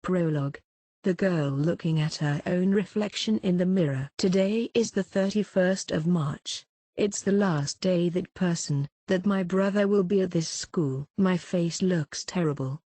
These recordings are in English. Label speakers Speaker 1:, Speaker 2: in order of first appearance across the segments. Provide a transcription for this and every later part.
Speaker 1: Prologue. The girl looking at her own reflection in the mirror. Today is the 31st of March. It's the last day that my brother will be at this school. My face looks terrible.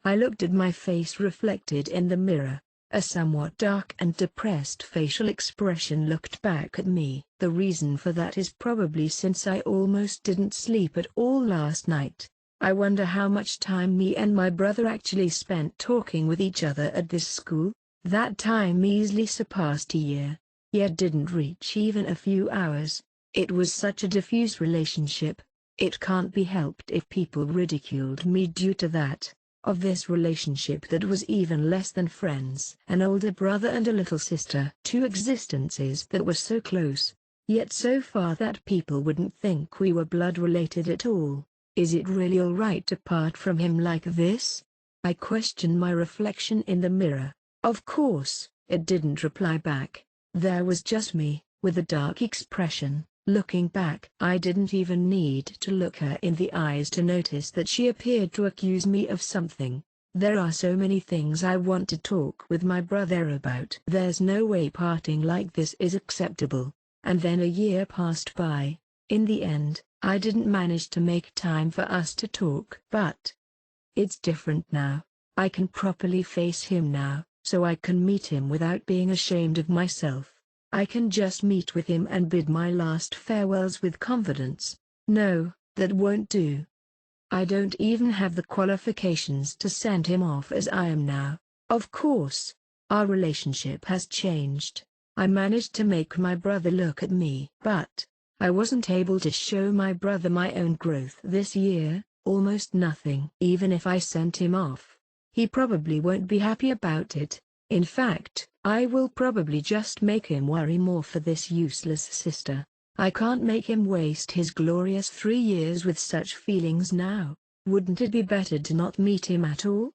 Speaker 1: I looked at my face reflected in the mirror. A somewhat dark and depressed facial expression looked back at me. The reason for that is probably since I almost didn't sleep at all last night. I wonder how much time me and my brother actually spent talking with each other at this school. That time easily surpassed a year, yet didn't reach even a few hours. It was such a diffuse relationship. It can't be helped if people ridiculed me due to that. Of this relationship that was even less than friends. An older brother and a little sister. Two existences that were so close, yet so far that people wouldn't think we were blood related at all. Is it really alright to part from him like this? I questioned my reflection in the mirror. Of course, it didn't reply back. There was just me, with a dark expression, looking back. I didn't even need to look her in the eyes to notice that she appeared to accuse me of something. There are so many things I want to talk with my brother about. There's no way parting like this is acceptable. And then a year passed by. In the end, I didn't manage to make time for us to talk. But it's different now. I can properly face him now, so I can meet him without being ashamed of myself. I can just meet with him and bid my last farewells with confidence. No, that won't do. I don't even have the qualifications to send him off as I am now. Of course, our relationship has changed. I managed to make my brother look at me. But I wasn't able to show my brother my own growth this year, almost nothing. Even if I sent him off, he probably won't be happy about it. In fact, I will probably just make him worry more for this useless sister. I can't make him waste his glorious 3 years with such feelings now. Wouldn't it be better to not meet him at all?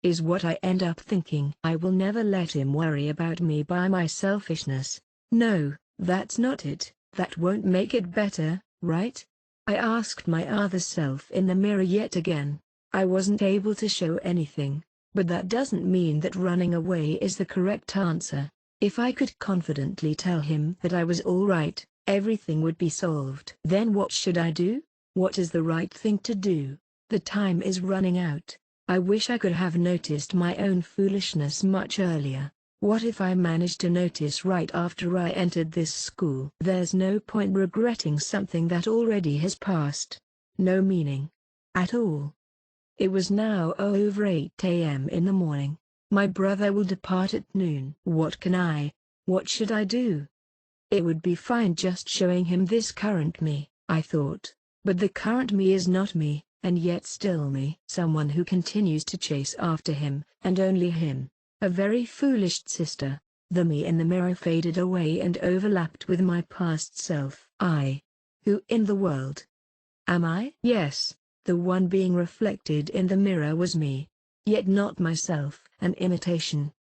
Speaker 1: Is what I end up thinking. I will never let him worry about me by my selfishness. No, that's not it. That won't make it better, right? I asked my other self in the mirror yet again. I wasn't able to show anything. But that doesn't mean that running away is the correct answer. If I could confidently tell him that I was all right, everything would be solved. Then what should I do? What is the right thing to do? The time is running out. I wish I could have noticed my own foolishness much earlier. What if I managed to notice right after I entered this school? There's no point regretting something that already has passed. No meaning at all. It was now over 8 a.m. in the morning. My brother will depart at noon. What should I do? It would be fine just showing him this current me, I thought. But the current me is not me, and yet still me. Someone who continues to chase after him, and only him. A very foolish sister. The me in the mirror faded away and overlapped with my past self. Who in the world am I? Yes. The one being reflected in the mirror was me, yet not myself, an imitation.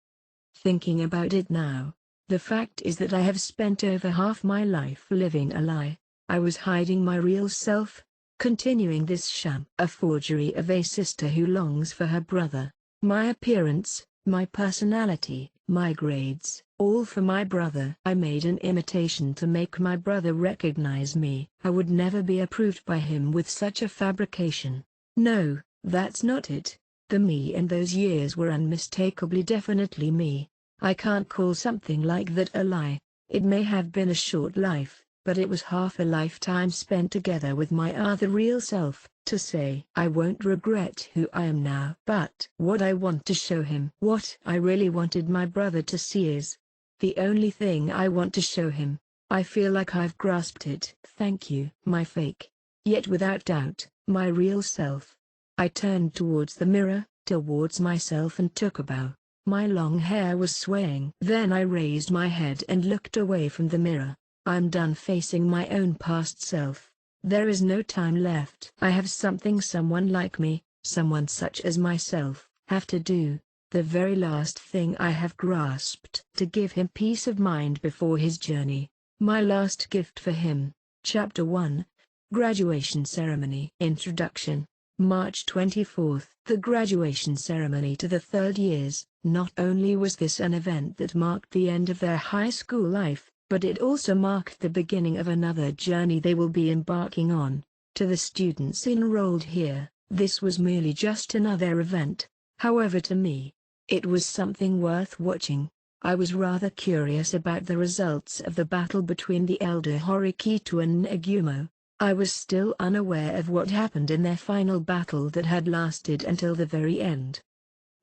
Speaker 1: Thinking about it now, the fact is that I have spent over half my life living a lie. I was hiding my real self, continuing this sham. A forgery of a sister who longs for her brother. My appearance, my personality, my grades, all for my brother. I made an imitation to make my brother recognize me. I would never be approved by him with such a fabrication. No, that's not it. The me in those years were unmistakably definitely me. I can't call something like that a lie. It may have been a short life, but it was half a lifetime spent together with my other real self. To say I won't regret who I am now. But what I want to show him, what I really wanted my brother to see is the only thing I want to show him. I feel like I've grasped it. Thank you. My fake, yet without doubt, my real self. I turned towards the mirror, towards myself and took a bow. My long hair was swaying. Then I raised my head and looked away from the mirror. I'm done facing my own past self. There is no time left. I have something someone like me, someone such as myself, have to do. The very last thing I have grasped to give him peace of mind before his journey. My last gift for him. Chapter 1. Graduation Ceremony. Introduction. March 24th. The graduation ceremony to the third years, Not only was this an event that marked the end of their high school life, but it also marked the beginning of another journey they will be embarking on. To the students enrolled here, this was merely just another event. However, to me, it was something worth watching. I was rather curious about the results of the battle between the elder Horikito and Nagumo. I was still unaware of what happened in their final battle that had lasted until the very end.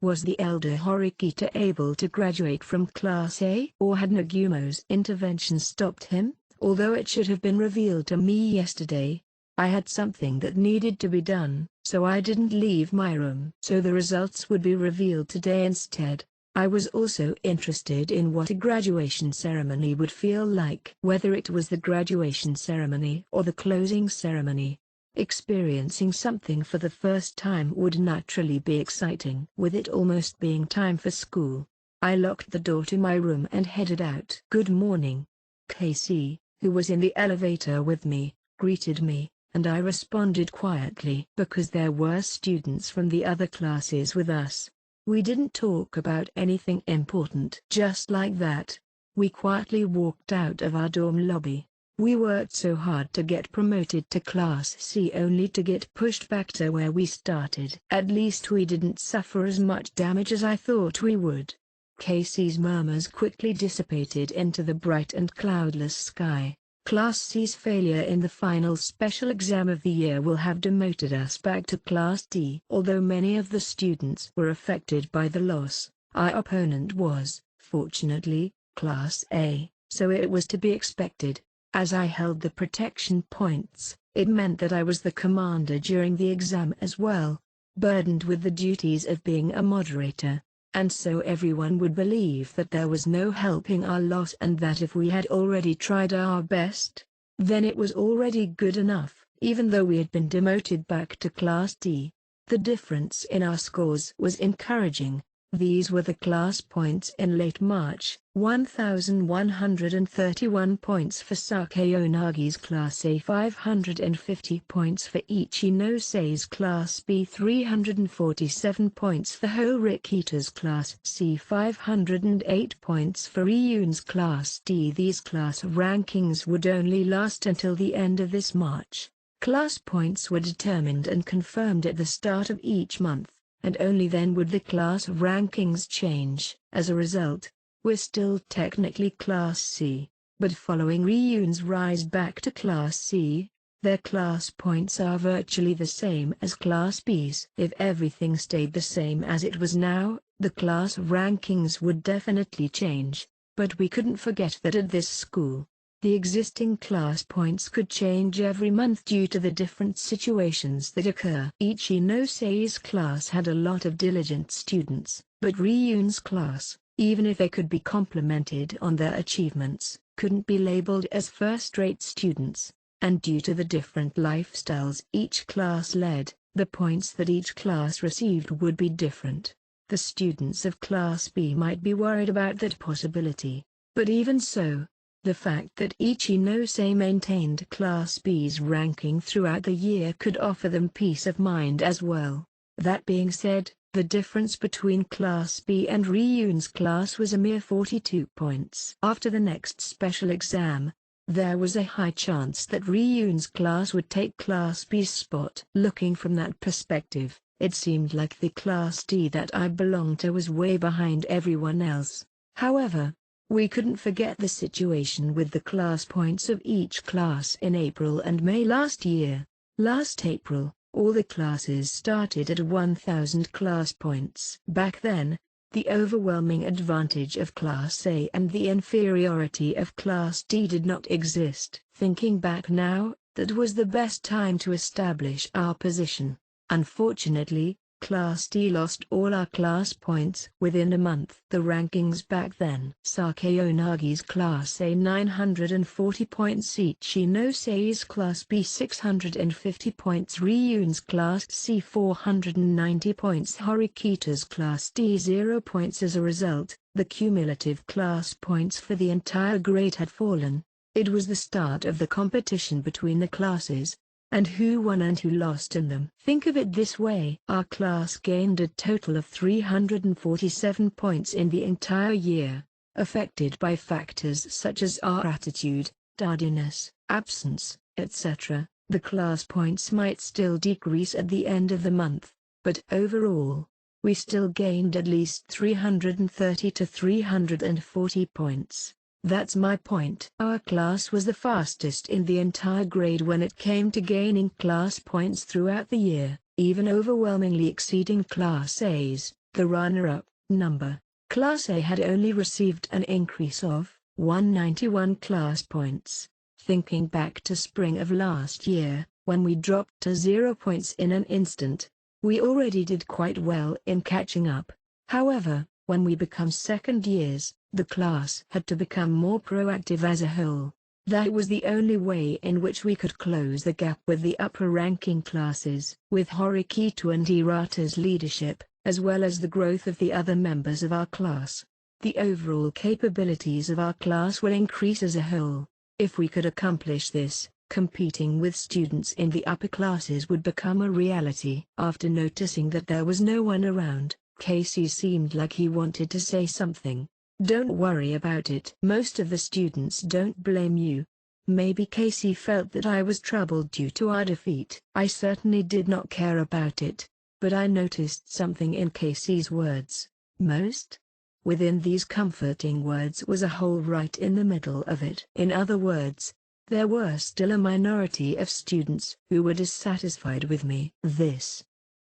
Speaker 1: Was the elder Horikito able to graduate from Class A? Or had Nagumo's intervention stopped him? Although it should have been revealed to me yesterday, I had something that needed to be done, so I didn't leave my room. So the results would be revealed today instead. I was also interested in what a graduation ceremony would feel like. Whether it was the graduation ceremony or the closing ceremony, experiencing something for the first time would naturally be exciting. With it almost being time for school, I locked the door to my room and headed out. "Good morning." Casey, who was in the elevator with me, greeted me, and I responded quietly because there were students from the other classes with us. We didn't talk about anything important. Just like that, we quietly walked out of our dorm lobby. We worked so hard to get promoted to Class C only to get pushed back to where we started. At least we didn't suffer as much damage as I thought we would. Casey's murmurs quickly dissipated into the bright and cloudless sky. Class C's failure in the final special exam of the year will have demoted us back to Class D. Although many of the students were affected by the loss, our opponent was, fortunately, Class A, so it was to be expected. As I held the protection points, it meant that I was the commander during the exam as well, burdened with the duties of being a moderator. And so everyone would believe that there was no helping our loss and that if we had already tried our best, then it was already good enough. Even though we had been demoted back to Class D, the difference in our scores was encouraging. These were the class points in late March: 1,131 points for Sakayonagi's Class A, 550 points for Ichinose Class B, 347 points for Horikito's Class C, 508 points for Ryun's Class D. These class rankings would only last until the end of this March. Class points were determined and confirmed at the start of each month, and only then would the class rankings change. As a result, we're still technically Class C, but following Ryun's rise back to Class C, their class points are virtually the same as Class B's. If everything stayed the same as it was now, the class rankings would definitely change, but we couldn't forget that at this school, the existing class points could change every month due to the different situations that occur. Ichinose class had a lot of diligent students, but Ryun's class, even if they could be complimented on their achievements, couldn't be labeled as first-rate students, and due to the different lifestyles each class led, the points that each class received would be different. The students of Class B might be worried about that possibility, but even so, the fact that Ichinose maintained Class B's ranking throughout the year could offer them peace of mind as well. That being said, the difference between Class B and Ryun's class was a mere 42 points. After the next special exam, there was a high chance that Ryun's class would take Class B's spot. Looking from that perspective, it seemed like the Class D that I belonged to was way behind everyone else. However, we couldn't forget the situation with the class points of each class in April and May last year. Last April, all the classes started at 1,000 class points. Back then, the overwhelming advantage of Class A and the inferiority of Class D did not exist. Thinking back now, that was the best time to establish our position. Unfortunately, Class D lost all our class points within a month. The rankings back then: Sakayonagi's Class A 940 points, Ichinose Class B 650 points, Ryun's Class C 490 points, Horikito's Class D 0 points. As a result, the cumulative class points for the entire grade had fallen. It was the start of the competition between the classes, and who won and who lost in them. Think of it this way. Our class gained a total of 347 points in the entire year, affected by factors such as our attitude, tardiness, absence, etc. The class points might still decrease at the end of the month, but overall, we still gained at least 330 to 340 points. That's my point. Our class was the fastest in the entire grade when it came to gaining class points throughout the year, even overwhelmingly exceeding Class A's, the runner-up, number. Class A had only received an increase of 191 class points. Thinking back to spring of last year, when we dropped to 0 points in an instant, we already did quite well in catching up. However, when we become second years, the class had to become more proactive as a whole. That was the only way in which we could close the gap with the upper-ranking classes. With Horikito and Hirata's leadership, as well as the growth of the other members of our class, the overall capabilities of our class will increase as a whole. If we could accomplish this, competing with students in the upper classes would become a reality. After noticing that there was no one around, Casey seemed like he wanted to say something. Don't worry about it. Most of the students don't blame you. Maybe Casey felt that I was troubled due to our defeat. I certainly did not care about it, but I noticed something in Casey's words. Most? Within these comforting words was a hole right in the middle of it. In other words, there were still a minority of students who were dissatisfied with me. This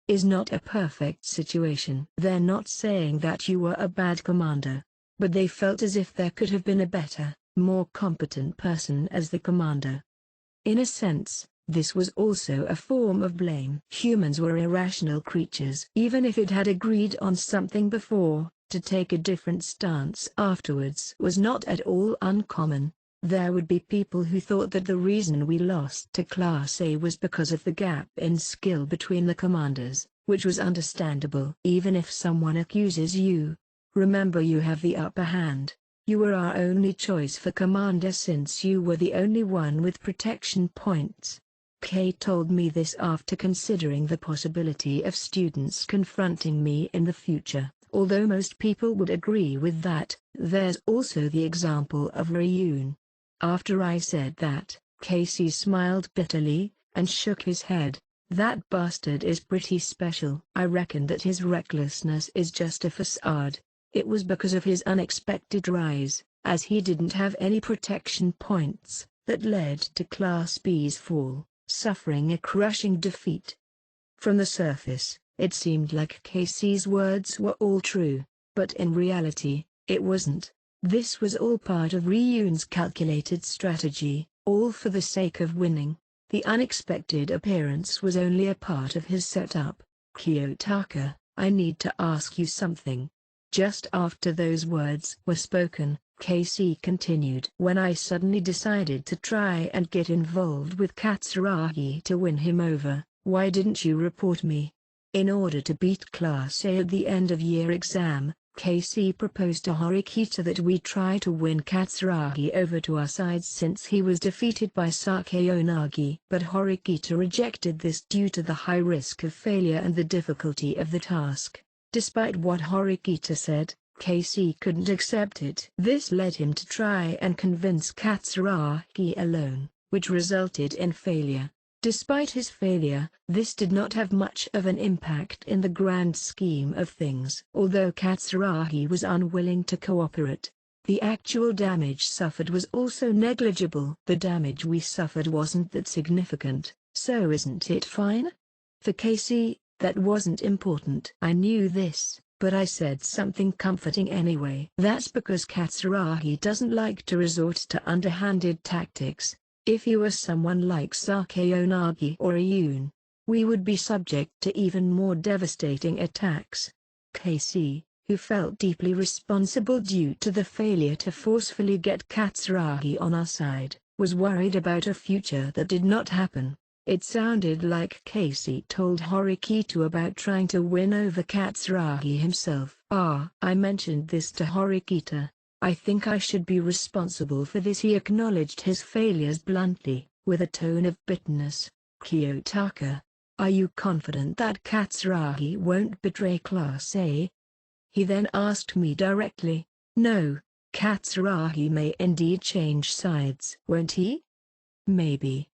Speaker 1: is not a perfect situation. They're not saying that you were a bad commander, but they felt as if there could have been a better, more competent person as the commander. In a sense, this was also a form of blame. Humans were irrational creatures. Even if it had agreed on something before, to take a different stance afterwards was not at all uncommon. There would be people who thought that the reason we lost to Class A was because of the gap in skill between the commanders, which was understandable. Even if someone accuses you, remember you have the upper hand. You were our only choice for commander since you were the only one with protection points. Kay told me this after considering the possibility of students confronting me in the future. Although most people would agree with that, there's also the example of Ryun. After I said that, Casey smiled bitterly, and shook his head. That bastard is pretty special. I reckon that his recklessness is just a facade. It was because of his unexpected rise, as he didn't have any protection points, that led to Class B's fall, suffering a crushing defeat. From the surface, it seemed like Casey's words were all true, but in reality, it wasn't. This was all part of Ryun's calculated strategy, all for the sake of winning. The unexpected appearance was only a part of his setup. Kiyotaka, I need to ask you something. Just after those words were spoken, Casey continued. When I suddenly decided to try and get involved with Katsuragi to win him over, why didn't you report me? In order to beat Class A at the end-of-year exam, Casey proposed to Horikito that we try to win Katsuragi over to our side since he was defeated by Sakeonagi. But Horikito rejected this due to the high risk of failure and the difficulty of the task. Despite what Horikito said, Casey couldn't accept it. This led him to try and convince Katsuragi alone, which resulted in failure. Despite his failure, this did not have much of an impact in the grand scheme of things. Although Katsuragi was unwilling to cooperate, the actual damage suffered was also negligible. The damage we suffered wasn't that significant, so isn't it fine? For Casey, that wasn't important. I knew this, but I said something comforting anyway. That's because Katsuragi doesn't like to resort to underhanded tactics. If you were someone like Sakeonagi or Ryun, we would be subject to even more devastating attacks. Casey, who felt deeply responsible due to the failure to forcefully get Katsuragi on our side, was worried about a future that did not happen. It sounded like Casey told Horikito about trying to win over Katsuragi himself. I mentioned this to Horikito. I think I should be responsible for this. He acknowledged his failures bluntly, with a tone of bitterness. Kiyotaka. Are you confident that Katsuragi won't betray Class A? He then asked me directly. No, Katsuragi may indeed change sides. Won't he? Maybe.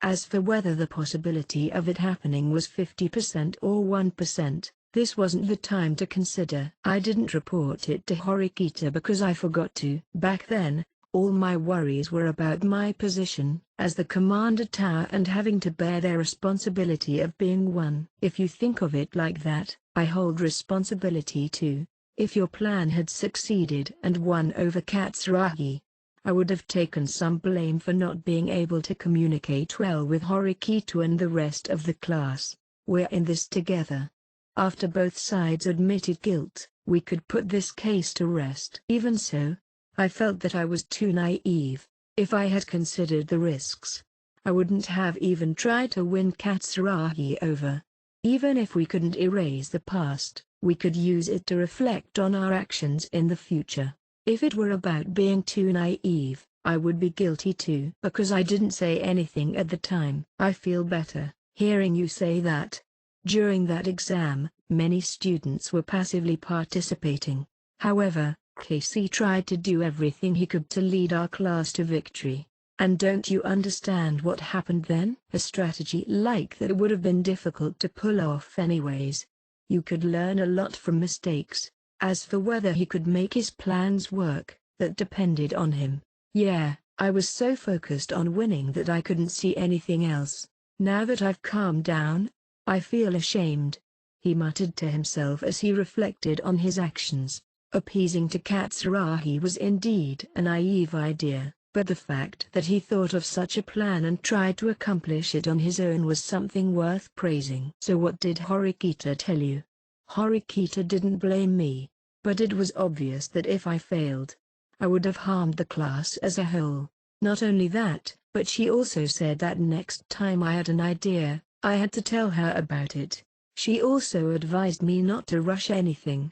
Speaker 1: As for whether the possibility of it happening was 50% or 1%, this wasn't the time to consider. I didn't report it to Horikita because I forgot to. Back then, all my worries were about my position as the commander tower and having to bear their responsibility of being one. If you think of it like that, I hold responsibility too. If your plan had succeeded and won over Katsuragi, I would have taken some blame for not being able to communicate well with Horikita and the rest of the class. We're in this together. After both sides admitted guilt, we could put this case to rest. Even so, I felt that I was too naive. If I had considered the risks, I wouldn't have even tried to win Katsuragi over. Even if we couldn't erase the past, we could use it to reflect on our actions in the future. If it were about being too naive, I would be guilty too. Because I didn't say anything at the time. I feel better hearing you say that. During that exam, many students were passively participating. However, Casey tried to do everything he could to lead our class to victory. And don't you understand what happened then? A strategy like that would have been difficult to pull off anyways. You could learn a lot from mistakes. As for whether he could make his plans work, that depended on him. Yeah, I was so focused on winning that I couldn't see anything else. Now that I've calmed down, I feel ashamed. He muttered to himself as he reflected on his actions. Appeasing to Katsuragi was indeed a naive idea, but the fact that he thought of such a plan and tried to accomplish it on his own was something worth praising. So what did Horikita tell you? Horikita didn't blame me, but it was obvious that if I failed, I would have harmed the class as a whole. Not only that, but she also said that next time I had an idea, I had to tell her about it. She also advised me not to rush anything.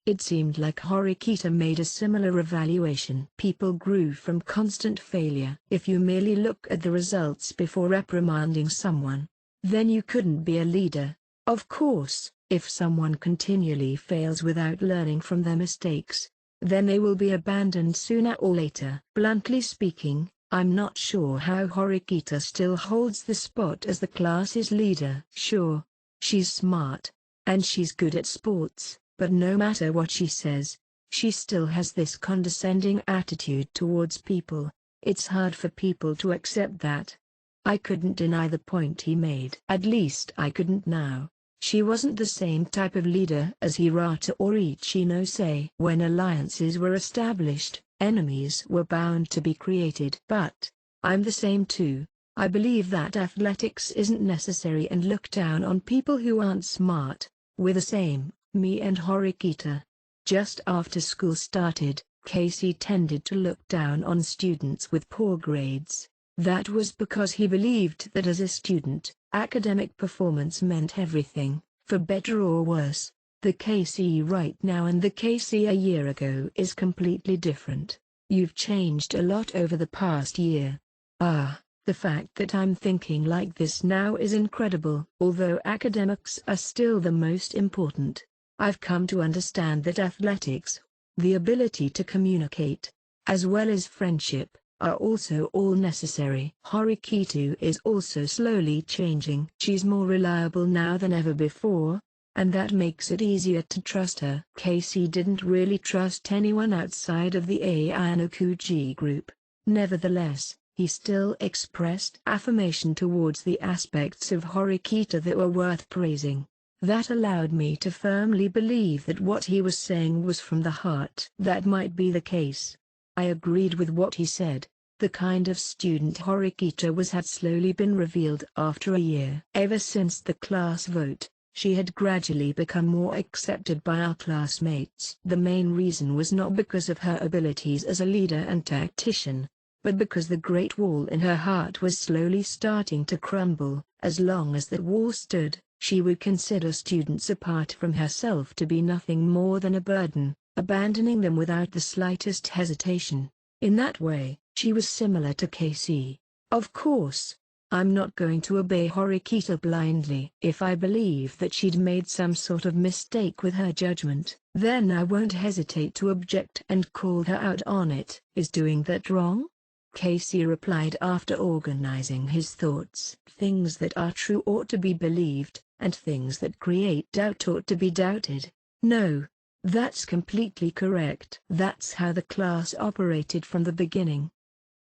Speaker 1: It seemed like Horikita made a similar evaluation. People grew from constant failure. If you merely look at the results before reprimanding someone, then you couldn't be a leader. Of course, if someone continually fails without learning from their mistakes, then they will be abandoned sooner or later. Bluntly speaking, I'm not sure how Horikita still holds the spot as the class's leader. Sure, she's smart, and she's good at sports, but no matter what she says, she still has this condescending attitude towards people. It's hard for people to accept that. I couldn't deny the point he made. At least I couldn't now. She wasn't the same type of leader as Hirata or Ichinose. When alliances were established, enemies were bound to be created. But I'm the same too. I believe that athletics isn't necessary and look down on people who aren't smart. We're the same, me and Horikita. Just after school started, Casey tended to look down on students with poor grades. That was because he believed that as a student, academic performance meant everything, for better or worse. The Casey right now and the Casey a year ago is completely different. You've changed a lot over the past year. The fact that I'm thinking like this now is incredible. Although academics are still the most important, I've come to understand that athletics, the ability to communicate, as well as friendship, are also all necessary. Horikita is also slowly changing. She's more reliable now than ever before, and that makes it easier to trust her. Casey didn't really trust anyone outside of the Ayanokuji group. Nevertheless, he still expressed affirmation towards the aspects of Horikita that were worth praising. That allowed me to firmly believe that what he was saying was from the heart. That might be the case. I agreed with what he said. The kind of student Horikita was had slowly been revealed after a year. Ever since the class vote, she had gradually become more accepted by our classmates. The main reason was not because of her abilities as a leader and tactician, but because the great wall in her heart was slowly starting to crumble. As long as that wall stood, she would consider students apart from herself to be nothing more than a burden, abandoning them without the slightest hesitation. In that way, she was similar to Casey. Of course, I'm not going to obey Horikita blindly. If I believe that she'd made some sort of mistake with her judgment, then I won't hesitate to object and call her out on it. Is doing that wrong? Casey replied after organizing his thoughts. Things that are true ought to be believed, and things that create doubt ought to be doubted. No. That's completely correct. That's how the class operated from the beginning.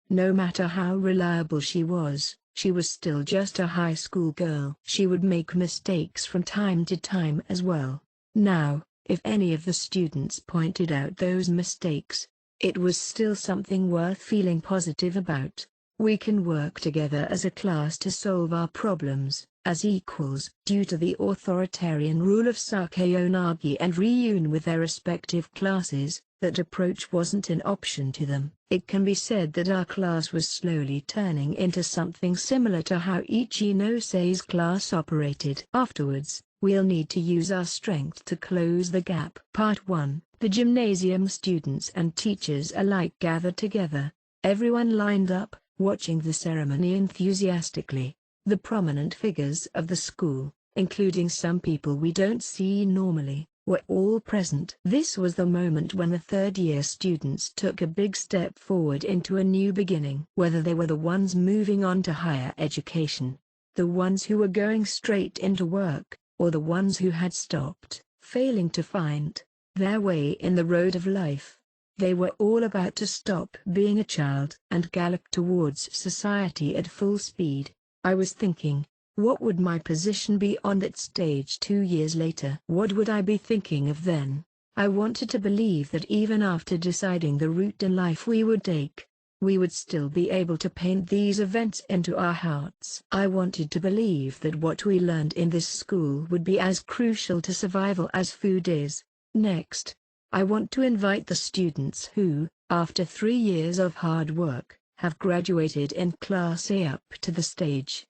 Speaker 1: No matter how reliable she was still just a high school girl. She would make mistakes from time to time as well. Now, if any of the students pointed out those mistakes, it was still something worth feeling positive about. We can work together as a class to solve our problems, as equals. Due to the authoritarian rule of Sakayanagi and Ryun with their respective classes, that approach wasn't an option to them. It can be said that our class was slowly turning into something similar to how Ichinosei's class operated. Afterwards, we'll need to use our strength to close the gap. Part 1. The gymnasium students and teachers alike gathered together. Everyone lined up, watching the ceremony enthusiastically. The prominent figures of the school, including some people we don't see normally, were all present. This was the moment when the third-year students took a big step forward into a new beginning. Whether they were the ones moving on to higher education, the ones who were going straight into work, or the ones who had stopped, failing to find their way in the road of life, they were all about to stop being a child and gallop towards society at full speed. I was thinking, what would my position be on that stage 2 years later? What would I be thinking of then? I wanted to believe that even after deciding the route in life we would take, we would still be able to paint these events into our hearts. I wanted to believe that what we learned in this school would be as crucial to survival as food is. Next, I want to invite the students who, after 3 years of hard work, have graduated in Class A up to the stage.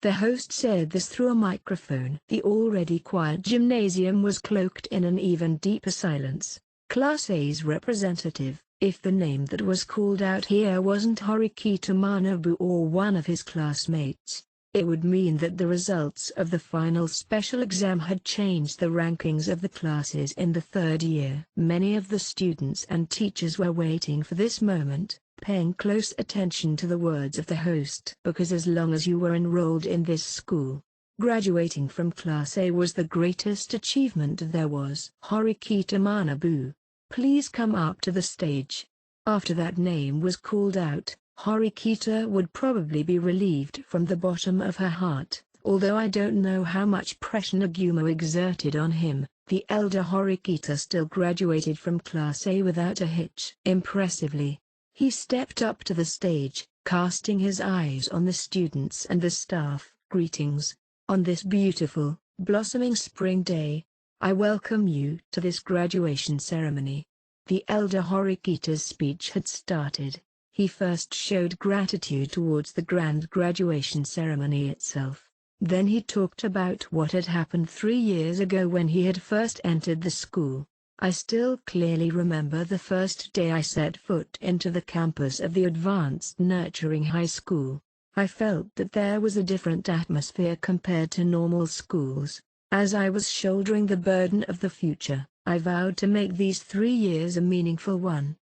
Speaker 1: The host said this through a microphone. The already quiet gymnasium was cloaked in an even deeper silence. Class A's representative, if the name that was called out here wasn't Horikita Manabu or one of his classmates, it would mean that the results of the final special exam had changed the rankings of the classes in the third year. Many of the students and teachers were waiting for this moment, paying close attention to the words of the host. Because as long as you were enrolled in this school, graduating from Class A was the greatest achievement there was. Horikita Manabu, please come up to the stage. After that name was called out, Horikita would probably be relieved from the bottom of her heart. Although I don't know how much pressure Nagumo exerted on him, the elder Horikita still graduated from Class A without a hitch. Impressively, he stepped up to the stage, casting his eyes on the students and the staff. Greetings. On this beautiful, blossoming spring day, I welcome you to this graduation ceremony. The elder Horikita's speech had started. He first showed gratitude towards the grand graduation ceremony itself. Then he talked about what had happened 3 years ago when he had first entered the school. I still clearly remember the first day I set foot into the campus of the advanced nurturing high school. I felt that there was a different atmosphere compared to normal schools. As I was shouldering the burden of the future, I vowed to make these 3 years a meaningful one.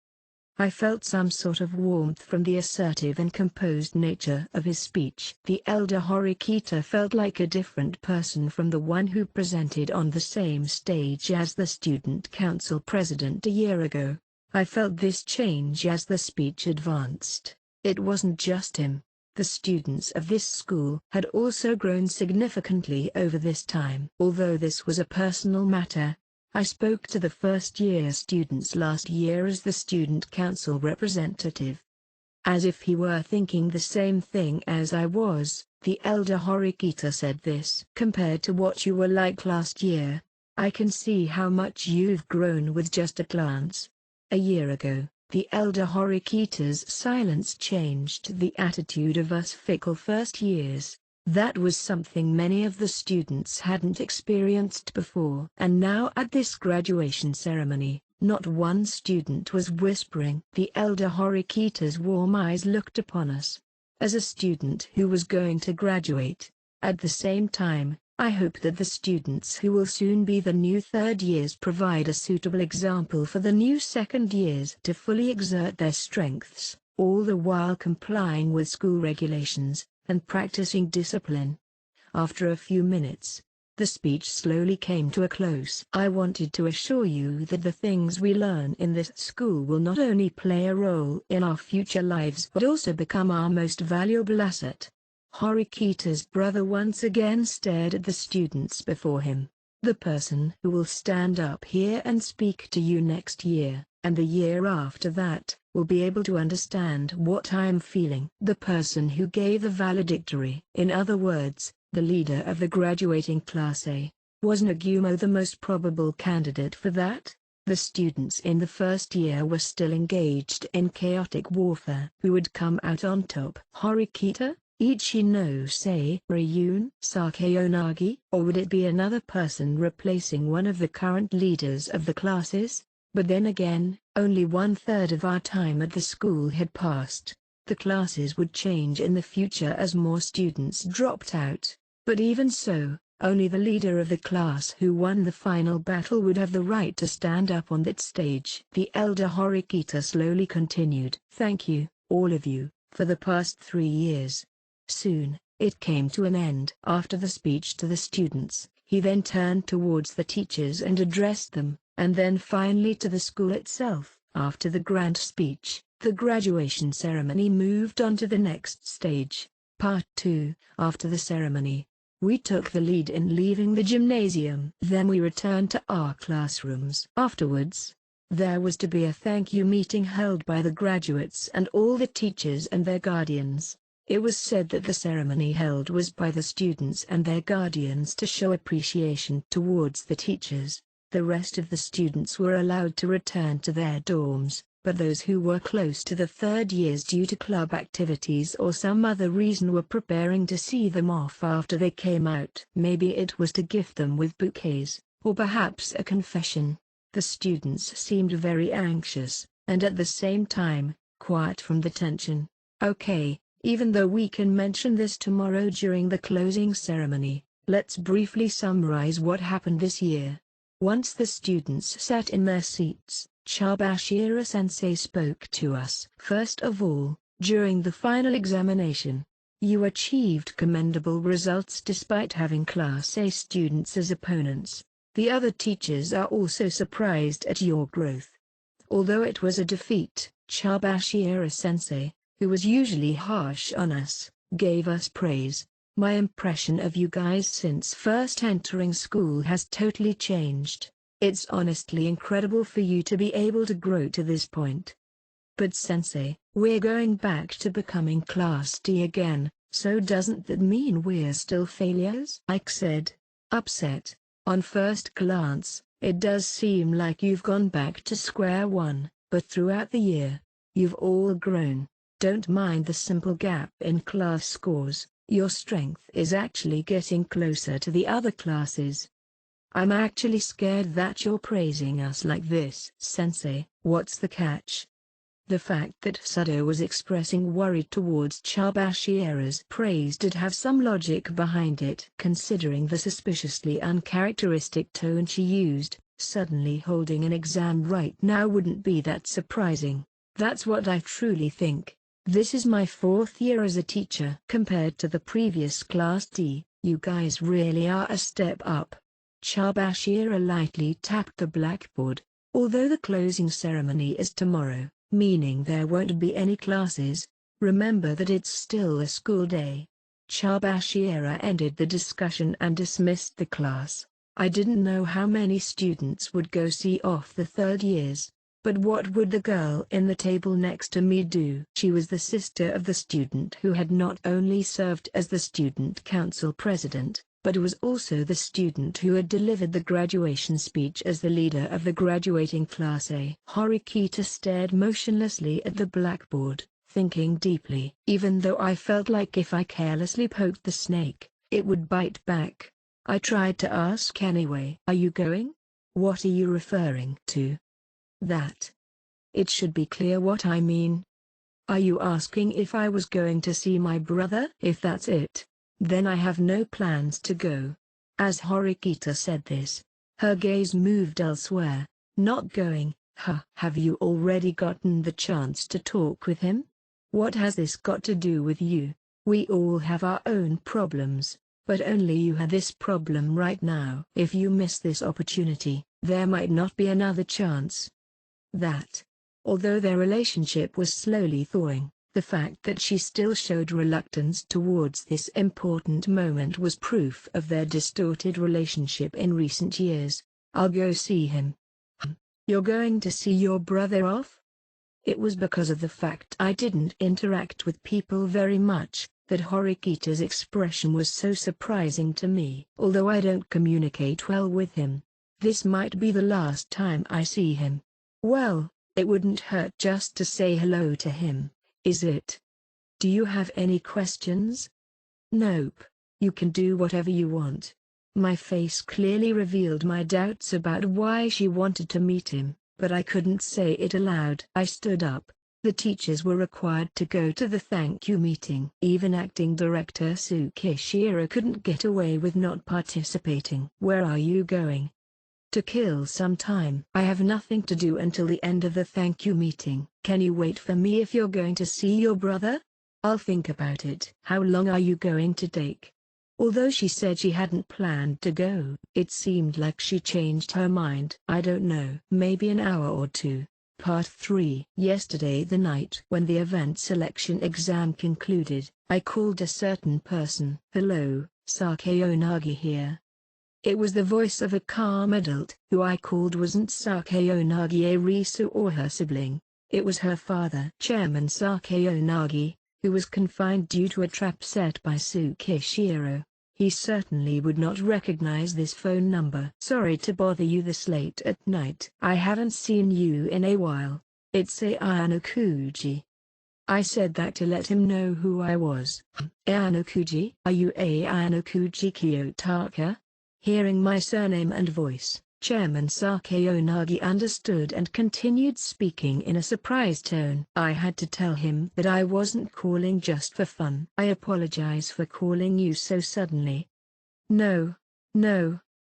Speaker 1: I felt some sort of warmth from the assertive and composed nature of his speech. The elder Horikita felt like a different person from the one who presented on the same stage as the student council president a year ago. I felt this change as the speech advanced. It wasn't just him. The students of this school had also grown significantly over this time. Although this was a personal matter, I spoke to the first-year students last year as the student council representative. As if he were thinking the same thing as I was, the elder Horikita said this. Compared to what you were like last year, I can see how much you've grown with just a glance. A year ago, the elder Horikita's silence changed the attitude of us fickle first years. That was something many of the students hadn't experienced before. And now at this graduation ceremony, not one student was whispering. The elder Horikita's warm eyes looked upon us. as a student who was going to graduate. At the same time, I hope that the students who will soon be the new third years provide a suitable example for the new second years to fully exert their strengths, all the while complying with school regulations and practicing discipline. After a few minutes, the speech slowly came to a close. I wanted to assure you that the things we learn in this school will not only play a role in our future lives but also become our most valuable asset. Horikita's brother once again stared at the students before him. The person who will stand up here and speak to you next year, and the year after that, will be able to understand what I am feeling. The person who gave the valedictory, in other words, the leader of the graduating Class A, was Nagumo the most probable candidate for that? The students in the first year were still engaged in chaotic warfare. Who would come out on top? Horikita, Ichinose, Ryun, Sakeonagi, or would it be another person replacing one of the current leaders of the classes? But then again, only 1/3 of our time at the school had passed. The classes would change in the future as more students dropped out, but even so, only the leader of the class who won the final battle would have the right to stand up on that stage. The elder Horikita slowly continued. Thank you, all of you, for the past 3 years. Soon, it came to an end. After the speech to the students, he then turned towards the teachers and addressed them, and then finally to the school itself. After the grand speech, the graduation ceremony moved on to the next stage. Part 2. After the ceremony, we took the lead in leaving the gymnasium. Then we returned to our classrooms. Afterwards, there was to be a thank you meeting held by the graduates and all the teachers and their guardians. It was said that the ceremony held was by the students and their guardians to show appreciation towards the teachers. The rest of the students were allowed to return to their dorms, but those who were close to the third years due to club activities or some other reason were preparing to see them off after they came out. Maybe it was to gift them with bouquets, or perhaps a confession. The students seemed very anxious, and at the same time, quiet from the tension. Okay. Even though we can mention this tomorrow during the closing ceremony, let's briefly summarize what happened this year. Once the students sat in their seats, Chabashira-sensei spoke to us. First of all, during the final examination, you achieved commendable results despite having Class A students as opponents. The other teachers are also surprised at your growth. Although it was a defeat, Chabashira-sensei, who was usually harsh on us, gave us praise. My impression of you guys since first entering school has totally changed. It's honestly incredible for you to be able to grow to this point. But sensei, we're going back to becoming Class D again, so doesn't that mean we're still failures? Ike said, upset. On first glance, it does seem like you've gone back to square one, but throughout the year, you've all grown. Don't mind the simple gap in class scores, your strength is actually getting closer to the other classes. I'm actually scared that you're praising us like this. Sensei, what's the catch? The fact that Sado was expressing worry towards Chabashira's praise did have some logic behind it. Considering the suspiciously uncharacteristic tone she used, suddenly holding an exam right now wouldn't be that surprising. That's what I truly think. This is my 4th year as a teacher. Compared to the previous Class D, you guys really are a step up. Chabashira lightly tapped the blackboard. Although the closing ceremony is tomorrow, meaning there won't be any classes, remember that it's still a school day. Chabashira ended the discussion and dismissed the class. I didn't know how many students would go see off the third years. But what would the girl in the table next to me do? She was the sister of the student who had not only served as the student council president, but was also the student who had delivered the graduation speech as the leader of the graduating Class A. Horikita stared motionlessly at the blackboard, thinking deeply. Even though I felt like if I carelessly poked the snake, it would bite back, I tried to ask anyway. Are you going? What are you referring to? That. It should be clear what I mean. Are you asking if I was going to see my brother? If that's it, then I have no plans to go. As Horikita said this, her gaze moved elsewhere. Not going, huh? Have you already gotten the chance to talk with him? What has this got to do with you? We all have our own problems, but only you have this problem right now. If you miss this opportunity, there might not be another chance. That, although their relationship was slowly thawing, the fact that she still showed reluctance towards this important moment was proof of their distorted relationship in recent years. I'll go see him. You're going to see your brother off? It was because of the fact I didn't interact with people very much that Horikita's expression was so surprising to me. Although I don't communicate well with him, this might be the last time I see him. Well, it wouldn't hurt just to say hello to him, is it? Do you have any questions? Nope. You can do whatever you want. My face clearly revealed my doubts about why she wanted to meet him, but I couldn't say it aloud. I stood up. The teachers were required to go to the thank you meeting. Even acting director Tsukishiro couldn't get away with not participating. Where are you going? To kill some time. I have nothing to do until the end of the thank you meeting. Can you wait for me if you're going to see your brother? I'll think about it. How long are you going to take? Although she said she hadn't planned to go, it seemed like she changed her mind. I don't know. Maybe an hour or two. Part 3. Yesterday, the night when the event selection exam concluded, I called a certain person. Hello, Sakeonagi here. It was the voice of a calm adult. Who I called wasn't Sakeonagi Arisu or her sibling. It was her father, Chairman Sakeonagi, who was confined due to a trap set by Tsukishiro. He certainly would not recognize this phone number. Sorry to bother you this late at night. I haven't seen you in a while. It's Ayano-kuji. I said that to let him know who I was. Ayano-kuji? Are you Ayano-kuji Kiyotaka? Hearing my surname and voice, Chairman Sakeonagi understood and continued speaking in a surprised tone. I had to tell him that I wasn't calling just for fun. I apologize for calling you so suddenly. No,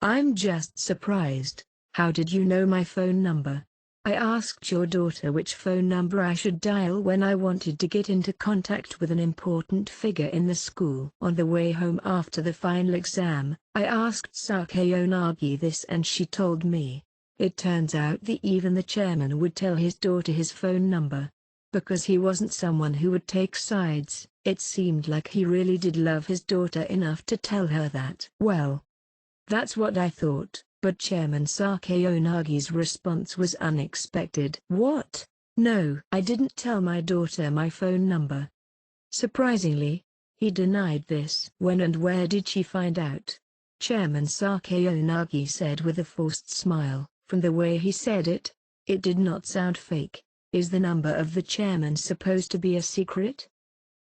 Speaker 1: I'm just surprised. How did you know my phone number? I asked your daughter which phone number I should dial when I wanted to get into contact with an important figure in the school. On the way home after the final exam, I asked Sakeonagi this and she told me. It turns out that even the chairman would tell his daughter his phone number. Because he wasn't someone who would take sides, it seemed like he really did love his daughter enough to tell her that. Well, that's what I thought. But Chairman Sakeonagi's response was unexpected. What? No, I didn't tell my daughter my phone number. Surprisingly, he denied this. When and where did she find out? Chairman Sakeonagi said with a forced smile. From the way he said it, it did not sound fake. Is the number of the chairman supposed to be a secret?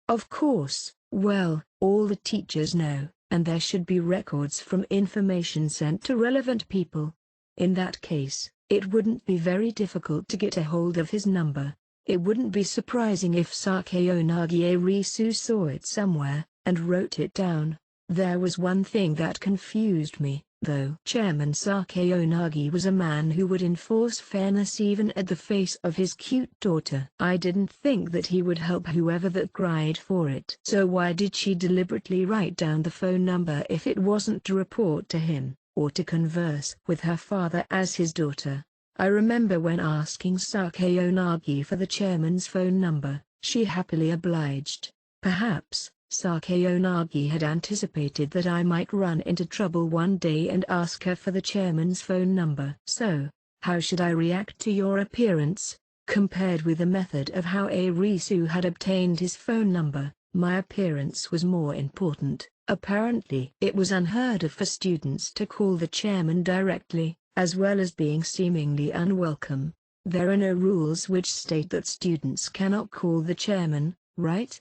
Speaker 1: Of course. Well, all the teachers know, and there should be records from information sent to relevant people. In that case, it wouldn't be very difficult to get a hold of his number. It wouldn't be surprising if Sakeonagi Arisu saw it somewhere, and wrote it down. There was one thing that confused me, though. Chairman Sakeonagi was a man who would enforce fairness even at the face of his cute daughter. I didn't think that he would help whoever that cried for it. So why did she deliberately write down the phone number if it wasn't to report to him, or to converse with her father as his daughter? I remember when asking Sakeonagi for the chairman's phone number, she happily obliged. Perhaps Sakeonagi had anticipated that I might run into trouble one day and ask her for the chairman's phone number. So, how should I react to your appearance? Compared with the method of how Arisu had obtained his phone number, my appearance was more important. Apparently, it was unheard of for students to call the chairman directly, as well as being seemingly unwelcome. There are no rules which state that students cannot call the chairman, right?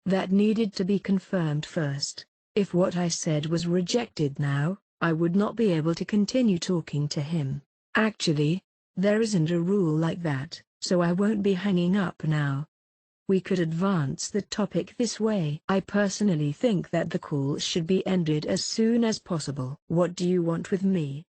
Speaker 1: That needed to be confirmed first. If what I said was rejected now, I would not be able to continue talking to him. Actually, there isn't a rule like that, so I won't be hanging up now. We could advance the topic this way. I personally think that the call should be ended as soon as possible. What do you want with me?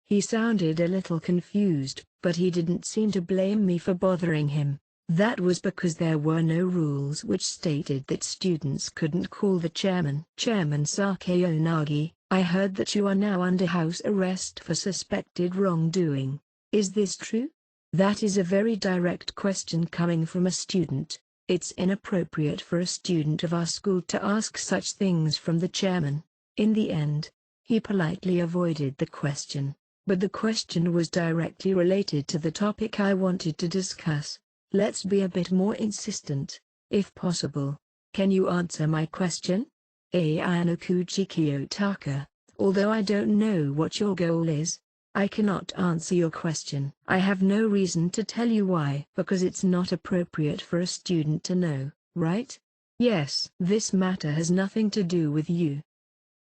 Speaker 1: He sounded a little confused, but he didn't seem to blame me for bothering him. That was because there were no rules which stated that students couldn't call the chairman. Chairman Sakayanagi, I heard that you are now under house arrest for suspected wrongdoing. Is this true? That is a very direct question coming from a student. It's inappropriate for a student of our school to ask such things from the chairman. In the end, he politely avoided the question, but the question was directly related to the topic I wanted to discuss. Let's be a bit more insistent, if possible. Can you answer my question? Ayanokuchi Kiyotaka, although I don't know what your goal is, I cannot answer your question. I have no reason to tell you why. Because it's not appropriate for a student to know, right? Yes. This matter has nothing to do with you.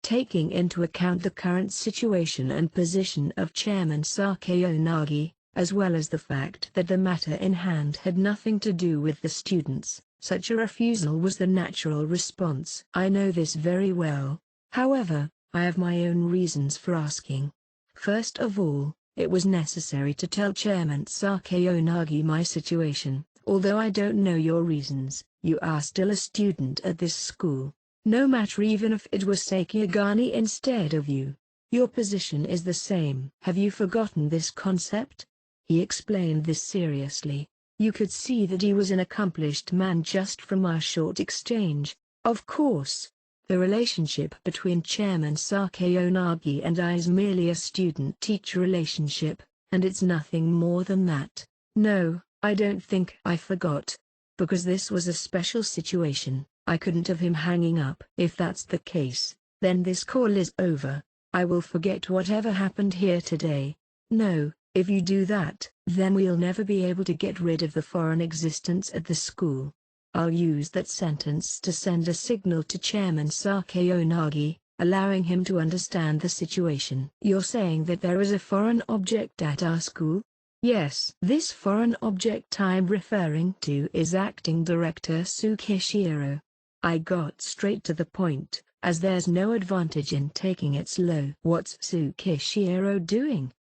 Speaker 1: Taking into account the current situation and position of Chairman Sakayanagi, as well as the fact that the matter in hand had nothing to do with the students, such a refusal was the natural response. I know this very well. However, I have my own reasons for asking. First of all, it was necessary to tell Chairman Sakayanagi my situation. Although I don't know your reasons, you are still a student at this school. No matter even if it was Sakayagani instead of you. Your position is the same. Have you forgotten this concept? He explained this seriously. You could see that he was an accomplished man just from our short exchange. Of course, the relationship between Chairman Sakayanagi and I is merely a student-teacher relationship, and it's nothing more than that. No, I don't think I forgot. Because this was a special situation, I couldn't have him hanging up. If that's the case, then this call is over. I will forget whatever happened here today. No, if you do that, then we'll never be able to get rid of the foreign existence at the school. I'll use that sentence to send a signal to Chairman Sakayanagi, allowing him to understand the situation. You're saying that there is a foreign object at our school? Yes. This foreign object I'm referring to is Acting Director Tsukishiro. I got straight to the point, as there's no advantage in taking it slow. What's Tsukishiro doing?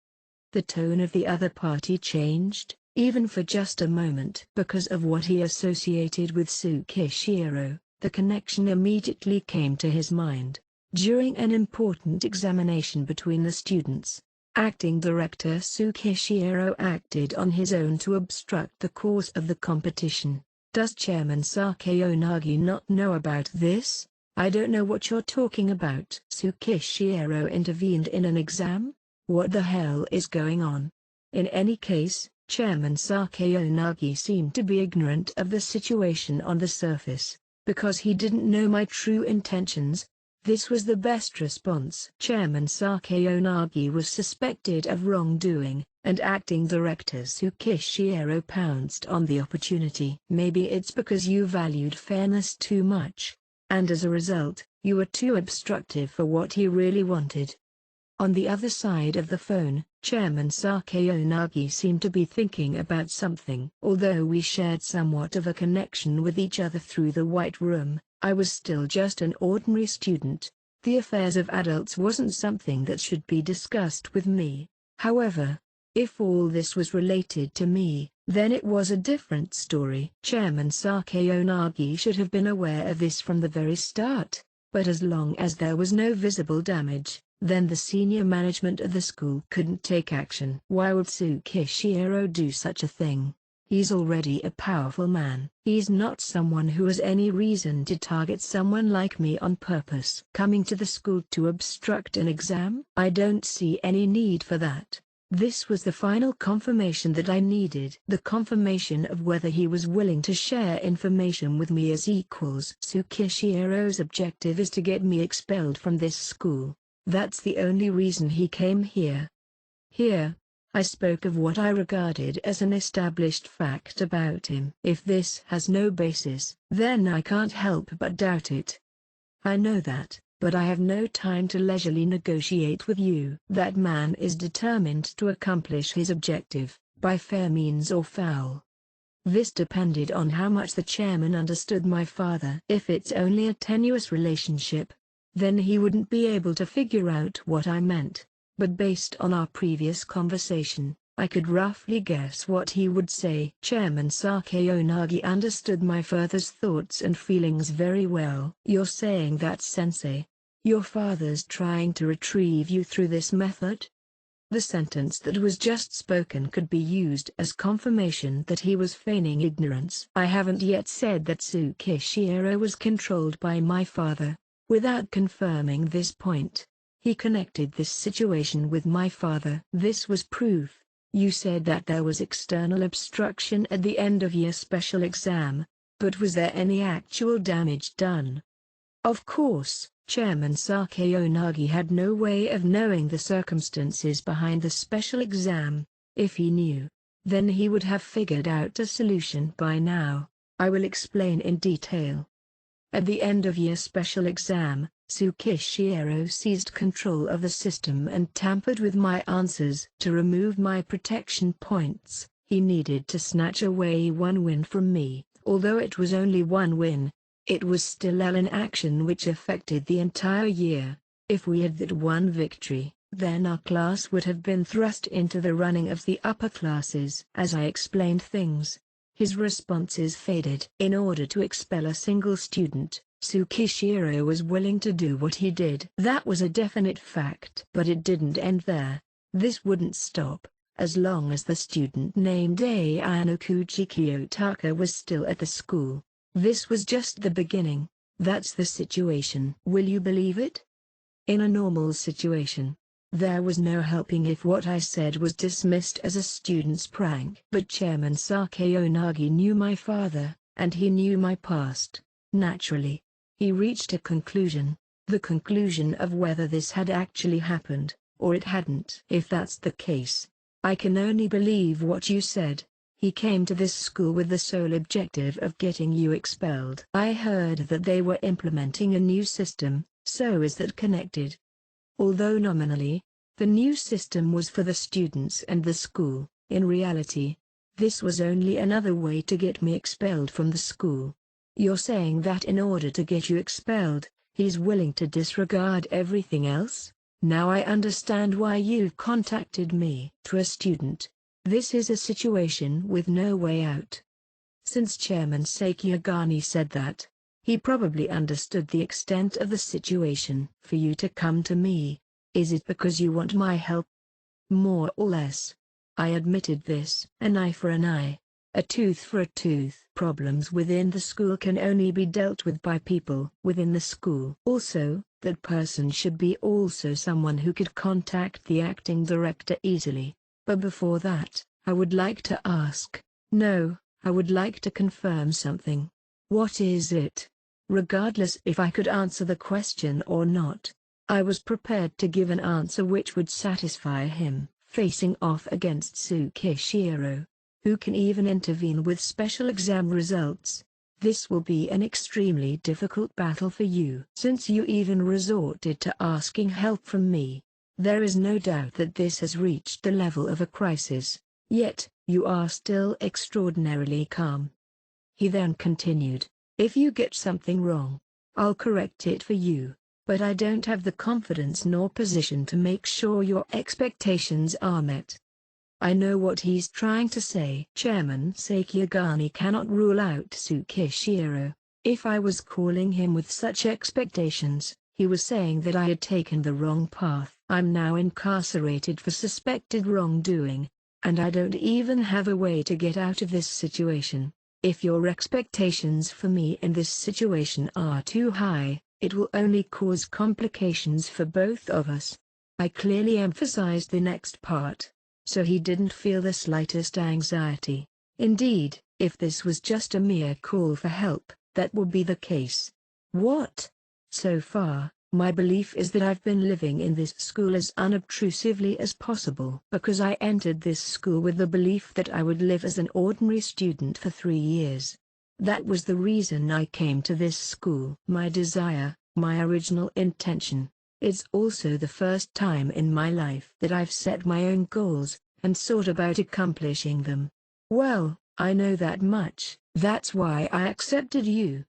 Speaker 1: The tone of the other party changed, even for just a moment. Because of what he associated with Tsukishiro, the connection immediately came to his mind. During an important examination between the students, Acting Director Tsukishiro acted on his own to obstruct the course of the competition. Does Chairman Sakayanagi not know about this? I don't know what you're talking about. Tsukishiro intervened in an exam? What the hell is going on? In any case, Chairman Sakayanagi seemed to be ignorant of the situation on the surface, because he didn't know my true intentions. This was the best response. Chairman Sakayanagi was suspected of wrongdoing, and Acting Director Tsukishiro pounced on the opportunity. Maybe it's because you valued fairness too much, and as a result, you were too obstructive for what he really wanted. On the other side of the phone, Chairman Sakayanagi seemed to be thinking about something. Although we shared somewhat of a connection with each other through the White Room, I was still just an ordinary student. The affairs of adults wasn't something that should be discussed with me. However, if all this was related to me, then it was a different story. Chairman Sakayanagi should have been aware of this from the very start, but as long as there was no visible damage, then the senior management of the school couldn't take action. Why would Tsukishiro do such a thing? He's already a powerful man. He's not someone who has any reason to target someone like me on purpose. Coming to the school to obstruct an exam? I don't see any need for that. This was the final confirmation that I needed. The confirmation of whether he was willing to share information with me as equals. Tsukishiro's objective is to get me expelled from this school. That's the only reason he came here. Here, I spoke of what I regarded as an established fact about him. If this has no basis, then I can't help but doubt it. I know that, but I have no time to leisurely negotiate with you. That man is determined to accomplish his objective, by fair means or foul. This depended on how much the chairman understood my father. If it's only a tenuous relationship, then he wouldn't be able to figure out what I meant. But based on our previous conversation, I could roughly guess what he would say. Chairman Sakayanagi understood my father's thoughts and feelings very well. You're saying that, Sensei, your father's trying to retrieve you through this method? The sentence that was just spoken could be used as confirmation that he was feigning ignorance. I haven't yet said that Tsukishiro was controlled by my father. Without confirming this point, he connected this situation with my father. This was proof. You said that there was external obstruction at the end of your special exam, but was there any actual damage done? Of course, Chairman Sakayanagi had no way of knowing the circumstances behind the special exam. If he knew, then he would have figured out a solution by now. I will explain in detail. At the end of your special exam, Tsukishiro seized control of the system and tampered with my answers. To remove my protection points, he needed to snatch away one win from me. Although it was only one win, it was still an action which affected the entire year. If we had that one victory, then our class would have been thrust into the running of the upper classes. As I explained things, his responses faded. In order to expel a single student, Tsukishiro was willing to do what he did. That was a definite fact. But it didn't end there. This wouldn't stop, as long as the student named Ayanokuchi Kiyotaka was still at the school. This was just the beginning. That's the situation. Will you believe it? In a normal situation, there was no helping if what I said was dismissed as a student's prank. But Chairman Sakayanagi knew my father, and he knew my past. Naturally, he reached a conclusion. The conclusion of whether this had actually happened, or it hadn't. If that's the case, I can only believe what you said. He came to this school with the sole objective of getting you expelled. I heard that they were implementing a new system, so is that connected? Although nominally, the new system was for the students and the school, in reality, this was only another way to get me expelled from the school. You're saying that in order to get you expelled, he's willing to disregard everything else? Now I understand why you've contacted me. To a student, this is a situation with no way out. Since Chairman Sakiyagani said that, he probably understood the extent of the situation. For you to come to me, is it because you want my help? More or less. I admitted this. An eye for an eye, a tooth for a tooth. Problems within the school can only be dealt with by people within the school. Also, that person should be also someone who could contact the acting director easily. But before that, I would like to ask. No, I would like to confirm something. What is it? Regardless if I could answer the question or not, I was prepared to give an answer which would satisfy him. Facing off against Tsukishiro, who can even intervene with special exam results, this will be an extremely difficult battle for you. Since you even resorted to asking help from me, there is no doubt that this has reached the level of a crisis. Yet, you are still extraordinarily calm. He then continued, if you get something wrong, I'll correct it for you, but I don't have the confidence nor position to make sure your expectations are met. I know what he's trying to say. Chairman Sakiyagani cannot rule out Tsukishiro. If I was calling him with such expectations, he was saying that I had taken the wrong path. I'm now incarcerated for suspected wrongdoing, and I don't even have a way to get out of this situation. If your expectations for me in this situation are too high, it will only cause complications for both of us. I clearly emphasized the next part, so he didn't feel the slightest anxiety. Indeed, if this was just a mere call for help, that would be the case. What? So far, my belief is that I've been living in this school as unobtrusively as possible. Because I entered this school with the belief that I would live as an ordinary student for 3 years. That was the reason I came to this school. My desire, my original intention. It's also the first time in my life that I've set my own goals, and thought about accomplishing them. Well, I know that much. That's why I accepted you.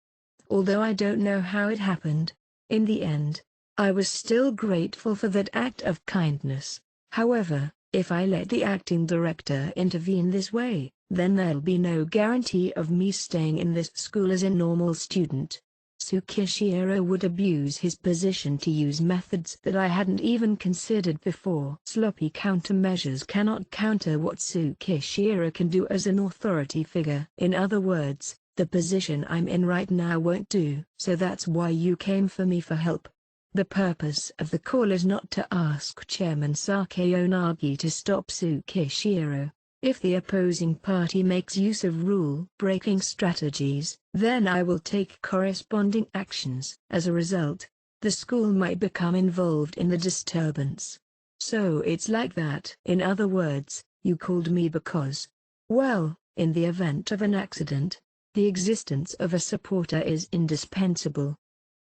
Speaker 1: Although I don't know how it happened, in the end, I was still grateful for that act of kindness. However, if I let the acting director intervene this way, then there'll be no guarantee of me staying in this school as a normal student. Tsukishiro would abuse his position to use methods that I hadn't even considered before. Sloppy countermeasures cannot counter what Tsukishiro can do as an authority figure. In other words, the position I'm in right now won't do. So that's why you came for me for help. The purpose of the call is not to ask Chairman Sakeonagi to stop Tsukishiro. If the opposing party makes use of rule-breaking strategies, then I will take corresponding actions. As a result, the school might become involved in the disturbance. So it's like that. In other words, you called me because, well, in the event of an accident, the existence of a supporter is indispensable.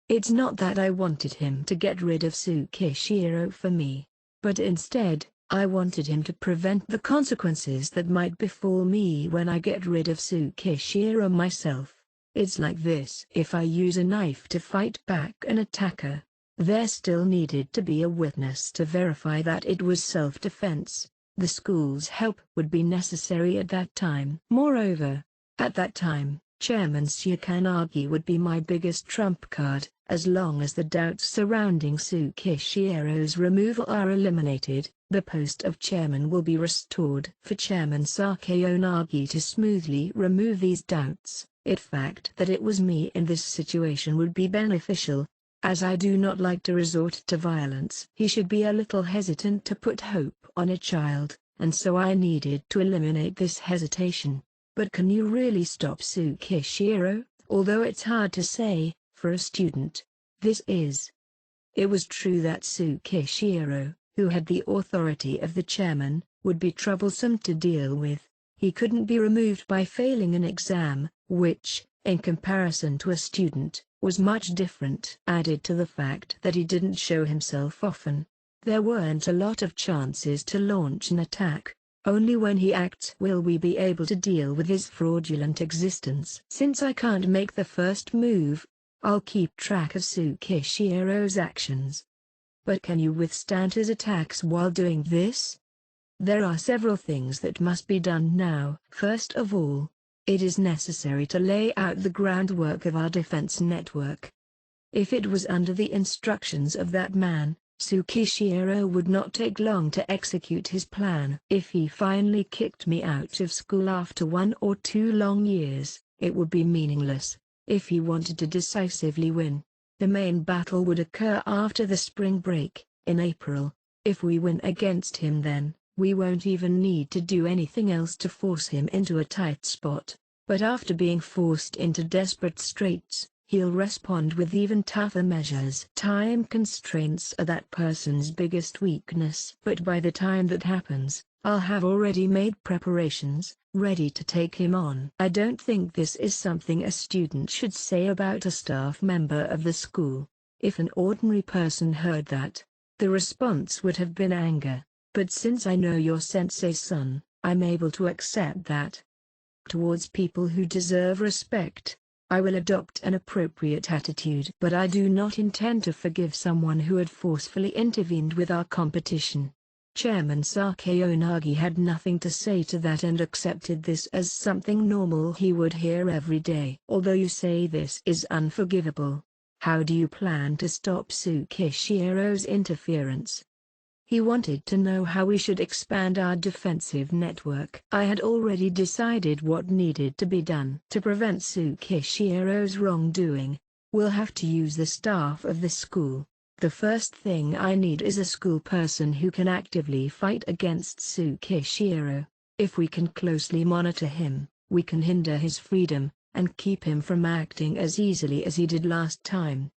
Speaker 1: It's not that I wanted him to get rid of Tsukishiro for me, but instead, I wanted him to prevent the consequences that might befall me when I get rid of Tsukishiro myself. It's like this: if I use a knife to fight back an attacker, there still needed to be a witness to verify that it was self-defense. The school's help would be necessary at that time. Moreover, at that time, Chairman Sakeonagi would be my biggest trump card. As long as the doubts surrounding Tsukishiro's removal are eliminated, the post of chairman will be restored. For Chairman Sakeonagi to smoothly remove these doubts, the fact that it was me in this situation would be beneficial, as I do not like to resort to violence. He should be a little hesitant to put hope on a child, and so I needed to eliminate this hesitation. But can you really stop Tsukishiro? Although it's hard to say, for a student, this is. It was true that Tsukishiro, who had the authority of the chairman, would be troublesome to deal with. He couldn't be removed by failing an exam, which, in comparison to a student, was much different. Added to the fact that he didn't show himself often, there weren't a lot of chances to launch an attack. Only when he acts will we be able to deal with his fraudulent existence. Since I can't make the first move, I'll keep track of Tsukishiro's actions. But can you withstand his attacks while doing this? There are several things that must be done now. First of all, it is necessary to lay out the groundwork of our defense network. If it was under the instructions of that man, Tsukishiro would not take long to execute his plan. If he finally kicked me out of school after 1 or 2 long years, it would be meaningless. If he wanted to decisively win, the main battle would occur after the spring break, in April. If we win against him then, we won't even need to do anything else to force him into a tight spot. But after being forced into desperate straits, he'll respond with even tougher measures. Time constraints are that person's biggest weakness. But by the time that happens, I'll have already made preparations, ready to take him on. I don't think this is something a student should say about a staff member of the school. If an ordinary person heard that, the response would have been anger. But since I know you're sensei's son, I'm able to accept that. Towards people who deserve respect, I will adopt an appropriate attitude. But I do not intend to forgive someone who had forcefully intervened with our competition. Chairman Sakeonagi had nothing to say to that and accepted this as something normal he would hear every day. Although you say this is unforgivable, how do you plan to stop Tsukishiro's interference? He wanted to know how we should expand our defensive network. I had already decided what needed to be done. To prevent Tsukishiro's wrongdoing, we'll have to use the staff of the school. The first thing I need is a school person who can actively fight against Tsukishiro. If we can closely monitor him, we can hinder his freedom, and keep him from acting as easily as he did last time.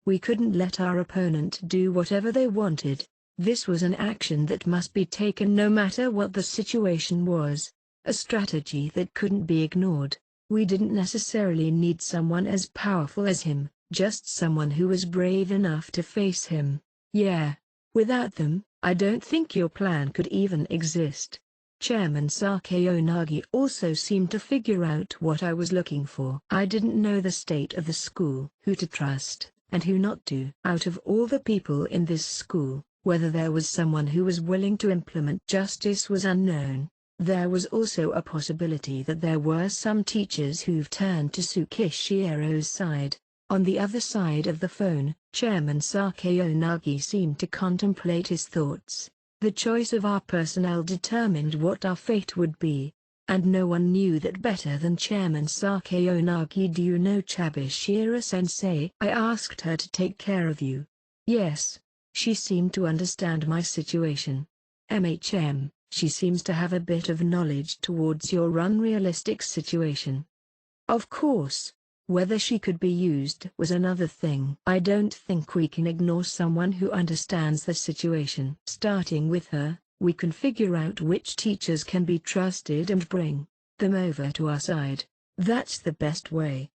Speaker 1: We couldn't let our opponent do whatever they wanted. This was an action that must be taken no matter what the situation was, a strategy that couldn't be ignored. We didn't necessarily need someone as powerful as him, just someone who was brave enough to face him. Yeah. Without them, I don't think your plan could even exist. Chairman Sakayanagi also seemed to figure out what I was looking for. I didn't know the state of the school, who to trust, and who not to. Out of all the people in this school, whether there was someone who was willing to implement justice was unknown. There was also a possibility that there were some teachers who've turned to Tsukishiero's side. On the other side of the phone, Chairman Sakayanagi seemed to contemplate his thoughts. The choice of our personnel determined what our fate would be. And no one knew that better than Chairman Sakayanagi. Do you know Chabishiro-sensei? I asked her to take care of you. Yes. She seemed to understand my situation. She seems to have a bit of knowledge towards your unrealistic situation. Of course. Whether she could be used was another thing. I don't think we can ignore someone who understands the situation. Starting with her, we can figure out which teachers can be trusted and bring them over to our side. That's the best way.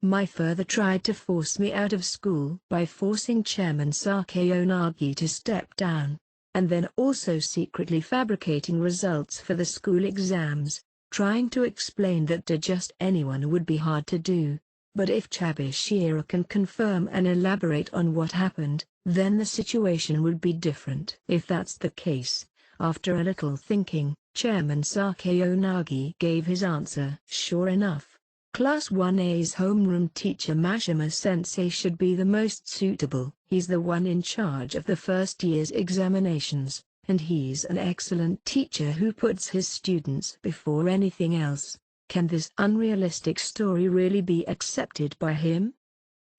Speaker 1: My father tried to force me out of school by forcing Chairman Sakayanagi to step down, and then also secretly fabricating results for the school exams, trying to explain that to just anyone would be hard to do. But if Chabishiro can confirm and elaborate on what happened, then the situation would be different. If that's the case, after a little thinking, Chairman Sakayanagi gave his answer. Sure enough, Class 1A's homeroom teacher Mashima-sensei should be the most suitable. He's the one in charge of the first year's examinations, and he's an excellent teacher who puts his students before anything else. Can this unrealistic story really be accepted by him?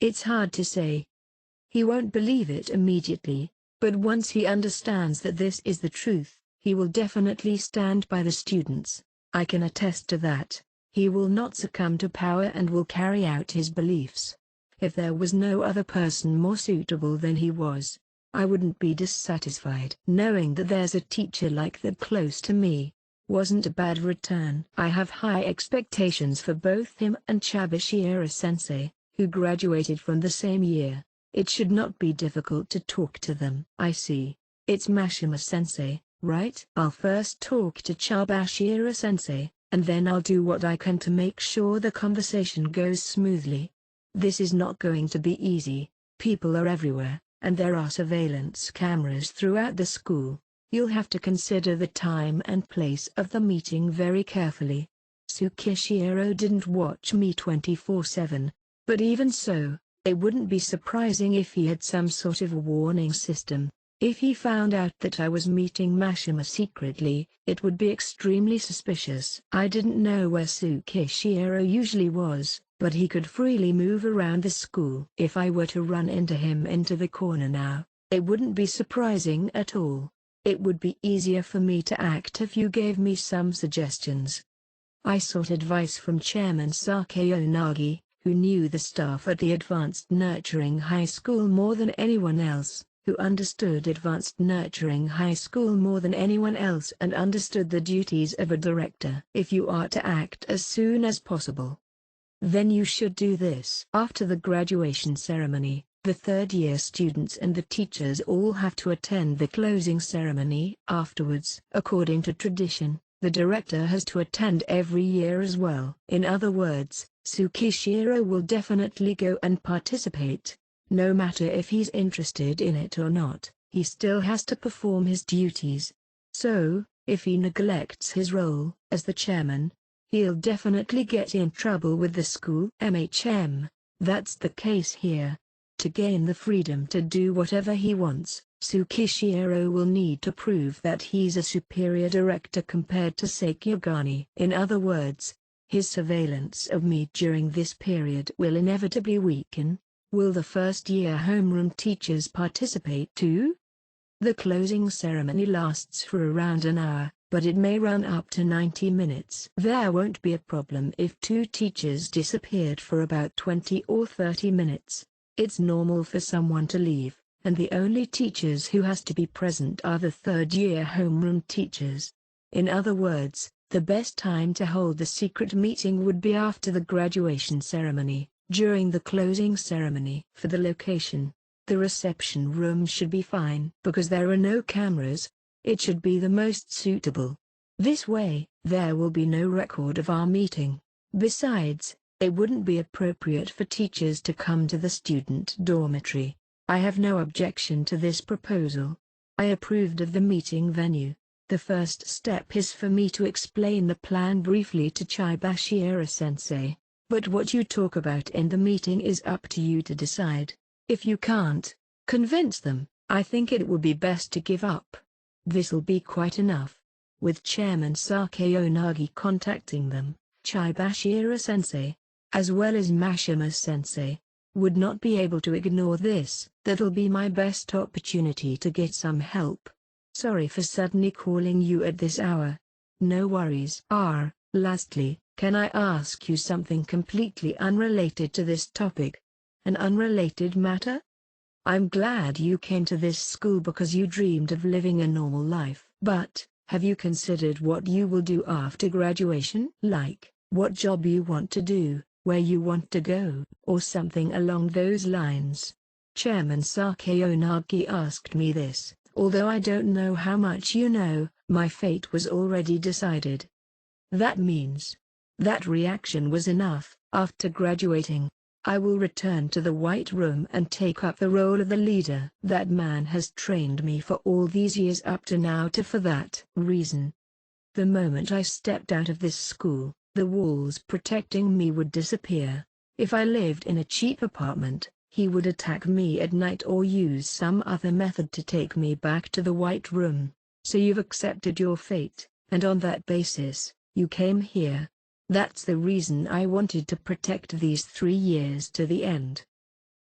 Speaker 1: It's hard to say. He won't believe it immediately, but once he understands that this is the truth, he will definitely stand by the students. I can attest to that. He will not succumb to power and will carry out his beliefs. If there was no other person more suitable than he was, I wouldn't be dissatisfied. Knowing that there's a teacher like that close to me wasn't a bad return. I have high expectations for both him and Chabishiro-sensei, who graduated from the same year. It should not be difficult to talk to them. I see. It's Mashima-sensei, right? I'll first talk to Chabishiro-sensei, and then I'll do what I can to make sure the conversation goes smoothly. This is not going to be easy. People are everywhere, and there are surveillance cameras throughout the school. You'll have to consider the time and place of the meeting very carefully. Tsukishiro didn't watch me 24/7, but even so, it wouldn't be surprising if he had some sort of warning system. If he found out that I was meeting Mashima secretly, it would be extremely suspicious. I didn't know where Tsukishiro usually was, but he could freely move around the school. If I were to run into him into the corner now, it wouldn't be surprising at all. It would be easier for me to act if you gave me some suggestions. I sought advice from Chairman Sakayanagi, who knew the staff at the Advanced Nurturing High School more than anyone else, who understood Advanced Nurturing High School more than anyone else and understood the duties of a director. If you are to act as soon as possible, then you should do this. After the graduation ceremony, the third-year students and the teachers all have to attend the closing ceremony. Afterwards, according to tradition, the director has to attend every year as well. In other words, Tsukishiro will definitely go and participate. No matter if he's interested in it or not, he still has to perform his duties. So, if he neglects his role as the chairman, he'll definitely get in trouble with the school. That's the case here. To gain the freedom to do whatever he wants, Tsukishiro will need to prove that he's a superior director compared to Sakigami. In other words, his surveillance of me during this period will inevitably weaken. Will the first-year homeroom teachers participate too? The closing ceremony lasts for around an hour, but it may run up to 90 minutes. There won't be a problem if two teachers disappeared for about 20 or 30 minutes. It's normal for someone to leave, and the only teachers who has to be present are the third-year homeroom teachers. In other words, the best time to hold the secret meeting would be after the graduation ceremony, during the closing ceremony. For the location, the reception room should be fine. Because there are no cameras, it should be the most suitable. This way, there will be no record of our meeting. Besides, it wouldn't be appropriate for teachers to come to the student dormitory. I have no objection to this proposal. I approved of the meeting venue. The first step is for me to explain the plan briefly to Chibashira-sensei. But what you talk about in the meeting is up to you to decide. If you can't convince them, I think it would be best to give up. This'll be quite enough. With Chairman Sakeonagi contacting them, Chibashira-sensei, as well as Mashima-sensei, would not be able to ignore this. That'll be my best opportunity to get some help. Sorry for suddenly calling you at this hour. No worries. Lastly, can I ask you something completely unrelated to this topic? An unrelated matter? I'm glad you came to this school because you dreamed of living a normal life. But, have you considered what you will do after graduation? Like, what job you want to do, where you want to go, or something along those lines? Chairman Sakeonagi asked me this. Although I don't know how much you know, my fate was already decided. That means. That reaction was enough. After graduating, I will return to the White Room and take up the role of the leader. That man has trained me for all these years up to now for that reason. The moment I stepped out of this school, the walls protecting me would disappear. If I lived in a cheap apartment, he would attack me at night or use some other method to take me back to the White Room. So you've accepted your fate, and on that basis, you came here. That's the reason I wanted to protect these 3 years to the end.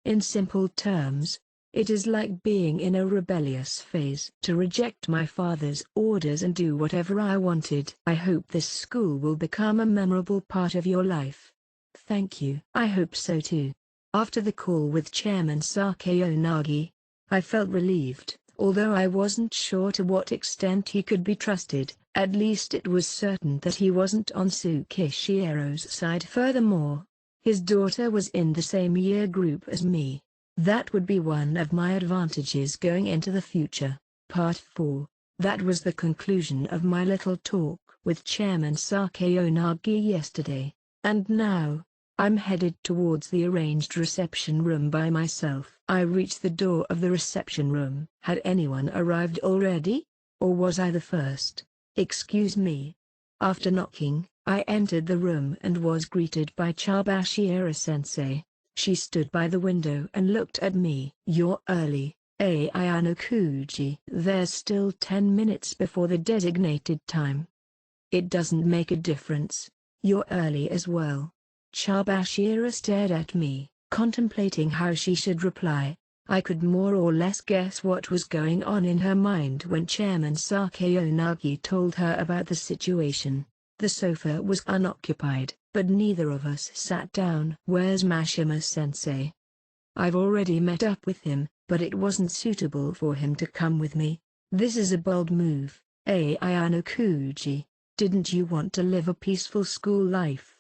Speaker 1: In simple terms, it is like being in a rebellious phase. To reject my father's orders and do whatever I wanted. I hope this school will become a memorable part of your life. Thank you. I hope so too. After the call with Chairman Sakeonagi, I felt relieved. Although I wasn't sure to what extent he could be trusted, at least it was certain that he wasn't on Tsukishiero's side. Furthermore, his daughter was in the same year group as me. That would be one of my advantages going into the future. Part 4. That was the conclusion of my little talk with Chairman Sakeonagi yesterday, and now, I'm headed towards the arranged reception room by myself. I reached the door of the reception room. Had anyone arrived already? Or was I the first? Excuse me. After knocking, I entered the room and was greeted by Chibashira-sensei. She stood by the window and looked at me. You're early, Ayano-kuji. There's still 10 minutes before the designated time. It doesn't make a difference. You're early as well. Chibashira stared at me, contemplating how she should reply. I could more or less guess what was going on in her mind when Chairman Sakeonagi told her about the situation. The sofa was unoccupied, but neither of us sat down. Where's Mashima-sensei? I've already met up with him, but it wasn't suitable for him to come with me. This is a bold move, Ayano-kuji. Didn't you want to live a peaceful school life?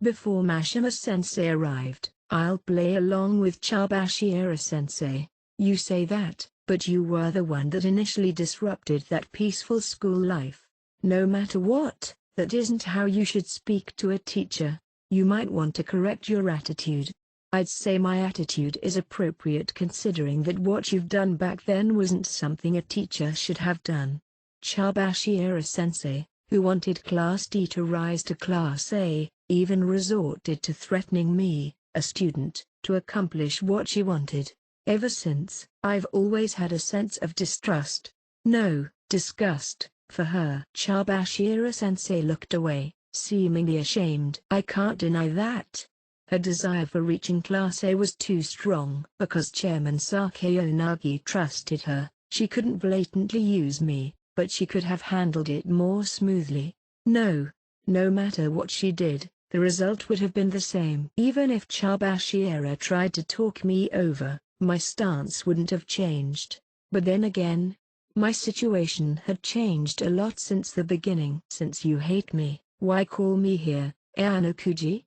Speaker 1: Before Mashima-sensei arrived, I'll play along with Chibashira-sensei. You say that, but you were the one that initially disrupted that peaceful school life. No matter what, that isn't how you should speak to a teacher. You might want to correct your attitude. I'd say my attitude is appropriate considering that what you've done back then wasn't something a teacher should have done. Chibashira-sensei, who wanted Class D to rise to Class A, even resorted to threatening me, a student, to accomplish what she wanted. Ever since, I've always had a sense of distrust. No, disgust, for her. Chibashira-sensei looked away, seemingly ashamed. I can't deny that. Her desire for reaching Class A was too strong. Because Chairman Sakeonagi trusted her, she couldn't blatantly use me, but she could have handled it more smoothly. No matter what she did, the result would have been the same. Even if Chibashira tried to talk me over, my stance wouldn't have changed. But then again, my situation had changed a lot since the beginning. Since you hate me, why call me here, Ayano-kuji?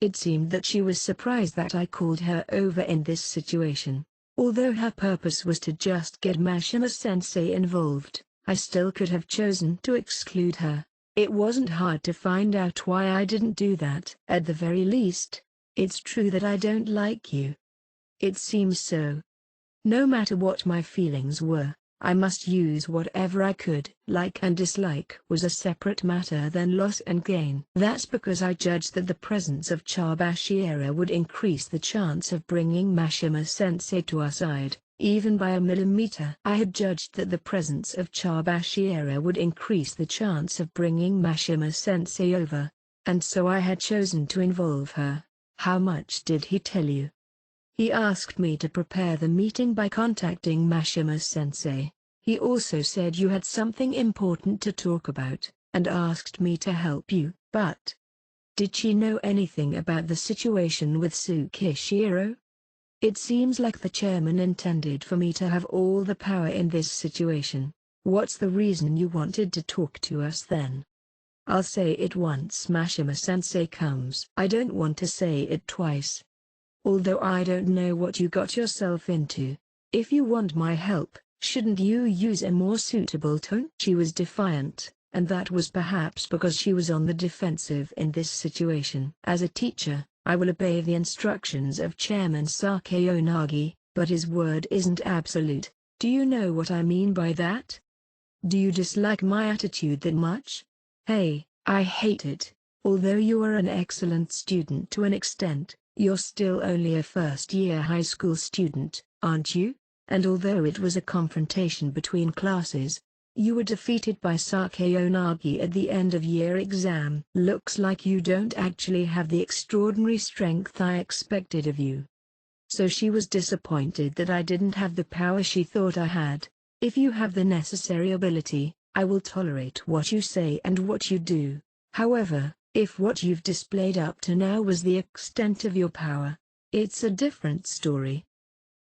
Speaker 1: It seemed that she was surprised that I called her over in this situation. Although her purpose was to just get Mashima-sensei involved, I still could have chosen to exclude her. It wasn't hard to find out why I didn't do that. At the very least, it's true that I don't like you. It seems so. No matter what my feelings were, I must use whatever I could. Like and dislike was a separate matter than loss and gain. That's because I judged that the presence of Chabashira would increase the chance of bringing Mashima-sensei to our side, even by a millimeter. I had judged that the presence of Chabashira would increase the chance of bringing Mashima-sensei over, and so I had chosen to involve her. How much did he tell you? He asked me to prepare the meeting by contacting Mashima-sensei. He also said you had something important to talk about, and asked me to help you. But did she know anything about the situation with Tsukishiro? It seems like the chairman intended for me to have all the power in this situation. What's the reason you wanted to talk to us then? I'll say it once Mashima-sensei comes. I don't want to say it twice. Although I don't know what you got yourself into. If you want my help, shouldn't you use a more suitable tone? She was defiant, and that was perhaps because she was on the defensive in this situation. As a teacher, I will obey the instructions of Chairman Sakeonagi, but his word isn't absolute. Do you know what I mean by that? Do you dislike my attitude that much? Hey, I hate it. Although you are an excellent student to an extent, you're still only a first-year high school student, aren't you? And although it was a confrontation between classes, you were defeated by Sakeonagi at the end-of-year exam. Looks like you don't actually have the extraordinary strength I expected of you. So she was disappointed that I didn't have the power she thought I had. If you have the necessary ability, I will tolerate what you say and what you do. However, if what you've displayed up to now was the extent of your power, it's a different story.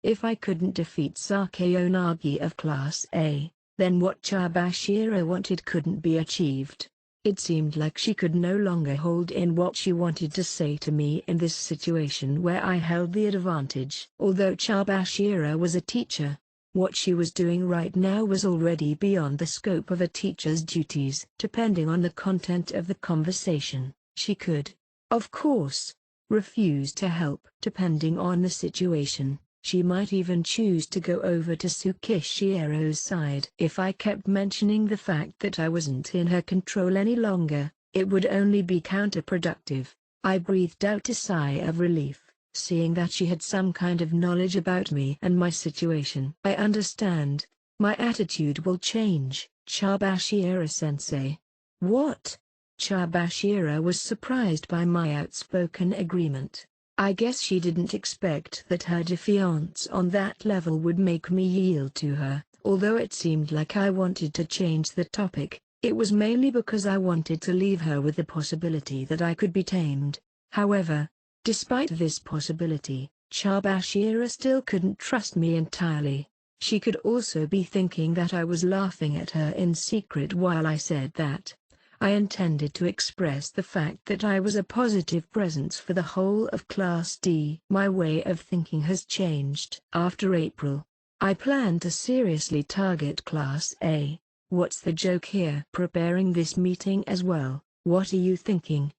Speaker 1: If I couldn't defeat Sakeonagi of Class A, then what Chabashira wanted couldn't be achieved. It seemed like she could no longer hold in what she wanted to say to me in this situation where I held the advantage. Although Chabashira was a teacher, what she was doing right now was already beyond the scope of a teacher's duties. Depending on the content of the conversation, she could, of course, refuse to help. Depending on the situation, she might even choose to go over to Tsukishiro's side. If I kept mentioning the fact that I wasn't in her control any longer, it would only be counterproductive. I breathed out a sigh of relief, seeing that she had some kind of knowledge about me and my situation. I understand. My attitude will change, Chabashira-sensei. What? Chabashira was surprised by my outspoken agreement. I guess she didn't expect that her defiance on that level would make me yield to her. Although it seemed like I wanted to change the topic, it was mainly because I wanted to leave her with the possibility that I could be tamed. However, despite this possibility, Chabashira still couldn't trust me entirely. She could also be thinking that I was laughing at her in secret while I said that. I intended to express the fact that I was a positive presence for the whole of Class D. My way of thinking has changed. After April, I plan to seriously target Class A. What's the joke here? Preparing this meeting as well. What are you thinking?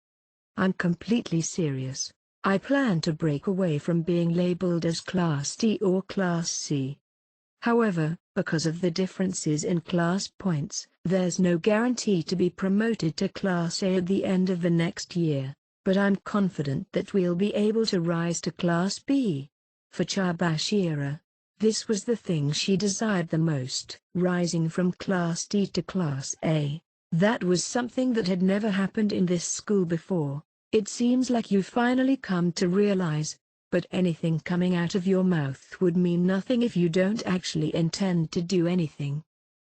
Speaker 1: I'm completely serious. I plan to break away from being labeled as Class D or Class C. However, because of the differences in class points, there's no guarantee to be promoted to Class A at the end of the next year, but I'm confident that we'll be able to rise to Class B. For Chabashira, this was the thing she desired the most, rising from Class D to Class A. That was something that had never happened in this school before. It seems like you've finally come to realize. But anything coming out of your mouth would mean nothing if you don't actually intend to do anything.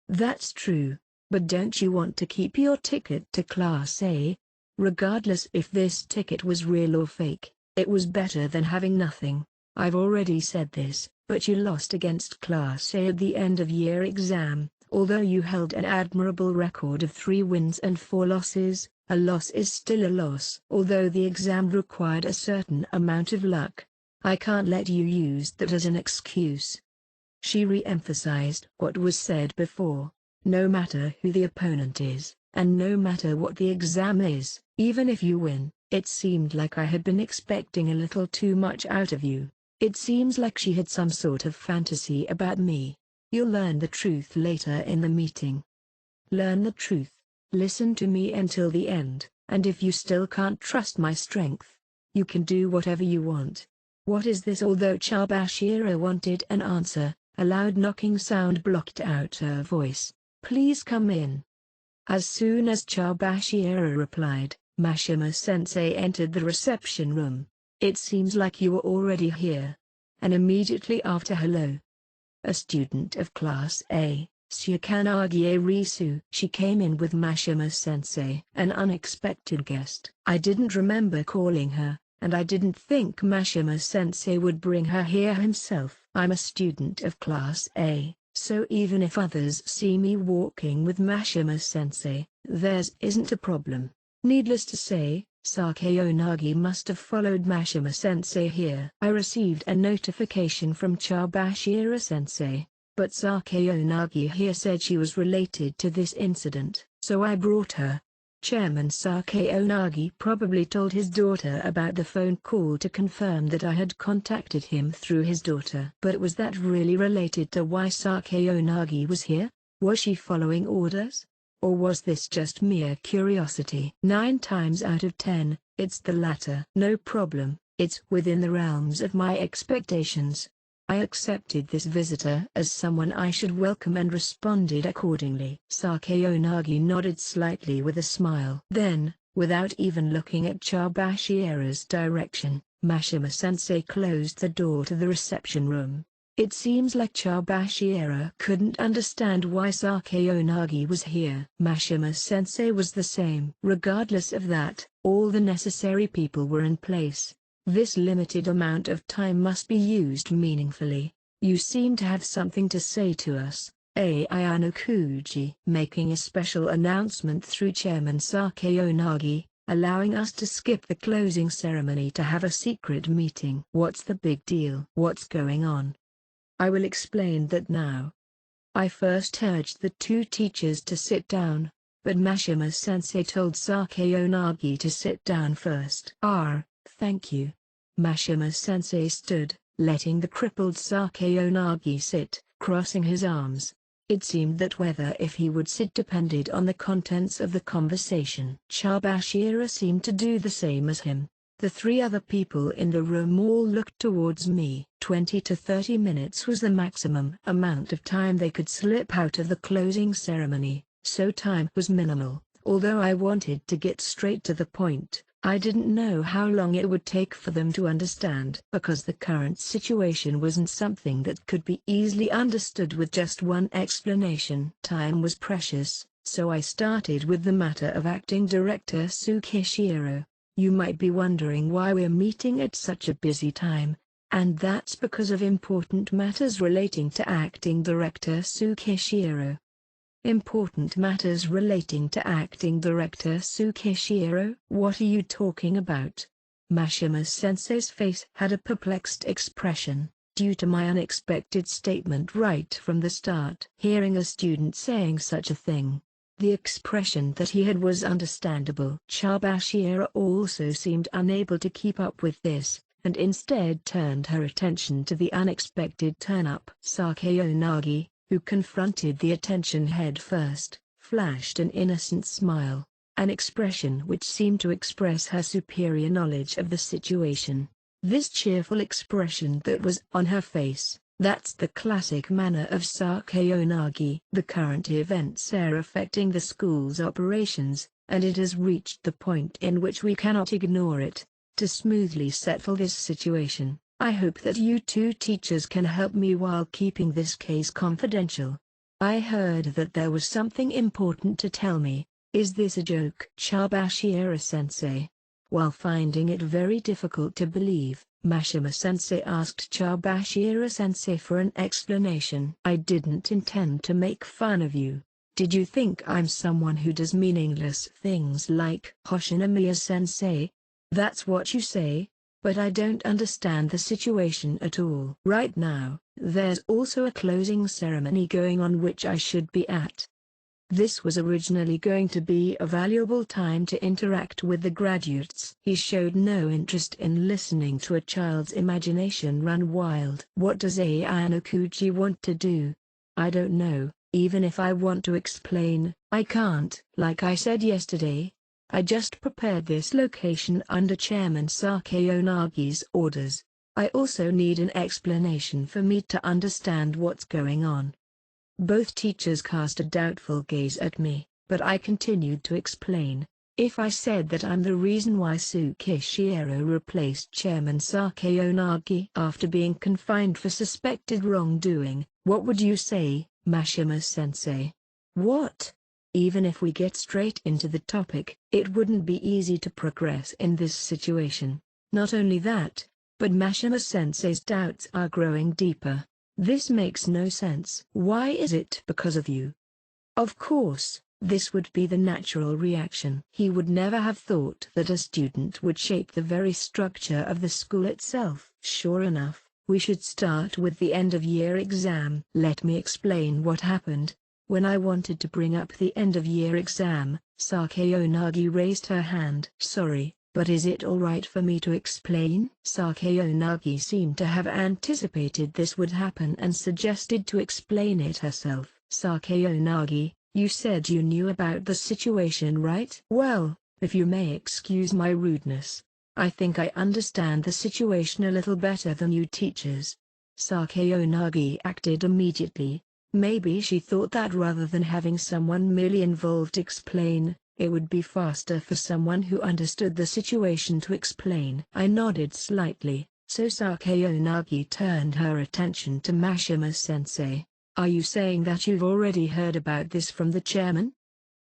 Speaker 1: That's true, but don't you want to keep your ticket to Class A? Regardless if this ticket was real or fake, it was better than having nothing. I've already said this, but you lost against Class A at the end-of-year exam. Although you held an admirable record of 3 wins and 4 losses, a loss is still a loss. Although the exam required a certain amount of luck, I can't let you use that as an excuse. She re-emphasized what was said before. No matter who the opponent is, and no matter what the exam is, even if you win, it seemed like I had been expecting a little too much out of you. It seems like she had some sort of fantasy about me. You'll learn the truth later in the meeting. Learn the truth. Listen to me until the end, and if you still can't trust my strength, you can do whatever you want. What is this? Although Chabashira wanted an answer, a loud knocking sound blocked out her voice. Please come in. As soon as Chabashira replied, Mashima-sensei entered the reception room. It seems like you were already here. And immediately after hello. A student of Class A, Shukanagi Risu. She came in with Mashima-sensei, an unexpected guest. I didn't remember calling her, and I didn't think Mashima-sensei would bring her here himself. I'm a student of Class A, so even if others see me walking with Mashima-sensei, theirs isn't a problem. Needless to say, Sakeonagi must have followed Mashima-sensei here. I received a notification from Chabashira-sensei, but Sakeonagi here said she was related to this incident, so I brought her. Chairman Sakeonagi probably told his daughter about the phone call to confirm that I had contacted him through his daughter. But was that really related to why Sakeonagi was here? Was she following orders? Or was this just mere curiosity? 9 times out of 10, it's the latter. No problem, it's within the realms of my expectations. I accepted this visitor as someone I should welcome and responded accordingly. Sakeonagi nodded slightly with a smile. Then, without even looking at Chabashira's direction, Mashima-sensei closed the door to the reception room. It seems like Chabashira couldn't understand why Sakeonagi was here. Mashima-sensei was the same. Regardless of that, all the necessary people were in place. This limited amount of time must be used meaningfully. You seem to have something to say to us, Ayano-kuji. Making a special announcement through Chairman Sakeonagi, allowing us to skip the closing ceremony to have a secret meeting. What's the big deal? What's going on? I will explain that now. I first urged the 2 teachers to sit down, but Mashima-sensei told Sakeonagi to sit down first. Thank you. Mashima-sensei stood, letting the crippled Sakeonagi sit, crossing his arms. It seemed that whether if he would sit depended on the contents of the conversation. Chabashira seemed to do the same as him. The 3 other people in the room all looked towards me. 20 to 30 minutes was the maximum amount of time they could slip out of the closing ceremony, so time was minimal. Although I wanted to get straight to the point, I didn't know how long it would take for them to understand. Because the current situation wasn't something that could be easily understood with just one explanation. Time was precious, so I started with the matter of Acting Director Tsukishiro. You might be wondering why we're meeting at such a busy time, and that's because of important matters relating to Acting Director Tsukishiro. Important matters relating to Acting Director Tsukishiro? What are you talking about? Mashima-sensei's face had a perplexed expression, due to my unexpected statement right from the start. Hearing a student saying such a thing, the expression that he had was understandable. Chabashira also seemed unable to keep up with this, and instead turned her attention to the unexpected turn-up. Sakeonagi, who confronted the attention head first, flashed an innocent smile, an expression which seemed to express her superior knowledge of the situation. This cheerful expression that was on her face, that's the classic manner of Sakeonagi. The current events are affecting the school's operations, and it has reached the point in which we cannot ignore it. To smoothly settle this situation, I hope that you 2 teachers can help me while keeping this case confidential. I heard that there was something important to tell me. Is this a joke? Chabashira-sensei. While finding it very difficult to believe, Mashima-sensei asked Chabashira-sensei for an explanation. I didn't intend to make fun of you. Did you think I'm someone who does meaningless things like Hoshinomiya-sensei? That's what you say, but I don't understand the situation at all. Right now, there's also a closing ceremony going on which I should be at. This was originally going to be a valuable time to interact with the graduates. He showed no interest in listening to a child's imagination run wild. What does Ayano-kuji want to do? I don't know. Even if I want to explain, I can't. Like I said yesterday, I just prepared this location under Chairman Sakeonagi's orders. I also need an explanation for me to understand what's going on. Both teachers cast a doubtful gaze at me, but I continued to explain. If I said that I'm the reason why Tsukishiro replaced Chairman Sakeonagi after being confined for suspected wrongdoing, what would you say, Mashima-sensei? What? Even if we get straight into the topic, it wouldn't be easy to progress in this situation. Not only that, but Mashima-sensei's doubts are growing deeper. This makes no sense. Why is it because of you? Of course, this would be the natural reaction. He would never have thought that a student would shape the very structure of the school itself. Sure enough, we should start with the end-of-year exam. Let me explain what happened. When I wanted to bring up the end-of-year exam, Sakeonagi raised her hand. Sorry, but is it alright for me to explain? Sakeonagi seemed to have anticipated this would happen and suggested to explain it herself. Sakeonagi, you said you knew about the situation, right? Well, if you may excuse my rudeness, I think I understand the situation a little better than you teachers. Sakeonagi acted immediately. Maybe she thought that rather than having someone merely involved explain, it would be faster for someone who understood the situation to explain. I nodded slightly, so Sakeonagi turned her attention to Mashima-sensei. Are you saying that you've already heard about this from the chairman?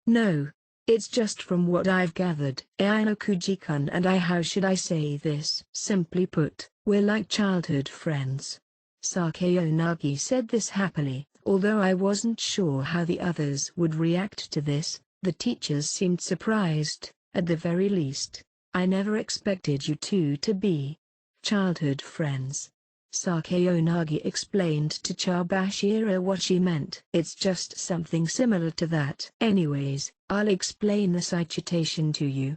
Speaker 1: No. It's just from what I've gathered. Ayano-kuji-kun and I, how should I say this? Simply put, we're like childhood friends. Sakeonagi said this happily. Although I wasn't sure how the others would react to this, the teachers seemed surprised. At the very least, I never expected you two to be childhood friends. Sakeonagi explained to Chabashira what she meant. It's just something similar to that. Anyways, I'll explain the situation to you.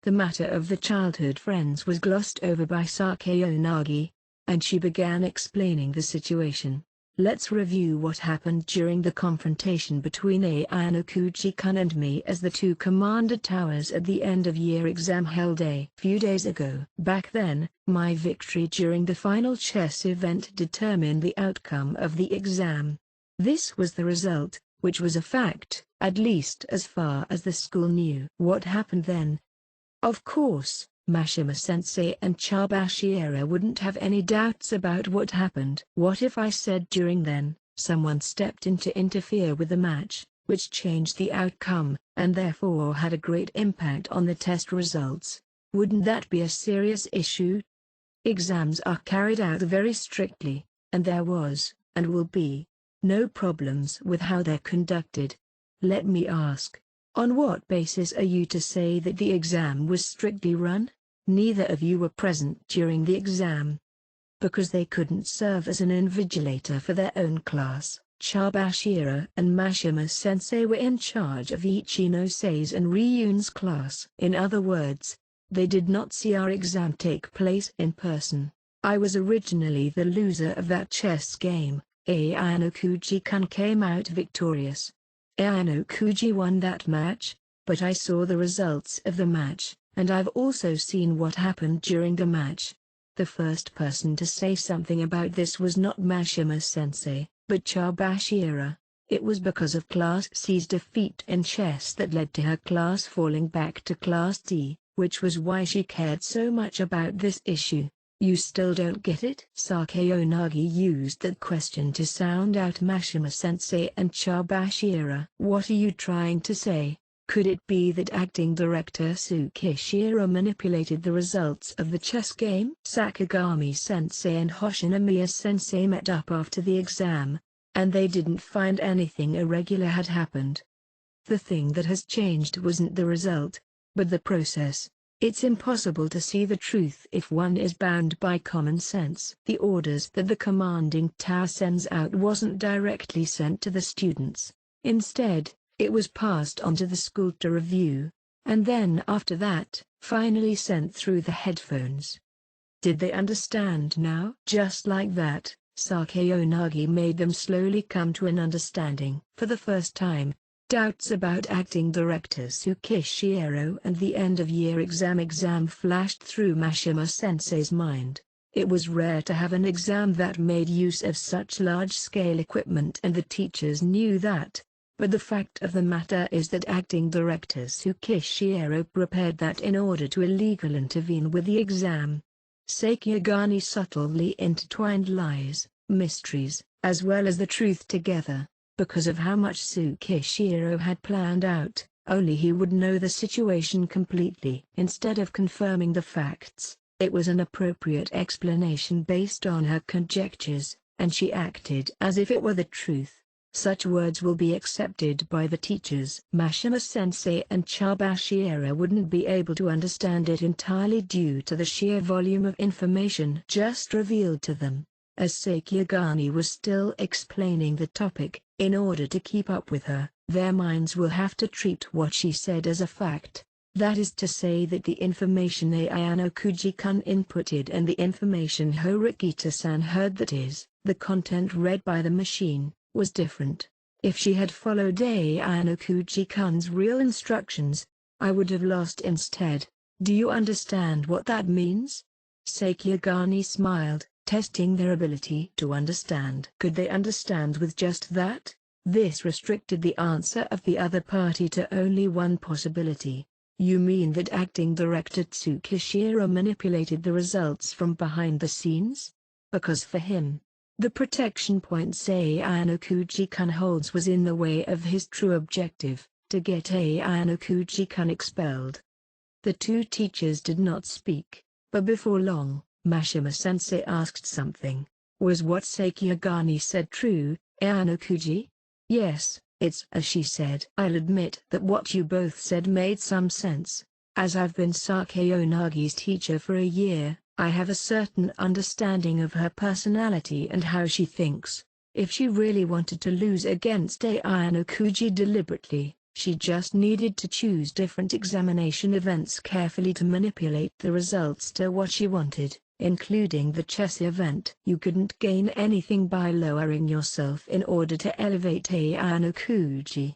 Speaker 1: The matter of the childhood friends was glossed over by Sakeonagi, and she began explaining the situation. Let's review what happened during the confrontation between Ayano-kuji-kun and me as the two commanded towers at the end-of-year exam held a few days ago. Back then, my victory during the final chess event determined the outcome of the exam. This was the result, which was a fact, at least as far as the school knew. What happened then? Of course, Mashima-sensei and Chabashira wouldn't have any doubts about what happened. What if I said during then, someone stepped in to interfere with the match, which changed the outcome, and therefore had a great impact on the test results? Wouldn't that be a serious issue? Exams are carried out very strictly, and there was, and will be, no problems with how they're conducted. Let me ask, on what basis are you to say that the exam was strictly run? Neither of you were present during the exam. Because they couldn't serve as an invigilator for their own class, Chabashira and Mashima-sensei were in charge of Ichinosei's and Ryun's class. In other words, they did not see our exam take place in person. I was originally the loser of that chess game. Ayano-kuji-kun came out victorious. Ayano-kuji won that match, but I saw the results of the match, and I've also seen what happened during the match. The first person to say something about this was not Mashima-sensei, but Chabashira. It was because of Class C's defeat in chess that led to her class falling back to Class D, which was why she cared so much about this issue. You still don't get it? Sakeonagi used that question to sound out Mashima-sensei and Chabashira. What are you trying to say? Could it be that acting director Tsukishiro manipulated the results of the chess game? Sakagami-sensei and Hoshinomiya-sensei met up after the exam, and they didn't find anything irregular had happened. The thing that has changed wasn't the result, but the process. It's impossible to see the truth if one is bound by common sense. The orders that the commanding tower sends out wasn't directly sent to the students. Instead, It was passed on to the school to review, and then after that, finally sent through the headphones. Did they understand now? Just like that, Sakayanagi made them slowly come to an understanding. For the first time, doubts about acting director Tsukishiro and the end-of-year exam flashed through Mashima-sensei's mind. It was rare to have an exam that made use of such large-scale equipment, and the teachers knew that. But the fact of the matter is that acting director Tsukishiro prepared that in order to illegally intervene with the exam. Sakigani subtly intertwined lies, mysteries, as well as the truth together. Because of how much Tsukishiro had planned out, only he would know the situation completely. Instead of confirming the facts, it was an appropriate explanation based on her conjectures, and she acted as if it were the truth. Such words will be accepted by the teachers. Mashima-sensei and Chabashira wouldn't be able to understand it entirely due to the sheer volume of information just revealed to them. As Sakigani was still explaining the topic, in order to keep up with her, their minds will have to treat what she said as a fact. That is to say that the information Ayano Kuji-kun inputted and the information Horikita-san heard, that is, the content read by the machine, was different. If she had followed Ayano Kuji-kun's real instructions, I would have lost instead. Do you understand what that means? Sakigani smiled, testing their ability to understand. Could they understand with just that? This restricted the answer of the other party to only one possibility. You mean that acting director Tsukishiro manipulated the results from behind the scenes? Because for him, the protection point Ayano Kuji-kun holds was in the way of his true objective, to get Ayano Kuji-kun expelled. The two teachers did not speak, but before long, Mashima-sensei asked something. Was what Sakigani said true, Ayano Kuji? Yes, it's as she said. I'll admit that what you both said made some sense. As I've been Sakayonagi's teacher for a year, I have a certain understanding of her personality and how she thinks. If she really wanted to lose against Ayano Kuji deliberately, she just needed to choose different examination events carefully to manipulate the results to what she wanted, including the chess event. You couldn't gain anything by lowering yourself in order to elevate Ayano Kuji.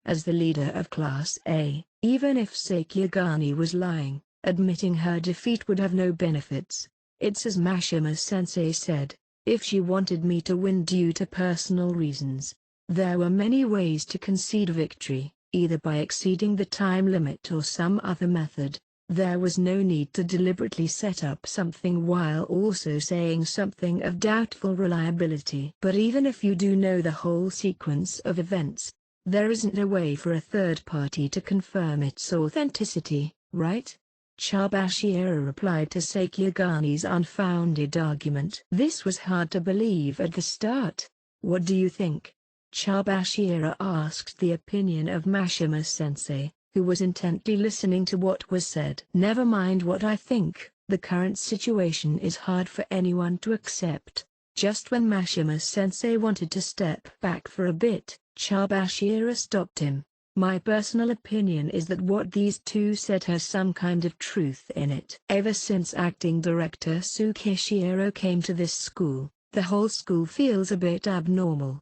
Speaker 1: As the leader of Class A, even if Sakigani was lying, admitting her defeat would have no benefits. It's as Mashima-sensei said, if she wanted me to win due to personal reasons, there were many ways to concede victory, either by exceeding the time limit or some other method. There was no need to deliberately set up something while also saying something of doubtful reliability. But even if you do know the whole sequence of events, there isn't a way for a third party to confirm its authenticity, right? Chabashira replied to Sakigani's unfounded argument. This was hard to believe at the start. What do you think? Chabashira asked the opinion of Mashima-sensei, who was intently listening to what was said. Never mind what I think, the current situation is hard for anyone to accept. Just when Mashima-sensei wanted to step back for a bit, Chabashira stopped him. My personal opinion is that what these two said has some kind of truth in it. Ever since acting director Tsukishiro came to this school, the whole school feels a bit abnormal.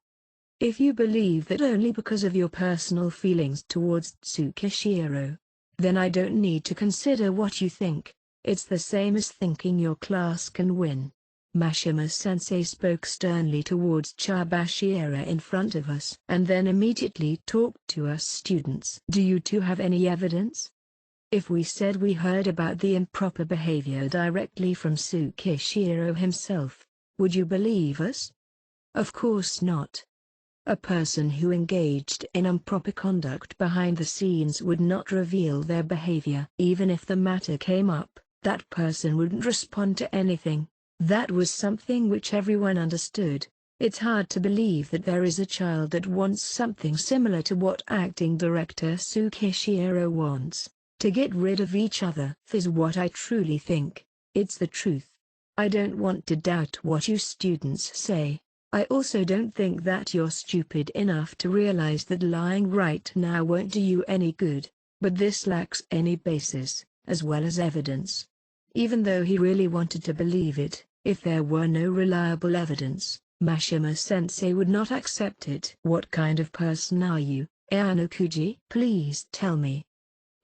Speaker 1: If you believe that only because of your personal feelings towards Tsukishiro, then I don't need to consider what you think. It's the same as thinking your class can win. Mashima-sensei spoke sternly towards Chabashira in front of us, and then immediately talked to us students. Do you two have any evidence? If we said we heard about the improper behavior directly from Tsukishiro himself, would you believe us? Of course not. A person who engaged in improper conduct behind the scenes would not reveal their behavior. Even if the matter came up, that person wouldn't respond to anything. That was something which everyone understood. It's hard to believe that there is a child that wants something similar to what acting director Tsukishiro wants, to get rid of each other. This is what I truly think. It's the truth. I don't want to doubt what you students say. I also don't think that you're stupid enough to realize that lying right now won't do you any good, but this lacks any basis, as well as evidence. Even though he really wanted to believe it, if there were no reliable evidence, Mashima-sensei would not accept it. What kind of person are you, Ayano-kuji? Please tell me.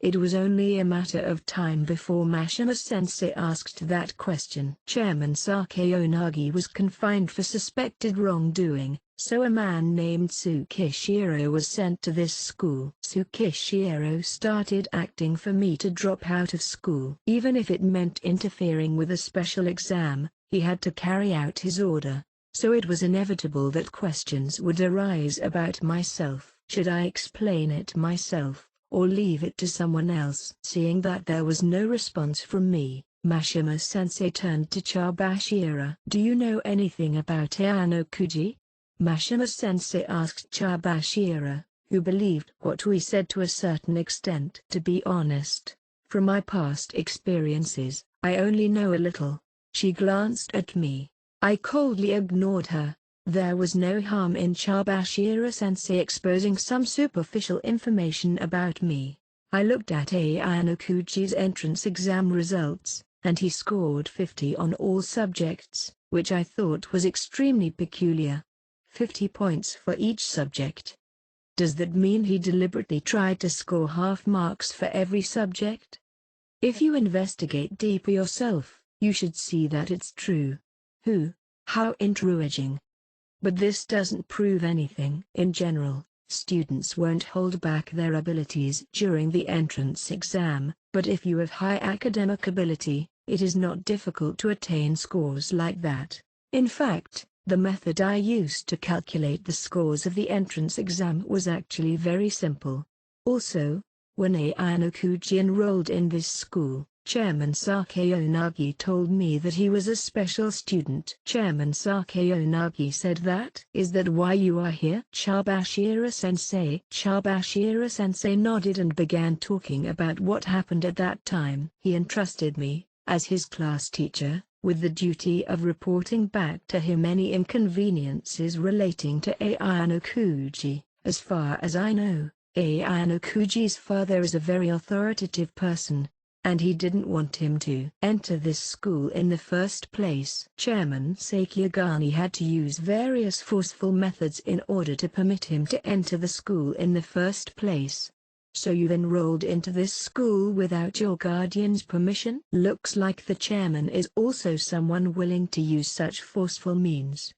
Speaker 1: It was only a matter of time before Mashima-sensei asked that question. Chairman Sakeonagi was confined for suspected wrongdoing, so a man named Tsukishiro was sent to this school. Tsukishiro started acting for me to drop out of school. Even if it meant interfering with a special exam, he had to carry out his order, so it was inevitable that questions would arise about myself. Should I explain it myself, or leave it to someone else? Seeing that there was no response from me, Mashima-sensei turned to Chabashira. Do you know anything about Ayano-kuji? Mashima-sensei asked Chabashira, who believed what we said to a certain extent. To be honest, from my past experiences, I only know a little. She glanced at me. I coldly ignored her. There was no harm in Chabashira-sensei exposing some superficial information about me. I looked at Ayano-kuji's entrance exam results, and he scored 50 on all subjects, which I thought was extremely peculiar. 50 points for each subject. Does that mean he deliberately tried to score half marks for every subject? If you investigate deeper yourself, you should see that it's true. How intriguing. But this doesn't prove anything. In general, students won't hold back their abilities during the entrance exam, but if you have high academic ability, it is not difficult to attain scores like that. In fact, the method I used to calculate the scores of the entrance exam was actually very simple. Also, when Ayano-kuji enrolled in this school, Chairman Sakeonagi told me that he was a special student. Chairman Sakeonagi said that. Is that why you are here? Chabashira-sensei nodded and began talking about what happened at that time. He entrusted me, as his class teacher, with the duty of reporting back to him any inconveniences relating to Ayano-kuji. As far as I know, Ayano-kuji's father is a very authoritative person, and he didn't want him to enter this school in the first place. Chairman Sakigani had to use various forceful methods in order to permit him to enter the school in the first place. So you've enrolled into this school without your guardian's permission? Looks like the chairman is also someone willing to use such forceful means.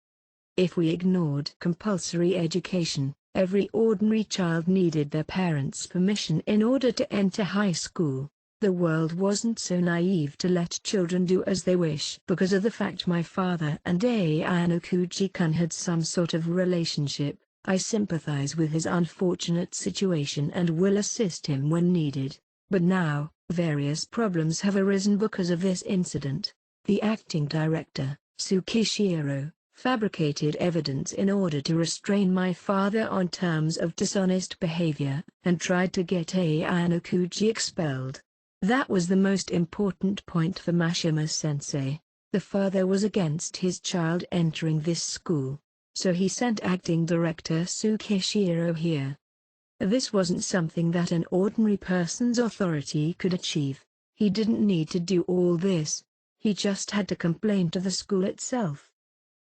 Speaker 1: If we ignored compulsory education, every ordinary child needed their parents' permission in order to enter high school. The world wasn't so naive to let children do as they wish. Because of the fact my father and Ayano-kuji-kun had some sort of relationship, I sympathize with his unfortunate situation and will assist him when needed. But now, various problems have arisen because of this incident. The acting director, Tsukishiro, fabricated evidence in order to restrain my father on terms of dishonest behavior, and tried to get Ayano-kuji expelled. That was the most important point for Mashima-sensei. The father was against his child entering this school, so he sent acting director Tsukishiro here. This wasn't something that an ordinary person's authority could achieve. He didn't need to do all this. He just had to complain to the school itself.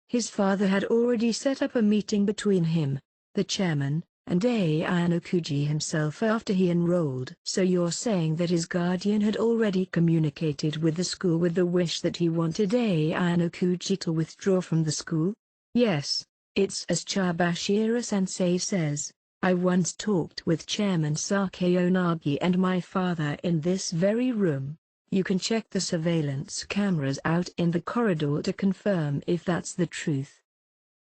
Speaker 1: His father had already set up a meeting between him, the chairman, and Ayano-kuji himself after he enrolled. So you're saying that his guardian had already communicated with the school with the wish that he wanted Ayano-kuji to withdraw from the school? Yes, it's as Chabashira-sensei says. I once talked with Chairman Sakeonagi and my father in this very room. You can check the surveillance cameras out in the corridor to confirm if that's the truth.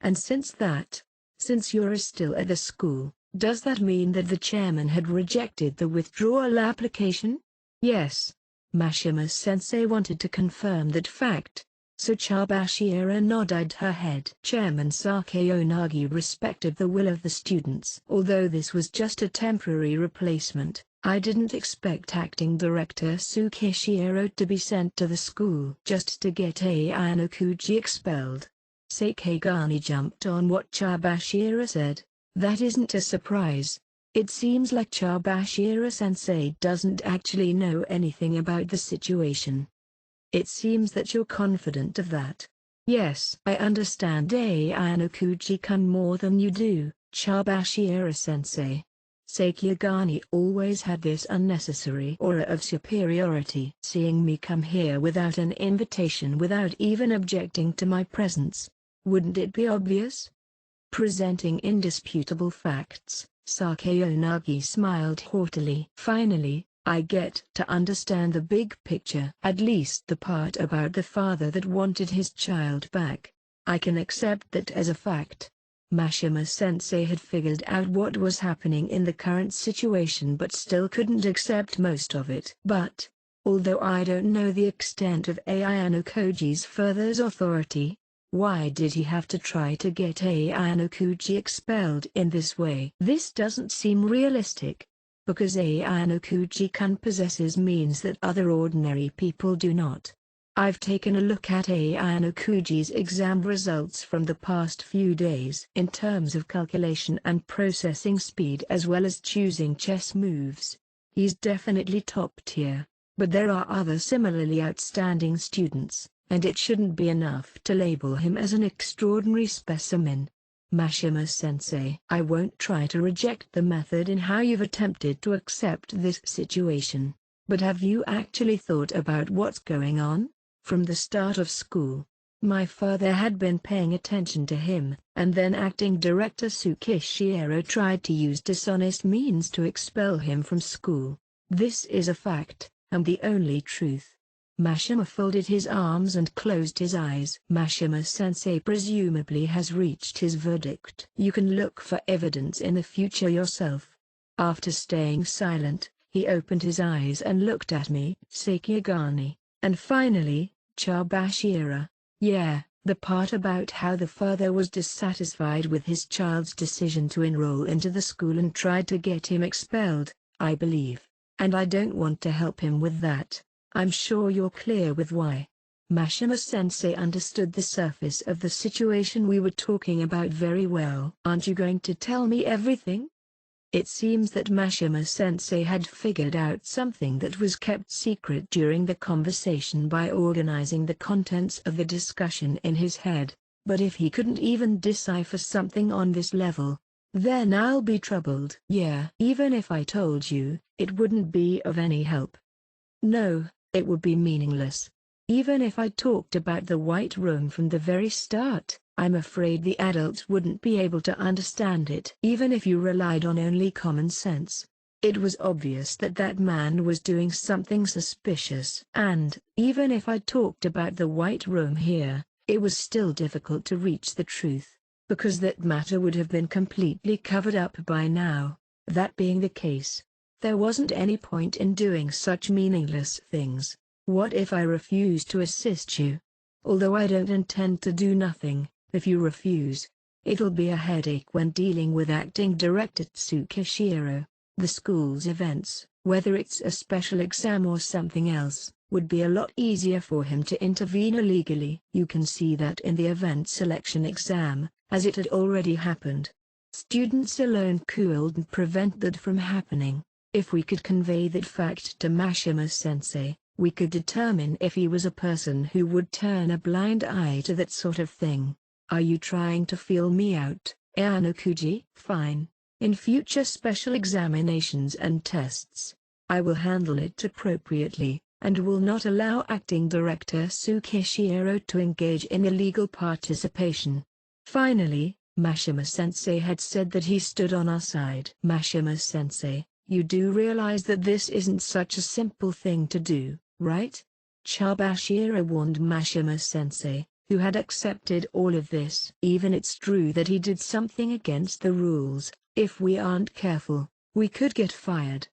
Speaker 1: And since you're still at the school, does that mean that the chairman had rejected the withdrawal application? Yes. Mashima-sensei wanted to confirm that fact, so Chabashira nodded her head. Chairman Sakeonagi respected the will of the students. Although this was just a temporary replacement, I didn't expect acting director Tsukishiro to be sent to the school just to get Ayano-kuji expelled. Sakigami jumped on what Chabashira said. That isn't a surprise. It seems like Chabashira-sensei doesn't actually know anything about the situation. It seems that you're confident of that. Yes, I understand Ayanokuji-kun more than you do, Chabashira-sensei. Sakigami always had this unnecessary aura of superiority. Seeing me come here without an invitation, without even objecting to my presence. Wouldn't it be obvious? Presenting indisputable facts, Sakayonagi smiled haughtily. Finally, I get to understand the big picture. At least the part about the father that wanted his child back. I can accept that as a fact. Mashima-sensei had figured out what was happening in the current situation but still couldn't accept most of it. But, although I don't know the extent of Ayanokuji's further authority, why did he have to try to get Ayanokuji expelled in this way? This doesn't seem realistic. Because Ayanokuji-kun possesses means that other ordinary people do not. I've taken a look at Ayanokuji's exam results from the past few days. In terms of calculation and processing speed as well as choosing chess moves, he's definitely top tier. But there are other similarly outstanding students, and it shouldn't be enough to label him as an extraordinary specimen. Mashima-sensei, I won't try to reject the method in how you've attempted to accept this situation. But have you actually thought about what's going on? From the start of school, my father had been paying attention to him, and then acting director Tsukishiro tried to use dishonest means to expel him from school. This is a fact, and the only truth. Mashima folded his arms and closed his eyes. Mashima-sensei presumably has reached his verdict. You can look for evidence in the future yourself. After staying silent, he opened his eyes and looked at me, Sakigami, and finally, Chabashira. Yeah, the part about how the father was dissatisfied with his child's decision to enroll into the school and tried to get him expelled, I believe. And I don't want to help him with that. I'm sure you're clear with why. Mashima-sensei understood the surface of the situation we were talking about very well. Aren't you going to tell me everything? It seems that Mashima-sensei had figured out something that was kept secret during the conversation by organizing the contents of the discussion in his head. But if he couldn't even decipher something on this level, then I'll be troubled. Yeah, even if I told you, it wouldn't be of any help. No, it would be meaningless. Even if I talked about the White Room from the very start, I'm afraid the adults wouldn't be able to understand it. Even if you relied on only common sense. It was obvious that that man was doing something suspicious. And, even if I talked about the White Room here, it was still difficult to reach the truth, because that matter would have been completely covered up by now. That being the case, there wasn't any point in doing such meaningless things. What if I refuse to assist you? Although I don't intend to do nothing, if you refuse, it'll be a headache when dealing with acting director Tsukishiro. The school's events, whether it's a special exam or something else, would be a lot easier for him to intervene illegally. You can see that in the event selection exam, as it had already happened. Students alone couldn't prevent that from happening. If we could convey that fact to Mashima-sensei, we could determine if he was a person who would turn a blind eye to that sort of thing. Are you trying to feel me out, Ayanokuji? Fine. In future special examinations and tests, I will handle it appropriately, and will not allow acting director Tsukishiro to engage in illegal participation. Finally, Mashima-sensei had said that he stood on our side. Mashima-sensei, you do realize that this isn't such a simple thing to do, right? Chabashira warned Mashima-sensei, who had accepted all of this. Even it's true that he did something against the rules. If we aren't careful, we could get fired.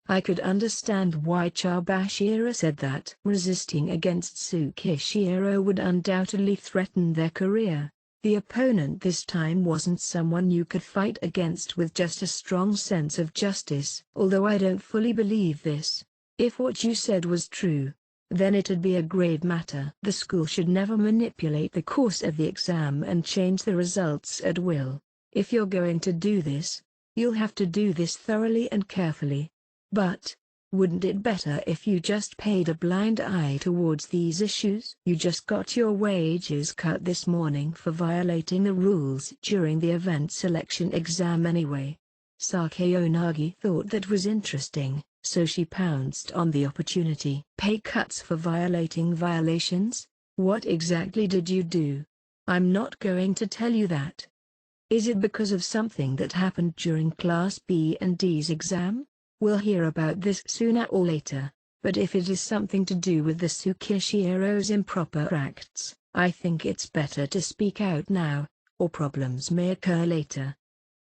Speaker 1: I could understand why Chabashira said that. Resisting against Tsukishiro would undoubtedly threaten their career. The opponent this time wasn't someone you could fight against with just a strong sense of justice. Although I don't fully believe this. If what you said was true, then it'd be a grave matter. The school should never manipulate the course of the exam and change the results at will. If you're going to do this, you'll have to do this thoroughly and carefully. But, wouldn't it better if you just paid a blind eye towards these issues? You just got your wages cut this morning for violating the rules during the event selection exam anyway. Sakayanagi thought that was interesting, so she pounced on the opportunity. Pay cuts for violating violations? What exactly did you do? I'm not going to tell you that. Is it because of something that happened during Class B and D's exam? We'll hear about this sooner or later, but if it is something to do with the Tsukishiro's improper acts, I think it's better to speak out now, or problems may occur later.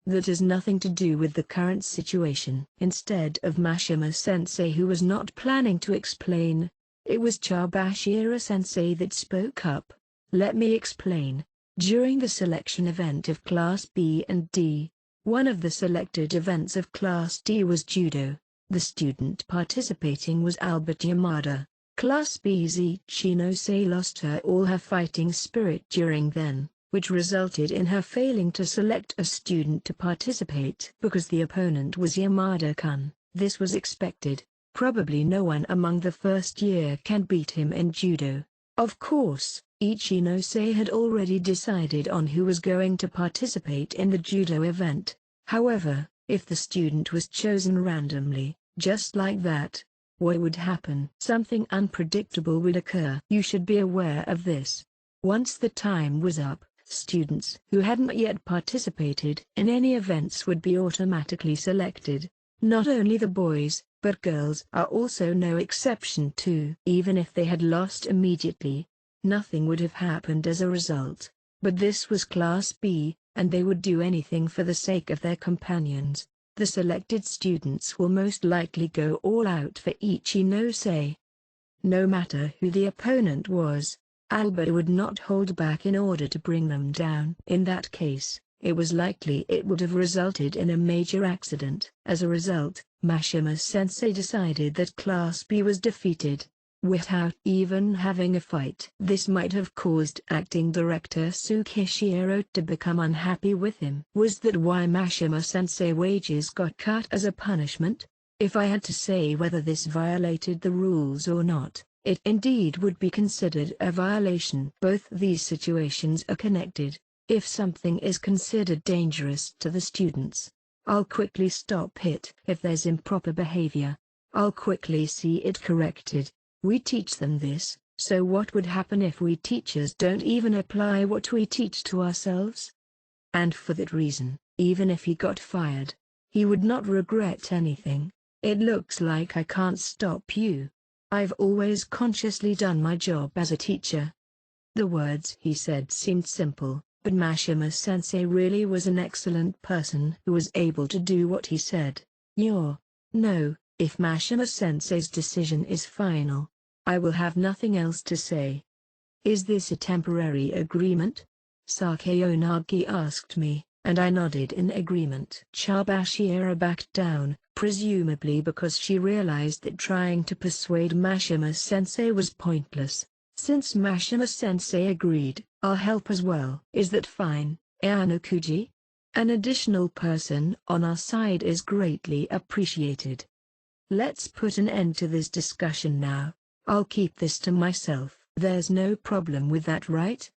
Speaker 1: That has nothing to do with the current situation. Instead of Mashima-sensei, who was not planning to explain, it was Chabashira-sensei that spoke up. Let me explain. During the selection event of Class B and D, one of the selected events of Class D was judo. The student participating was Albert Yamada. Class B's Ichinose lost all her fighting spirit during then, which resulted in her failing to select a student to participate because the opponent was Yamada-kun. This was expected. Probably no one among the first year can beat him in judo. Of course, Ichinose had already decided on who was going to participate in the judo event. However, if the student was chosen randomly, just like that, what would happen? Something unpredictable would occur. You should be aware of this. Once the time was up, students who hadn't yet participated in any events would be automatically selected. Not only the boys, but girls are also no exception too. Even if they had lost immediately, nothing would have happened as a result. But this was Class B, and they would do anything for the sake of their companions. The selected students will most likely go all out for Ichinose. No matter who the opponent was, Albert would not hold back in order to bring them down. In that case, it was likely it would have resulted in a major accident. As a result, Mashima-sensei decided that Class B was defeated, without even having a fight. This might have caused acting director Tsukishiro to become unhappy with him. Was that why Mashima-sensei wages got cut as a punishment? If I had to say whether this violated the rules or not, it indeed would be considered a violation. Both these situations are connected. If something is considered dangerous to the students, I'll quickly stop it. If there's improper behavior, I'll quickly see it corrected. We teach them this, so what would happen if we teachers don't even apply what we teach to ourselves? And for that reason, even if he got fired, he would not regret anything. It looks like I can't stop you. I've always consciously done my job as a teacher. The words he said seemed simple, but Mashima-sensei really was an excellent person who was able to do what he said. No, if Mashima-sensei's decision is final, I will have nothing else to say. Is this a temporary agreement? Sakayanagi asked me, and I nodded in agreement. Chabashira backed down, presumably because she realized that trying to persuade Mashima-sensei was pointless. Since Mashima-sensei agreed, I'll help as well. Is that fine, Ayano-kuji? An additional person on our side is greatly appreciated. Let's put an end to this discussion now. I'll keep this to myself. There's no problem with that, right?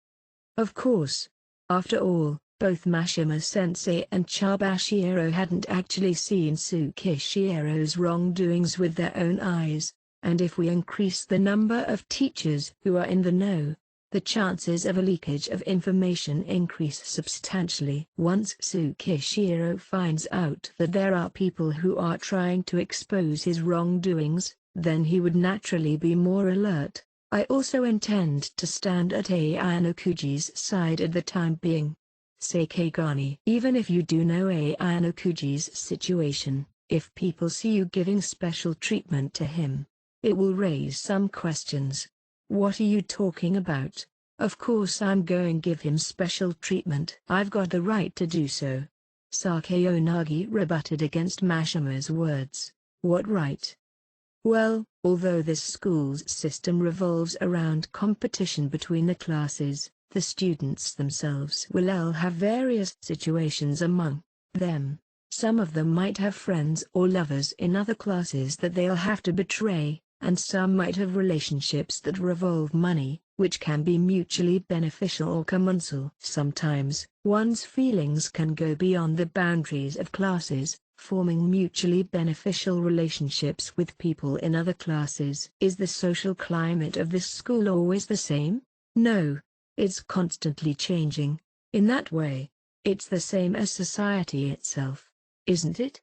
Speaker 1: Of course. After all, both Mashima-sensei and Chabashiro hadn't actually seen Tsukishiro's wrongdoings with their own eyes, and if we increase the number of teachers who are in the know, the chances of a leakage of information increase substantially. Once Tsukishiro finds out that there are people who are trying to expose his wrongdoings, then he would naturally be more alert. I also intend to stand at Ayano-kuji's side at the time being. Sakegani. Even if you do know Ayano-kuji's situation, if people see you giving special treatment to him, it will raise some questions. What are you talking about? Of course I'm going to give him special treatment. I've got the right to do so. Sakayanagi rebutted against Mashima's words. What right? Well, although this school's system revolves around competition between the classes, the students themselves will all have various situations among them. Some of them might have friends or lovers in other classes that they'll have to betray, and some might have relationships that revolve money, which can be mutually beneficial or commensal. Sometimes, one's feelings can go beyond the boundaries of classes, forming mutually beneficial relationships with people in other classes. Is the social climate of this school always the same? No. It's constantly changing. In that way, it's the same as society itself, isn't it?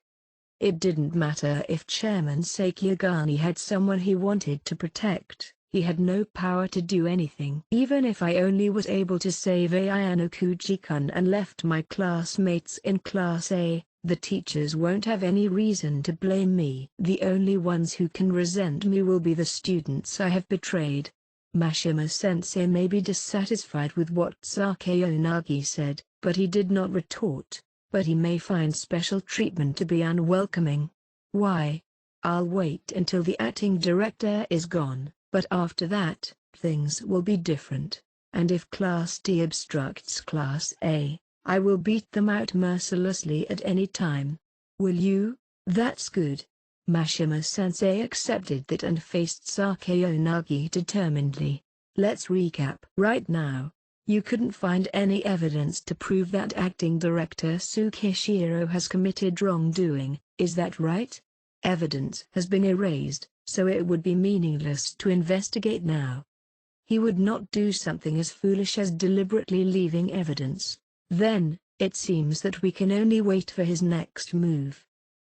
Speaker 1: It didn't matter if Chairman Sakigani had someone he wanted to protect, he had no power to do anything. Even if I only was able to save Ayano Kuji-kun and left my classmates in Class A, the teachers won't have any reason to blame me. The only ones who can resent me will be the students I have betrayed. Mashima-sensei may be dissatisfied with what Sakayonagi said, but he did not retort. But he may find special treatment to be unwelcoming. Why? I'll wait until the acting director is gone, but after that, things will be different. And if Class D obstructs Class A, I will beat them out mercilessly at any time. Will you? That's good. Mashima-sensei accepted that and faced Sakayonagi determinedly. Let's recap. Right now, you couldn't find any evidence to prove that acting director Tsukishiro has committed wrongdoing, is that right? Evidence has been erased, so it would be meaningless to investigate now. He would not do something as foolish as deliberately leaving evidence. Then, it seems that we can only wait for his next move.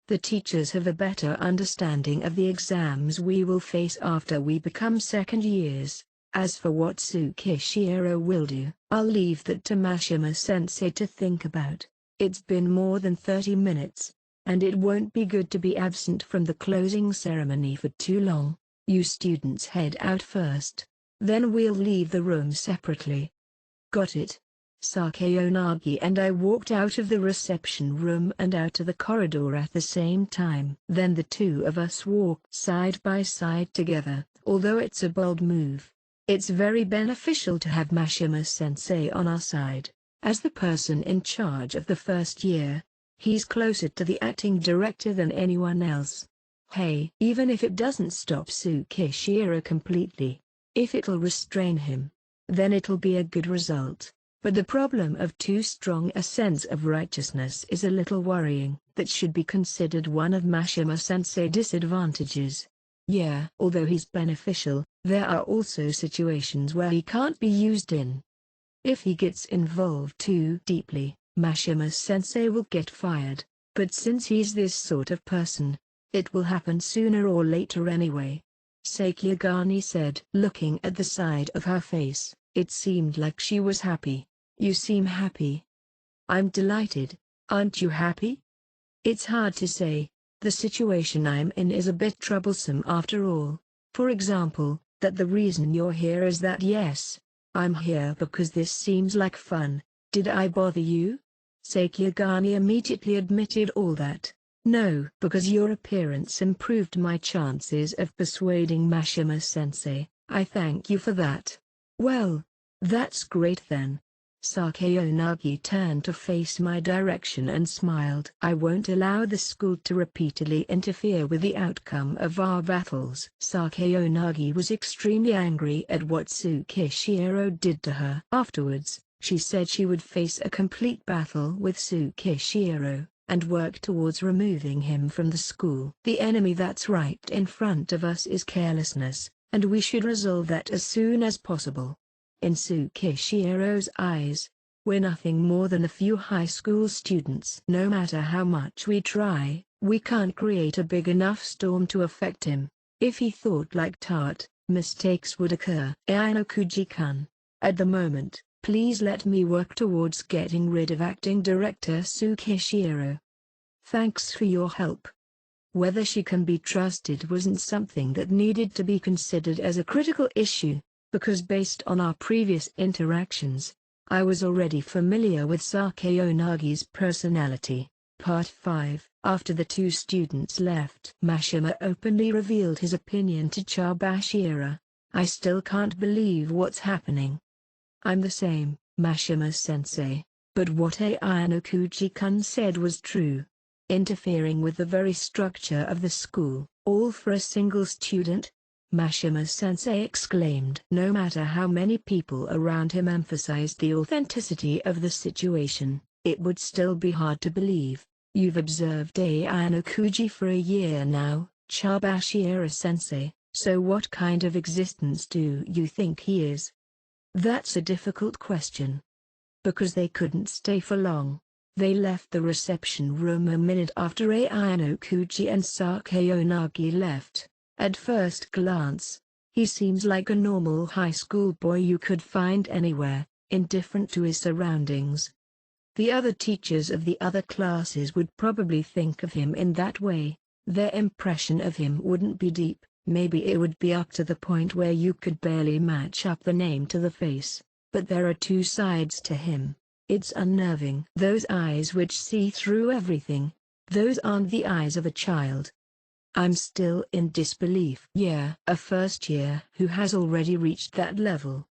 Speaker 1: The teachers have a better understanding of the exams we will face after we become second years. As for what Tsukishiro will do, I'll leave that to Mashima-sensei to think about. It's been more than 30 minutes, and it won't be good to be absent from the closing ceremony for too long. You students head out first. Then we'll leave the room separately. Got it. Sakayonagi and I walked out of the reception room and out to the corridor at the same time. Then the two of us walked side by side together. Although it's a bold move, it's very beneficial to have Mashima-sensei on our side. As the person in charge of the first year, he's closer to the acting director than anyone else. Hey, even if it doesn't stop Tsukishiro completely, if it'll restrain him, then it'll be a good result. But the problem of too strong a sense of righteousness is a little worrying. That should be considered one of Mashima-sensei's disadvantages. Yeah, although he's beneficial, there are also situations where he can't be used in. If he gets involved too deeply, Mashima-sensei will get fired. But since he's this sort of person, it will happen sooner or later anyway. Sakigani said, looking at the side of her face. It seemed like she was happy. You seem happy. I'm delighted. Aren't you happy? It's hard to say. The situation I'm in is a bit troublesome after all. For example, that the reason you're here is that yes, I'm here because this seems like fun. Did I bother you? Sakigani immediately admitted all that. No, because your appearance improved my chances of persuading Mashima-sensei. I thank you for that. Well, that's great then. Sakayonagi turned to face my direction and smiled. I won't allow the school to repeatedly interfere with the outcome of our battles. Sakayonagi was extremely angry at what Tsukishiro did to her. Afterwards, she said she would face a complete battle with Tsukishiro, and work towards removing him from the school. The enemy that's right in front of us is carelessness, and we should resolve that as soon as possible. In Tsukishiro's eyes, we're nothing more than a few high school students. No matter how much we try, we can't create a big enough storm to affect him. If he thought like that, mistakes would occur. Ayano Kuji-kun, at the moment, please let me work towards getting rid of acting director Tsukishiro. Thanks for your help. Whether she can be trusted wasn't something that needed to be considered as a critical issue, because based on our previous interactions, I was already familiar with Sakayonagi's personality. Part 5. After the two students left, Mashima openly revealed his opinion to Chabashira. I still can't believe what's happening. I'm the same, Mashima-sensei. But what Ayano-kuji-kun said was true. Interfering with the very structure of the school, all for a single student? Mashima-sensei exclaimed. No matter how many people around him emphasized the authenticity of the situation, it would still be hard to believe. You've observed Ayano-kuji for a year now, Chabashira-sensei, so what kind of existence do you think he is? That's a difficult question. Because they couldn't stay for long. They left the reception room a minute after Ayano-kuji and Sakayonagi left. At first glance, he seems like a normal high school boy you could find anywhere, indifferent to his surroundings. The other teachers of the other classes would probably think of him in that way. Their impression of him wouldn't be deep, maybe it would be up to the point where you could barely match up the name to the face. But there are two sides to him. It's unnerving. Those eyes which see through everything. Those aren't the eyes of a child. I'm still in disbelief. Yeah, a first year who has already reached that level.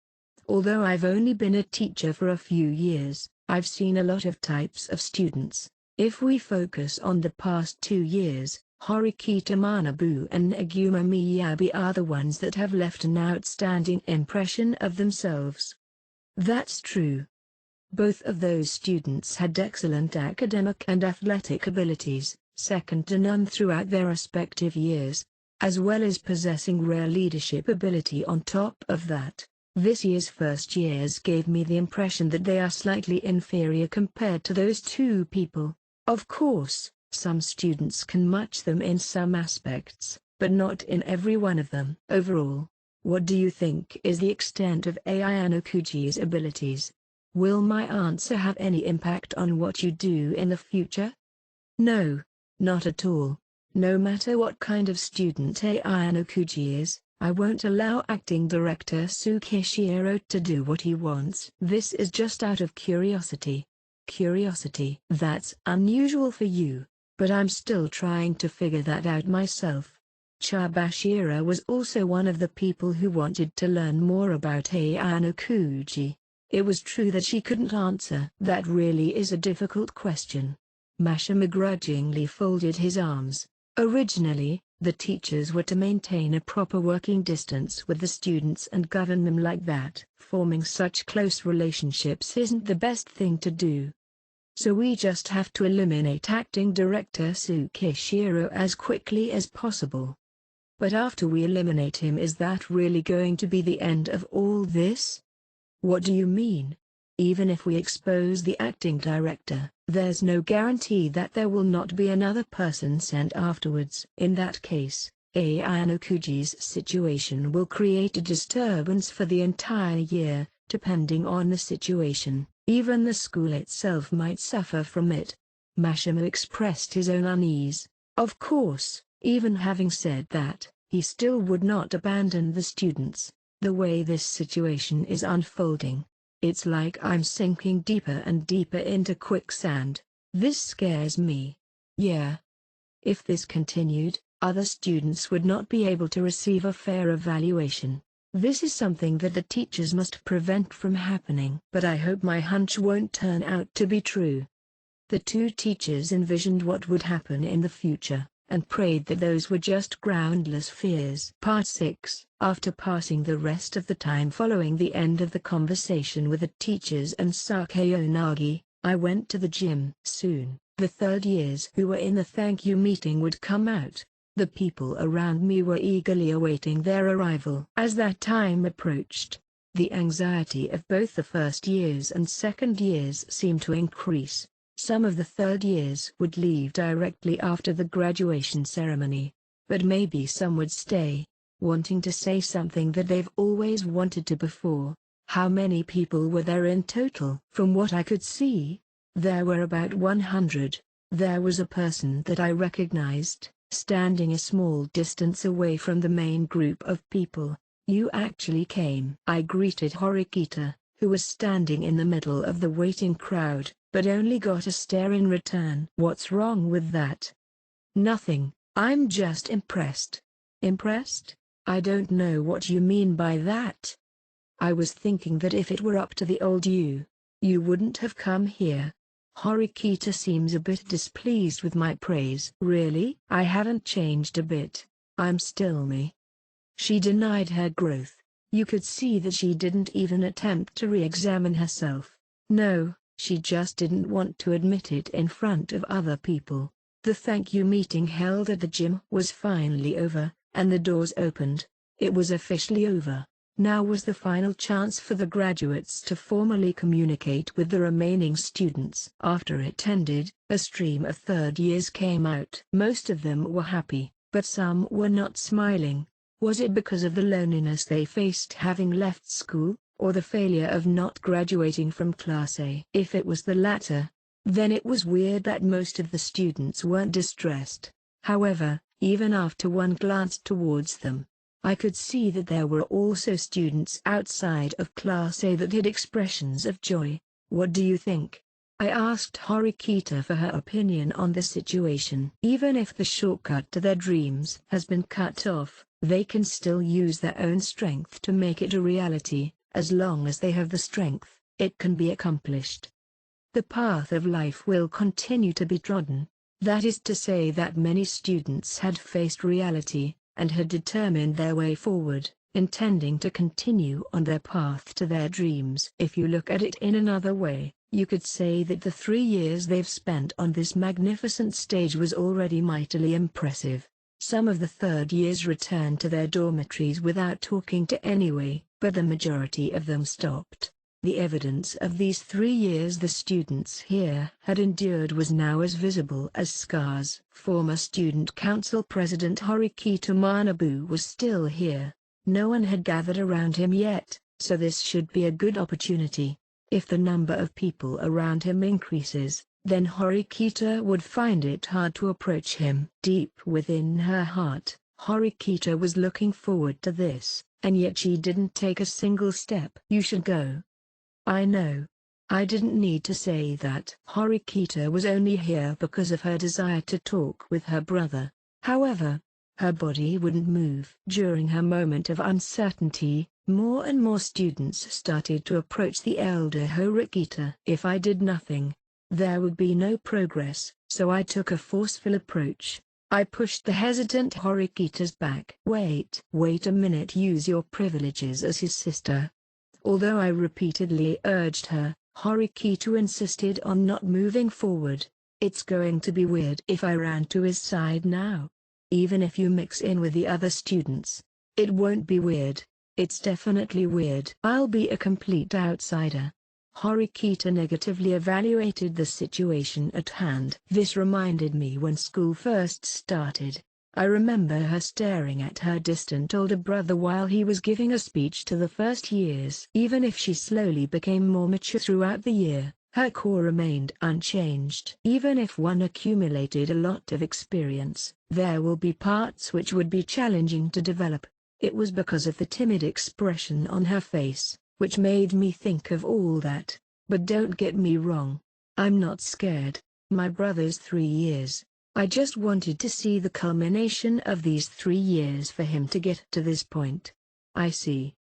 Speaker 1: Although I've only been a teacher for a few years, I've seen a lot of types of students. If we focus on the past 2 years, Horikita Manabu and Neguma Miyabi are the ones that have left an outstanding impression of themselves. That's true. Both of those students had excellent academic and athletic abilities, second to none throughout their respective years, as well as possessing rare leadership ability on top of that. This year's first years gave me the impression that they are slightly inferior compared to those two people. Of course, some students can match them in some aspects, but not in every one of them. Overall, what do you think is the extent of Ayano-kuji's abilities? Will my answer have any impact on what you do in the future? No, not at all. No matter what kind of student Ayano-kuji is, I won't allow acting director Tsukishiro to do what he wants. This is just out of curiosity. Curiosity. That's unusual for you, but I'm still trying to figure that out myself. Chabashira was also one of the people who wanted to learn more about Ayano-kuji. It was true that she couldn't answer. That really is a difficult question. Mashima grudgingly folded his arms. Originally, the teachers were to maintain a proper working distance with the students and govern them like that. Forming such close relationships isn't the best thing to do. So we just have to eliminate acting director Tsukishiro as quickly as possible. But after we eliminate him, is that really going to be the end of all this? What do you mean? Even if we expose the acting director, there's no guarantee that there will not be another person sent afterwards. In that case, Ayano-kuji's situation will create a disturbance for the entire year. Depending on the situation, even the school itself might suffer from it. Mashima expressed his own unease. Of course, even having said that, he still would not abandon the students. The way this situation is unfolding, it's like I'm sinking deeper and deeper into quicksand. This scares me. Yeah. If this continued, other students would not be able to receive a fair evaluation. This is something that the teachers must prevent from happening. But I hope my hunch won't turn out to be true. The two teachers envisioned what would happen in the future, and prayed that those were just groundless fears. Part 6. After passing the rest of the time following the end of the conversation with the teachers and Sakayonagi, I went to the gym. Soon, the third years who were in the thank you meeting would come out. The people around me were eagerly awaiting their arrival. As that time approached, the anxiety of both the first years and second years seemed to increase. Some of the third years would leave directly after the graduation ceremony, but maybe some would stay, wanting to say something that they've always wanted to before. How many people were there in total? From what I could see, there were about 100. There was a person that I recognized, standing a small distance away from the main group of people. You actually came. I greeted Horikita, who was standing in the middle of the waiting crowd, but only got a stare in return. "What's wrong with that?" "Nothing, I'm just impressed." "Impressed? I don't know what you mean by that. I was thinking that if it were up to the old you wouldn't have come here." Horikita seems a bit displeased with my praise. "Really? I haven't changed a bit. I'm still me." She denied her growth. You could see that she didn't even attempt to re-examine herself. No, she just didn't want to admit it in front of other people. The thank you meeting held at the gym was finally over, and the doors opened. It was officially over. Now was the final chance for the graduates to formally communicate with the remaining students. After it ended, a stream of third years came out. Most of them were happy, but some were not smiling. Was it because of the loneliness they faced having left school, or the failure of not graduating from Class A? If it was the latter, then it was weird that most of the students weren't distressed. However, even after one glanced towards them, I could see that there were also students outside of Class A that had expressions of joy. "What do you think?" I asked Horikita for her opinion on the situation. "Even if the shortcut to their dreams has been cut off, they can still use their own strength to make it a reality. As long as they have the strength, it can be accomplished. The path of life will continue to be trodden." That is to say that many students had faced reality, and had determined their way forward, intending to continue on their path to their dreams. If you look at it in another way, you could say that the 3 years they've spent on this magnificent stage was already mightily impressive. Some of the third years returned to their dormitories without talking to anyone, but the majority of them stopped. The evidence of these 3 years the students here had endured was now as visible as scars. Former Student Council President Horikita Manabu was still here. No one had gathered around him yet, so this should be a good opportunity. If the number of people around him increases, then Horikita would find it hard to approach him. Deep within her heart, Horikita was looking forward to this, and yet she didn't take a single step. "You should go." "I know. I didn't need to say that." Horikita was only here because of her desire to talk with her brother. However, her body wouldn't move. During her moment of uncertainty, more and more students started to approach the elder Horikita. If I did nothing, there would be no progress, so I took a forceful approach. I pushed the hesitant Horikita's back. Wait a minute, use your privileges as his sister." Although I repeatedly urged her, Horikita insisted on not moving forward. "It's going to be weird if I ran to his side now. Even if you mix in with the other students, it won't be weird. It's definitely weird. I'll be a complete outsider." Horikita negatively evaluated the situation at hand. This reminded me when school first started. I remember her staring at her distant older brother while he was giving a speech to the first years. Even if she slowly became more mature throughout the year, her core remained unchanged. Even if one accumulated a lot of experience, there will be parts which would be challenging to develop. It was because of the timid expression on her face, which made me think of all that. But don't get me wrong. I'm not scared. My brother's 3 years. I just wanted to see the culmination of these 3 years for him to get to this point. "I see."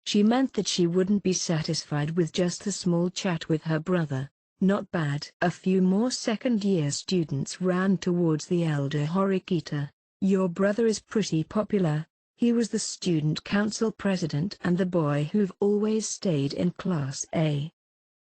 Speaker 1: She meant that she wouldn't be satisfied with just a small chat with her brother. Not bad. A few more second-year students ran towards the elder Horikita. "Your brother is pretty popular. He was the student council president and the boy who've always stayed in Class A."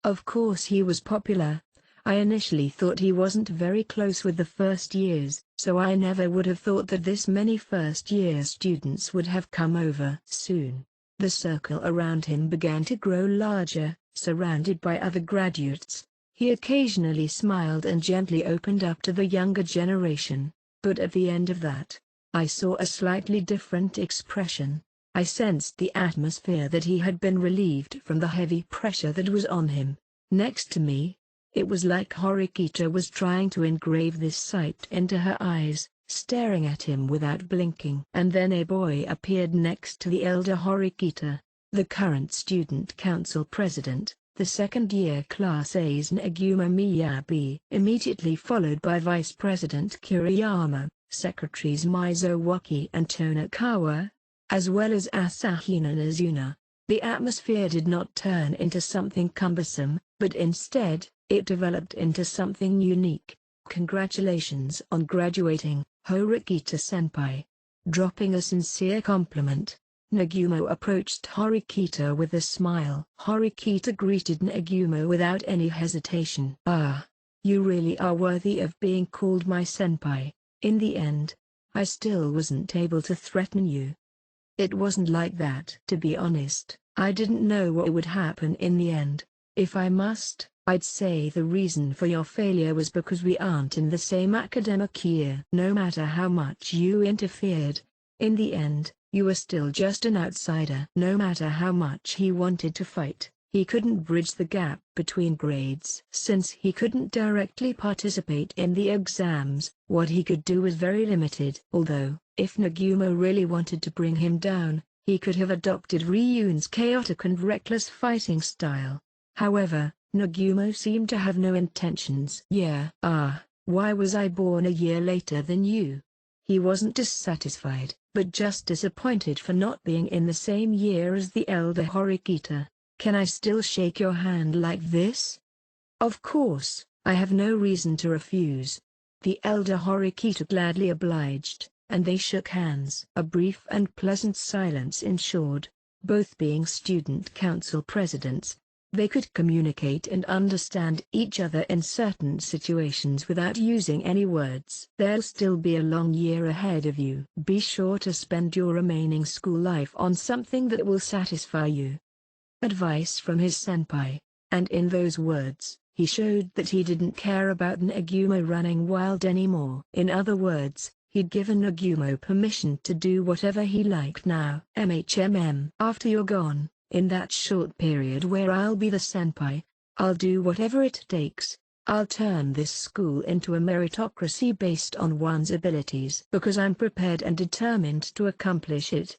Speaker 1: Of course he was popular. I initially thought he wasn't very close with the first years, so I never would have thought that this many first-year students would have come over. Soon, the circle around him began to grow larger, surrounded by other graduates. He occasionally smiled and gently opened up to the younger generation, but at the end of that, I saw a slightly different expression. I sensed the atmosphere that he had been relieved from the heavy pressure that was on him. Next to me, it was like Horikita was trying to engrave this sight into her eyes, staring at him without blinking. And then a boy appeared next to the elder Horikita. The current student council president, the second-year Class A's Nagumo Miyabi, immediately followed by Vice President Kiriyama, Secretaries Mizowaki and Tonakawa, as well as Asahina Nazuna. The atmosphere did not turn into something cumbersome, but instead, it developed into something unique. "Congratulations on graduating, Horikita-senpai." Dropping a sincere compliment, Nagumo approached Horikita with a smile. Horikita greeted Nagumo without any hesitation. "Ah, you really are worthy of being called my senpai. In the end, I still wasn't able to threaten you." "It wasn't like that. To be honest, I didn't know what would happen in the end. If I must, I'd say the reason for your failure was because we aren't in the same academic year. No matter how much you interfered, in the end, you were still just an outsider." No matter how much he wanted to fight, he couldn't bridge the gap between grades. Since he couldn't directly participate in the exams, what he could do was very limited. Although, if Nagumo really wanted to bring him down, he could have adopted Ryun's chaotic and reckless fighting style. However, Nagumo seemed to have no intentions. "Yeah. Why was I born a year later than you?" He wasn't dissatisfied, but just disappointed for not being in the same year as the elder Horikita. "Can I still shake your hand like this?" "Of course, I have no reason to refuse." The elder Horikita gladly obliged, and they shook hands. A brief and pleasant silence ensued. Both being student council presidents, they could communicate and understand each other in certain situations without using any words. "There'll still be a long year ahead of you. Be sure to spend your remaining school life on something that will satisfy you." Advice from his senpai, and in those words, he showed that he didn't care about Nagumo running wild anymore. In other words, he'd given Nagumo permission to do whatever he liked now. After you're gone, in that short period where I'll be the senpai, I'll do whatever it takes. I'll turn this school into a meritocracy based on one's abilities because I'm prepared and determined to accomplish it."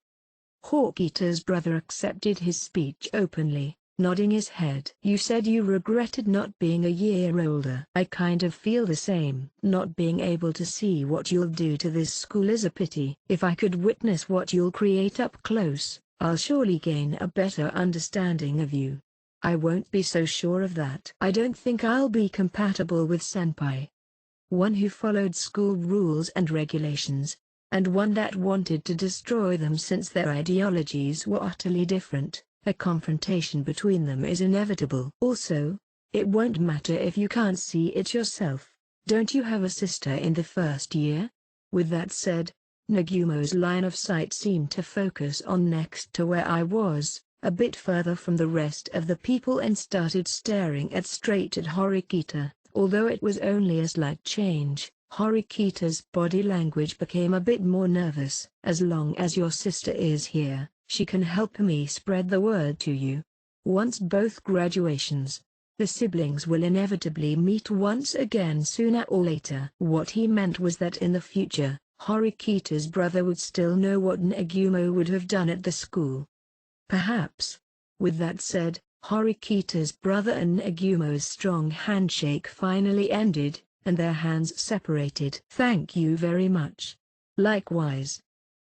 Speaker 1: Horikita's brother accepted his speech openly, nodding his head. "You said you regretted not being a year older. I kind of feel the same. Not being able to see what you'll do to this school is a pity. If I could witness what you'll create up close, I'll surely gain a better understanding of you." "I won't be so sure of that. I don't think I'll be compatible with senpai. One who followed school rules and regulations, and one that wanted to destroy them since their ideologies were utterly different. A confrontation between them is inevitable. Also, it won't matter if you can't see it yourself. Don't you have a sister in the first year?" With that said, Nagumo's line of sight seemed to focus on next to where I was, a bit further from the rest of the people, and started staring straight at Horikita. Although it was only a slight change, Horikita's body language became a bit more nervous. "As long as your sister is here, she can help me spread the word to you. Once both graduations, the siblings will inevitably meet once again sooner or later." What he meant was that in the future, Horikita's brother would still know what Nagumo would have done at the school. Perhaps. With that said, Horikita's brother and Nagumo's strong handshake finally ended, and their hands separated. "Thank you very much." "Likewise."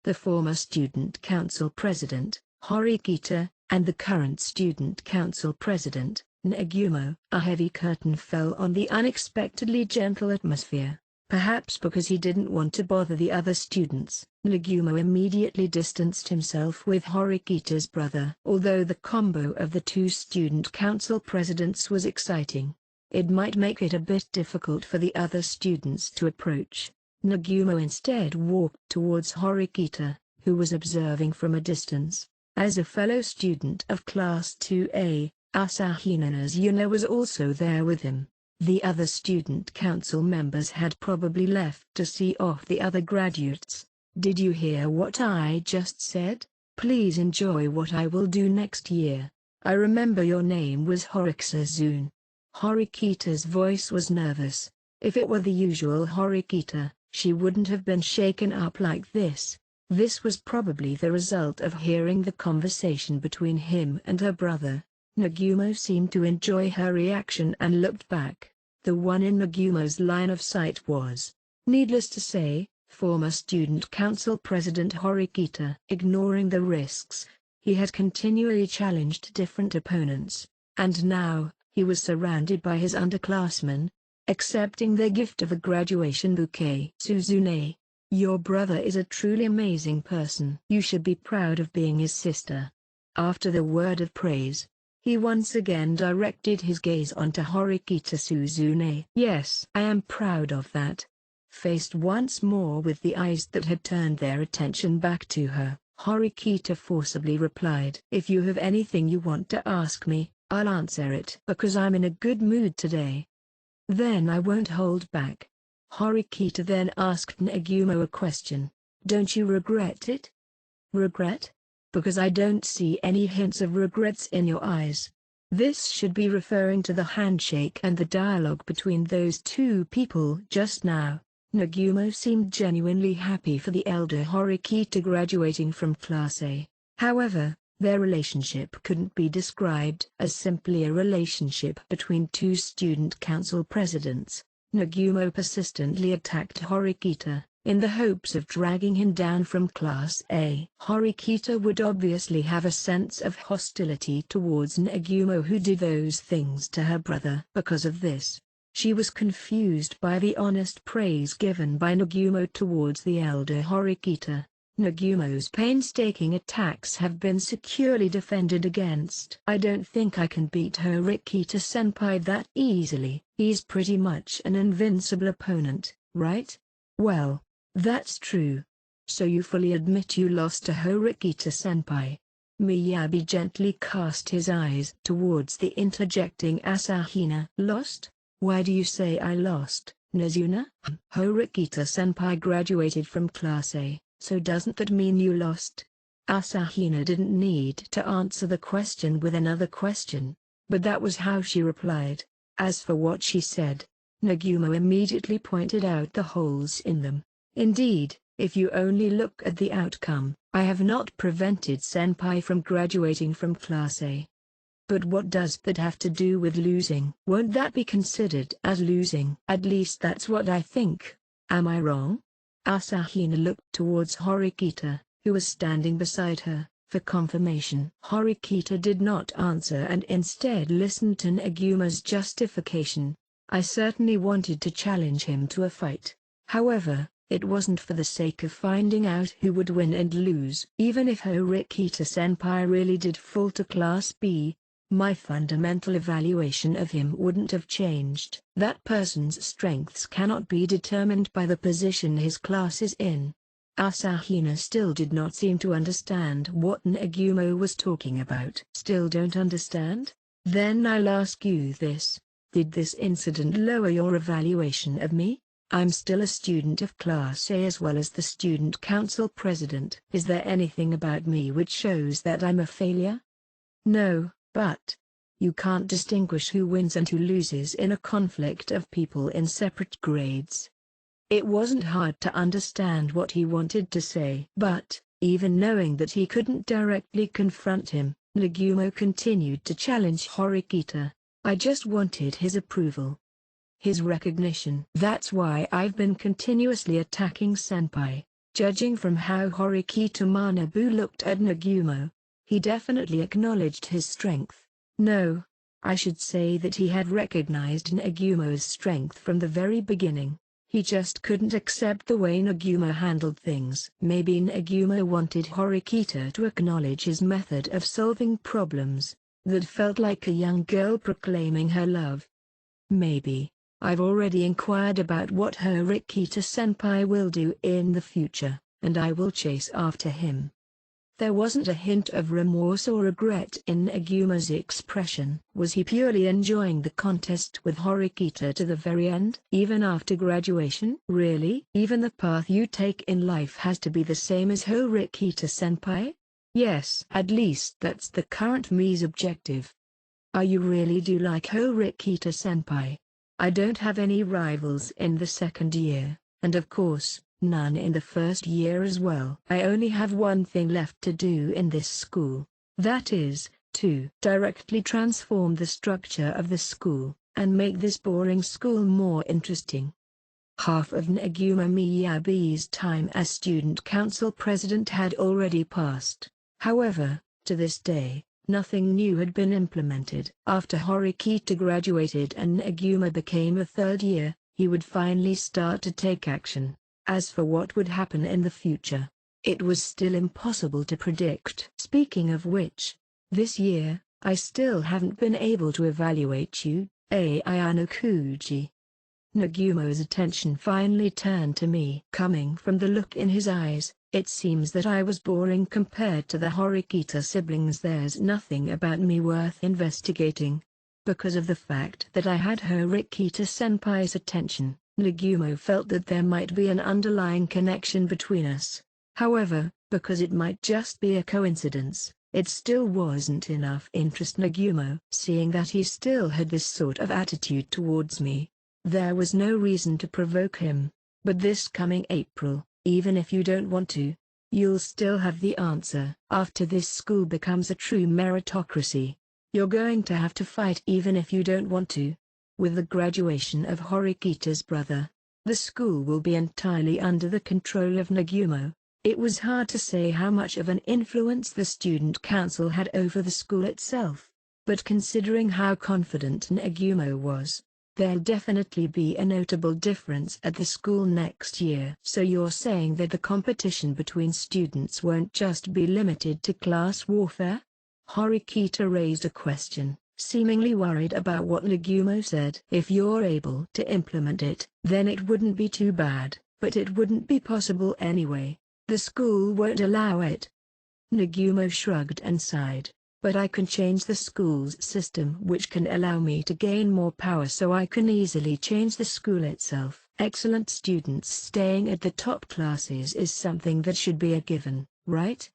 Speaker 1: The former student council president, Horikita, and the current student council president, Nagumo. A heavy curtain fell on the unexpectedly gentle atmosphere. Perhaps because he didn't want to bother the other students, Nagumo immediately distanced himself with Horikita's brother. Although the combo of the two student council presidents was exciting, it might make it a bit difficult for the other students to approach. Nagumo instead walked towards Horikita, who was observing from a distance. As a fellow student of Class 2A, Asahina Nazuna was also there with him. The other student council members had probably left to see off the other graduates. "Did you hear what I just said? Please enjoy what I will do next year. I remember your name was Horikita-zun." Horikita's voice was nervous. If it were the usual Horikita, she wouldn't have been shaken up like this. This was probably the result of hearing the conversation between him and her brother. Nagumo seemed to enjoy her reaction and looked back. The one in Nagumo's line of sight was, needless to say, former Student Council President Horikita. Ignoring the risks, he had continually challenged different opponents, and now, he was surrounded by his underclassmen, accepting their gift of a graduation bouquet. Suzune, your brother is a truly amazing person. You should be proud of being his sister. After the word of praise, he once again directed his gaze onto Horikita. Suzune. Yes, I am proud of that. Faced once more with the eyes that had turned their attention back to her, Horikita forcibly replied. If you have anything you want to ask me, I'll answer it. Because I'm in a good mood today. Then I won't hold back. Horikita then asked Nagumo a question. Don't you regret it? Regret? Because I don't see any hints of regrets in your eyes. This should be referring to the handshake and the dialogue between those two people just now. Nagumo seemed genuinely happy for the elder Horikita graduating from Class A. However, their relationship couldn't be described as simply a relationship between two student council presidents. Nagumo persistently attacked Horikita, in the hopes of dragging him down from Class A. Horikita would obviously have a sense of hostility towards Nagumo, who did those things to her brother. Because of this, she was confused by the honest praise given by Nagumo towards the elder Horikita. Nagumo's painstaking attacks have been securely defended against. I don't think I can beat Horikita-senpai that easily. He's pretty much an invincible opponent, right? Well, that's true. So you fully admit you lost to Horikita-senpai? Miyabi gently cast his eyes towards the interjecting Asahina. Lost? Why do you say I lost, Nazuna? Horikita-senpai graduated from Class A. So doesn't that mean you lost? Asahina didn't need to answer the question with another question, but that was how she replied. As for what she said, Nagumo immediately pointed out the holes in them. Indeed, if you only look at the outcome, I have not prevented senpai from graduating from Class A. But what does that have to do with losing? Won't that be considered as losing? At least that's what I think. Am I wrong? Asahina looked towards Horikita, who was standing beside her, for confirmation. Horikita did not answer and instead listened to Nagumo's justification. I certainly wanted to challenge him to a fight. However, it wasn't for the sake of finding out who would win and lose. Even if Horikita-senpai really did fall to Class B, my fundamental evaluation of him wouldn't have changed. That person's strengths cannot be determined by the position his class is in. Asahina still did not seem to understand what Nagumo was talking about. Still don't understand? Then I'll ask you this. Did this incident lower your evaluation of me? I'm still a student of Class A as well as the Student Council President. Is there anything about me which shows that I'm a failure? No. But you can't distinguish who wins and who loses in a conflict of people in separate grades. It wasn't hard to understand what he wanted to say. But, even knowing that he couldn't directly confront him, Nagumo continued to challenge Horikita. I just wanted his approval. His recognition. That's why I've been continuously attacking senpai. Judging from how Horikita Manabu looked at Nagumo, he definitely acknowledged his strength. No, I should say that he had recognized Nagumo's strength from the very beginning. He just couldn't accept the way Nagumo handled things. Maybe Nagumo wanted Horikita to acknowledge his method of solving problems, that felt like a young girl proclaiming her love. Maybe. I've already inquired about what Horikita-senpai will do in the future, and I will chase after him. There wasn't a hint of remorse or regret in Nagumo's expression. Was he purely enjoying the contest with Horikita to the very end? Even after graduation? Really? Even the path you take in life has to be the same as Horikita-senpai? Yes. At least that's the current me's objective. Are you really do like Horikita-senpai? I don't have any rivals in the second year, and of course, none in the first year as well. I only have one thing left to do in this school. That is, to directly transform the structure of the school, and make this boring school more interesting. Half of Neguma Miyabi's time as student council president had already passed. However, to this day, nothing new had been implemented. After Horikita graduated and Neguma became a third year, he would finally start to take action. As for what would happen in the future, it was still impossible to predict. Speaking of which, this year, I still haven't been able to evaluate you, Ayano-kuji. Nagumo's attention finally turned to me. Coming from the look in his eyes, it seems that I was boring compared to the Horikita siblings. There's nothing about me worth investigating. Because of the fact that I had Horikita-senpai's attention, Nagumo felt that there might be an underlying connection between us. However, because it might just be a coincidence, it still wasn't enough interest. Nagumo, seeing that he still had this sort of attitude towards me, there was no reason to provoke him. But this coming April, even if you don't want to, you'll still have the answer. After this school becomes a true meritocracy, you're going to have to fight even if you don't want to. With the graduation of Horikita's brother, the school will be entirely under the control of Nagumo. It was hard to say how much of an influence the student council had over the school itself, but considering how confident Nagumo was, there'll definitely be a notable difference at the school next year. So you're saying that the competition between students won't just be limited to class warfare? Horikita raised a question, seemingly worried about what Nagumo said. If you're able to implement it, then it wouldn't be too bad, but it wouldn't be possible anyway. The school won't allow it. Nagumo shrugged and sighed. But I can change the school's system, which can allow me to gain more power, so I can easily change the school itself. Excellent students staying at the top classes is something that should be a given, right?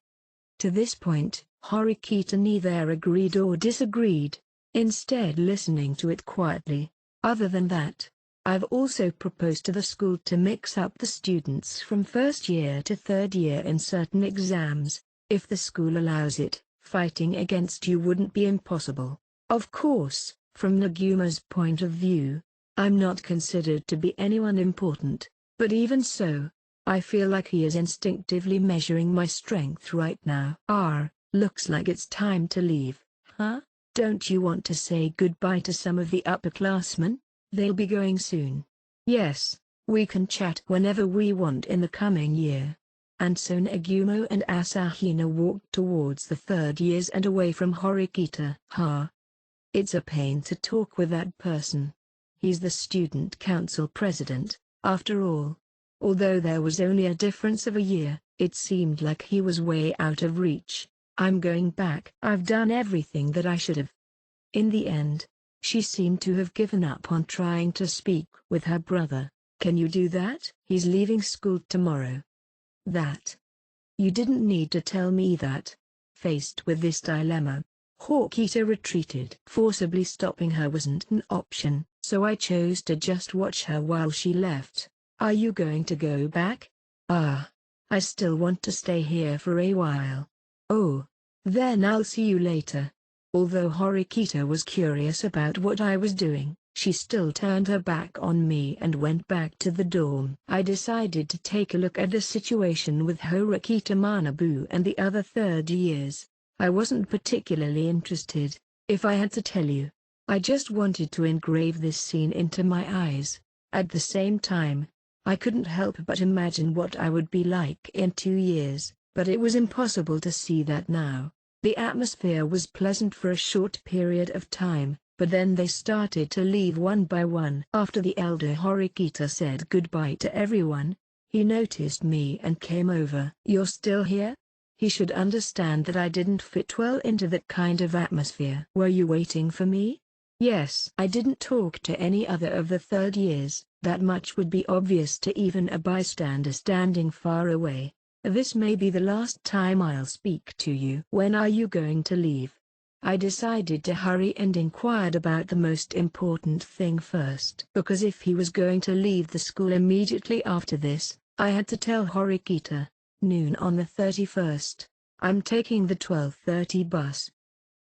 Speaker 1: To this point, Horikita neither agreed or disagreed, instead listening to it quietly. Other than that, I've also proposed to the school to mix up the students from first year to third year in certain exams. If the school allows it, fighting against you wouldn't be impossible. Of course, from Nagumo's point of view, I'm not considered to be anyone important, but even so, I feel like he is instinctively measuring my strength right now. Looks like it's time to leave, huh? Don't you want to say goodbye to some of the upperclassmen? They'll be going soon. Yes, we can chat whenever we want in the coming year. And so Nagumo and Asahina walked towards the third years and away from Horikita. It's a pain to talk with that person. He's the student council president, after all. Although there was only a difference of a year, it seemed like he was way out of reach. I'm going back. I've done everything that I should have. In the end, she seemed to have given up on trying to speak with her brother. Can you do that? He's leaving school tomorrow. That. You didn't need to tell me that. Faced with this dilemma, Horikita retreated. Forcibly stopping her wasn't an option, so I chose to just watch her while she left. Are you going to go back? I still want to stay here for a while. Oh. Then I'll see you later. Although Horikita was curious about what I was doing, she still turned her back on me and went back to the dorm. I decided to take a look at the situation with Horikita Manabu and the other third years. I wasn't particularly interested, if I had to tell you. I just wanted to engrave this scene into my eyes. At the same time, I couldn't help but imagine what I would be like in 2 years, but it was impossible to see that now. The atmosphere was pleasant for a short period of time, but then they started to leave one by one. After the elder Horikita said goodbye to everyone, he noticed me and came over. You're still here? He should understand that I didn't fit well into that kind of atmosphere. Were you waiting for me? Yes. I didn't talk to any other of the third years, that much would be obvious to even a bystander standing far away. This may be the last time I'll speak to you. When are you going to leave? I decided to hurry and inquired about the most important thing first. Because if he was going to leave the school immediately after this, I had to tell Horikita. Noon on the 31st. I'm taking the 12:30 bus.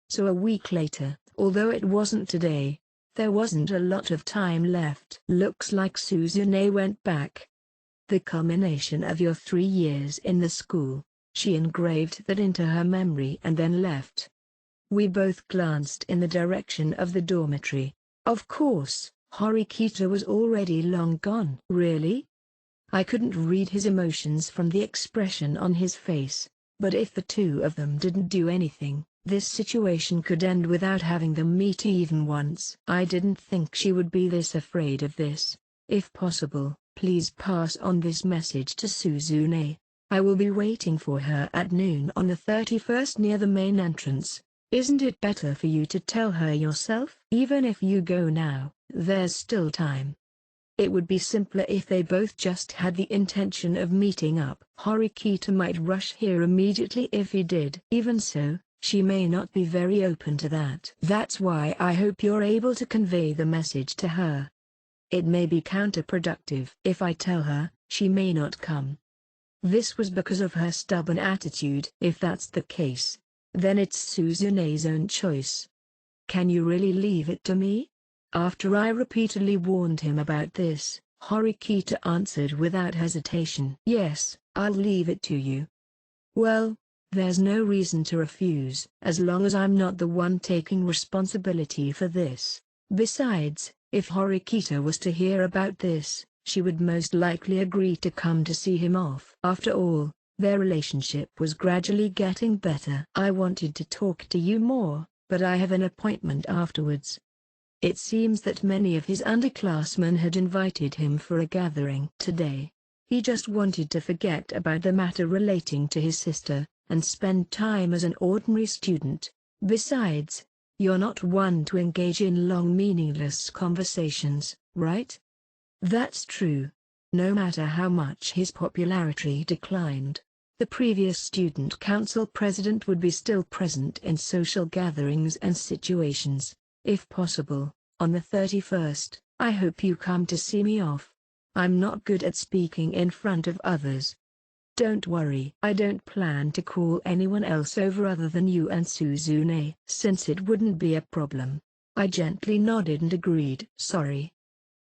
Speaker 1: So a week later, although it wasn't today, there wasn't a lot of time left. Looks like Suzune went back. The culmination of your 3 years in the school. She engraved that into her memory and then left. We both glanced in the direction of the dormitory. Of course, Horikita was already long gone. Really? I couldn't read his emotions from the expression on his face, but if the two of them didn't do anything, this situation could end without having them meet even once. I didn't think she would be this afraid of this. If possible, please pass on this message to Suzune. I will be waiting for her at noon on the 31st near the main entrance. Isn't it better for you to tell her yourself? Even if you go now, there's still time. It would be simpler if they both just had the intention of meeting up. Horikita might rush here immediately if he did. Even so, she may not be very open to that. That's why I hope you're able to convey the message to her. It may be counterproductive. If I tell her, she may not come. This was because of her stubborn attitude. If that's the case, then it's Suzune's own choice. Can you really leave it to me? After I repeatedly warned him about this, Horikita answered without hesitation. Yes, I'll leave it to you. Well, there's no reason to refuse, as long as I'm not the one taking responsibility for this. Besides, if Horikita was to hear about this, she would most likely agree to come to see him off. After all, their relationship was gradually getting better. I wanted to talk to you more, but I have an appointment afterwards. It seems that many of his underclassmen had invited him for a gathering today. He just wanted to forget about the matter relating to his sister, and spend time as an ordinary student. Besides, you're not one to engage in long meaningless conversations, right? That's true. No matter how much his popularity declined, the previous student council president would be still present in social gatherings and situations. If possible, on the 31st, I hope you come to see me off. I'm not good at speaking in front of others. Don't worry. I don't plan to call anyone else over other than you and Suzune. Since it wouldn't be a problem, I gently nodded and agreed. Sorry.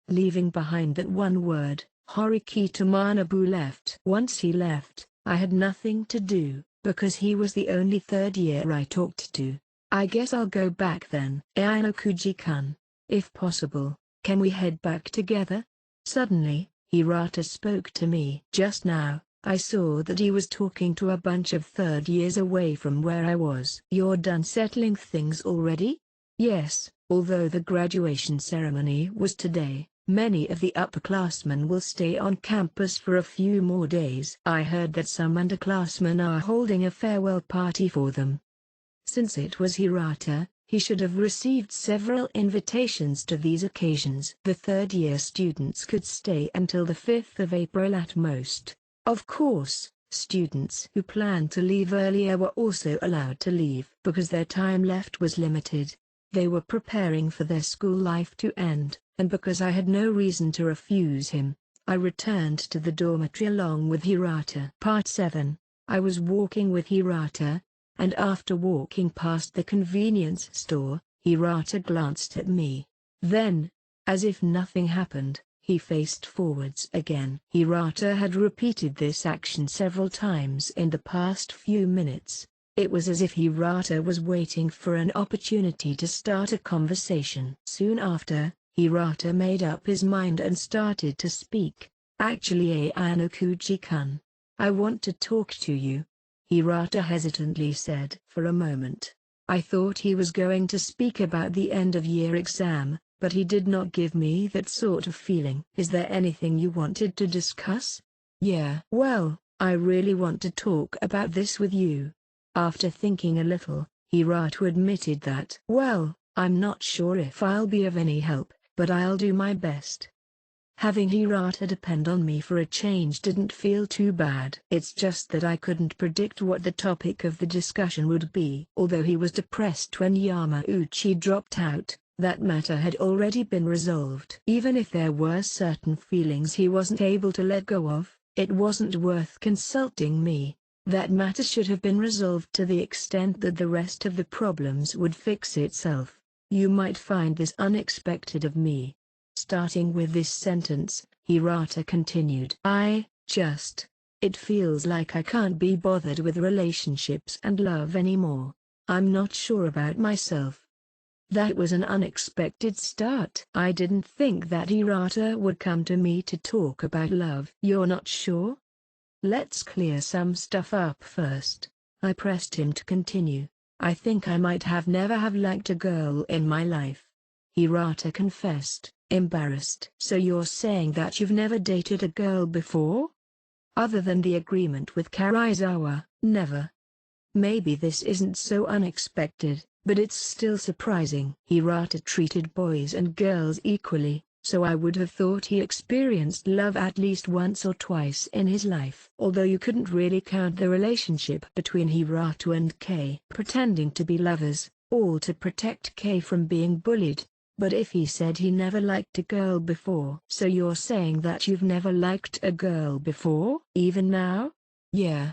Speaker 1: Leaving behind that one word, Horikita Manabu left. Once he left, I had nothing to do, because he was the only third year I talked to. I guess I'll go back then. Ainokuji-kun, if possible, can we head back together? Suddenly, Hirata spoke to me. Just now, I saw that he was talking to a bunch of third years away from where I was. You're done settling things already? Yes, although the graduation ceremony was today, many of the upperclassmen will stay on campus for a few more days. I heard that some underclassmen are holding a farewell party for them. Since it was Hirata, he should have received several invitations to these occasions. The third-year students could stay until the 5th of April at most. Of course, students who planned to leave earlier were also allowed to leave because their time left was limited. They were preparing for their school life to end, and because I had no reason to refuse him, I returned to the dormitory along with Hirata. Part 7. I was walking with Hirata, and after walking past the convenience store, Hirata glanced at me. Then, as if nothing happened, he faced forwards again. Hirata had repeated this action several times in the past few minutes. It was as if Hirata was waiting for an opportunity to start a conversation. Soon after, Hirata made up his mind and started to speak. Actually, Ainokuji-kun, I want to talk to you, Hirata hesitantly said. For a moment, I thought he was going to speak about the end-of-year exam, but he did not give me that sort of feeling. Is there anything you wanted to discuss? Yeah. Well, I really want to talk about this with you. After thinking a little, Hirata admitted that. Well, I'm not sure if I'll be of any help, but I'll do my best. Having Hirata depend on me for a change didn't feel too bad. It's just that I couldn't predict what the topic of the discussion would be. Although he was depressed when Yamauchi dropped out, that matter had already been resolved. Even if there were certain feelings he wasn't able to let go of, It wasn't worth consulting me. That matter should have been resolved to the extent that the rest of the problems would fix itself. You might find this unexpected of me. Starting with this sentence, Hirata continued. It feels like I can't be bothered with relationships and love anymore. I'm not sure about myself. That was an unexpected start. I didn't think that Hirata would come to me to talk about love. You're not sure? Let's clear some stuff up first. I pressed him to continue. I think I might have never have liked a girl in my life. Hirata confessed, embarrassed. So you're saying that you've never dated a girl before? Other than the agreement with Karizawa, never. Maybe this isn't so unexpected, but it's still surprising. Hirata treated boys and girls equally, so I would have thought he experienced love at least once or twice in his life. Although you couldn't really count the relationship between Hirata and Kei pretending to be lovers, all to protect Kei from being bullied. But if he said he never liked a girl before. So you're saying that you've never liked a girl before? Even now? Yeah.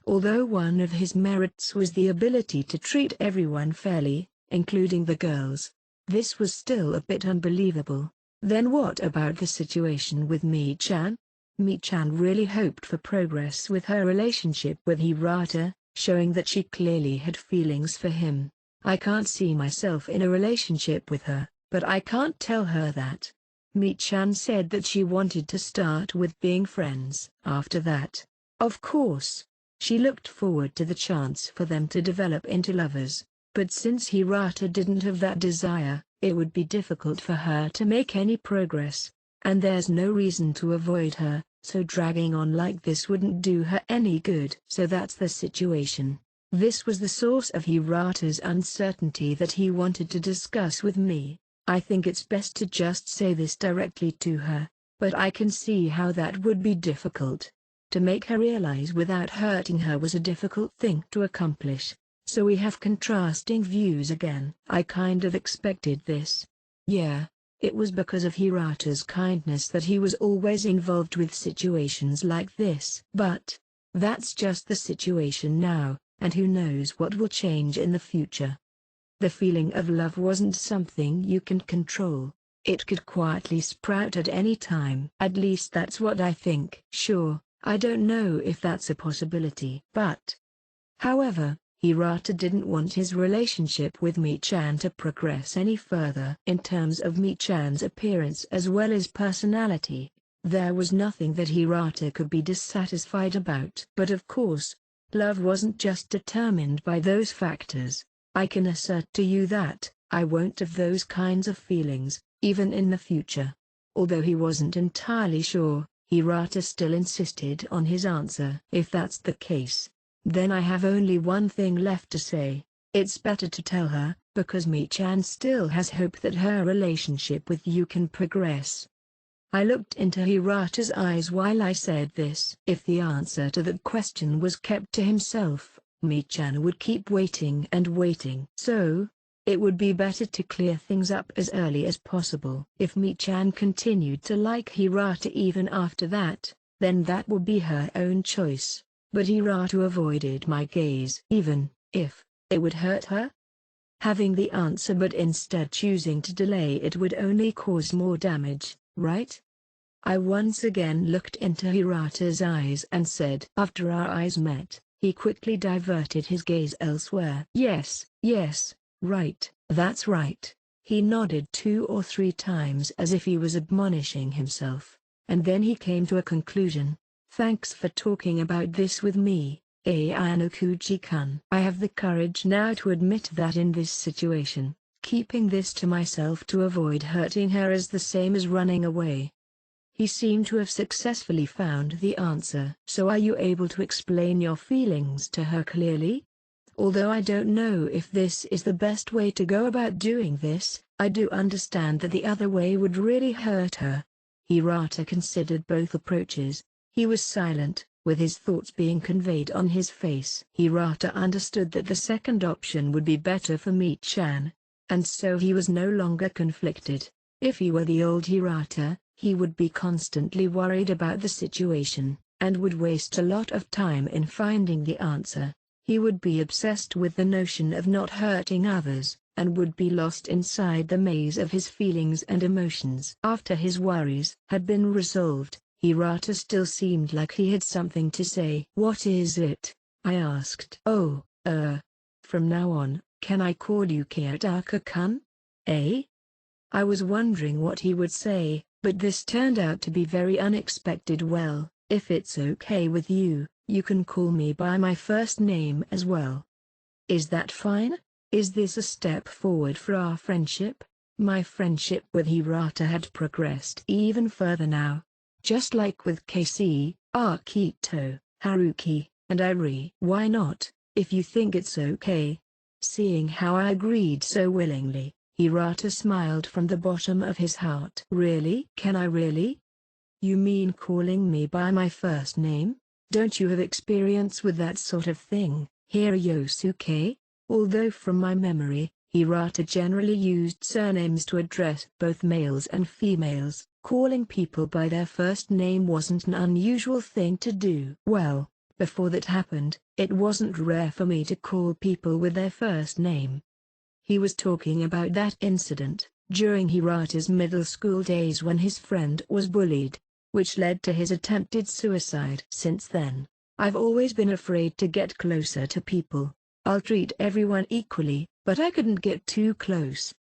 Speaker 1: Although one of his merits was the ability to treat everyone fairly, including the girls, this was still a bit unbelievable. Then what about the situation with Mi-chan? Mi-chan really hoped for progress with her relationship with Hirata, showing that she clearly had feelings for him. I can't see myself in a relationship with her. But I can't tell her that. Mi-chan said that she wanted to start with being friends. After that, of course, she looked forward to the chance for them to develop into lovers. But since Hirata didn't have that desire, it would be difficult for her to make any progress. And there's no reason to avoid her, so dragging on like this wouldn't do her any good. So that's the situation. This was the source of Hirata's uncertainty that he wanted to discuss with me. I think it's best to just say this directly to her, but I can see how that would be difficult. To make her realize without hurting her was a difficult thing to accomplish. So we have contrasting views again. I kind of expected this. Yeah, it was because of Hirata's kindness that he was always involved with situations like this. But that's just the situation now, and who knows what will change in the future. The feeling of love wasn't something you can control. It could quietly sprout at any time. At least that's what I think. Sure, I don't know if that's a possibility. But, however, Hirata didn't want his relationship with Mi-chan to progress any further. In terms of Mi-chan's appearance as well as personality, there was nothing that Hirata could be dissatisfied about. But of course, love wasn't just determined by those factors. I can assert to you that I won't have those kinds of feelings, even in the future. Although he wasn't entirely sure, Hirata still insisted on his answer. If that's the case, then I have only one thing left to say. It's better to tell her, because Mi-chan still has hope that her relationship with you can progress. I looked into Hirata's eyes while I said this. If the answer to that question was kept to himself, Mi-chan would keep waiting and waiting. So, it would be better to clear things up as early as possible. If Mi-chan continued to like Hirata even after that, then that would be her own choice. But Hirata avoided my gaze. Even if it would hurt her? Having the answer but instead choosing to delay it would only cause more damage, right? I once again looked into Hirata's eyes and said. After our eyes met, he quickly diverted his gaze elsewhere. Yes, right, that's right. He nodded 2 or 3 times as if he was admonishing himself, and then he came to a conclusion. Thanks for talking about this with me, Ayanokuji-kun. I have the courage now to admit that in this situation, keeping this to myself to avoid hurting her is the same as running away. He seemed to have successfully found the answer. So are you able to explain your feelings to her clearly? Although I don't know if this is the best way to go about doing this, I do understand that the other way would really hurt her. Hirata considered both approaches. He was silent, with his thoughts being conveyed on his face. Hirata understood that the second option would be better for Mi-chan, and so he was no longer conflicted. If he were the old Hirata, he would be constantly worried about the situation. and would waste a lot of time in finding the answer. He would be obsessed with the notion of not hurting others, and would be lost inside the maze of his feelings and emotions. After his worries had been resolved, Hirata still seemed like he had something to say. "What is it?" I asked. "Oh, from now on, can I call you Kiyotaka-kun? Eh?" I was wondering what he would say, but this turned out to be very unexpected. "Well, if it's okay with you, you can call me by my first name as well. Is that fine? Is this a step forward for our friendship?" My friendship with Hirata had progressed even further now. Just like with Casey, Akito, Haruki, and Irie. "Why not, if you think it's okay?" Seeing how I agreed so willingly, Hirata smiled from the bottom of his heart. "Really? Can I really? You mean calling me by my first name? Don't you have experience with that sort of thing, Hiroyosuke?" Although from my memory, Hirata generally used surnames to address both males and females, calling people by their first name wasn't an unusual thing to do. Well, before that happened, it wasn't rare for me to call people with their first name. He was talking about that incident during Hirata's middle school days when his friend was bullied, which led to his attempted suicide. Since then, I've always been afraid to get closer to people. I'll treat everyone equally, but I couldn't get too close.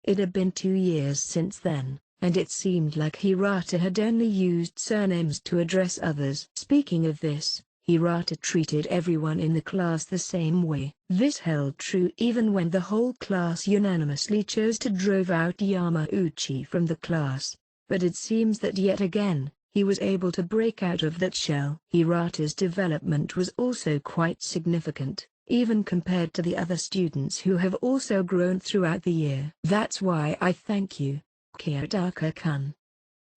Speaker 1: It had been 2 years since then, and it seemed like Hirata had only used surnames to address others. Speaking of this, Hirata treated everyone in the class the same way. This held true even when the whole class unanimously chose to drive out Yamauchi from the class. But it seems that yet again, he was able to break out of that shell. Hirata's development was also quite significant, even compared to the other students who have also grown throughout the year. "That's why I thank you, Kiyotaka-kun."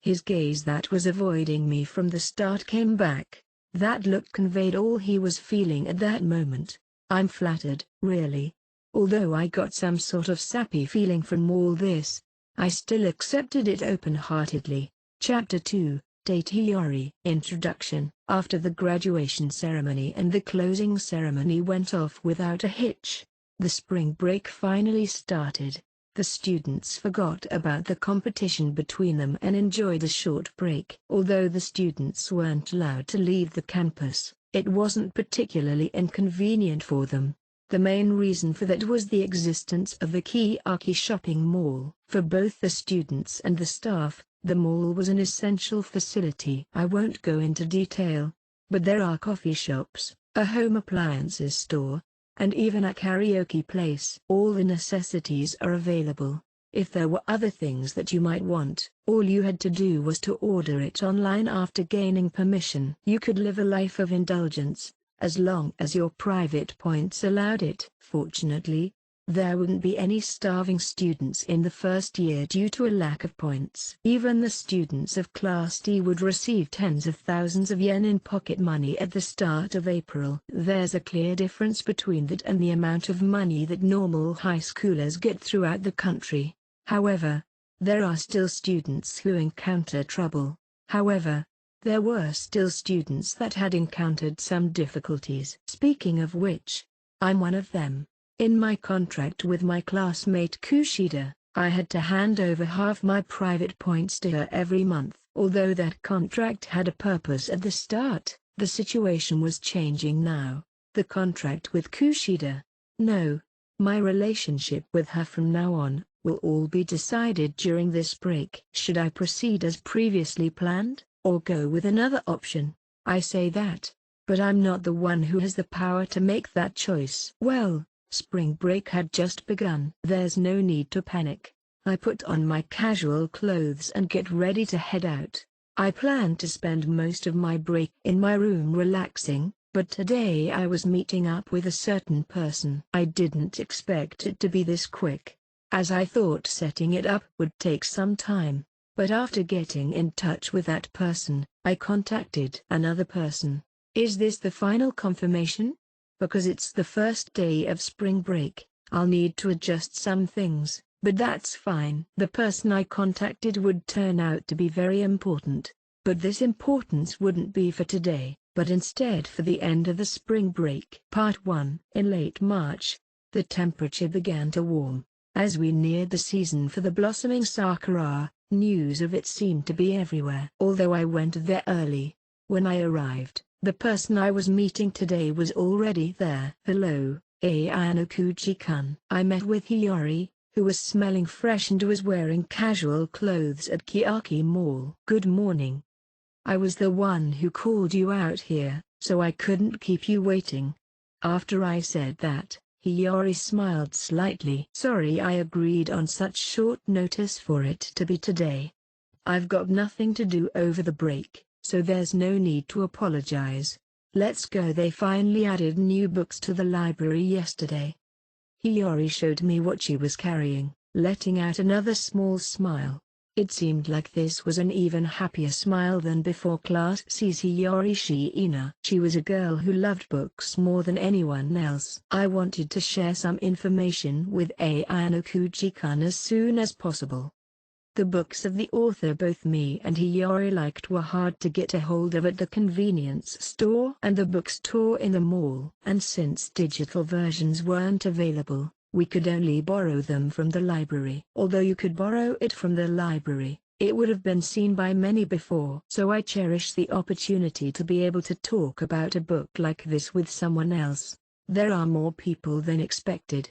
Speaker 1: His gaze that was avoiding me from the start came back. That look conveyed all he was feeling at that moment. "I'm flattered, really." Although I got some sort of sappy feeling from all this, I still accepted it open-heartedly. Chapter 2, Taitiyori. Introduction. After the graduation ceremony and the closing ceremony went off without a hitch, the spring break finally started. The students forgot about the competition between them and enjoyed a short break. Although the students weren't allowed to leave the campus, it wasn't particularly inconvenient for them. The main reason for that was the existence of the Kiyaki shopping mall. For both the students and the staff, the mall was an essential facility. I won't go into detail, but there are coffee shops, a home appliances store, and even a karaoke place. All the necessities are available. If there were other things that you might want, all you had to do was to order it online after gaining permission. You could live a life of indulgence, as long as your private points allowed it. Fortunately, there wouldn't be any starving students in the first year due to a lack of points. Even the students of Class D would receive tens of thousands of yen in pocket money at the start of April. There's a clear difference between that and the amount of money that normal high schoolers get throughout the country. However, there are still students who encounter trouble. There were still students that had encountered some difficulties. Speaking of which, I'm one of them. In my contract with my classmate Kushida, I had to hand over half my private points to her every month. Although that contract had a purpose at the start, the situation was changing now. The contract with Kushida, no, my relationship with her from now on, will all be decided during this break. Should I proceed as previously planned, or go with another option? I say that, but I'm not the one who has the power to make that choice. Well, spring break had just begun. There's no need to panic. I put on my casual clothes and get ready to head out. I planned to spend most of my break in my room relaxing, but today I was meeting up with a certain person. I didn't expect it to be this quick, as I thought setting it up would take some time. But after getting in touch with that person, I contacted another person. Is this the final confirmation? Because it's the first day of spring break, I'll need to adjust some things, but that's fine. The person I contacted would turn out to be very important, But this importance wouldn't be for today, but instead for the end of the spring break. Part 1. In late March, the temperature began to warm. As we neared the season for the blossoming sakura, news of it seemed to be everywhere. Although I went there early, when I arrived, the person I was meeting today was already there. Hello, Ayano-kuchi-kun. I met with Hiyori, who was smelling fresh and was wearing casual clothes at Kiyaki Mall. Good morning. I was the one who called you out here, so I couldn't keep you waiting. After I said that, Hiyori smiled slightly. Sorry I agreed on such short notice for it to be today. I've got nothing to do over the break, so there's no need to apologize. Let's go. They finally added new books to the library yesterday. Hiyori showed me what she was carrying, letting out another small smile. It seemed like this was an even happier smile than before class. Sees Hiyori Shiina. She was a girl who loved books more than anyone else. I wanted to share some information with Ayano-kuchi-kun as soon as possible. The books of the author both me and Hiyori liked were hard to get a hold of at the convenience store and the bookstore in the mall. And since digital versions weren't available, we could only borrow them from the library. Although you could borrow it from the library, it would have been seen by many before. So I cherish the opportunity to be able to talk about a book like this with someone else. There are more people than expected.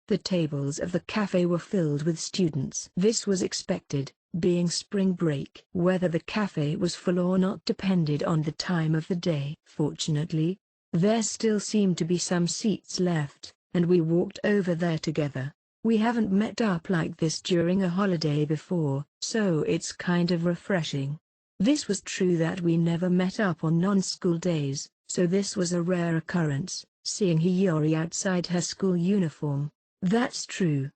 Speaker 1: The tables of the cafe were filled with students. This was expected, being spring break. Whether the cafe was full or not depended on the time of the day. Fortunately, there still seemed to be some seats left, and we walked over there together. We haven't met up like this during a holiday before, so it's kind of refreshing. This was true that we never met up on non-school days, so this was a rare occurrence, seeing Hiyori outside her school uniform. That's true.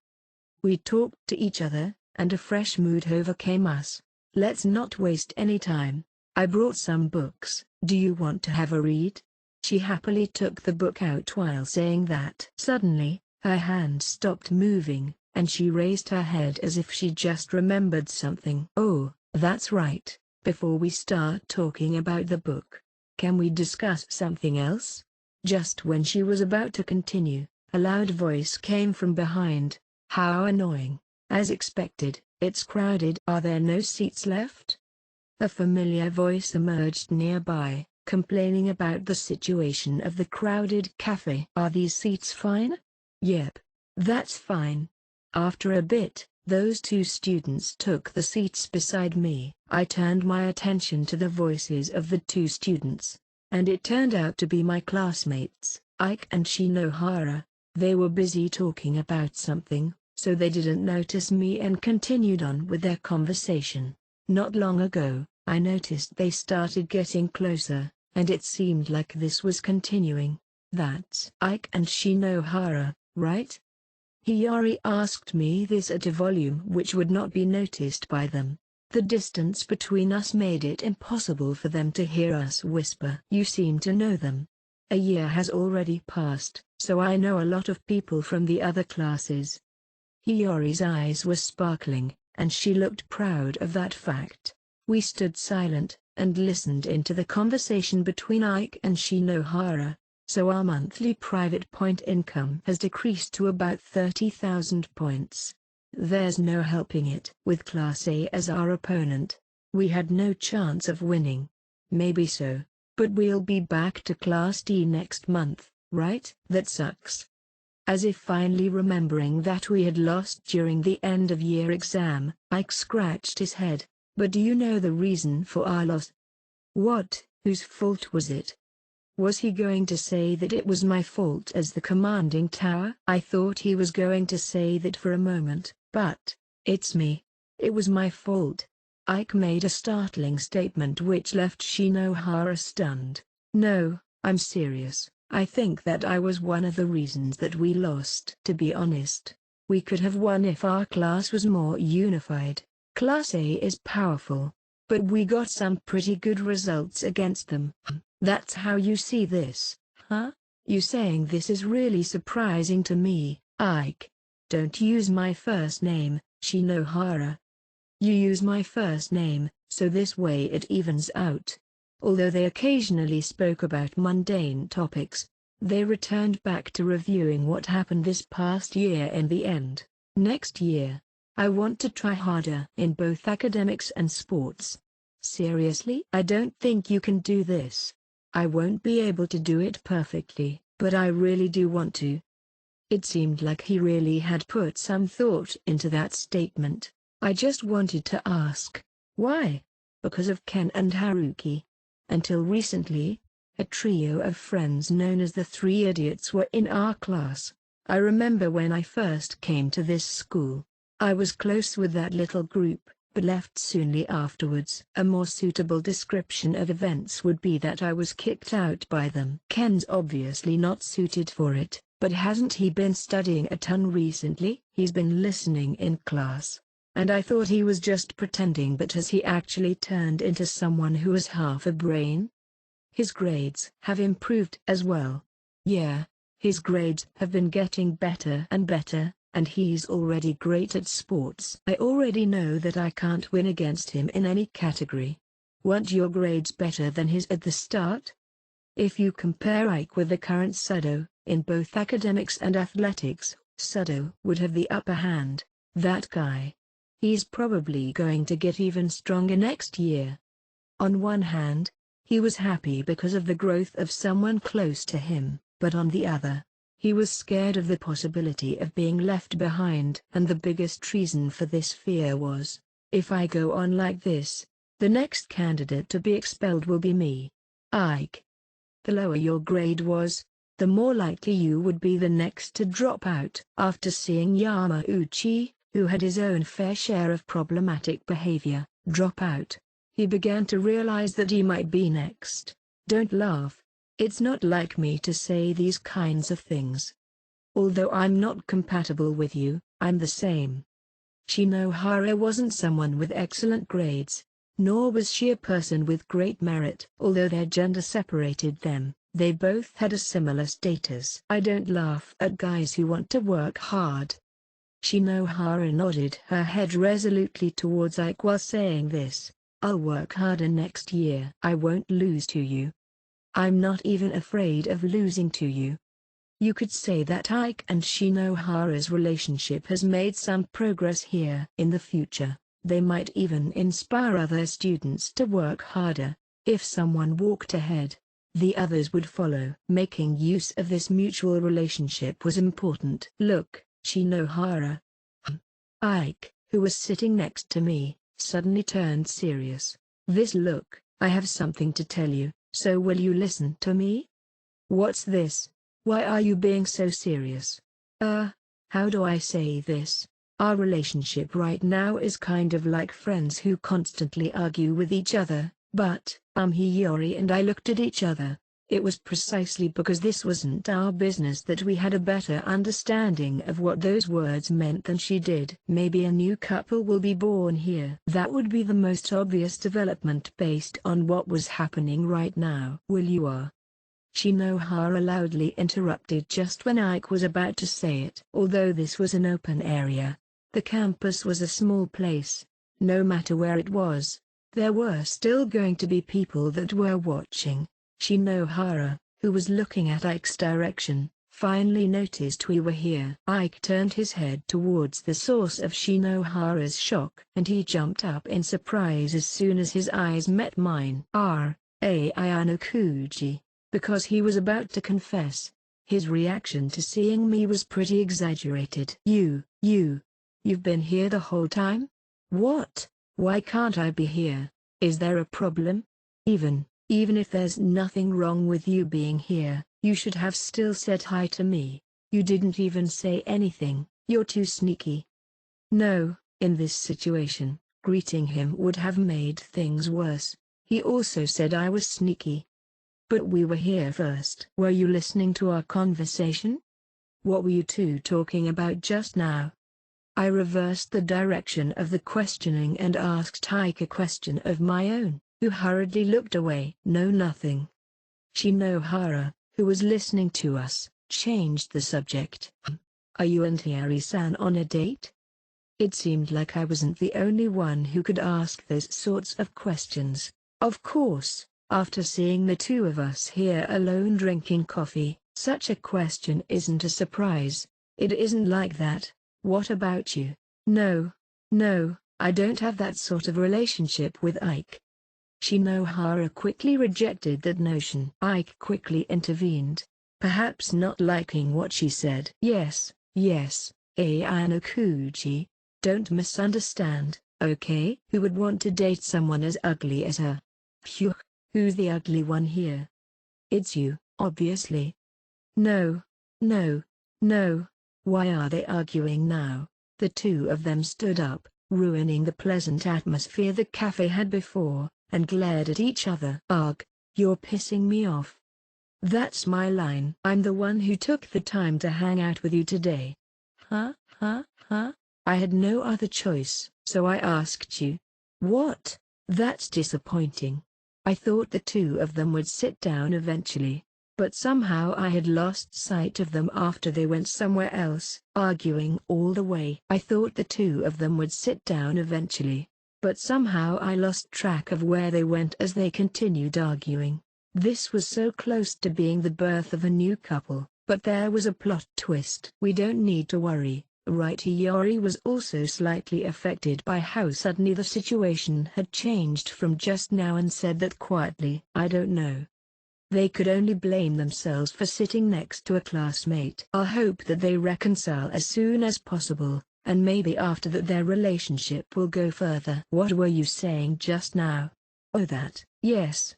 Speaker 1: We talked to each other, and a fresh mood overcame us. Let's not waste any time. I brought some books. Do you want to have a read? She happily took the book out while saying that. Suddenly, her hand stopped moving, and she raised her head as if she just remembered something. Oh, that's right. Before we start talking about the book, can we discuss something else? Just when she was about to continue, a loud voice came from behind. How annoying. As expected, it's crowded. Are there no seats left? A familiar voice emerged nearby, complaining about the situation of the crowded cafe. Are these seats fine? Yep. That's fine. After a bit, those two students took the seats beside me. I turned my attention to the voices of the two students, and it turned out to be my classmates, Ike and Shinohara. They were busy talking about something, so they didn't notice me and continued on with their conversation. Not long ago, I noticed they started getting closer, and it seemed like this was continuing. That's Ike and Shinohara, right? Hiyori asked me this at a volume which would not be noticed by them. The distance between us made it impossible for them to hear us whisper. You seem to know them. A year has already passed, so I know a lot of people from the other classes. Hiyori's eyes were sparkling, and she looked proud of that fact. We stood silent, and listened into the conversation between Ike and Shinohara. So our monthly private point income has decreased to about 30,000 points. There's no helping it. With Class A as our opponent, we had no chance of winning. Maybe so, but we'll be back to Class D next month, right? That sucks. As if finally remembering that we had lost during the end-of-year exam, Ike scratched his head. But do you know the reason for our loss? What? Whose fault was it? Was he going to say that it was my fault as the commanding tower? I thought he was going to say that for a moment, but it's me. It was my fault. Ike made a startling statement which left Shinohara stunned. No, I'm serious. I think that I was one of the reasons that we lost. To be honest, we could have won if our class was more unified. Class A is powerful, but we got some pretty good results against them. That's how you see this, huh? You saying this is really surprising to me, Ike. Don't use my first name, Shinohara. You use my first name, so this way it evens out." Although they occasionally spoke about mundane topics, they returned back to reviewing what happened this past year in the end. "Next year, I want to try harder in both academics and sports." "Seriously? I don't think you can do this." "I won't be able to do it perfectly, but I really do want to." It seemed like he really had put some thought into that statement. "I just wanted to ask." "Why?" "Because of Ken and Haruki. Until recently, a trio of friends known as the Three Idiots were in our class. I remember when I first came to this school, I was close with that little group, but left soonly afterwards. A more suitable description of events would be that I was kicked out by them. Ken's obviously not suited for it, but hasn't he been studying a ton recently?" "He's been listening in class. And I thought he was just pretending, but has he actually turned into someone who has half a brain?" "His grades have improved as well." "Yeah, his grades have been getting better and better, and he's already great at sports." "I already know that I can't win against him in any category." "Weren't your grades better than his at the start?" "If you compare Ike with the current Sudo, in both academics and athletics, Sudo would have the upper hand. That guy. He's probably going to get even stronger next year." On one hand, he was happy because of the growth of someone close to him, but on the other, he was scared of the possibility of being left behind. And the biggest reason for this fear was, if I go on like this, the next candidate to be expelled will be me. Ike. The lower your grade was, the more likely you would be the next to drop out. After seeing Yamauchi, who had his own fair share of problematic behavior, drop out, he began to realize that he might be next. "Don't laugh. It's not like me to say these kinds of things. Although I'm not compatible with you, I'm the same." Shinohara wasn't someone with excellent grades, nor was she a person with great merit. Although their gender separated them, they both had a similar status. "I don't laugh at guys who want to work hard." Shinohara nodded her head resolutely towards Ike while saying this. "I'll work harder next year. I won't lose to you. I'm not even afraid of losing to you." You could say that Ike and Shinohara's relationship has made some progress here. In the future, they might even inspire other students to work harder. If someone walked ahead, the others would follow. Making use of this mutual relationship was important. "Look, Shinohara." Ike, who was sitting next to me, suddenly turned serious. "Look, I have something to tell you, so will you listen to me?" "What's this? Why are you being so serious?" How do I say this? Our relationship right now is kind of like friends who constantly argue with each other, but." Hiyori and I looked at each other. It was precisely because this wasn't our business that we had a better understanding of what those words meant than she did. "Maybe a new couple will be born here." That would be the most obvious development based on what was happening right now. "Will you Shinohara loudly interrupted just when Ike was about to say it. Although this was an open area, the campus was a small place. No matter where it was, there were still going to be people that were watching. Shinohara, who was looking at Ike's direction, finally noticed we were here. Ike turned his head towards the source of Shinohara's shock, and he jumped up in surprise as soon as his eyes met mine. Ayano-kuji. Because he was about to confess, his reaction to seeing me was pretty exaggerated. You've been here the whole time? What? Why can't I be here? Is there a problem? Even if there's nothing wrong with you being here, you should have still said hi to me. You didn't even say anything. You're too sneaky." No, in this situation, greeting him would have made things worse. He also said I was sneaky. "But we were here first." "Were you listening to our conversation? What were you two talking about just now?" I reversed the direction of the questioning and asked Ike a question of my own, who hurriedly looked away. "No, nothing." Shinohara, who was listening to us, changed the subject. "Are you and Hiari-san on a date?" It seemed like I wasn't the only one who could ask those sorts of questions. Of course, after seeing the two of us here alone drinking coffee, such a question isn't a surprise. It isn't like that. What about you? No, I don't have that sort of relationship with Ike. Shinohara quickly rejected that notion. Ike quickly intervened, perhaps not liking what she said. Yes, Ayano-kuchi, don't misunderstand, okay? Who would want to date someone as ugly as her? Phew, who's the ugly one here? It's you, obviously. No. Why are they arguing now? The two of them stood up, ruining the pleasant atmosphere the cafe had before, and glared at each other. Ugh, you're pissing me off. That's my line. I'm the one who took the time to hang out with you today. Huh? I had no other choice, so I asked you. What? That's disappointing. I thought the two of them would sit down eventually. But somehow I had lost sight of them after they went somewhere else, arguing all the way. I thought the two of them would sit down eventually. But somehow I lost track of where they went as they continued arguing. This was so close to being the birth of a new couple, but there was a plot twist. We don't need to worry, right? Hiyori was also slightly affected by how suddenly the situation had changed from just now and said that quietly. I don't know. They could only blame themselves for sitting next to a classmate. I'll hope that they reconcile as soon as possible, and maybe after that their relationship will go further. What were you saying just now? Oh, that. Yes,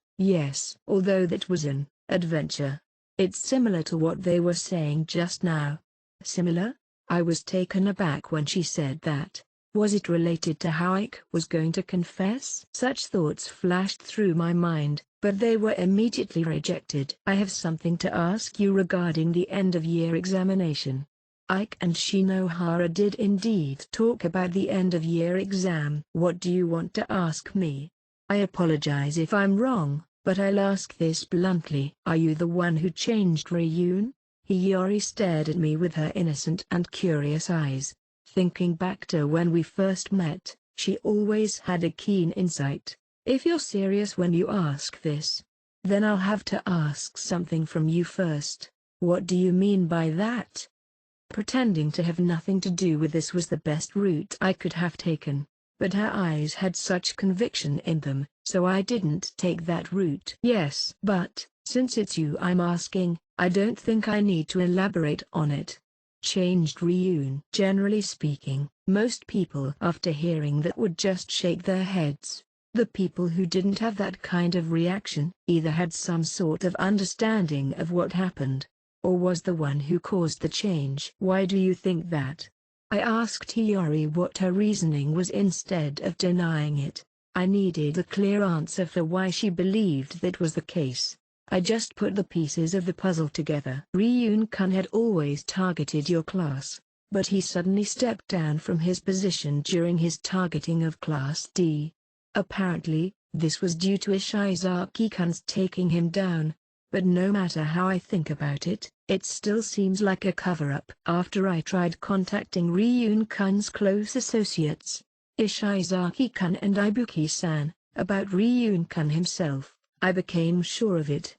Speaker 1: although that was an adventure. It's similar to what they were saying just now. Similar? I was taken aback when she said that. Was it related to how Ike was going to confess? Such thoughts flashed through my mind, but they were immediately rejected. I have something to ask you regarding the end-of-year examination. Ike and Shinohara did indeed talk about the end-of-year exam. What do you want to ask me? I apologize if I'm wrong, but I'll ask this bluntly. Are you the one who changed Ryun? Hiyori stared at me with her innocent and curious eyes. Thinking back to when we first met, she always had a keen insight. If you're serious when you ask this, then I'll have to ask something from you first. What do you mean by that? Pretending to have nothing to do with this was the best route I could have taken, but her eyes had such conviction in them, so I didn't take that route. Yes, but, since it's you I'm asking, I don't think I need to elaborate on it. Changed Ryun. Generally speaking, most people after hearing that would just shake their heads. The people who didn't have that kind of reaction either had some sort of understanding of what happened, or was the one who caused the change. Why do you think that? I asked Hiyori what her reasoning was instead of denying it. I needed a clear answer for why she believed that was the case. I just put the pieces of the puzzle together. Ryun-kun had always targeted your class, but he suddenly stepped down from his position during his targeting of Class D. Apparently, this was due to Ishizaki-kun's taking him down, but no matter how I think about it, it still seems like a cover-up. After I tried contacting Ryun-kun's close associates, Ishizaki-kun and Ibuki-san, about Ryun-kun himself, I became sure of it.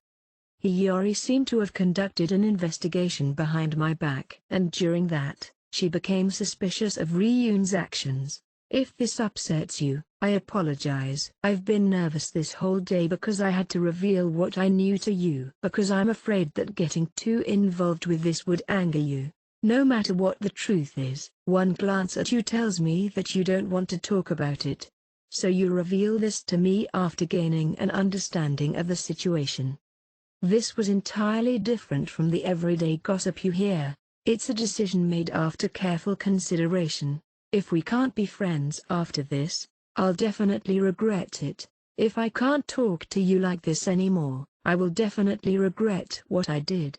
Speaker 1: Hiyori seemed to have conducted an investigation behind my back, and during that, she became suspicious of Ryun's actions. If this upsets you, I apologize. I've been nervous this whole day because I had to reveal what I knew to you. Because I'm afraid that getting too involved with this would anger you. No matter what the truth is, one glance at you tells me that you don't want to talk about it. So you reveal this to me after gaining an understanding of the situation. This was entirely different from the everyday gossip you hear. It's a decision made after careful consideration. If we can't be friends after this, I'll definitely regret it. If I can't talk to you like this anymore, I will definitely regret what I did.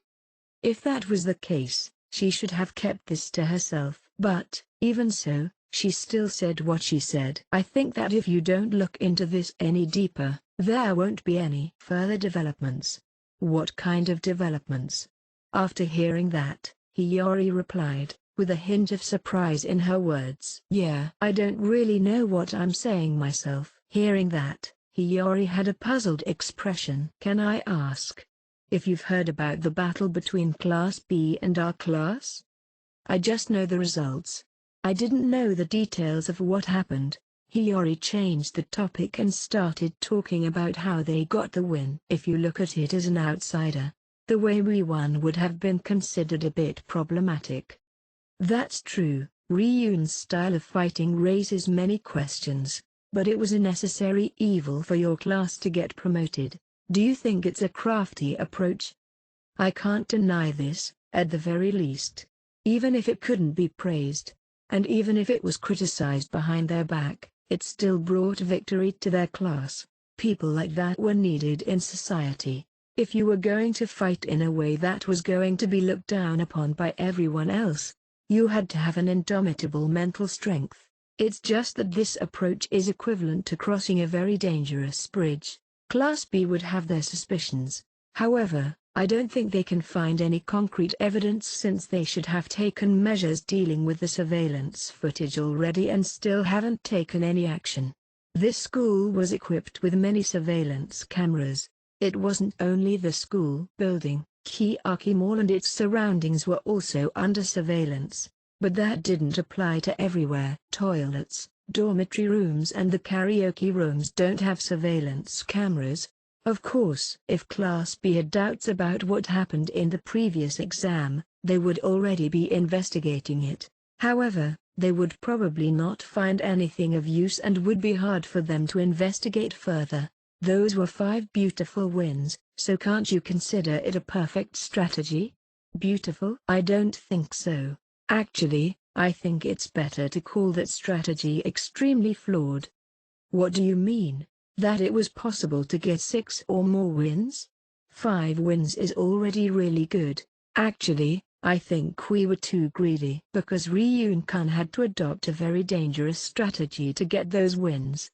Speaker 1: If that was the case, she should have kept this to herself. But, even so, she still said what she said. I think that if you don't look into this any deeper, there won't be any further developments. What kind of developments? After hearing that, Hiyori replied, with a hint of surprise in her words. Yeah, I don't really know what I'm saying myself. Hearing that, Hiyori had a puzzled expression. Can I ask if you've heard about the battle between Class B and our class? I just know the results. I didn't know the details of what happened. Hiyori changed the topic and started talking about how they got the win. If you look at it as an outsider, the way we won would have been considered a bit problematic. That's true, Ryun's style of fighting raises many questions, but it was a necessary evil for your class to get promoted. Do you think it's a crafty approach? I can't deny this, at the very least. Even if it couldn't be praised, and even if it was criticized behind their back, it still brought victory to their class. People like that were needed in society. If you were going to fight in a way that was going to be looked down upon by everyone else, you had to have an indomitable mental strength. It's just that this approach is equivalent to crossing a very dangerous bridge. Class B would have their suspicions. However, I don't think they can find any concrete evidence since they should have taken measures dealing with the surveillance footage already and still haven't taken any action. This school was equipped with many surveillance cameras. It wasn't only the school building, Kiyaki Mall and its surroundings were also under surveillance, but that didn't apply to everywhere. Toilets, dormitory rooms and the karaoke rooms don't have surveillance cameras. Of course, if Class B had doubts about what happened in the previous exam, they would already be investigating it. However, they would probably not find anything of use and would be hard for them to investigate further. Those were 5 beautiful wins, so can't you consider it a perfect strategy? Beautiful? I don't think so. Actually, I think it's better to call that strategy extremely flawed. What do you mean? That it was possible to get 6 or more wins? 5 wins is already really good. Actually, I think we were too greedy because Ryun-kun had to adopt a very dangerous strategy to get those wins.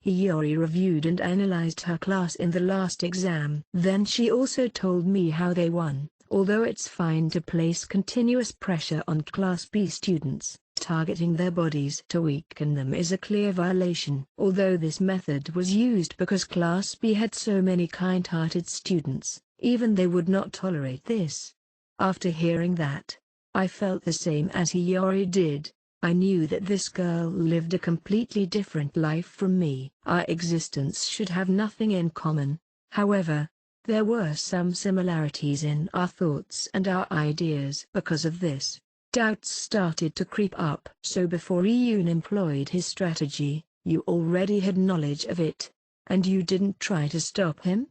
Speaker 1: Hiyori reviewed and analyzed her class in the last exam. Then she also told me how they won. Although it's fine to place continuous pressure on Class B students, targeting their bodies to weaken them is a clear violation. Although this method was used because Class B had so many kind-hearted students, even they would not tolerate this. After hearing that, I felt the same as Hiyori did. I knew that this girl lived a completely different life from me. Our existence should have nothing in common. However, there were some similarities in our thoughts and our ideas. Because of this, doubts started to creep up. So before Ryun employed his strategy, you already had knowledge of it, and you didn't try to stop him?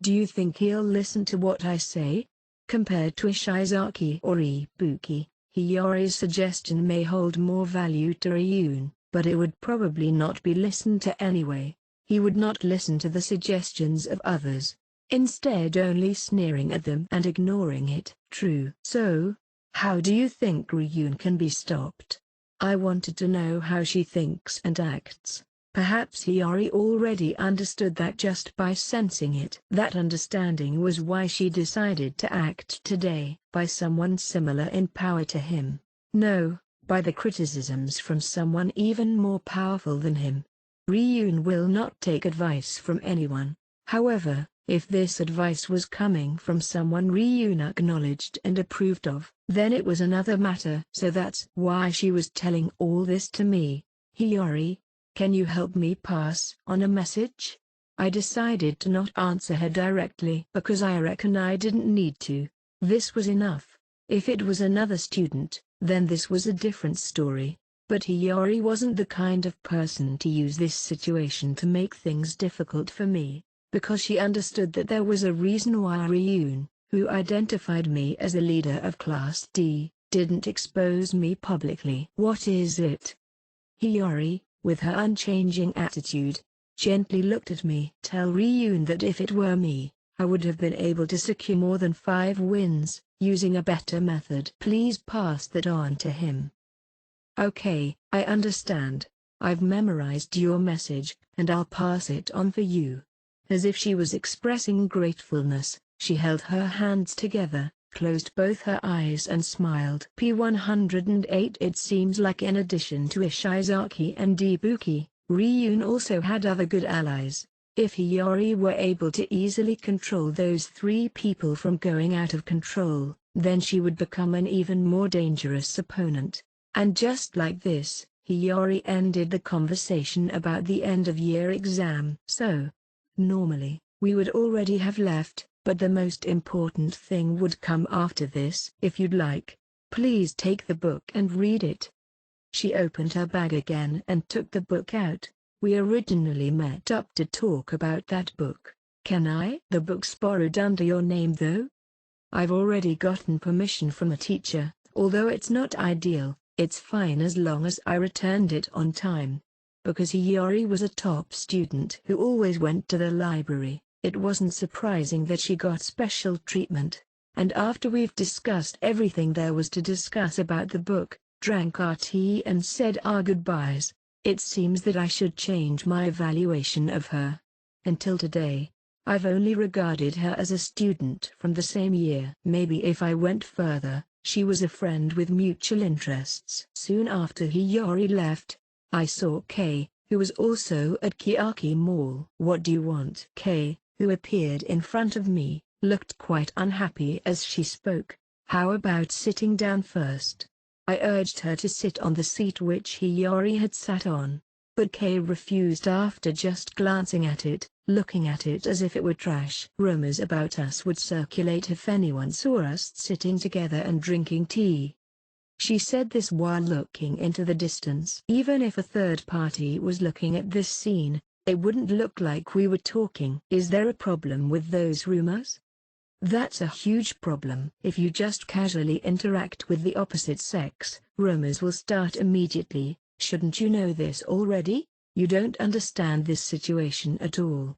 Speaker 1: Do you think he'll listen to what I say? Compared to Ishizaki or Ibuki, Hiyori's suggestion may hold more value to Ryun, but it would probably not be listened to anyway. He would not listen to the suggestions of others, instead only sneering at them and ignoring it. True. So, how do you think Ryun can be stopped? I wanted to know how she thinks and acts. Perhaps Hiyori already understood that just by sensing it. That understanding was why she decided to act today by someone similar in power to him. No, by the criticisms from someone even more powerful than him. Ryun will not take advice from anyone. However, if this advice was coming from someone Ryun acknowledged and approved of, then it was another matter. So that's why she was telling all this to me. Hiyori, can you help me pass on a message? I decided to not answer her directly because I reckon I didn't need to. This was enough. If it was another student, then this was a different story. But Hiyori wasn't the kind of person to use this situation to make things difficult for me, because she understood that there was a reason why Ryun, who identified me as a leader of Class D, didn't expose me publicly. What is it? Hiyori, with her unchanging attitude, gently looked at me. Tell Ryun that if it were me, I would have been able to secure more than 5 wins, using a better method. Please pass that on to him. Okay, I understand. I've memorized your message, and I'll pass it on for you. As if she was expressing gratefulness, she held her hands together, closed both her eyes and smiled. P108. It seems like in addition to Ishizaki and Ibuki, Ryun also had other good allies. If Hiyori were able to easily control those three people from going out of control, then she would become an even more dangerous opponent. And just like this, Hiyori ended the conversation about the end-of-year exam. So, normally, we would already have left, but the most important thing would come after this. If you'd like, please take the book and read it. She opened her bag again and took the book out. We originally met up to talk about that book. Can I? The book's borrowed under your name though? I've already gotten permission from a teacher, although it's not ideal. It's fine as long as I returned it on time. Because Hiyori was a top student who always went to the library, it wasn't surprising that she got special treatment. And after we've discussed everything there was to discuss about the book, drank our tea and said our goodbyes, it seems that I should change my evaluation of her. Until today, I've only regarded her as a student from the same year. Maybe if I went further, she was a friend with mutual interests. Soon after Hiyori left, I saw Kei, who was also at Kiyaki Mall. What do you want? Kei, who appeared in front of me, looked quite unhappy as she spoke. How about sitting down first? I urged her to sit on the seat which Hiyori had sat on, but Kei refused after just glancing at it, looking at it as if it were trash. Rumors about us would circulate if anyone saw us sitting together and drinking tea. She said this while looking into the distance. Even if a third party was looking at this scene, it wouldn't look like we were talking. Is there a problem with those rumors? That's a huge problem. If you just casually interact with the opposite sex, rumors will start immediately. Shouldn't you know this already? You don't understand this situation at all.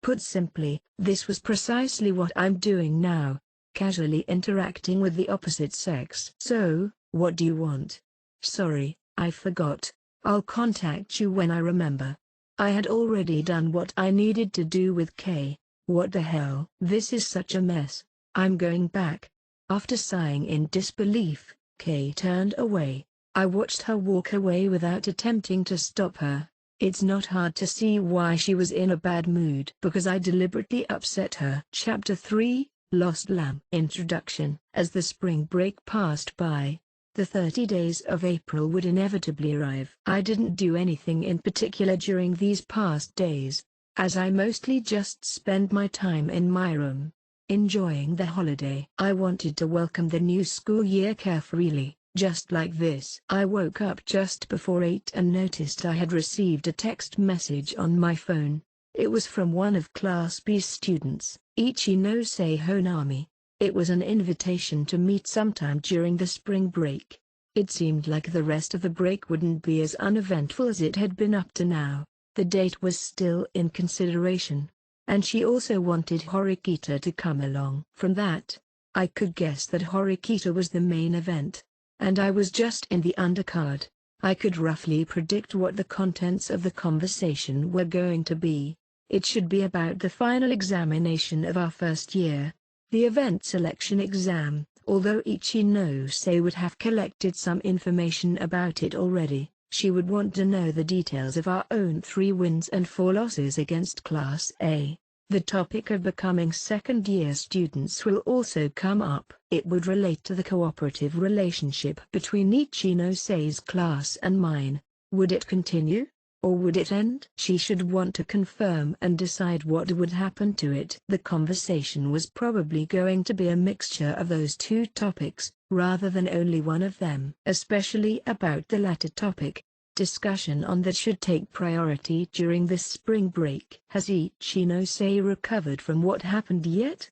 Speaker 1: Put simply, this was precisely what I'm doing now, casually interacting with the opposite sex. So, what do you want? Sorry, I forgot. I'll contact you when I remember. I had already done what I needed to do with Kei. What the hell? This is such a mess. I'm going back. After sighing in disbelief, Kei turned away. I watched her walk away without attempting to stop her. It's not hard to see why she was in a bad mood. Because I deliberately upset her. Chapter 3, Lost Lamb. Introduction. As the spring break passed by, the 30 days of April would inevitably arrive. I didn't do anything in particular during these past days, as I mostly just spent my time in my room, enjoying the holiday. I wanted to welcome the new school year carefreely, just like this. I woke up just before 8 and noticed I had received a text message on my phone. It was from one of Class B's students, Ichinose Honami. It was an invitation to meet sometime during the spring break. It seemed like the rest of the break wouldn't be as uneventful as it had been up to now. The date was still in consideration, and she also wanted Horikita to come along. From that, I could guess that Horikita was the main event, and I was just in the undercard. I could roughly predict what the contents of the conversation were going to be. It should be about the final examination of our first year, the event selection exam, although Ichinose would have collected some information about it already. She would want to know the details of our own 3 wins and 4 losses against Class A. The topic of becoming second-year students will also come up. It would relate to the cooperative relationship between Ichinose class and mine. Would it continue, or would it end? She should want to confirm and decide what would happen to it. The conversation was probably going to be a mixture of those 2 topics, rather than only one of them. Especially about the latter topic. Discussion on that should take priority during this spring break. Has Ichinose recovered from what happened yet?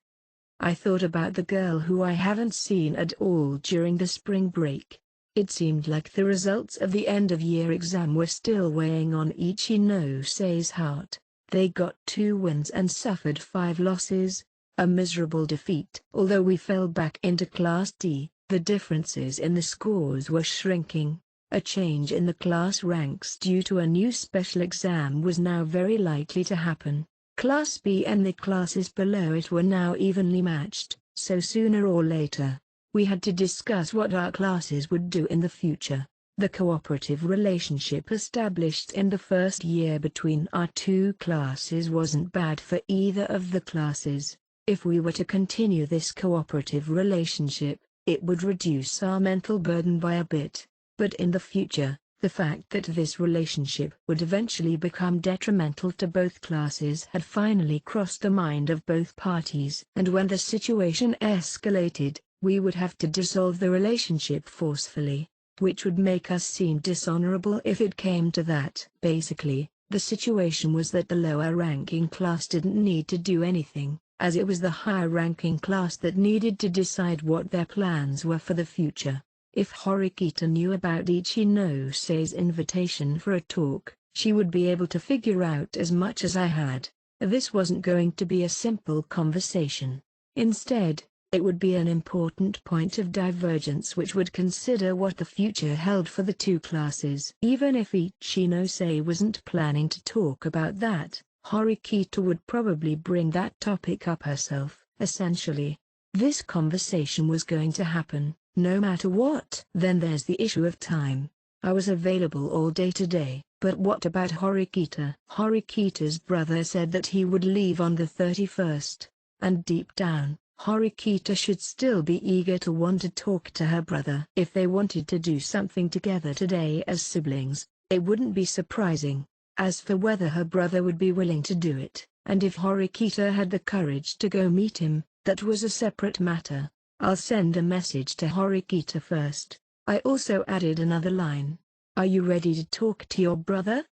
Speaker 1: I thought about the girl who I haven't seen at all during the spring break. It seemed like the results of the end-of-year exam were still weighing on Ichinose heart. They got 2 wins and suffered 5 losses, a miserable defeat. Although we fell back into Class D, the differences in the scores were shrinking. A change in the class ranks due to a new special exam was now very likely to happen. Class B and the classes below it were now evenly matched. So sooner or later, we had to discuss what our classes would do in the future. The cooperative relationship established in the first year between our two classes wasn't bad for either of the classes. If we were to continue this cooperative relationship, it would reduce our mental burden by a bit. But in the future, the fact that this relationship would eventually become detrimental to both classes had finally crossed the mind of both parties. And when the situation escalated, we would have to dissolve the relationship forcefully, which would make us seem dishonorable if it came to that. Basically, the situation was that the lower-ranking class didn't need to do anything, as it was the higher-ranking class that needed to decide what their plans were for the future. If Horikita knew about Ichinose-sei's invitation for a talk, she would be able to figure out as much as I had. This wasn't going to be a simple conversation. Instead, it would be an important point of divergence which would consider what the future held for the two classes. Even if Ichinose wasn't planning to talk about that, Horikita would probably bring that topic up herself. Essentially, this conversation was going to happen, no matter what. Then there's the issue of time. I was available all day today, but what about Horikita? Horikita's brother said that he would leave on the 31st, and deep down, Horikita should still be eager to want to talk to her brother. If they wanted to do something together today as siblings, it wouldn't be surprising. As for whether her brother would be willing to do it, and if Horikita had the courage to go meet him, that was a separate matter. I'll send a message to Horikita first. I also added another line. Are you ready to talk to your brother?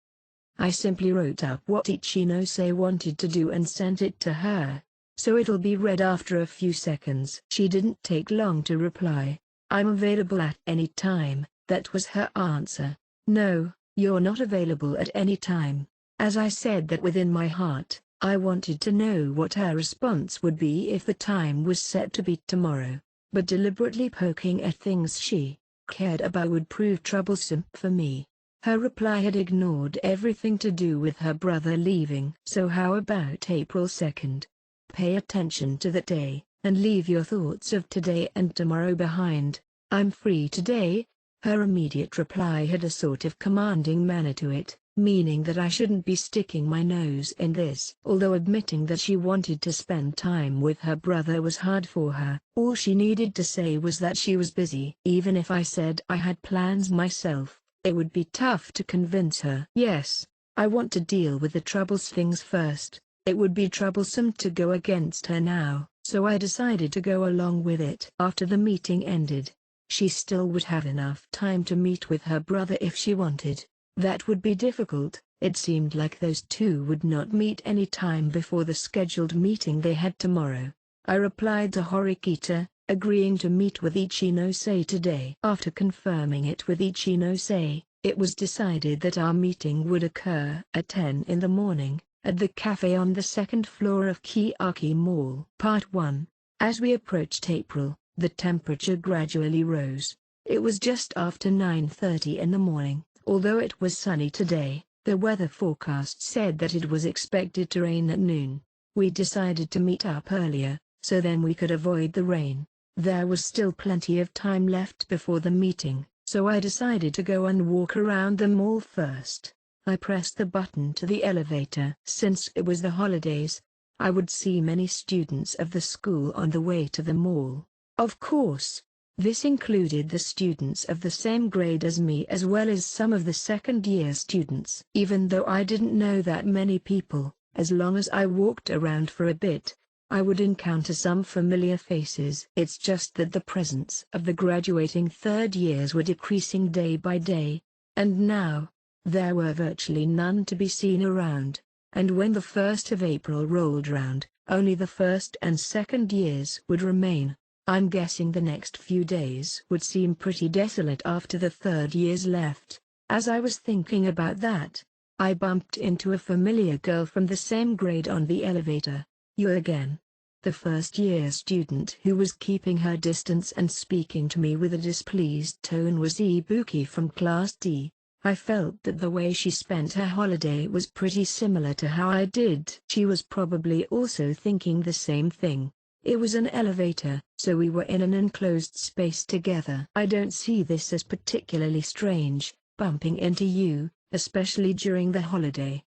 Speaker 1: I simply wrote up what Ichinose wanted to do and sent it to her, so it'll be read after a few seconds. She didn't take long to reply. I'm available at any time. That was her answer. No, you're not available at any time. As I said that within my heart, I wanted to know what her response would be if the time was set to be tomorrow, but deliberately poking at things she cared about would prove troublesome for me. Her reply had ignored everything to do with her brother leaving. So how about April 2nd? Pay attention to that day, and leave your thoughts of today and tomorrow behind. I'm free today. Her immediate reply had a sort of commanding manner to it, meaning that I shouldn't be sticking my nose in this. Although admitting that she wanted to spend time with her brother was hard for her, all she needed to say was that she was busy. Even if I said I had plans myself, it would be tough to convince her. Yes, I want to deal with the troubles things first. It would be troublesome to go against her now, so I decided to go along with it. After the meeting ended, she still would have enough time to meet with her brother if she wanted. That would be difficult. It seemed like those two would not meet any time before the scheduled meeting they had tomorrow. I replied to Horikita, agreeing to meet with Ichinose today. After confirming it with Ichinose, it was decided that our meeting would occur at 10 in the morning, at the cafe on the second floor of Kiyaki Mall. Part 1. As we approached April, the temperature gradually rose. It was just after 9:30 in the morning. Although it was sunny today, the weather forecast said that it was expected to rain at noon. We decided to meet up earlier, so then we could avoid the rain. There was still plenty of time left before the meeting, so I decided to go and walk around the mall first. I pressed the button to the elevator. Since it was the holidays, I would see many students of the school on the way to the mall. Of course, this included the students of the same grade as me as well as some of the second-year students. Even though I didn't know that many people, as long as I walked around for a bit, I would encounter some familiar faces. It's just that the presence of the graduating third years were decreasing day by day, and now, there were virtually none to be seen around. And when the 1st of April rolled round, only the first and second years would remain. I'm guessing the next few days would seem pretty desolate after the third years left. As I was thinking about that, I bumped into a familiar girl from the same grade on the elevator. You again? The first-year student who was keeping her distance and speaking to me with a displeased tone was Ibuki from Class D. I felt that the way she spent her holiday was pretty similar to how I did. She was probably also thinking the same thing. It was an elevator, so we were in an enclosed space together. I don't see this as particularly strange, bumping into you, especially during the holiday.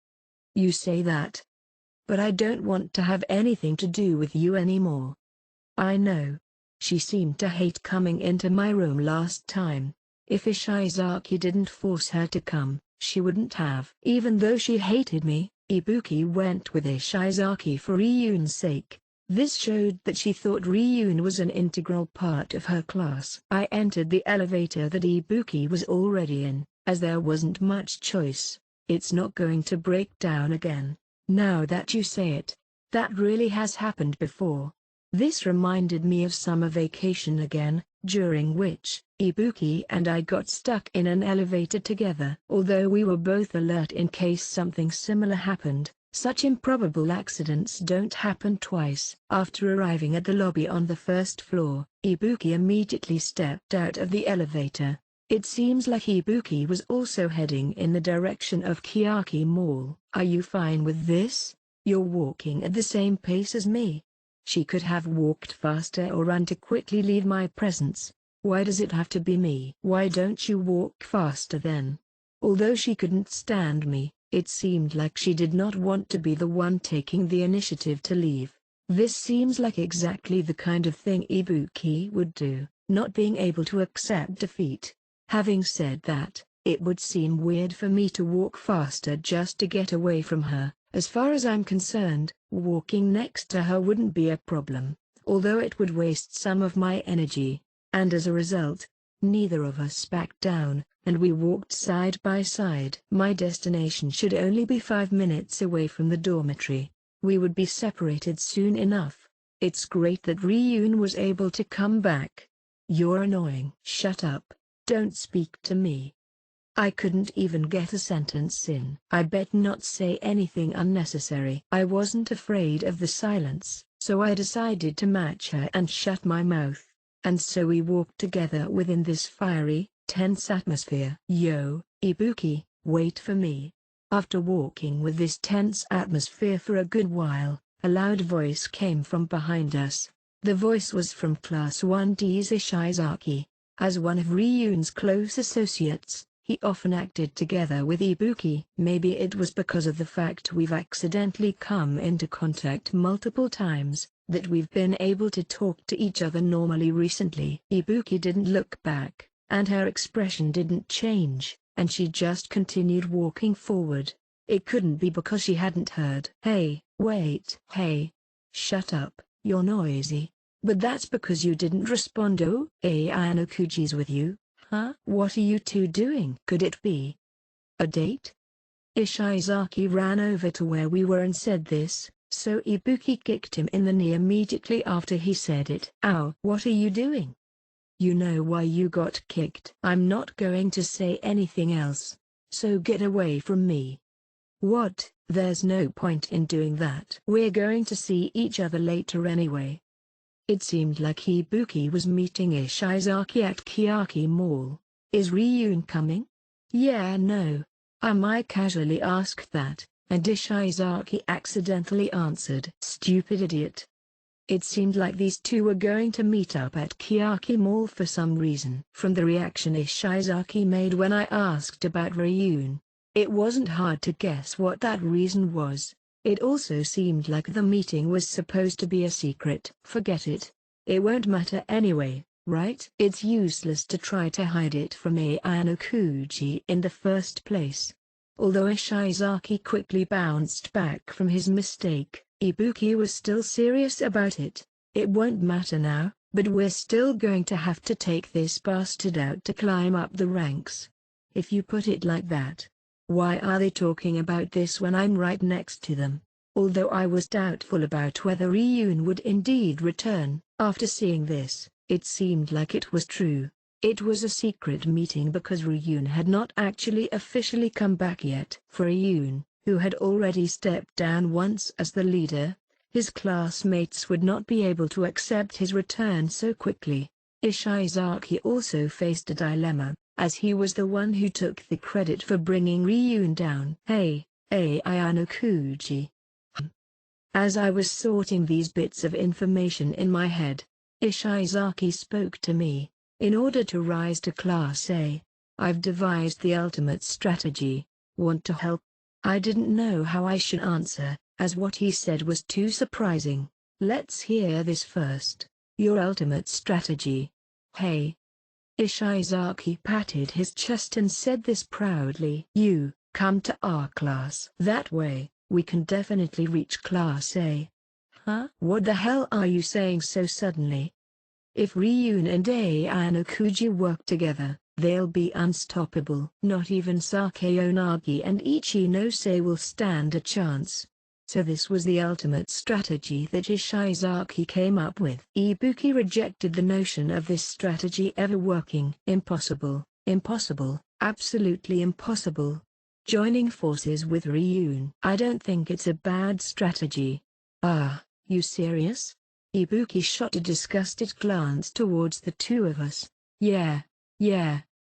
Speaker 1: You say that. But I don't want to have anything to do with you anymore. I know. She seemed to hate coming into my room last time. If Ishizaki didn't force her to come, she wouldn't have. Even though she hated me, Ibuki went with Ishizaki for Ryun's sake. This showed that she thought Ryun was an integral part of her class. I entered the elevator that Ibuki was already in, as there wasn't much choice. It's not going to break down again. Now that you say it, that really has happened before. This reminded me of summer vacation again, during which, Ibuki and I got stuck in an elevator together. Although we were both alert in case something similar happened, such improbable accidents don't happen twice. After arriving at the lobby on the first floor, Ibuki immediately stepped out of the elevator. It seems like Ibuki was also heading in the direction of Kiyaki Mall. Are you fine with this? You're walking at the same pace as me. She could have walked faster or run to quickly leave my presence. Why does it have to be me? Why don't you walk faster then? Although she couldn't stand me, it seemed like she did not want to be the one taking the initiative to leave. This seems like exactly the kind of thing Ibuki would do, not being able to accept defeat. Having said that, it would seem weird for me to walk faster just to get away from her. As far as I'm concerned, walking next to her wouldn't be a problem, although it would waste some of my energy. And as a result, neither of us backed down, and we walked side by side. My destination should only be 5 minutes away from the dormitory. We would be separated soon enough. It's great that Ryun was able to come back. You're annoying. Shut up. Don't speak to me. I couldn't even get a sentence in. I bet not say anything unnecessary. I wasn't afraid of the silence, so I decided to match her and shut my mouth. And so we walked together within this fiery, tense atmosphere. Yo, Ibuki, wait for me. After walking with this tense atmosphere for a good while, a loud voice came from behind us. The voice was from Class 1D's Ishizaki. As one of Ryun's close associates, he often acted together with Ibuki. Maybe it was because of the fact we've accidentally come into contact multiple times, that we've been able to talk to each other normally recently. Ibuki didn't look back, and her expression didn't change, and she just continued walking forward. It couldn't be because she hadn't heard. Hey, wait. Hey. Shut up, you're noisy. But that's because you didn't respond. Oh, Ayanokuji's with you? Huh? What are you two doing? Could it be a date? Ishizaki ran over to where we were and said this, so Ibuki kicked him in the knee immediately after he said it. Ow! What are you doing? You know why you got kicked. I'm not going to say anything else, so get away from me. What? There's no point in doing that. We're going to see each other later anyway. It seemed like Ibuki was meeting Ishizaki at Kiyaki Mall. Is Ryun coming? Yeah, no. I casually asked that, and Ishizaki accidentally answered. Stupid idiot. It seemed like these two were going to meet up at Kiyaki Mall for some reason. From the reaction Ishizaki made when I asked about Ryun, it wasn't hard to guess what that reason was. It also seemed like the meeting was supposed to be a secret. Forget it. It won't matter anyway, right? It's useless to try to hide it from Ayanokuji in the first place. Although Ishizaki quickly bounced back from his mistake, Ibuki was still serious about it. It won't matter now, but we're still going to have to take this bastard out to climb up the ranks. If you put it like that. Why are they talking about this when I'm right next to them? Although I was doubtful about whether Ryun would indeed return, after seeing this, it seemed like it was true. It was a secret meeting because Ryun had not actually officially come back yet. For Ryun, who had already stepped down once as the leader, his classmates would not be able to accept his return so quickly. Ishizaki also faced a dilemma, as he was the one who took the credit for bringing Ryun down. Hey, Ayanokuji. As I was sorting these bits of information in my head, Ishizaki spoke to me. In order to rise to Class A, I've devised the ultimate strategy. Want to help? I didn't know how I should answer, as what he said was too surprising. Let's hear this first. Your ultimate strategy. Hey. Ishizaki patted his chest and said this proudly. You, come to our class. That way, we can definitely reach Class A. Huh? What the hell are you saying so suddenly? If Ryun and Ayanokuji work together, they'll be unstoppable. Not even Sakeonagi and Ichinose will stand a chance. So this was the ultimate strategy that Ishizaki came up with. Ibuki rejected the notion of this strategy ever working. Impossible, impossible, absolutely impossible. Joining forces with Ryun. I don't think it's a bad strategy. Ah, you serious? Ibuki shot a disgusted glance towards the two of us. Yeah.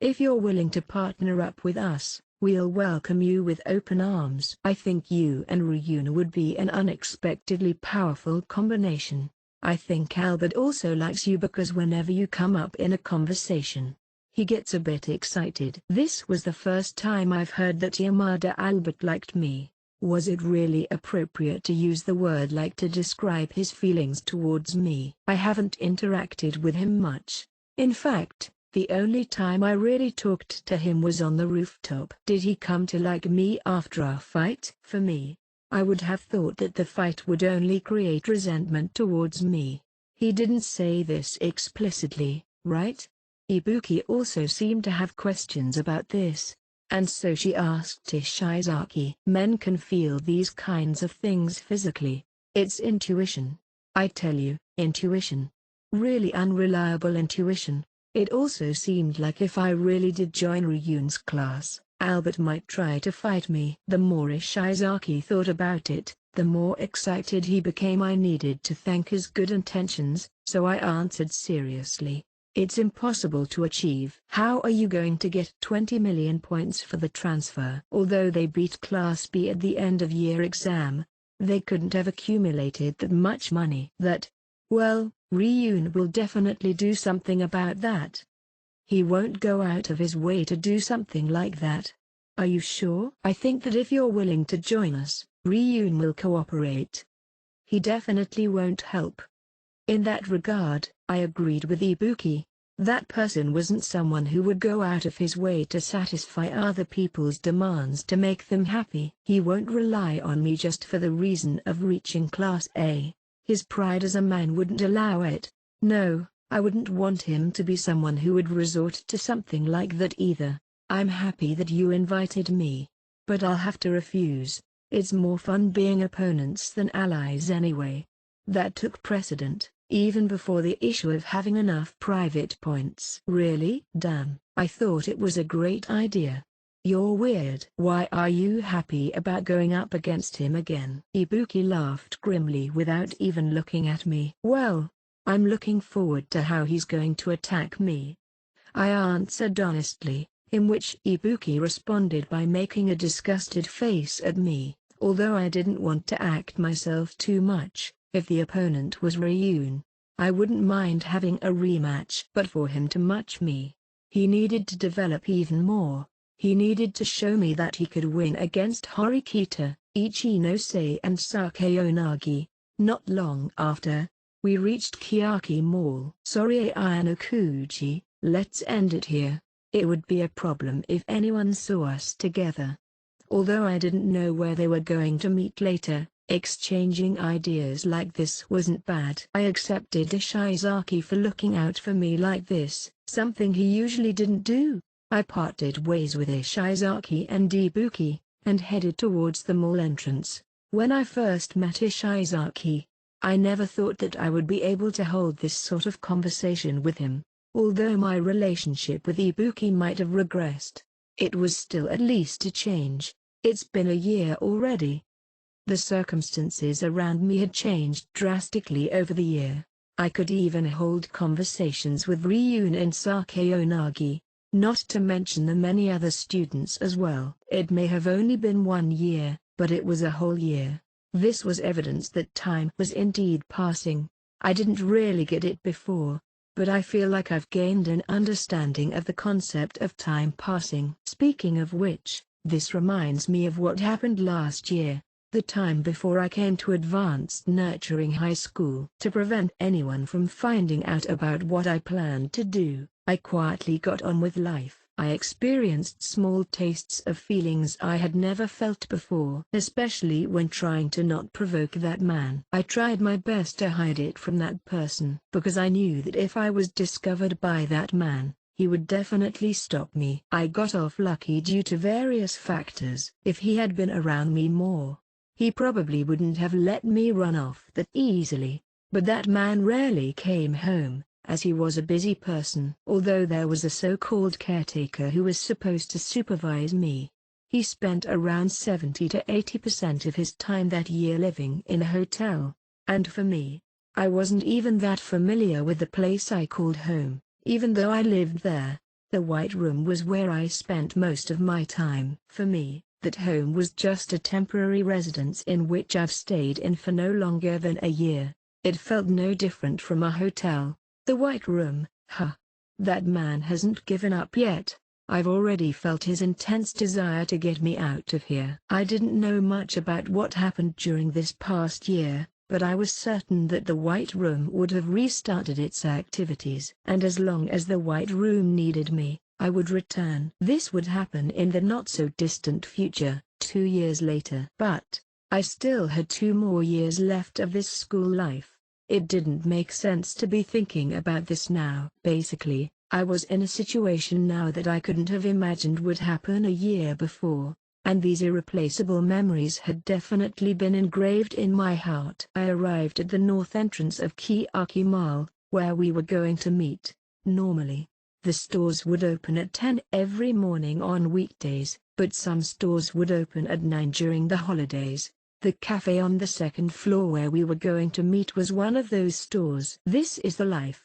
Speaker 1: If you're willing to partner up with us, we'll welcome you with open arms. I think you and Ryuna would be an unexpectedly powerful combination. I think Albert also likes you because whenever you come up in a conversation, he gets a bit excited. This was the first time I've heard that Yamada Albert liked me. Was it really appropriate to use the word like to describe his feelings towards me? I haven't interacted with him much. In fact, the only time I really talked to him was on the rooftop. Did he come to like me after our fight? For me, I would have thought that the fight would only create resentment towards me. He didn't say this explicitly, right? Ibuki also seemed to have questions about this, and so she asked Ishizaki. Men can feel these kinds of things physically. It's intuition. I tell you, intuition. Really unreliable intuition. It also seemed like if I really did join Ryun's class, Albert might try to fight me. The more Ishizaki thought about it, the more excited he became. I needed to thank his good intentions, so I answered seriously. It's impossible to achieve. How are you going to get 20 million points for the transfer? Although they beat Class B at the end of year exam, they couldn't have accumulated that much money. Well, Ryun will definitely do something about that. He won't go out of his way to do something like that. Are you sure? I think that if you're willing to join us, Ryun will cooperate. He definitely won't help. In that regard, I agreed with Ibuki. That person wasn't someone who would go out of his way to satisfy other people's demands to make them happy. He won't rely on me just for the reason of reaching Class A. His pride as a man wouldn't allow it. No, I wouldn't want him to be someone who would resort to something like that either. I'm happy that you invited me, but I'll have to refuse. It's more fun being opponents than allies anyway. That took precedent, even before the issue of having enough private points. Really? Damn, I thought it was a great idea. You're weird. Why are you happy about going up against him again? Ibuki laughed grimly without even looking at me. Well, I'm looking forward to how he's going to attack me. I answered honestly, in which Ibuki responded by making a disgusted face at me. Although I didn't want to act myself too much, if the opponent was Ryun, I wouldn't mind having a rematch. But for him to match me, he needed to develop even more. He needed to show me that he could win against Horikita, Ichinose and Sakeonagi. Not long after, we reached Kiyaki Mall. Sorry Ayanokuji, let's end it here. It would be a problem if anyone saw us together. Although I didn't know where they were going to meet later, exchanging ideas like this wasn't bad. I accepted Ishizaki for looking out for me like this, something he usually didn't do. I parted ways with Ishizaki and Ibuki, and headed towards the mall entrance. When I first met Ishizaki, I never thought that I would be able to hold this sort of conversation with him. Although my relationship with Ibuki might have regressed, it was still at least a change. It's been a year already. The circumstances around me had changed drastically over the year. I could even hold conversations with Ryun and Sakeonagi, not to mention the many other students as well. It may have only been 1 year, but it was a whole year. This was evidence that time was indeed passing. I didn't really get it before, but I feel like I've gained an understanding of the concept of time passing. Speaking of which, this reminds me of what happened last year, the time before I came to advanced nurturing high school. To prevent anyone from finding out about what I planned to do, I quietly got on with life. I experienced small tastes of feelings I had never felt before, especially when trying to not provoke that man. I tried my best to hide it from that person, because I knew that if I was discovered by that man, he would definitely stop me. I got off lucky due to various factors. If he had been around me more, he probably wouldn't have let me run off that easily, but that man rarely came home, as he was a busy person. Although there was a so-called caretaker who was supposed to supervise me, he spent around 70 to 80% of his time that year living in a hotel, and for me, I wasn't even that familiar with the place I called home. Even though I lived there, the White Room was where I spent most of my time. For me, that home was just a temporary residence in which I've stayed in for no longer than a year. It felt no different from a hotel. The White Room, huh? That man hasn't given up yet. I've already felt his intense desire to get me out of here. I didn't know much about what happened during this past year, but I was certain that the White Room would have restarted its activities. And as long as the White Room needed me, I would return. This would happen in the not-so-distant future, 2 years later. But I still had 2 more years left of this school life. It didn't make sense to be thinking about this now. Basically, I was in a situation now that I couldn't have imagined would happen a year before, and these irreplaceable memories had definitely been engraved in my heart. I arrived at the north entrance of Kiyaki Mall, where we were going to meet. Normally, the stores would open at 10 every morning on weekdays, but some stores would open at 9 during the holidays. The cafe on the second floor where we were going to meet was one of those stores. This is the life.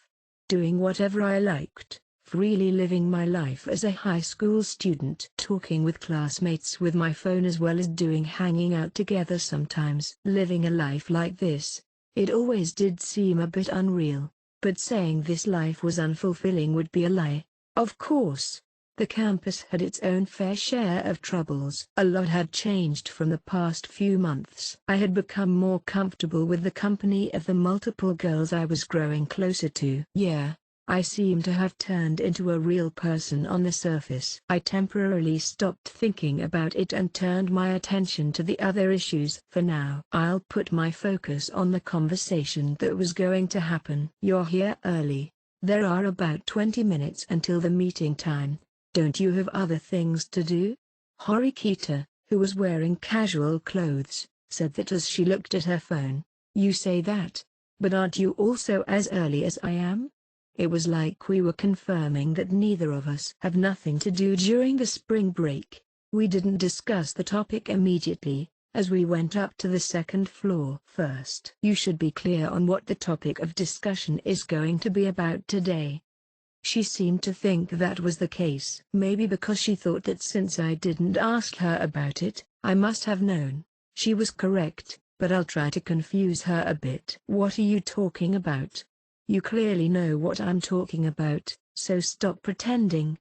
Speaker 1: Doing whatever I liked, freely living my life as a high school student, talking with classmates with my phone as well as hanging out together sometimes. Living a life like this, it always did seem a bit unreal, but saying this life was unfulfilling would be a lie. Of course, the campus had its own fair share of troubles. A lot had changed from the past few months. I had become more comfortable with the company of the multiple girls I was growing closer to. Yeah, I seemed to have turned into a real person on the surface. I temporarily stopped thinking about it and turned my attention to the other issues. For now, I'll put my focus on the conversation that was going to happen. You're here early. There are about 20 minutes until the meeting time. Don't you have other things to do? Horikita, who was wearing casual clothes, said that as she looked at her phone. You say that, but aren't you also as early as I am? It was like we were confirming that neither of us have nothing to do during the spring break. We didn't discuss the topic immediately, as we went up to the second floor. First, you should be clear on what the topic of discussion is going to be about today. She seemed to think that was the case. Maybe because she thought that since I didn't ask her about it, I must have known. She was correct, but I'll try to confuse her a bit. What are you talking about? You clearly know what I'm talking about, so stop pretending.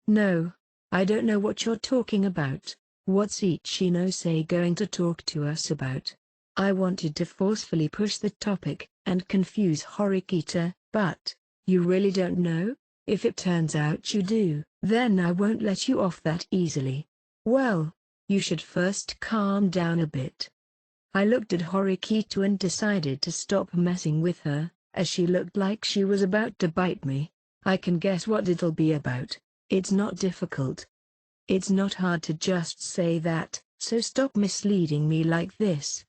Speaker 1: No, I don't know what you're talking about. What's Ichinose going to talk to us about? I wanted to forcefully push the topic and confuse Horikita, but you really don't know? If it turns out you do, then I won't let you off that easily. Well, you should first calm down a bit. I looked at Horikita and decided to stop messing with her, as she looked like she was about to bite me. I can guess what it'll be about. It's not difficult. It's not hard to just say that, so stop misleading me like this.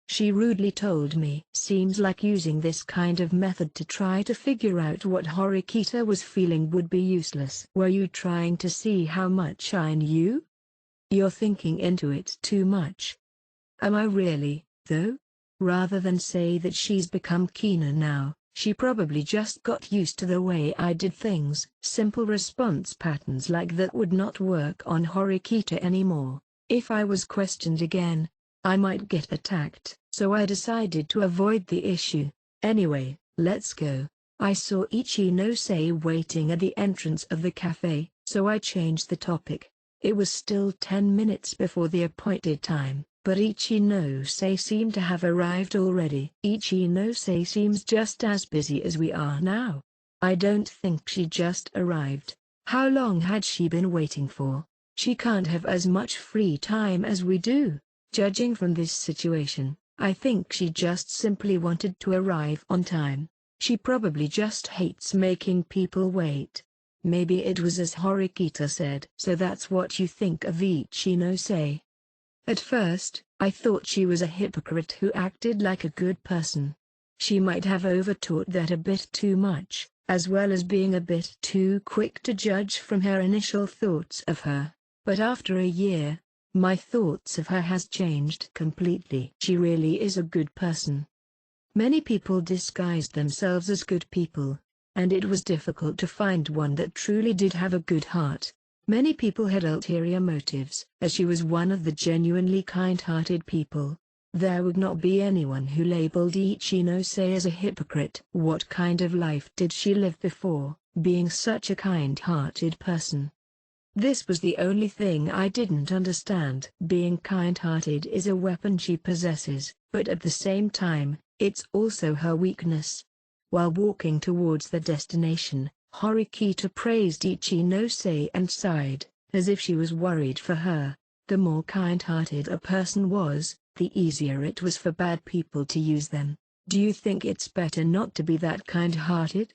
Speaker 1: She rudely told me. Seems like using this kind of method to try to figure out what Horikita was feeling would be useless. Were you trying to see how much I knew? You're thinking into it too much. Am I really, though? Rather than say that she's become keener now, she probably just got used to the way I did things. Simple response patterns like that would not work on Horikita anymore. If I was questioned again, I might get attacked. So I decided to avoid the issue. Anyway, let's go. I saw Ichinose waiting at the entrance of the cafe, so I changed the topic. It was still 10 minutes before the appointed time, but Ichinose seemed to have arrived already. Ichinose seems just as busy as we are now. I don't think she just arrived. How long had she been waiting for? She can't have as much free time as we do. Judging from this situation, I think she just simply wanted to arrive on time. She probably just hates making people wait. Maybe it was as Horikita said. So that's what you think of Ichinose? At first, I thought she was a hypocrite who acted like a good person. She might have overtaught that a bit too much, as well as being a bit too quick to judge from her initial thoughts of her. But after a year, my thoughts of her has changed completely. She really is a good person. Many people disguised themselves as good people, and it was difficult to find one that truly did have a good heart. Many people had ulterior motives, as she was one of the genuinely kind-hearted people. There would not be anyone who labeled Ichinose as a hypocrite. What kind of life did she live before, being such a kind-hearted person? This was the only thing I didn't understand. Being kind-hearted is a weapon she possesses, but at the same time, it's also her weakness. While walking towards the destination, Horikita praised Ichinose and sighed, as if she was worried for her. The more kind-hearted a person was, the easier it was for bad people to use them. Do you think it's better not to be that kind-hearted?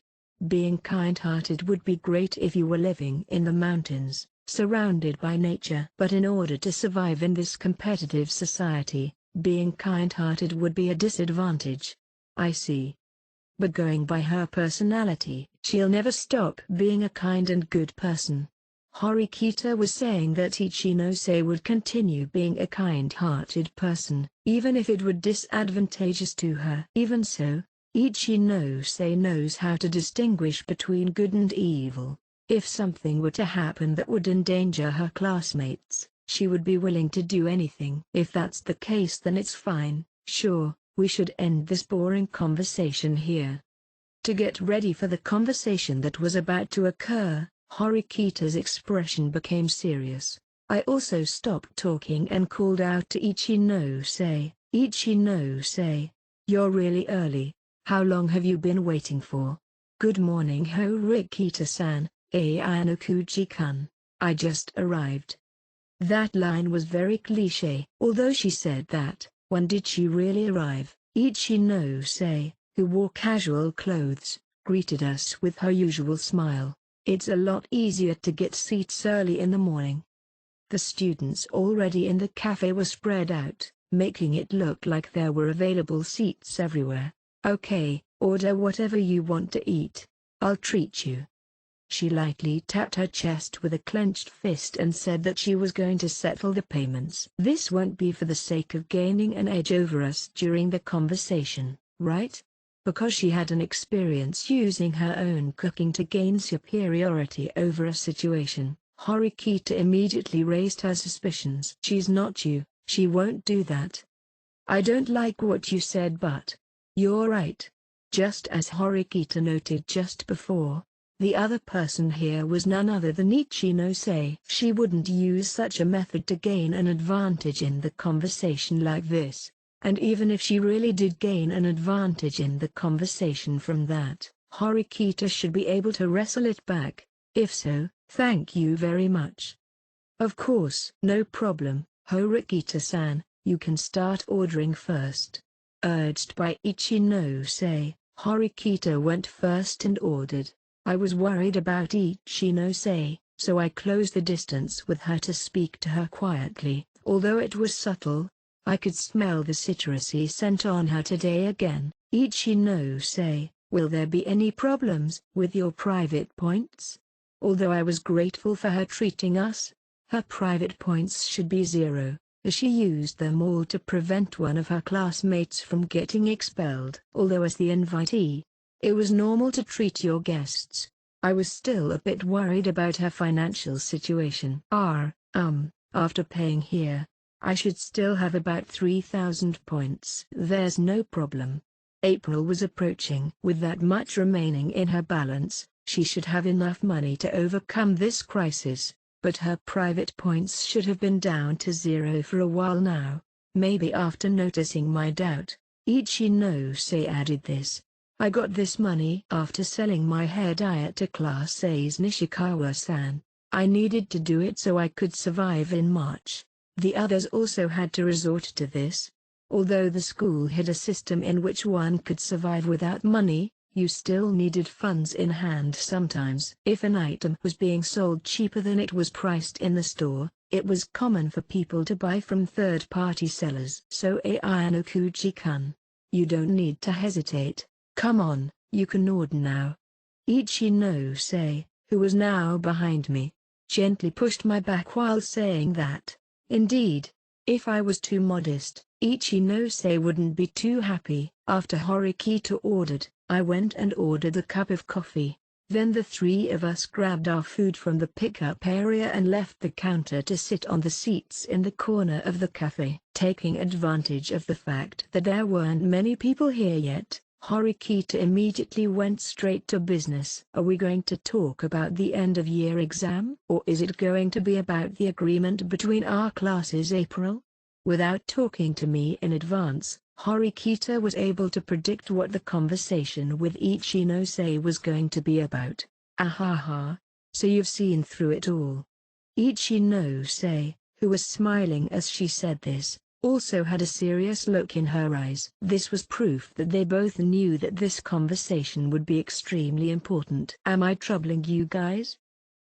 Speaker 1: Being kind-hearted would be great if you were living in the mountains, surrounded by nature. But in order to survive in this competitive society, being kind-hearted would be a disadvantage. I see. But going by her personality, she'll never stop being a kind and good person. Horikita was saying that Ichinose would continue being a kind-hearted person, even if it were disadvantageous to her. Even so, Ichinose knows how to distinguish between good and evil. If something were to happen that would endanger her classmates, she would be willing to do anything. If that's the case, then it's fine. Sure, we should end this boring conversation here. To get ready for the conversation that was about to occur, Horikita's expression became serious. I also stopped talking and called out to Ichinose. Ichinose, you're really early. How long have you been waiting for? Good morning, Horikita-san. Ayanokuji-kun. I just arrived. That line was very cliché. Although she said that, when did she really arrive? Ichinose, who wore casual clothes, greeted us with her usual smile. It's a lot easier to get seats early in the morning. The students already in the cafe were spread out, making it look like there were available seats everywhere. Okay, order whatever you want to eat. I'll treat you. She lightly tapped her chest with a clenched fist and said that she was going to settle the payments. This won't be for the sake of gaining an edge over us during the conversation, right? Because she had an experience using her own cooking to gain superiority over a situation, Horikita immediately raised her suspicions. She's not you, she won't do that. I don't like what you said, but you're right. Just as Horikita noted just before, the other person here was none other than Ichinose. She wouldn't use such a method to gain an advantage in the conversation like this. And even if she really did gain an advantage in the conversation from that, Horikita should be able to wrestle it back. If so, thank you very much. Of course. No problem, Horikita-san, you can start ordering first. Urged by Ichinose, Horikita went first and ordered. I was worried about Ichinose, so I closed the distance with her to speak to her quietly. Although it was subtle, I could smell the citrusy scent on her today again. Ichinose, will there be any problems with your private points? Although I was grateful for her treating us, her private points should be 0, as she used them all to prevent one of her classmates from getting expelled. Although as the invitee, it was normal to treat your guests, I was still a bit worried about her financial situation. After paying here, I should still have about 3,000 points. There's no problem. April was approaching. With that much remaining in her balance, she should have enough money to overcome this crisis, but her private points should have been down to 0 for a while now. Maybe after noticing my doubt, Ichinose added this. I got this money after selling my hair dye to Class A's Nishikawa-san. I needed to do it so I could survive in March. The others also had to resort to this. Although the school had a system in which one could survive without money, you still needed funds in hand sometimes. If an item was being sold cheaper than it was priced in the store, it was common for people to buy from third-party sellers. So Ayanokuchi-kun, you don't need to hesitate. Come on, you can order now. Ichinose, who was now behind me, gently pushed my back while saying that, indeed, if I was too modest, Ichinose wouldn't be too happy. After Horikita ordered, I went and ordered a cup of coffee. Then the three of us grabbed our food from the pickup area and left the counter to sit on the seats in the corner of the cafe. Taking advantage of the fact that there weren't many people here yet, Horikita immediately went straight to business. Are we going to talk about the end-of-year exam? Or is it going to be about the agreement between our classes, April? Without talking to me in advance, Horikita was able to predict what the conversation with Ichinose was going to be about. Ahaha. So you've seen through it all. Ichinose, who was smiling as she said this, also had a serious look in her eyes. This was proof that they both knew that this conversation would be extremely important. Am I troubling you guys?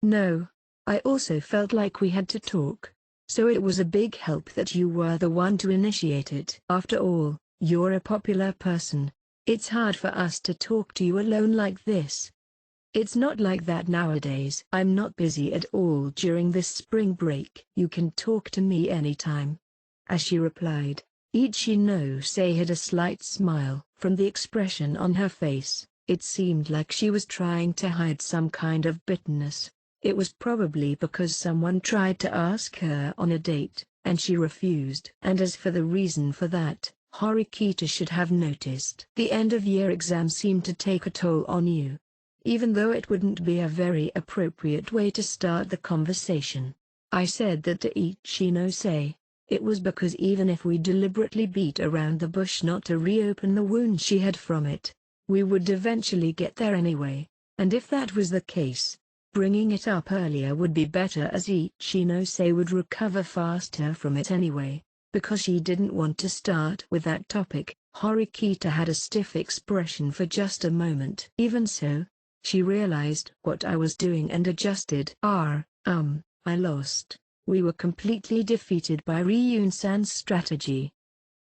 Speaker 1: No. I also felt like we had to talk. So it was a big help that you were the one to initiate it. After all, you're a popular person. It's hard for us to talk to you alone like this. It's not like that nowadays. I'm not busy at all during this spring break. You can talk to me anytime. As she replied, Ichinose had a slight smile. From the expression on her face, it seemed like she was trying to hide some kind of bitterness. It was probably because someone tried to ask her on a date, and she refused. And as for the reason for that, Horikita should have noticed. The end-of-year exam seemed to take a toll on you. Even though it wouldn't be a very appropriate way to start the conversation. I said that to Ichinose. It was because even if we deliberately beat around the bush not to reopen the wound she had from it, we would eventually get there anyway. And if that was the case, bringing it up earlier would be better, as Ichinose would recover faster from it anyway. Because she didn't want to start with that topic, Horikita had a stiff expression for just a moment. Even so, she realized what I was doing and adjusted. I lost. We were completely defeated by Ryun-san's strategy.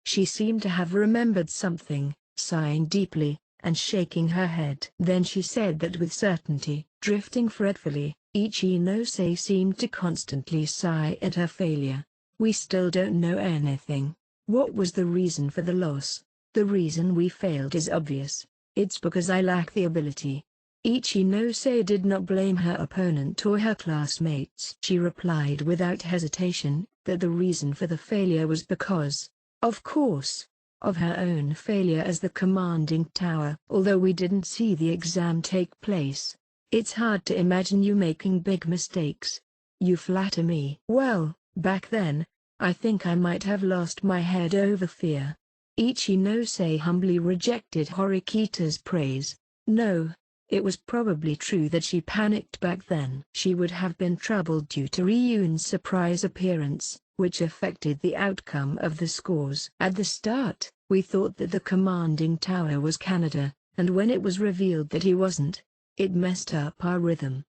Speaker 1: She seemed to have remembered something, sighing deeply, and shaking her head. Then she said that with certainty. Drifting fretfully, Ichinose seemed to constantly sigh at her failure. We still don't know anything. What was the reason for the loss? The reason we failed is obvious. It's because I lack the ability. Ichinose did not blame her opponent or her classmates. She replied without hesitation, that the reason for the failure was because, of course, of her own failure as the commanding tower. Although we didn't see the exam take place, it's hard to imagine you making big mistakes. You flatter me. Well, back then, I think I might have lost my head over fear. Ichinose humbly rejected Horikita's praise. No. It was probably true that she panicked back then. She would have been troubled due to Ryun's surprise appearance, which affected the outcome of the scores. At the start, we thought that the commanding tower was Canada, and when it was revealed that he wasn't, it messed up our rhythm.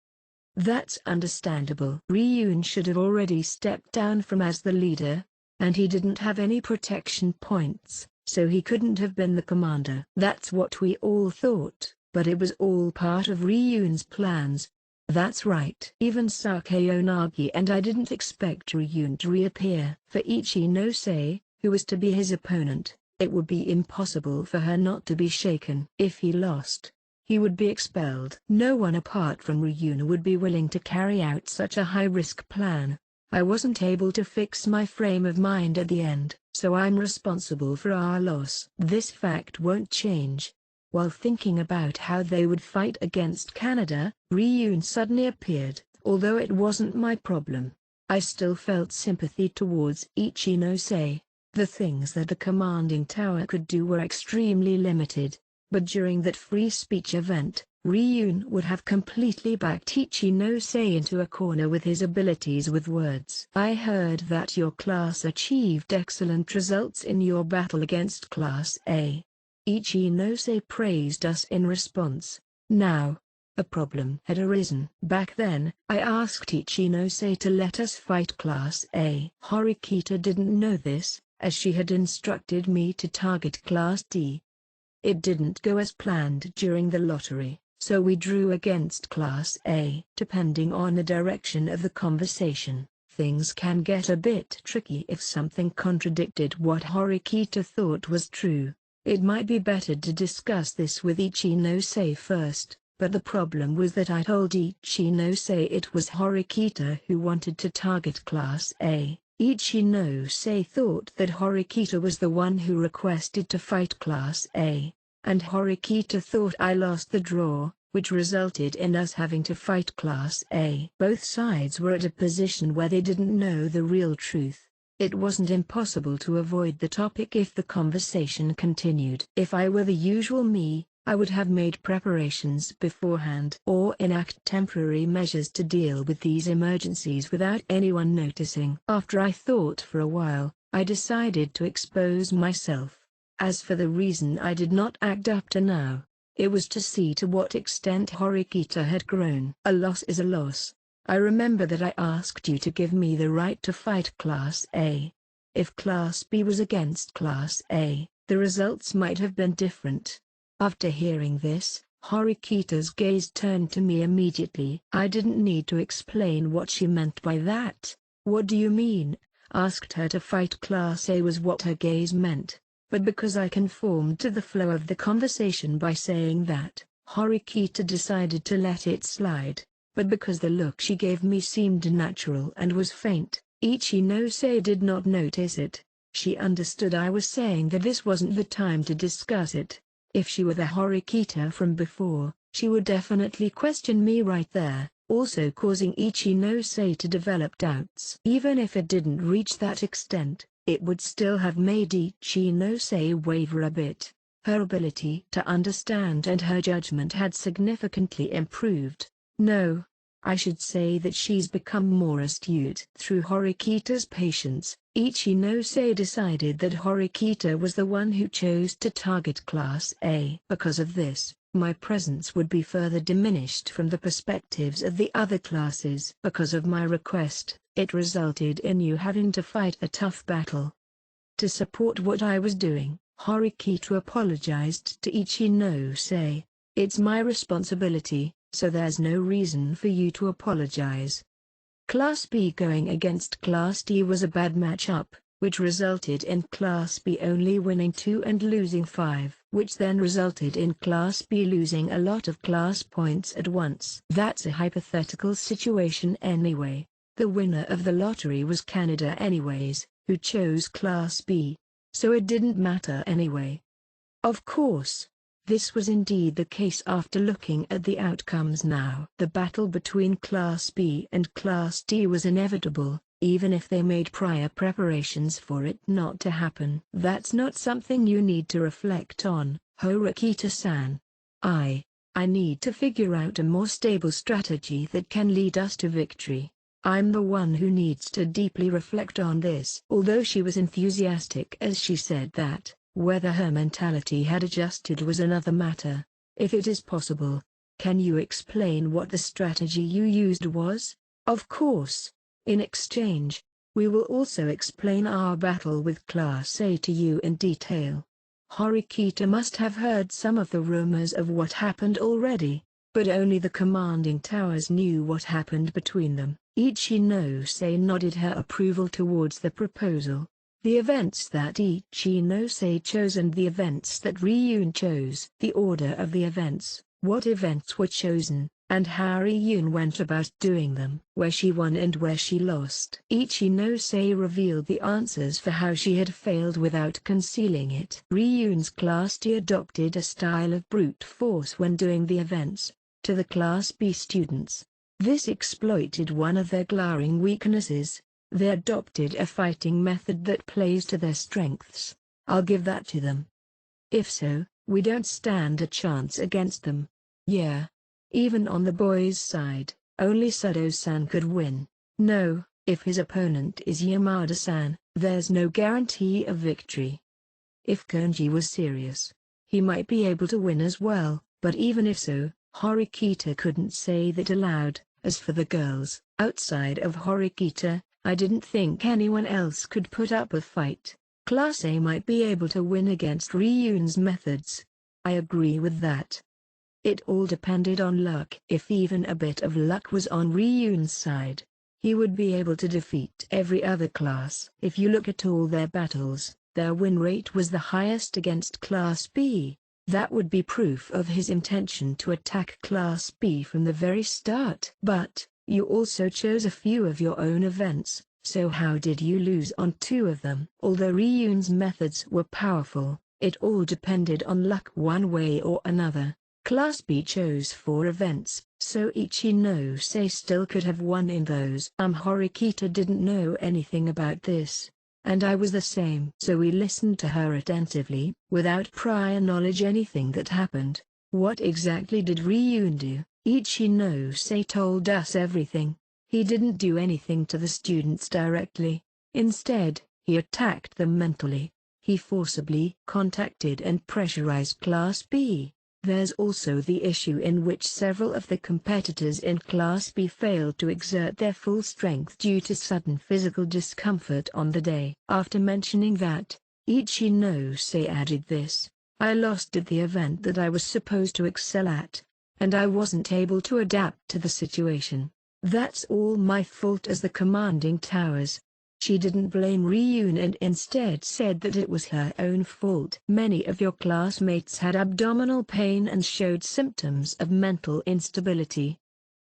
Speaker 1: That's understandable. Ryun should have already stepped down from as the leader, and he didn't have any protection points, so he couldn't have been the commander. That's what we all thought. But it was all part of Ryun's plans. That's right. Even Sakayonagi and I didn't expect Ryun to reappear. For Ichinose, who was to be his opponent, it would be impossible for her not to be shaken. If he lost, he would be expelled. No one apart from Ryun would be willing to carry out such a high-risk plan. I wasn't able to fix my frame of mind at the end, so I'm responsible for our loss. This fact won't change. While thinking about how they would fight against Canada, Ryun suddenly appeared. Although it wasn't my problem, I still felt sympathy towards Ichinose. The things that the commanding tower could do were extremely limited, but during that free speech event, Ryun would have completely backed Ichinose into a corner with his abilities with words. I heard that your class achieved excellent results in your battle against Class A. Ichinose praised us in response. Now, a problem had arisen. Back then, I asked Ichinose to let us fight Class A. Horikita didn't know this, as she had instructed me to target Class D. It didn't go as planned during the lottery, so we drew against Class A. Depending on the direction of the conversation, things can get a bit tricky if something contradicted what Horikita thought was true. It might be better to discuss this with Ichinose first, but the problem was that I told Ichinose it was Horikita who wanted to target Class A. Ichinose thought that Horikita was the one who requested to fight Class A, and Horikita thought I lost the draw, which resulted in us having to fight Class A. Both sides were at a position where they didn't know the real truth. It wasn't impossible to avoid the topic if the conversation continued. If I were the usual me, I would have made preparations beforehand or enact temporary measures to deal with these emergencies without anyone noticing. After I thought for a while, I decided to expose myself. As for the reason I did not act up to now, it was to see to what extent Horikita had grown. A loss is a loss. I remember that I asked you to give me the right to fight Class A. If Class B was against Class A, the results might have been different. After hearing this, Horikita's gaze turned to me immediately. I didn't need to explain what she meant by that. What do you mean? Asked her to fight Class A was what her gaze meant, but because I conformed to the flow of the conversation by saying that, Horikita decided to let it slide. But because the look she gave me seemed natural and was faint, Ichinose did not notice it. She understood I was saying that this wasn't the time to discuss it. If she were the Horikita from before, she would definitely question me right there, also causing Ichinose to develop doubts. Even if it didn't reach that extent, it would still have made Ichinose waver a bit. Her ability to understand and her judgment had significantly improved. No, I should say that she's become more astute. Through Horikita's patience, Ichinose decided that Horikita was the one who chose to target Class A. Because of this, my presence would be further diminished from the perspectives of the other classes. Because of my request, it resulted in you having to fight a tough battle. To support what I was doing, Horikita apologized to Ichinose. It's my responsibility, so there's no reason for you to apologize. Class B going against Class D was a bad matchup, which resulted in Class B only winning 2 and losing 5, which then resulted in Class B losing a lot of class points at once. That's a hypothetical situation anyway. The winner of the lottery was Canada anyways, who chose Class B, so it didn't matter anyway. Of course, this was indeed the case after looking at the outcomes now. The battle between Class B and Class D was inevitable, even if they made prior preparations for it not to happen. That's not something you need to reflect on, Horikita-san. I need to figure out a more stable strategy that can lead us to victory. I'm the one who needs to deeply reflect on this. Although she was enthusiastic as she said that, whether her mentality had adjusted was another matter. If it is possible, can you explain what the strategy you used was? Of course. In exchange, we will also explain our battle with Class A to you in detail. Horikita must have heard some of the rumors of what happened already, but only the commanding towers knew what happened between them. Ichinose nodded her approval towards the proposal. The events that Ichinose chose and the events that Ryun chose. The order of the events, what events were chosen, and how Ryun went about doing them, where she won and where she lost. Ichinose revealed the answers for how she had failed without concealing it. Ryun's class D adopted a style of brute force when doing the events. To the Class B students, this exploited one of their glaring weaknesses. They adopted a fighting method that plays to their strengths. I'll give that to them. If so, we don't stand a chance against them. Yeah. Even on the boys' side, only Sado-san could win. No, if his opponent is Yamada-san, there's no guarantee of victory. If Konji was serious, he might be able to win as well, but even if so, Horikita couldn't say that aloud. As for the girls, outside of Horikita, I didn't think anyone else could put up a fight. Class A might be able to win against Ryun's methods. I agree with that. It all depended on luck. If even a bit of luck was on Ryun's side, he would be able to defeat every other class. If you look at all their battles, their win rate was the highest against Class B. That would be proof of his intention to attack Class B from the very start. But, you also chose a few of your own events, so how did you lose on 2 of them? Although Ryun's methods were powerful, it all depended on luck one way or another. Class B chose 4 events, so Ichinose still could have won in those. Horikita didn't know anything about this. And I was the same. So we listened to her attentively, without prior knowledge anything that happened. What exactly did Ryun do? Ichinose told us everything. He didn't do anything to the students directly. Instead, he attacked them mentally. He forcibly contacted and pressurized Class B. There's also the issue in which several of the competitors in Class B failed to exert their full strength due to sudden physical discomfort on the day. After mentioning that, Ichinose added this: I lost at the event that I was supposed to excel at, and I wasn't able to adapt to the situation. That's all my fault as the commanding towers. She didn't blame Ryun and instead said that it was her own fault. Many of your classmates had abdominal pain and showed symptoms of mental instability.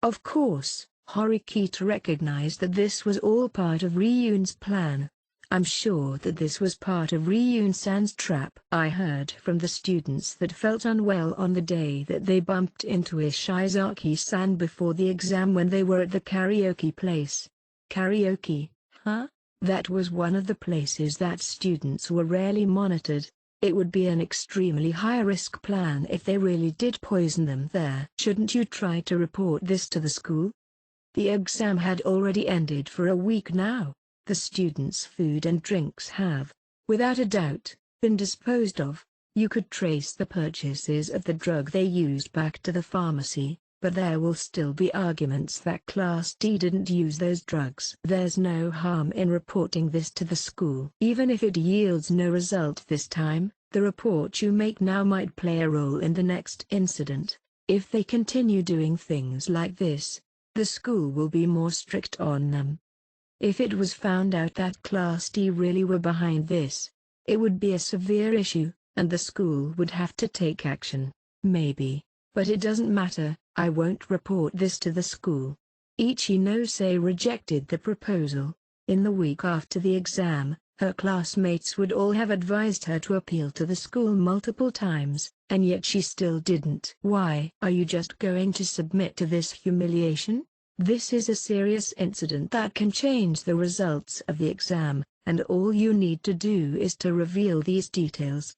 Speaker 1: Of course, Horikita recognized that this was all part of Ryun's plan. I'm sure that this was part of Ryun-san's trap. I heard from the students that felt unwell on the day that they bumped into Ishizaki-san before the exam when they were at the karaoke place. Karaoke, huh? That was one of the places that students were rarely monitored. It would be an extremely high-risk plan if they really did poison them there. Shouldn't you try to report this to the school? The exam had already ended for a week now. The students' food and drinks have, without a doubt, been disposed of. You could trace the purchases of the drug they used back to the pharmacy, but there will still be arguments that Class D didn't use those drugs. There's no harm in reporting this to the school. Even if it yields no result this time, the report you make now might play a role in the next incident. If they continue doing things like this, the school will be more strict on them. If it was found out that Class D really were behind this, it would be a severe issue, and the school would have to take action. Maybe, but it doesn't matter. I won't report this to the school. Ichinose rejected the proposal. In the week after the exam, her classmates would all have advised her to appeal to the school multiple times, and yet she still didn't. Why? Are you just going to submit to this humiliation? This is a serious incident that can change the results of the exam, and all you need to do is to reveal these details.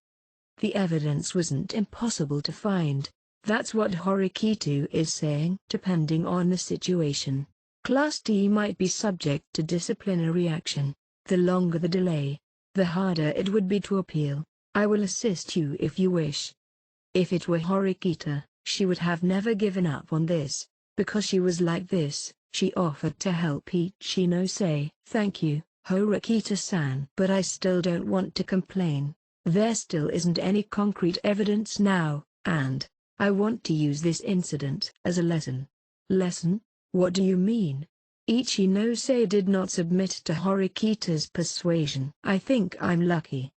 Speaker 1: The evidence wasn't impossible to find. That's what Horikita is saying. Depending on the situation, Class D might be subject to disciplinary action. The longer the delay, the harder it would be to appeal. I will assist you if you wish. If it were Horikita, she would have never given up on this. Because she was like this, she offered to help Ichinose. Thank you, Horikita-san. But I still don't want to complain. There still isn't any concrete evidence now, and I want to use this incident as a lesson. Lesson? What do you mean? Ichinose did not submit to Horikita's persuasion. I think I'm lucky.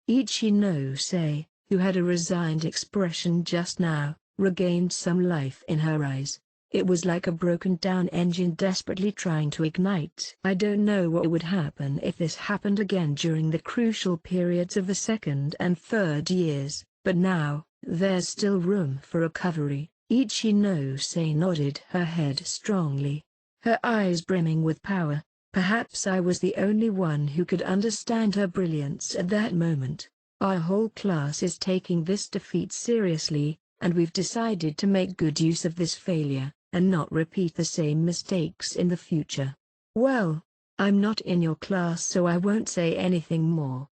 Speaker 1: Ichinose, who had a resigned expression just now, regained some life in her eyes. It was like a broken-down engine desperately trying to ignite. I don't know what would happen if this happened again during the crucial periods of the second and third years, but now, there's still room for recovery. Ichinose nodded her head strongly, her eyes brimming with power. Perhaps I was the only one who could understand her brilliance at that moment. Our whole class is taking this defeat seriously, and we've decided to make good use of this failure, and not repeat the same mistakes in the future. Well, I'm not in your class so I won't say anything more.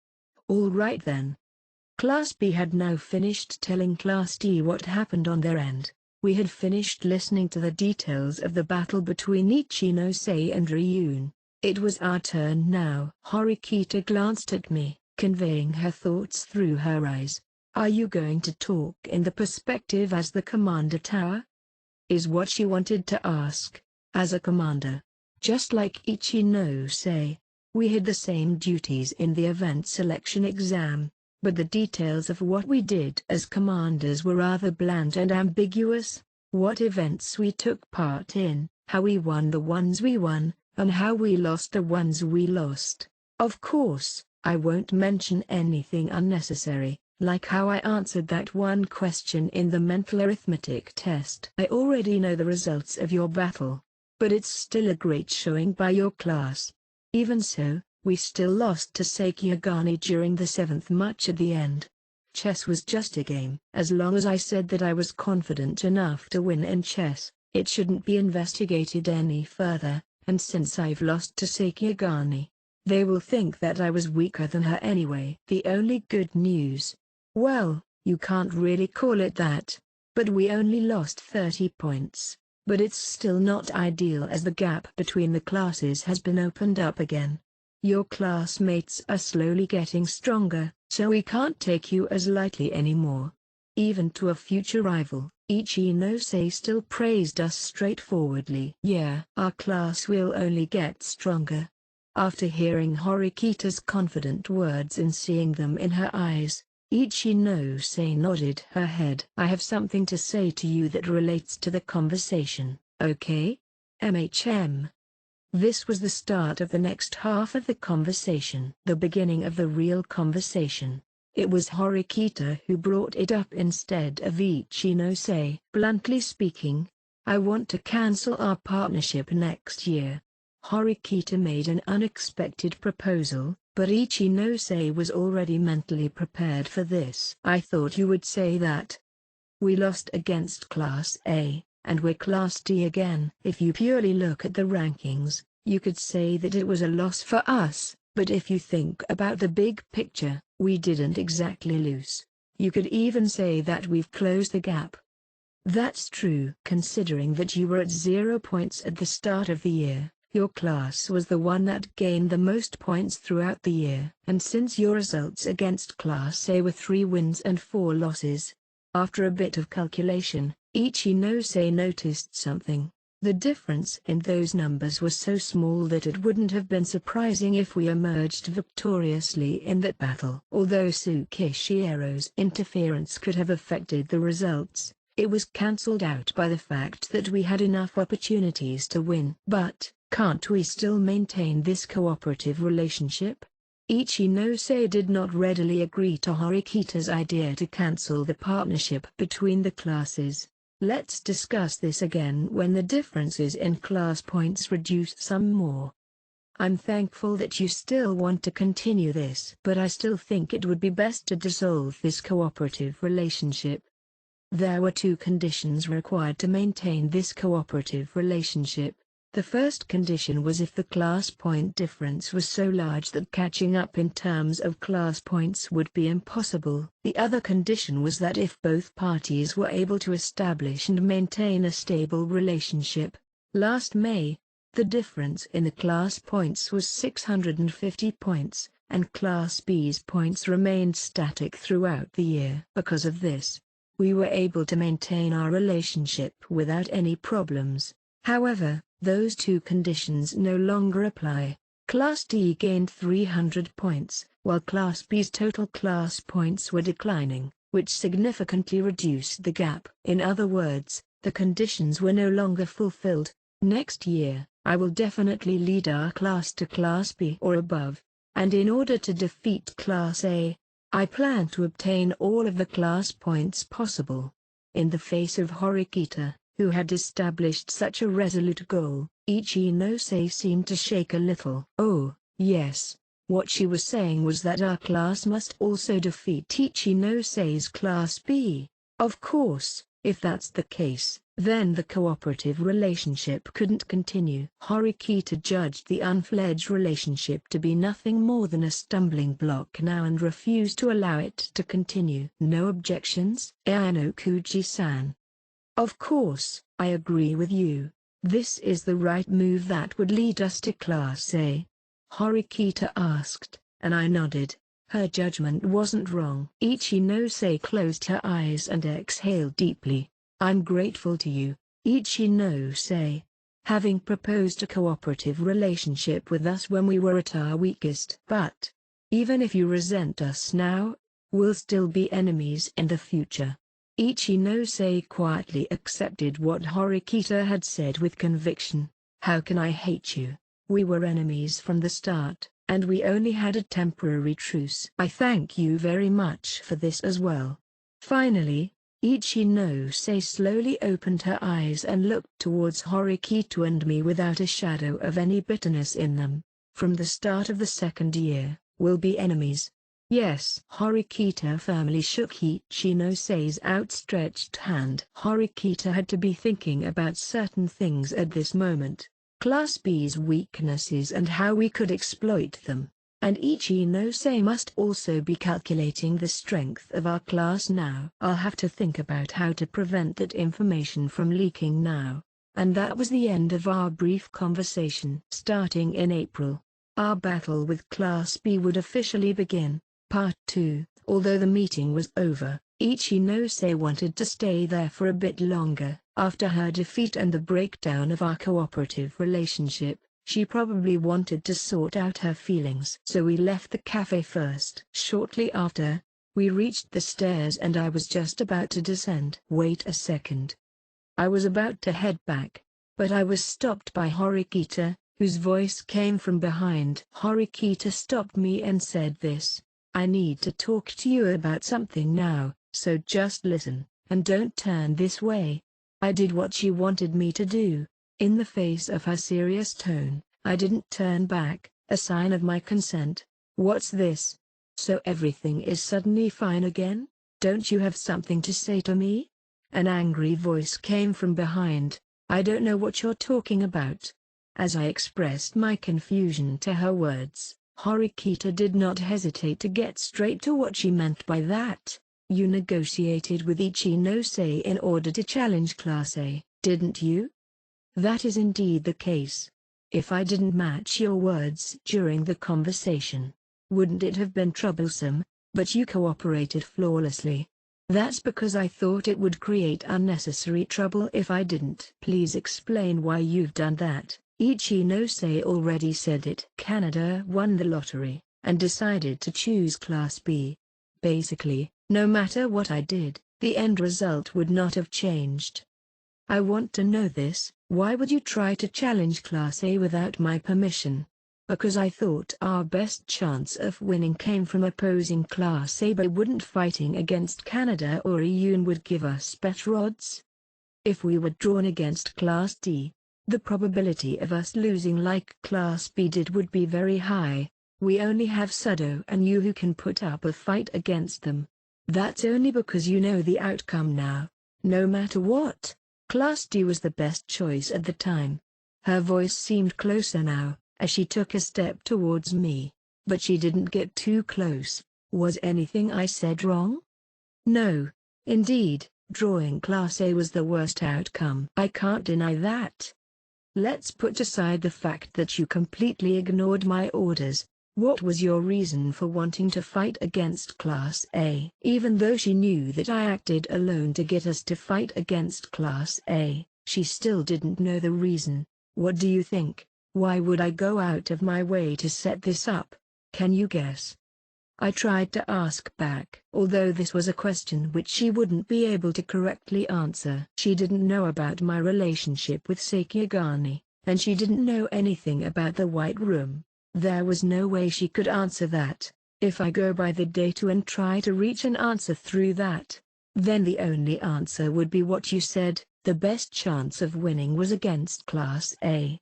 Speaker 1: All right then. Class B had now finished telling Class D what happened on their end. We had finished listening to the details of the battle between Ichinose and Ryun. It was our turn now. Horikita glanced at me, conveying her thoughts through her eyes. Are you going to talk in the perspective as the commander tower? Is what she wanted to ask. As a commander. Just like Ichinose, we had the same duties in the event selection exam, but the details of what we did as commanders were rather bland and ambiguous. What events we took part in, how we won the ones we won, and how we lost the ones we lost. Of course, I won't mention anything unnecessary, like how I answered that one question in the mental arithmetic test. I already know the results of your battle, but it's still a great showing by your class. Even so, we still lost to Sakiyagane during the 7th match at the end. Chess was just a game. As long as I said that I was confident enough to win in chess, it shouldn't be investigated any further. And since I've lost to Sakiyagane, they will think that I was weaker than her anyway. The only good news. Well, you can't really call it that. But we only lost 30 points. But it's still not ideal as the gap between the classes has been opened up again. Your classmates are slowly getting stronger, so we can't take you as lightly anymore. Even to a future rival, Ichinose still praised us straightforwardly. Yeah, our class will only get stronger. After hearing Horikita's confident words and seeing them in her eyes, Ichinose nodded her head. I have something to say to you that relates to the conversation, okay? MHM. This was the start of the next half of the conversation. The beginning of the real conversation. It was Horikita who brought it up instead of Ichinose. Bluntly speaking, I want to cancel our partnership next year. Horikita made an unexpected proposal, but Ichinose was already mentally prepared for this. I thought you would say that. We lost against Class A, and we're Class D again. If you purely look at the rankings, you could say that it was a loss for us, but if you think about the big picture, we didn't exactly lose. You could even say that we've closed the gap. That's true. Considering that you were at 0 points at the start of the year, your class was the one that gained the most points throughout the year. And since your results against Class A were 3 wins and 4 losses, after a bit of calculation, Ichinose noticed something. The difference in those numbers was so small that it wouldn't have been surprising if we emerged victoriously in that battle. Although Tsukishiero's interference could have affected the results, it was cancelled out by the fact that we had enough opportunities to win. But, can't we still maintain this cooperative relationship? Ichinose did not readily agree to Horikita's idea to cancel the partnership between the classes. Let's discuss this again when the differences in class points reduce some more. I'm thankful that you still want to continue this, but I still think it would be best to dissolve this cooperative relationship. There were 2 conditions required to maintain this cooperative relationship. The first condition was if the class point difference was so large that catching up in terms of class points would be impossible. The other condition was that if both parties were able to establish and maintain a stable relationship. Last May, the difference in the class points was 650 points, and Class B's points remained static throughout the year. Because of this, we were able to maintain our relationship without any problems. However, those 2 conditions no longer apply. Class D gained 300 points, while Class B's total class points were declining, which significantly reduced the gap. In other words, The conditions were no longer fulfilled. Next year, I will definitely lead our class to Class B or above. And in order to defeat Class A, I plan to obtain all of the class points possible. In the face of Horikita, who had established such a resolute goal, Ichinose seemed to shake a little. Oh, yes. What she was saying was that our class must also defeat Ichinose's Class B. Of course, if that's the case, then the cooperative relationship couldn't continue. Horikita judged the unfledged relationship to be nothing more than a stumbling block now and refused to allow it to continue. No objections, Ayanokuji-san? Of course, I agree with you. This is the right move that would lead us to Class A. Horikita asked, and I nodded. Her judgment wasn't wrong. Ichinose closed her eyes and exhaled deeply. I'm grateful to you, Ichinose. Having proposed a cooperative relationship with us when we were at our weakest. But, even if you resent us now, we'll still be enemies in the future. Ichinose quietly accepted what Horikita had said with conviction. How can I hate you? We were enemies from the start, and we only had a temporary truce. I thank you very much for this as well. Finally, Ichinose slowly opened her eyes and looked towards Horikita and me without a shadow of any bitterness in them. From the start of the second year, we'll be enemies. Yes. Horikita firmly shook Ichinose's outstretched hand. Horikita had to be thinking about certain things at this moment. Class B's weaknesses and how we could exploit them. And Ichinose must also be calculating the strength of our class now. I'll have to think about how to prevent that information from leaking now. And that was the end of our brief conversation. Starting in April, our battle with Class B would officially begin. Part 2. Although the meeting was over, Ichinose wanted to stay there for a bit longer. After her defeat and the breakdown of our cooperative relationship, she probably wanted to sort out her feelings. So we left the cafe first. Shortly after, we reached the stairs and I was just about to descend. Wait a second. I was about to head back, but I was stopped by Horikita, whose voice came from behind. Horikita stopped me and said this. I need to talk to you about something now, so just listen, and don't turn this way. I did what she wanted me to do. In the face of her serious tone, I didn't turn back, a sign of my consent. What's this? So everything is suddenly fine again? Don't you have something to say to me? An angry voice came from behind. I don't know what you're talking about. As I expressed my confusion to her words, Horikita did not hesitate to get straight to what she meant by that. You negotiated with Ichinose in order to challenge Class A, didn't you? That is indeed the case. If I didn't match your words during the conversation, wouldn't it have been troublesome? But you cooperated flawlessly. That's because I thought it would create unnecessary trouble if I didn't. Please explain why you've done that. Ichinose already said it. Canada won the lottery, and decided to choose Class B. Basically, no matter what I did, the end result would not have changed. I want to know this. Why would you try to challenge Class A without my permission? Because I thought our best chance of winning came from opposing Class A but wouldn't fighting against Canada or Iyun would give us better odds. If we were drawn against Class D, the probability of us losing like Class B did would be very high. We only have Sudo and you who can put up a fight against them. That's only because you know the outcome now. No matter what, Class D was the best choice at the time. Her voice seemed closer now, as she took a step towards me. But she didn't get too close. Was anything I said wrong? No. Indeed, drawing Class A was the worst outcome. I can't deny that. Let's put aside the fact that you completely ignored my orders. What was your reason for wanting to fight against Class A? Even though she knew that I acted alone to get us to fight against Class A, she still didn't know the reason. What do you think? Why would I go out of my way to set this up? Can you guess? I tried to ask back, although this was a question which she wouldn't be able to correctly answer. She didn't know about my relationship with Sakigani, and she didn't know anything about the White Room. There was no way she could answer that. If I go by the data and try to reach an answer through that, then the only answer would be what you said, the best chance of winning was against Class A.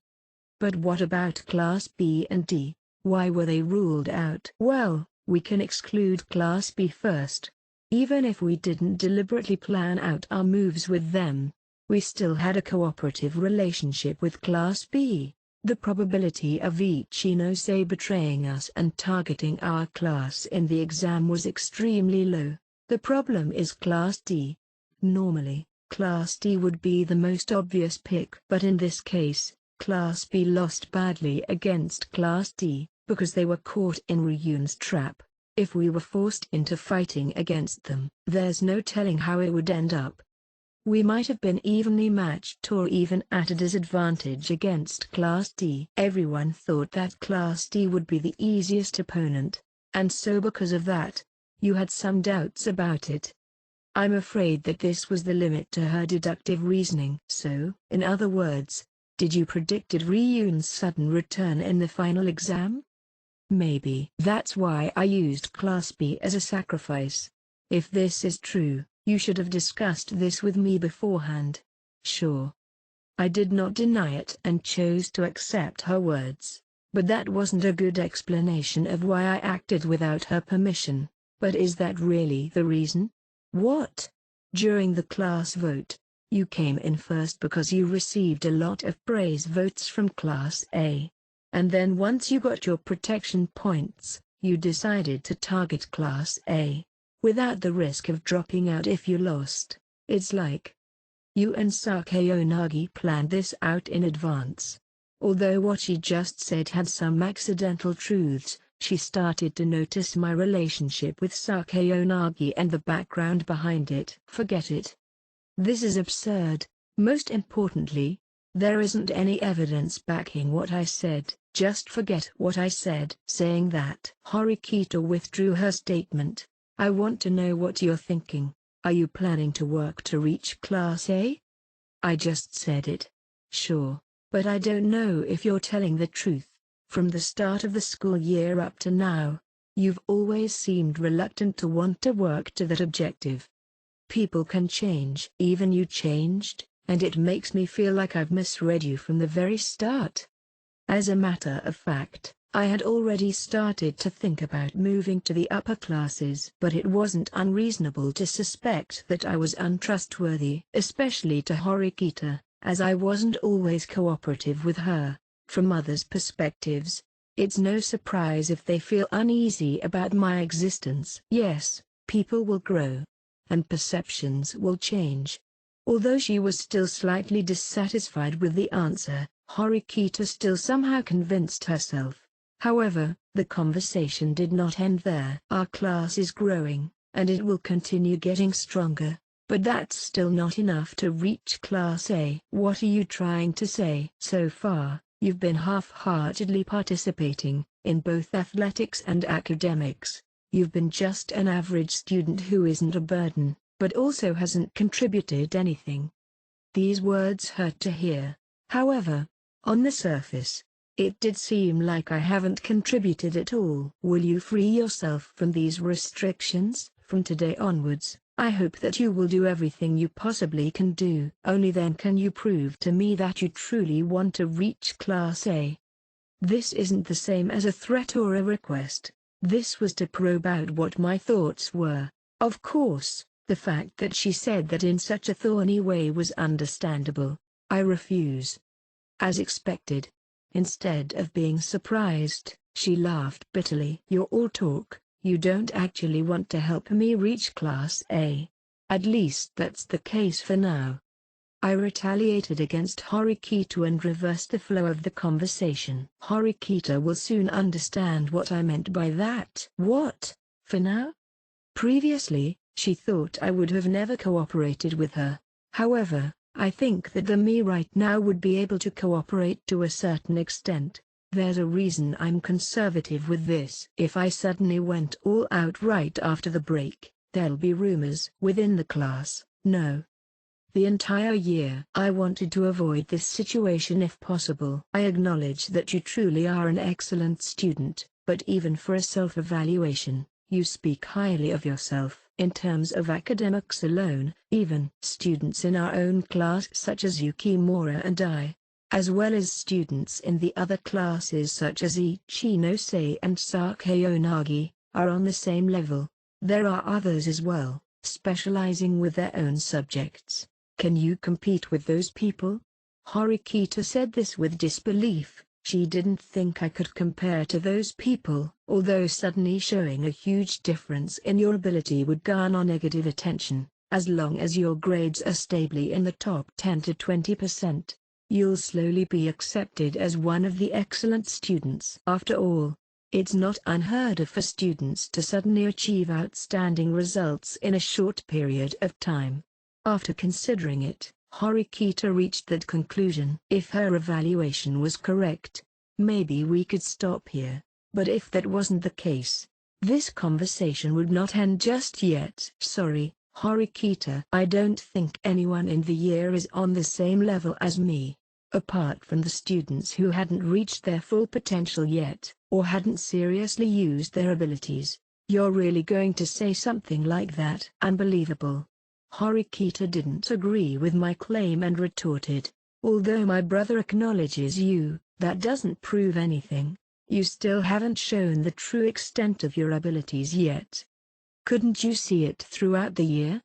Speaker 1: But what about Class B and D? Why were they ruled out? Well, we can exclude Class B first. Even if we didn't deliberately plan out our moves with them, we still had a cooperative relationship with Class B. The probability of Ichinose betraying us and targeting our class in the exam was extremely low. The problem is Class D. Normally, Class D would be the most obvious pick. But in this case, Class B lost badly against Class D, because they were caught in Ryun's trap. If we were forced into fighting against them, there's no telling how it would end up. We might have been evenly matched or even at a disadvantage against Class D. Everyone thought that Class D would be the easiest opponent, and so because of that, you had some doubts about it. I'm afraid that this was the limit to her deductive reasoning. So, in other words, did you predicted Ryun's sudden return in the final exam? Maybe. That's why I used Class B as a sacrifice. If this is true, you should have discussed this with me beforehand. Sure. I did not deny it and chose to accept her words. But that wasn't a good explanation of why I acted without her permission. But is that really the reason? What? During the class vote, you came in first because you received a lot of praise votes from Class A. And then once you got your protection points, you decided to target Class A, without the risk of dropping out if you lost. It's like you and Sakayonagi planned this out in advance. Although what she just said had some accidental truths, she started to notice my relationship with Sakayonagi and the background behind it. Forget it. This is absurd. Most importantly, there isn't any evidence backing what I said. Just forget what I said. Saying that, Horikita withdrew her statement. I want to know what you're thinking. Are you planning to work to reach Class A? I just said it. Sure, but I don't know if you're telling the truth. From the start of the school year up to now, you've always seemed reluctant to want to work to that objective. People can change. Even you changed, and it makes me feel like I've misread you from the very start. As a matter of fact, I had already started to think about moving to the upper classes. But it wasn't unreasonable to suspect that I was untrustworthy, especially to Horikita, as I wasn't always cooperative with her. From others' perspectives, it's no surprise if they feel uneasy about my existence. Yes, people will grow, and perceptions will change. Although she was still slightly dissatisfied with the answer, Horikita still somehow convinced herself. However, the conversation did not end there. Our class is growing, and it will continue getting stronger, but that's still not enough to reach Class A. What are you trying to say? So far, you've been half-heartedly participating in both athletics and academics. You've been just an average student who isn't a burden, but also hasn't contributed anything. These words hurt to hear. However, on the surface, it did seem like I haven't contributed at all. Will you free yourself from these restrictions? From today onwards, I hope that you will do everything you possibly can do. Only then can you prove to me that you truly want to reach Class A. This isn't the same as a threat or a request. This was to probe out what my thoughts were. Of course, the fact that she said that in such a thorny way was understandable. I refuse. As expected. Instead of being surprised, she laughed bitterly. You're all talk, you don't actually want to help me reach Class A. At least that's the case for now. I retaliated against Horikita and reversed the flow of the conversation. Horikita will soon understand what I meant by that. What, for now? Previously, she thought I would have never cooperated with her. However, I think that the me right now would be able to cooperate to a certain extent. There's a reason I'm conservative with this. If I suddenly went all out right after the break, there'll be rumors within the class. No. The entire year I wanted to avoid this situation if possible. I acknowledge that you truly are an excellent student, but even for a self-evaluation, you speak highly of yourself. In terms of academics alone, even students in our own class such as Yukimura and I, as well as students in the other classes such as Ichinose and Sakeonagi, are on the same level. There are others as well, specializing with their own subjects. Can you compete with those people? Horikita said this with disbelief. She didn't think I could compare to those people, although suddenly showing a huge difference in your ability would garner negative attention. As long as your grades are stably in the top 10 to 20%. You'll slowly be accepted as one of the excellent students. After all, it's not unheard of for students to suddenly achieve outstanding results in a short period of time. After considering it, Horikita reached that conclusion. If her evaluation was correct, maybe we could stop here. But if that wasn't the case, this conversation would not end just yet. Sorry, Horikita. I don't think anyone in the year is on the same level as me. Apart from the students who hadn't reached their full potential yet, or hadn't seriously used their abilities. You're really going to say something like that? Unbelievable. Horikita didn't agree with my claim and retorted, although my brother acknowledges you, that doesn't prove anything. You still haven't shown the true extent of your abilities yet. Couldn't you see it throughout the year?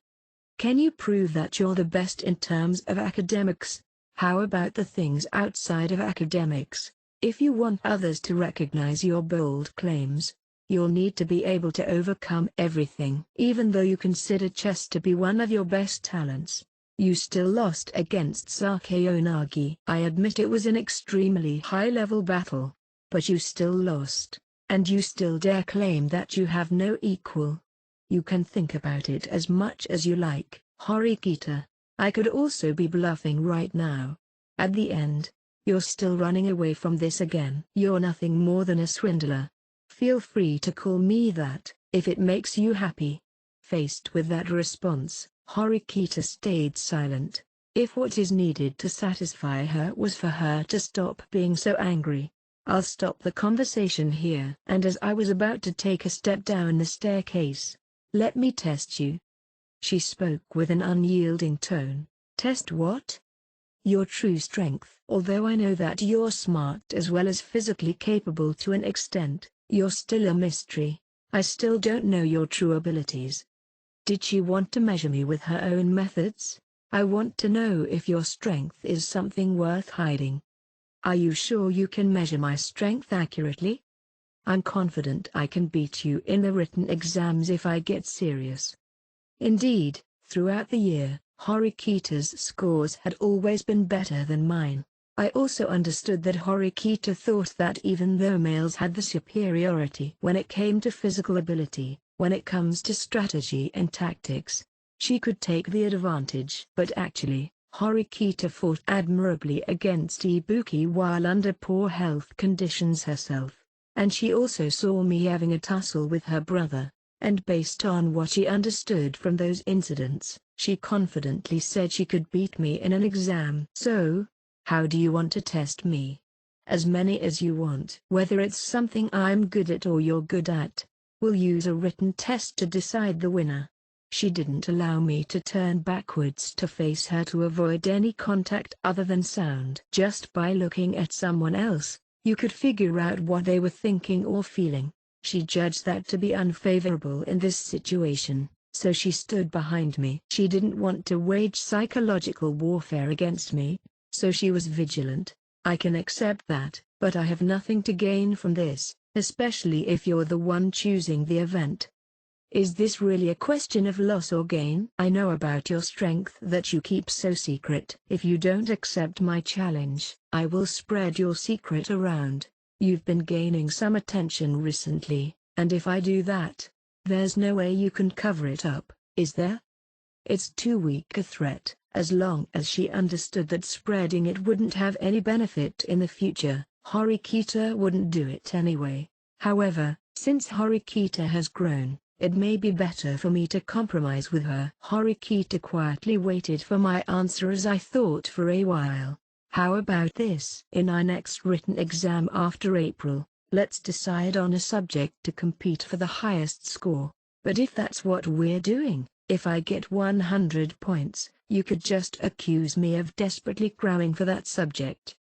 Speaker 1: Can you prove that you're the best in terms of academics? How about the things outside of academics? If you want others to recognize your bold claims, you'll need to be able to overcome everything. Even though you consider chess to be one of your best talents, you still lost against Sakeonagi. I admit it was an extremely high-level battle, but you still lost, and you still dare claim that you have no equal. You can think about it as much as you like, Horikita. I could also be bluffing right now. At the end, you're still running away from this again. You're nothing more than a swindler. Feel free to call me that, if it makes you happy. Faced with that response, Horikita stayed silent. If what is needed to satisfy her was for her to stop being so angry, I'll stop the conversation here. And as I was about to take a step down the staircase, let me test you. She spoke with an unyielding tone. Test what? Your true strength. Although I know that you're smart as well as physically capable to an extent, you're still a mystery. I still don't know your true abilities. Did she want to measure me with her own methods? I want to know if your strength is something worth hiding. Are you sure you can measure my strength accurately? I'm confident I can beat you in the written exams if I get serious. Indeed, throughout the year, Horikita's scores had always been better than mine. I also understood that Horikita thought that even though males had the superiority when it came to physical ability, when it comes to strategy and tactics, she could take the advantage. But actually, Horikita fought admirably against Ibuki while under poor health conditions herself, and she also saw me having a tussle with her brother. And based on what she understood from those incidents, she confidently said she could beat me in an exam. So, how do you want to test me? As many as you want. Whether it's something I'm good at or you're good at, we'll use a written test to decide the winner. She didn't allow me to turn backwards to face her to avoid any contact other than sound. Just by looking at someone else, you could figure out what they were thinking or feeling. She judged that to be unfavorable in this situation, so she stood behind me. She didn't want to wage psychological warfare against me, so she was vigilant. I can accept that, but I have nothing to gain from this, especially if you're the one choosing the event. Is this really a question of loss or gain? I know about your strength that you keep so secret. If you don't accept my challenge, I will spread your secret around. You've been gaining some attention recently, and if I do that, there's no way you can cover it up, is there? It's too weak a threat. As long as she understood that spreading it wouldn't have any benefit in the future, Horikita wouldn't do it anyway. However, since Horikita has grown, it may be better for me to compromise with her. Horikita quietly waited for my answer as I thought for a while. How about this? In our next written exam after April, let's decide on a subject to compete for the highest score. But if that's what we're doing, if I get 100 points, you could just accuse me of desperately cramming for that subject.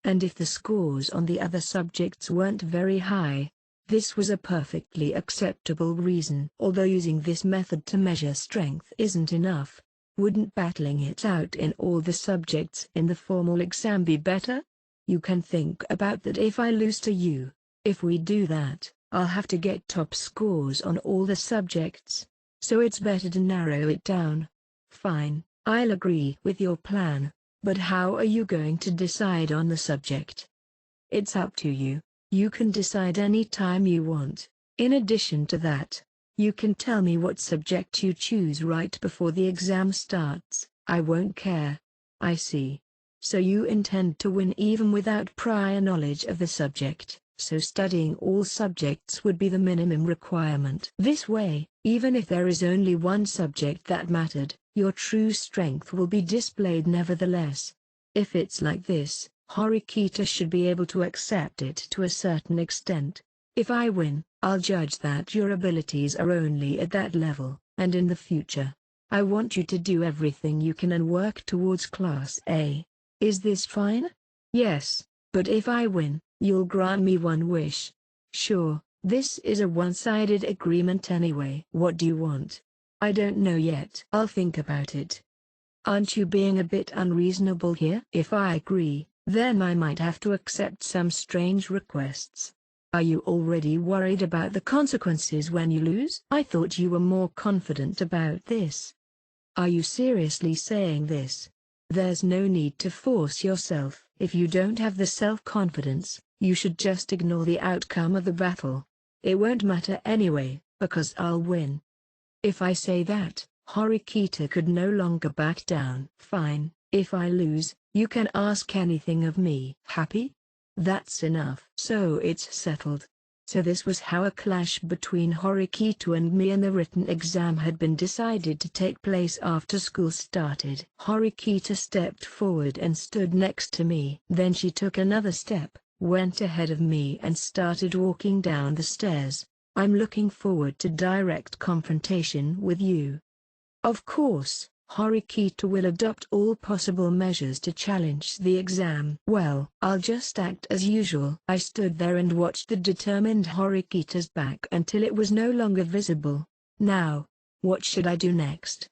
Speaker 1: And if the scores on the other subjects weren't very high, this was a perfectly acceptable reason. Although using this method to measure strength isn't enough, wouldn't battling it out in all the subjects in the formal exam be better? You can think about that if I lose to you. If we do that, I'll have to get top scores on all the subjects, so it's better to narrow it down. Fine, I'll agree with your plan, but how are you going to decide on the subject? It's up to you. You can decide any time you want. In addition to that, you can tell me what subject you choose right before the exam starts. I won't care. I see. So you intend to win even without prior knowledge of the subject, so studying all subjects would be the minimum requirement. This way, even if there is only one subject that mattered, your true strength will be displayed nevertheless. If it's like this, Horikita should be able to accept it to a certain extent. If I win, I'll judge that your abilities are only at that level, and in the future, I want you to do everything you can and work towards Class A. Is this fine? Yes, but if I win, you'll grant me one wish. Sure, this is a one-sided agreement anyway. What do you want? I don't know yet. I'll think about it. Aren't you being a bit unreasonable here? If I agree, then I might have to accept some strange requests. Are you already worried about the consequences when you lose? I thought you were more confident about this. Are you seriously saying this? There's no need to force yourself. If you don't have the self-confidence, you should just ignore the outcome of the battle. It won't matter anyway, because I'll win. If I say that, Horikita could no longer back down. Fine, if I lose, you can ask anything of me. Happy? That's enough. So it's settled. So this was how a clash between Horikita and me in the written exam had been decided to take place after school started. Horikita stepped forward and stood next to me. Then she took another step, went ahead of me and started walking down the stairs. I'm looking forward to direct confrontation with you. Of course, Horikita will adopt all possible measures to challenge the exam. Well, I'll just act as usual. I stood there and watched the determined Horikita's back until it was no longer visible. Now, what should I do next?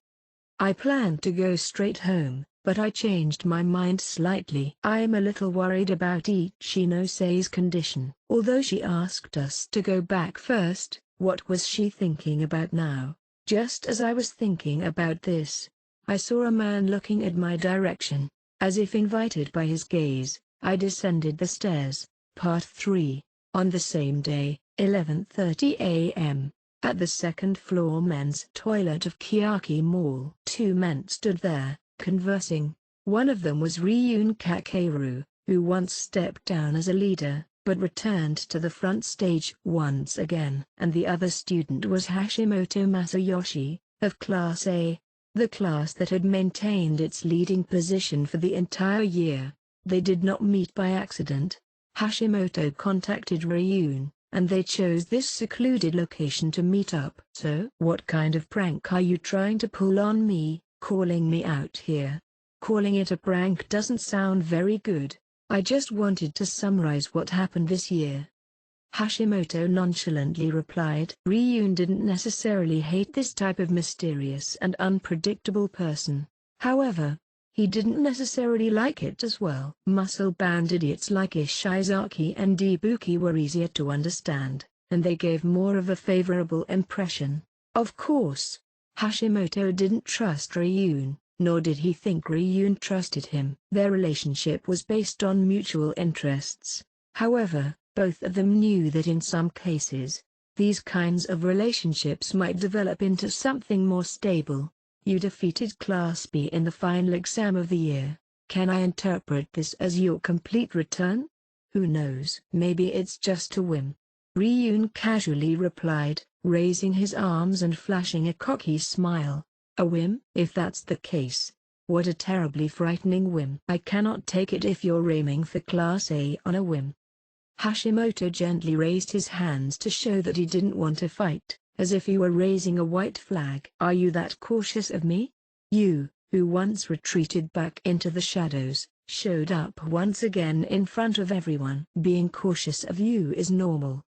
Speaker 1: I planned to go straight home, but I changed my mind slightly. I'm a little worried about Ichinose-sei's condition. Although she asked us to go back first, what was she thinking about now? Just as I was thinking about this, I saw a man looking at my direction. As if invited by his gaze, I descended the stairs. Part 3. On the same day, 11:30 a.m., at the second-floor men's toilet of Kiyaki Mall. Two men stood there, conversing. One of them was Ryun Kakeru, who once stepped down as a leader, but returned to the front stage once again. And the other student was Hashimoto Masayoshi, of Class A, the class that had maintained its leading position for the entire year. They did not meet by accident. Hashimoto contacted Ryun, and they chose this secluded location to meet up. So, what kind of prank are you trying to pull on me, calling me out here? Calling it a prank doesn't sound very good. I just wanted to summarize what happened this year. Hashimoto nonchalantly replied. Ryun didn't necessarily hate this type of mysterious and unpredictable person. However, he didn't necessarily like it as well. Muscle-bound idiots like Ishizaki and Ibuki were easier to understand, and they gave more of a favorable impression. Of course, Hashimoto didn't trust Ryun, nor did he think Ryun trusted him. Their relationship was based on mutual interests. However, both of them knew that in some cases, these kinds of relationships might develop into something more stable. You defeated Class B in the final exam of the year. Can I interpret this as your complete return? Who knows? Maybe it's just a whim. Ryun casually replied, raising his arms and flashing a cocky smile. A whim? If that's the case, what a terribly frightening whim. I cannot take it if you're aiming for Class A on a whim. Hashimoto gently raised his hands to show that he didn't want to fight, as if he were raising a white flag. Are you that cautious of me? You, who once retreated back into the shadows, showed up once again in front of everyone. Being cautious of you is normal.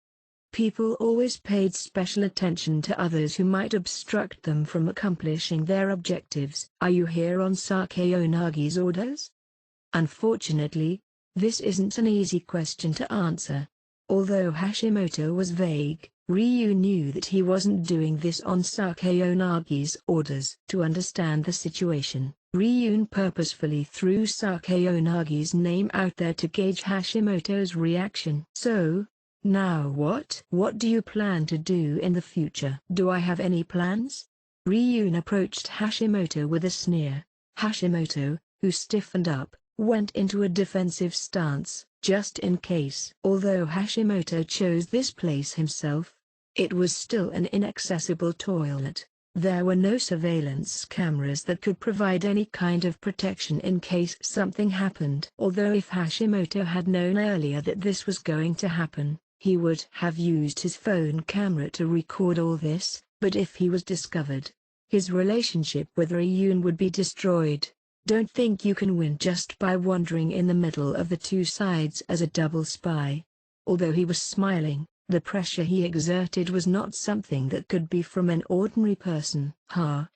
Speaker 1: People always paid special attention to others who might obstruct them from accomplishing their objectives. Are you here on Sakeonagi's orders? Unfortunately, this isn't an easy question to answer. Although Hashimoto was vague, Ryu knew that he wasn't doing this on Sakeonagi's orders. To understand the situation, Ryun purposefully threw Sakeonagi's name out there to gauge Hashimoto's reaction. So, now what? What do you plan to do in the future? Do I have any plans? Ryun approached Hashimoto with a sneer. Hashimoto, who stiffened up, went into a defensive stance, just in case. Although Hashimoto chose this place himself, it was still an inaccessible toilet. There were no surveillance cameras that could provide any kind of protection in case something happened. Although if Hashimoto had known earlier that this was going to happen, he would have used his phone camera to record all this, but if he was discovered, his relationship with Ryun would be destroyed. Don't think you can win just by wandering in the middle of the two sides as a double spy. Although he was smiling, the pressure he exerted was not something that could be from an ordinary person.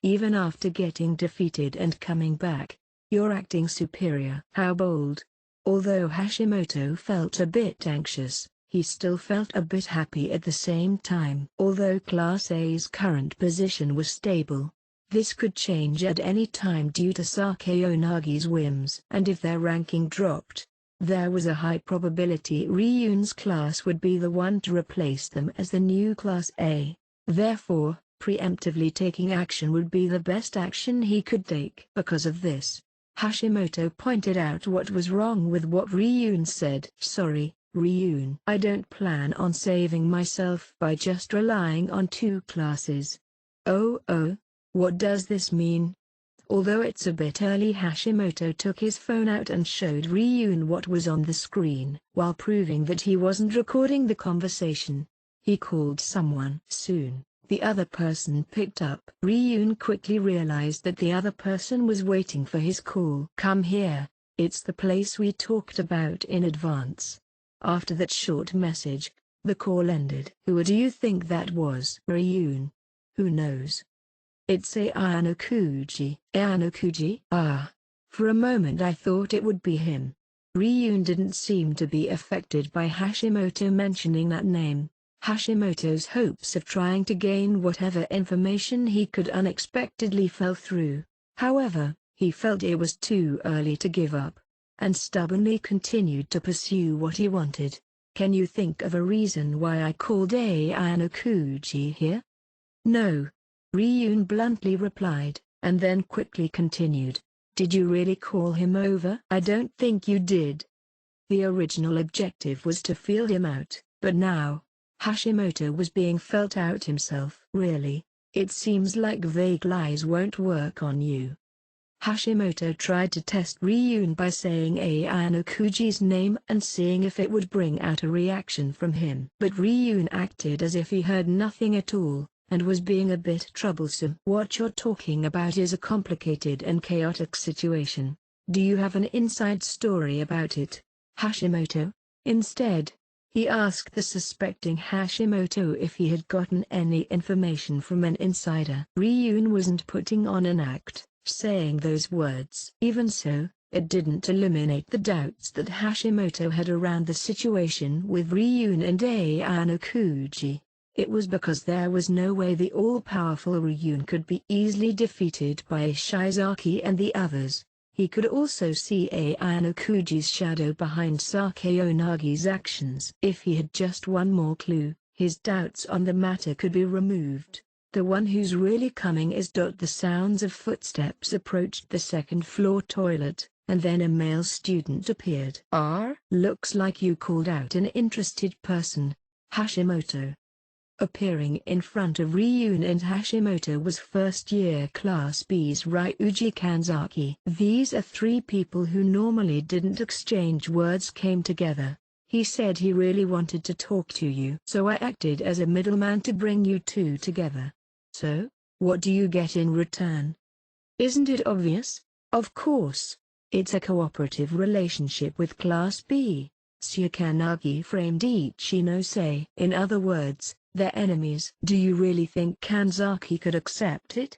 Speaker 1: Even after getting defeated and coming back, you're acting superior. How bold. Although Hashimoto felt a bit anxious, he still felt a bit happy at the same time. Although Class A's current position was stable, this could change at any time due to Sakeonagi's whims. And if their ranking dropped, there was a high probability Ryun's class would be the one to replace them as the new Class A. Therefore, preemptively taking action would be the best action he could take. Because of this, Hashimoto pointed out what was wrong with what Ryun said. Sorry, Ryun. I don't plan on saving myself by just relying on two classes. Oh, what does this mean? Although it's a bit early, Hashimoto took his phone out and showed Ryun what was on the screen. While proving that he wasn't recording the conversation, he called someone. Soon, the other person picked up. Ryun quickly realized that the other person was waiting for his call. Come here, it's the place we talked about in advance. After that short message, the call ended. Who do you think that was? Ryun. Who knows? It's Ayanokuji. Ayanokuji? Ah. For a moment I thought it would be him. Ryun didn't seem to be affected by Hashimoto mentioning that name. Hashimoto's hopes of trying to gain whatever information he could unexpectedly fell through. However, he felt it was too early to give up, and stubbornly continued to pursue what he wanted. Can you think of a reason why I called Ayanokuji here? No. Ryun bluntly replied, and then quickly continued. Did you really call him over? I don't think you did. The original objective was to feel him out, but now, Hashimoto was being felt out himself. Really, it seems like vague lies won't work on you. Hashimoto tried to test Ryun by saying Ayanokuji's name and seeing if it would bring out a reaction from him. But Ryun acted as if he heard nothing at all, and was being a bit troublesome. What you're talking about is a complicated and chaotic situation. Do you have an inside story about it, Hashimoto? Instead, he asked the suspecting Hashimoto if he had gotten any information from an insider. Ryun wasn't putting on an act, saying those words. Even so, it didn't eliminate the doubts that Hashimoto had around the situation with Ryun and Ayanokuji. It was because there was no way the all-powerful Ryun could be easily defeated by Shizaki and the others. He could also see Ayanokuji's shadow behind Sakeonagi's actions. If he had just one more clue, his doubts on the matter could be removed. The one who's really coming is. The sounds of footsteps approached the second-floor toilet. and then a male student appeared. Looks like you called out an interested person, Hashimoto. Appearing in front of Ryun and Hashimoto was first-year Class B's Ryuji Kanzaki. These are three people who normally didn't exchange words came together. He said he really wanted to talk to you. So I acted as a middleman to bring you two together. So, what do you get in return? Isn't it obvious? Of course. It's a cooperative relationship with Class B. Sukanagi framed Ichinose. In other words, they're enemies. Do you really think Kanzaki could accept it?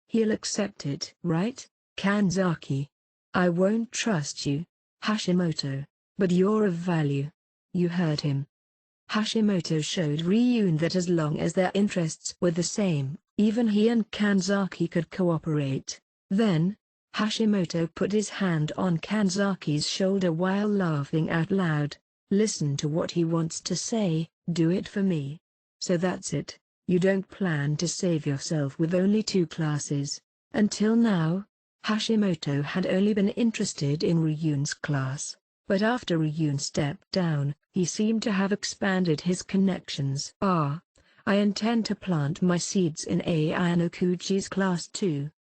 Speaker 1: He'll accept it, right, Kanzaki? I won't trust you, Hashimoto, but you're of value. You heard him. Hashimoto showed Ryun that as long as their interests were the same, even he and Kanzaki could cooperate. Then, Hashimoto put his hand on Kanzaki's shoulder while laughing out loud. Listen to what he wants to say, do it for me. So that's it, you don't plan to save yourself with only two classes. Until now, Hashimoto had only been interested in Ryun's class, but after Ryun stepped down, he seemed to have expanded his connections. I intend to plant my seeds in Ayanokuchi's class too.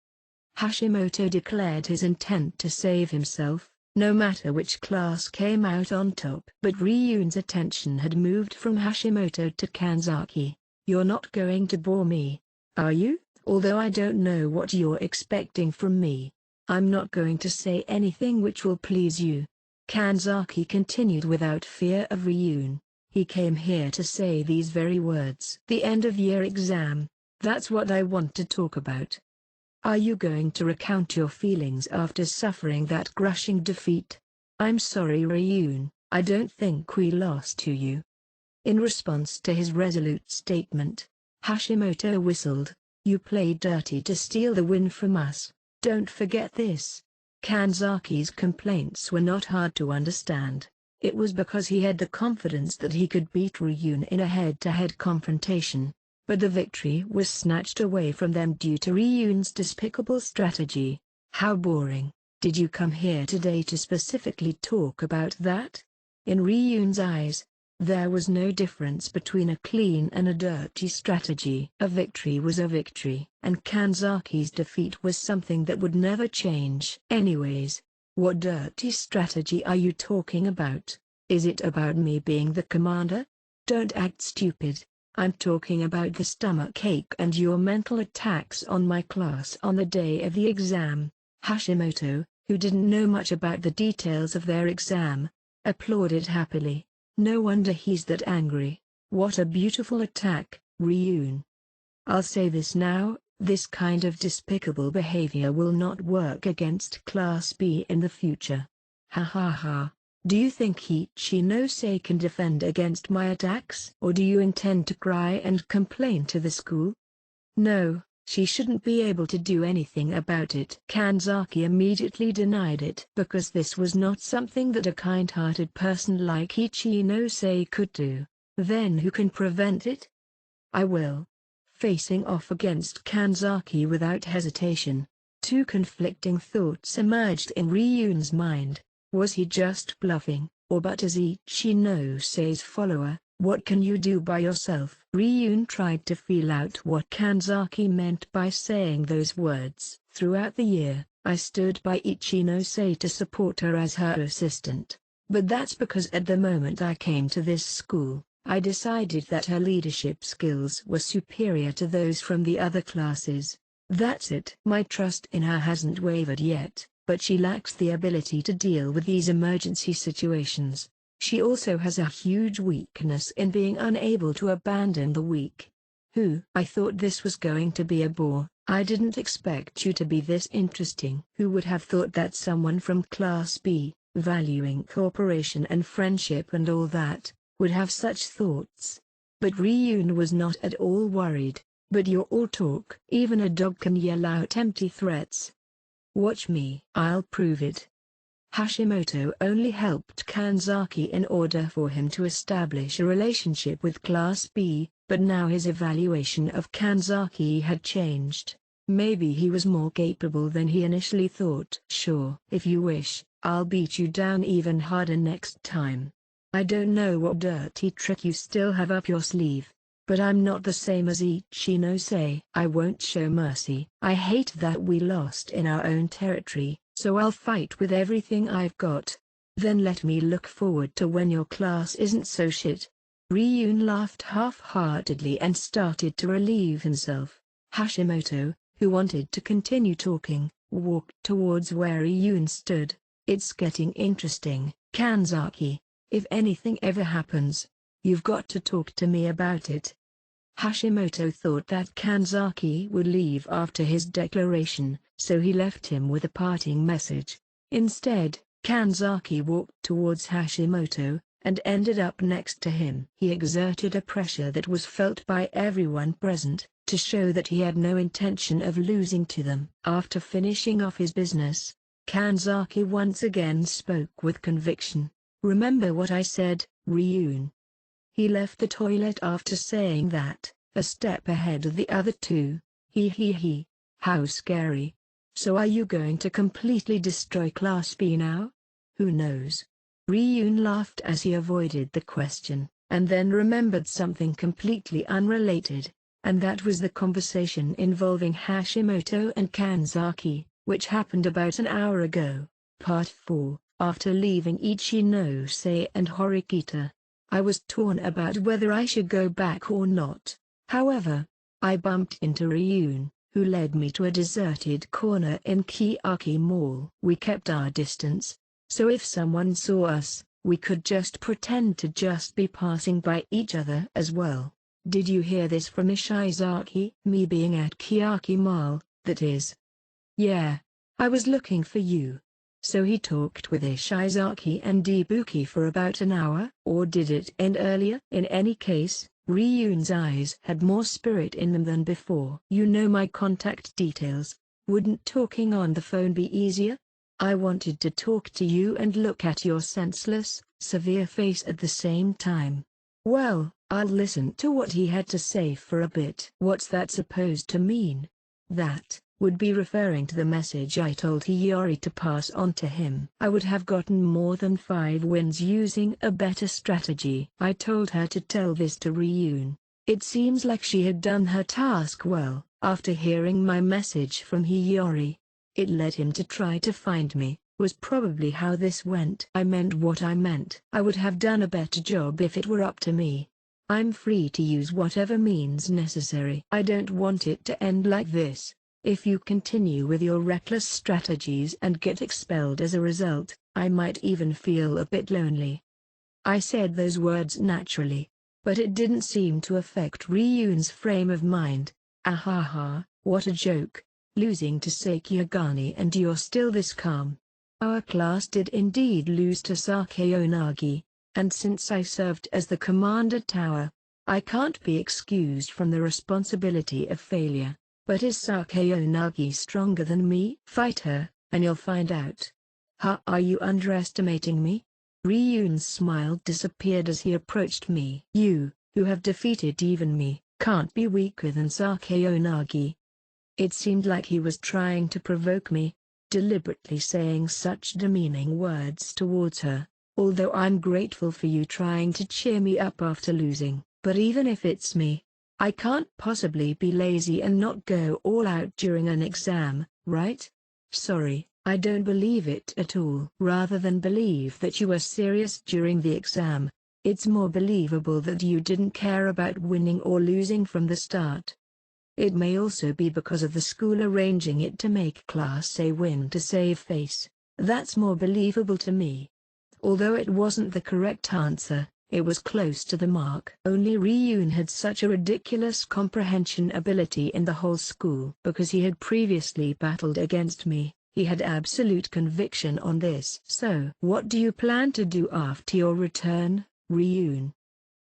Speaker 1: Hashimoto declared his intent to save himself, no matter which class came out on top. But Ryun's attention had moved from Hashimoto to Kanzaki. You're not going to bore me, are you? Although I don't know what you're expecting from me, I'm not going to say anything which will please you. Kanzaki continued without fear of Ryun. He came here to say these very words. The end-of-year exam, that's what I want to talk about. Are you going to recount your feelings after suffering that crushing defeat? I'm sorry Ryun, I don't think we lost to you. In response to his resolute statement, Hashimoto whistled. You played dirty to steal the win from us, don't forget this. Kanzaki's complaints were not hard to understand. It was because he had the confidence that he could beat Ryun in a head-to-head confrontation. But the victory was snatched away from them due to Ryun's despicable strategy. How boring. Did you come here today to specifically talk about that? In Ryun's eyes, there was no difference between a clean and a dirty strategy. A victory was a victory, and Kanzaki's defeat was something that would never change. Anyways, what dirty strategy are you talking about? Is it about me being the commander? Don't act stupid. I'm talking about the stomach ache and your mental attacks on my class on the day of the exam. Hashimoto, who didn't know much about the details of their exam, applauded happily. No wonder he's that angry. What a beautiful attack, Ryun. I'll say this now, this kind of despicable behavior will not work against Class B in the future. Ha ha ha. Do you think Ichinose can defend against my attacks? Or do you intend to cry and complain to the school? No, she shouldn't be able to do anything about it. Kanzaki immediately denied it because this was not something that a kind-hearted person like Ichinose could do. Then who can prevent it? I will. Facing off against Kanzaki without hesitation, two conflicting thoughts emerged in Ryun's mind. Was he just bluffing, or but as Ichinose follower, what can you do by yourself? Ryun tried to feel out what Kanzaki meant by saying those words. Throughout the year, I stood by Ichinose to support her as her assistant. But that's because at the moment I came to this school, I decided that her leadership skills were superior to those from the other classes. That's it. My trust in her hasn't wavered yet. But she lacks the ability to deal with these emergency situations. She also has a huge weakness in being unable to abandon the weak. I thought this was going to be a bore. I didn't expect you to be this interesting. Who would have thought that someone from Class B, valuing cooperation and friendship and all that, would have such thoughts? But Ryun was not at all worried. But you're all talk. Even a dog can yell out empty threats. Watch me. I'll prove it. Hashimoto only helped Kanzaki in order for him to establish a relationship with Class B, but now his evaluation of Kanzaki had changed. Maybe he was more capable than he initially thought. Sure. If you wish, I'll beat you down even harder next time. I don't know what dirty trick you still have up your sleeve, but I'm not the same as Ichinose. I won't show mercy. I hate that we lost in our own territory, so I'll fight with everything I've got. Then let me look forward to when your class isn't so shit. Ryun laughed half-heartedly and started to relieve himself. Hashimoto, who wanted to continue talking, walked towards where Ryun stood. It's getting interesting, Kanzaki. If anything ever happens, you've got to talk to me about it. Hashimoto thought that Kanzaki would leave after his declaration, so he left him with a parting message. Instead, Kanzaki walked towards Hashimoto, and ended up next to him. He exerted a pressure that was felt by everyone present, to show that he had no intention of losing to them. After finishing off his business, Kanzaki once again spoke with conviction. Remember what I said, Ryun. He left the toilet after saying that, a step ahead of the other two. He. How scary. So are you going to completely destroy Class B now? Who knows? Ryun laughed as he avoided the question, and then remembered something completely unrelated, and that was the conversation involving Hashimoto and Kanzaki, which happened about an hour ago. Part 4. After leaving Ichinose and Horikita, I was torn about whether I should go back or not. However, I bumped into Ryun, who led me to a deserted corner in Kiyaki Mall. We kept our distance, so if someone saw us, we could just pretend to just be passing by each other as well. Did you hear this from Ishizaki? Me being at Kiyaki Mall, that is. Yeah. I was looking for you. So he talked with Ishizaki and Ibuki for about an hour? Or did it end earlier? In any case, Ryun's eyes had more spirit in them than before. You know my contact details. Wouldn't talking on the phone be easier? I wanted to talk to you and look at your senseless, severe face at the same time. Well, I'll listen to what he had to say for a bit. What's that supposed to mean? That would be referring to the message I told Hiyori to pass on to him. I would have gotten more than 5 wins using a better strategy. I told her to tell this to Ryun. It seems like she had done her task well. After hearing my message from Hiyori, it led him to try to find me, was probably how this went. I meant what I meant. I would have done a better job if it were up to me. I'm free to use whatever means necessary. I don't want it to end like this. If you continue with your reckless strategies and get expelled as a result, I might even feel a bit lonely. I said those words naturally, but it didn't seem to affect Ryun's frame of mind. Ahaha, what a joke, losing to Sakeyagani and you're still this calm. Our class did indeed lose to Sakeonagi, and since I served as the commander tower, I can't be excused from the responsibility of failure. But is Sakeonagi stronger than me? Fight her, and you'll find out. Are you underestimating me? Ryun's smile disappeared as he approached me. You, who have defeated even me, can't be weaker than Sakeonagi. It seemed like he was trying to provoke me, deliberately saying such demeaning words towards her, although I'm grateful for you trying to cheer me up after losing. But even if it's me, I can't possibly be lazy and not go all out during an exam, right? Sorry, I don't believe it at all. Rather than believe that you were serious during the exam, it's more believable that you didn't care about winning or losing from the start. It may also be because of the school arranging it to make Class A win to save face. That's more believable to me. Although it wasn't the correct answer, it was close to the mark. Only Ryun had such a ridiculous comprehension ability in the whole school. Because he had previously battled against me, he had absolute conviction on this. So, what do you plan to do after your return, Ryun?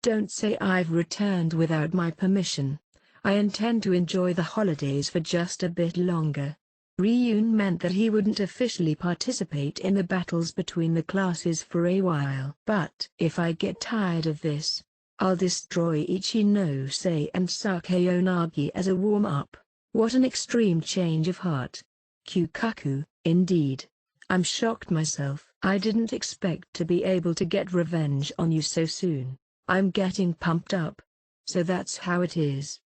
Speaker 1: Don't say I've returned without my permission. I intend to enjoy the holidays for just a bit longer. Ryun meant that he wouldn't officially participate in the battles between the classes for a while. But if I get tired of this, I'll destroy Ichinose and Sakeonagi as a warm-up. What an extreme change of heart. Kukaku, indeed. I'm shocked myself. I didn't expect to be able to get revenge on you so soon. I'm getting pumped up. So that's how it is.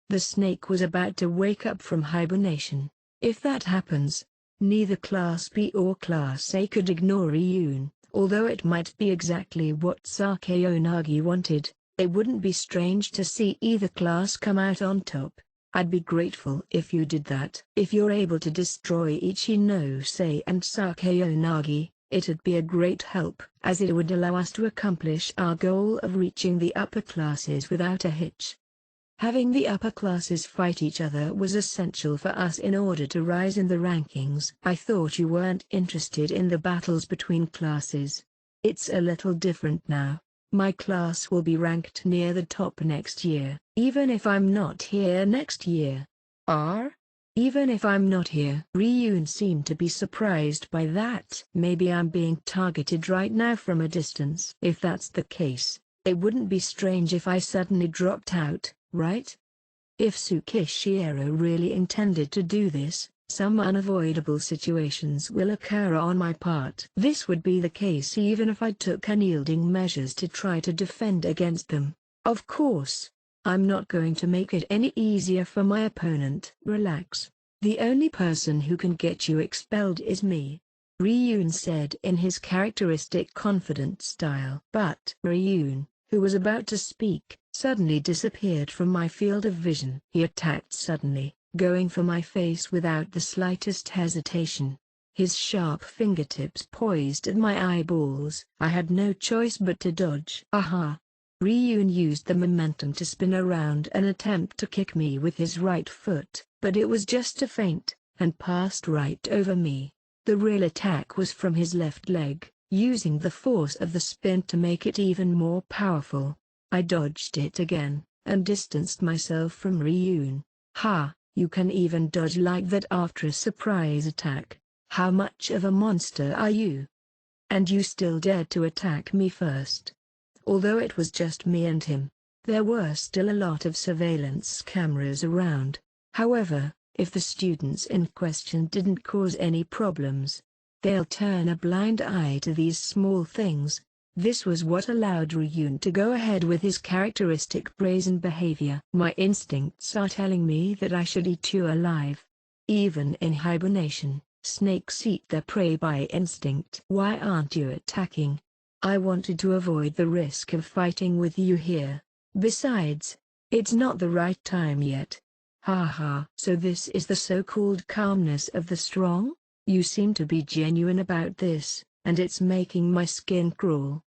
Speaker 1: The snake was about to wake up from hibernation. If that happens, neither Class B or Class A could ignore Ryun, although it might be exactly what Sakayanagi wanted. It wouldn't be strange to see either class come out on top. I'd be grateful if you did that. If you're able to destroy Ichinose and Sakayanagi, it'd be a great help, as it would allow us to accomplish our goal of reaching the upper classes without a hitch. Having the upper classes fight each other was essential for us in order to rise in the rankings. I thought you weren't interested in the battles between classes. It's a little different now. My class will be ranked near the top next year, even if I'm not here next year. Even if I'm not here. Ryun seemed to be surprised by that. Maybe I'm being targeted right now from a distance. If that's the case, it wouldn't be strange if I suddenly dropped out, right? If Tsukishiro really intended to do this, some unavoidable situations will occur on my part. This would be the case even if I took unyielding measures to try to defend against them. Of course, I'm not going to make it any easier for my opponent. Relax. The only person who can get you expelled is me, Ryun said in his characteristic confident style. But Ryun, who was about to speak, suddenly disappeared from my field of vision. He attacked suddenly, going for my face without the slightest hesitation. His sharp fingertips poised at my eyeballs. I had no choice but to dodge. Aha! Ryun used the momentum to spin around and attempt to kick me with his right foot, but it was just a feint, and passed right over me. The real attack was from his left leg, using the force of the spin to make it even more powerful. I dodged it again, and distanced myself from Ryun. Ha! You can even dodge like that after a surprise attack. How much of a monster are you? And you still dared to attack me first. Although it was just me and him, there were still a lot of surveillance cameras around. However, if the students in question didn't cause any problems, they'll turn a blind eye to these small things. This was what allowed Ryun to go ahead with his characteristic brazen behavior. My instincts are telling me that I should eat you alive. Even in hibernation, snakes eat their prey by instinct. Why aren't you attacking? I wanted to avoid the risk of fighting with you here. Besides, it's not the right time yet. Haha. So this is the so-called calmness of the strong? You seem to be genuine about this, and it's making my skin crawl.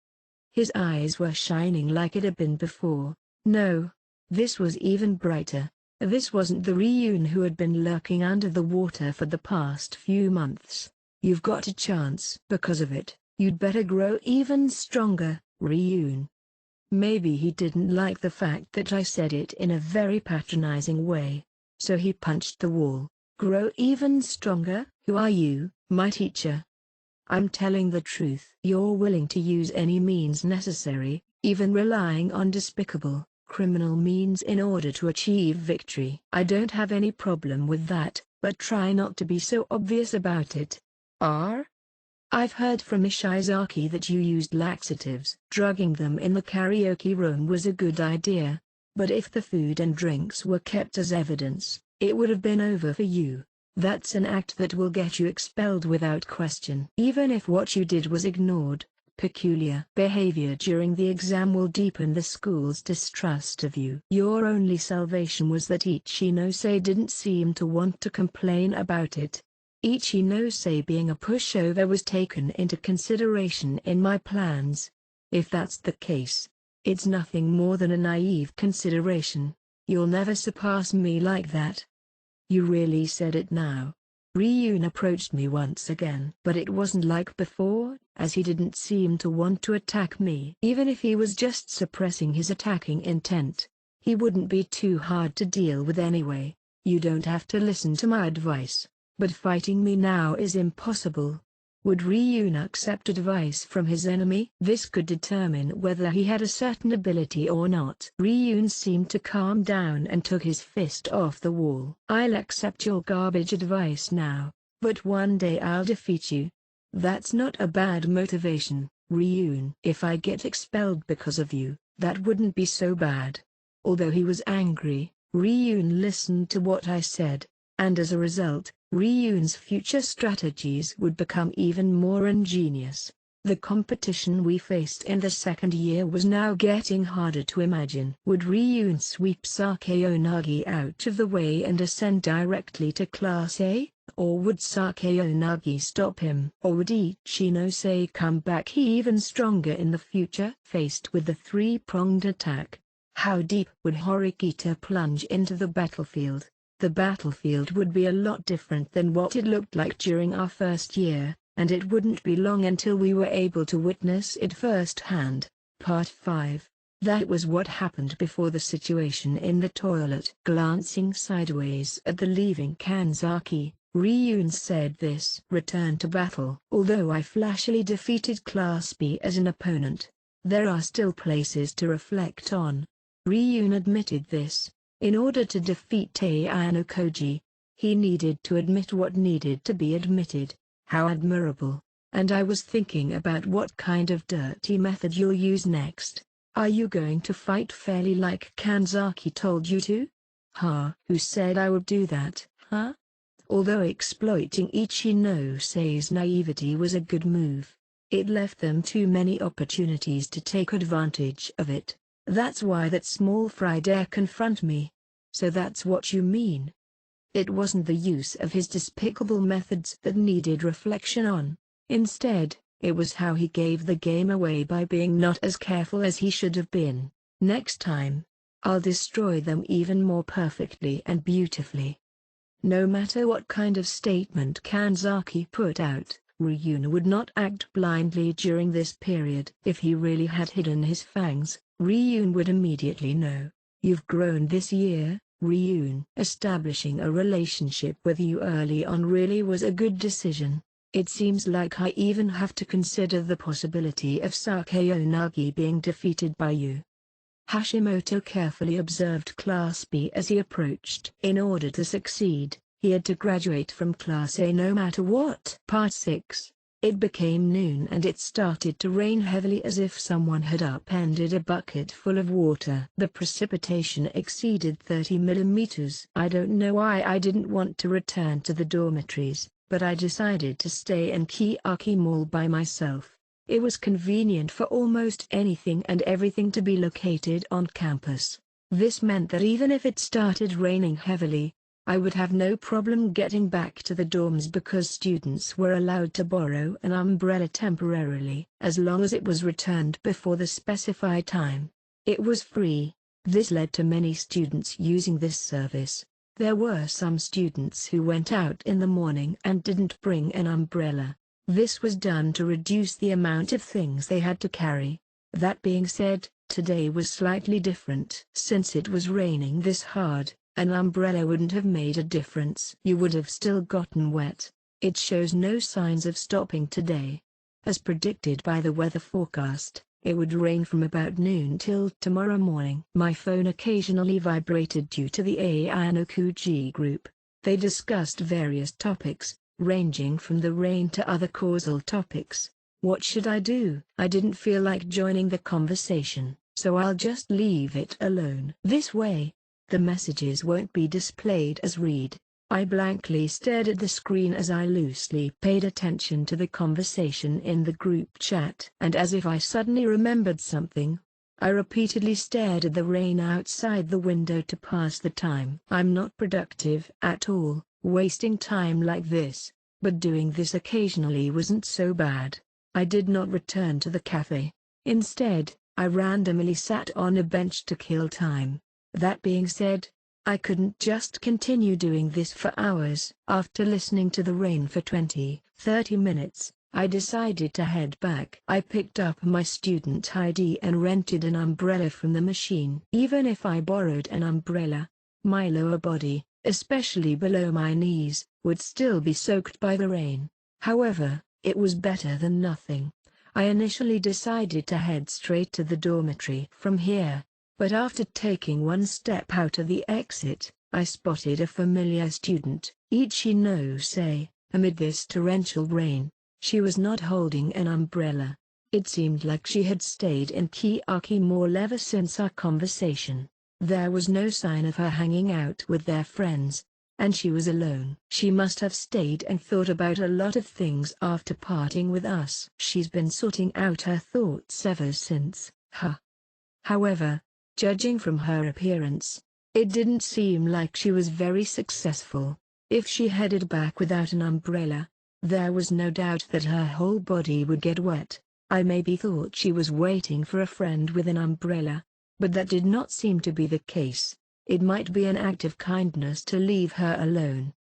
Speaker 1: His eyes were shining like it had been before. No, this was even brighter. This wasn't the Ryun who had been lurking under the water for the past few months. You've got a chance. Because of it, you'd better grow even stronger, Ryun. Maybe he didn't like the fact that I said it in a very patronizing way, so he punched the wall. Grow even stronger? Who are you, my teacher? I'm telling the truth. You're willing to use any means necessary, even relying on despicable, criminal means in order to achieve victory. I don't have any problem with that, but try not to be so obvious about it. I've heard from Ishizaki that you used laxatives. Drugging them in the karaoke room was a good idea, but if the food and drinks were kept as evidence, it would have been over for you. That's an act that will get you expelled without question. Even if what you did was ignored, peculiar behavior during the exam will deepen the school's distrust of you. Your only salvation was that Ichinose didn't seem to want to complain about it. Ichinose being a pushover was taken into consideration in my plans. If that's the case, it's nothing more than a naive consideration. You'll never surpass me like that. You really said it now. Ryun approached me once again, but it wasn't like before, as he didn't seem to want to attack me. Even if he was just suppressing his attacking intent, he wouldn't be too hard to deal with anyway. You don't have to listen to my advice, but fighting me now is impossible. Would Ryun accept advice from his enemy? This could determine whether he had a certain ability or not. Ryun seemed to calm down and took his fist off the wall. I'll accept your garbage advice now, but one day I'll defeat you. That's not a bad motivation, Ryun. If I get expelled because of you, that wouldn't be so bad. Although he was angry, Ryun listened to what I said, and as a result, Ryun's future strategies would become even more ingenious. The competition we faced in the second year was now getting harder to imagine. Would Ryun sweep Sakeonagi out of the way and ascend directly to Class A? Or would Sakeonagi stop him? Or would Ichinose come back even stronger in the future? Faced with the three-pronged attack, how deep would Horikita plunge into the battlefield? The battlefield would be a lot different than what it looked like during our first year, and it wouldn't be long until we were able to witness it firsthand. Part 5. That was what happened before the situation in the toilet. Glancing sideways at the leaving Kanzaki, Ryun said this: return to battle. Although I flashily defeated Class B as an opponent, there are still places to reflect on. Ryun admitted this. In order to defeat Ayano Koji, he needed to admit what needed to be admitted. How admirable. And I was thinking about what kind of dirty method you'll use next. Are you going to fight fairly like Kanzaki told you to? Who said I would do that, huh? Although exploiting Ichinose naivety was a good move, it left them too many opportunities to take advantage of it. That's why that small fry dare confront me. So that's what you mean? It wasn't the use of his despicable methods that needed reflection on. Instead, it was how he gave the game away by being not as careful as he should have been. Next time, I'll destroy them even more perfectly and beautifully. No matter what kind of statement Kanzaki put out, Ryun would not act blindly during this period. If he really had hidden his fangs, Ryun would immediately know. You've grown this year, Ryun. Establishing a relationship with you early on really was a good decision. It seems like I even have to consider the possibility of Sakeonagi being defeated by you. Hashimoto carefully observed Class B as he approached. In order to succeed, he had to graduate from Class A no matter what. Part 6. It became noon and it started to rain heavily as if someone had upended a bucket full of water. The precipitation exceeded 30 millimeters. I don't know why I didn't want to return to the dormitories, but I decided to stay in Kiyaki Mall by myself. It was convenient for almost anything and everything to be located on campus. This meant that even if it started raining heavily, I would have no problem getting back to the dorms because students were allowed to borrow an umbrella temporarily, as long as it was returned before the specified time. It was free. This led to many students using this service. There were some students who went out in the morning and didn't bring an umbrella. This was done to reduce the amount of things they had to carry. That being said, today was slightly different. Since it was raining this hard, an umbrella wouldn't have made a difference. You would have still gotten wet. It shows no signs of stopping today. As predicted by the weather forecast, it would rain from about noon till tomorrow morning. My phone occasionally vibrated due to the Ayano Koji group. They discussed various topics, ranging from the rain to other causal topics. What should I do? I didn't feel like joining the conversation, so I'll just leave it alone. This way, the messages won't be displayed as read. I blankly stared at the screen as I loosely paid attention to the conversation in the group chat. And as if I suddenly remembered something, I repeatedly stared at the rain outside the window to pass the time. I'm not productive at all, wasting time like this, but doing this occasionally wasn't so bad. I did not return to the cafe. Instead, I randomly sat on a bench to kill time. That being said, I couldn't just continue doing this for hours. After listening to the rain for 20-30 minutes, I decided to head back. I picked up my student ID and rented an umbrella from the machine. Even if I borrowed an umbrella, my lower body, especially below my knees, would still be soaked by the rain. However, It was better than nothing. I initially decided to head straight to the dormitory from here, but after taking one step out of the exit, I spotted a familiar student, Ichinose, amid this torrential rain. She was not holding an umbrella. It seemed like she had stayed in Kiyaki Mall ever since our conversation. There was no sign of her hanging out with their friends, and she was alone. She must have stayed and thought about a lot of things after parting with us. She's been sorting out her thoughts ever since, huh? However, judging from her appearance, it didn't seem like she was very successful. If she headed back without an umbrella, there was no doubt that her whole body would get wet. I maybe thought she was waiting for a friend with an umbrella, but that did not seem to be the case. It might be an act of kindness to leave her alone.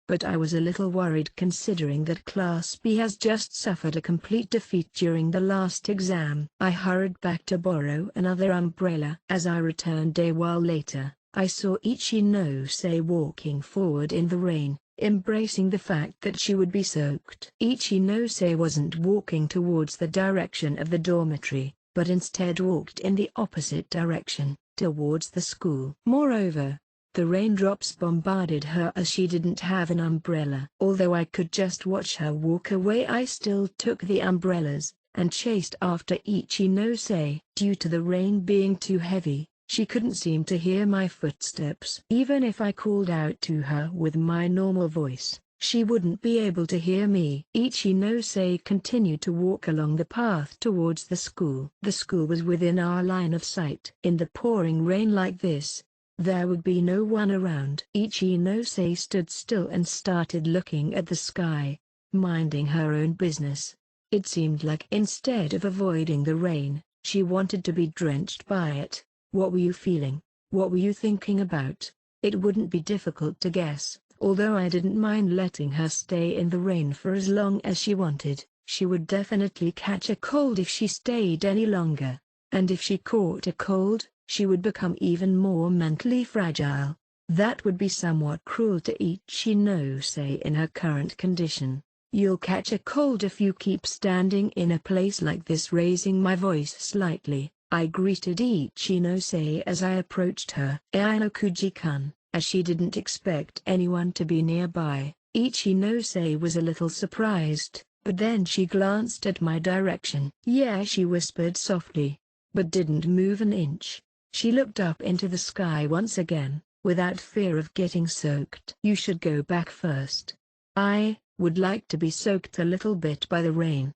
Speaker 1: But I was a little worried considering that Class B has just suffered a complete defeat during the last exam. I hurried back to borrow another umbrella. As I returned a while later, I saw Ichinose walking forward in the rain, embracing the fact that she would be soaked. Ichinose wasn't walking towards the direction of the dormitory, but instead walked in the opposite direction, towards the school. Moreover, the raindrops bombarded her as she didn't have an umbrella. Although I could just watch her walk away, I still took the umbrellas, and chased after Ichinose. Due to the rain being too heavy, she couldn't seem to hear my footsteps. Even if I called out to her with my normal voice, she wouldn't be able to hear me. Ichinose continued to walk along the path towards the school. The school was within our line of sight. In the pouring rain like this, there would be no one around. Ichinose stood still and started looking at the sky, minding her own business. It seemed like instead of avoiding the rain, she wanted to be drenched by it. What were you feeling? What were you thinking about? It wouldn't be difficult to guess. Although I didn't mind letting her stay in the rain for as long as she wanted, she would definitely catch a cold if she stayed any longer. And if she caught a cold, she would become even more mentally fragile. That would be somewhat cruel to Ichinose in her current condition. You'll catch a cold if you keep standing in a place like this. Raising my voice slightly, I greeted Ichinose as I approached her. Ainokuji-kun. As she didn't expect anyone to be nearby, Ichinose was a little surprised, but then she glanced at my direction. Yeah, she whispered softly, but didn't move an inch. She looked up into the sky once again, without fear of getting soaked. You should go back first. I would like to be soaked a little bit by the rain,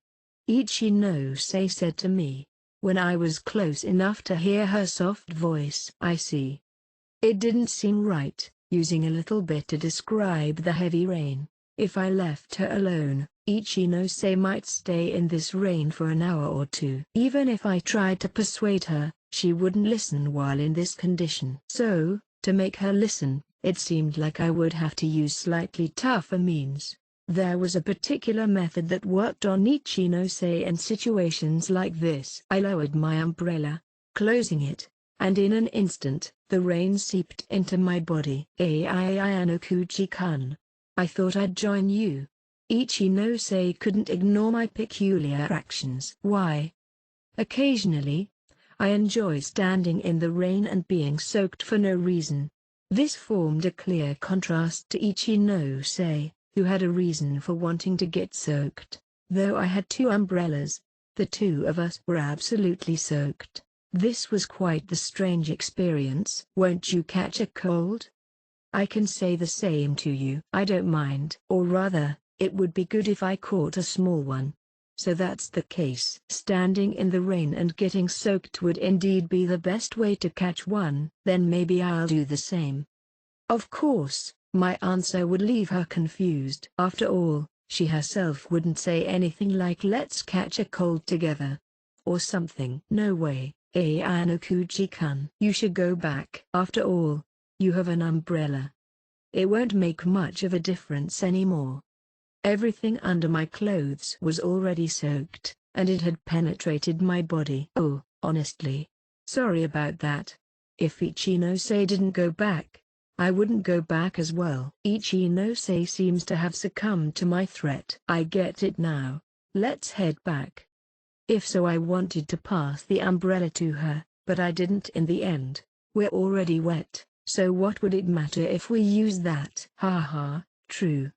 Speaker 1: Ichinose said to me, when I was close enough to hear her soft voice. I see. It didn't seem right, using a little bit to describe the heavy rain. If I left her alone, Ichinose might stay in this rain for an hour or two. Even if I tried to persuade her, she wouldn't listen while in this condition. So, to make her listen, it seemed like I would have to use slightly tougher means. There was a particular method that worked on Ichinose in situations like this. I lowered my umbrella, closing it, and in an instant, the rain seeped into my body. Ainokuji-kun. I thought I'd join you. Ichinose couldn't ignore my peculiar actions. Why? Occasionally, I enjoy standing in the rain and being soaked for no reason. This formed a clear contrast to Ichinose, who had a reason for wanting to get soaked. Though I had two umbrellas, the two of us were absolutely soaked. This was quite the strange experience. Won't you catch a cold? I can say the same to you. I don't mind. Or rather, it would be good if I caught a small one. So that's the case. Standing in the rain and getting soaked would indeed be the best way to catch one. Then maybe I'll do the same. Of course, my answer would leave her confused. After all, she herself wouldn't say anything like let's catch a cold together, or something. No way. Ainokuji-kun. You should go back. After all, you have an umbrella. It won't make much of a difference anymore. Everything under my clothes was already soaked, and it had penetrated my body. Oh, honestly. Sorry about that. If Ichinose didn't go back, I wouldn't go back as well. Ichinose seems to have succumbed to my threat. I get it now. Let's head back. If so, I wanted to pass the umbrella to her, but I didn't in the end. We're already wet, so what would it matter if we use that? Ha ha, true.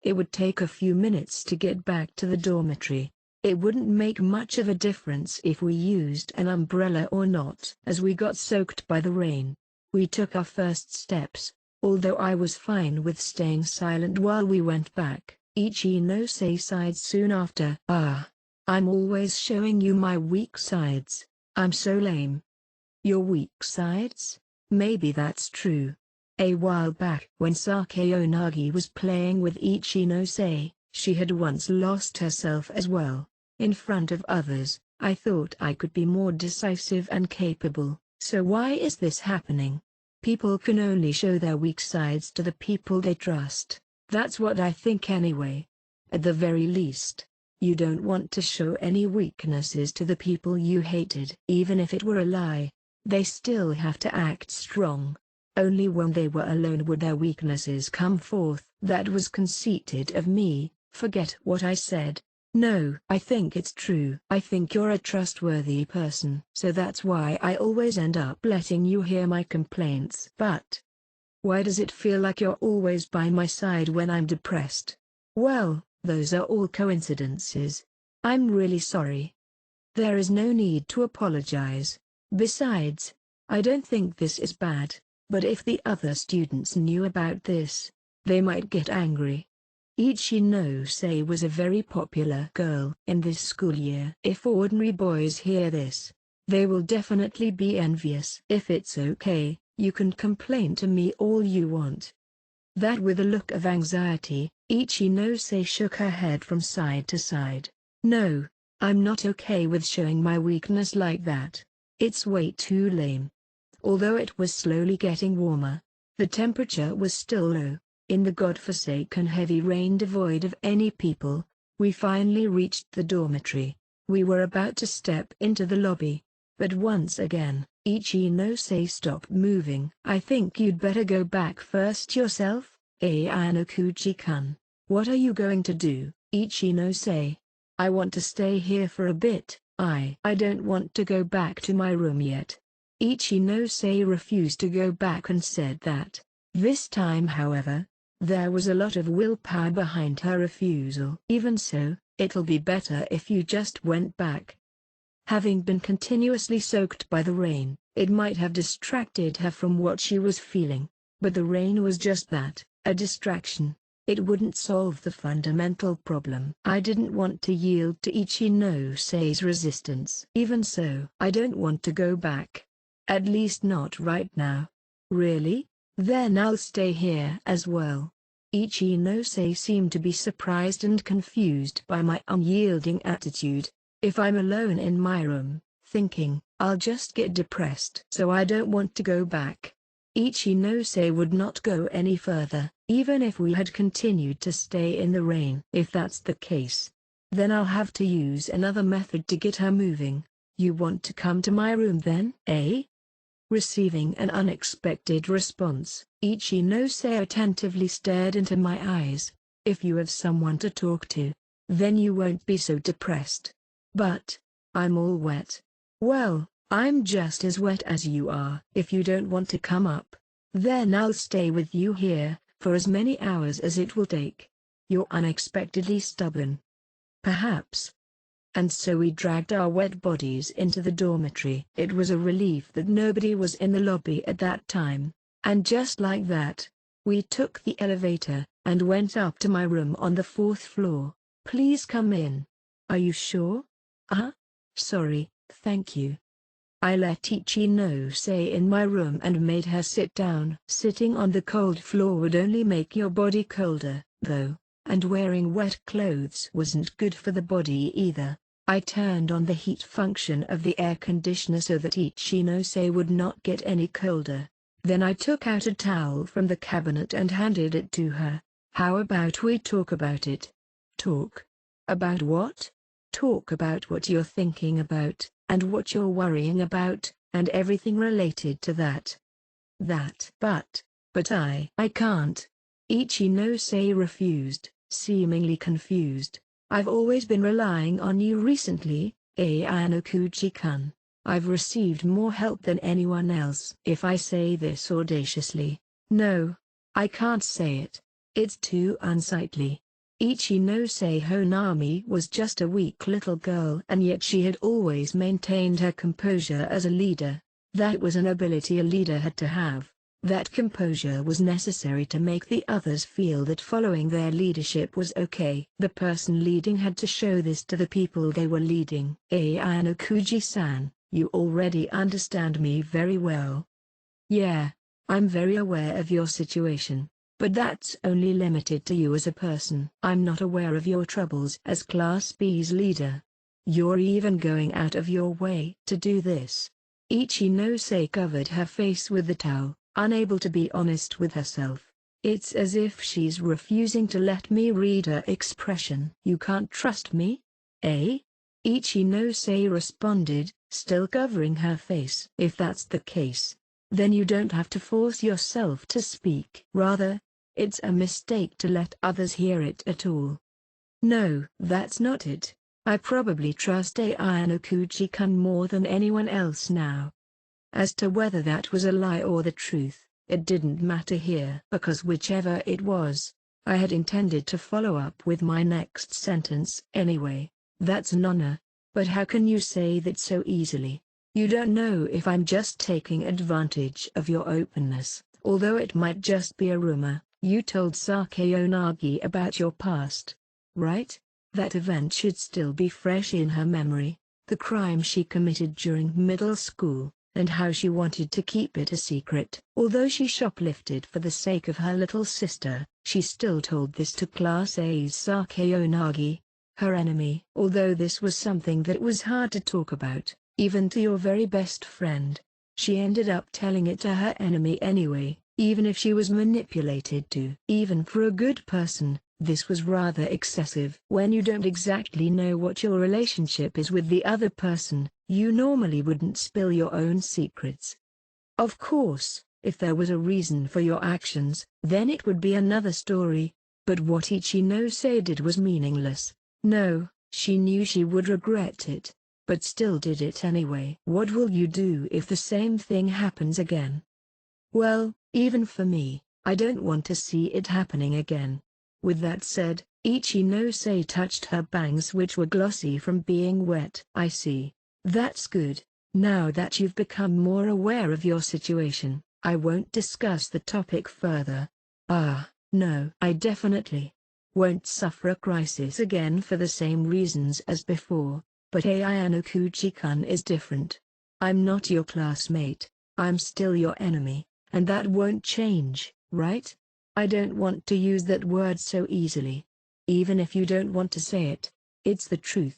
Speaker 1: It would take a few minutes to get back to the dormitory. It wouldn't make much of a difference if we used an umbrella or not. As we got soaked by the rain, we took our first steps, although I was fine with staying silent while we went back. Ichinose sighed soon after. Ah. I'm always showing you my weak sides. I'm so lame. Your weak sides? Maybe that's true. A while back when Sakeonagi was playing with Ichinose, she had once lost herself as well. In front of others, I thought I could be more decisive and capable, so why is this happening? People can only show their weak sides to the people they trust. That's what I think anyway. At the very least, you don't want to show any weaknesses to the people you hated. Even if it were a lie, they still have to act strong. Only when they were alone would their weaknesses come forth. That was conceited of me. Forget what I said. No, I think it's true. I think you're a trustworthy person. So that's why I always end up letting you hear my complaints. But why does it feel like you're always by my side when I'm depressed? Well, those are all coincidences. I'm really sorry. There is no need to apologize. Besides, I don't think this is bad, but if the other students knew about this, they might get angry. Ichinose was a very popular girl in this school year. If ordinary boys hear this, they will definitely be envious. If it's okay, you can complain to me all you want. That with a look of anxiety, Ichinose shook her head from side to side. No, I'm not okay with showing my weakness like that. It's way too lame. Although it was slowly getting warmer, the temperature was still low. In the godforsaken heavy rain devoid of any people, we finally reached the dormitory. We were about to step into the lobby, but once again, Ichinose stopped moving. I think you'd better go back first yourself, Ayanokuchi-kun. What are you going to do, Ichinose? I want to stay here for a bit. I don't want to go back to my room yet. Ichinose refused to go back and said that. This time however, there was a lot of willpower behind her refusal. Even so, it'll be better if you just went back. Having been continuously soaked by the rain, it might have distracted her from what she was feeling, but the rain was just that, a distraction. It wouldn't solve the fundamental problem. I didn't want to yield to Ichinose-se's resistance. Even so, I don't want to go back. At least not right now. Really? Then I'll stay here as well. Ichinose seemed to be surprised and confused by my unyielding attitude. If I'm alone in my room, thinking, I'll just get depressed. So I don't want to go back. Ichinose would not go any further, even if we had continued to stay in the rain. If that's the case, then I'll have to use another method to get her moving. You want to come to my room then, eh? Receiving an unexpected response, Ichinose attentively stared into my eyes. If you have someone to talk to, then you won't be so depressed. But I'm all wet. Well, I'm just as wet as you are. If you don't want to come up, then I'll stay with you here, for as many hours as it will take. You're unexpectedly stubborn. Perhaps. And so we dragged our wet bodies into the dormitory. It was a relief that nobody was in the lobby at that time, and just like that, we took the elevator, and went up to my room on the 4th floor. Please come in. Are you sure? Sorry, thank you. I let Ichinose in my room and made her sit down. Sitting on the cold floor would only make your body colder, though, and wearing wet clothes wasn't good for the body either. I turned on the heat function of the air conditioner so that Ichinose would not get any colder. Then I took out a towel from the cabinet and handed it to her. How about we talk about it? Talk? About what? Talk about what you're thinking about, and what you're worrying about, and everything related to that. But I can't. Ichinose refused, seemingly confused. I've always been relying on you recently, Ayano-kuji-kun. I've received more help than anyone else. If I say this audaciously, no, I can't say it. It's too unsightly. Ichinose Honami was just a weak little girl, and yet she had always maintained her composure as a leader. That was an ability a leader had to have. That composure was necessary to make the others feel that following their leadership was okay. The person leading had to show this to the people they were leading. Ayano-kuji-san, you already understand me very well. Yeah, I'm very aware of your situation. But that's only limited to you as a person. I'm not aware of your troubles as Class B's leader. You're even going out of your way to do this. Ichinose covered her face with the towel, unable to be honest with herself. It's as if she's refusing to let me read her expression. You can't trust me? Eh? Ichinose responded, still covering her face. If that's the case, then you don't have to force yourself to speak. Rather, it's a mistake to let others hear it at all. No, that's not it. I probably trust Ayano-kuji-kun more than anyone else now. As to whether that was a lie or the truth, it didn't matter here, because whichever it was, I had intended to follow up with my next sentence anyway. That's an honor. But how can you say that so easily? You don't know if I'm just taking advantage of your openness, although it might just be a rumor. You told Sakeonagi about your past, right? That event should still be fresh in her memory, the crime she committed during middle school, and how she wanted to keep it a secret. Although she shoplifted for the sake of her little sister, she still told this to Class A's Sakeonagi, her enemy. Although this was something that was hard to talk about, even to your very best friend, she ended up telling it to her enemy anyway. Even if she was manipulated to. Even for a good person, this was rather excessive. When you don't exactly know what your relationship is with the other person, you normally wouldn't spill your own secrets. Of course, if there was a reason for your actions, then it would be another story, but what Ichinose did was meaningless. No, she knew she would regret it, but still did it anyway. What will you do if the same thing happens again? Well, even for me, I don't want to see it happening again. With that said, Ichinose touched her bangs, which were glossy from being wet. I see. That's good. Now that you've become more aware of your situation, I won't discuss the topic further. No. I definitely won't suffer a crisis again for the same reasons as before, but Ayano-kuji-kun is different. I'm not your classmate, I'm still your enemy. And that won't change, right? I don't want to use that word so easily. Even if you don't want to say it, it's the truth.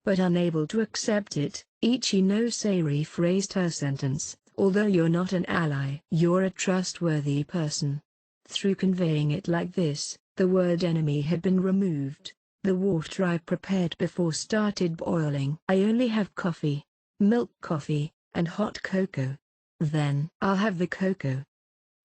Speaker 1: But unable to accept it, Ichinose rephrased her sentence. Although you're not an ally, you're a trustworthy person. Through conveying it like this, the word enemy had been removed. The water I prepared before started boiling. I only have coffee, milk coffee, and hot cocoa. Then I'll have the cocoa.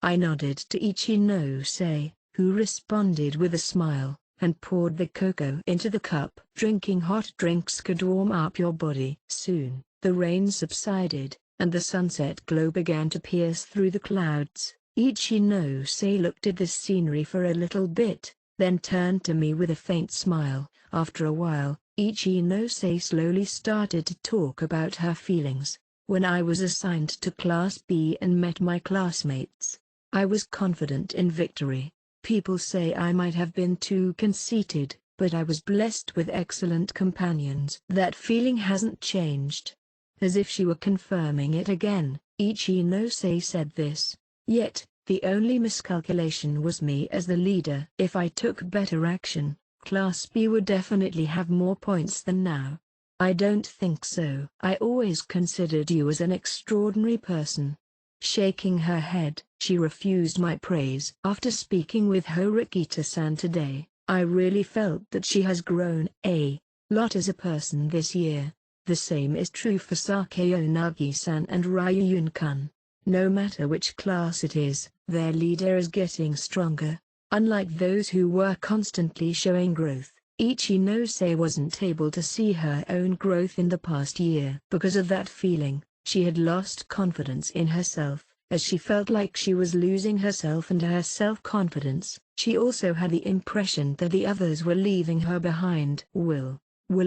Speaker 1: I nodded to Ichinose, who responded with a smile, and poured the cocoa into the cup. Drinking hot drinks could warm up your body. Soon, the rain subsided, and the sunset glow began to pierce through the clouds. Ichinose looked at this scenery for a little bit, then turned to me with a faint smile. After a while, Ichinose slowly started to talk about her feelings. When I was assigned to Class B and met my classmates, I was confident in victory. People say I might have been too conceited, but I was blessed with excellent companions. That feeling hasn't changed. As if she were confirming it again, Ichinose said this. Yet, the only miscalculation was me as the leader. If I took better action, Class B would definitely have more points than now. I don't think so. I always considered you as an extraordinary person. Shaking her head, she refused my praise. After speaking with Horikita-san today, I really felt that she has grown a lot as a person this year. The same is true for Sakeonagi-san and Ryuyun-kun. No matter which class it is, their leader is getting stronger. Unlike those who were constantly showing growth, Ichinose wasn't able to see her own growth in the past year. Because of that feeling, she had lost confidence in herself, as she felt like she was losing herself and her self-confidence. She also had the impression that the others were leaving her behind. Will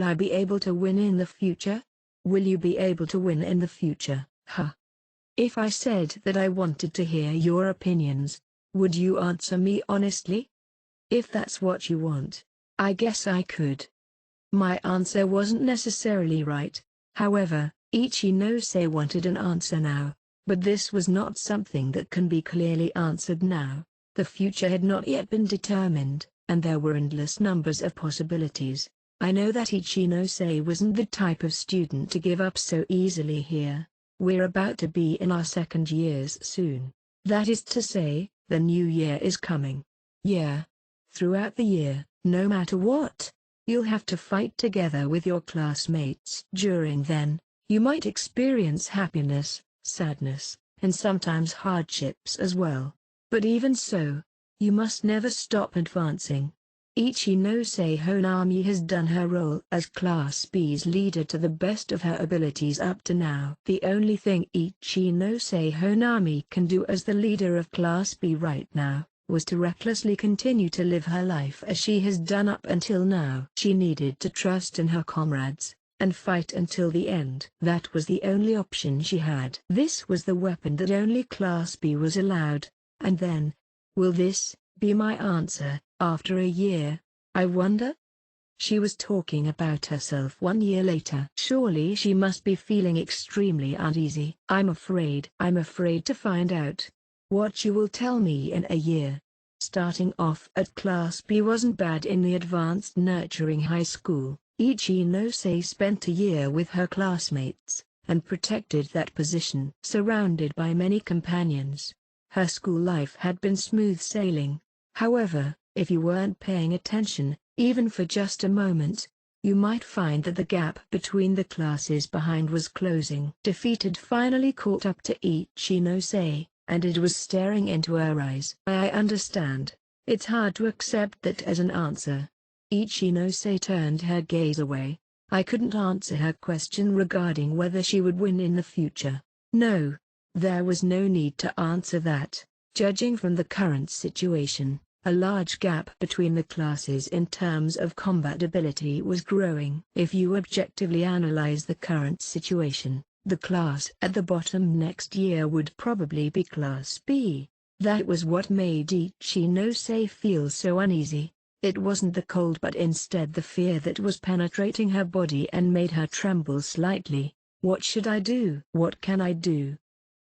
Speaker 1: I be able to win in the future? Will you be able to win in the future, huh? If I said that I wanted to hear your opinions, would you answer me honestly? If that's what you want, I guess I could. My answer wasn't necessarily right, however. Ichinose wanted an answer now, but this was not something that can be clearly answered now. The future had not yet been determined, and there were endless numbers of possibilities. I know that Ichinose wasn't the type of student to give up so easily here. We're about to be in our second years soon. That is to say, the new year is coming. Yeah. Throughout the year, no matter what, you'll have to fight together with your classmates. During then, you might experience happiness, sadness, and sometimes hardships as well. But even so, you must never stop advancing. Ichinose Honami has done her role as Class B's leader to the best of her abilities up to now. The only thing Ichinose Honami can do as the leader of Class B right now, was to recklessly continue to live her life as she has done up until now. She needed to trust in her comrades, and fight until the end. That was the only option she had. This was the weapon that only Class B was allowed. And then, will this be my answer, after a year, I wonder? She was talking about herself 1 year later. Surely she must be feeling extremely uneasy. I'm afraid to find out what you will tell me in a year. Starting off at Class B wasn't bad in the advanced nurturing high school. Ichinose spent a year with her classmates, and protected that position. Surrounded by many companions, her school life had been smooth sailing. However, if you weren't paying attention, even for just a moment, you might find that the gap between the classes behind was closing. Defeated finally caught up to Ichinose, and it was staring into her eyes. I understand. It's hard to accept that as an answer. Ichinose turned her gaze away. I couldn't answer her question regarding whether she would win in the future. No, there was no need to answer that. Judging from the current situation, a large gap between the classes in terms of combat ability was growing. If you objectively analyze the current situation, the class at the bottom next year would probably be Class B. That was what made Ichinose feel so uneasy. It wasn't the cold but instead the fear that was penetrating her body and made her tremble slightly. What should I do? What can I do?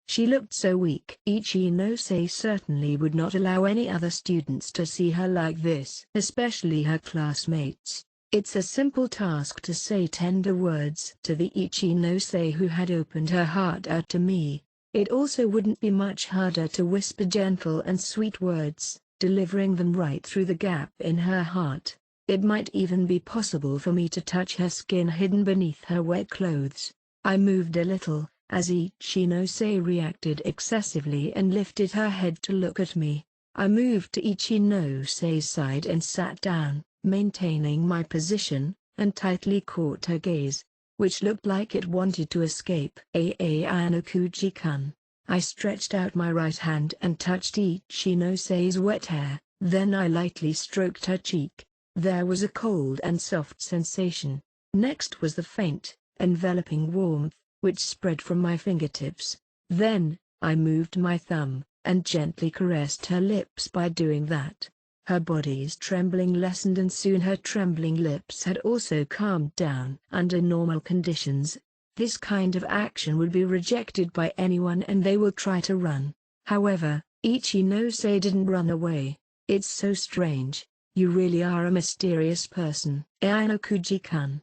Speaker 1: She looked so weak. Ichinose certainly would not allow any other students to see her like this, especially her classmates. It's a simple task to say tender words to the Ichinose who had opened her heart out to me. It also wouldn't be much harder to whisper gentle and sweet words, delivering them right through the gap in her heart. It might even be possible for me to touch her skin hidden beneath her wet clothes. I moved a little, as Ichinose reacted excessively and lifted her head to look at me. I moved to Ichinose's side and sat down, maintaining my position, and tightly caught her gaze, which looked like it wanted to escape. Ayanokuji-kun. I stretched out my right hand and touched Ichinose's wet hair, then I lightly stroked her cheek. There was a cold and soft sensation. Next was the faint, enveloping warmth, which spread from my fingertips. Then, I moved my thumb, and gently caressed her lips. By doing that, her body's trembling lessened and soon her trembling lips had also calmed down. Under normal conditions, this kind of action would be rejected by anyone and they will try to run. However, Ichinose didn't run away. It's so strange. You really are a mysterious person. Ayanokuji-kun.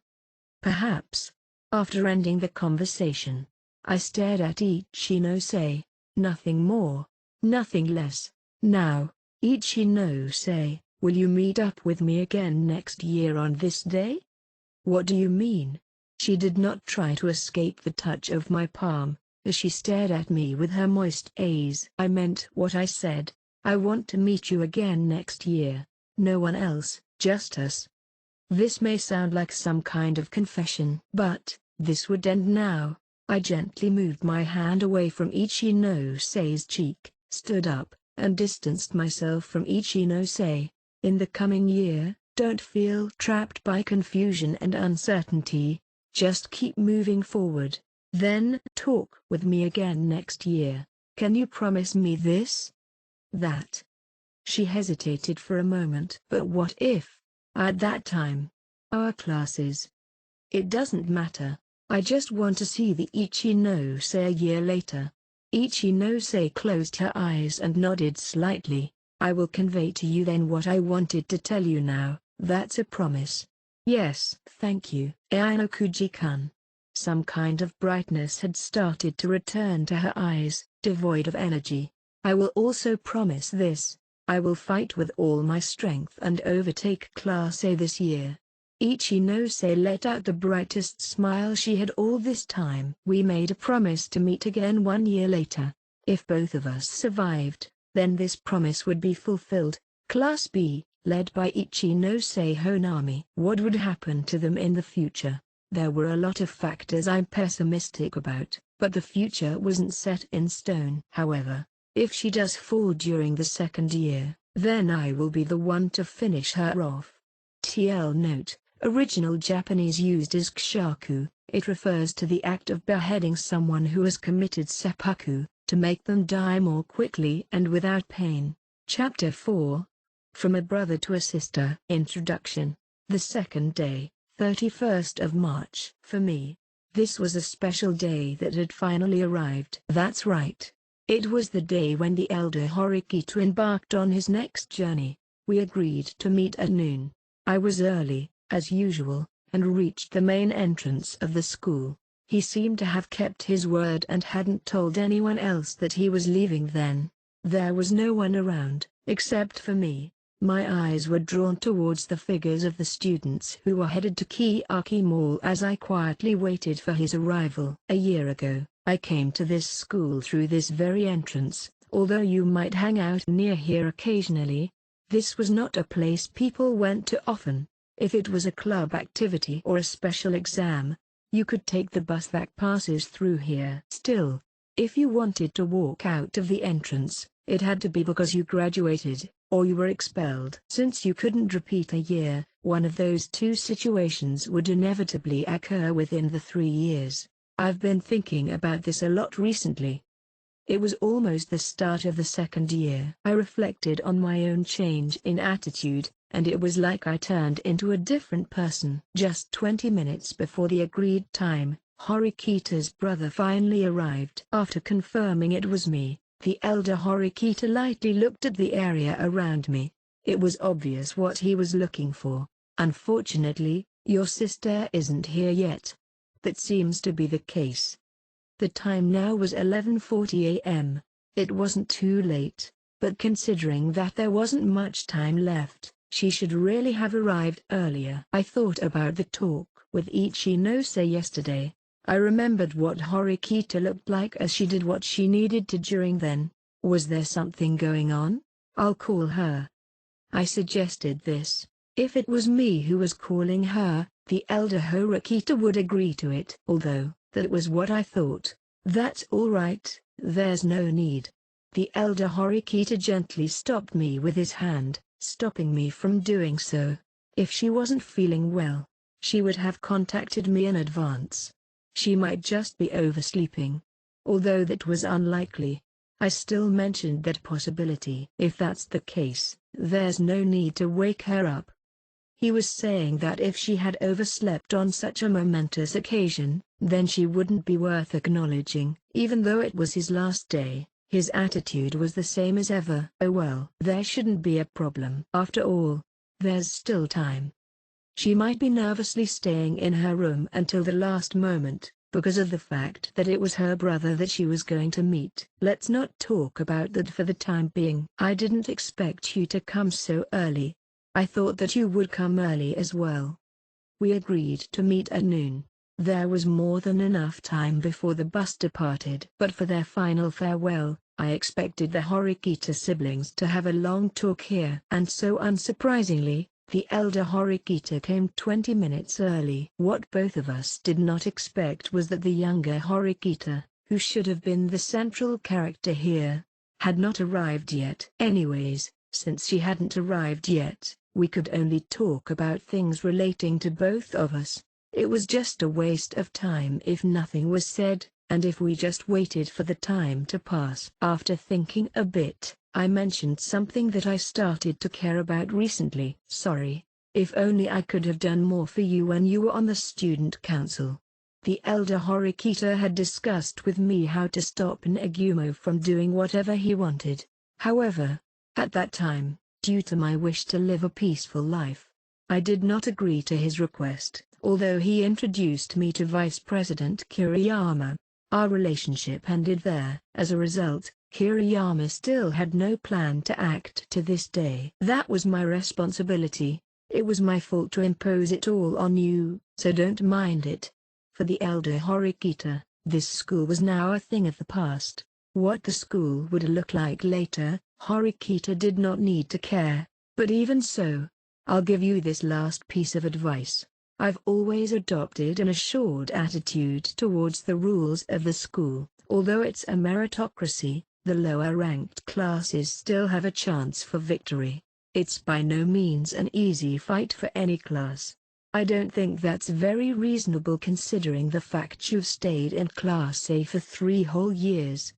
Speaker 1: Perhaps. After ending the conversation, I stared at Ichinose. Nothing more, nothing less. Now, Ichinose, will you meet up with me again next year on this day? What do you mean? She did not try to escape the touch of my palm, as she stared at me with her moist gaze. I meant what I said. I want to meet you again next year. No one else, just us. This may sound like some kind of confession, but this would end now. I gently moved my hand away from Ichinose-sei's cheek, stood up, and distanced myself from Ichinose. In the coming year, don't feel trapped by confusion and uncertainty. Just keep moving forward. Then talk with me again next year. Can you promise me this? That? She hesitated for a moment. But what if, at that time, our classes? It doesn't matter. I just want to see the Ichinose a year later. Ichinose closed her eyes and nodded slightly. I will convey to you then what I wanted to tell you now. That's a promise. Yes, thank you, Ainokuji-kun. Some kind of brightness had started to return to her eyes, devoid of energy. I will also promise this. I will fight with all my strength and overtake Class A this year. Ichinose let out the brightest smile she had all this time. We made a promise to meet again 1 year later. If both of us survived, then this promise would be fulfilled. Class B, led by Ichinose Honami. What would happen to them in the future? There were a lot of factors I'm pessimistic about, but the future wasn't set in stone. However, if she does fall during the 2nd year, then I will be the one to finish her off. TL note. Original Japanese used as kushaku, it refers to the act of beheading someone who has committed seppuku, to make them die more quickly and without pain. Chapter 4. From a Brother to a Sister. Introduction. The second day, 31st of March. For me, this was a special day that had finally arrived. That's right. It was the day when the elder Horikita embarked on his next journey. We agreed to meet at noon. I was early, as usual, and reached the main entrance of the school. He seemed to have kept his word and hadn't told anyone else that he was leaving then. There was no one around, except for me. My eyes were drawn towards the figures of the students who were headed to Kiyaki Mall as I quietly waited for his arrival. A year ago, I came to this school through this very entrance. Although you might hang out near here occasionally, this was not a place people went to often. If it was a club activity or a special exam, you could take the bus that passes through here. Still, if you wanted to walk out of the entrance, it had to be because you graduated, or you were expelled. Since you couldn't repeat a year, one of those two situations would inevitably occur within the 3 years. I've been thinking about this a lot recently. It was almost the start of the 2nd year. I reflected on my own change in attitude, and it was like I turned into a different person. Just 20 minutes before the agreed time, Horikita's brother finally arrived. After confirming it was me, the elder Horikita lightly looked at the area around me. It was obvious what he was looking for. Unfortunately, your sister isn't here yet. That seems to be the case. The time now was 11:40 a.m. It wasn't too late, but considering that there wasn't much time left, she should really have arrived earlier. I thought about the talk with Ichinose yesterday. I remembered what Horikita looked like as she did what she needed to during then. Was there something going on? I'll call her. I suggested this. If it was me who was calling her, the elder Horikita would agree to it. Although, that was what I thought. That's all right, there's no need. The elder Horikita gently stopped me with his hand, stopping me from doing so. If she wasn't feeling well, she would have contacted me in advance. She might just be oversleeping. Although that was unlikely, I still mentioned that possibility. If that's the case, there's no need to wake her up. He was saying that if she had overslept on such a momentous occasion, then she wouldn't be worth acknowledging. Even though it was his last day, his attitude was the same as ever. Oh well, there shouldn't be a problem. After all, there's still time. She might be nervously staying in her room until the last moment, because of the fact that it was her brother that she was going to meet. Let's not talk about that for the time being. I didn't expect you to come so early. I thought that you would come early as well. We agreed to meet at noon. There was more than enough time before the bus departed. But for their final farewell, I expected the Horikita siblings to have a long talk here. And so unsurprisingly, The elder Horikita came 20 minutes early. What both of us did not expect was that the younger Horikita, who should have been the central character here, had not arrived yet. Anyways, since she hadn't arrived yet, we could only talk about things relating to both of us. It was just a waste of time if nothing was said, and if we just waited for the time to pass. After thinking a bit, I mentioned something that I started to care about recently. Sorry, if only I could have done more for you when you were on the student council. The elder Horikita had discussed with me how to stop Nagumo from doing whatever he wanted. However, at that time, due to my wish to live a peaceful life, I did not agree to his request. Although he introduced me to Vice President Kiriyama, our relationship ended there. As a result, Kiriyama still had no plan to act to this day. That was my responsibility. It was my fault to impose it all on you, so don't mind it. For the elder Horikita, this school was now a thing of the past. What the school would look like later, Horikita did not need to care. But even so, I'll give you this last piece of advice. I've always adopted an assured attitude towards the rules of the school. Although it's a meritocracy, the lower-ranked classes still have a chance for victory. It's by no means an easy fight for any class. I don't think that's very reasonable considering the fact you've stayed in Class A for 3 whole years.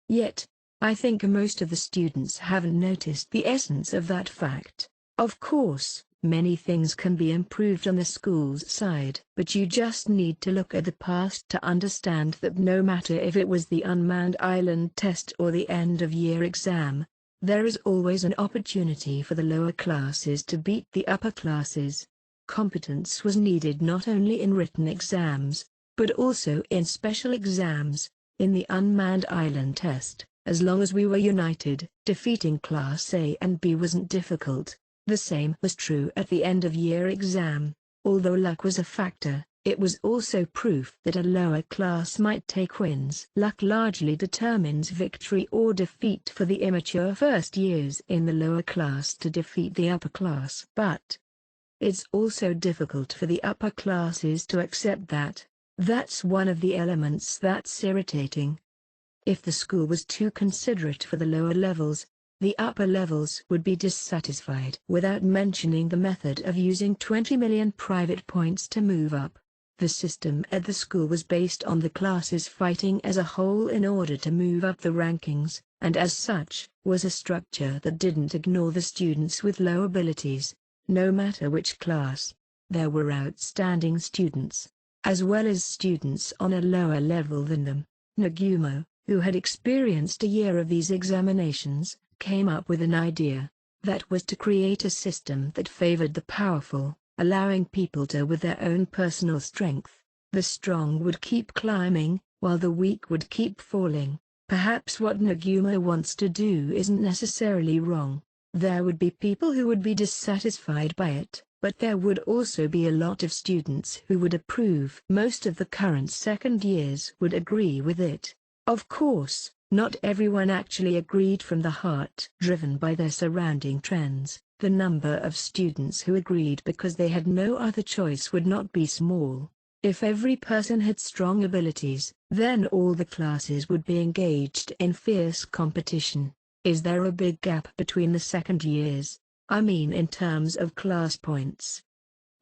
Speaker 1: Yet, I think most of the students haven't noticed the essence of that fact. Of course, many things can be improved on the school's side, but you just need to look at the past to understand that no matter if it was the unmanned island test or the end-of-year exam, there is always an opportunity for the lower classes to beat the upper classes. Competence was needed not only in written exams, but also in special exams. In the unmanned island test, as long as we were united, defeating Class A and B wasn't difficult. The same was true at the end-of-year exam. Although luck was a factor, it was also proof that a lower class might take wins. Luck largely determines victory or defeat for the immature first years in the lower class to defeat the upper class. But it's also difficult for the upper classes to accept that. That's one of the elements that's irritating. If the school was too considerate for the lower levels, the upper levels would be dissatisfied. Without mentioning the method of using 20 million private points to move up. The system at the school was based on the classes fighting as a whole in order to move up the rankings, and as such, was a structure that didn't ignore the students with low abilities. No matter which class, there were outstanding students, as well as students on a lower level than them. Nagumo, who had experienced a year of these examinations, came up with an idea. That was to create a system that favored the powerful, allowing people to with their own personal strength. The strong would keep climbing, while the weak would keep falling. Perhaps what Nagumo wants to do isn't necessarily wrong. There would be people who would be dissatisfied by it, but there would also be a lot of students who would approve. Most of the current second years would agree with it. Of course, not everyone actually agreed from the heart. Driven by their surrounding trends, the number of students who agreed because they had no other choice would not be small. If every person had strong abilities, then all the classes would be engaged in fierce competition. Is there a big gap between the second years? I mean in terms of class points.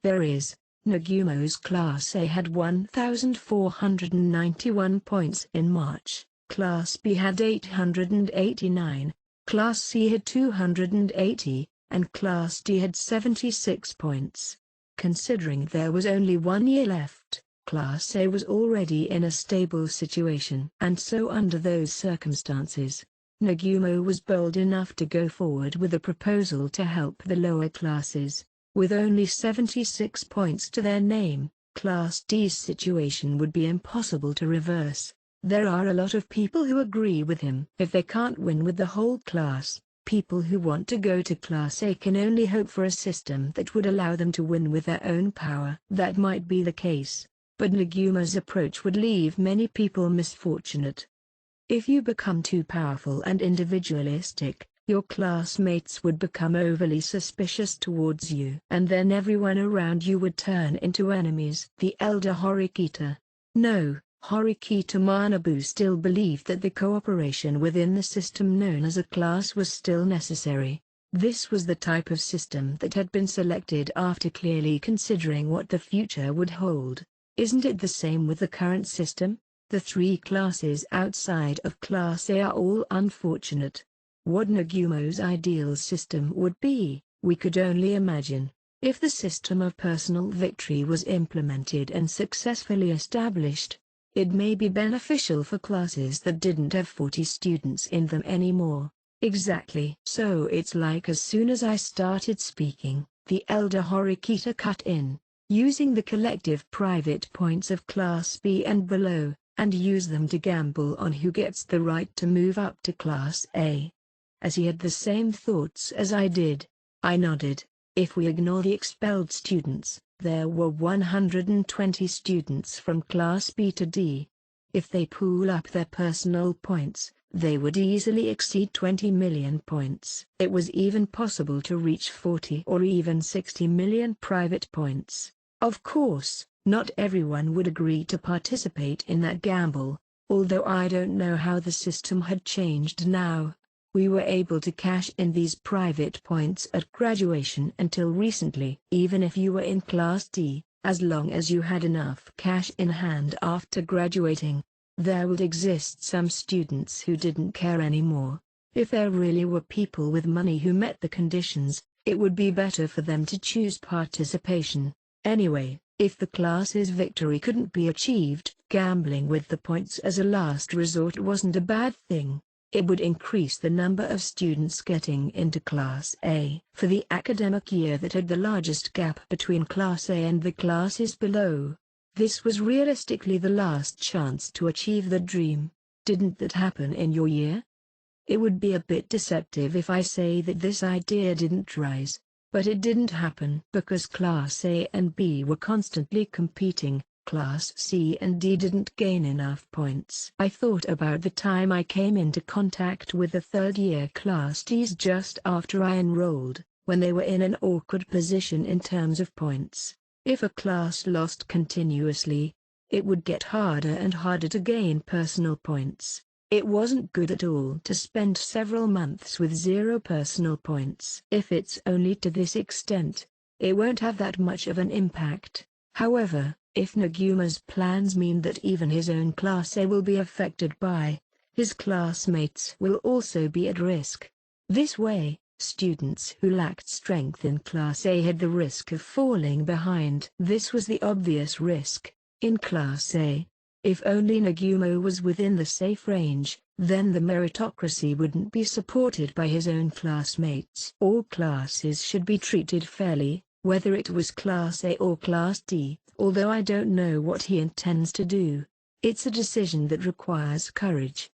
Speaker 1: There is. Nagumo's Class A had 1,491 points in March. Class B had 889, Class C had 280, and Class D had 76 points. Considering there was only 1 year left, Class A was already in a stable situation. And so under those circumstances, Nagumo was bold enough to go forward with a proposal to help the lower classes. With only 76 points to their name, Class D's situation would be impossible to reverse. There are a lot of people who agree with him. If they can't win with the whole class, people who want to go to Class A can only hope for a system that would allow them to win with their own power. That might be the case, but Nagumo's approach would leave many people misfortunate. If you become too powerful and individualistic, Your classmates would become overly suspicious towards you, and then everyone around you would turn into enemies. The elder Horikita. No, Horikita Manabu still believed that the cooperation within the system known as a class was still necessary. This was the type of system that had been selected after clearly considering what the future would hold. Isn't it the same with the current system? The three classes outside of Class A are all unfortunate. What Nagumo's ideal system would be, we could only imagine. If the system of personal victory was implemented and successfully established, it may be beneficial for classes that didn't have 40 students in them anymore. Exactly. So it's like as soon as I started speaking, the elder Horikita cut in, using the collective private points of Class B and below, and use them to gamble on who gets the right to move up to Class A. As he had the same thoughts as I did, I nodded. If we ignore the expelled students, there were 120 students from Class B to D. If they pool up their personal points, they would easily exceed 20 million points. It was even possible to reach 40 or even 60 million private points. Of course, not everyone would agree to participate in that gamble, although I don't know how the system had changed now. We were able to cash in these private points at graduation until recently. Even if you were in Class D, as long as you had enough cash in hand after graduating, there would exist some students who didn't care anymore. If there really were people with money who met the conditions, it would be better for them to choose participation. Anyway, if the class's victory couldn't be achieved, gambling with the points as a last resort wasn't a bad thing. It would increase the number of students getting into Class A. For the academic year that had the largest gap between Class A and the classes below, this was realistically the last chance to achieve the dream. Didn't that happen in your year? It would be a bit deceptive if I say that this idea didn't rise, but it didn't happen because Class A and B were constantly competing. Class C and D didn't gain enough points. I thought about the time I came into contact with the third-year Class Ds just after I enrolled, when they were in an awkward position in terms of points. If a class lost continuously, it would get harder and harder to gain personal points. It wasn't good at all to spend several months with 0 personal points. If it's only to this extent, it won't have that much of an impact. However, if Nagumo's plans mean that even his own Class A will be affected by, his classmates will also be at risk. This way, students who lacked strength in Class A had the risk of falling behind. This was the obvious risk. In Class A, if only Nagumo was within the safe range, then the meritocracy wouldn't be supported by his own classmates. All classes should be treated fairly, whether it was Class A or Class D. Although I don't know what he intends to do, it's a decision that requires courage.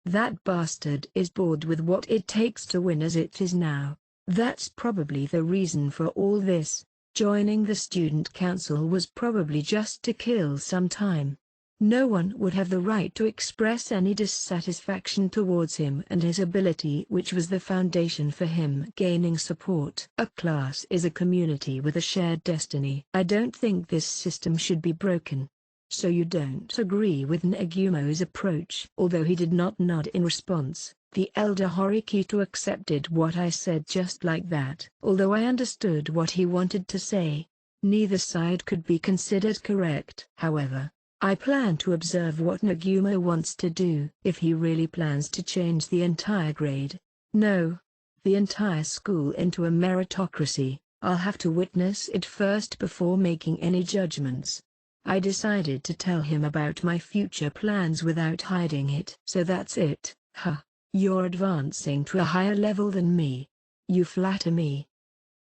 Speaker 1: That bastard is bored with what it takes to win as it is now. That's probably the reason for all this. Joining the student council was probably just to kill some time. No one would have the right to express any dissatisfaction towards him and his ability, which was the foundation for him gaining support. A class is a community with a shared destiny. I don't think this system should be broken. So you don't agree with Nagumo's approach? Although he did not nod in response, the elder Horikita accepted what I said just like that. Although I understood what he wanted to say, neither side could be considered correct. However, I plan to observe what Nagumo wants to do. If he really plans to change the entire grade, no, the entire school into a meritocracy, I'll have to witness it first before making any judgments. I decided to tell him about my future plans without hiding it. So that's it, huh? You're advancing to a higher level than me. You flatter me.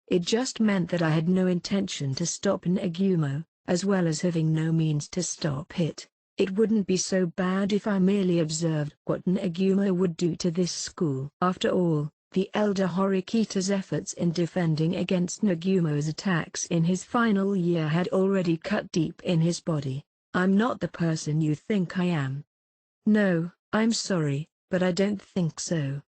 Speaker 1: It just meant that I had no intention to stop Nagumo, as well as having no means to stop it. It wouldn't be so bad if I merely observed what Nagumo would do to this school. After all, the elder Horikita's efforts in defending against Nagumo's attacks in his final year had already cut deep in his body. I'm not the person you think I am. No, I'm sorry, but I don't think so.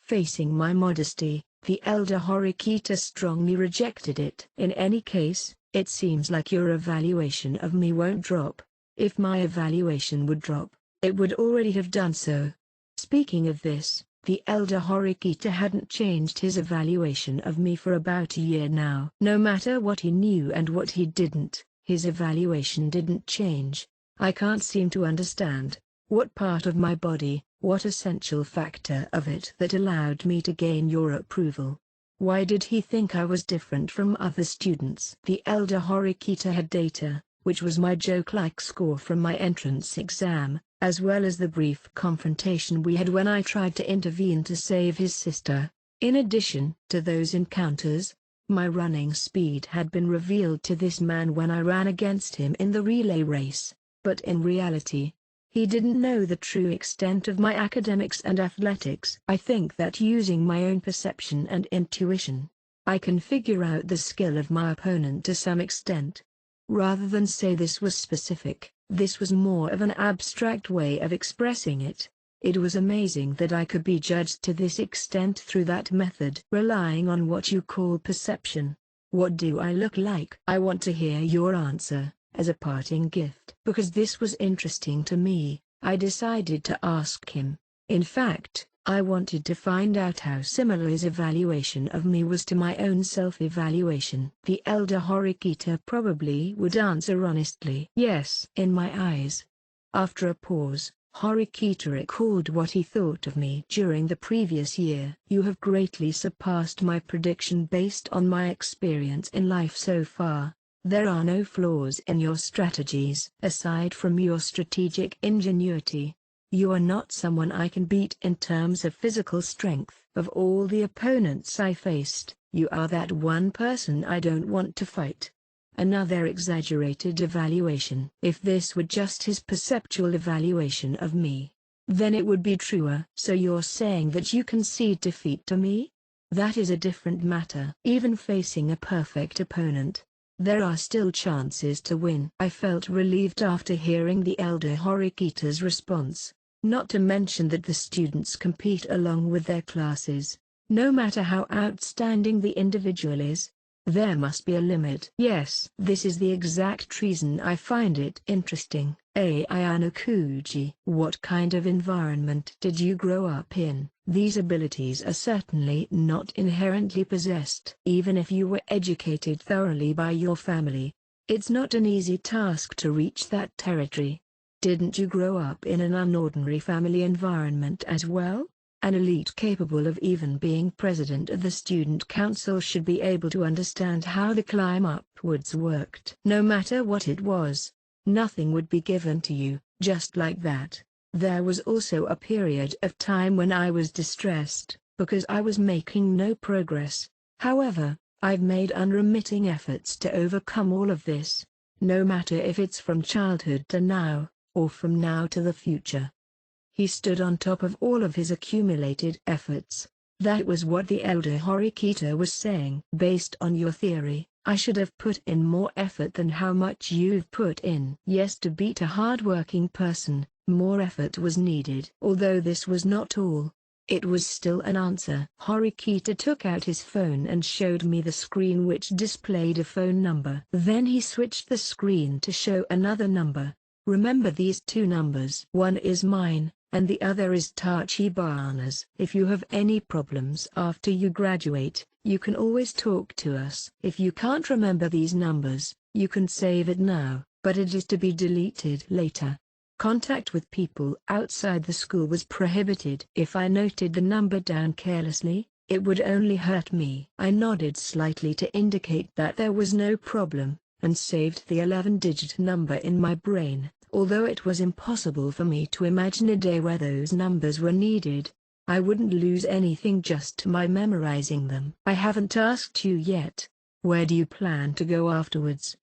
Speaker 1: Facing my modesty, the elder Horikita strongly rejected it. In any case, it seems like your evaluation of me won't drop. If my evaluation would drop, it would already have done so. Speaking of this, the elder Horikita hadn't changed his evaluation of me for about a year now. No matter what he knew and what he didn't, his evaluation didn't change. I can't seem to understand what part of my body, what essential factor of it that allowed me to gain your approval. Why did he think I was different from other students? The elder Horikita had data, which was my joke-like score from my entrance exam, as well as the brief confrontation we had when I tried to intervene to save his sister. In addition to those encounters, my running speed had been revealed to this man when I ran against him in the relay race, but in reality, he didn't know the true extent of my academics and athletics. I think that using my own perception and intuition, I can figure out the skill of my opponent to some extent. Rather than say this was specific, this was more of an abstract way of expressing it. It was amazing that I could be judged to this extent through that method. Relying on what you call perception. What do I look like? I want to hear your answer. As a parting gift. Because this was interesting to me, I decided to ask him. In fact, I wanted to find out how similar his evaluation of me was to my own self-evaluation. The elder Horikita probably would answer honestly. Yes. In my eyes. After a pause, Horikita recalled what he thought of me during the previous year. You have greatly surpassed my prediction based on my experience in life so far. There are no flaws in your strategies. Aside from your strategic ingenuity, you are not someone I can beat in terms of physical strength. Of all the opponents I faced, you are that one person I don't want to fight. Another exaggerated evaluation. If this were just his perceptual evaluation of me, then it would be truer. So you're saying that you concede defeat to me? That is a different matter. Even facing a perfect opponent, there are still chances to win. I felt relieved after hearing the elder Horikita's response, not to mention that the students compete along with their classes. No matter how outstanding the individual is, there must be a limit. Yes, this is the exact reason I find it interesting. Ayano-kuji, what kind of environment did you grow up in? These abilities are certainly not inherently possessed. Even if you were educated thoroughly by your family, it's not an easy task to reach that territory. Didn't you grow up in an unordinary family environment as well? An elite capable of even being president of the student council should be able to understand how the climb upwards worked. No matter what it was, nothing would be given to you, just like that. There was also a period of time when I was distressed, because I was making no progress. However, I've made unremitting efforts to overcome all of this, no matter if it's from childhood to now, or from now to the future. He stood on top of all of his accumulated efforts. That was what the elder Horikita was saying. Based on your theory, I should have put in more effort than how much you've put in. Yes, to beat a hard-working person, more effort was needed. Although this was not all, it was still an answer. Horikita took out his phone and showed me the screen which displayed a phone number. Then he switched the screen to show another number. Remember these two numbers. One is mine, and the other is Tachibana's. If you have any problems after you graduate, you can always talk to us. If you can't remember these numbers, you can save it now, but it is to be deleted later. Contact with people outside the school was prohibited. If I noted the number down carelessly, it would only hurt me. I nodded slightly to indicate that there was no problem, and saved the 11-digit number in my brain. Although it was impossible for me to imagine a day where those numbers were needed, I wouldn't lose anything just by memorizing them. I haven't asked you yet, where do you plan to go afterwards?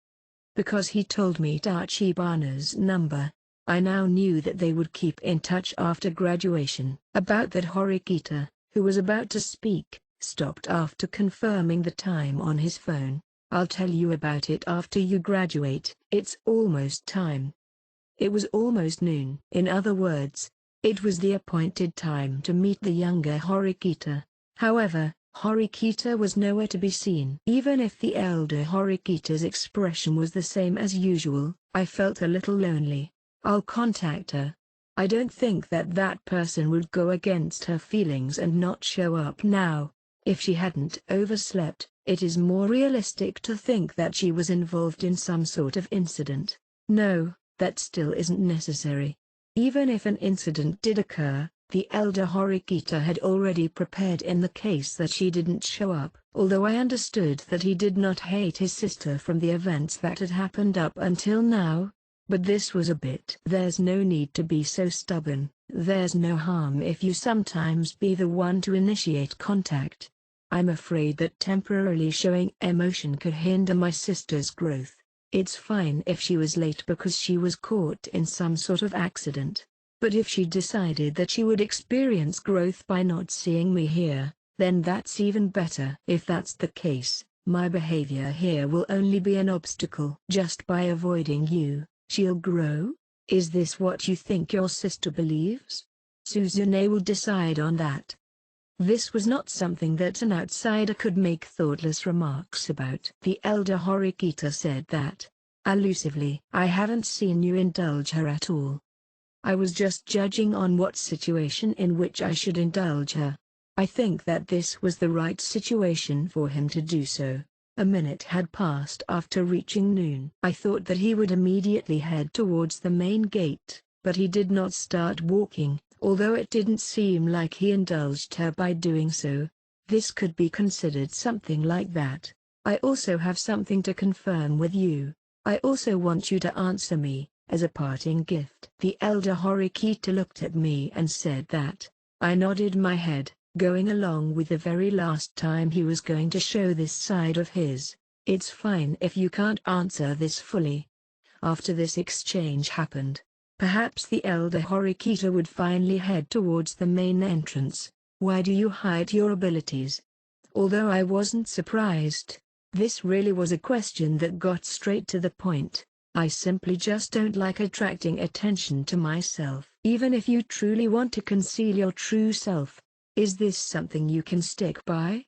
Speaker 1: Because he told me Tachibana's number, I now knew that they would keep in touch after graduation. About that, Horikita, who was about to speak, stopped after confirming the time on his phone. I'll tell you about it after you graduate. It's almost time. It was almost noon. In other words, It was the appointed time to meet the younger Horikita. However, Horikita was nowhere to be seen. Even if the elder Horikita's expression was the same as usual, I felt a little lonely. I'll contact her. I don't think that that person would go against her feelings and not show up now. If she hadn't overslept, it is more realistic to think that she was involved in some sort of incident. No, that still isn't necessary. Even if an incident did occur, the elder Horikita had already prepared in the case that she didn't show up. Although I understood that he did not hate his sister from the events that had happened up until now. But this was a bit. There's no need to be so stubborn. There's no harm if you sometimes be the one to initiate contact. I'm afraid that temporarily showing emotion could hinder my sister's growth. It's fine if she was late because she was caught in some sort of accident. But if she decided that she would experience growth by not seeing me here, then that's even better. If that's the case, my behavior here will only be an obstacle. Just by avoiding you, she'll grow? Is this what you think your sister believes? Suzune will decide on that. This was not something that an outsider could make thoughtless remarks about. The elder Horikita said that, allusively. I haven't seen you indulge her at all. I was just judging on what situation in which I should indulge her. I think that this was the right situation for him to do so. A minute had passed after reaching noon. I thought that he would immediately head towards the main gate, but he did not start walking. Although it didn't seem like he indulged her by doing so. This could be considered something like that. I also have something to confirm with you. I also want you to answer me, as a parting gift. The elder Horikita looked at me and said that. I nodded my head, going along with the very last time he was going to show this side of his. It's fine if you can't answer this fully. After this exchange happened, perhaps the elder Horikita would finally head towards the main entrance. Why do you hide your abilities? Although I wasn't surprised, this really was a question that got straight to the point. I simply just don't like attracting attention to myself. Even if you truly want to conceal your true self, is this something you can stick by?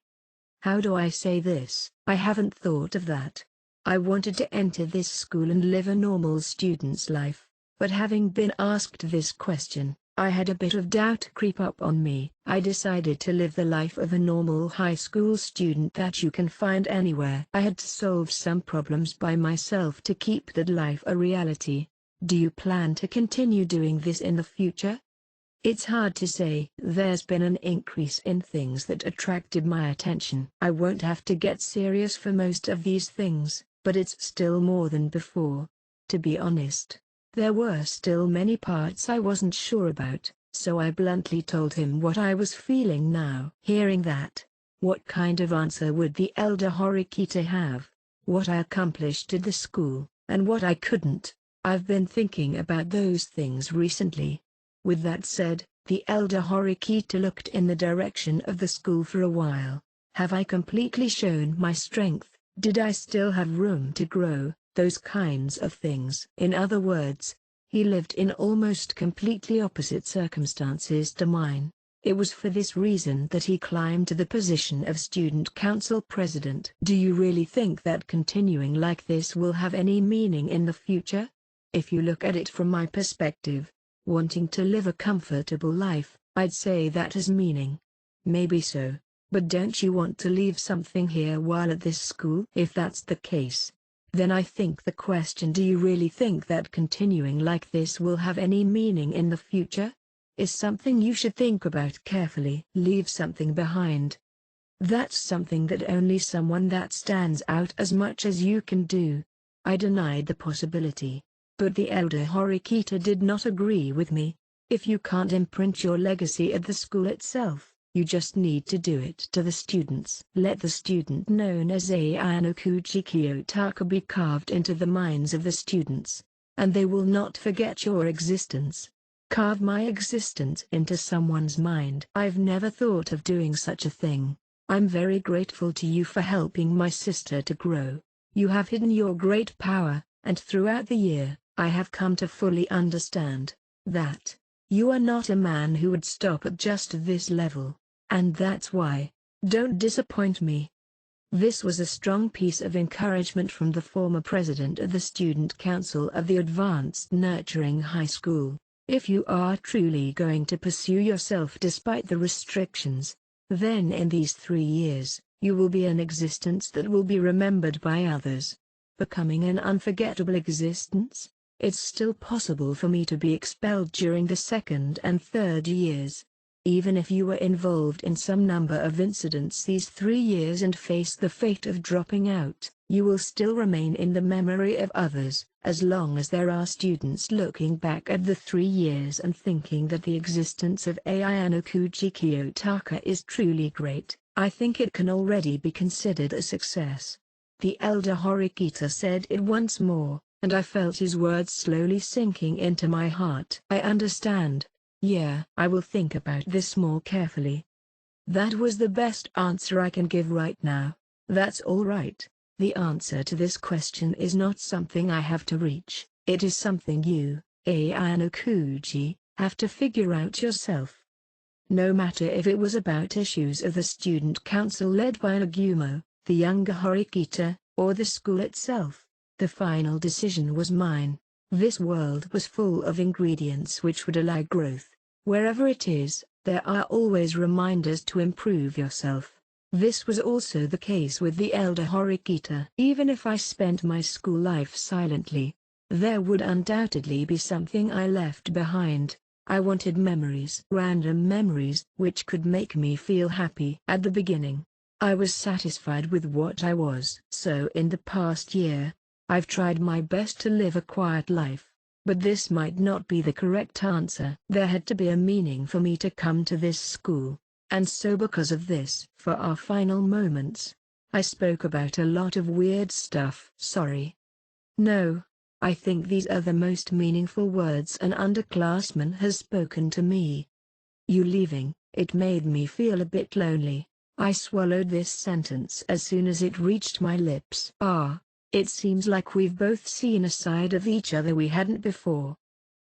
Speaker 1: How do I say this? I haven't thought of that. I wanted to enter this school and live a normal student's life. But having been asked this question, I had a bit of doubt creep up on me. I decided to live the life of a normal high school student that you can find anywhere. I had to solve some problems by myself to keep that life a reality. Do you plan to continue doing this in the future? It's hard to say. There's been an increase in things that attracted my attention. I won't have to get serious for most of these things, but it's still more than before. To be honest, there were still many parts I wasn't sure about, so I bluntly told him what I was feeling now. Hearing that, what kind of answer would the elder Horikita have? What I accomplished at the school, and what I couldn't. I've been thinking about those things recently. With that said, the elder Horikita looked in the direction of the school for a while. Have I completely shown my strength? Did I still have room to grow? Those kinds of things. In other words, he lived in almost completely opposite circumstances to mine. It was for this reason that he climbed to the position of student council president. Do you really think that continuing like this will have any meaning in the future? If you look at it from my perspective, wanting to live a comfortable life, I'd say that has meaning. Maybe so, but don't you want to leave something here while at this school? If that's the case, then I think the question, do you really think that continuing like this will have any meaning in the future, is something you should think about carefully. Leave something behind. That's something that only someone that stands out as much as you can do. I denied the possibility, but the elder Horikita did not agree with me. If you can't imprint your legacy at the school itself, you just need to do it to the students. Let the student known as Ayanokuchi Kiyotaka be carved into the minds of the students, and they will not forget your existence. Carve my existence into someone's mind. I've never thought of doing such a thing. I'm very grateful to you for helping my sister to grow. You have hidden your great power, and throughout the year, I have come to fully understand that. You are not a man who would stop at just this level. And that's why. Don't disappoint me. This was a strong piece of encouragement from the former president of the Student Council of the Advanced Nurturing High School. If you are truly going to pursue yourself despite the restrictions, then in these 3 years, you will be an existence that will be remembered by others. Becoming an unforgettable existence? It's still possible for me to be expelled during the 2nd and 3rd years. Even if you were involved in some number of incidents these 3 years and face the fate of dropping out, you will still remain in the memory of others, as long as there are students looking back at the 3 years and thinking that the existence of Ayano Kuji Kiyotaka is truly great. I think it can already be considered a success. The elder Horikita said it once more, and I felt his words slowly sinking into my heart. I understand. Yeah, I will think about this more carefully. That was the best answer I can give right now. That's all right. The answer to this question is not something I have to reach. It is something you, Ayano Kuji, have to figure out yourself. No matter if it was about issues of the student council led by Nagumo, the younger Horikita, or the school itself, the final decision was mine. This world was full of ingredients which would allow growth. Wherever it is, there are always reminders to improve yourself. This was also the case with the elder Horikita. Even if I spent my school life silently, there would undoubtedly be something I left behind. I wanted memories, random memories, which could make me feel happy. At the beginning, I was satisfied with what I was. So in the past year, I've tried my best to live a quiet life. But this might not be the correct answer. There had to be a meaning for me to come to this school, and so because of this, for our final moments, I spoke about a lot of weird stuff. Sorry. No, I think these are the most meaningful words an underclassman has spoken to me. You leaving, it made me feel a bit lonely. I swallowed this sentence as soon as it reached my lips. It seems like we've both seen a side of each other we hadn't before.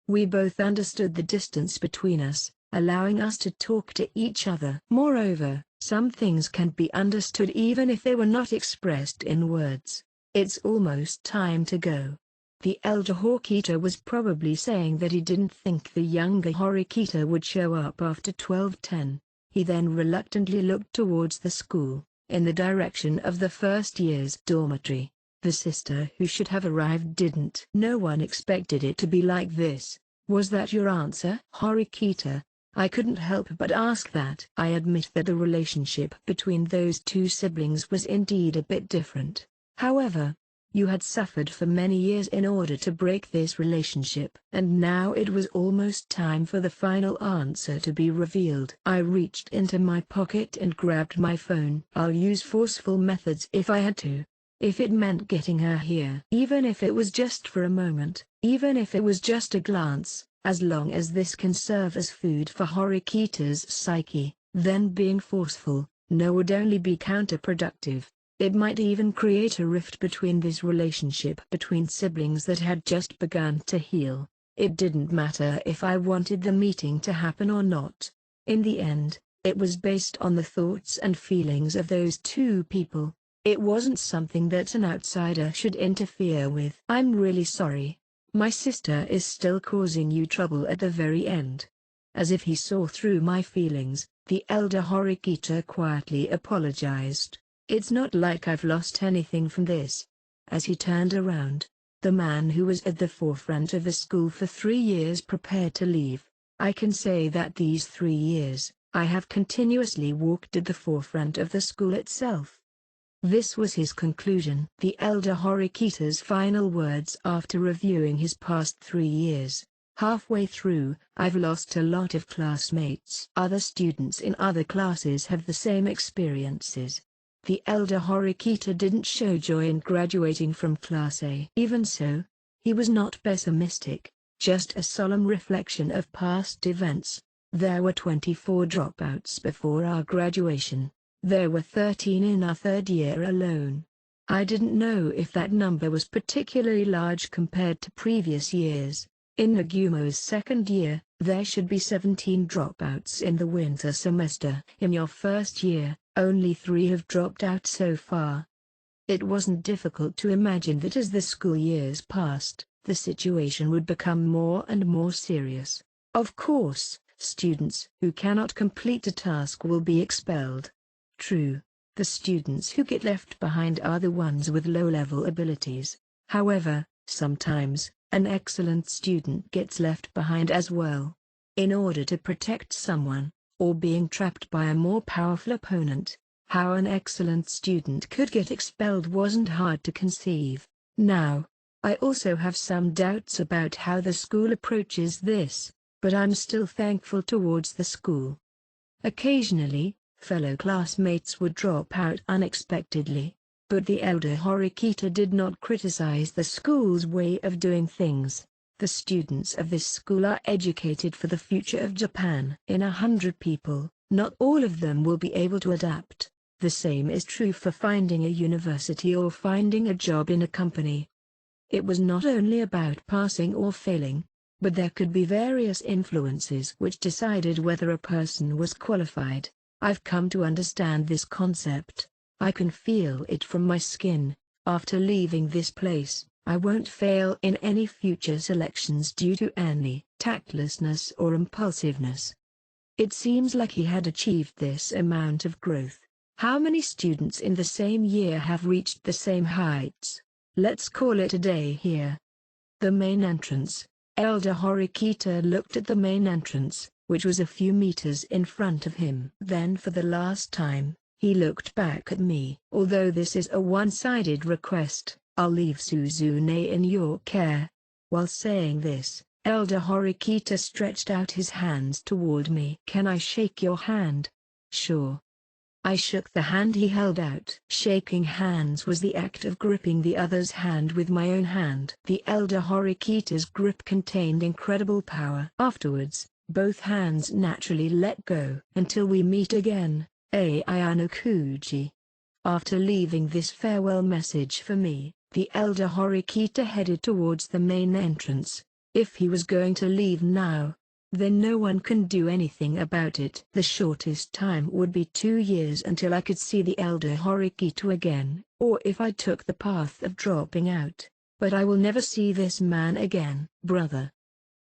Speaker 1: We both understood the distance between us, allowing us to talk to each other. Moreover, some things can be understood even if they were not expressed in words. It's almost time to go. The elder Horikita was probably saying that he didn't think the younger Horikita would show up after 12:10. He then reluctantly looked towards the school, in the direction of the first year's dormitory. The sister who should have arrived didn't. No one expected it to be like this. Was that your answer, Horikita? I couldn't help but ask that. I admit that the relationship between those two siblings was indeed a bit different. However, you had suffered for many years in order to break this relationship. And now it was almost time for the final answer to be revealed. I reached into my pocket and grabbed my phone. I'll use forceful methods if I had to. If it meant getting her here, even if it was just for a moment, even if it was just a glance, as long as this can serve as food for Horikita's psyche, then being forceful, no, would only be counterproductive. It might even create a rift between this relationship between siblings that had just begun to heal. It didn't matter if I wanted the meeting to happen or not. In the end, it was based on the thoughts and feelings of those two people. It wasn't something that an outsider should interfere with. I'm really sorry. My sister is still causing you trouble at the very end. As if he saw through my feelings, the elder Horikita quietly apologized. It's not like I've lost anything from this. As he turned around, the man who was at the forefront of the school for 3 years prepared to leave. I can say that these 3 years, I have continuously walked at the forefront of the school itself. This was his conclusion. The elder Horikita's final words after reviewing his past 3 years. Halfway through, I've lost a lot of classmates. Other students in other classes have the same experiences. The elder Horikita didn't show joy in graduating from Class A. Even so, he was not pessimistic, just a solemn reflection of past events. There were 24 dropouts before our graduation. There were 13 in our 3rd year alone. I didn't know if that number was particularly large compared to previous years. In Nagumo's second year, there should be 17 dropouts in the winter semester. In your first year, only 3 have dropped out so far. It wasn't difficult to imagine that as the school years passed, the situation would become more and more serious. Of course, students who cannot complete a task will be expelled. True, the students who get left behind are the ones with low-level abilities. However, sometimes, an excellent student gets left behind as well. In order to protect someone, or being trapped by a more powerful opponent, how an excellent student could get expelled wasn't hard to conceive. Now, I also have some doubts about how the school approaches this, but I'm still thankful towards the school. Occasionally, fellow classmates would drop out unexpectedly, but the elder Horikita did not criticize the school's way of doing things. The students of this school are educated for the future of Japan. In 100 people, not all of them will be able to adapt. The same is true for finding a university or finding a job in a company. It was not only about passing or failing, but there could be various influences which decided whether a person was qualified. I've come to understand this concept. I can feel it from my skin. After leaving this place, I won't fail in any future selections due to any tactlessness or impulsiveness. It seems like he had achieved this amount of growth. How many students in the same year have reached the same heights? Let's call it a day here. The main entrance. Elder Horikita looked at the main entrance, which was a few meters in front of him. Then for the last time, he looked back at me. Although this is a one-sided request, I'll leave Suzune in your care. While saying this, Elder Horikita stretched out his hands toward me. Can I shake your hand? Sure. I shook the hand he held out. Shaking hands was the act of gripping the other's hand with my own hand. The elder Horikita's grip contained incredible power. Afterwards, both hands naturally let go. Until we meet again, Ayano-kuji. After leaving this farewell message for me, the elder Horikita headed towards the main entrance. If he was going to leave now, then no one can do anything about it. The shortest time would be 2 years until I could see the elder Horikita again, or if I took the path of dropping out. But I will never see this man again. Brother!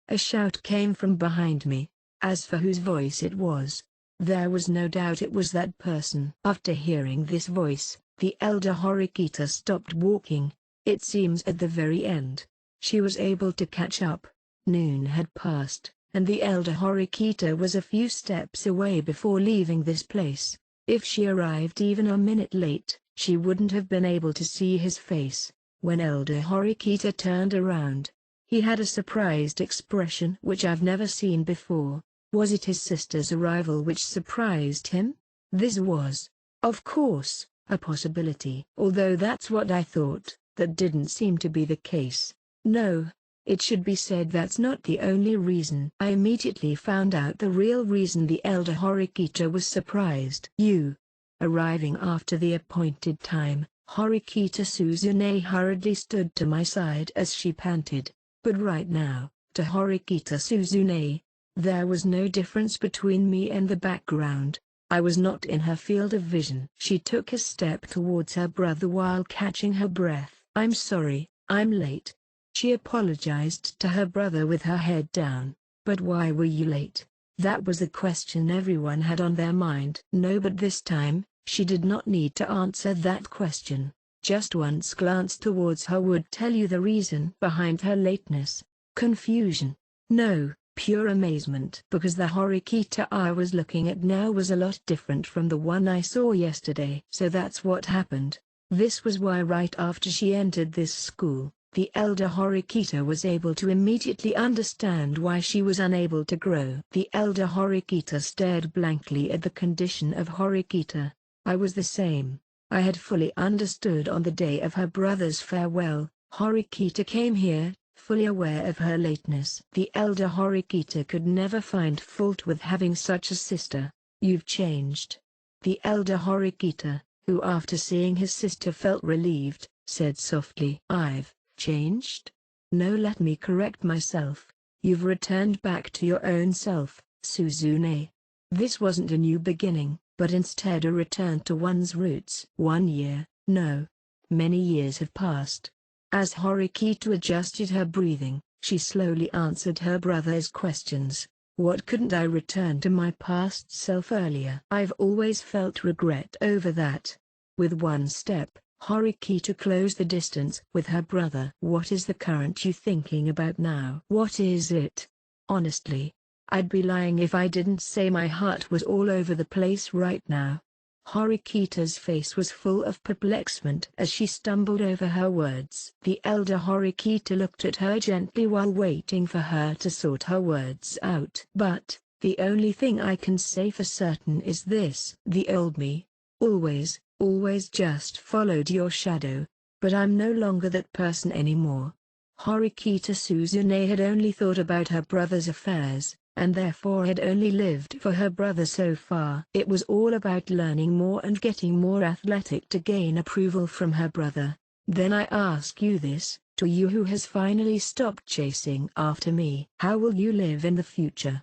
Speaker 1: A shout came from behind me. As for whose voice it was, there was no doubt it was that person. After hearing this voice, the elder Horikita stopped walking. It seems at the very end, she was able to catch up. Noon had passed, and the elder Horikita was a few steps away before leaving this place. If she arrived even a minute late, she wouldn't have been able to see his face. When elder Horikita turned around, he had a surprised expression which I've never seen before. Was it his sister's arrival which surprised him? This was, of course, a possibility. Although that's what I thought, that didn't seem to be the case. No. It should be said that's not the only reason. I immediately found out the real reason the elder Horikita was surprised. You. Arriving after the appointed time, Horikita Suzune hurriedly stood to my side as she panted. But right now, to Horikita Suzune, there was no difference between me and the background. I was not in her field of vision. She took a step towards her brother while catching her breath. I'm sorry, I'm late. She apologized to her brother with her head down. But why were you late? That was the question everyone had on their mind. No, but this time, she did not need to answer that question. Just once glance towards her would tell you the reason behind her lateness. Confusion. No, pure amazement. Because the Horikita I was looking at now was a lot different from the one I saw yesterday. So that's what happened. This was why right after she entered this school, the elder Horikita was able to immediately understand why she was unable to grow. The elder Horikita stared blankly at the condition of Horikita. I was the same. I had fully understood on the day of her brother's farewell. Horikita came here, fully aware of her lateness. The elder Horikita could never find fault with having such a sister. You've changed. The elder Horikita, who after seeing his sister felt relieved, said softly. I've changed? No, let me correct myself. You've returned back to your own self, Suzune. This wasn't a new beginning, but instead a return to one's roots. 1 year, no. Many years have passed. As Horikita adjusted her breathing, she slowly answered her brother's questions. What couldn't I return to my past self earlier? I've always felt regret over that. With one step, Horikita closed the distance with her brother. What is the current you thinking about now? What is it? Honestly, I'd be lying if I didn't say my heart was all over the place right now. Horikita's face was full of perplexment as she stumbled over her words. The elder Horikita looked at her gently while waiting for her to sort her words out. But, the only thing I can say for certain is this. The old me, always just followed your shadow, but I'm no longer that person anymore. Horikita Suzune had only thought about her brother's affairs, and therefore had only lived for her brother so far. It was all about learning more and getting more athletic to gain approval from her brother. Then I ask you this, to you who has finally stopped chasing after me. How will you live in the future?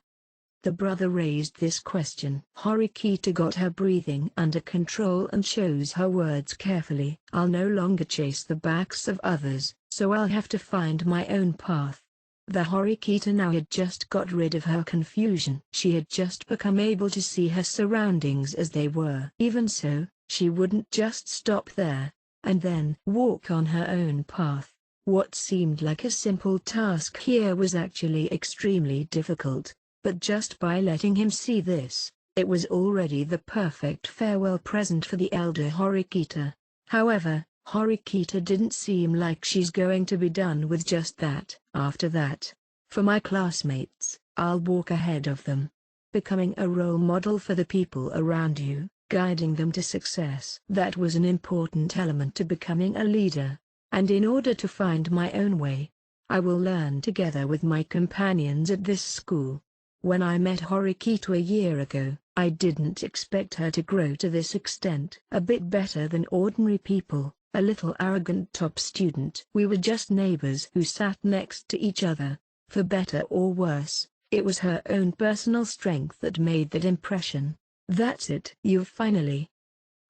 Speaker 1: The brother raised this question. Horikita got her breathing under control and chose her words carefully. I'll no longer chase the backs of others, so I'll have to find my own path. The Horikita now had just got rid of her confusion. She had just become able to see her surroundings as they were. Even so, she wouldn't just stop there, and then walk on her own path. What seemed like a simple task here was actually extremely difficult. But just by letting him see this, it was already the perfect farewell present for the elder Horikita. However, Horikita didn't seem like she's going to be done with just that. After that, for my classmates, I'll walk ahead of them, becoming a role model for the people around you, guiding them to success. That was an important element to becoming a leader, and in order to find my own way, I will learn together with my companions at this school. When I met Horikita a year ago, I didn't expect her to grow to this extent. A bit better than ordinary people, a little arrogant top student. We were just neighbors who sat next to each other. For better or worse, it was her own personal strength that made that impression. That's it. You've finally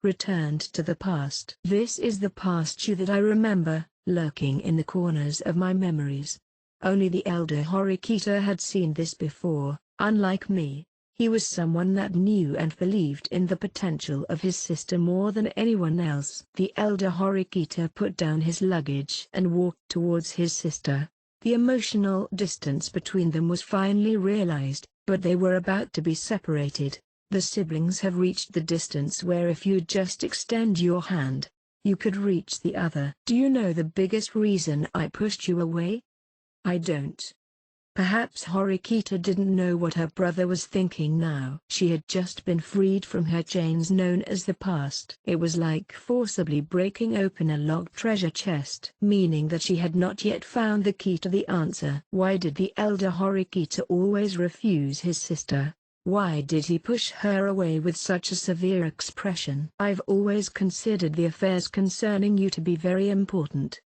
Speaker 1: returned to the past. This is the past you that I remember, lurking in the corners of my memories. Only the elder Horikita had seen this before. Unlike me, he was someone that knew and believed in the potential of his sister more than anyone else. The elder Horikita put down his luggage and walked towards his sister. The emotional distance between them was finally realized, but they were about to be separated. The siblings have reached the distance where if you just extend your hand, you could reach the other. Do you know the biggest reason I pushed you away? I don't. Perhaps Horikita didn't know what her brother was thinking now. She had just been freed from her chains known as the past. It was like forcibly breaking open a locked treasure chest, meaning that she had not yet found the key to the answer. Why did the elder Horikita always refuse his sister? Why did he push her away with such a severe expression? I've always considered the affairs concerning you to be very important.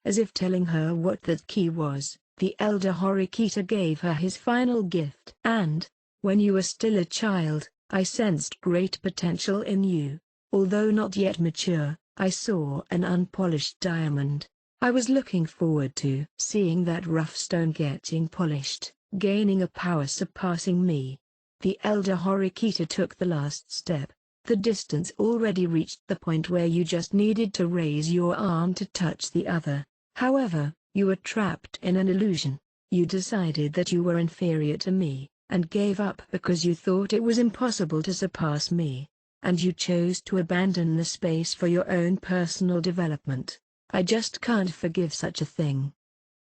Speaker 1: As if telling her what that key was, the elder Horikita gave her his final gift. And, when you were still a child, I sensed great potential in you. Although not yet mature, I saw an unpolished diamond. I was looking forward to seeing that rough stone getting polished, gaining a power surpassing me. The elder Horikita took the last step. The distance already reached the point where you just needed to raise your arm to touch the other. However, you were trapped in an illusion. You decided that you were inferior to me, and gave up because you thought it was impossible to surpass me. And you chose to abandon the space for your own personal development. I just can't forgive such a thing.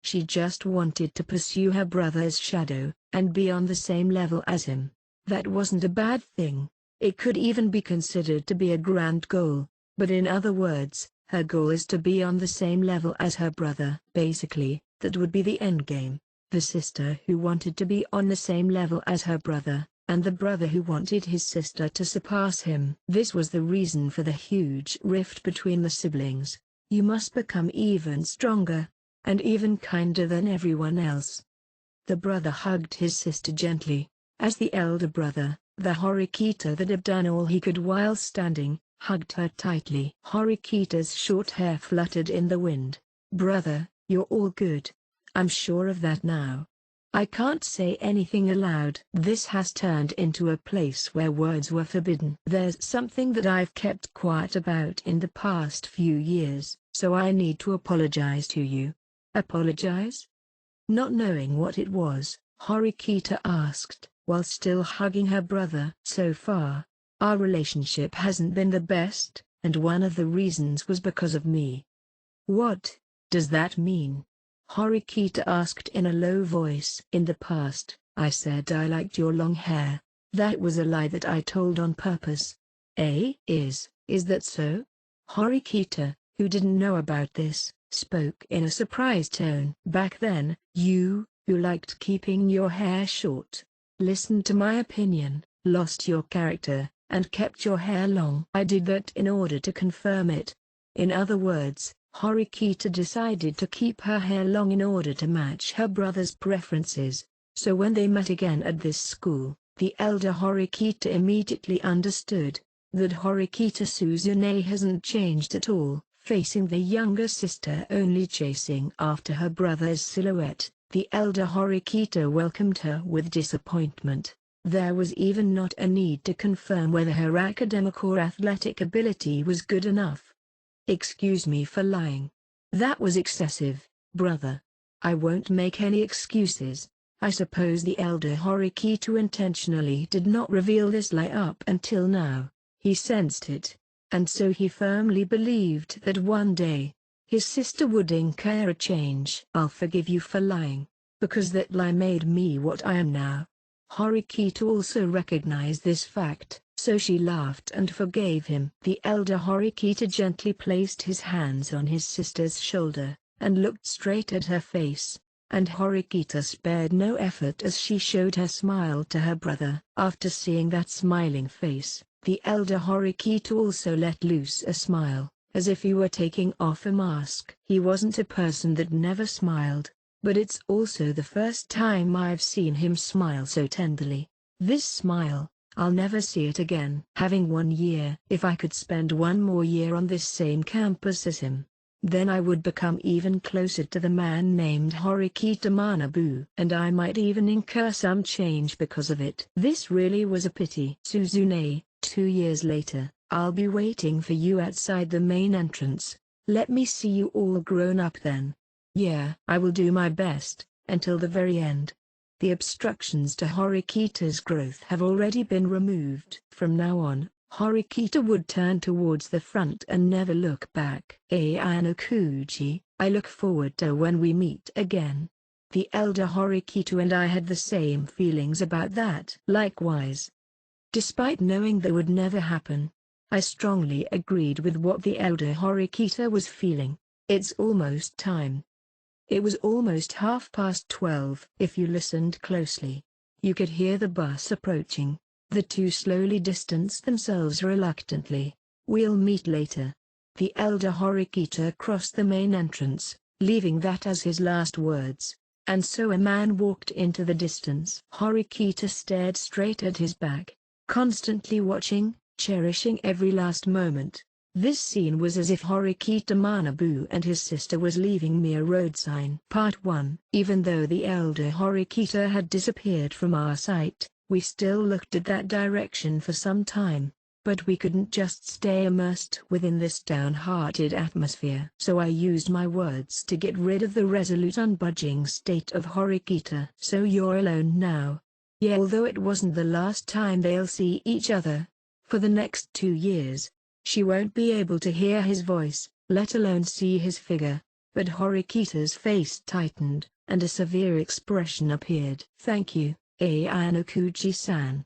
Speaker 1: She just wanted to pursue her brother's shadow, and be on the same level as him. That wasn't a bad thing. It could even be considered to be a grand goal. But in other words, her goal is to be on the same level as her brother. Basically, that would be the endgame. The sister who wanted to be on the same level as her brother, and the brother who wanted his sister to surpass him. This was the reason for the huge rift between the siblings. You must become even stronger, and even kinder than everyone else. The brother hugged his sister gently. As the elder brother, the Horikita that had done all he could while standing, hugged her tightly. Horikita's short hair fluttered in the wind. "Brother, you're all good. I'm sure of that now. I can't say anything aloud. This has turned into a place where words were forbidden. There's something that I've kept quiet about in the past few years, so I need to apologize to you." "Apologize?" Not knowing what it was, Horikita asked, while still hugging her brother. "So far, our relationship hasn't been the best, and one of the reasons was because of me." "What does that mean?" Horikita asked in a low voice. "In the past, I said I liked your long hair. That was a lie that I told on purpose." Is that so?" Horikita, who didn't know about this, spoke in a surprised tone. "Back then, you, who liked keeping your hair short, listened to my opinion, lost your character, and kept your hair long. I did that in order to confirm it." In other words, Horikita decided to keep her hair long in order to match her brother's preferences. So when they met again at this school, the elder Horikita immediately understood that Horikita Suzune hasn't changed at all, facing the younger sister only chasing after her brother's silhouette. The elder Horikita welcomed her with disappointment. There was even not a need to confirm whether her academic or athletic ability was good enough. "Excuse me for lying. That was excessive, brother. I won't make any excuses." I suppose the elder Horikita intentionally did not reveal this lie up until now. He sensed it, and so he firmly believed that one day, his sister would incur a change. "I'll forgive you for lying, because that lie made me what I am now." Horikita also recognized this fact, so she laughed and forgave him. The elder Horikita gently placed his hands on his sister's shoulder, and looked straight at her face, and Horikita spared no effort as she showed her smile to her brother. After seeing that smiling face, the elder Horikita also let loose a smile, as if he were taking off a mask. He wasn't a person that never smiled, but it's also the first time I've seen him smile so tenderly. This smile, I'll never see it again. Having 1 year. If I could spend 1 more year on this same campus as him, then I would become even closer to the man named Horikita Manabu. And I might even incur some change because of it. This really was a pity. Suzune, 2 years later, I'll be waiting for you outside the main entrance. Let me see you all grown up then. Yeah, I will do my best, until the very end. The obstructions to Horikita's growth have already been removed. From now on, Horikita would turn towards the front and never look back. Ayano-kuji, I look forward to when we meet again. The elder Horikita and I had the same feelings about that. Likewise. Despite knowing that would never happen, I strongly agreed with what the elder Horikita was feeling. It's almost time. It was almost 12:30. If you listened closely, you could hear the bus approaching. The two slowly distanced themselves reluctantly. "We'll meet later." The elder Horikita crossed the main entrance, leaving that as his last words, and so a man walked into the distance. Horikita stared straight at his back, constantly watching, cherishing every last moment. This scene was as if Horikita Manabu and his sister was leaving mere road sign. Part 1. Even though the elder Horikita had disappeared from our sight, we still looked at that direction for some time, but we couldn't just stay immersed within this downhearted atmosphere. So I used my words to get rid of the resolute unbudging state of Horikita. "So you're alone now?" "Yeah." Although it wasn't the last time they'll see each other, for the next 2 years, she won't be able to hear his voice, let alone see his figure. But Horikita's face tightened, and a severe expression appeared. "Thank you, Ayano-kuji-san.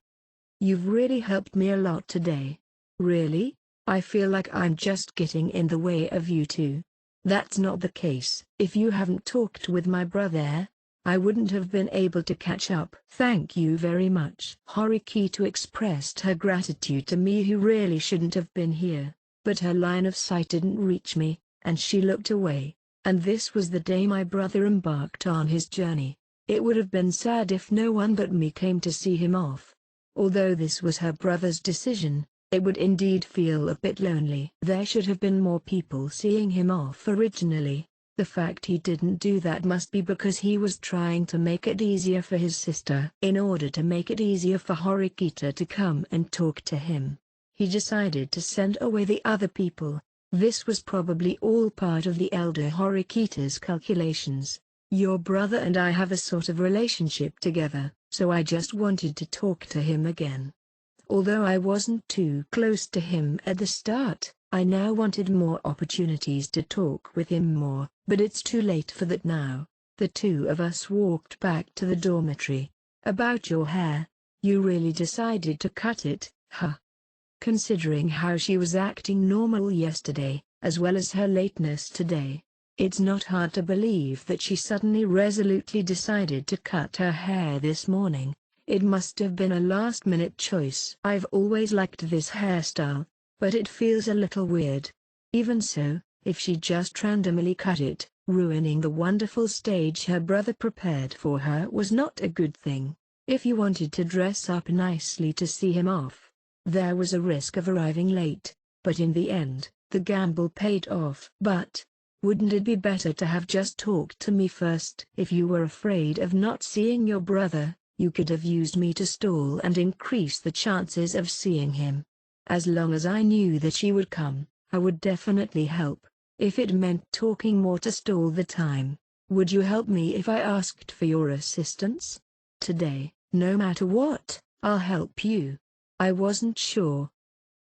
Speaker 1: You've really helped me a lot today." "Really? I feel like I'm just getting in the way of you two." "That's not the case. If you haven't talked with my brother, I wouldn't have been able to catch up." "Thank you very much." Horikita expressed her gratitude to me, who really shouldn't have been here, but her line of sight didn't reach me, and she looked away. And this was the day my brother embarked on his journey. It would have been sad if no one but me came to see him off. Although this was her brother's decision, it would indeed feel a bit lonely. There should have been more people seeing him off originally. The fact he didn't do that must be because he was trying to make it easier for his sister. In order to make it easier for Horikita to come and talk to him, he decided to send away the other people. This was probably all part of the elder Horikita's calculations. Your brother and I have a sort of relationship together, so I just wanted to talk to him again. Although I wasn't too close to him at the start, I now wanted more opportunities to talk with him more, but it's too late for that now. The two of us walked back to the dormitory. About your hair, you really decided to cut it, huh? Considering how she was acting normal yesterday, as well as her lateness today, it's not hard to believe that she suddenly resolutely decided to cut her hair this morning. It must have been a last-minute choice. I've always liked this hairstyle, but it feels a little weird. Even so, if she just randomly cut it, ruining the wonderful stage her brother prepared for her was not a good thing. If you wanted to dress up nicely to see him off, there was a risk of arriving late, but in the end, the gamble paid off. But wouldn't it be better to have just talked to me first? If you were afraid of not seeing your brother, you could have used me to stall and increase the chances of seeing him. As long as I knew that she would come, I would definitely help. If it meant talking more to stall the time, would you help me if I asked for your assistance? Today, no matter what, I'll help you. I wasn't sure,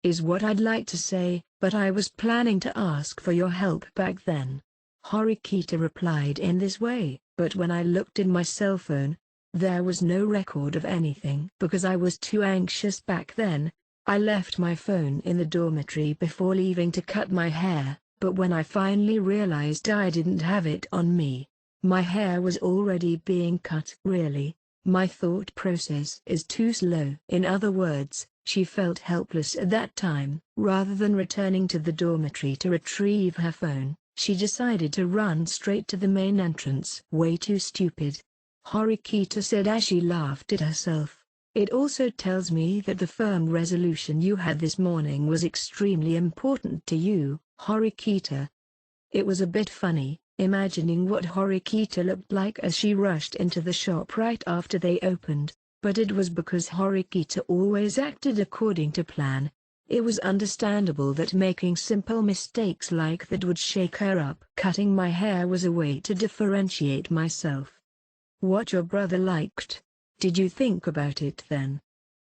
Speaker 1: is what I'd like to say, but I was planning to ask for your help back then. Horikita replied in this way, but when I looked in my cell phone, there was no record of anything. Because I was too anxious back then, I left my phone in the dormitory before leaving to cut my hair, but when I finally realized I didn't have it on me, my hair was already being cut. Really, my thought process is too slow. In other words, she felt helpless at that time. Rather than returning to the dormitory to retrieve her phone, she decided to run straight to the main entrance. Way too stupid, Horikita said as she laughed at herself. It also tells me that the firm resolution you had this morning was extremely important to you, Horikita. It was a bit funny, imagining what Horikita looked like as she rushed into the shop right after they opened. But it was because Horikita always acted according to plan. It was understandable that making simple mistakes like that would shake her up. Cutting my hair was a way to differentiate myself. What your brother liked. Did you think about it then?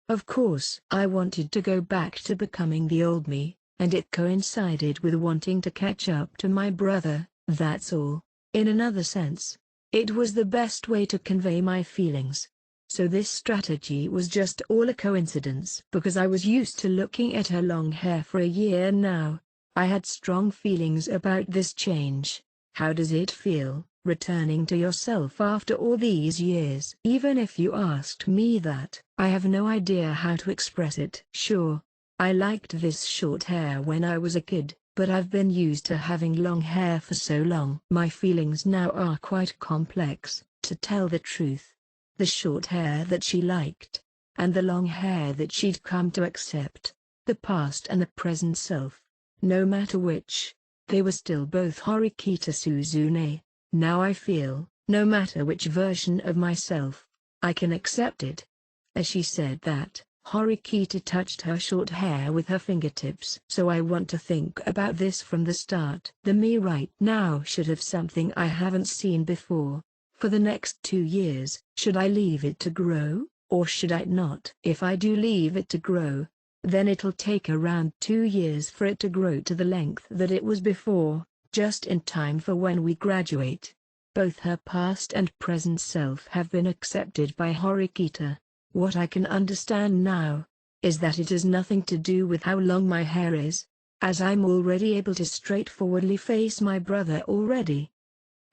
Speaker 1: Of course. I wanted to go back to becoming the old me, and it coincided with wanting to catch up to my brother, that's all. In another sense, it was the best way to convey my feelings. So this strategy was just all a coincidence. Because I was used to looking at her long hair for a year now, I had strong feelings about this change. How does it feel, returning to yourself after all these years? Even if you asked me that, I have no idea how to express it. Sure, I liked this short hair when I was a kid, but I've been used to having long hair for so long. My feelings now are quite complex, to tell the truth. The short hair that she liked, and the long hair that she'd come to accept, the past and the present self, no matter which, they were still both Horikita Suzune. Now I feel, no matter which version of myself, I can accept it. As she said that, Horikita touched her short hair with her fingertips. So I want to think about this from the start. The me right now should have something I haven't seen before. For the next 2 years, should I leave it to grow, or should I not? If I do leave it to grow, then it'll take around 2 years for it to grow to the length that it was before, just in time for when we graduate. Both her past and present self have been accepted by Horikita. What I can understand now, is that it has nothing to do with how long my hair is, as I'm already able to straightforwardly face my brother already.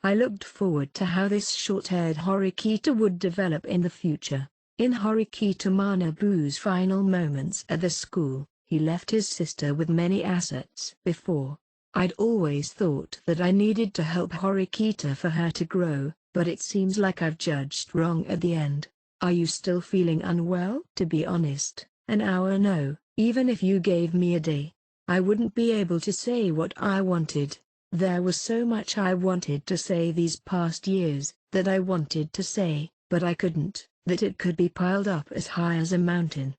Speaker 1: I looked forward to how this short-haired Horikita would develop in the future. In Horikita Manabu's final moments at the school, he left his sister with many assets. Before, I'd always thought that I needed to help Horikita for her to grow, but it seems like I've judged wrong at the end. Are you still feeling unwell? To be honest, an hour no, even if you gave me a day, I wouldn't be able to say what I wanted. There was so much I wanted to say these past years, that I wanted to say, but I couldn't, that it could be piled up as high as a mountain.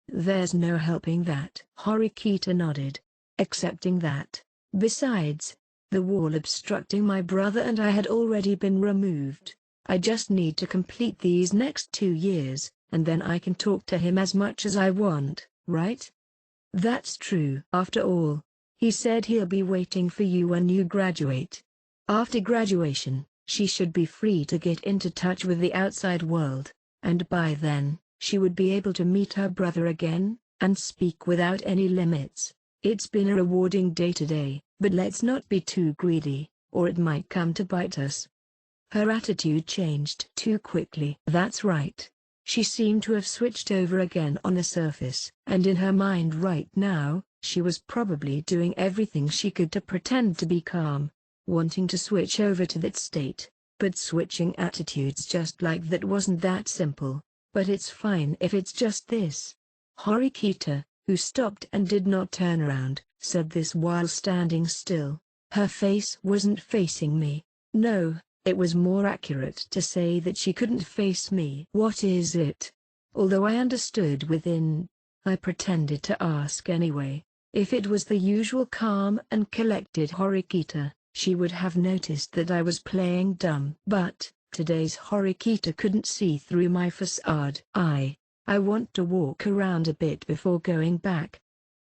Speaker 1: There's no helping that. Horikita nodded, accepting that. Besides, the wall obstructing my brother and I had already been removed. I just need to complete these next 2 years, and then I can talk to him as much as I want, right? That's true. After all, he said he'll be waiting for you when you graduate. After graduation, she should be free to get into touch with the outside world, and by then, she would be able to meet her brother again, and speak without any limits. It's been a rewarding day today, but let's not be too greedy, or it might come to bite us. Her attitude changed too quickly. That's right. She seemed to have switched over again on the surface, and in her mind right now, she was probably doing everything she could to pretend to be calm, wanting to switch over to that state, but switching attitudes just like that wasn't that simple. But it's fine if it's just this. Horikita, who stopped and did not turn around, said this while standing still. Her face wasn't facing me. No, it was more accurate to say that she couldn't face me. What is it? Although I understood within, I pretended to ask anyway. If it was the usual calm and collected Horikita, she would have noticed that I was playing dumb. But today's Horikita couldn't see through my facade. I want to walk around a bit before going back.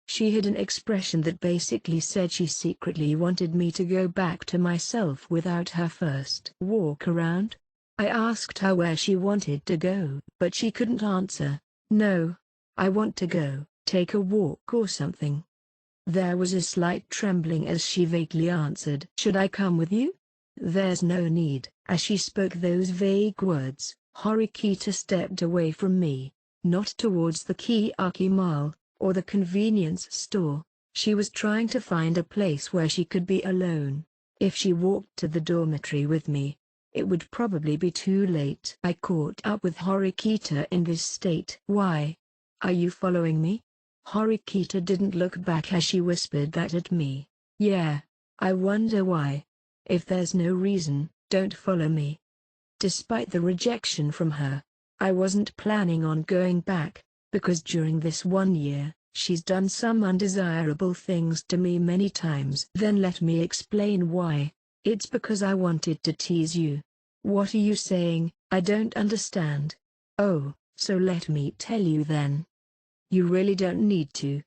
Speaker 1: She had an expression that basically said she secretly wanted me to go back to myself without her first. Walk around? I asked her where she wanted to go, but she couldn't answer. No. I want to go, take a walk or something. There was a slight trembling as she vaguely answered. Should I come with you? There's no need. As she spoke those vague words, Horikita stepped away from me, not towards the Kiyaki Mall, or the convenience store. She was trying to find a place where she could be alone. If she walked to the dormitory with me, it would probably be too late. I caught up with Horikita in this state. Why? Are you following me? Horikita didn't look back as she whispered that at me. Yeah. I wonder why. If there's no reason, don't follow me. Despite the rejection from her, I wasn't planning on going back, because during this 1 year, she's done some undesirable things to me many times. Then let me explain why. It's because I wanted to tease you. What are you saying? I don't understand. Oh, so let me tell you then. You really don't need to.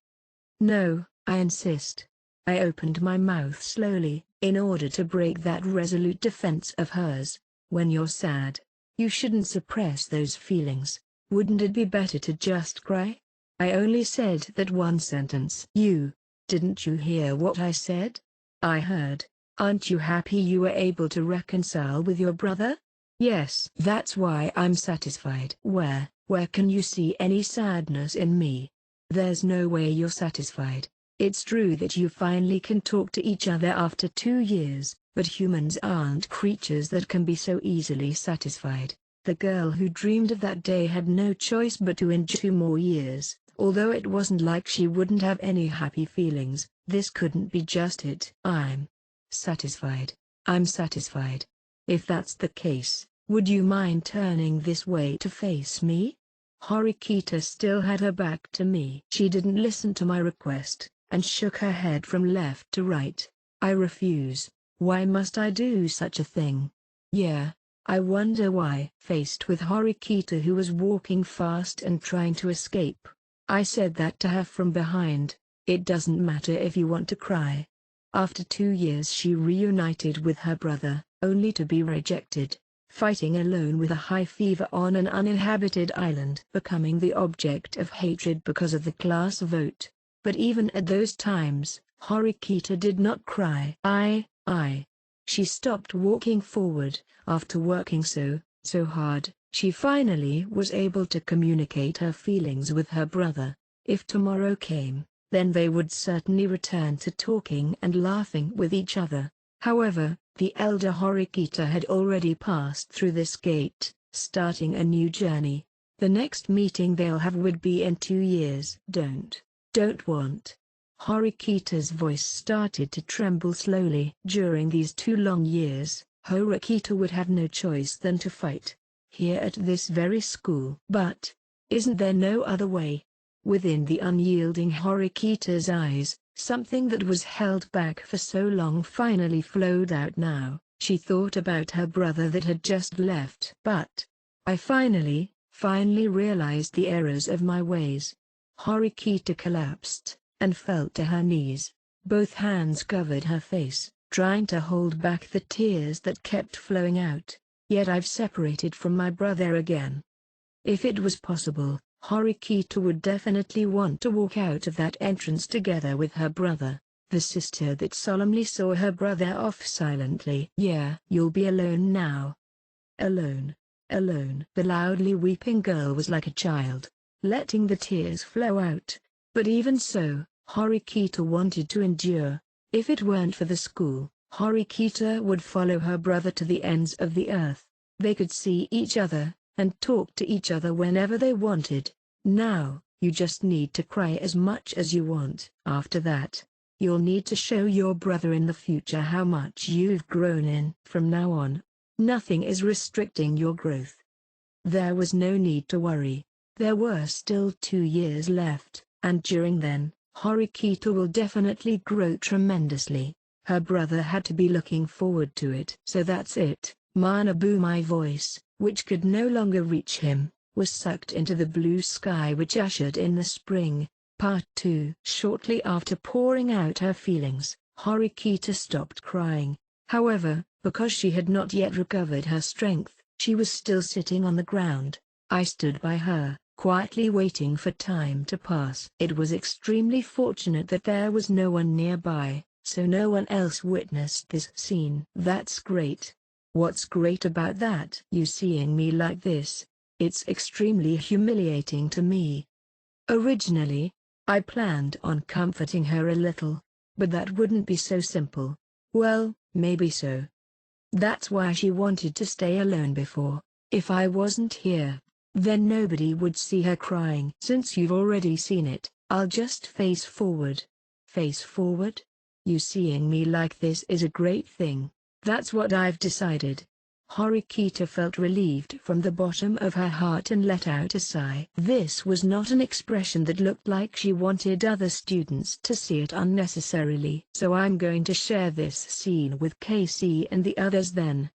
Speaker 1: No, I insist. I opened my mouth slowly, in order to break that resolute defense of hers. When you're sad, you shouldn't suppress those feelings. Wouldn't it be better to just cry? I only said that one sentence. Didn't you hear what I said? I heard. Aren't you happy you were able to reconcile with your brother? Yes. That's why I'm satisfied. Where can you see any sadness in me? There's no way you're satisfied. It's true that you finally can talk to each other after 2 years, but humans aren't creatures that can be so easily satisfied. The girl who dreamed of that day had no choice but to endure 2 more years. Although it wasn't like she wouldn't have any happy feelings, this couldn't be just it. I'm satisfied. I'm satisfied. If that's the case, would you mind turning this way to face me? Horikita still had her back to me. She didn't listen to my request, and shook her head from left to right. I refuse. Why must I do such a thing? Yeah. I wonder why. Faced with Horikita who was walking fast and trying to escape, I said that to her from behind. It doesn't matter if you want to cry. After 2 years she reunited with her brother, only to be rejected, fighting alone with a high fever on an uninhabited island, becoming the object of hatred because of the class vote. But even at those times, Horikita did not cry. She stopped walking forward. After working so hard, she finally was able to communicate her feelings with her brother. If tomorrow came, then they would certainly return to talking and laughing with each other. However, the elder Horikita had already passed through this gate, starting a new journey. The next meeting they'll have would be in 2 years. Don't want. Horikita's voice started to tremble slowly. During these 2 long years, Horikita would have no choice than to fight. Here at this very school. But, isn't there no other way? Within the unyielding Horikita's eyes, something that was held back for so long finally flowed out now. She thought about her brother that had just left. But I finally realized the errors of my ways. Horikita collapsed and fell to her knees. Both hands covered her face, trying to hold back the tears that kept flowing out. Yet I've separated from my brother again. If it was possible, Horikita would definitely want to walk out of that entrance together with her brother, the sister that solemnly saw her brother off silently. Yeah, you'll be alone now. Alone. Alone. The loudly weeping girl was like a child, letting the tears flow out. But even so, Horikita wanted to endure. If it weren't for the school, Horikita would follow her brother to the ends of the earth. They could see each other, and talk to each other whenever they wanted. Now, you just need to cry as much as you want. After that, you'll need to show your brother in the future how much you've grown. From now on, nothing is restricting your growth. There was no need to worry. There were still 2 years left, and during then, Horikita will definitely grow tremendously. Her brother had to be looking forward to it. So that's it. Manabu, my voice, which could no longer reach him, was sucked into the blue sky which ushered in the spring. Part 2. Shortly after pouring out her feelings, Horikita stopped crying. However, because she had not yet recovered her strength, she was still sitting on the ground. I stood by her, quietly waiting for time to pass. It was extremely fortunate that there was no one nearby, so no one else witnessed this scene. That's great. What's great about that? You seeing me like this? It's extremely humiliating to me. Originally, I planned on comforting her a little, but that wouldn't be so simple. Well, maybe so. That's why she wanted to stay alone before. If I wasn't here, then nobody would see her crying. Since you've already seen it, I'll just face forward. Face forward? You seeing me like this is a great thing. That's what I've decided. Horikita felt relieved from the bottom of her heart and let out a sigh. This was not an expression that looked like she wanted other students to see it unnecessarily. So I'm going to share this scene with Casey and the others then.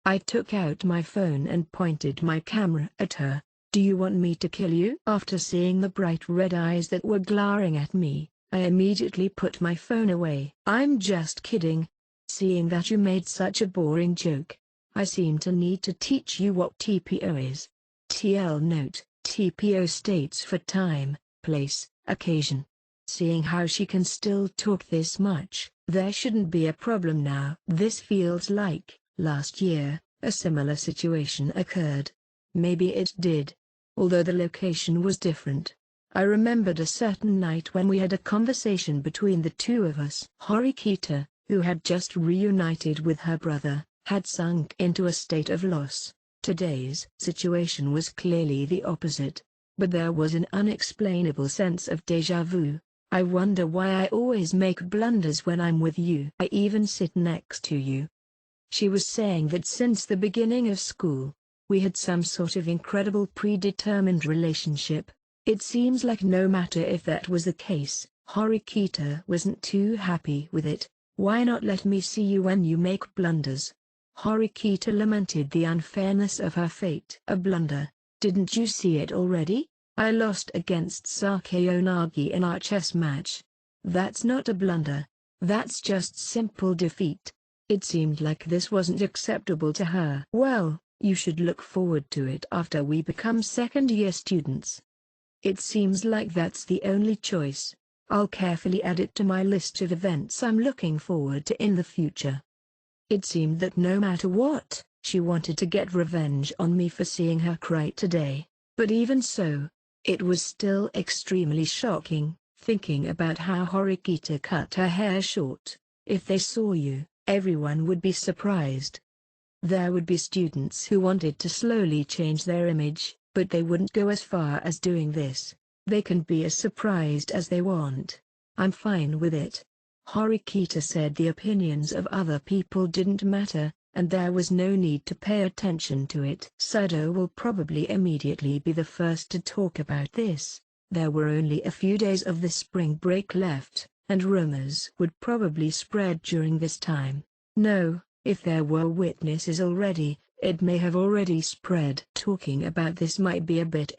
Speaker 1: I took out my phone and pointed my camera at her. Do you want me to kill you? After seeing the bright red eyes that were glaring at me, I immediately put my phone away. I'm just kidding. Seeing that you made such a boring joke, I seem to need to teach you what TPO is. TL note, TPO states for time, place, occasion. Seeing how she can still talk this much, there shouldn't be a problem now. This feels like, last year, a similar situation occurred. Maybe it did. Although the location was different. I remembered a certain night when we had a conversation between the two of us. Horikita, who had just reunited with her brother, had sunk into a state of loss. Today's situation was clearly the opposite. But there was an unexplainable sense of déjà vu. I wonder why I always make blunders when I'm with you. I even sit next to you. She was saying that since the beginning of school, we had some sort of incredible predetermined relationship. It seems like no matter if that was the case, Horikita wasn't too happy with it. Why not let me see you when you make blunders? Horikita lamented the unfairness of her fate. A blunder? Didn't you see it already? I lost against Sakeonagi in our chess match. That's not a blunder. That's just simple defeat. It seemed like this wasn't acceptable to her. Well, you should look forward to it after we become second-year students. It seems like that's the only choice. I'll carefully add it to my list of events I'm looking forward to in the future. It seemed that no matter what, she wanted to get revenge on me for seeing her cry today. But even so, it was still extremely shocking, thinking about how Horikita cut her hair short. If they saw you, everyone would be surprised. There would be students who wanted to slowly change their image, but they wouldn't go as far as doing this. They can be as surprised as they want. I'm fine with it. Horikita said the opinions of other people didn't matter, and there was no need to pay attention to it. Sado will probably immediately be the first to talk about this. There were only a few days of the spring break left, and rumors would probably spread during this time. No, if there were witnesses already, it may have already spread. Talking about this might be a bit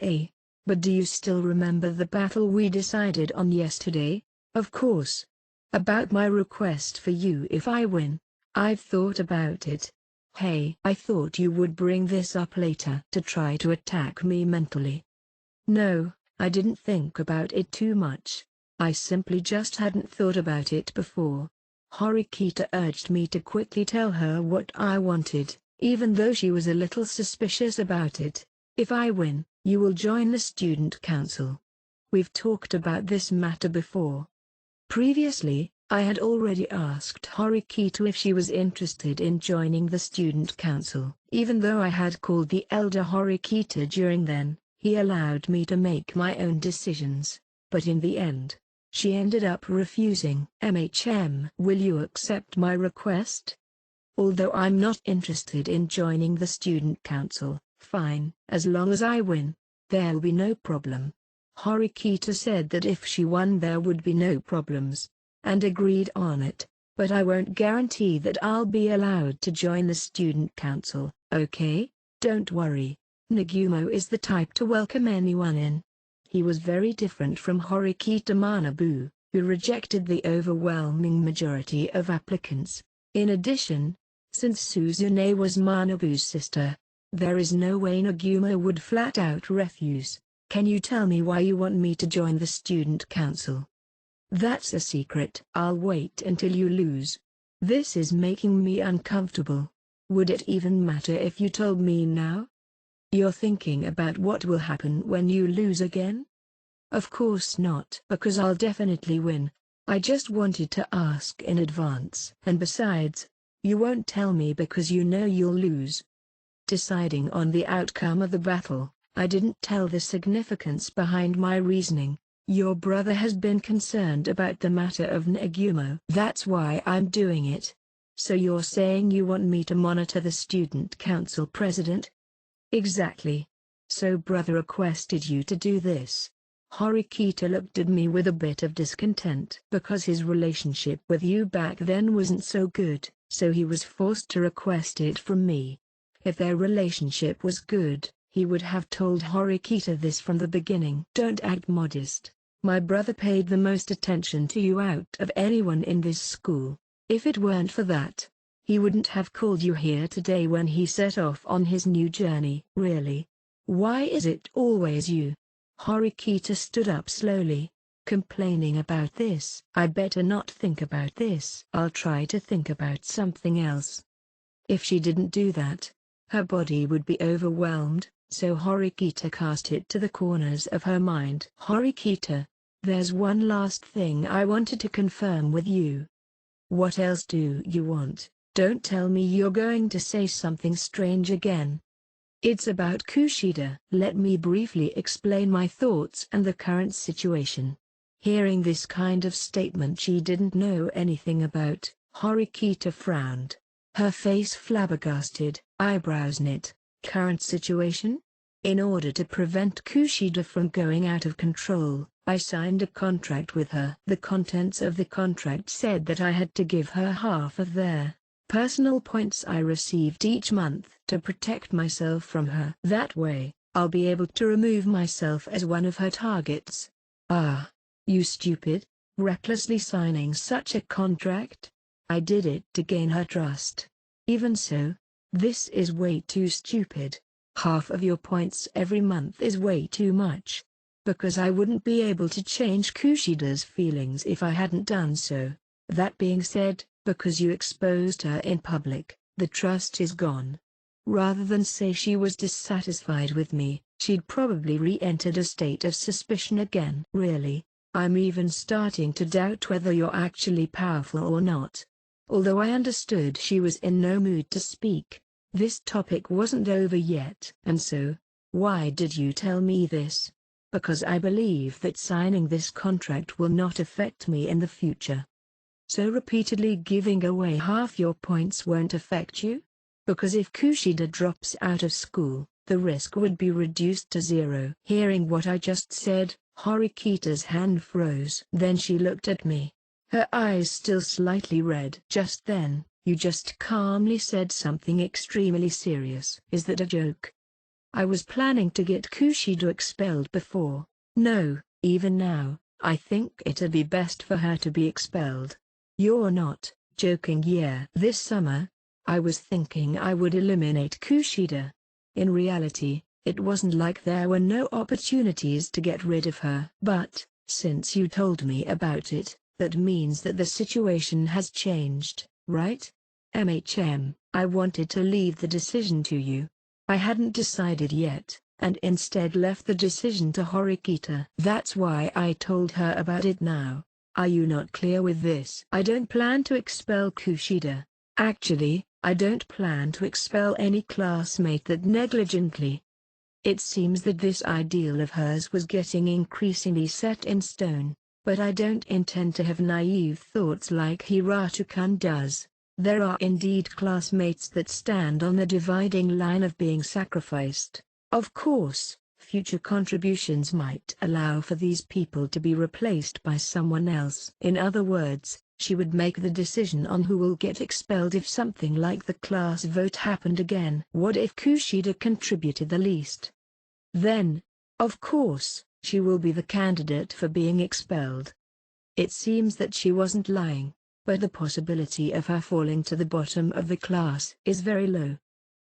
Speaker 1: but do you still remember the battle we decided on yesterday? Of course. About my request for you if I win. I've thought about it. Hey, I thought you would bring this up later to try to attack me mentally. No, I didn't think about it too much. I simply just hadn't thought about it before. Horikita urged me to quickly tell her what I wanted, even though she was a little suspicious about it. If I win, you will join the student council. We've talked about this matter before. Previously, I had already asked Horikita if she was interested in joining the student council. Even though I had called the elder Horikita during then, he allowed me to make my own decisions. But in the end, she ended up refusing. Will you accept my request? Although I'm not interested in joining the student council, fine. As long as I win, there'll be no problem. Horikita said that if she won there would be no problems, and agreed on it, but I won't guarantee that I'll be allowed to join the student council, okay? Don't worry, Nagumo is the type to welcome anyone in. He was very different from Horikita Manabu, who rejected the overwhelming majority of applicants. In addition, since Suzune was Manabu's sister, there is no way Nagumo would flat out refuse. Can you tell me why you want me to join the student council? That's a secret. I'll wait until you lose. This is making me uncomfortable. Would it even matter if you told me now? You're thinking about what will happen when you lose again? Of course not. Because I'll definitely win. I just wanted to ask in advance. And besides, you won't tell me because you know you'll lose. Deciding on the outcome of the battle, I didn't tell the significance behind my reasoning. Your brother has been concerned about the matter of Nagumo. That's why I'm doing it. So you're saying you want me to monitor the student council president? Exactly. So brother requested you to do this. Horikita looked at me with a bit of discontent. Because his relationship with you back then wasn't so good, so he was forced to request it from me. If their relationship was good, he would have told Horikita this from the beginning. Don't act modest. My brother paid the most attention to you out of anyone in this school. If it weren't for that, he wouldn't have called you here today when he set off on his new journey. Really? Why is it always you? Horikita stood up slowly, complaining about this. I better not think about this. I'll try to think about something else. If she didn't do that, her body would be overwhelmed, so Horikita cast it to the corners of her mind. Horikita, there's one last thing I wanted to confirm with you. What else do you want? Don't tell me you're going to say something strange again. It's about Kushida. Let me briefly explain my thoughts and the current situation. Hearing this kind of statement she didn't know anything about, Horikita frowned. Her face flabbergasted, eyebrows knit. Current situation? In order to prevent Kushida from going out of control, I signed a contract with her. The contents of the contract said that I had to give her half of their personal points I received each month to protect myself from her. That way, I'll be able to remove myself as one of her targets. Ah, you stupid, recklessly signing such a contract? I did it to gain her trust. Even so, this is way too stupid. Half of your points every month is way too much. Because I wouldn't be able to change Kushida's feelings if I hadn't done so. That being said, because you exposed her in public, the trust is gone. Rather than say she was dissatisfied with me, she'd probably re-entered a state of suspicion again. Really, I'm even starting to doubt whether you're actually powerful or not. Although I understood she was in no mood to speak, this topic wasn't over yet. And so, why did you tell me this? Because I believe that signing this contract will not affect me in the future. So repeatedly giving away half your points won't affect you? Because if Kushida drops out of school, the risk would be reduced to 0. Hearing what I just said, Horikita's hand froze. Then she looked at me, her eyes still slightly red. Just then, you just calmly said something extremely serious. Is that a joke? I was planning to get Kushida expelled before. No, even now, I think it'd be best for her to be expelled. You're not joking, yeah? This summer, I was thinking I would eliminate Kushida. In reality, it wasn't like there were no opportunities to get rid of her. But, since you told me about it, that means that the situation has changed, right? I wanted to leave the decision to you. I hadn't decided yet, and instead left the decision to Horikita. That's why I told her about it now. Are you not clear with this? I don't plan to expel Kushida. Actually, I don't plan to expel any classmate that negligently. It seems that this ideal of hers was getting increasingly set in stone, but I don't intend to have naive thoughts like Hiratu-kun does. There are indeed classmates that stand on the dividing line of being sacrificed. Of course, future contributions might allow for these people to be replaced by someone else. In other words, she would make the decision on who will get expelled if something like the class vote happened again. What if Kushida contributed the least? Then, of course, she will be the candidate for being expelled. It seems that she wasn't lying, but the possibility of her falling to the bottom of the class is very low.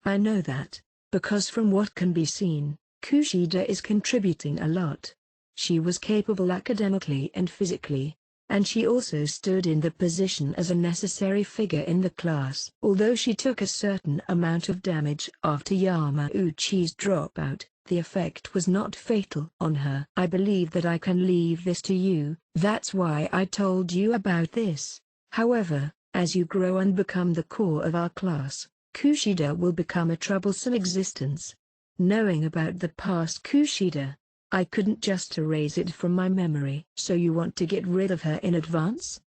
Speaker 1: I know that, because from what can be seen, Kushida is contributing a lot. She was capable academically and physically, and she also stood in the position as a necessary figure in the class. Although she took a certain amount of damage after Yamauchi's dropout, the effect was not fatal on her. I believe that I can leave this to you. That's why I told you about this. However, as you grow and become the core of our class, Kushida will become a troublesome existence. Knowing about the past Kushida, I couldn't just erase it from my memory. So you want to get rid of her in advance?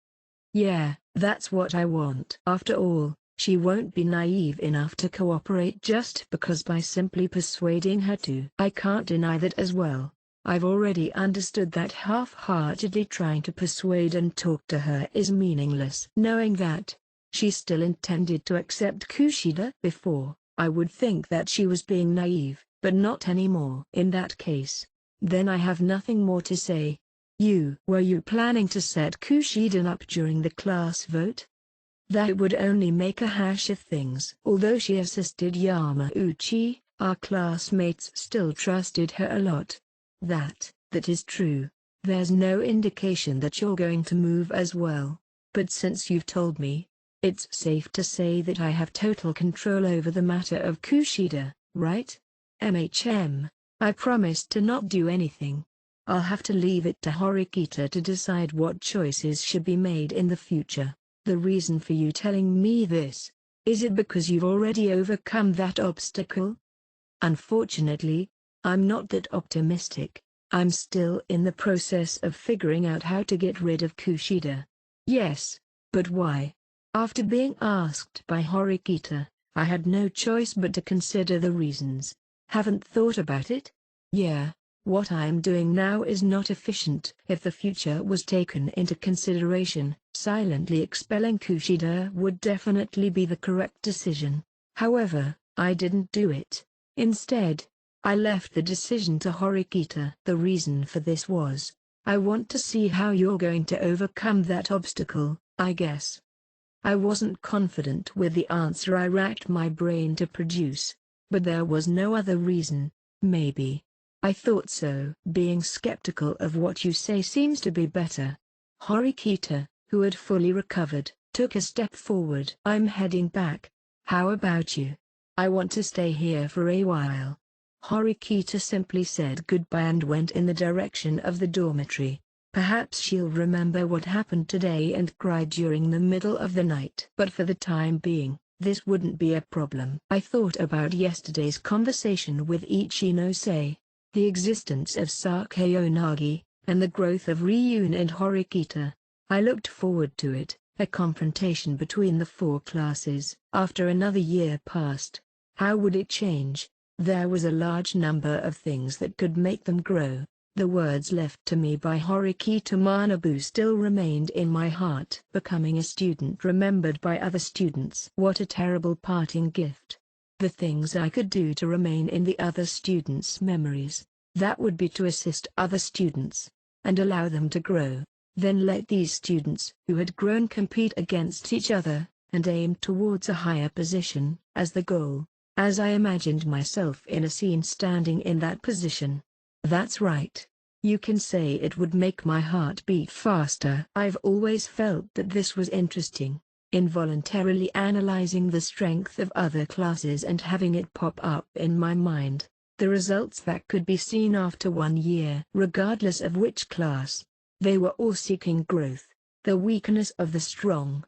Speaker 1: Yeah, that's what I want. After all, she won't be naive enough to cooperate just because by simply persuading her to. I can't deny that as well. I've already understood that half-heartedly trying to persuade and talk to her is meaningless. Knowing that she still intended to accept Kushida before, I would think that she was being naive, but not anymore. In that case, then I have nothing more to say. Were you planning to set Kushida up during the class vote? That would only make a hash of things. Although she assisted Yamauchi, our classmates still trusted her a lot. That is true. There's no indication that you're going to move as well. But since you've told me, it's safe to say that I have total control over the matter of Kushida, right? I promised to not do anything. I'll have to leave it to Horikita to decide what choices should be made in the future. The reason for you telling me this, is it because you've already overcome that obstacle? Unfortunately, I'm not that optimistic. I'm still in the process of figuring out how to get rid of Kushida. Yes, but why? After being asked by Horikita, I had no choice but to consider the reasons. Haven't thought about it? Yeah, what I'm doing now is not efficient. If the future was taken into consideration, silently expelling Kushida would definitely be the correct decision. However, I didn't do it. Instead, I left the decision to Horikita. The reason for this was, I want to see how you're going to overcome that obstacle, I guess. I wasn't confident with the answer I racked my brain to produce, but there was no other reason. Maybe. I thought so. Being skeptical of what you say seems to be better. Horikita, who had fully recovered, took a step forward. I'm heading back. How about you? I want to stay here for a while. Horikita simply said goodbye and went in the direction of the dormitory. Perhaps she'll remember what happened today and cry during the middle of the night. But for the time being, this wouldn't be a problem. I thought about yesterday's conversation with Ichinose, the existence of Sakeyonagi, and the growth of Ryun and Horikita. I looked forward to it, a confrontation between the four classes. After another year passed, how would it change? There was a large number of things that could make them grow. The words left to me by Horikita Manabu still remained in my heart. Becoming a student remembered by other students. What a terrible parting gift. The things I could do to remain in the other students' memories, that would be to assist other students, and allow them to grow. Then let these students who had grown compete against each other, and aim towards a higher position, as the goal. As I imagined myself in a scene standing in that position. That's right. You can say it would make my heart beat faster. I've always felt that this was interesting, involuntarily analyzing the strength of other classes and having it pop up in my mind, the results that could be seen after 1 year. Regardless of which class, they were all seeking growth, the weakness of the strong.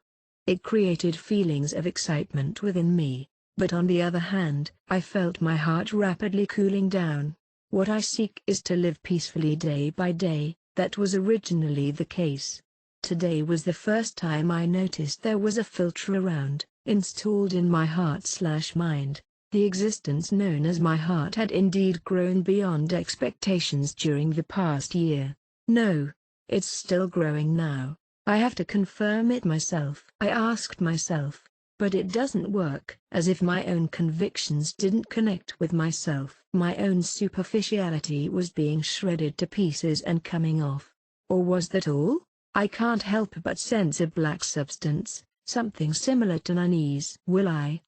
Speaker 1: It created feelings of excitement within me, but on the other hand, I felt my heart rapidly cooling down. What I seek is to live peacefully day by day. That was originally the case. Today was the first time I noticed there was a filter around, installed in my heart/mind. The existence known as my heart had indeed grown beyond expectations during the past year. No, it's still growing now. I have to confirm it myself. I asked myself, but it doesn't work. As if my own convictions didn't connect with myself. My own superficiality was being shredded to pieces and coming off. Or was that all? I can't help but sense a black substance, something similar to unease. Will I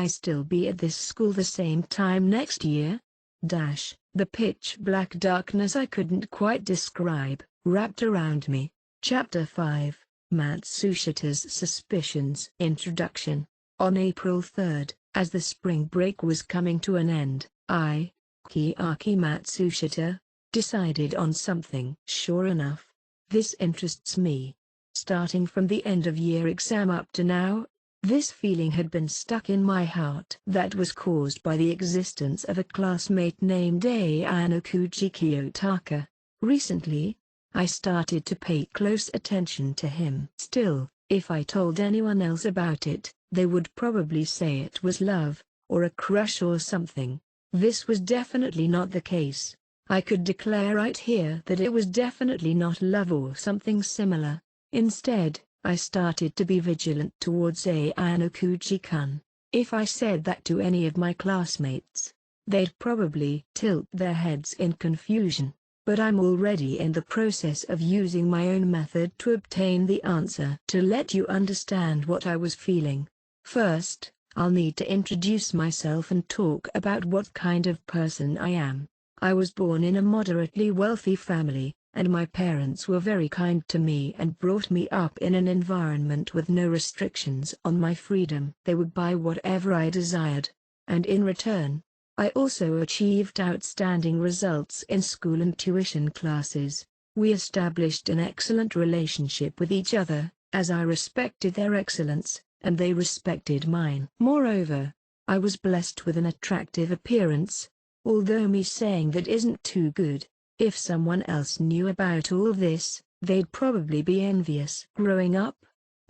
Speaker 1: still be at this school the same time next year? The pitch black darkness I couldn't quite describe, wrapped around me. Chapter 5, Matsushita's Suspicions. Introduction. On April 3, as the spring break was coming to an end, I, Kiyaki Matsushita, decided on something. Sure enough, this interests me. Starting from the end of year exam up to now, this feeling had been stuck in my heart. That was caused by the existence of a classmate named Ayanokuji Kiyotaka. Recently, I started to pay close attention to him. Still, if I told anyone else about it, they would probably say it was love, or a crush or something. This was definitely not the case. I could declare right here that it was definitely not love or something similar. Instead, I started to be vigilant towards Ayanokuji-kun. If I said that to any of my classmates, they'd probably tilt their heads in confusion. But I'm already in the process of using my own method to obtain the answer. To let you understand what I was feeling, first, I'll need to introduce myself and talk about what kind of person I am. I was born in a moderately wealthy family, and my parents were very kind to me and brought me up in an environment with no restrictions on my freedom. They would buy whatever I desired, and in return, I also achieved outstanding results in school and tuition classes. We established an excellent relationship with each other, as I respected their excellence, and they respected mine. Moreover, I was blessed with an attractive appearance, although me saying that isn't too good. If someone else knew about all this, they'd probably be envious. Growing up,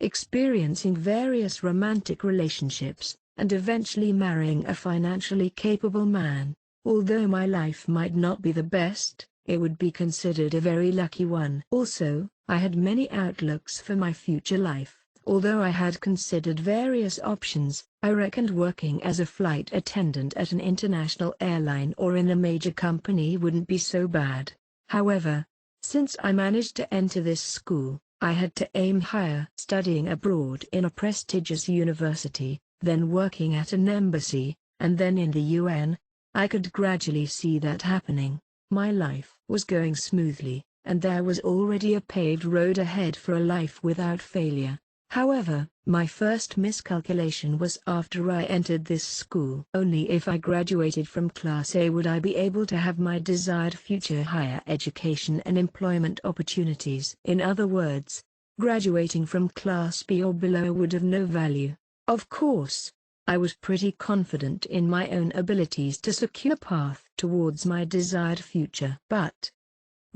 Speaker 1: experiencing various romantic relationships, and eventually marrying a financially capable man, although my life might not be the best, it would be considered a very lucky one. Also, I had many outlooks for my future life. Although I had considered various options, I reckoned working as a flight attendant at an international airline or in a major company wouldn't be so bad. However, since I managed to enter this school, I had to aim higher. Studying abroad in a prestigious university, then working at an embassy, and then in the UN, I could gradually see that happening. My life was going smoothly, and there was already a paved road ahead for a life without failure. However, my first miscalculation was after I entered this school. Only if I graduated from Class A would I be able to have my desired future higher education and employment opportunities. In other words, graduating from Class B or below would have no value. Of course, I was pretty confident in my own abilities to secure a path towards my desired future. But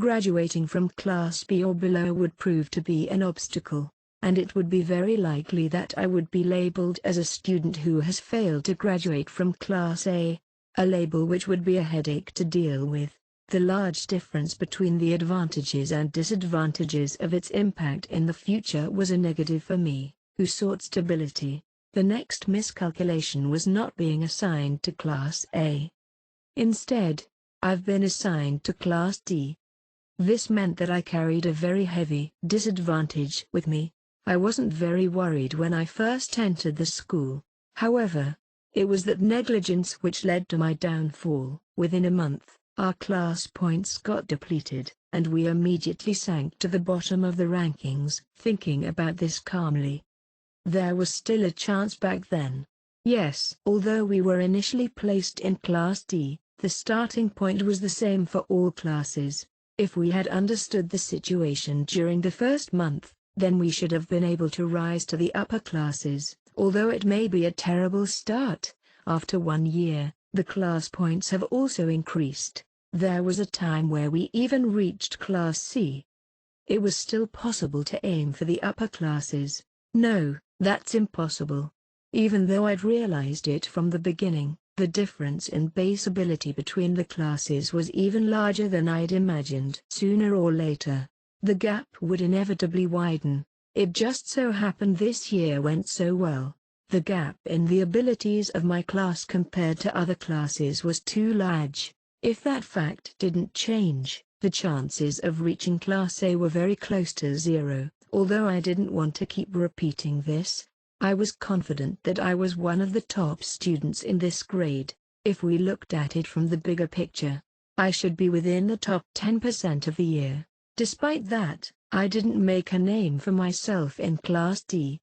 Speaker 1: graduating from Class B or below would prove to be an obstacle, and it would be very likely that I would be labeled as a student who has failed to graduate from Class A, a label which would be a headache to deal with. The large difference between the advantages and disadvantages of its impact in the future was a negative for me, who sought stability. The next miscalculation was not being assigned to Class A. Instead, I've been assigned to Class D. This meant that I carried a very heavy disadvantage with me. I wasn't very worried when I first entered the school. However, it was that negligence which led to my downfall. Within a month, our class points got depleted, and we immediately sank to the bottom of the rankings. Thinking about this calmly, there was still a chance back then. Yes, although we were initially placed in Class D, the starting point was the same for all classes. If we had understood the situation during the first month, then we should have been able to rise to the upper classes. Although it may be a terrible start, after 1 year, the class points have also increased. There was a time where we even reached Class C. It was still possible to aim for the upper classes. No, that's impossible. Even though I'd realized it from the beginning, the difference in base ability between the classes was even larger than I'd imagined. Sooner or later, the gap would inevitably widen. It just so happened this year went so well. The gap in the abilities of my class compared to other classes was too large. If that fact didn't change, the chances of reaching Class A were very close to zero. Although I didn't want to keep repeating this, I was confident that I was one of the top students in this grade. If we looked at it from the bigger picture, I should be within the top 10% of the year. Despite that, I didn't make a name for myself in Class D.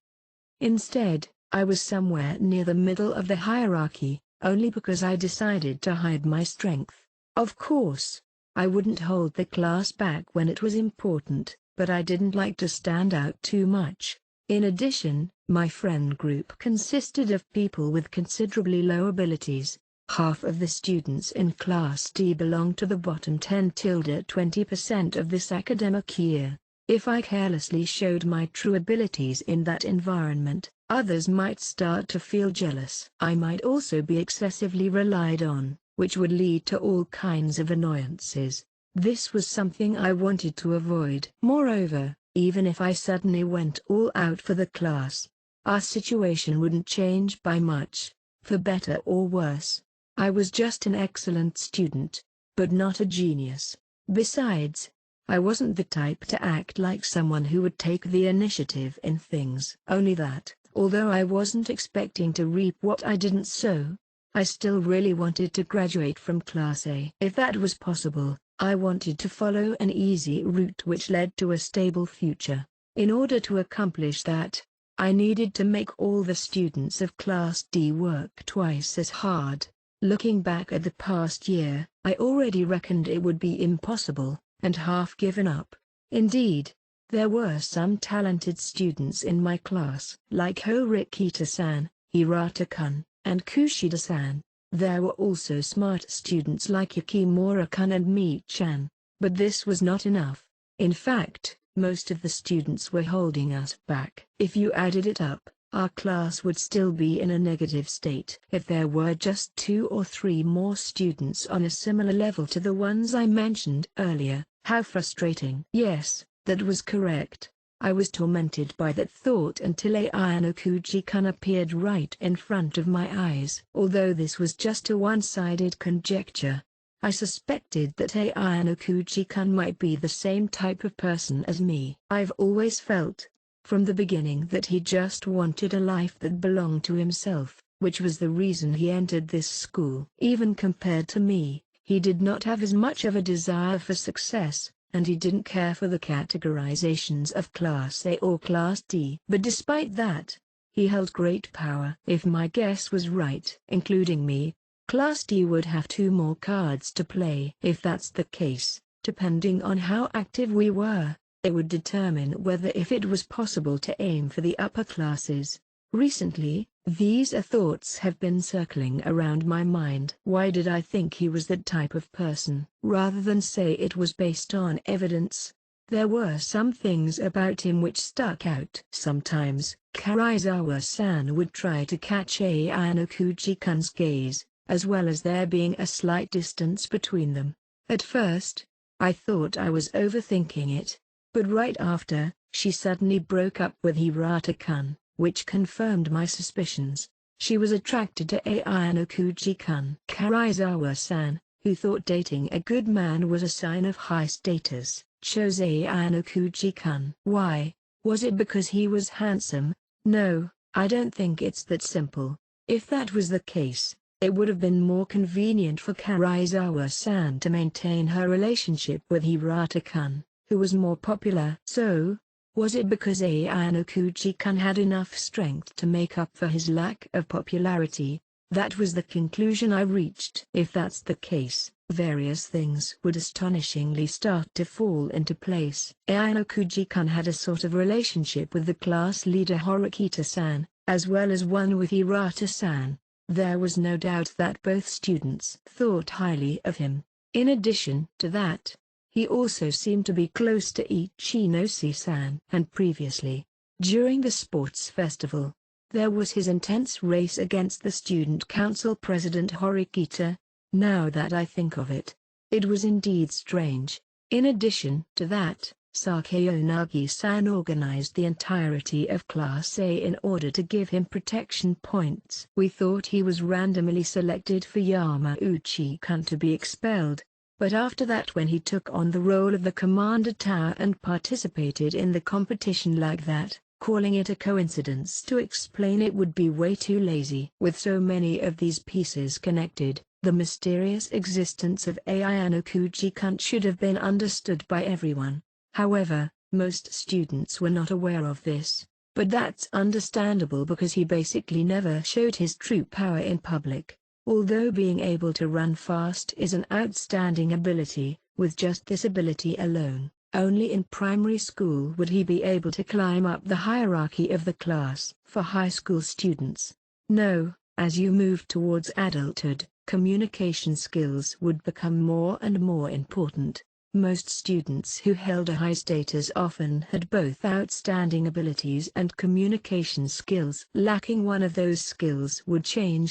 Speaker 1: Instead, I was somewhere near the middle of the hierarchy, only because I decided to hide my strength. Of course, I wouldn't hold the class back when it was important, but I didn't like to stand out too much. In addition, my friend group consisted of people with considerably low abilities. Half of the students in Class D belonged to the bottom 10-20% of this academic year. If I carelessly showed my true abilities in that environment, others might start to feel jealous. I might also be excessively relied on, which would lead to all kinds of annoyances. This was something I wanted to avoid. Moreover, even if I suddenly went all out for the class, our situation wouldn't change by much, for better or worse. I was just an excellent student, but not a genius. Besides, I wasn't the type to act like someone who would take the initiative in things. Only that, although I wasn't expecting to reap what I didn't sow, I still really wanted to graduate from Class A. If that was possible, I wanted to follow an easy route which led to a stable future. In order to accomplish that, I needed to make all the students of Class D work twice as hard. Looking back at the past year, I already reckoned it would be impossible, and half given up. Indeed, there were some talented students in my class, like Horikita-san, Hirata-kun, and Kushida-san. There were also smart students like Yukimura-kun and Mi-chan, but this was not enough. In fact, most of the students were holding us back. If you added it up, our class would still be in a negative state. If there were just 2 or 3 more students on a similar level to the ones I mentioned earlier, how frustrating. Yes, that was correct. I was tormented by that thought until Ayano-kuji-kun appeared right in front of my eyes. Although this was just a one-sided conjecture, I suspected that Ayano-kuji-kun might be the same type of person as me. I've always felt, from the beginning, that he just wanted a life that belonged to himself, which was the reason he entered this school. Even compared to me, he did not have as much of a desire for success, and he didn't care for the categorizations of Class A or Class D. But despite that, he held great power. If my guess was right, including me, Class D would have 2 more cards to play. If that's the case, depending on how active we were, it would determine whether if it was possible to aim for the upper classes. Recently, these thoughts have been circling around my mind. Why did I think he was that type of person? Rather than say it was based on evidence, there were some things about him which stuck out. Sometimes, Karizawa-san would try to catch Ayano Kuji-kun's gaze, as well as there being a slight distance between them. At first, I thought I was overthinking it, but right after, she suddenly broke up with Hirata-kun, which confirmed my suspicions. She was attracted to Ayano Kuji-kun. Karizawa-san, who thought dating a good man was a sign of high status, chose Ayano Kuji-kun. Why? Was it because he was handsome? No, I don't think it's that simple. If that was the case, it would have been more convenient for Karizawa-san to maintain her relationship with Hirata-kun, who was more popular. So, was it because Ayano Kuji-kun had enough strength to make up for his lack of popularity? That was the conclusion I reached. If that's the case, various things would astonishingly start to fall into place. Ayano Kuji-kun had a sort of relationship with the class leader Horikita-san, as well as one with Hirata-san. There was no doubt that both students thought highly of him. In addition to that, he also seemed to be close to Ichinose-san. And previously, during the sports festival, there was his intense race against the student council president Horikita. Now that I think of it, it was indeed strange. In addition to that, Sakayonagi-san organized the entirety of Class A in order to give him protection points. We thought he was randomly selected for Yamauchi-kun to be expelled. But after that, when he took on the role of the Commander Tower and participated in the competition like that, calling it a coincidence to explain it would be way too lazy. With so many of these pieces connected, the mysterious existence of Ayano Kuji-kun should have been understood by everyone. However, most students were not aware of this, but that's understandable because he basically never showed his true power in public. Although being able to run fast is an outstanding ability, with just this ability alone, only in primary school would he be able to climb up the hierarchy of the class. For high school students, no, as you move towards adulthood, communication skills would become more and more important. Most students who held a high status often had both outstanding abilities and communication skills. Lacking one of those skills would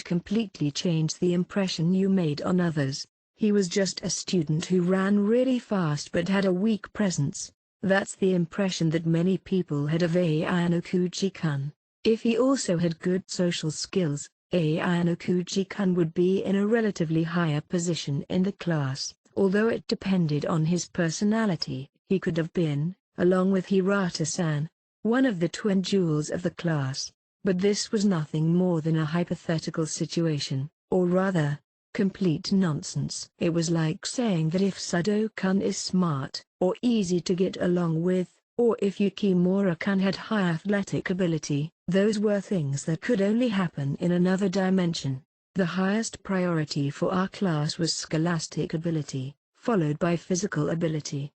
Speaker 1: completely change the impression you made on others. He was just a student who ran really fast but had a weak presence. That's the impression that many people had of Ayano Kuji-kun. If he also had good social skills, Ayano Kuji-kun would be in a relatively higher position in the class. Although it depended on his personality, he could have been, along with Hirata-san, one of the twin jewels of the class. But this was nothing more than a hypothetical situation, or rather, complete nonsense. It was like saying that if Sado-kun is smart, or easy to get along with, or if Yukimura-kun had high athletic ability, those were things that could only happen in another dimension. The highest priority for our class was scholastic ability, followed by physical ability.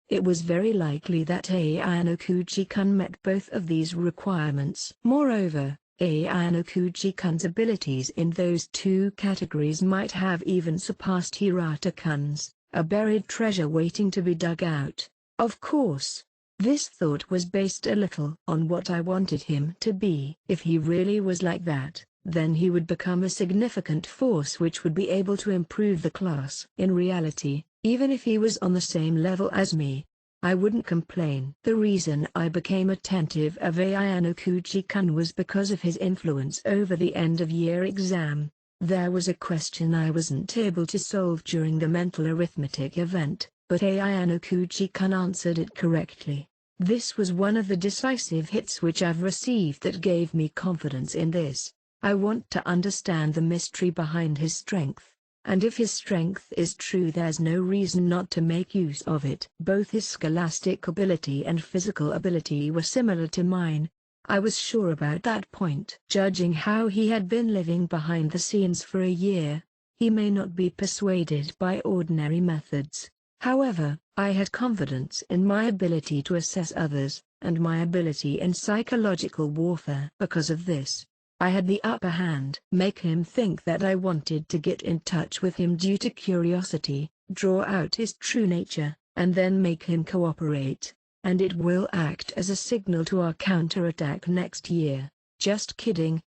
Speaker 1: It was very likely that Ayano Kuji-kun met both of these requirements. Moreover, Ayano Kuji-kun's abilities in those two categories might have even surpassed Hirata-kun's, a buried treasure waiting to be dug out. Of course, this thought was based a little on what I wanted him to be. If he really was like that, then he would become a significant force which would be able to improve the class. In reality, even if he was on the same level as me, I wouldn't complain. The reason I became attentive of Ayano Kuji-kun was because of his influence over the end-of-year exam. There was a question I wasn't able to solve during the mental arithmetic event, but Ayano Kuji-kun answered it correctly. This was one of the decisive hits which I've received that gave me confidence in this. I want to understand the mystery behind his strength. and if his strength is true, there's no reason not to make use of it. Both his scholastic ability and physical ability were similar to mine. I was sure about that point. Judging how he had been living behind the scenes for a year, he may not be persuaded by ordinary methods. However, I had confidence in my ability to assess others, and my ability in psychological warfare. Because of this, I had the upper hand. Make him think that I wanted to get in touch with him due to curiosity, draw out his true nature, and then make him cooperate, and it will act as a signal to our counterattack next year. Just kidding.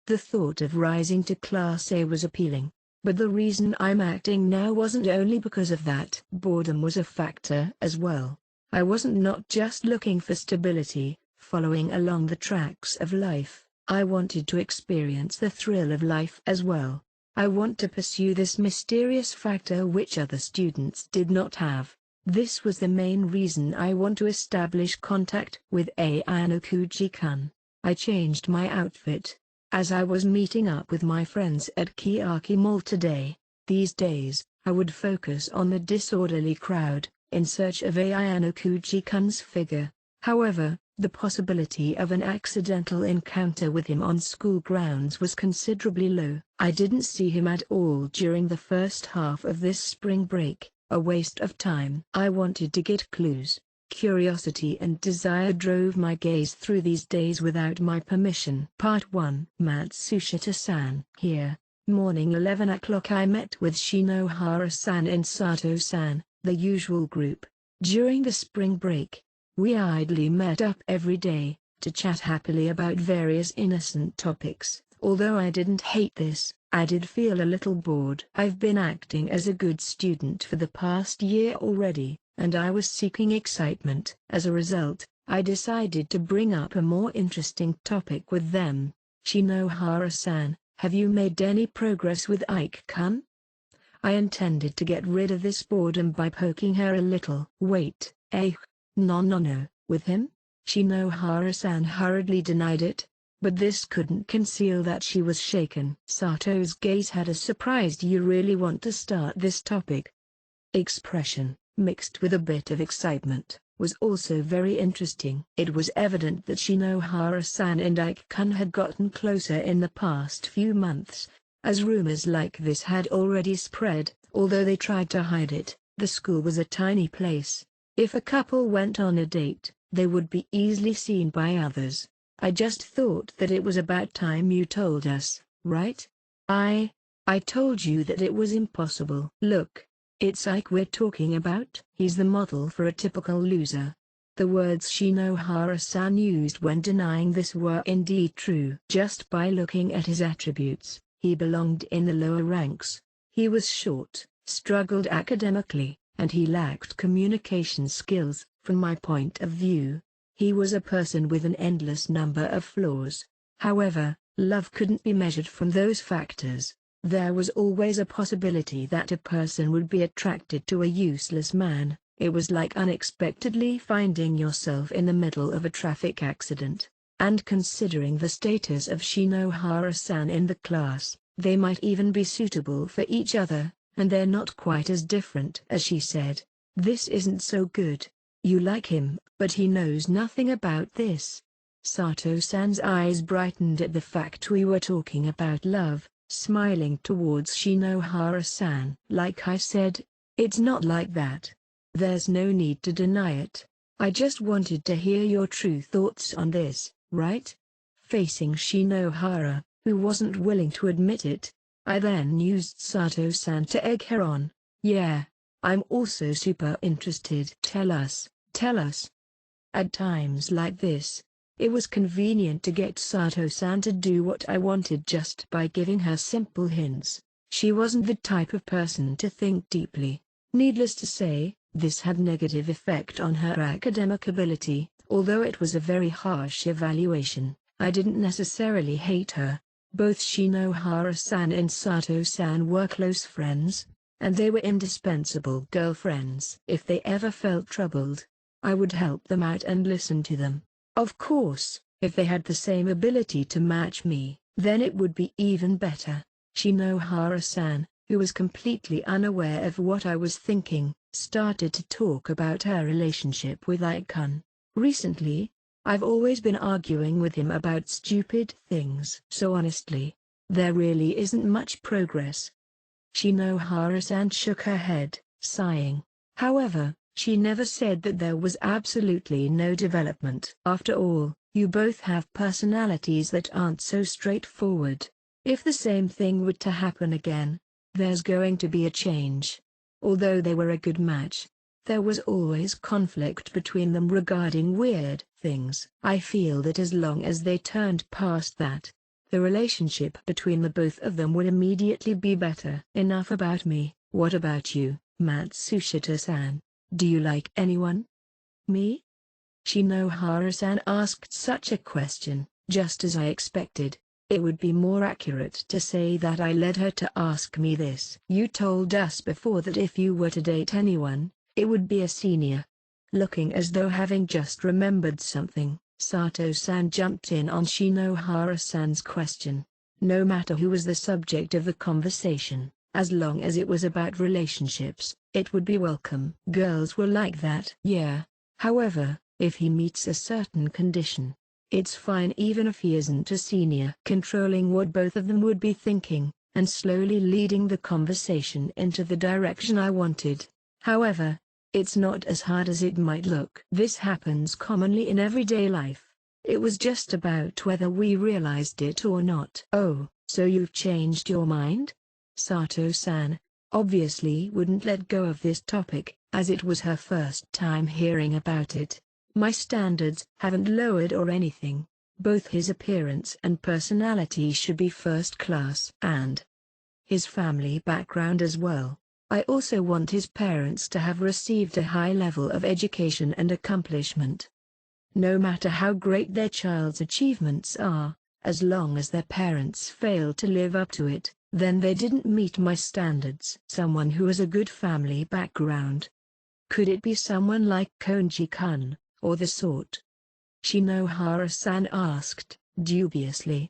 Speaker 1: The thought of rising to Class A was appealing, but the reason I'm acting now wasn't only because of that. Boredom was a factor as well. I wasn't not just looking for stability, following along the tracks of life. I wanted to experience the thrill of life as well. I want to pursue this mysterious factor which other students did not have. This was the main reason I want to establish contact with Ayano Kuji-kun. I changed my outfit as I was meeting up with my friends at Kiyaki Mall today. These days, I would focus on the disorderly crowd, in search of Ayano Kuji-kun's figure. However, the possibility of an accidental encounter with him on school grounds was considerably low. I didn't see him at all during the first half of this spring break, a waste of time. I wanted to get clues. Curiosity and desire drove my gaze through these days without my permission. Part 1. Matsushita-san. Here, morning 11 o'clock. I met with Shinohara-san and Sato-san, the usual group. During the spring break, we idly met up every day, to chat happily about various innocent topics. Although I didn't hate this, I did feel a little bored. I've been acting as a good student for the past year already, and I was seeking excitement. As a result, I decided to bring up a more interesting topic with them. Shinohara-san, have you made any progress with Ike-kun? I intended to get rid of this boredom by poking her a little. Wait, no, with him? Shinohara-san hurriedly denied it, but this couldn't conceal that she was shaken. Sato's gaze had a surprised "you really want to start this topic?" expression, mixed with a bit of excitement, was also very interesting. It was evident that Shinohara-san and Ike-kun had gotten closer in the past few months, as rumors like this had already spread. Although they tried to hide it, the school was a tiny place. If a couple went on a date, they would be easily seen by others. I just thought that it was about time you told us, right? I told you that it was impossible. Look, it's Ike we're talking about. He's the model for a typical loser. The words Shinohara-san used when denying this were indeed true. Just by looking at his attributes, he belonged in the lower ranks. He was short, struggled academically, and he lacked communication skills. From my point of view, he was a person with an endless number of flaws. However, love couldn't be measured from those factors. There was always a possibility that a person would be attracted to a useless man. It was like unexpectedly finding yourself in the middle of a traffic accident. And considering the status of Shinohara-san in the class, they might even be suitable for each other, and they're not quite as different as she said. This isn't so good. You like him, but he knows nothing about this. Sato-san's eyes brightened at the fact we were talking about love, smiling towards Shinohara-san. Like I said, it's not like that. There's no need to deny it. I just wanted to hear your true thoughts on this, right? Facing Shinohara, who wasn't willing to admit it, I then used Sato-san to egg her on. Yeah, I'm also super interested. Tell us. At times like this, it was convenient to get Sato-san to do what I wanted just by giving her simple hints. She wasn't the type of person to think deeply. Needless to say, this had negative effect on her academic ability. Although it was a very harsh evaluation, I didn't necessarily hate her. Both Shinohara-san and Sato-san were close friends, and they were indispensable girlfriends. If they ever felt troubled, I would help them out and listen to them. Of course, if they had the same ability to match me, then it would be even better. Shinohara-san, who was completely unaware of what I was thinking, started to talk about her relationship with Ike-kun. Recently, I've always been arguing with him about stupid things. So honestly, there really isn't much progress. Shinohara-san shook her head, sighing. However, she never said that there was absolutely no development. After all, you both have personalities that aren't so straightforward. If the same thing were to happen again, there's going to be a change. Although they were a good match, there was always conflict between them regarding weird things. I feel that as long as they turned past that, the relationship between the both of them would immediately be better. Enough about me. What about you, Matsushita-san? Do you like anyone? Me? Shinohara-san asked such a question, just as I expected. It would be more accurate to say that I led her to ask me this. You told us before that if you were to date anyone, it would be a senior. Looking as though having just remembered something, Sato-san jumped in on Shinohara-san's question. No matter who was the subject of the conversation, as long as it was about relationships, it would be welcome. Girls were like that. Yeah. However, if he meets a certain condition, it's fine even if he isn't a senior. Controlling what both of them would be thinking, and slowly leading the conversation into the direction I wanted. However, it's not as hard as it might look. This happens commonly in everyday life. It was just about whether we realized it or not. Oh, so you've changed your mind? Sato-san, obviously wouldn't let go of this topic, as it was her first time hearing about it. My standards haven't lowered or anything. Both his appearance and personality should be first class. And his family background as well. I also want his parents to have received a high level of education and accomplishment. No matter how great their child's achievements are, as long as their parents fail to live up to it, then they didn't meet my standards. Someone who has a good family background. Could it be someone like Konji-kun, or the sort? Shinohara-san asked, dubiously.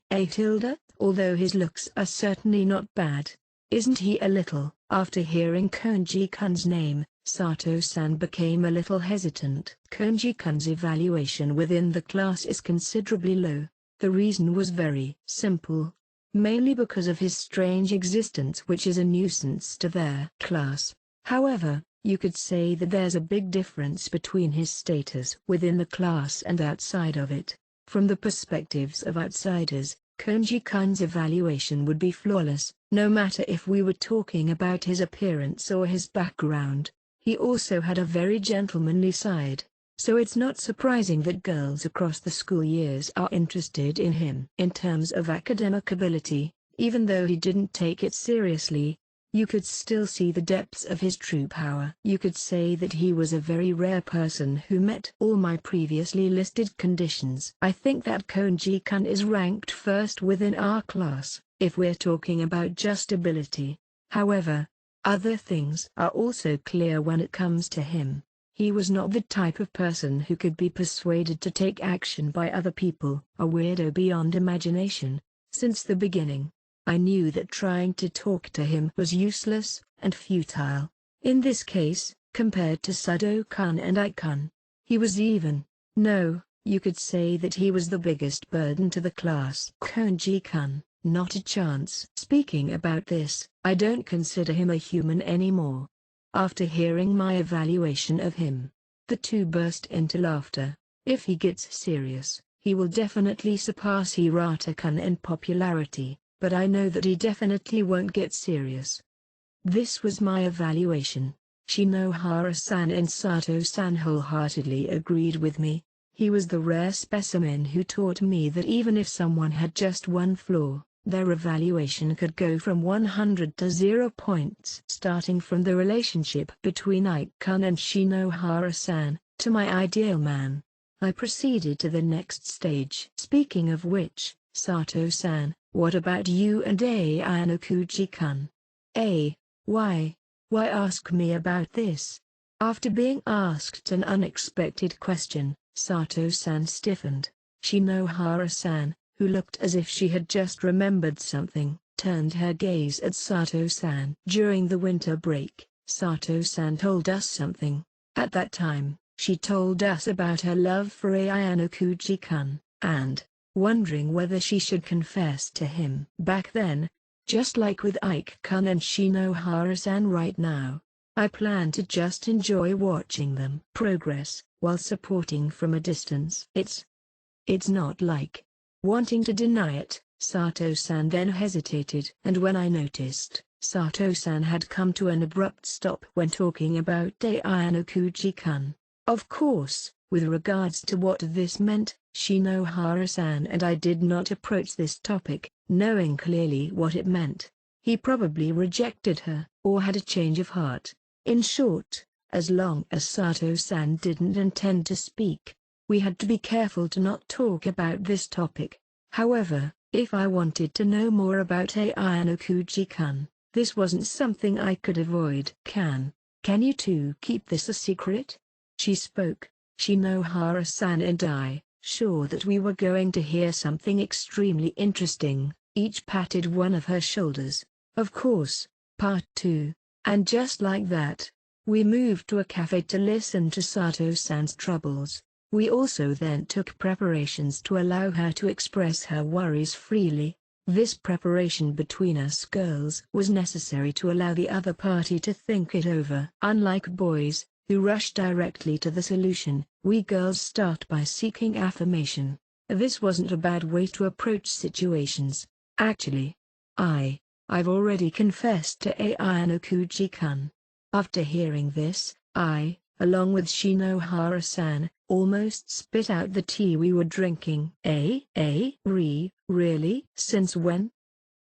Speaker 1: Although his looks are certainly not bad, isn't he a little? After hearing Konji-kun's name, Sato-san became a little hesitant. Konji-kun's evaluation within the class is considerably low. The reason was very simple. Mainly because of his strange existence, which is a nuisance to their class. However, you could say that there's a big difference between his status within the class and outside of it. From the perspectives of outsiders, Konji-kun's evaluation would be flawless, no matter if we were talking about his appearance or his background. He also had a very gentlemanly side, so it's not surprising that girls across the school years are interested in him. In terms of academic ability, even though he didn't take it seriously, you could still see the depths of his true power. You could say that he was a very rare person who met all my previously listed conditions. I think that Konji-kun is ranked first within our class, if we're talking about just ability. However, other things are also clear when it comes to him. He was not the type of person who could be persuaded to take action by other people. A weirdo beyond imagination. Since the beginning, I knew that trying to talk to him was useless and futile. In this case, compared to Sado-kun and Ike-kun, he was even. No, you could say that he was the biggest burden to the class. Konji-kun, not a chance. Speaking about this, I don't consider him a human anymore. After hearing my evaluation of him, the two burst into laughter. If he gets serious, he will definitely surpass Hirata-kun in popularity. But I know that he definitely won't get serious. This was my evaluation. Shinohara-san and Sato-san wholeheartedly agreed with me. He was the rare specimen who taught me that even if someone had just one flaw, their evaluation could go from 100 to 0 points. Starting from the relationship between Ike-kun and Shinohara-san, to my ideal man, I proceeded to the next stage. Speaking of which, Sato-san, what about you and Ayanokuji-kun? Why ask me about this? After being asked an unexpected question, Sato-san stiffened. Shinohara-san, who looked as if she had just remembered something, turned her gaze at Sato-san. During the winter break, Sato-san told us something. At that time, she told us about her love for Ayano Kuji-kun, and, wondering whether she should confess to him. Back then, just like with Ike-kun and Shinohara-san right now, I plan to just enjoy watching them progress, while supporting from a distance. It's not like wanting to deny it. Sato-san then hesitated, and when I noticed, Sato-san had come to an abrupt stop when talking about Ayano Kuji-kun. Of course, with regards to what this meant, Shinohara-san and I did not approach this topic, knowing clearly what it meant. He probably rejected her, or had a change of heart. In short, as long as Sato-san didn't intend to speak, we had to be careful to not talk about this topic. However, if I wanted to know more about Ayano Kuji-kun, this wasn't something I could avoid. Can you two keep this a secret? She spoke, Shinohara-san and I, sure that we were going to hear something extremely interesting, each patted one of her shoulders. Of course. Part 2. And just like that, we moved to a cafe to listen to Sato-san's troubles. We also then took preparations to allow her to express her worries freely. This preparation between us girls was necessary to allow the other party to think it over. Unlike boys, who rush directly to the solution, we girls start by seeking affirmation. This wasn't a bad way to approach situations. Actually, I've already confessed to Ayano Kuji-kun. After hearing this, I, along with Shinohara-san, almost spit out the tea we were drinking. Really? Since when?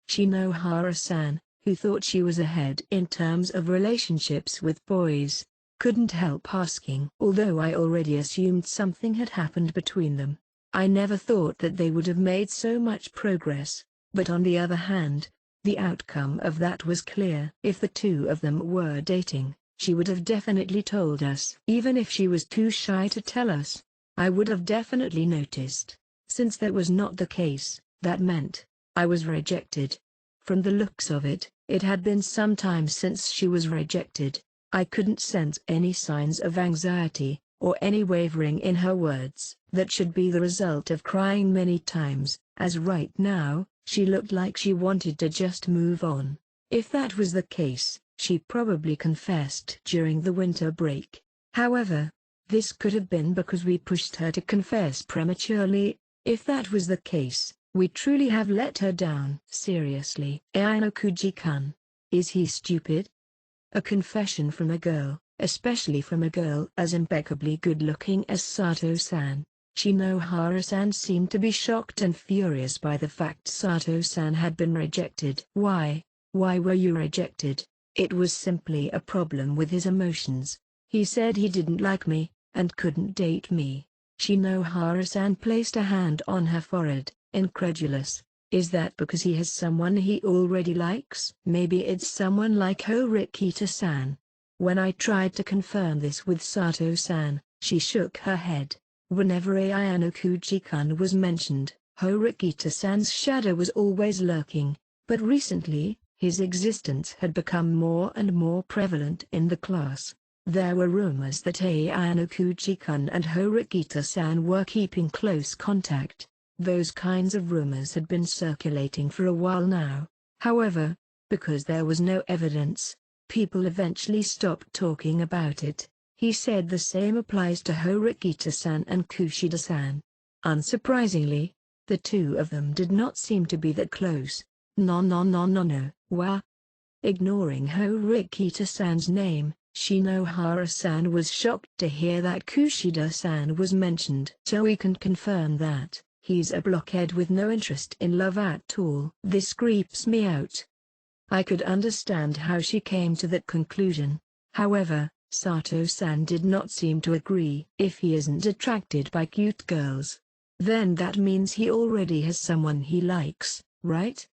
Speaker 1: Shinohara-san, who thought she was ahead in terms of relationships with boys, couldn't help asking. Although I already assumed something had happened between them, I never thought that they would have made so much progress. But on the other hand, the outcome of that was clear. If the two of them were dating, she would have definitely told us. Even if she was too shy to tell us, I would have definitely noticed. Since that was not the case, that meant I was rejected. From the looks of it, it had been some time since she was rejected. I couldn't sense any signs of anxiety, or any wavering in her words. That should be the result of crying many times, as right now, she looked like she wanted to just move on. If that was the case, she probably confessed during the winter break. However, this could have been because we pushed her to confess prematurely. If that was the case, we truly have let her down. Seriously, Ayano Kuji-kun, is he stupid? A confession from a girl, especially from a girl as impeccably good-looking as Sato-san. Shinohara-san seemed to be shocked and furious by the fact Sato-san had been rejected. Why were you rejected? It was simply a problem with his emotions. He said he didn't like me, and couldn't date me. Shinohara-san placed a hand on her forehead, incredulous. Is that because he has someone he already likes? Maybe it's someone like Horikita-san. When I tried to confirm this with Sato-san, she shook her head. Whenever Ayano Kuji-kun was mentioned, Horikita-san's shadow was always lurking, but recently, his existence had become more and more prevalent in the class. There were rumors that Ayano Kuji-kun and Horikita-san were keeping close contact. Those kinds of rumors had been circulating for a while now. However, because there was no evidence, people eventually stopped talking about it. He said the same applies to Horikita-san and Kushida-san. Unsurprisingly, the two of them did not seem to be that close. No. Wah. Ignoring Horikita-san's name, Shinohara-san was shocked to hear that Kushida-san was mentioned. So we can confirm that he's a blockhead with no interest in love at all. This creeps me out. I could understand how she came to that conclusion. However, Sato-san did not seem to agree. If he isn't attracted by cute girls, then that means he already has someone he likes, right?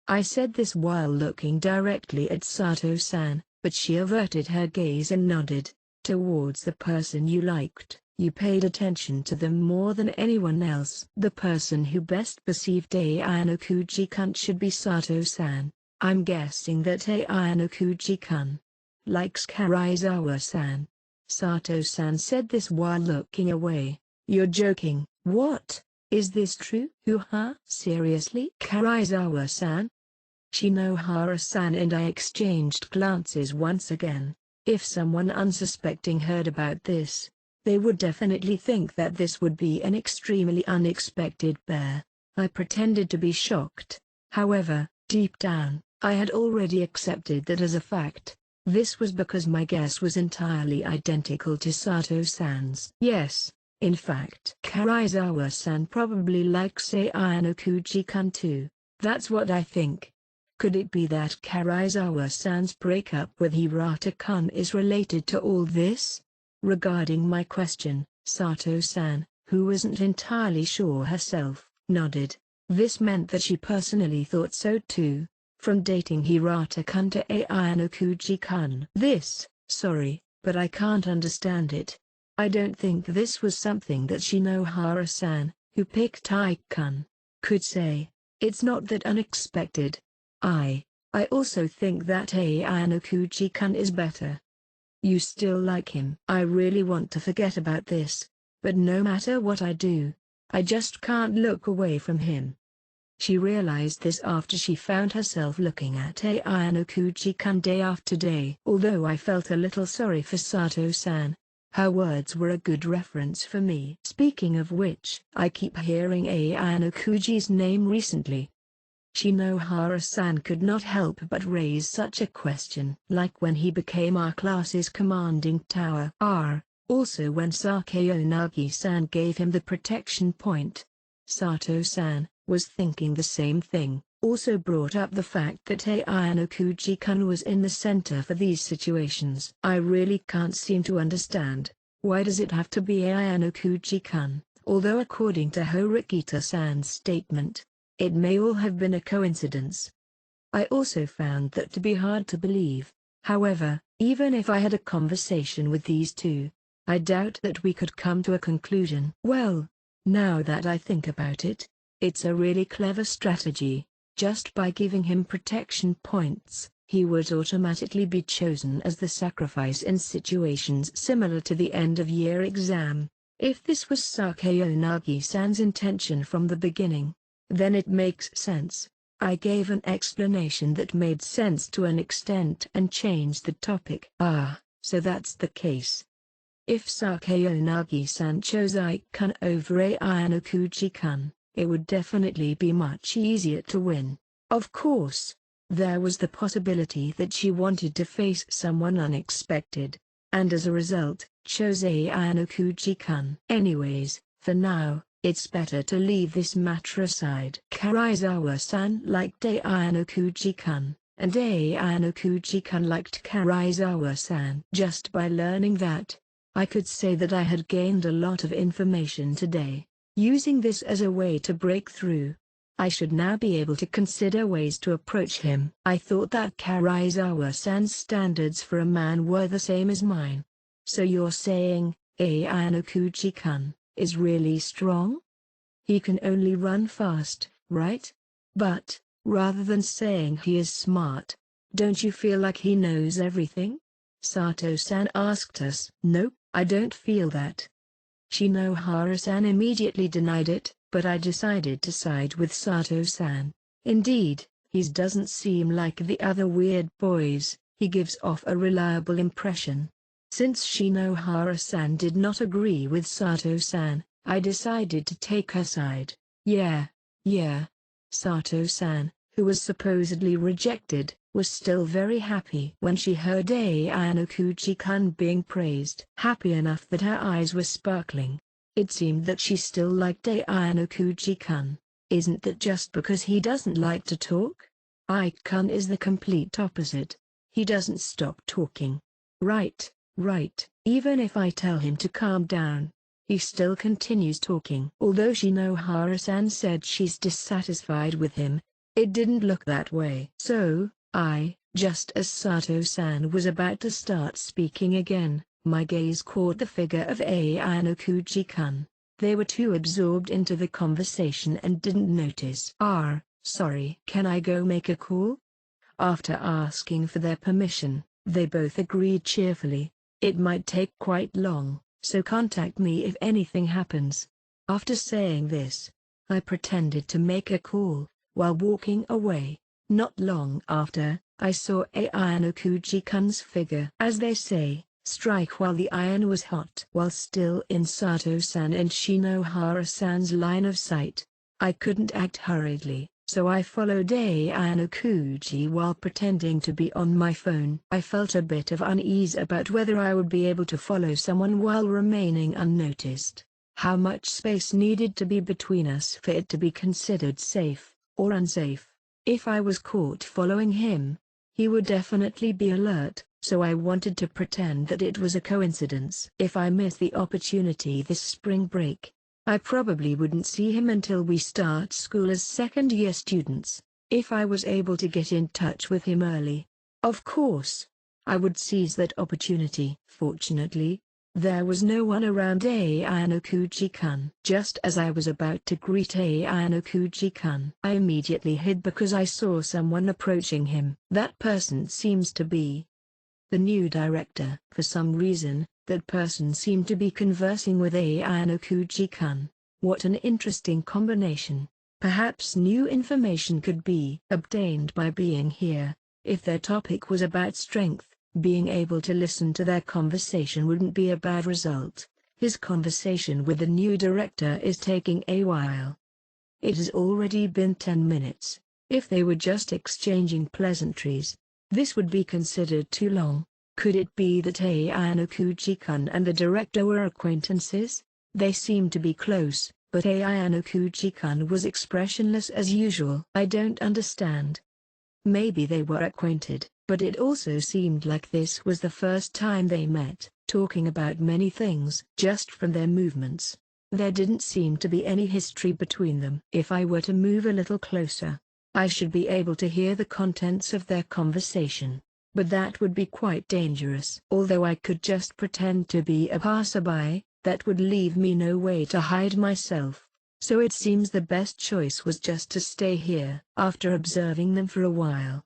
Speaker 1: I said this while looking directly at Sato-san, but she averted her gaze and nodded. Towards the person you liked, You paid attention to them more than anyone else. The person who best perceived Ayano-kuji-kun should be Sato-san. I'm guessing that Ayano-kuji-kun likes Karaizawa-san. Sato-san said this while looking away. You're joking. What? Is this true? Huh? Seriously? Karaizawa-san? Shinohara-san and I exchanged glances once again. If someone unsuspecting heard about this, they would definitely think that this would be an extremely unexpected pair. I pretended to be shocked. However, deep down, I had already accepted that as a fact. This was because my guess was entirely identical to Sato-san's. Yes, in fact, Karaizawa-san probably likes Ayano-kuji-kun too. That's what I think. Could it be that Karaizawa-san's breakup with Hirata-kun is related to all this? Regarding my question, Sato-san, who wasn't entirely sure herself, nodded. This meant that she personally thought so too. From dating Hirata-kun to Ayano-kuji-kun. Sorry, but I can't understand it. I don't think this was something that Shinohara-san, who picked Ike-kun, could say. It's not that unexpected. I also think that Ayano-kuji-kun is better. You still like him. I really want to forget about this, but no matter what I do, I just can't look away from him. She realized this after she found herself looking at Ayano-kuji-kun day after day. Although I felt a little sorry for Sato-san, her words were a good reference for me. Speaking of which, I keep hearing Ayano-kuji's name recently. Shinohara-san could not help but raise such a question. Like when he became our class's commanding tower. Also when Sakayonagi-san gave him the protection point. Sato-san was thinking the same thing. Also brought up the fact that Ayano-kuji-kun was in the center for these situations. I really can't seem to understand. Why does it have to be Ayano-kuji-kun? Although according to Horikita-san's statement, it may all have been a coincidence. I also found that to be hard to believe. However, even if I had a conversation with these two, I doubt that we could come to a conclusion. Well, now that I think about it, it's a really clever strategy. Just by giving him protection points, he would automatically be chosen as the sacrifice in situations similar to the end-of-year exam. If this was Sakayonagi-san's intention from the beginning, then it makes sense. I gave an explanation that made sense to an extent and changed the topic. So that's the case. If Sakayonagi-san chose Ike-kun over Ayano-kuji-kun, it would definitely be much easier to win. Of course, there was the possibility that she wanted to face someone unexpected, and as a result, chose Ayano-kuji-kun. Anyways, for now, it's better to leave this matter aside. Karaizawa-san liked Ayano-kuji-kun, and Ayano-kuji-kun liked Karaizawa-san. Just by learning that, I could say that I had gained a lot of information today. Using this as a way to break through, I should now be able to consider ways to approach him. I thought that Karaizawa-san's standards for a man were the same as mine. So you're saying, Ayano-kuji-kun is really strong? He can only run fast, right? But, rather than saying he is smart, don't you feel like he knows everything? Sato-san asked us. Nope, I don't feel that. Shinohara-san immediately denied it, but I decided to side with Sato-san. Indeed, he doesn't seem like the other weird boys, he gives off a reliable impression. Since Shinohara-san did not agree with Sato-san, I decided to take her side. Yeah. Sato-san, who was supposedly rejected, was still very happy when she heard Ayano-kuji-kun being praised. Happy enough that her eyes were sparkling. It seemed that she still liked Ayano-kuji-kun. Isn't that just because he doesn't like to talk? Ike-kun is the complete opposite. He doesn't stop talking. Right. Even if I tell him to calm down, he still continues talking. Although Shinohara-san said she's dissatisfied with him, it didn't look that way. So, just as Sato-san was about to start speaking again, My gaze caught the figure of Ayano Kuji-kun. They were too absorbed into the conversation and didn't notice. Sorry. Can I go make a call? After asking for their permission, they both agreed cheerfully. It might take quite long, so contact me if anything happens. After saying this, I pretended to make a call. While walking away, not long after, I saw Ayano Kuji-kun's figure. As they say, strike while the iron was hot. While still in Sato-san and Shinohara-san's line of sight, I couldn't act hurriedly, so I followed Ayano Kuji while pretending to be on my phone. I felt a bit of unease about whether I would be able to follow someone while remaining unnoticed. How much space needed to be between us for it to be considered safe or unsafe? If I was caught following him, he would definitely be alert, so I wanted to pretend that it was a coincidence. If I missed the opportunity this spring break, I probably wouldn't see him until we start school as second-year students. If I was able to get in touch with him early, of course, I would seize that opportunity. Fortunately, there was no one around Ayano Kuji-kun. Just as I was about to greet Ayano Kuji-kun, I immediately hid because I saw someone approaching him. That person seems to be the new director. For some reason, that person seemed to be conversing with Ayano Kuji-kun. What an interesting combination. Perhaps new information could be obtained by being here. If their topic was about strength, being able to listen to their conversation wouldn't be a bad result. His conversation with the new director is taking a while. It has already been 10 minutes. If they were just exchanging pleasantries, this would be considered too long. Could it be that Ayano Kuji-kun and the director were acquaintances? They seemed to be close, but Ayano Kuji-kun was expressionless as usual. I don't understand. Maybe they were acquainted, but it also seemed like this was the first time they met, talking about many things. Just from their movements, there didn't seem to be any history between them. If I were to move a little closer, I should be able to hear the contents of their conversation, but that would be quite dangerous. Although I could just pretend to be a passerby, that would leave me no way to hide myself. So it seems the best choice was just to stay here. After observing them for a while,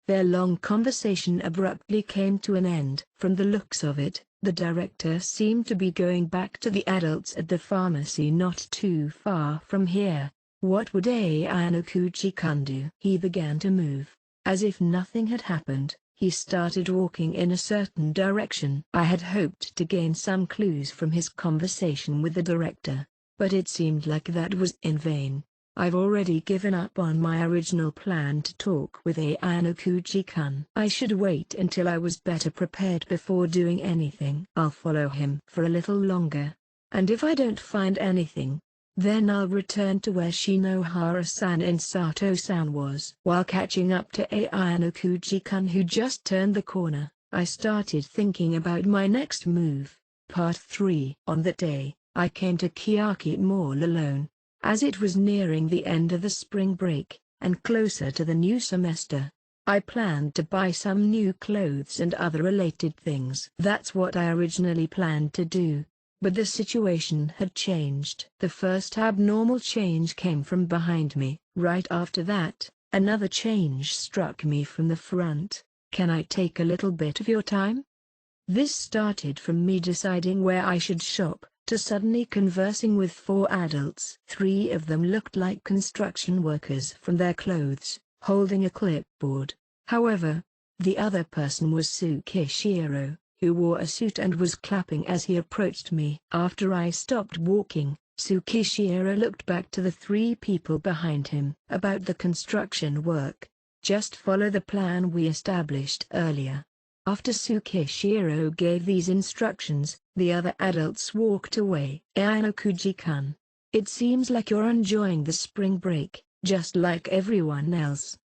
Speaker 1: their long conversation abruptly came to an end. From the looks of it, the director seemed to be going back to the adults at the pharmacy not too far from here. What would Ayano Kuji-kun do? He began to move. As if nothing had happened, he started walking in a certain direction. I had hoped to gain some clues from his conversation with the director, but it seemed like that was in vain. I've already given up on my original plan to talk with Ayano Kuji-kun. I should wait until I was better prepared before doing anything. I'll follow him for a little longer, and if I don't find anything, then I'll return to where Shinohara-san and Sato-san was. While catching up to Ayano Kuji-kun who just turned the corner, I started thinking about my next move. Part 3. On that day, I came to Kiyaki Mall alone. As it was nearing the end of the spring break, and closer to the new semester, I planned to buy some new clothes and other related things. That's what I originally planned to do. But the situation had changed. The first abnormal change came from behind me. Right after that, another change struck me from the front. Can I take a little bit of your time? This started from me deciding where I should shop, to suddenly conversing with 4 adults. 3 of them looked like construction workers from their clothes, holding a clipboard. However, the other person was Tsukishiro, who wore a suit and was clapping as he approached me. After I stopped walking, Tsukishiro looked back to the 3 people behind him. About the construction work, just follow the plan we established earlier. After Tsukishiro gave these instructions, the other adults walked away. Ayano Kuji-kun, it seems like you're enjoying the spring break, just like everyone else.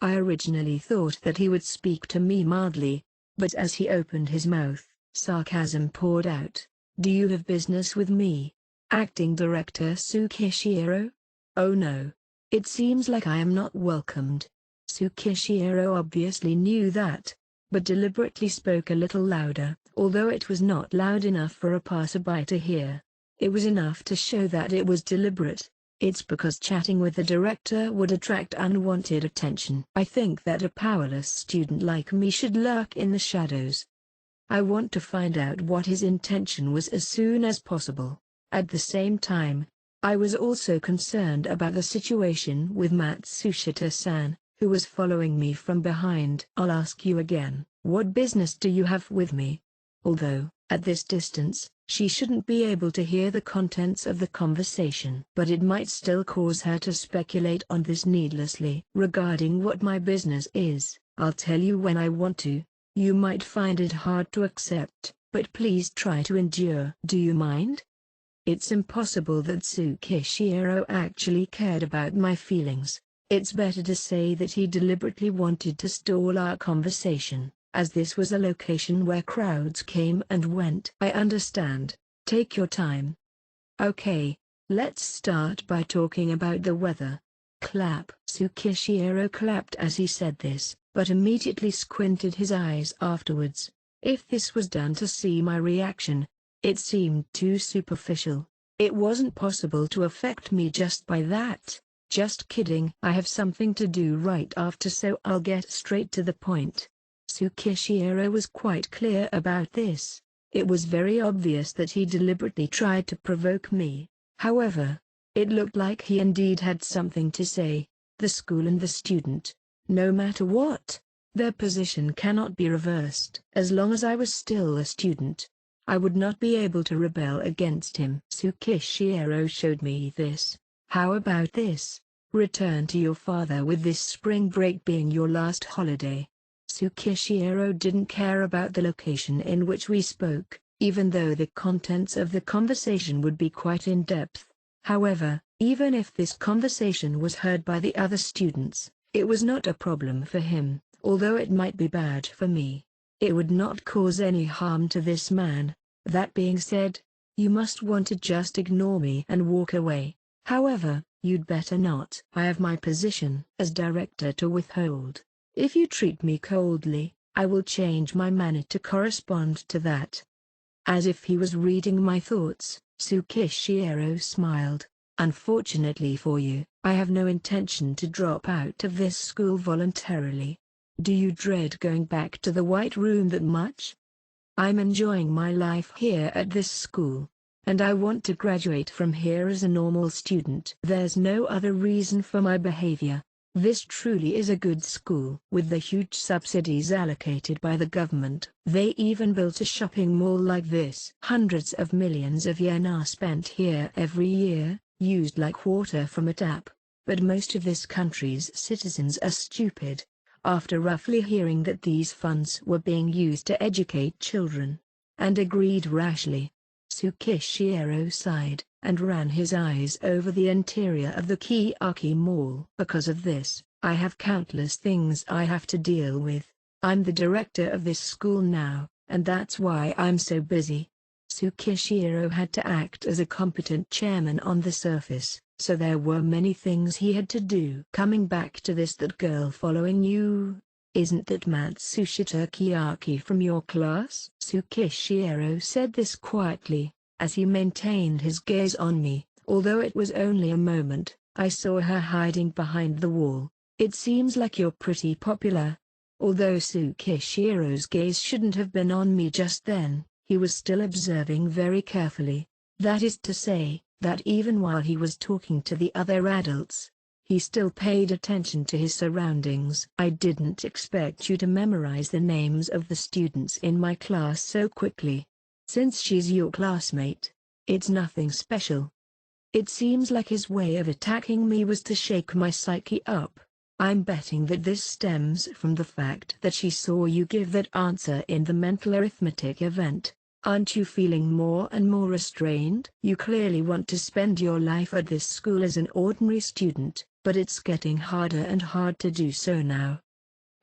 Speaker 1: I originally thought that he would speak to me mildly, but as he opened his mouth, sarcasm poured out. Do you have business with me, acting director Tsukishiro? Oh no. It seems like I am not welcomed. Tsukishiro obviously knew that, but deliberately spoke a little louder. although it was not loud enough for a passerby to hear. It was enough to show that it was deliberate. It's because chatting with the director would attract unwanted attention. I think that a powerless student like me should lurk in the shadows. I want to find out what his intention was as soon as possible. At the same time, I was also concerned about the situation with Matsushita-san, who was following me from behind. I'll ask you again, what business do you have with me? Although, at this distance, she shouldn't be able to hear the contents of the conversation. But it might still cause her to speculate on this needlessly. Regarding what my business is, I'll tell you when I want to. You might find it hard to accept, but please try to endure. Do you mind? It's impossible that Tsukishiro actually cared about my feelings. It's better to say that he deliberately wanted to stall our conversation, as this was a location where crowds came and went. I understand. Take your time. Okay, let's start by talking about the weather. Clap. Tsukishiro clapped as he said this, but immediately squinted his eyes afterwards. If this was done to see my reaction, it seemed too superficial. It wasn't possible to affect me just by that. Just kidding. I have something to do right after, so I'll get straight to the point. Tsukishiro was quite clear about this. It was very obvious that he deliberately tried to provoke me. However, it looked like he indeed had something to say. The school and the student, no matter what, their position cannot be reversed. As long as I was still a student, I would not be able to rebel against him. Tsukishiro showed me this. How about this? Return to your father with this spring break being your last holiday. Tsukishiro didn't care about the location in which we spoke, even though the contents of the conversation would be quite in-depth. However, even if this conversation was heard by the other students, it was not a problem for him. Although it might be bad for me, it would not cause any harm to this man. That being said, you must want to just ignore me and walk away. However, you'd better not. I have my position as director to withhold. If you treat me coldly, I will change my manner to correspond to that. As if he was reading my thoughts, Tsukishiro smiled. Unfortunately for you, I have no intention to drop out of this school voluntarily. Do you dread going back to the White Room that much? I'm enjoying my life here at this school, and I want to graduate from here as a normal student. There's no other reason for my behavior. This truly is a good school. With the huge subsidies allocated by the government, they even built a shopping mall like this. Hundreds of millions of yen are spent here every year, used like water from a tap. But most of this country's citizens are stupid. After roughly hearing that these funds were being used to educate children, and agreed rashly, Tsukishiro sighed, and ran his eyes over the interior of the Kiyaki Mall. Because of this, I have countless things I have to deal with. I'm the director of this school now, and that's why I'm so busy. Tsukishiro had to act as a competent chairman on the surface, so there were many things he had to do. Coming back to this, that girl following you, isn't that Matsushita Kiyaki from your class? Tsukishiro said this quietly, as he maintained his gaze on me. Although it was only a moment, I saw her hiding behind the wall. It seems like you're pretty popular. Although Tsukishiro's gaze shouldn't have been on me just then, he was still observing very carefully. That is to say, that even while he was talking to the other adults, he still paid attention to his surroundings. I didn't expect you to memorize the names of the students in my class so quickly. Since she's your classmate, it's nothing special. It seems like his way of attacking me was to shake my psyche up. I'm betting that this stems from the fact that she saw you give that answer in the mental arithmetic event. Aren't you feeling more and more restrained? You clearly want to spend your life at this school as an ordinary student, but it's getting harder and hard to do so now.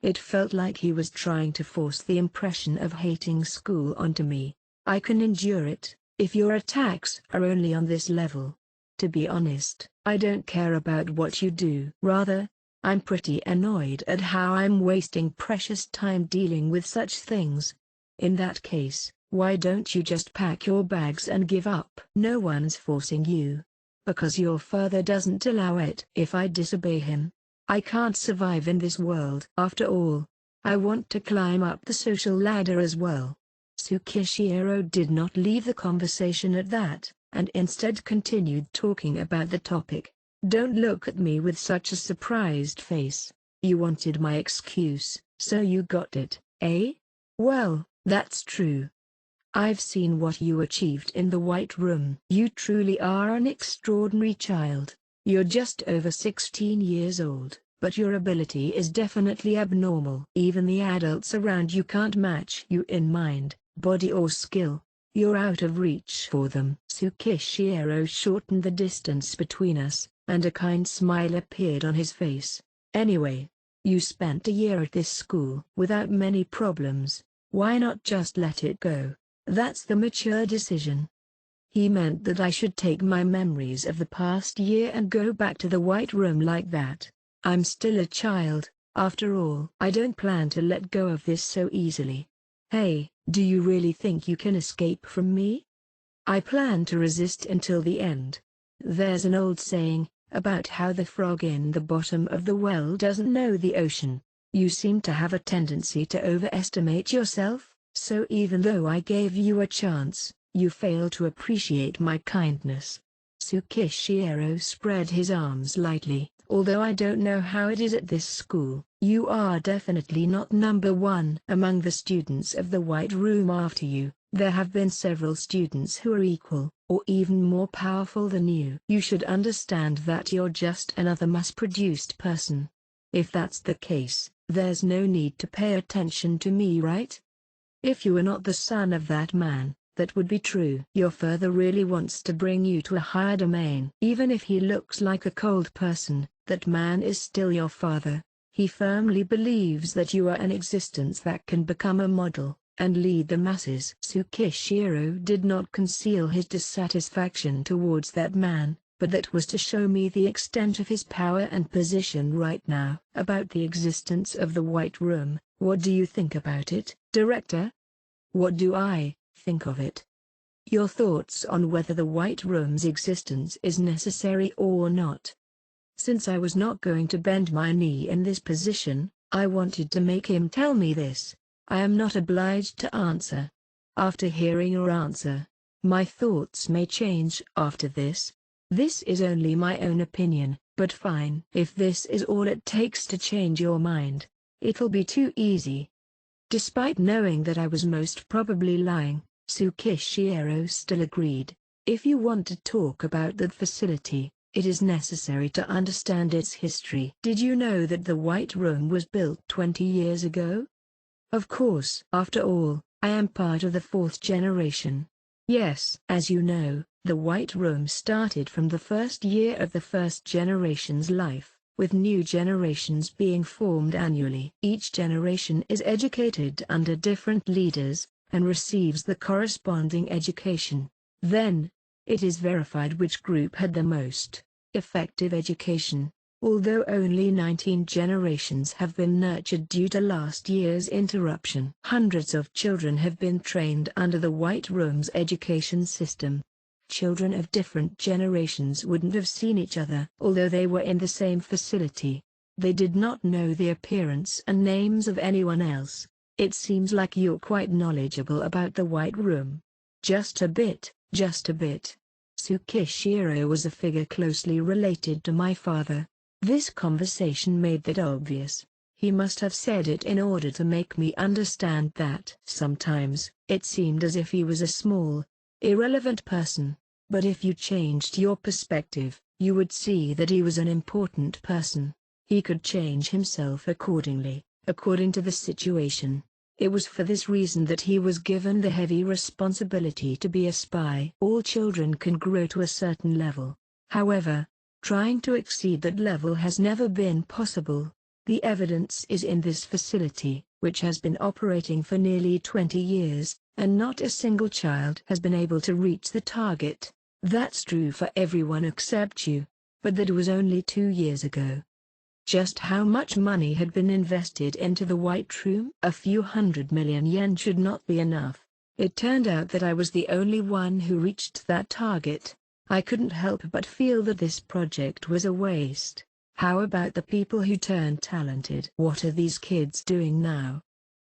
Speaker 1: It felt like he was trying to force the impression of hating school onto me. I can endure it, if your attacks are only on this level. To be honest, I don't care about what you do. Rather, I'm pretty annoyed at how I'm wasting precious time dealing with such things. In that case, Why don't you just pack your bags and give up? No one's forcing you. Because your father doesn't allow it. If I disobey him, I can't survive in this world. After all, I want to climb up the social ladder as well. Tsukishiro did not leave the conversation at that, and instead continued talking about the topic. Don't look at me with such a surprised face. You wanted my excuse, so you got it, eh? Well, that's true. I've seen what you achieved in the White Room. You truly are an extraordinary child. You're just over 16 years old, but your ability is definitely abnormal. Even the adults around you can't match you in mind, body or skill. You're out of reach for them. Tsukishiro shortened the distance between us, and a kind smile appeared on his face. Anyway, you spent a year at this school without many problems. Why not just let it go? That's the mature decision. He meant that I should take my memories of the past year and go back to the White Room like that. I'm still a child, after all. I don't plan to let go of this so easily. Hey, do you really think you can escape from me? I plan to resist until the end. There's an old saying about how the frog in the bottom of the well doesn't know the ocean. You seem to have a tendency to overestimate yourself, so even though I gave you a chance, you fail to appreciate my kindness. Tsukishiro spread his arms lightly. Although I don't know how it is at this school, you are definitely not number one among the students of the White Room. After you, there have been several students who are equal, or even more powerful than you. You should understand that you're just another mass-produced person. If that's the case, there's no need to pay attention to me, right? If you were not the son of that man, that would be true. Your father really wants to bring you to a higher domain. Even if he looks like a cold person, that man is still your father. He firmly believes that you are an existence that can become a model, and lead the masses. Tsukishiro did not conceal his dissatisfaction towards that man, but that was to show me the extent of his power and position right now. About the existence of the White Room, what do you think about it, Director? What do I think of it? Your thoughts on whether the White Room's existence is necessary or not. Since I was not going to bend my knee in this position, I wanted to make him tell me this. I am not obliged to answer. After hearing your answer, my thoughts may change after this. This is only my own opinion, but fine. If this is all it takes to change your mind, it'll be too easy. Despite knowing that I was most probably lying, Tsukishiro still agreed. If you want to talk about that facility, it is necessary to understand its history. Did you know that the White Room was built 20 years ago? Of course. After all, I am part of the fourth generation. Yes. As you know, the White Room started from the first year of the first generation's life, with new generations being formed annually. Each generation is educated under different leaders, and receives the corresponding education. Then, it is verified which group had the most effective education. Although only 19 generations have been nurtured due to last year's interruption, hundreds of children have been trained under the White Room's education system. Children of different generations wouldn't have seen each other. Although they were in the same facility, they did not know the appearance and names of anyone else. It seems like you're quite knowledgeable about the White Room. Just a bit, just a bit. Tsukishiro was a figure closely related to my father. This conversation made that obvious. He must have said it in order to make me understand that. Sometimes, it seemed as if he was a small, irrelevant person, but if you changed your perspective, you would see that he was an important person. He could change himself accordingly, according to the situation. It was for this reason that he was given the heavy responsibility to be a spy. All children can grow to a certain level. However, trying to exceed that level has never been possible. The evidence is in this facility, which has been operating for nearly 20 years, and not a single child has been able to reach the target. That's true for everyone except you. But that was only 2 years ago. Just how much money had been invested into the White Room? A few 100 million yen should not be enough. It turned out that I was the only one who reached that target. I couldn't help but feel that this project was a waste. How about the people who turned talented? What are these kids doing now?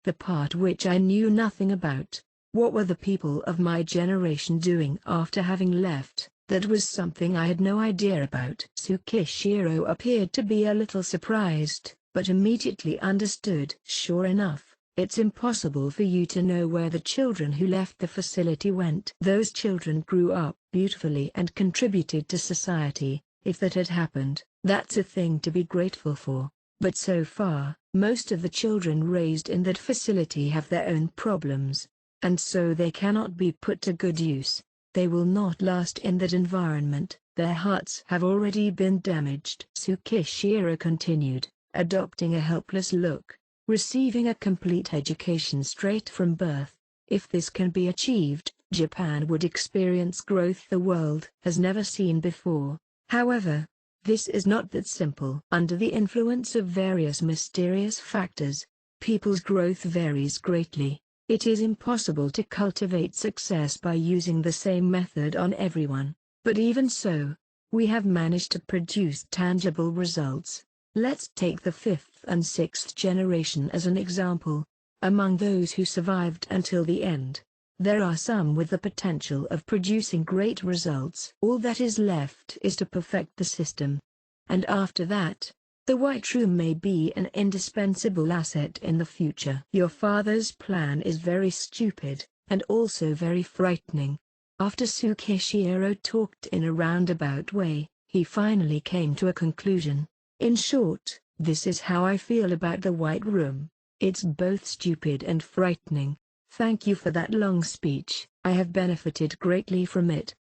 Speaker 1: The part which I knew nothing about. What were the people of my generation doing after having left? That was something I had no idea about. Tsukishiro appeared to be a little surprised, but immediately understood. Sure enough, it's impossible for you to know where the children who left the facility went. Those children grew up beautifully and contributed to society. If that had happened, that's a thing to be grateful for. But so far, most of the children raised in that facility have their own problems, and so they cannot be put to good use. They will not last in that environment. Their hearts have already been damaged. Tsukishiro continued, adopting a helpless look. Receiving a complete education straight from birth. If this can be achieved, Japan would experience growth the world has never seen before. However, this is not that simple. Under the influence of various mysterious factors, people's growth varies greatly. It is impossible to cultivate success by using the same method on everyone. But even so, we have managed to produce tangible results. Let's take the 5th and 6th generation as an example. Among those who survived until the end, there are some with the potential of producing great results. All that is left is to perfect the system. And after that, the White Room may be an indispensable asset in the future. Your father's plan is very stupid, and also very frightening. After Tsukishiro talked in a roundabout way, he finally came to a conclusion. In short, this is how I feel about the White Room. It's both stupid and frightening. Thank you for that long speech. I have benefited greatly from it.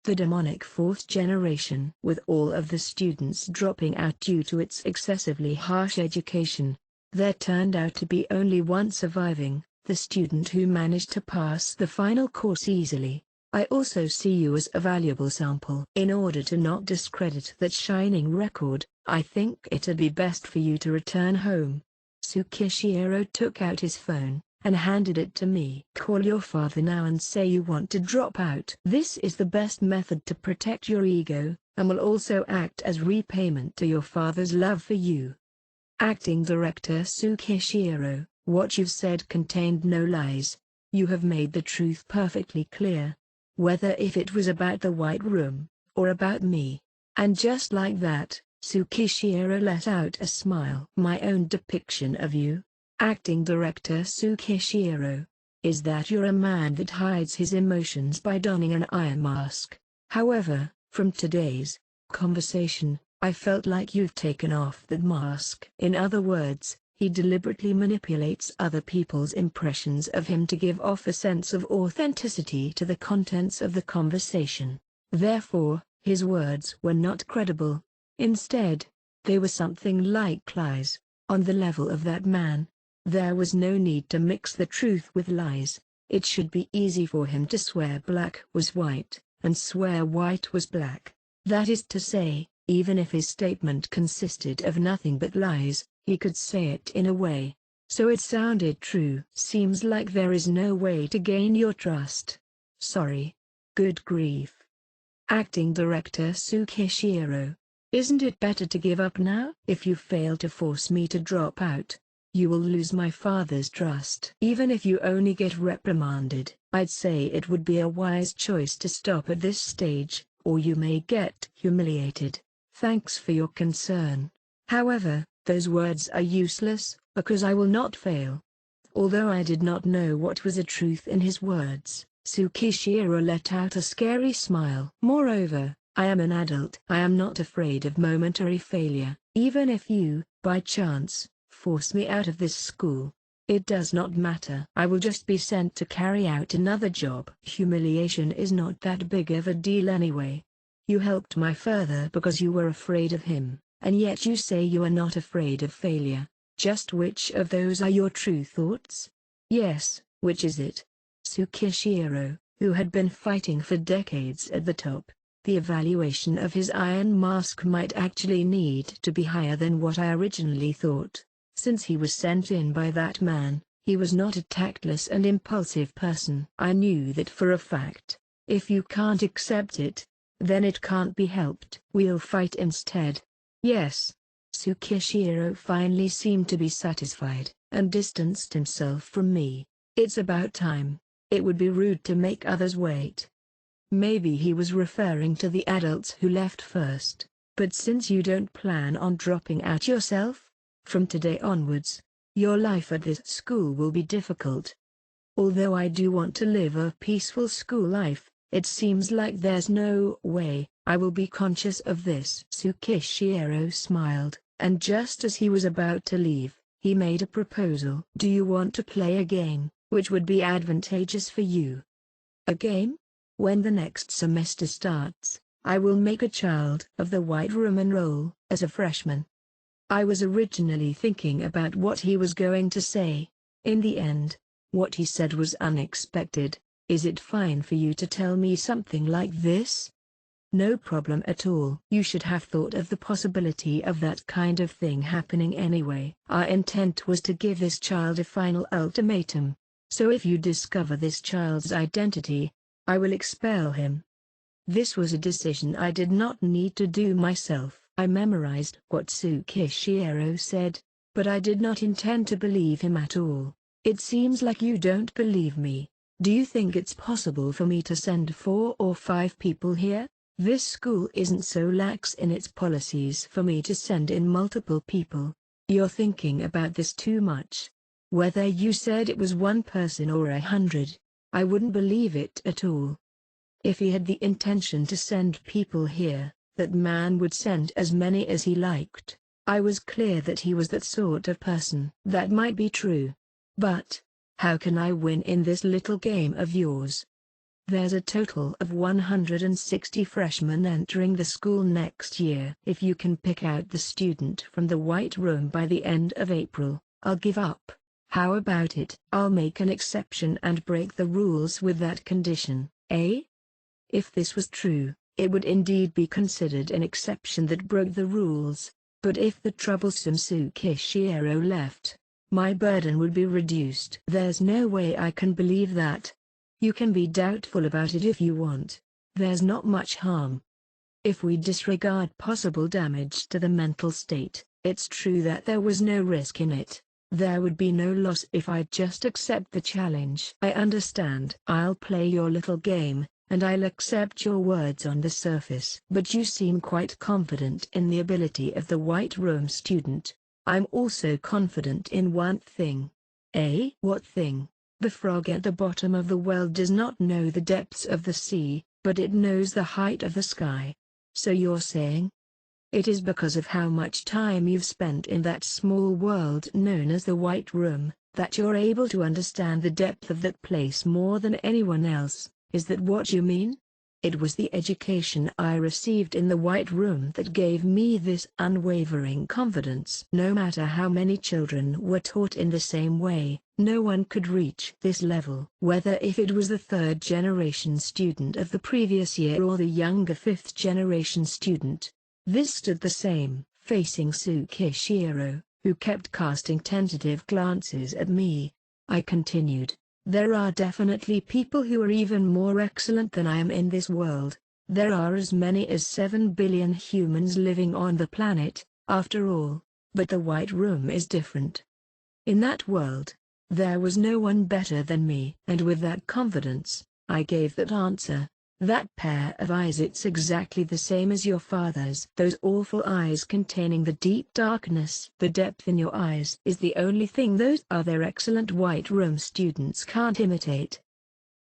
Speaker 1: The demonic 4th generation. With all of the students dropping out due to its excessively harsh education, there turned out to be only one surviving, the student who managed to pass the final course easily. I also see you as a valuable sample. In order to not discredit that shining record, I think it'd be best for you to return home. Tsukishiro took out his phone and handed it to me. Call your father now and say you want to drop out. This is the best method to protect your ego, and will also act as repayment to your father's love for you. Acting Director Tsukishiro, what you've said contained no lies. You have made the truth perfectly clear. Whether if it was about the White Room, or about me. And just like that, Tsukishiro let out a smile. My own depiction of you, Acting Director Tsukishiro, is that you're a man that hides his emotions by donning an iron mask. However, from today's conversation, I felt like you've taken off that mask. In other words, he deliberately manipulates other people's impressions of him to give off a sense of authenticity to the contents of the conversation. Therefore, his words were not credible. Instead, they were something like lies, on the level of that man. There was no need to mix the truth with lies. It should be easy for him to swear black was white, and swear white was black. That is to say, even if his statement consisted of nothing but lies, he could say it in a way so it sounded true. Seems like there is no way to gain your trust. Sorry. Good grief. Acting Director Tsukishiro, isn't it better to give up now? If you fail to force me to drop out, you will lose my father's trust. Even if you only get reprimanded, I'd say it would be a wise choice to stop at this stage, or you may get humiliated. Thanks for your concern. However, those words are useless, because I will not fail. Although I did not know what was the truth in his words, Tsukishiro let out a scary smile. Moreover, I am an adult. I am not afraid of momentary failure. Even if you, by chance, force me out of this school, it does not matter. I will just be sent to carry out another job. Humiliation is not that big of a deal anyway. You helped my father because you were afraid of him, and yet you say you are not afraid of failure. Just which of those are your true thoughts? Yes, which is it? Tsukishiro, who had been fighting for decades at the top, the evaluation of his iron mask might actually need to be higher than what I originally thought. Since he was sent in by that man, He was not a tactless and impulsive person. I knew that for a fact. If you can't accept it, then it can't be helped. We'll fight instead. Yes. Tsukishiro finally seemed to be satisfied, and distanced himself from me. It's about time. It would be rude to make others wait. Maybe he was referring to the adults who left first. But since you don't plan on dropping out yourself, from today onwards, your life at this school will be difficult. Although I do want to live a peaceful school life, it seems like there's no way I will be conscious of this. Tsukishiro smiled, and just as he was about to leave, he made a proposal. Do you want to play a game, which would be advantageous for you? A game? When the next semester starts, I will make a child of the White Room enroll as a freshman. I was originally thinking about what he was going to say. In the end, what he said was unexpected. Is it fine for you to tell me something like this? No problem at all. You should have thought of the possibility of that kind of thing happening anyway. Our intent was to give this child a final ultimatum. So if you discover this child's identity, I will expel him. This was a decision I did not need to do myself. I memorized what Tsukishiro said, but I did not intend to believe him at all. It seems like you don't believe me. Do you think it's possible for me to send 4 or 5 people here? This school isn't so lax in its policies for me to send in multiple people. You're thinking about this too much. Whether you said it was 1 person or 100, I wouldn't believe it at all. If he had the intention to send people here, that man would send as many as he liked. I was clear that he was that sort of person. That might be true. But, how can I win in this little game of yours? There's a total of 160 freshmen entering the school next year. If you can pick out the student from the White Room by the end of April, I'll give up. How about it? I'll make an exception and break the rules with that condition, eh? If this was true, it would indeed be considered an exception that broke the rules, but if the troublesome Tsukishiro left, my burden would be reduced. There's no way I can believe that. You can be doubtful about it if you want. There's not much harm. If we disregard possible damage to the mental state, it's true that there was no risk in it. There would be no loss if I just accept the challenge. I understand. I'll play your little game, and I'll accept your words on the surface. But you seem quite confident in the ability of the White Room student. I'm also confident in one thing. Eh? What thing? The frog at the bottom of the well does not know the depths of the sea, but it knows the height of the sky. So you're saying? It is because of how much time you've spent in that small world known as the White Room, that you're able to understand the depth of that place more than anyone else. Is that what you mean? It was the education I received in the White Room that gave me this unwavering confidence. No matter how many children were taught in the same way, no one could reach this level. Whether if it was the 3rd-generation student of the previous year or the younger 5th-generation student, this stood the same. Facing Tsukishiro, who kept casting tentative glances at me, I continued. There are definitely people who are even more excellent than I am in this world. There are as many as 7 billion humans living on the planet, after all, but the White Room is different. In that world, there was no one better than me. And with that confidence, I gave that answer. That pair of eyes, it's exactly the same as your father's. Those awful eyes containing the deep darkness. The depth in your eyes is the only thing those other excellent White Room students can't imitate.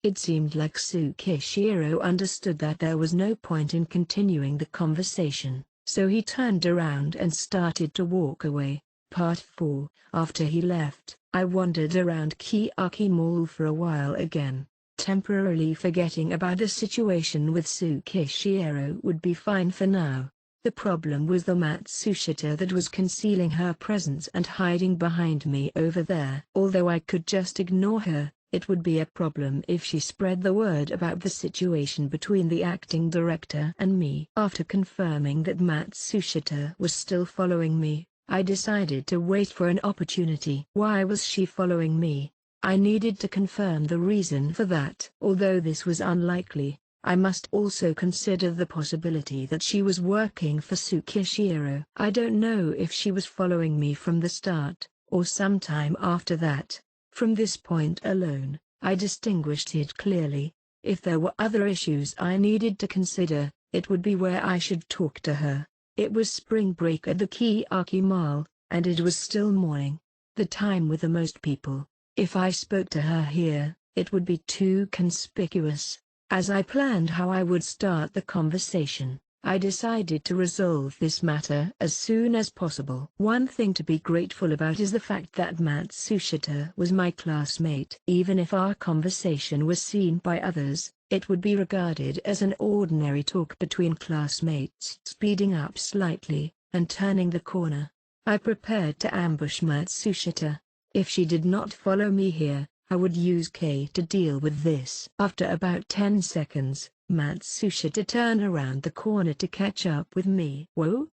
Speaker 1: It seemed like Tsukishiro understood that there was no point in continuing the conversation, so he turned around and started to walk away. Part 4. After he left, I wandered around Kiyaki Mall for a while again. Temporarily forgetting about the situation with Tsukishiro would be fine for now. The problem was the Matsushita that was concealing her presence and hiding behind me over there. Although I could just ignore her, it would be a problem if she spread the word about the situation between the acting director and me. After confirming that Matsushita was still following me, I decided to wait for an opportunity. Why was she following me? I needed to confirm the reason for that. Although this was unlikely, I must also consider the possibility that she was working for Tsukishiro. I don't know if she was following me from the start, or sometime after that. From this point alone, I distinguished it clearly. If there were other issues I needed to consider, it would be where I should talk to her. It was spring break at the Kiyaki Mall, and it was still morning, the time with the most people. If I spoke to her here, it would be too conspicuous. As I planned how I would start the conversation, I decided to resolve this matter as soon as possible. One thing to be grateful about is the fact that Matsushita was my classmate. Even if our conversation was seen by others, it would be regarded as an ordinary talk between classmates. Speeding up slightly, and turning the corner, I prepared to ambush Matsushita. If she did not follow me here, I would use K to deal with this. After about 10 seconds, Matsushita turned around the corner to catch up with me. Whoa!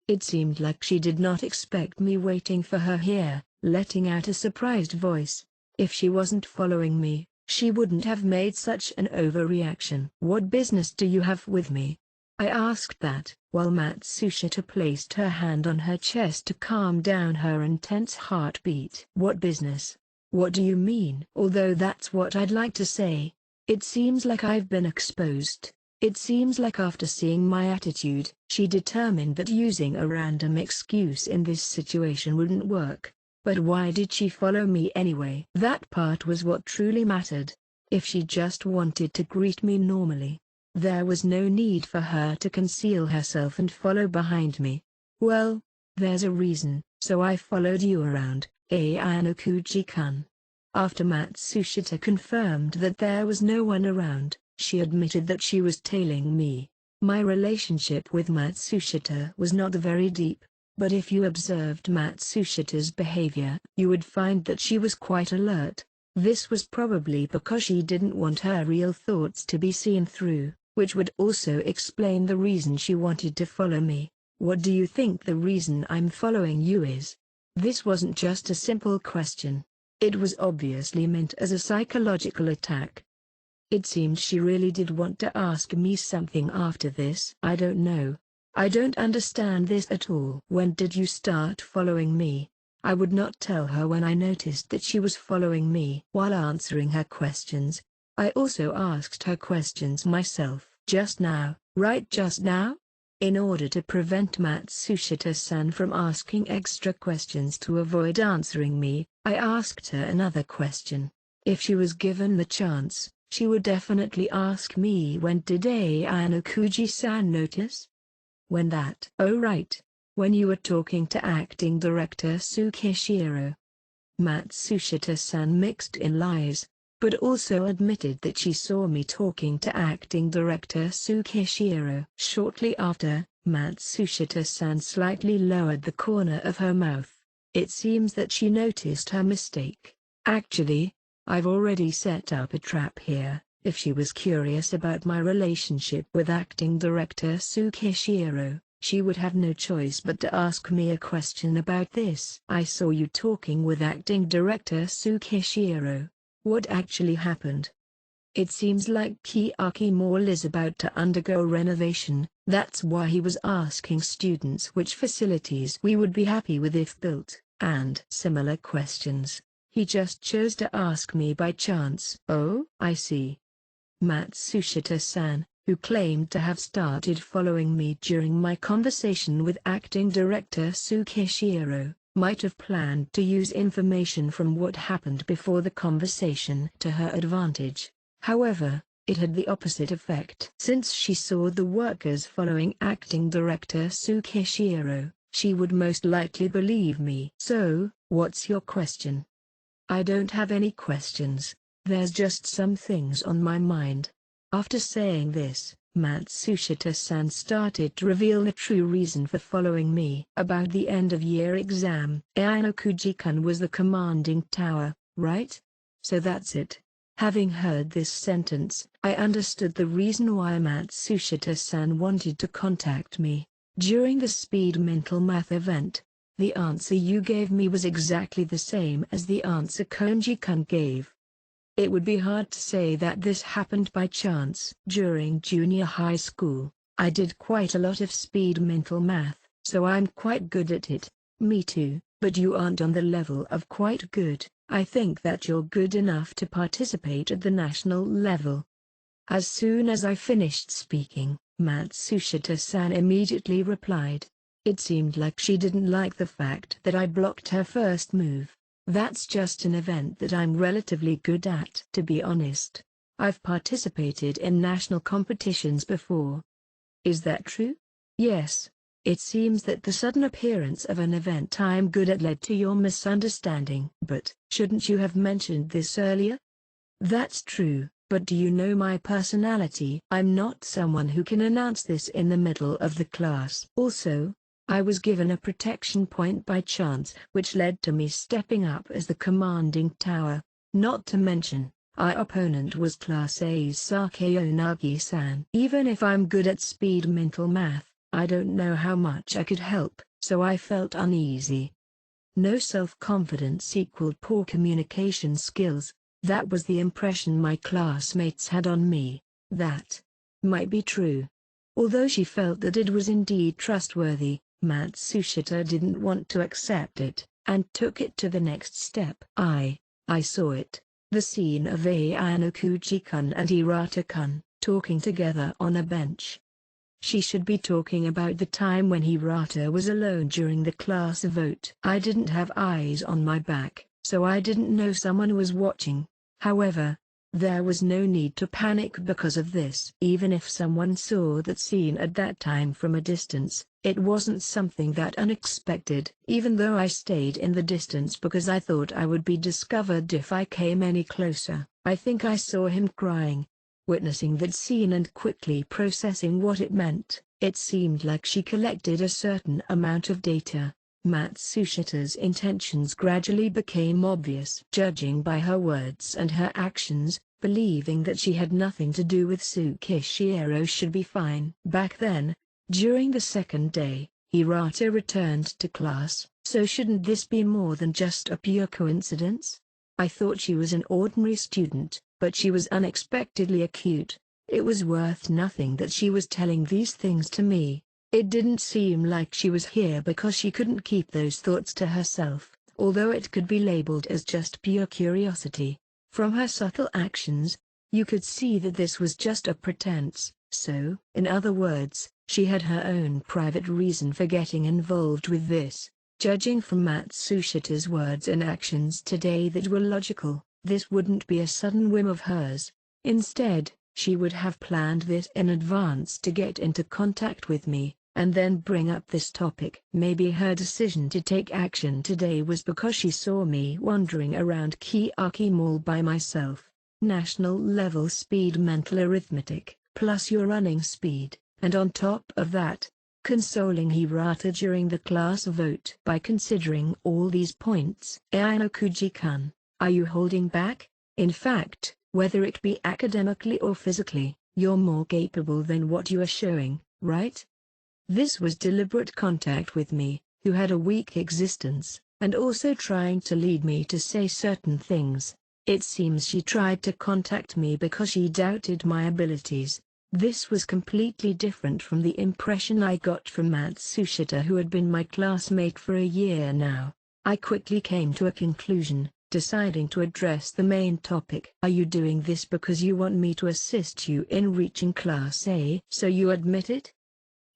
Speaker 1: It seemed like she did not expect me waiting for her here, letting out a surprised voice. If she wasn't following me, she wouldn't have made such an overreaction. What business do you have with me? I asked that, while Matsushita placed her hand on her chest to calm down her intense heartbeat. What business? What do you mean? Although that's what I'd like to say. It seems like I've been exposed. It seems like after seeing my attitude, she determined that using a random excuse in this situation wouldn't work. But why did she follow me anyway? That part was what truly mattered. If she just wanted to greet me normally, there was no need for her to conceal herself and follow behind me. Well, there's a reason, so I followed you around, Ayanokuji-kun. After Matsushita confirmed that there was no one around, she admitted that she was tailing me. My relationship with Matsushita was not very deep, but if you observed Matsushita's behavior, you would find that she was quite alert. This was probably because she didn't want her real thoughts to be seen through, which would also explain the reason she wanted to follow me. What do you think the reason I'm following you is? This wasn't just a simple question. It was obviously meant as a psychological attack. It seemed she really did want to ask me something after this. I don't know. I don't understand this at all. When did you start following me? I would not tell her when I noticed that she was following me. While answering her questions, I also asked her questions myself. Just now, right, just now? In order to prevent Matsushita-san from asking extra questions to avoid answering me, I asked her another question. If she was given the chance, she would definitely ask me, when did Ayanokuji-san notice? When that? Oh right. When you were talking to acting director Tsukishiro. Matsushita-san mixed in lies, but also admitted that she saw me talking to acting director Tsukishiro. Shortly after, Matsushita-san slightly lowered the corner of her mouth. It seems that she noticed her mistake. Actually, I've already set up a trap here. If she was curious about my relationship with acting director Tsukishiro, she would have no choice but to ask me a question about this. I saw you talking with acting director Tsukishiro. What actually happened? It seems like Kiyaki Mall is about to undergo renovation. That's why he was asking students which facilities we would be happy with if built, and similar questions. He just chose to ask me by chance. Oh, I see. Matsushita-san, who claimed to have started following me during my conversation with acting director Tsukishiro, might have planned to use information from what happened before the conversation to her advantage. However, it had the opposite effect. Since she saw the workers following acting director Tsukishiro, she would most likely believe me. So, what's your question? I don't have any questions. There's just some things on my mind. After saying this, Matsushita-san started to reveal the true reason for following me. About the end-of-year exam, Ayanokuji-kun was the commanding tower, right? So that's it. Having heard this sentence, I understood the reason why Matsushita-san wanted to contact me. During the speed mental math event, The answer you gave me was exactly the same as the answer Konji-kun gave. It would be hard to say that this happened by chance. During junior high school, I did quite a lot of speed mental math, so I'm quite good at it. Me too, but you aren't on the level of quite good. I think that you're good enough to participate at the national level. As soon as I finished speaking, Matsushita-san immediately replied. It seemed like she didn't like the fact that I blocked her first move. That's just an event that I'm relatively good at. To be honest, I've participated in national competitions before. Is that true? Yes. It seems that the sudden appearance of an event I'm good at led to your misunderstanding. But shouldn't you have mentioned this earlier? That's true, but do you know my personality? I'm not someone who can announce this in the middle of the class. Also, I was given a protection point by chance, which led to me stepping up as the commanding tower. Not to mention, our opponent was Class A's Sakayonagi-san. Even if I'm good at speed mental math, I don't know how much I could help, so I felt uneasy. No self-confidence equaled poor communication skills. That was the impression my classmates had on me. That might be true. Although she felt that it was indeed trustworthy, Matsushita didn't want to accept it, and took it to the next step. I saw it. The scene of Ayano-kuji-kun and Hirata-kun talking together on a bench. She should be talking about the time when Hirata was alone during the class vote. I didn't have eyes on my back, so I didn't know someone was watching. However, there was no need to panic because of this. Even if someone saw that scene at that time from a distance, it wasn't something that unexpected. Even though I stayed in the distance because I thought I would be discovered if I came any closer, I think I saw him crying. Witnessing that scene and quickly processing what it meant, it seemed like she collected a certain amount of data. Matsushita's intentions gradually became obvious. Judging by her words and her actions, believing that she had nothing to do with Tsukishiro should be fine. Back then, during the second day, Hirata returned to class, so shouldn't this be more than just a pure coincidence? I thought she was an ordinary student, but she was unexpectedly acute. It was worth nothing that she was telling these things to me. It didn't seem like she was here because she couldn't keep those thoughts to herself, although it could be labeled as just pure curiosity. From her subtle actions, you could see that this was just a pretense. So, in other words, she had her own private reason for getting involved with this. Judging from Matsushita's words and actions today that were logical, this wouldn't be a sudden whim of hers. Instead, she would have planned this in advance to get into contact with me, and then bring up this topic. Maybe her decision to take action today was because she saw me wandering around Kiyaki Mall by myself. National level speed mental arithmetic, plus your running speed, and on top of that, consoling Hirata during the class vote. By considering all these points, Ayano-kuji-kun, are you holding back? In fact, whether it be academically or physically, you're more capable than what you are showing, right? This was deliberate contact with me, who had a weak existence, and also trying to lead me to say certain things. It seems she tried to contact me because she doubted my abilities. This was completely different from the impression I got from Matsushita, who had been my classmate for a year now. I quickly came to a conclusion, deciding to address the main topic. Are you doing this because you want me to assist you in reaching Class A? So you admit it?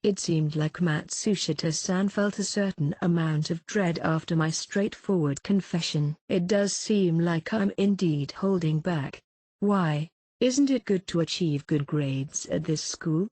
Speaker 1: It seemed like Matsushita-san felt a certain amount of dread after my straightforward confession. It does seem like I'm indeed holding back. Why? Isn't it good to achieve good grades at this school?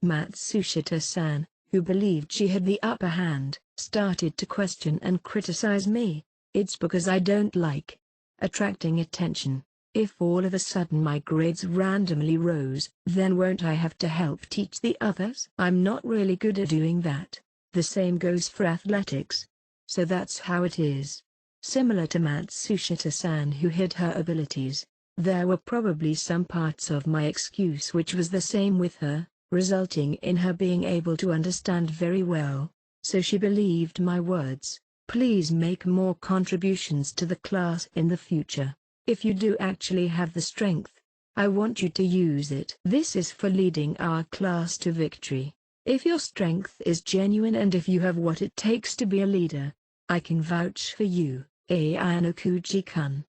Speaker 1: Matsushita-san, who believed she had the upper hand, started to question and criticize me. It's because I don't like attracting attention. If all of a sudden my grades randomly rose, then won't I have to help teach the others? I'm not really good at doing that. The same goes for athletics. So that's how it is. Similar to Matsushita-san, who hid her abilities, there were probably some parts of my excuse which was the same with her, resulting in her being able to understand very well. So she believed my words, Please make more contributions to the class in the future. If you do actually have the strength, I want you to use it. This is for leading our class to victory. If your strength is genuine and if you have what it takes to be a leader, I can vouch for you, Ayano-kuji-kun.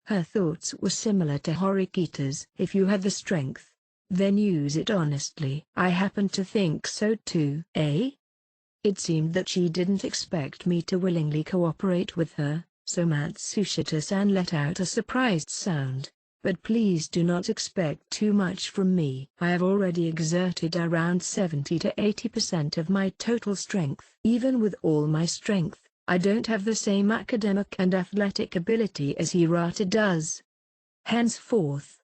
Speaker 1: Her thoughts were similar to Horikita's. If you had the strength, then use it honestly. I happen to think so too. Eh? It seemed that she didn't expect me to willingly cooperate with her, so Matsushita-san let out a surprised sound. But please do not expect too much from me. I have already exerted around 70 to 80% of my total strength. Even with all my strength, I don't have the same academic and athletic ability as Hirata does. Henceforth,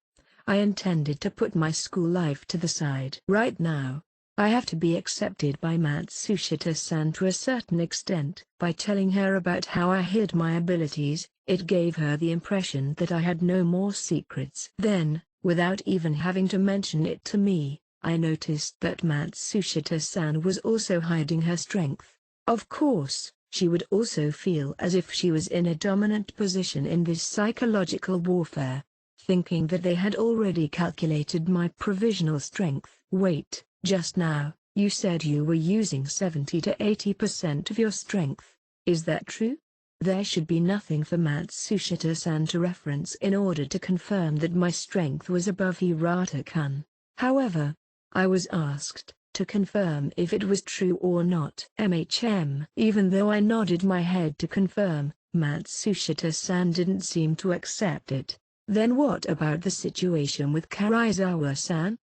Speaker 1: I intended to put my school life to the side. Right now, I have to be accepted by Matsushita-san to a certain extent. By telling her about how I hid my abilities, it gave her the impression that I had no more secrets. Then, without even having to mention it to me, I noticed that Matsushita-san was also hiding her strength. Of course, she would also feel as if she was in a dominant position in this psychological warfare, thinking that they had already calculated my provisional strength. Wait. Just now, you said you were using 70 to 80% of your strength. Is that true? There should be nothing for Matsushita-san to reference in order to confirm that my strength was above Hirata-kun. However, I was asked to confirm if it was true or not. Even though I nodded my head to confirm, Matsushita-san didn't seem to accept it. Then what about the situation with Karizawa-san?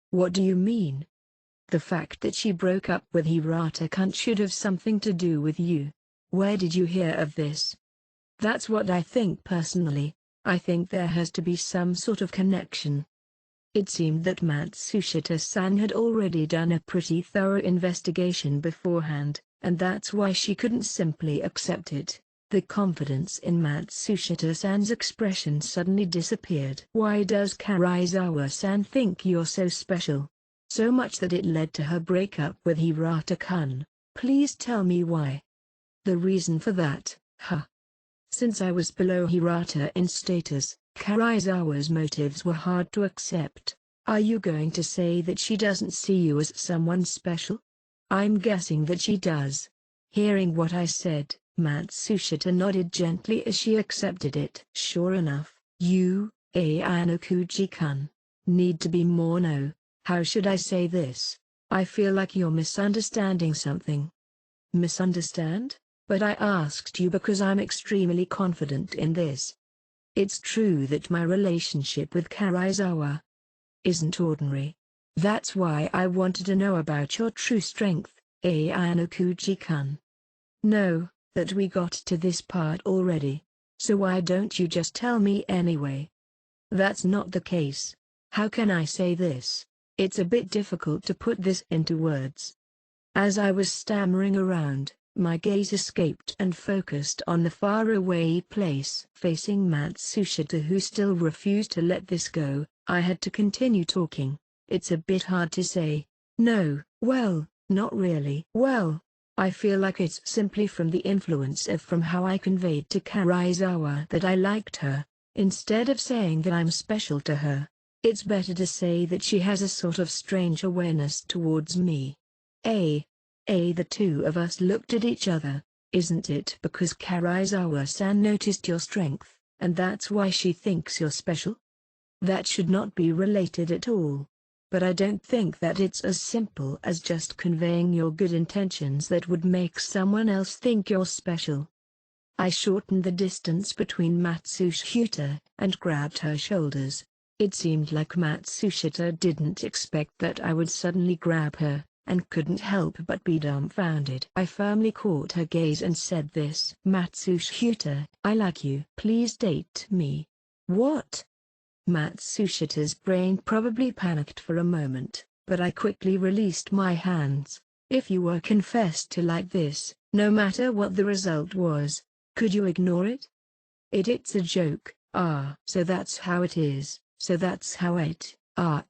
Speaker 1: What do you mean? The fact that she broke up with Hirata-kun should have something to do with you. Where did you hear of this? That's what I think personally. I think there has to be some sort of connection. It seemed that Matsushita-san had already done a pretty thorough investigation beforehand, and that's why she couldn't simply accept it. The confidence in Matsushita-san's expression suddenly disappeared. Why does Karizawa-san think you're so special? So much that it led to her breakup with Hirata-kun. Please tell me why. The reason for that, Since I was below Hirata in status, Karizawa's motives were hard to accept. Are you going to say that she doesn't see you as someone special? I'm guessing that she does. Hearing what I said, Matsushita nodded gently as she accepted it. Sure enough, you, Ayano-kuji-kun, need to be more how should I say this? I feel like you're misunderstanding something. Misunderstand? But I asked you because I'm extremely confident in this. It's true that my relationship with Karizawa isn't ordinary. That's why I wanted to know about your true strength, Ayano-kuji-kun. No, that we got to this part already. So why don't you just tell me anyway? That's not the case. How can I say this? It's a bit difficult to put this into words. As I was stammering around, my gaze escaped and focused on the faraway place. Facing Matsushita, who still refused to let this go, I had to continue talking. It's a bit hard to say. No, well, not really. Well, I feel like it's simply from the influence from how I conveyed to Karizawa that I liked her. Instead of saying that I'm special to her, it's better to say that she has a sort of strange awareness towards me. The two of us looked at each other. Isn't it because Karizawa-san noticed your strength, and that's why she thinks you're special? That should not be related at all. But I don't think that it's as simple as just conveying your good intentions that would make someone else think you're special. I shortened the distance between Matsushita and grabbed her shoulders. It seemed like Matsushita didn't expect that I would suddenly grab her, and couldn't help but be dumbfounded. I firmly caught her gaze and said this. Matsushita, I like you. Please date me. What? Matsushita's brain probably panicked for a moment, but I quickly released my hands. If you were confessed to like this, no matter what the result was, could you ignore it? It's a joke. So that's how it is. So that's how it,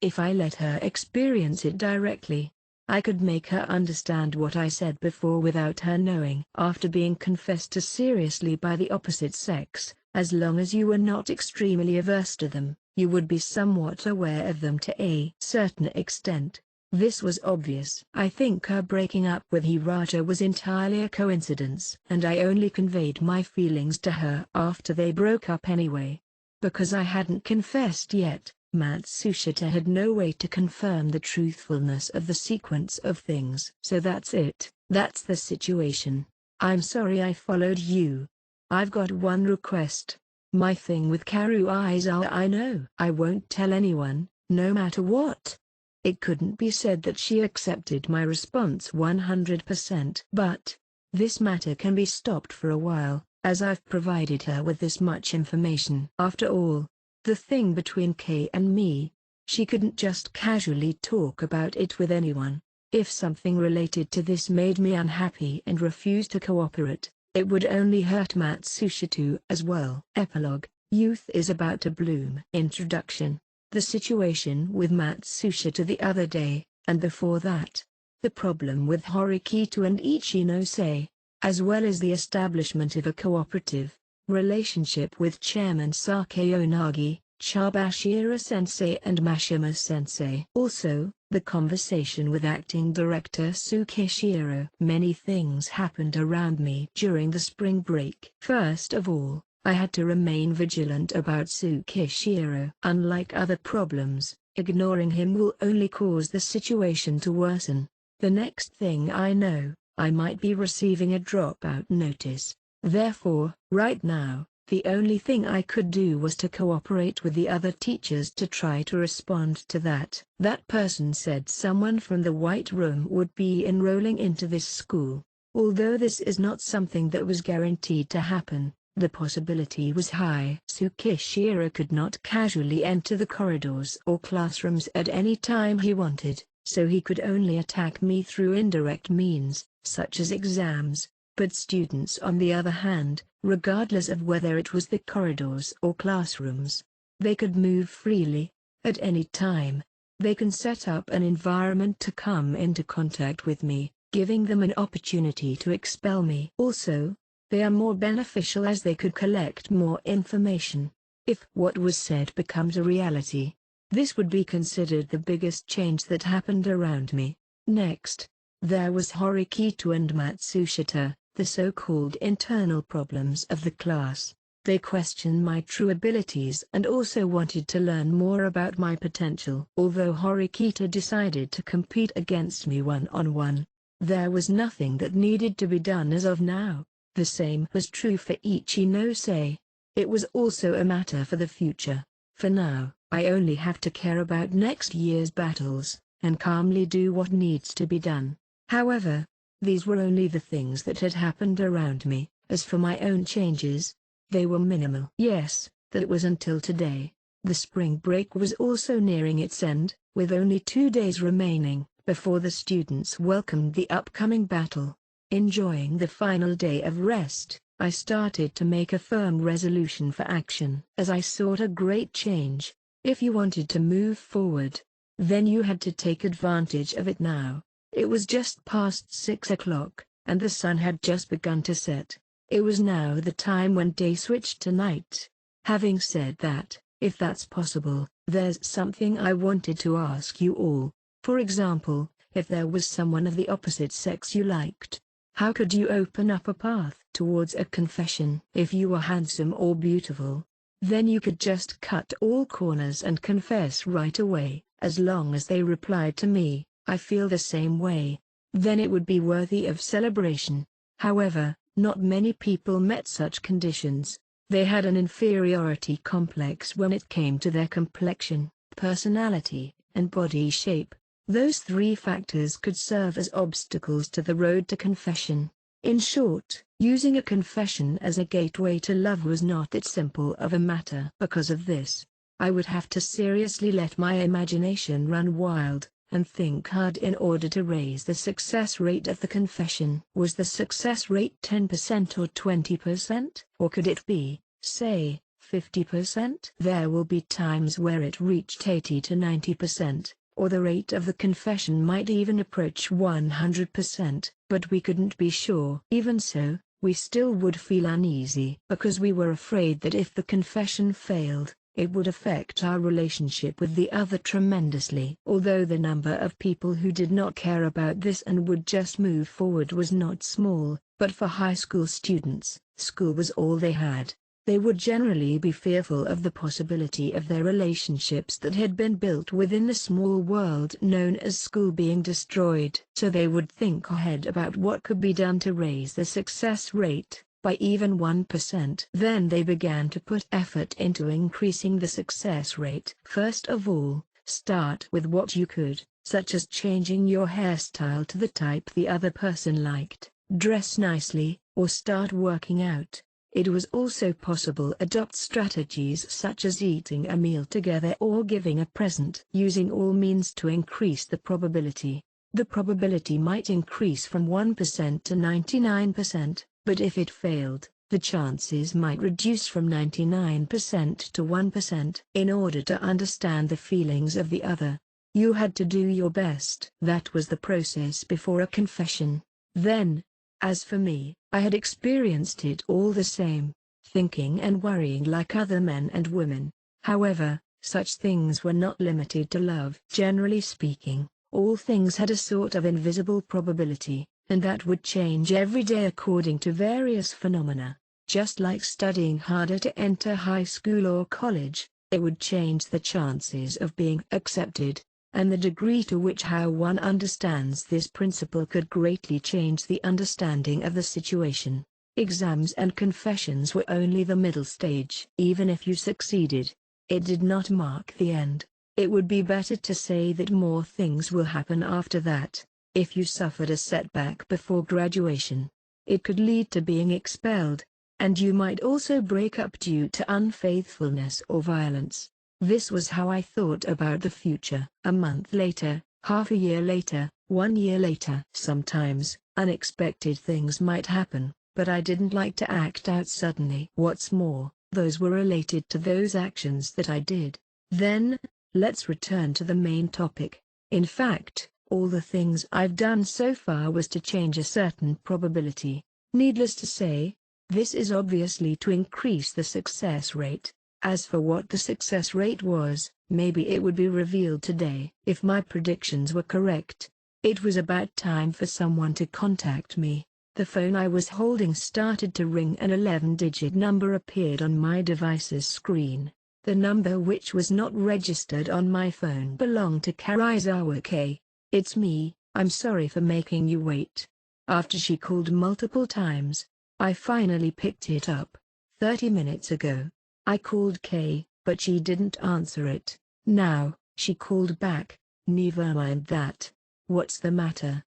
Speaker 1: if I let her experience it directly, I could make her understand what I said before without her knowing. After being confessed to seriously by the opposite sex, as long as you were not extremely averse to them, you would be somewhat aware of them to a certain extent. This was obvious. I think her breaking up with Hirata was entirely a coincidence, and I only conveyed my feelings to her after they broke up anyway. Because I hadn't confessed yet, Matsushita had no way to confirm the truthfulness of the sequence of things. So that's it. That's the situation. I'm sorry I followed you. I've got one request. My thing with Karu Aizawa, I know I won't tell anyone, no matter what. It couldn't be said that she accepted my response 100%. But this matter can be stopped for a while, as I've provided her with this much information. After all, the thing between Kay and me, she couldn't just casually talk about it with anyone. If something related to this made me unhappy and refused to cooperate, it would only hurt Matsushita as well. Epilogue: Youth is about to bloom. Introduction: the situation with Matsushita the other day, and before that. The problem with Horikito and Ichinose, as well as the establishment of a cooperative relationship with Chairman Sakeonagi, Chabashira-sensei and Mashima-sensei. Also, the conversation with acting director Tsukishiro. Many things happened around me during the spring break. First of all, I had to remain vigilant about Tsukishiro. Unlike other problems, ignoring him will only cause the situation to worsen. The next thing I know, I might be receiving a dropout notice. Therefore, right now, the only thing I could do was to cooperate with the other teachers to try to respond to that. That person said someone from the White Room would be enrolling into this school. Although this is not something that was guaranteed to happen, the possibility was high. Tsukishiro could not casually enter the corridors or classrooms at any time he wanted, so he could only attack me through indirect means, such as exams. But students on the other hand, regardless of whether it was the corridors or classrooms, they could move freely, at any time. They can set up an environment to come into contact with me, giving them an opportunity to expel me. Also, they are more beneficial as they could collect more information. If what was said becomes a reality, this would be considered the biggest change that happened around me. Next, there was Horikito and Matsushita, the so-called internal problems of the class. They questioned my true abilities and also wanted to learn more about my potential. Although Horikito decided to compete against me one-on-one, there was nothing that needed to be done as of now. The same was true for Ichinose. It was also a matter for the future. For now, I only have to care about next year's battles, and calmly do what needs to be done. However, these were only the things that had happened around me. As for my own changes, they were minimal. Yes, that was until today. The spring break was also nearing its end, with only 2 days remaining, before the students welcomed the upcoming battle. Enjoying the final day of rest, I started to make a firm resolution for action. As I sought a great change, if you wanted to move forward, then you had to take advantage of it now. It was just past 6 o'clock, and the sun had just begun to set. It was now the time when day switched to night. Having said that, if that's possible, there's something I wanted to ask you all. For example, if there was someone of the opposite sex you liked, how could you open up a path towards a confession? If you were handsome or beautiful, then you could just cut all corners and confess right away. As long as they replied to me, I feel the same way, then it would be worthy of celebration. However, not many people met such conditions. They had an inferiority complex when it came to their complexion, personality, and body shape. Those 3 factors could serve as obstacles to the road to confession. In short, using a confession as a gateway to love was not that simple of a matter. Because of this, I would have to seriously let my imagination run wild, and think hard in order to raise the success rate of the confession. Was the success rate 10% or 20%? Or could it be, say, 50%? There will be times where it reached 80 to 90%. or the rate of the confession might even approach 100%, but we couldn't be sure. Even so, we still would feel uneasy because we were afraid that if the confession failed, it would affect our relationship with the other tremendously. Although the number of people who did not care about this and would just move forward was not small, but for high school students, school was all they had. They would generally be fearful of the possibility of their relationships that had been built within the small world known as school being destroyed. So they would think ahead about what could be done to raise the success rate by even 1%. Then they began to put effort into increasing the success rate. First of all, start with what you could, such as changing your hairstyle to the type the other person liked, dress nicely, or start working out. It was also possible to adopt strategies such as eating a meal together or giving a present. Using all means to increase the probability. The probability might increase from 1% to 99%, but if it failed, the chances might reduce from 99% to 1%. In order to understand the feelings of the other, you had to do your best. That was the process before a confession. Then, as for me, I had experienced it all the same, thinking and worrying like other men and women. However, such things were not limited to love. Generally speaking, all things had a sort of invisible probability, and that would change every day according to various phenomena. Just like studying harder to enter high school or college, it would change the chances of being accepted, and the degree to which how one understands this principle could greatly change the understanding of the situation. Exams and confessions were only the middle stage. Even if you succeeded, it did not mark the end. It would be better to say that more things will happen after that. If you suffered a setback before graduation, it could lead to being expelled, and you might also break up due to unfaithfulness or violence. This was how I thought about the future. A month later, half a year later, 1 year later. Sometimes, unexpected things might happen, but I didn't like to act out suddenly. What's more, those were related to those actions that I did. Then, let's return to the main topic. In fact, all the things I've done so far was to change a certain probability. Needless to say, this is obviously to increase the success rate. As for what the success rate was, maybe it would be revealed today. If my predictions were correct, it was about time for someone to contact me. The phone I was holding started to ring. An 11-digit number appeared on my device's screen. The number, which was not registered on my phone, belonged to Karizawa K. "It's me, I'm sorry for making you wait." After she called multiple times, I finally picked it up. 30 minutes ago, I called Kay, but she didn't answer it. Now, she called back. Never mind that. What's the matter?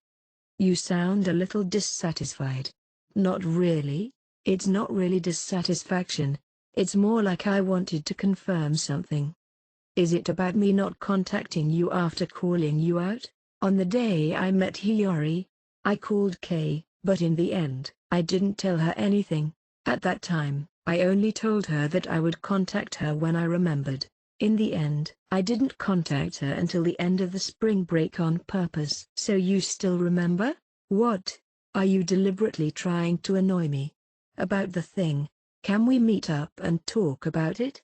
Speaker 1: You sound a little dissatisfied. Not really. It's not really dissatisfaction. It's more like I wanted to confirm something. Is it about me not contacting you after calling you out? On the day I met Hiyori, I called Kay, but in the end, I didn't tell her anything. At that time, I only told her that I would contact her when I remembered. In the end, I didn't contact her until the end of the spring break on purpose. So you still remember? What? Are you deliberately trying to annoy me? About the thing? Can we meet up and talk about it?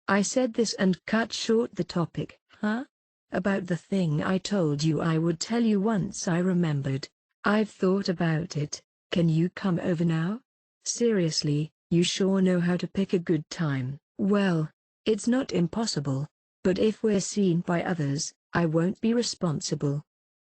Speaker 1: I said this and cut short the topic. Huh? About the thing I told you I would tell you once I remembered. I've thought about it. Can you come over now? Seriously, you sure know how to pick a good time. Well, it's not impossible, but if we're seen by others, I won't be responsible.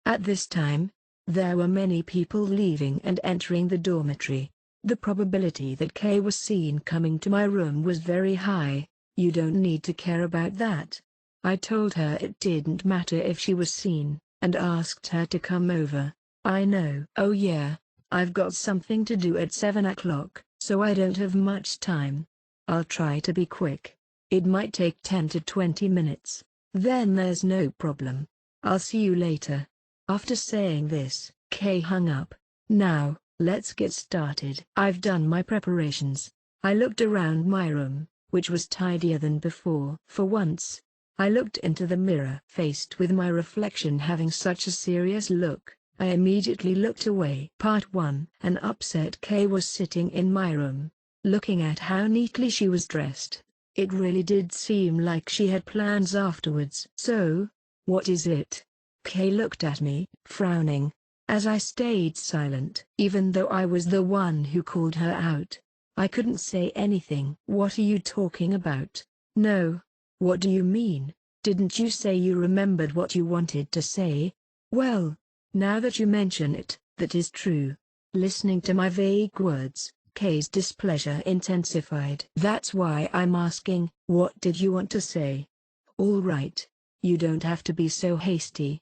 Speaker 1: At this time, there were many people leaving and entering the dormitory. The probability that Kay was seen coming to my room was very high. You don't need to care about that. I told her it didn't matter if she was seen, and asked her to come over. I know. Oh yeah, I've got something to do at 7 o'clock, so I don't have much time. I'll try to be quick. It might take 10 to 20 minutes. Then there's no problem. I'll see you later. After saying this, Kay hung up. Now, let's get started. I've done my preparations. I looked around my room, which was tidier than before. For once, I looked into the mirror. Faced with my reflection having such a serious look, I immediately looked away. Part 1. An upset Kay was sitting in my room, looking at how neatly she was dressed. It really did seem like she had plans afterwards. So, what is it? Kay looked at me, frowning, as I stayed silent. Even though I was the one who called her out, I couldn't say anything. What are you talking about? No. What do you mean? Didn't you say you remembered what you wanted to say? Well, now that you mention it, that is true. Listening to my vague words, Kay's displeasure intensified. That's why I'm asking, what did you want to say? All right. You don't have to be so hasty.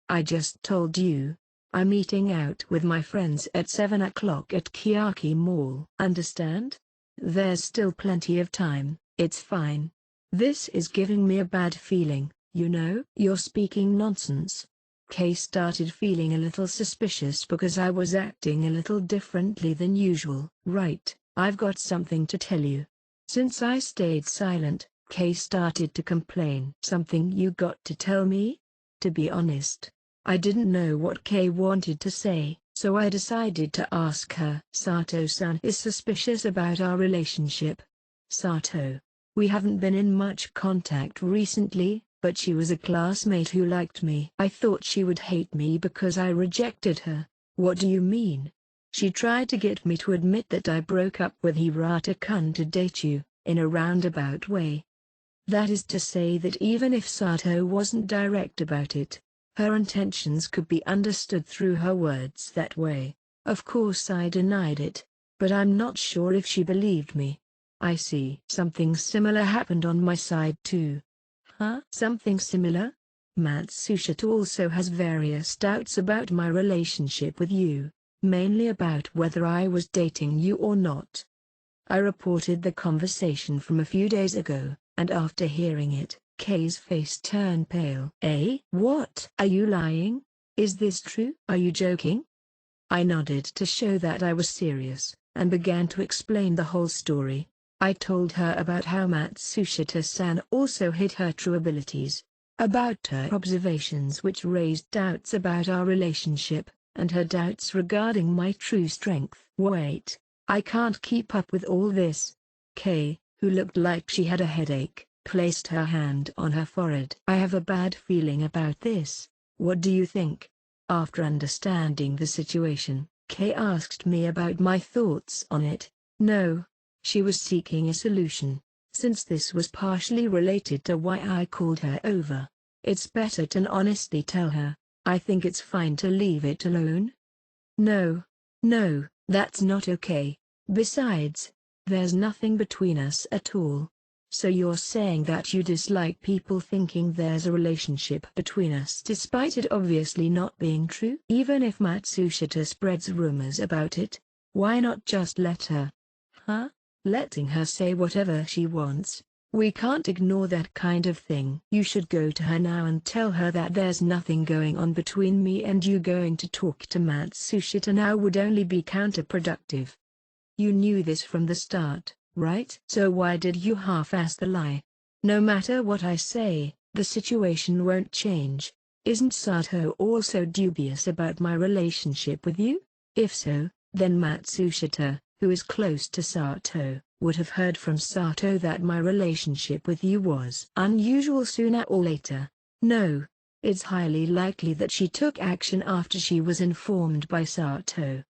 Speaker 1: I just told you. I'm eating out with my friends at 7 o'clock at Kiyaki Mall. Understand? There's still plenty of time, it's fine. This is giving me a bad feeling, you know? You're speaking nonsense. Kay started feeling a little suspicious because I was acting a little differently than usual. Right, I've got something to tell you. Since I stayed silent, Kay started to complain. Something you got to tell me? To be honest, I didn't know what Kay wanted to say, so I decided to ask her. Sato-san is suspicious about our relationship. Sato. We haven't been in much contact recently, but she was a classmate who liked me. I thought she would hate me because I rejected her. What do you mean? She tried to get me to admit that I broke up with Hirata-kun to date you, in a roundabout way. That is to say that even if Sato wasn't direct about it, her intentions could be understood through her words that way. Of course I denied it, but I'm not sure if she believed me. I see. Something similar happened on my side too. Huh? Something similar? Matsushita also has various doubts about my relationship with you, mainly about whether I was dating you or not. I reported the conversation from a few days ago, and after hearing it, Kay's face turned pale. Eh? What? Are you lying? Is this true? Are you joking? I nodded to show that I was serious, and began to explain the whole story. I told her about how Matsushita-san also hid her true abilities, about her observations which raised doubts about our relationship, and her doubts regarding my true strength. Wait, I can't keep up with all this. Kay, who looked like she had a headache, placed her hand on her forehead. I have a bad feeling about this. What do you think? After understanding the situation, Kay asked me about my thoughts on it. No. She was seeking a solution. Since this was partially related to why I called her over, it's better to honestly tell her. I think it's fine to leave it alone. No, that's not okay. Besides, there's nothing between us at all. So you're saying that you dislike people thinking there's a relationship between us despite it obviously not being true? Even if Matsushita spreads rumors about it, why not just let her? Huh? Letting her say whatever she wants. We can't ignore that kind of thing. You should go to her now and tell her that there's nothing going on between me and you. Going to talk to Matsushita now would only be counterproductive. You knew this from the start, right? So why did you half-ass the lie? No matter what I say, the situation won't change. Isn't Sato also dubious about my relationship with you? If so, then Matsushita, who is close to Sato, would have heard from Sato that my relationship with you was unusual sooner or later. No, it's highly likely that she took action after she was informed by Sato.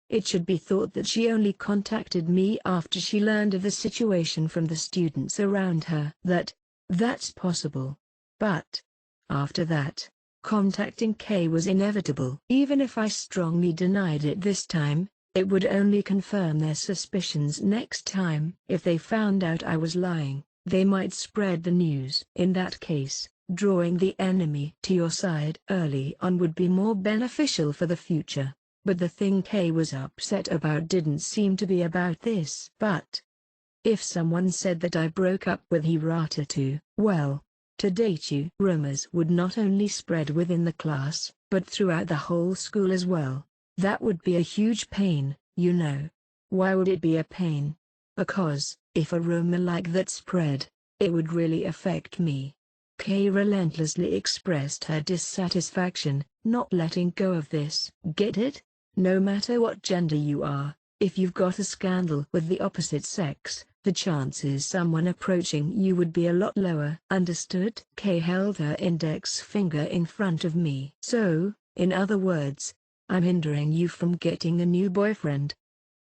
Speaker 1: It should be thought that she only contacted me after she learned of the situation from the students around her. That's possible. But after that, contacting Kay was inevitable. Even if I strongly denied it this time, it would only confirm their suspicions next time. If they found out I was lying, they might spread the news. In that case, drawing the enemy to your side early on would be more beneficial for the future. But the thing Kay was upset about didn't seem to be about this. But if someone said that I broke up with Hirata to date you, rumors would not only spread within the class, but throughout the whole school as well. That would be a huge pain, you know. Why would it be a pain? Because, if a rumor like that spread, it would really affect me. Kay relentlessly expressed her dissatisfaction, not letting go of this. Get it? No matter what gender you are, if you've got a scandal with the opposite sex, the chances someone approaching you would be a lot lower. Understood? Kay held her index finger in front of me. So, in other words, I'm hindering you from getting a new boyfriend.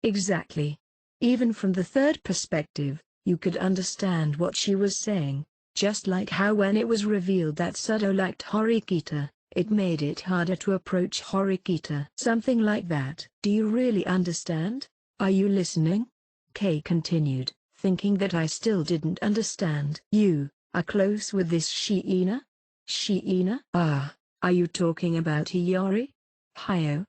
Speaker 1: Exactly. Even from the third perspective, you could understand what she was saying, just like how when it was revealed that Sudo liked Horikita, it made it harder to approach Horikita. Something like that. Do you really understand? Are you listening? Kay continued, thinking that I still didn't understand. You are close with this Shiina? Shiina? Ah, are you talking about Hiyori? Hyo?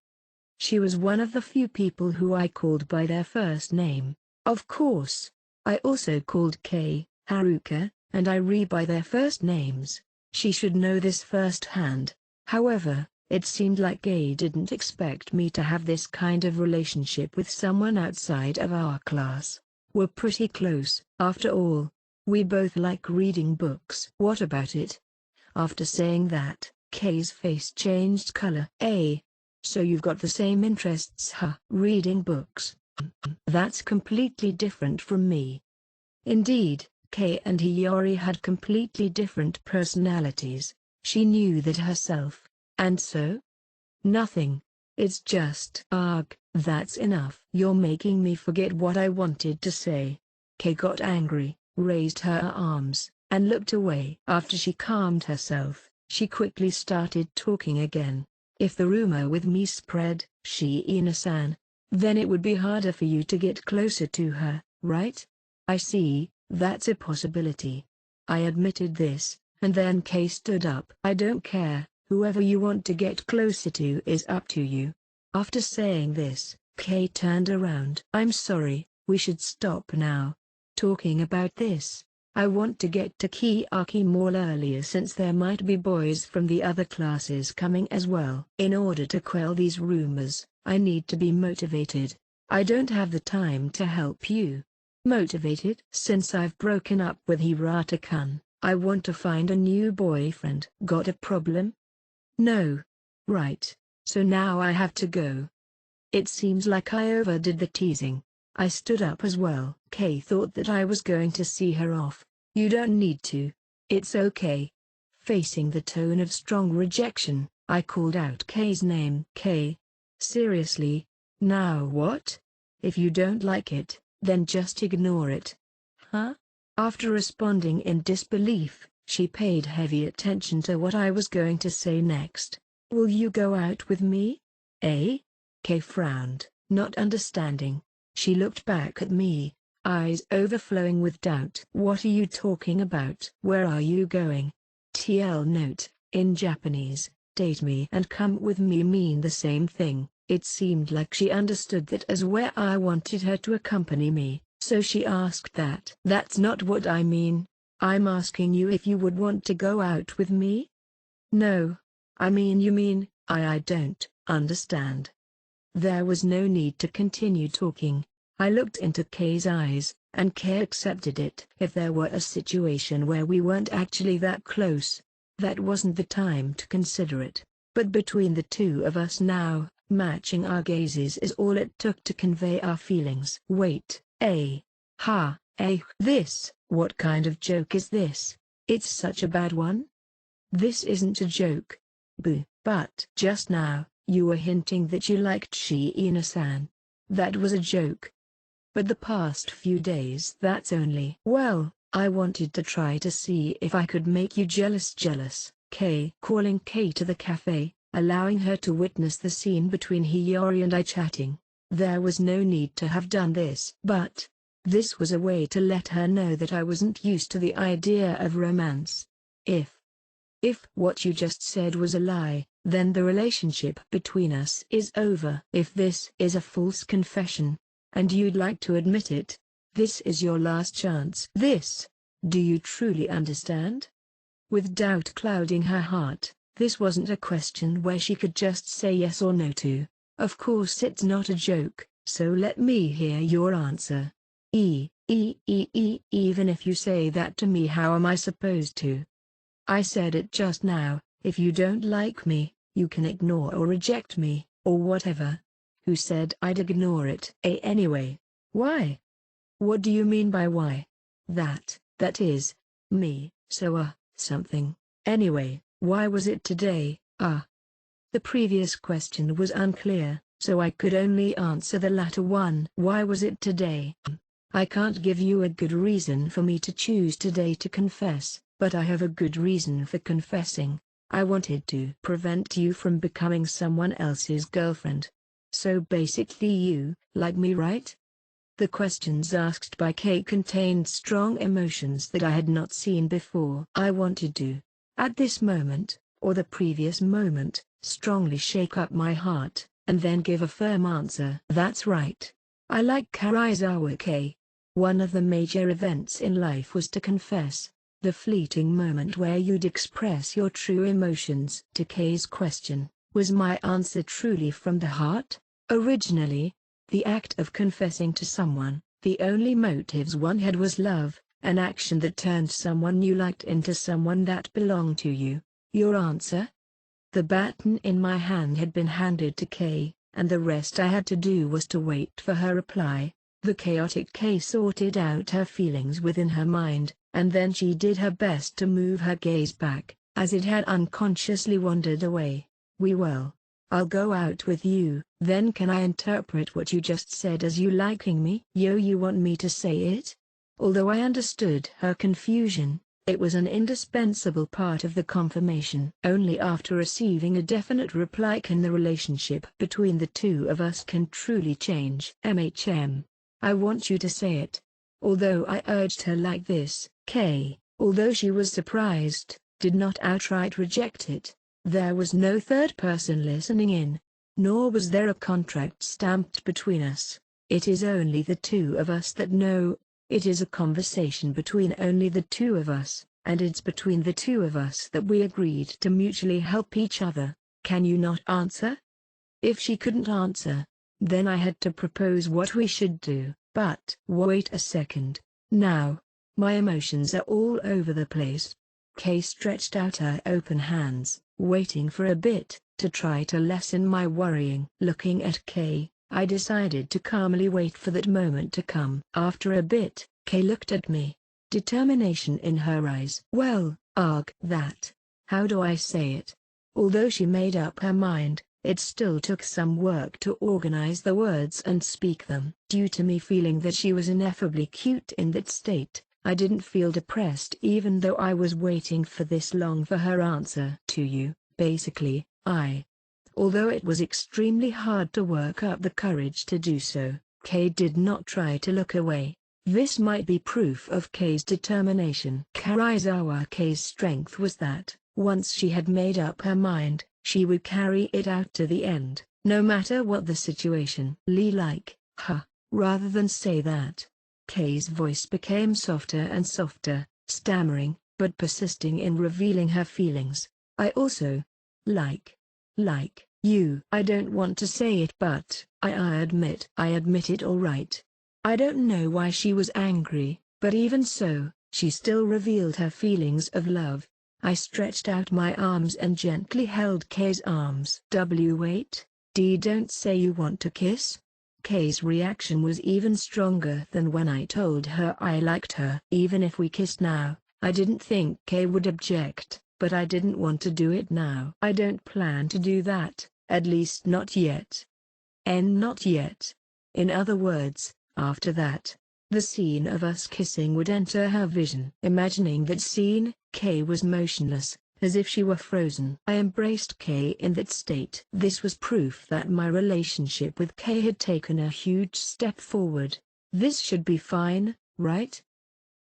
Speaker 1: She was one of the few people who I called by their first name. Of course, I also called Kay, Haruka, and Irie by their first names. She should know this firsthand. However, it seemed like Kay didn't expect me to have this kind of relationship with someone outside of our class. We're pretty close, after all. We both like reading books. What about it? After saying that, Kay's face changed color. So you've got the same interests, huh? Reading books. That's completely different from me. Indeed, Kay and Hiyori had completely different personalities. She knew that herself. And so? Nothing. It's just, ugh, that's enough. You're making me forget what I wanted to say. Kay got angry, raised her arms, and looked away. After she calmed herself, she quickly started talking again. If the rumor with me spread, Shiina-san, then it would be harder for you to get closer to her, right? I see, that's a possibility. I admitted this, and then Kay stood up. I don't care, whoever you want to get closer to is up to you. After saying this, Kay turned around. I'm sorry, we should stop now. Talking about this, I want to get to Kiyaki Mall earlier since there might be boys from the other classes coming as well. In order to quell these rumors, I need to be motivated. I don't have the time to help you. Motivated? Since I've broken up with Hirata-kun, I want to find a new boyfriend. Got a problem? No. Right. So now I have to go. It seems like I overdid the teasing. I stood up as well. Kay thought that I was going to see her off. You don't need to. It's okay. Facing the tone of strong rejection, I called out Kay's name. Kay. Seriously? Now what? If you don't like it, then just ignore it. Huh? After responding in disbelief, she paid heavy attention to what I was going to say next. Will you go out with me? Eh? Kay frowned, not understanding. She looked back at me, eyes overflowing with doubt. What are you talking about? Where are you going? TL note, in Japanese, date me and come with me mean the same thing. It seemed like she understood that as where I wanted her to accompany me, so she asked that. That's not what I mean. I'm asking you if you would want to go out with me? No. I mean you mean, I don't understand. There was no need to continue talking. I looked into Kay's eyes, and Kay accepted it. If there were a situation where we weren't actually that close, that wasn't the time to consider it. But between the two of us now, matching our gazes is all it took to convey our feelings. Wait, this, what kind of joke is this? It's such a bad one? This isn't a joke. Boo. But just now, you were hinting that you liked Shiina-san. That was a joke. But the past few days that's only. Well, I wanted to try to see if I could make you jealous. Kay. Calling Kay to the cafe, allowing her to witness the scene between Hiyori and I chatting. There was no need to have done this. But this was a way to let her know that I wasn't used to the idea of romance. If what you just said was a lie, then the relationship between us is over. If this is a false confession, and you'd like to admit it, this is your last chance. Do you truly understand? With doubt clouding her heart, this wasn't a question where she could just say yes or no to. Of course it's not a joke, so let me hear your answer. Even if you say that to me, how am I supposed to? I said it just now, if you don't like me, you can ignore or reject me, or whatever. Who said I'd ignore it? Anyway. Why? What do you mean by why? That is, me, so something. Anyway, why was it today? The previous question was unclear, so I could only answer the latter one. Why was it today? I can't give you a good reason for me to choose today to confess, but I have a good reason for confessing. I wanted to prevent you from becoming someone else's girlfriend. So basically you like me, right? The questions asked by Kay contained strong emotions that I had not seen before. I wanted to, at this moment, or the previous moment, strongly shake up my heart, and then give a firm answer. That's right. I like Karizawa Kay. One of the major events in life was to confess. The fleeting moment where you'd express your true emotions. To Kay's question, was my answer truly from the heart? Originally, the act of confessing to someone, the only motives one had was love, an action that turned someone you liked into someone that belonged to you. Your answer? The baton in my hand had been handed to Kay, and the rest I had to do was to wait for her reply. The chaotic Kay sorted out her feelings within her mind, and then she did her best to move her gaze back, as it had unconsciously wandered away. I'll go out with you. Then can I interpret what you just said as you liking me? You want me to say it? Although I understood her confusion, it was an indispensable part of the confirmation. Only after receiving a definite reply can the relationship between the two of us can truly change. I want you to say it. Although I urged her like this, Kay, although she was surprised, did not outright reject it. There was no third person listening in, nor was there a contract stamped between us. It is only the two of us that know. It is a conversation between only the two of us, and it's between the two of us that we agreed to mutually help each other. Can you not answer? If she couldn't answer, then I had to propose what we should do. But wait a second. Now, my emotions are all over the place. Kay stretched out her open hands, waiting for a bit, to try to lessen my worrying. Looking at Kay, I decided to calmly wait for that moment to come. After a bit, Kay looked at me, determination in her eyes. How do I say it? Although she made up her mind, it still took some work to organize the words and speak them. Due to me feeling that she was ineffably cute in that state, I didn't feel depressed even though I was waiting for this long for her answer. To you, basically, although it was extremely hard to work up the courage to do so, Kay did not try to look away. This might be proof of Kay's determination. Karizawa Kay's strength was that, once she had made up her mind, she would carry it out to the end, no matter what the situation. Rather than say that, Kay's voice became softer and softer, stammering, but persisting in revealing her feelings. I also like you. I don't want to say it, but I admit it, all right. I don't know why she was angry, but even so, she still revealed her feelings of love. I stretched out my arms and gently held Kay's arms. Wait, don't say you want to kiss? Kay's reaction was even stronger than when I told her I liked her. Even if we kissed now, I didn't think Kay would object, but I didn't want to do it now. I don't plan to do that, at least not yet. Not yet. In other words, after that, the scene of us kissing would enter her vision. Imagining that scene, Kay was motionless, as if she were frozen. I embraced Kay in that state. This was proof that my relationship with Kay had taken a huge step forward. This should be fine, right?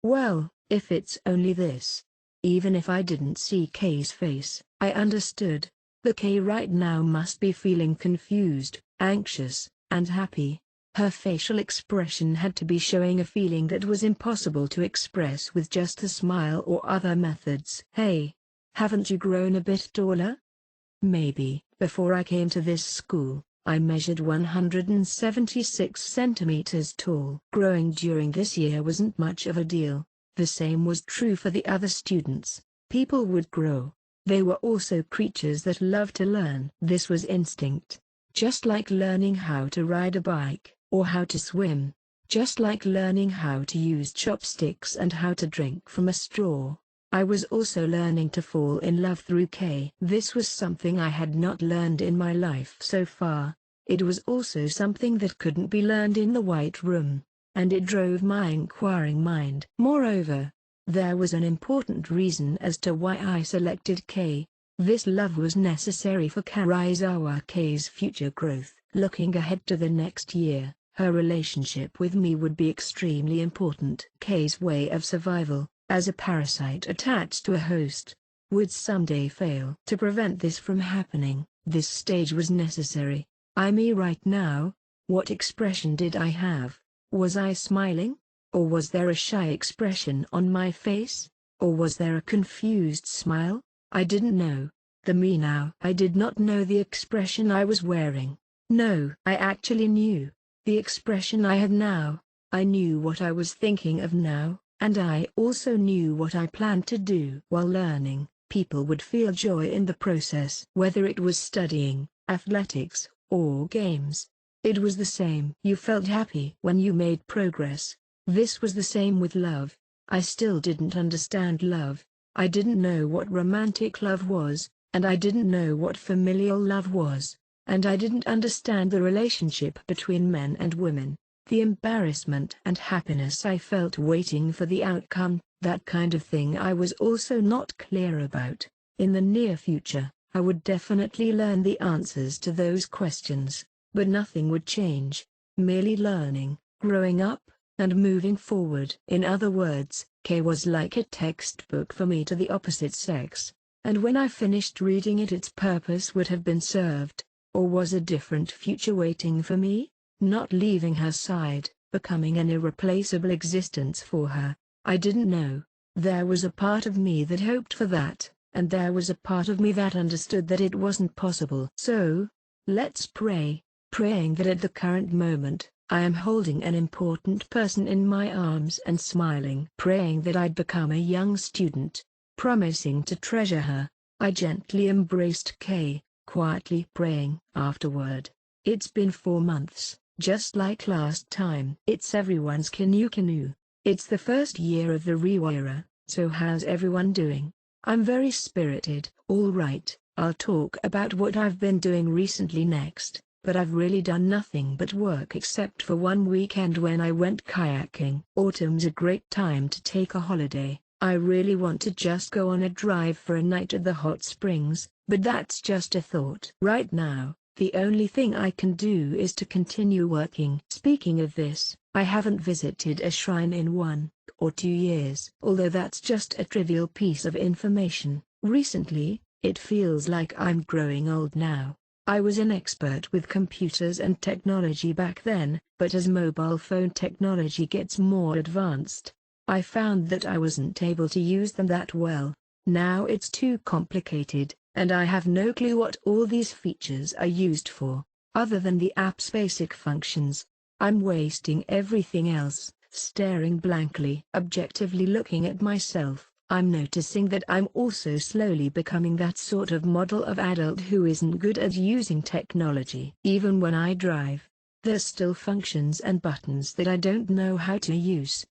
Speaker 1: Well, if it's only this. Even if I didn't see Kay's face, I understood. The Kay right now must be feeling confused, anxious, and happy. Her facial expression had to be showing a feeling that was impossible to express with just a smile or other methods. Hey, haven't you grown a bit taller? Maybe. Before I came to this school, I measured 176 centimeters tall. Growing during this year wasn't much of a deal. The same was true for the other students. People would grow. They were also creatures that loved to learn. This was instinct. Just like learning how to ride a bike, or how to swim. Just like learning how to use chopsticks and how to drink from a straw. I was also learning to fall in love through K. This was something I had not learned in my life so far. It was also something that couldn't be learned in the White Room, and it drove my inquiring mind. Moreover, there was an important reason as to why I selected K. This love was necessary for Karizawa K's future growth. Looking ahead to the next year, her relationship with me would be extremely important. K's way of survival, as a parasite attached to a host, would someday fail. To prevent this from happening, this stage was necessary. I'm me right now. What expression did I have? Was I smiling? Or was there a shy expression on my face? Or was there a confused smile? I didn't know. The me now. I did not know the expression I was wearing. No, I actually knew. The expression I had now. I knew what I was thinking of now, and I also knew what I planned to do. While learning, people would feel joy in the process. Whether it was studying, athletics, or games, it was the same. You felt happy when you made progress. This was the same with love. I still didn't understand love. I didn't know what romantic love was, and I didn't know what familial love was, and I didn't understand the relationship between men and women. The embarrassment and happiness I felt waiting for the outcome, that kind of thing I was also not clear about. In the near future, I would definitely learn the answers to those questions, but nothing would change. Merely learning, growing up, and moving forward. In other words, K was like a textbook for me to the opposite sex, and when I finished reading it its purpose would have been served. Or was a different future waiting for me? Not leaving her side, becoming an irreplaceable existence for her. I didn't know. There was a part of me that hoped for that, and there was a part of me that understood that it wasn't possible. So, let's pray, praying that at the current moment, I am holding an important person in my arms and smiling. Praying that I'd become a young student, promising to treasure her. I gently embraced Kay, quietly praying. Afterward, it's been 4 months, just like last time. It's everyone's canoe. It's the first year of the Rewa era, so how's everyone doing? I'm very spirited. Alright, I'll talk about what I've been doing recently next, but I've really done nothing but work except for one weekend when I went kayaking. Autumn's a great time to take a holiday. I really want to just go on a drive for a night at the hot springs, but that's just a thought. Right now, the only thing I can do is to continue working. Speaking of this, I haven't visited a shrine in 1 or 2 years. Although that's just a trivial piece of information. Recently, it feels like I'm growing old now. I was an expert with computers and technology back then, but as mobile phone technology gets more advanced, I found that I wasn't able to use them that well. Now it's too complicated, and I have no clue what all these features are used for, other than the app's basic functions. I'm wasting everything else, staring blankly. Objectively looking at myself, I'm noticing that I'm also slowly becoming that sort of model of adult who isn't good at using technology. Even when I drive, there's still functions and buttons that I don't know how to use.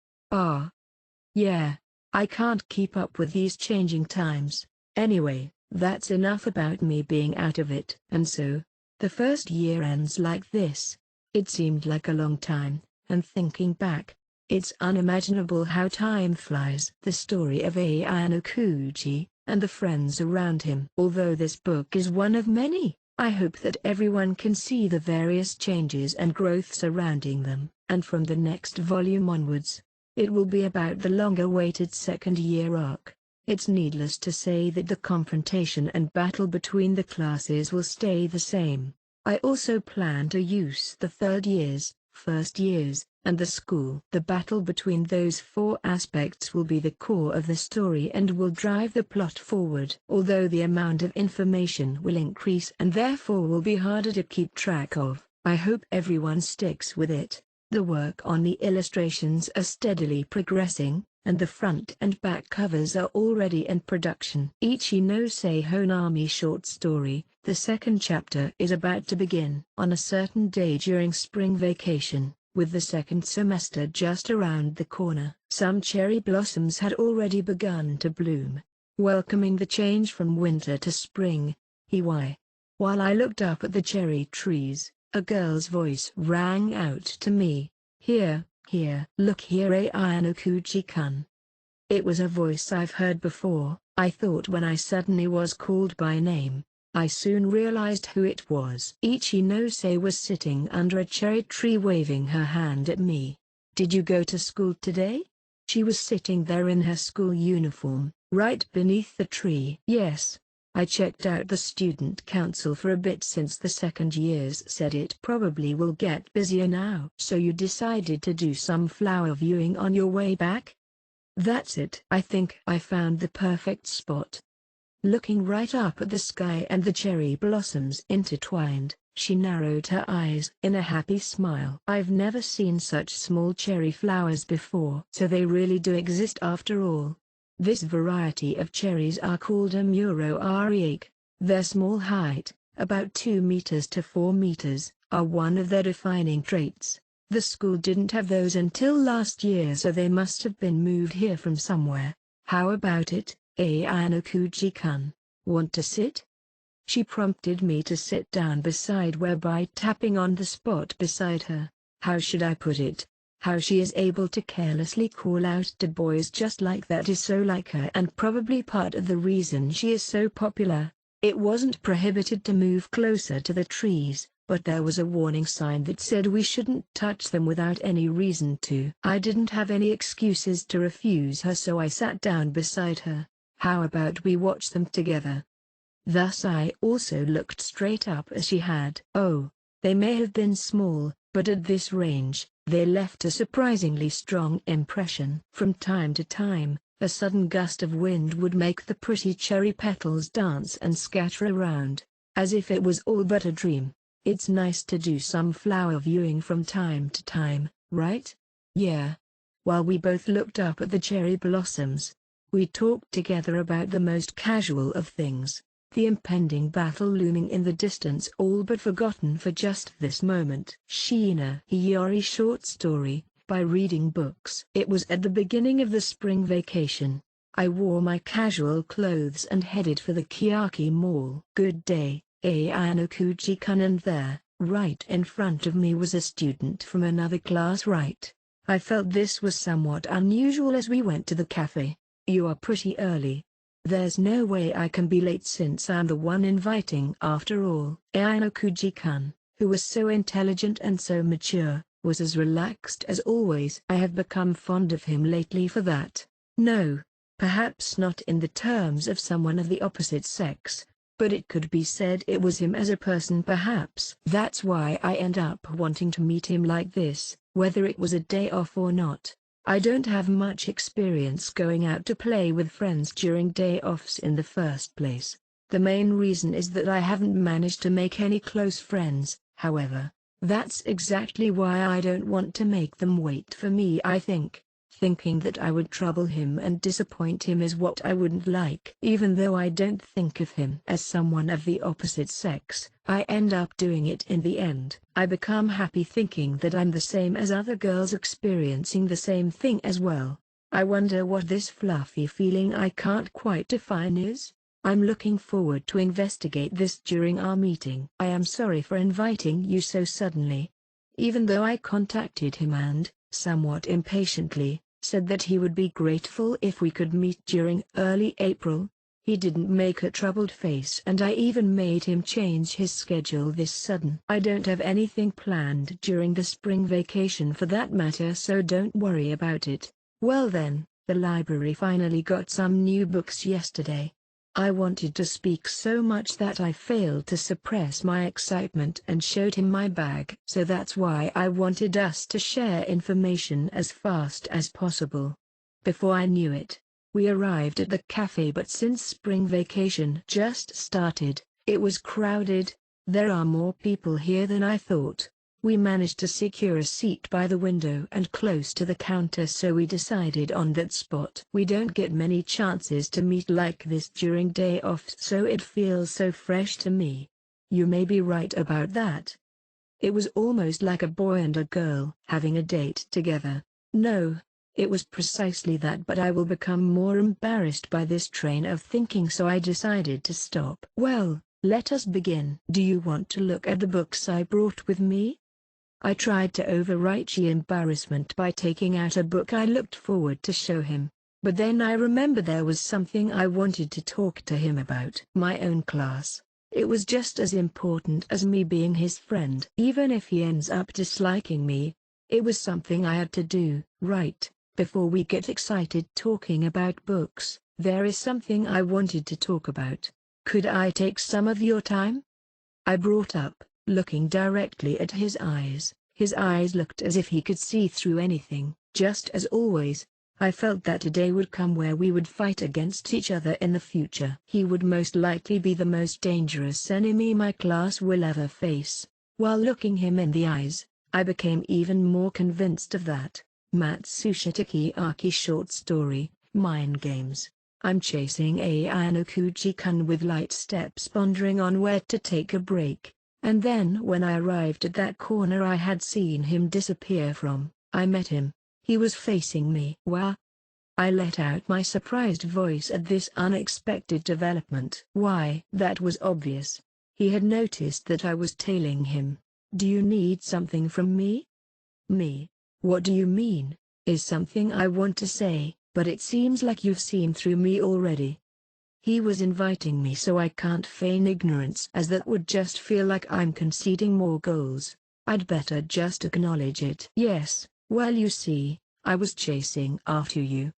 Speaker 1: Yeah, I can't keep up with these changing times. Anyway, that's enough about me being out of it. And so, the first year ends like this. It seemed like a long time, and thinking back, it's unimaginable how time flies. The story of Ayano Kuji, and the friends around him. Although this book is one of many, I hope that everyone can see the various changes and growth surrounding them. And from the next volume onwards, it will be about the long-awaited second year arc. It's needless to say that the confrontation and battle between the classes will stay the same. I also plan to use the third years, first years, and the school. The battle between those 4 aspects will be the core of the story and will drive the plot forward. Although the amount of information will increase and therefore will be harder to keep track of, I hope everyone sticks with it. The work on the illustrations are steadily progressing, and the front and back covers are already in production. Ichi no Honami short story. The second chapter is about to begin. On a certain day during spring vacation, with the second semester just around the corner, some cherry blossoms had already begun to bloom, welcoming the change from winter to spring. While I looked up at the cherry trees, a girl's voice rang out to me. Here, look here, Ayano-kuji-kun. It was a voice I've heard before, I thought when I suddenly was called by name. I soon realized who it was. Ichinose was sitting under a cherry tree waving her hand at me. Did you go to school today? She was sitting there in her school uniform, right beneath the tree. Yes. I checked out the student council for a bit since the second years said it probably will get busier now. So you decided to do some flower viewing on your way back? That's it. I think I found the perfect spot. Looking right up at the sky and the cherry blossoms intertwined, she narrowed her eyes in a happy smile. I've never seen such small cherry flowers before. So they really do exist after all. This variety of cherries are called Amuro ariake. Their small height, about 2 meters to 4 meters, are one of their defining traits. The school didn't have those until last year, so they must have been moved here from somewhere. How about it, Ayano-kuji-kun? Want to sit? She prompted me to sit down beside her by tapping on the spot beside her. How should I put it? How she is able to carelessly call out to boys just like that is so like her, and probably part of the reason she is so popular. It wasn't prohibited to move closer to the trees, but there was a warning sign that said we shouldn't touch them without any reason to. I didn't have any excuses to refuse her, so I sat down beside her. How about we watch them together? Thus I also looked straight up as she had. Oh, they may have been small, but at this range, they left a surprisingly strong impression. From time to time, a sudden gust of wind would make the pretty cherry petals dance and scatter around, as if it was all but a dream. It's nice to do some flower viewing from time to time, right? Yeah. While we both looked up at the cherry blossoms, we talked together about the most casual of things. The impending battle looming in the distance, all but forgotten for just this moment. Shiina Hiyori short story, by reading books. It was at the beginning of the spring vacation. I wore my casual clothes and headed for the Kiyaki Mall. Good day, Ayano-kuji-kun, and there, right in front of me was a student from another class. I felt this was somewhat unusual as we went to the cafe. You are pretty early. There's no way I can be late since I'm the one inviting after all. Ayano-kuji-kun, who was so intelligent and so mature, was as relaxed as always. I have become fond of him lately for that. No, perhaps not in the terms of someone of the opposite sex, but it could be said it was him as a person perhaps. That's why I end up wanting to meet him like this, whether it was a day off or not. I don't have much experience going out to play with friends during day offs in the first place. The main reason is that I haven't managed to make any close friends, however. That's exactly why I don't want to make them wait for me. I think, thinking that I would trouble him and disappoint him is what I wouldn't like. Even though I don't think of him as someone of the opposite sex, I end up doing it in the end. I become happy thinking that I'm the same as other girls experiencing the same thing as well. I wonder what this fluffy feeling I can't quite define is. I'm looking forward to investigate this during our meeting. I am sorry for inviting you so suddenly. Even though I contacted him and, somewhat impatiently, said that he would be grateful if we could meet during early April, he didn't make a troubled face, and I even made him change his schedule this sudden. I don't have anything planned during the spring vacation for that matter, so don't worry about it. Well then, the library finally got some new books yesterday. I wanted to speak so much that I failed to suppress my excitement and showed him my bag. So that's why I wanted us to share information as fast as possible. Before I knew it, we arrived at the cafe, but since spring vacation just started, it was crowded. There are more people here than I thought. We managed to secure a seat by the window and close to the counter, so we decided on that spot. We don't get many chances to meet like this during day off, so it feels so fresh to me. You may be right about that. It was almost like a boy and a girl having a date together. No, it was precisely that, but I will become more embarrassed by this train of thinking, so I decided to stop. Well, let us begin. Do you want to look at the books I brought with me? I tried to overwrite the embarrassment by taking out a book I looked forward to show him, but then I remembered there was something I wanted to talk to him about. My own class. It was just as important as me being his friend. Even if he ends up disliking me, it was something I had to do. Right, before we get excited talking about books, there is something I wanted to talk about. Could I take some of your time? I brought up, looking directly at his eyes. His eyes looked as if he could see through anything. Just as always, I felt that a day would come where we would fight against each other in the future. He would most likely be the most dangerous enemy my class will ever face. While looking him in the eyes, I became even more convinced of that. Matsushita Takiaki short story, Mind Games. I'm chasing Ayano-kuji-kun with light steps, pondering on where to take a break. And then when I arrived at that corner I had seen him disappear from, I met him. He was facing me. Wah! I let out my surprised voice at this unexpected development. Why? That was obvious. He had noticed that I was tailing him. Do you need something from me? Me? What do you mean? Is something I want to say, but it seems like you've seen through me already. He was inviting me, so I can't feign ignorance, as that would just feel like I'm conceding more goals. I'd better just acknowledge it. Yes, well, you see, I was chasing after you.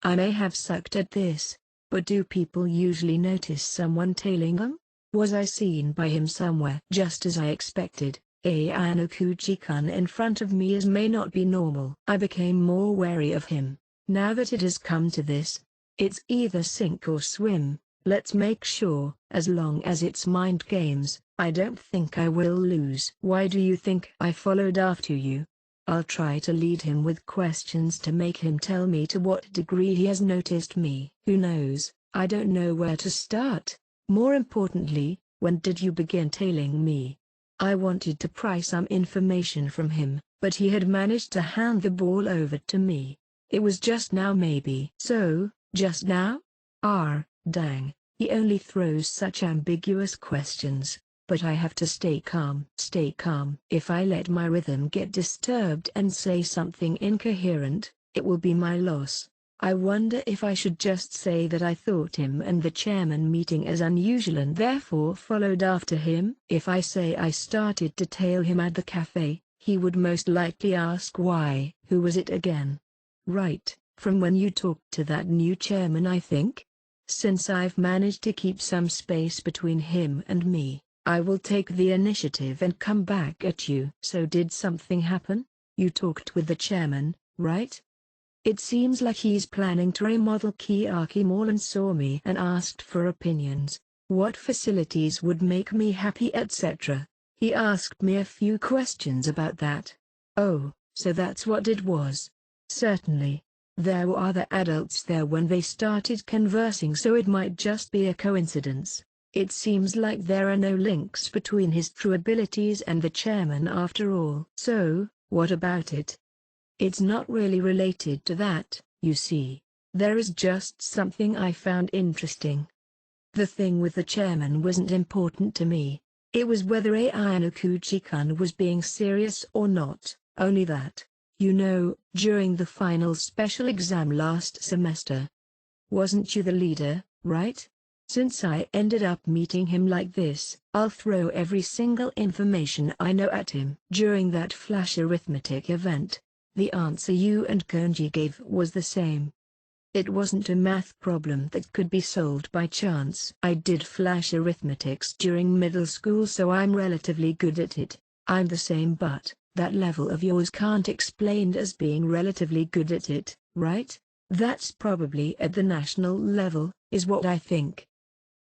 Speaker 1: I may have sucked at this, but do people usually notice someone tailing them? Was I seen by him somewhere? Just as I expected, Ayano-kuji-kun in front of me may not be normal. I became more wary of him. Now that it has come to this, it's either sink or swim. Let's make sure. As long as it's mind games, I don't think I will lose. Why do you think I followed after you? I'll try to lead him with questions to make him tell me to what degree he has noticed me. Who knows? I don't know where to start. More importantly, when did you begin tailing me? I wanted to pry some information from him, but he had managed to hand the ball over to me. It was just now, maybe. So, just now? Dang, he only throws such ambiguous questions. But I have to stay calm. Stay calm. If I let my rhythm get disturbed and say something incoherent, it will be my loss. I wonder if I should just say that I thought him and the chairman meeting as unusual and therefore followed after him. If I say I started to tail him at the cafe, he would most likely ask why. Who was it again? Right, from when you talked to that new chairman, I think? Since I've managed to keep some space between him and me, I will take the initiative and come back at you. So did something happen? You talked with the chairman, right? It seems like he's planning to remodel Kiyaki Mall and saw me and asked for opinions. What facilities would make me happy, etc. He asked me a few questions about that. Oh, so that's what it was. Certainly. There were other adults there when they started conversing, so it might just be a coincidence. It seems like there are no links between his true abilities and the chairman after all. So, what about it? It's not really related to that, you see. There is just something I found interesting. The thing with the chairman wasn't important to me. It was whether Ayano-kuji-kun was being serious or not, only that. You know, during the final special exam last semester. Wasn't you the leader, right? Since I ended up meeting him like this, I'll throw every single information I know at him. During that flash arithmetic event, the answer you and Konji gave was the same. It wasn't a math problem that could be solved by chance. I did flash arithmetics during middle school, so I'm relatively good at it. I'm the same, but that level of yours can't explained as being relatively good at it, right? That's probably at the national level, is what I think.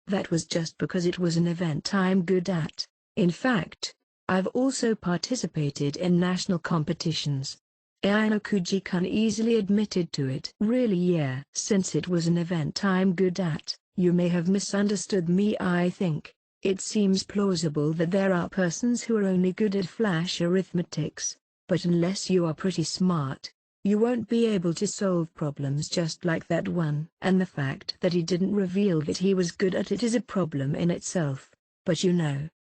Speaker 1: That was just because it was an event I'm good at. In fact, I've also participated in national competitions. Ayano-kuji-kun easily admitted to it. Really, yeah. Since it was an event I'm good at, you may have misunderstood me. I think it seems plausible that there are persons who are only good at flash arithmetics, but unless you are pretty smart, you won't be able to solve problems just like that one. And the fact that he didn't reveal that he was good at it is a problem in itself. But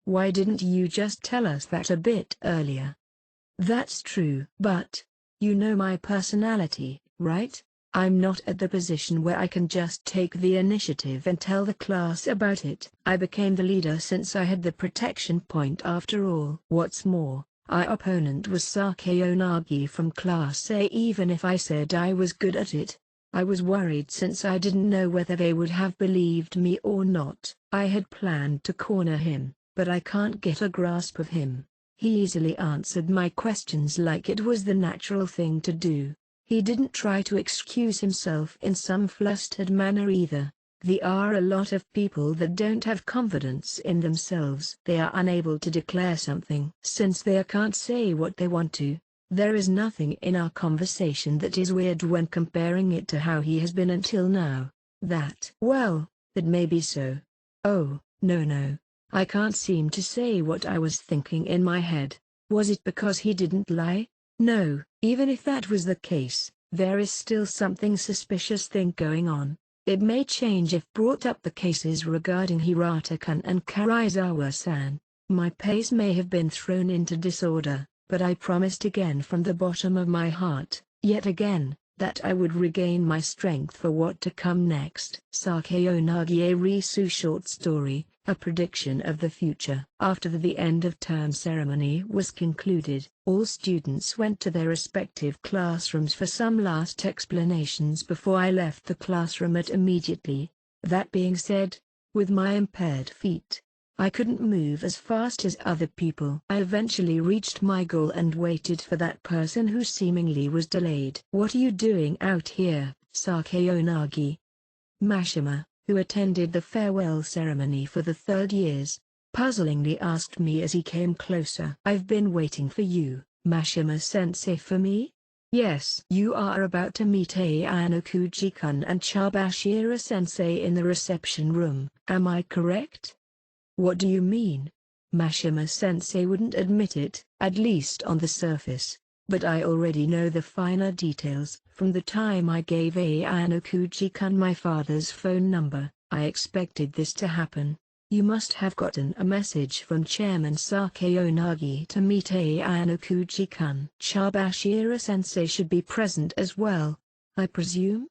Speaker 1: why didn't you just tell us that a bit earlier? That's true. But, you know my personality, right? I'm not at the position where I can just take the initiative and tell the class about it. I became the leader since I had the protection point after all. What's more, our opponent was Sakeonagi from Class A. Even if I said I was good at it, I was worried since I didn't know whether they would have believed me or not. I had planned to corner him, but I can't get a grasp of him. He easily answered my questions like it was the natural thing to do. He didn't try to excuse himself in some flustered manner either. There are a lot of people that don't have confidence in themselves. They are unable to declare something since they can't say what they want to. There is nothing in our conversation that is weird when comparing it to how he has been until now. That may be so. Oh, no. I can't seem to say what I was thinking in my head. Was it because he didn't lie? No, even if that was the case, there is still something suspicious thing going on. It may change if brought up the cases regarding Hirata-kun and Karaizawa-san. My pace may have been thrown into disorder, but I promised again from the bottom of my heart, yet again, that I would regain my strength for what to come next. Sakeonagi Risu short story, a prediction of the future. After the end of term ceremony was concluded, all students went to their respective classrooms for some last explanations before I left the classroom immediately. That being said, with my impaired feet, I couldn't move as fast as other people. I eventually reached my goal and waited for that person who seemingly was delayed. "What are you doing out here, Sakeonagi?" Mashima, who attended the farewell ceremony for the 3rd years, puzzlingly asked me as he came closer. "I've been waiting for you, Mashima-sensei." "For me?" "Yes." "You are about to meet Ayano-kuji-kun and Chabashira-sensei in the reception room, am I correct?" "What do you mean?" Mashima-sensei wouldn't admit it, at least on the surface, but I already know the finer details. From the time I gave Ayano-kuji-kun my father's phone number, I expected this to happen. "You must have gotten a message from Chairman Sakeonagi to meet Ayano-kuji-kun. Chabashira-sensei should be present as well, I presume?"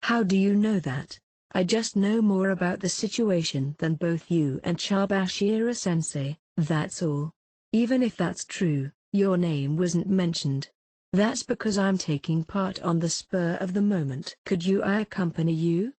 Speaker 1: "How do you know that?" "I just know more about the situation than both you and Chabashira-sensei, that's all. Even if that's true, your name wasn't mentioned." "That's because I'm taking part on the spur of the moment." "Could I accompany you?"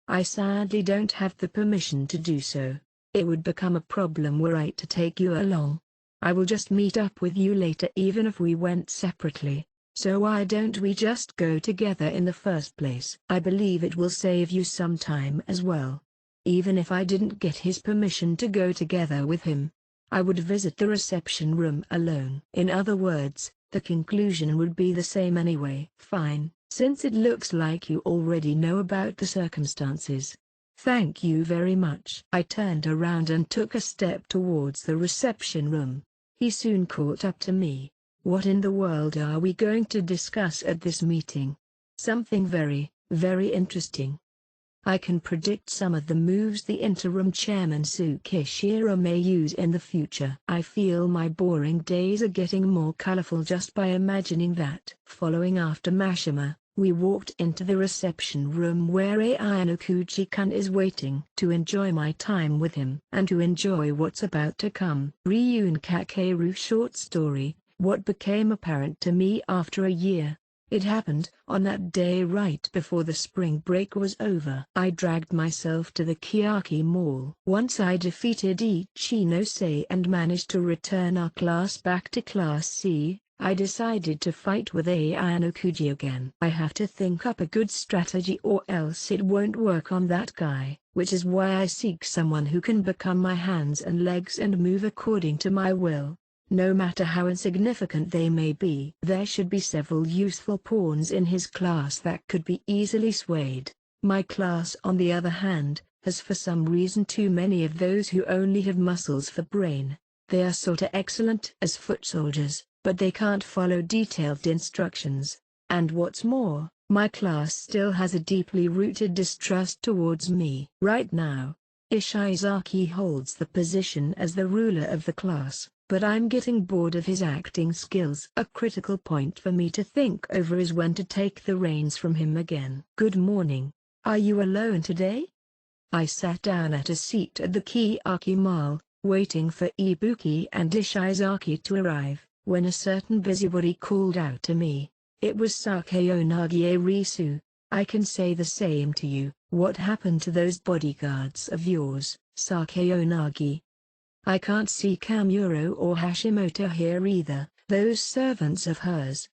Speaker 1: "I sadly don't have the permission to do so. It would become a problem were I to take you along. I will just meet up with you later even if we went separately. So why don't we just go together in the first place? I believe it will save you some time as well. Even if I didn't get his permission to go together with him, I would visit the reception room alone." "In other words, the conclusion would be the same anyway." "Fine, since it looks like you already know about the circumstances. Thank you very much." I turned around and took a step towards the reception room. He soon caught up to me. "What in the world are we going to discuss at this meeting?" "Something very, very interesting. I can predict some of the moves the interim chairman Tsukishiro may use in the future." I feel my boring days are getting more colorful just by imagining that. Following after Mashima, we walked into the reception room where Ayano-kuji-kun is waiting. To enjoy my time with him and to enjoy what's about to come. Ryun Kakeru short story, what became apparent to me after a year. It happened on that day right before the spring break was over. I dragged myself to the Kiyaki Mall. Once I defeated Ichinose and managed to return our class back to Class C, I decided to fight with Ayano-kuji again. I have to think up a good strategy or else it won't work on that guy, which is why I seek someone who can become my hands and legs and move according to my will. no matter how insignificant they may be. There should be several useful pawns in his class that could be easily swayed. My class, on the other hand, has for some reason too many of those who only have muscles for brain. They are sorta excellent as foot soldiers, but they can't follow detailed instructions. And what's more, my class still has a deeply rooted distrust towards me. Right now, Ishizaki holds the position as the ruler of the class, but I'm getting bored of his acting skills. A critical point for me to think over is when to take the reins from him again. Good morning. Are you alone today? I sat down at a seat at the Kiyaki Mall, waiting for Ibuki and Ishizaki to arrive, when a certain busybody called out to me. It was Sakeyonagi Arisu. I can say the same to you. What happened to those bodyguards of yours, Sakeyonagi? I can't see Kamuro or Hashimoto here either, those servants of hers.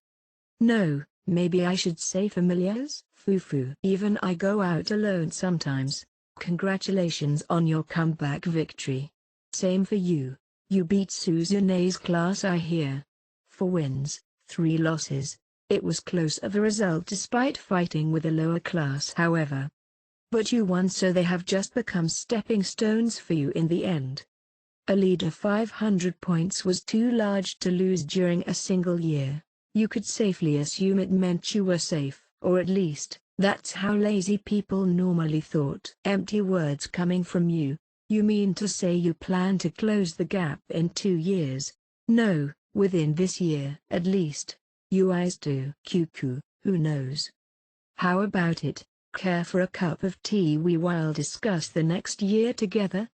Speaker 1: No, maybe I should say familiars? Fufu. Even I go out alone sometimes. Congratulations on your comeback victory. Same for you. You beat Suzune's class, I hear. 4 wins, 3 losses. It was close of a result despite fighting with a lower class, however. But you won, so they have just become stepping stones for you in the end. A lead of 500 points was too large to lose during a single year. You could safely assume it meant you were safe, or at least, that's how lazy people normally thought. Empty words coming from you. You mean to say you plan to close the gap in 2 years? No, within this year at least. You eyes do. Cuckoo, who knows? How about it? Care for a cup of tea? We'll discuss the next year together.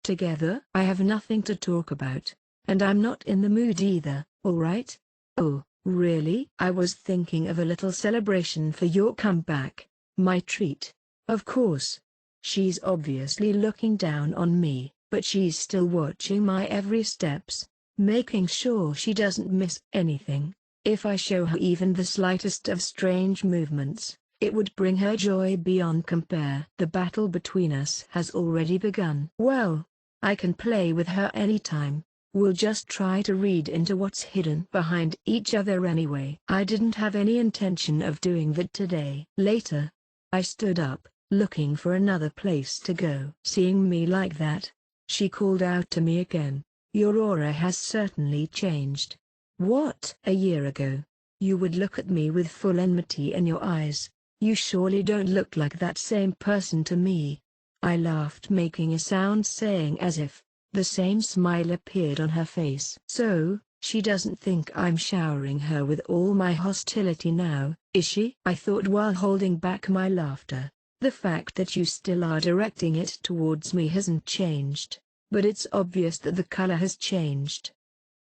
Speaker 1: Together? I have nothing to talk about, and I'm not in the mood either, alright? Oh, really? I was thinking of a little celebration for your comeback. My treat. Of course. She's obviously looking down on me, but she's still watching my every steps, making sure she doesn't miss anything. If I show her even the slightest of strange movements, it would bring her joy beyond compare. The battle between us has already begun. Well, I can play with her anytime. We'll just try to read into what's hidden behind each other anyway. I didn't have any intention of doing that today. Later, I stood up, looking for another place to go. Seeing me like that, she called out to me again. Your aura has certainly changed. What? A year ago, you would look at me with full enmity in your eyes. You surely don't look like that same person to me. I laughed, making a sound saying as if. The same smile appeared on her face. So, she doesn't think I'm showering her with all my hostility now, is she? I thought while holding back my laughter. The fact that you still are directing it towards me hasn't changed, but it's obvious that the color has changed.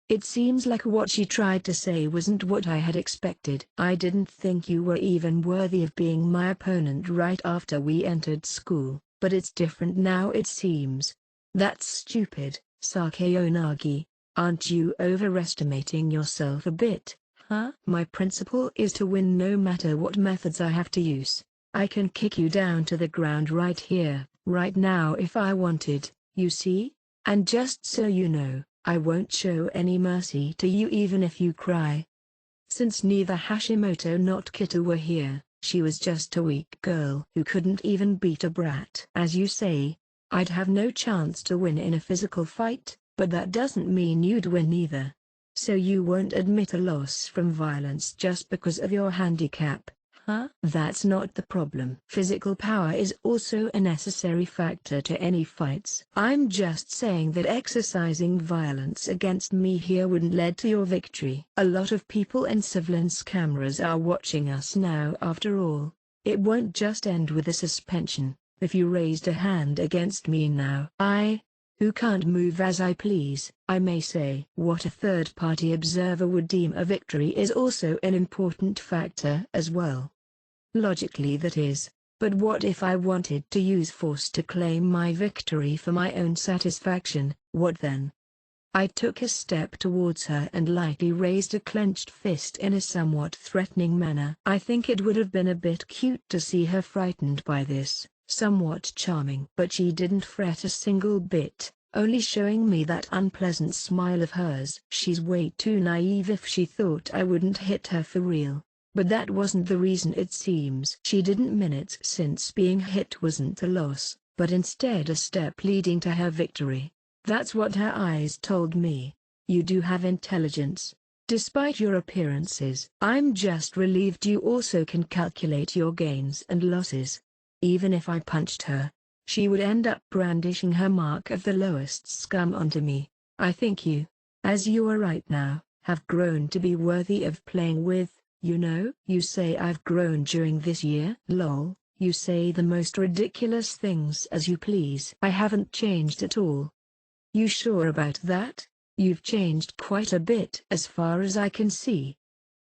Speaker 1: It seems like what she tried to say wasn't what I had expected. I didn't think you were even worthy of being my opponent right after we entered school, but it's different now it seems. That's stupid, Sakeyonagi. Aren't you overestimating yourself a bit, huh? My principle is to win no matter what methods I have to use. I can kick you down to the ground right here, right now if I wanted, you see? And just so you know, I won't show any mercy to you even if you cry. Since neither Hashimoto nor Kita were here, she was just a weak girl who couldn't even beat a brat. As you say, I'd have no chance to win in a physical fight, but that doesn't mean you'd win either. So you won't admit a loss from violence just because of your handicap, huh? That's not the problem. Physical power is also a necessary factor to any fights. I'm just saying that exercising violence against me here wouldn't lead to your victory. A lot of people and surveillance cameras are watching us now after all. It won't just end with a suspension. If you raised a hand against me now, who can't move as I please, I may say. What a third-party observer would deem a victory is also an important factor as well. Logically that is, but what if I wanted to use force to claim my victory for my own satisfaction, what then? I took a step towards her and lightly raised a clenched fist in a somewhat threatening manner. I think it would have been a bit cute to see her frightened by this. Somewhat charming. But she didn't fret a single bit. only showing me that unpleasant smile of hers. She's way too naive if she thought I wouldn't hit her for real. But that wasn't the reason it seems. She didn't mean it, since being hit wasn't a loss, but instead a step leading to her victory. That's what her eyes told me. You do have intelligence, despite your appearances. I'm just relieved you also can calculate your gains and losses. Even if I punched her, she would end up brandishing her mark of the lowest scum onto me. I think you, as you are right now, have grown to be worthy of playing with, you know. You say I've grown during this year? Lol, you say the most ridiculous things as you please. I haven't changed at all. You sure about that? You've changed quite a bit as far as I can see.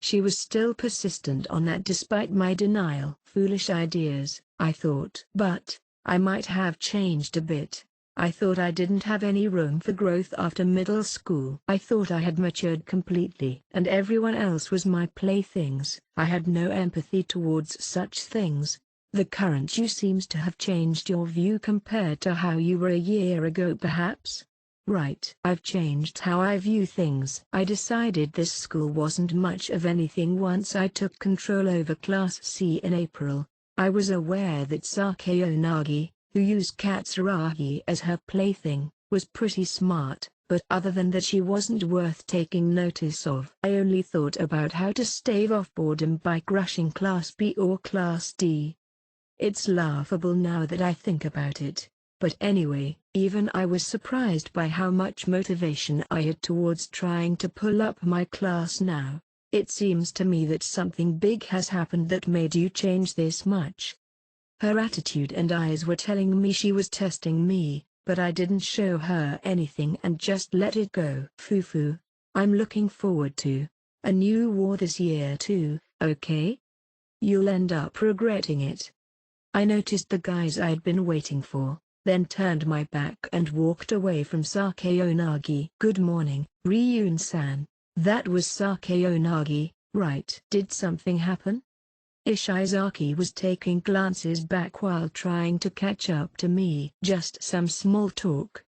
Speaker 1: She was still persistent on that despite my denial. Foolish ideas, I thought. But I might have changed a bit. I thought I didn't have any room for growth after middle school. I thought I had matured completely and everyone else was my playthings. I had no empathy towards such things. The current you seems to have changed your view compared to how you were a year ago perhaps? Right. I've changed how I view things. I decided this school wasn't much of anything once I took control over Class C in April. I was aware that Sakayanagi, who used Katsuragi as her plaything, was pretty smart, but other than that she wasn't worth taking notice of. I only thought about how to stave off boredom by crushing Class B or Class D. It's laughable now that I think about it. But anyway, even I was surprised by how much motivation I had towards trying to pull up my class now. It seems to me that something big has happened that made you change this much. Her attitude and eyes were telling me she was testing me, but I didn't show her anything and just let it go. Foo-foo. I'm looking forward to a new war this year too, okay? You'll end up regretting it. I noticed the guys I'd been waiting for, then turned my back and walked away from Sakayanagi. Good morning, Ryun-san. That was Sakayanagi, right? Did something happen? Ishizaki was taking glances back while trying to catch up to me. Just some small talk.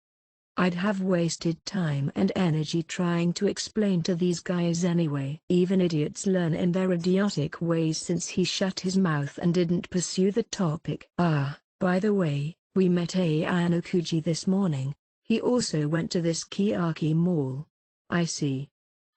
Speaker 1: I'd have wasted time and energy trying to explain to these guys anyway. Even idiots learn in their idiotic ways since he shut his mouth and didn't pursue the topic. Ah, by the way, we met Ayanokuji this morning. He also went to this Kiyaki Mall. I see.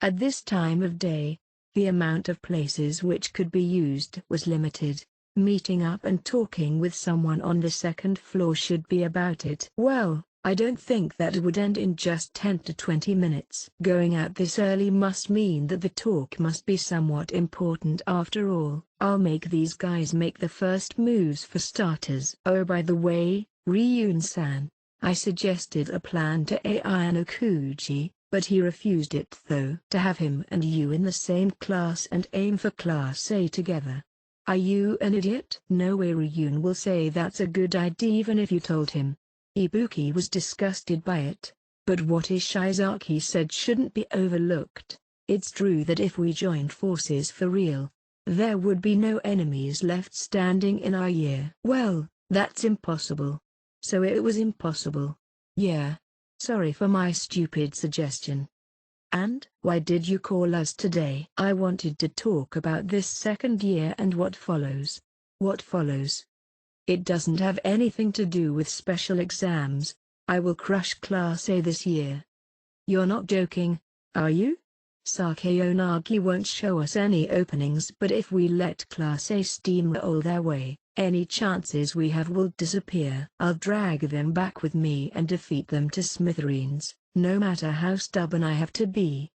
Speaker 1: At this time of day, the amount of places which could be used was limited. Meeting up and talking with someone on the second floor should be about it. Well, I don't think that would end in just 10 to 20 minutes. Going out this early must mean that the talk must be somewhat important after all. I'll make these guys make the first moves for starters. Oh, by the way, Ryun-san, I suggested a plan to Ayanokuji, but he refused it though. To have him and you in the same class and aim for Class A together. Are you an idiot? No way. Ryun will say that's a good idea even if you told him. Ibuki was disgusted by it, but what Ishizaki said shouldn't be overlooked. It's true that if we joined forces for real, there would be no enemies left standing in our year. Well, that's impossible. So it was impossible. Yeah. Sorry for my stupid suggestion. And why did you call us today? I wanted to talk about this second year and what follows. What follows? It doesn't have anything to do with special exams. I will crush Class A this year. You're not joking, are you? Sakayanagi won't show us any openings, but if we let Class A steamroll their way, any chances we have will disappear. I'll drag them back with me and defeat them to smithereens, no matter how stubborn I have to be.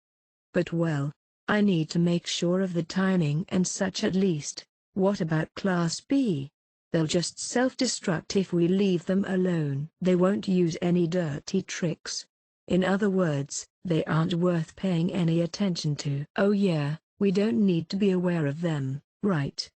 Speaker 1: But well, I need to make sure of the timing and such at least. What about Class B? They'll just self-destruct if we leave them alone. They won't use any dirty tricks. In other words, they aren't worth paying any attention to. Oh yeah, we don't need to be aware of them, right?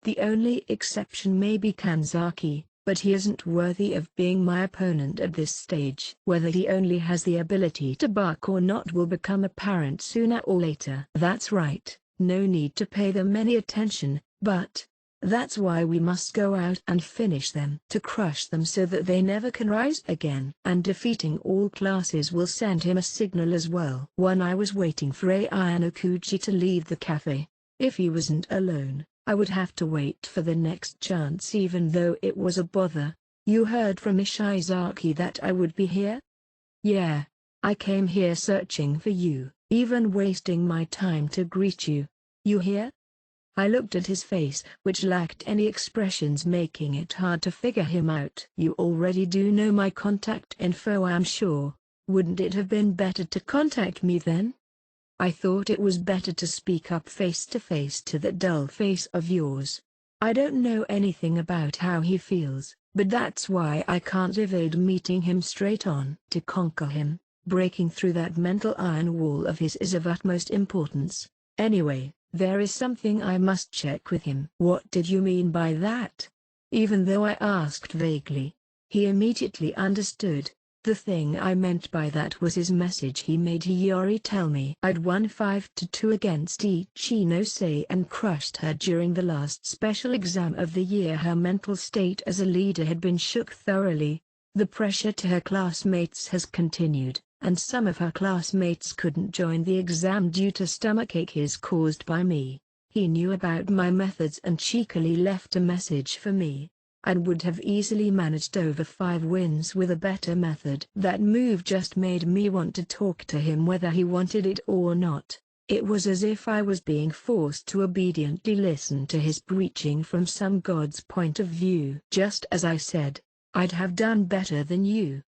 Speaker 1: The only exception may be Kanzaki, but he isn't worthy of being my opponent at this stage. Whether he only has the ability to bark or not will become apparent sooner or later. That's right, no need to pay them any attention, but That's why we must go out and finish them, to crush them so that they never can rise again. And defeating all classes will send him a signal as well. When I was waiting for Ayanokuji to leave the cafe, if he wasn't alone, I would have to wait for the next chance even though it was a bother. You heard from Ishizaki that I would be here? Yeah. I came here searching for you, even wasting my time to greet you. You here? I looked at his face, which lacked any expressions, making it hard to figure him out. You already do know my contact info, I'm sure. Wouldn't it have been better to contact me then? I thought it was better to speak up face to face to that dull face of yours. I don't know anything about how he feels, but that's why I can't evade meeting him straight on. To conquer him, breaking through that mental iron wall of his is of utmost importance. Anyway, there is something I must check with him. What did you mean by that? Even though I asked vaguely, he immediately understood. The thing I meant by that was his message he made Hiyori tell me I'd won 5-2 against Ichinose and crushed her during the last special exam of the year. Her mental state as a leader had been shook thoroughly. The pressure to her classmates has continued, and some of her classmates couldn't join the exam due to stomachaches caused by me. He knew about my methods and cheekily left a message for me. I would have easily managed over 5 wins with a better method. That move just made me want to talk to him whether he wanted it or not. It was as if I was being forced to obediently listen to his preaching from some god's point of view. Just as I said, I'd have done better than you.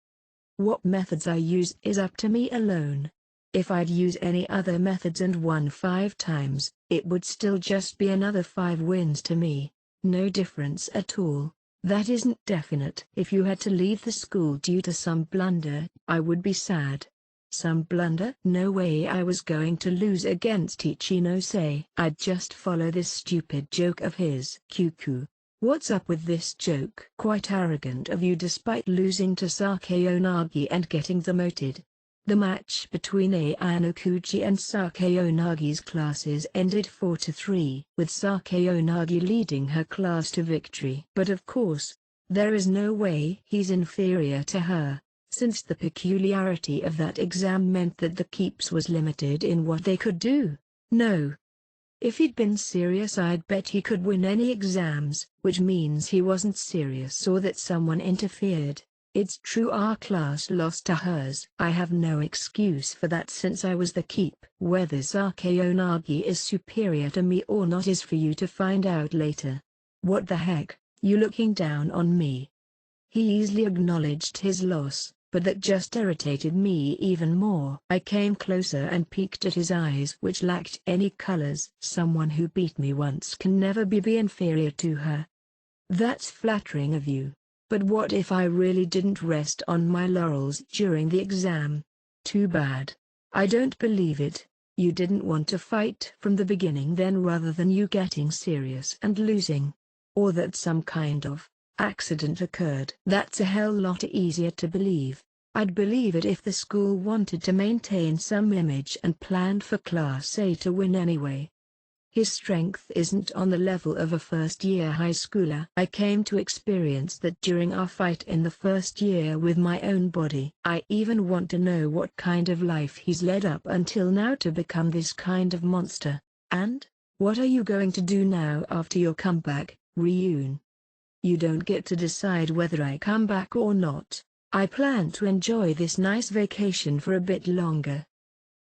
Speaker 1: What methods I use is up to me alone. If I'd use any other methods and won 5 times, it would still just be another 5 wins to me. No difference at all. That isn't definite. If you had to leave the school due to some blunder, I would be sad. Some blunder? No way I was going to lose against Ichinose. I'd just follow this stupid joke of his. Cuckoo. What's up with this joke? Quite arrogant of you despite losing to Sakeonagi and getting demoted. The match between Ayanokuji and Sakeonagi's classes ended 4-3, with Sakeonagi leading her class to victory. But of course, there is no way he's inferior to her, since the peculiarity of that exam meant that the keeps was limited in what they could do. No. If he'd been serious, I'd bet he could win any exams, which means he wasn't serious or that someone interfered. It's true our class lost to hers. I have no excuse for that since I was the keep. Whether Sakeonagi is superior to me or not is for you to find out later. What the heck, you looking down on me? He easily acknowledged his loss, but that just irritated me even more. I came closer and peeked at his eyes, which lacked any colors. Someone who beat me once can never be inferior to her. That's flattering of you. But what if I really didn't rest on my laurels during the exam? Too bad. I don't believe it. You didn't want to fight from the beginning then, rather than you getting serious and losing. Or that some kind of accident occurred. That's a hell lot easier to believe. I'd believe it if the school wanted to maintain some image and planned for Class A to win anyway. His strength isn't on the level of a first-year high schooler. I came to experience that during our fight in the first year with my own body. I even want to know what kind of life he's led up until now to become this kind of monster. And, what are you going to do now after your comeback, Ryun? You don't get to decide whether I come back or not. I plan to enjoy this nice vacation for a bit longer.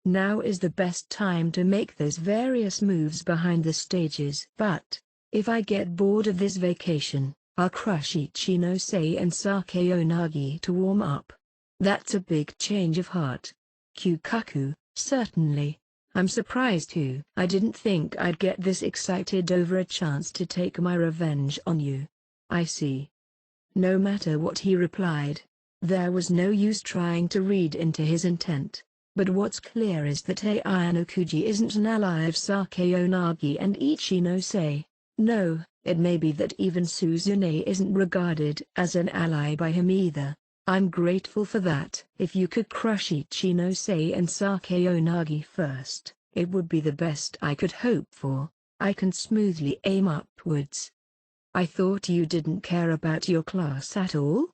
Speaker 1: Now is the best time to make those various moves behind the stages. But, if I get bored of this vacation, I'll crush Ichinose and Sakeonagi to warm up. That's a big change of heart. Kyukaku, certainly. I'm surprised too. I didn't think I'd get this excited over a chance to take my revenge on you. I see. No matter what he replied, there was no use trying to read into his intent. But what's clear is that Ayanokuji isn't an ally of Sakeonagi and Ichinose. No, it may be that even Suzune isn't regarded as an ally by him either. I'm grateful for that. If you could crush Ichinose and Sakeonagi first, it would be the best I could hope for. I can smoothly aim upwards. I thought you didn't care about your class at all?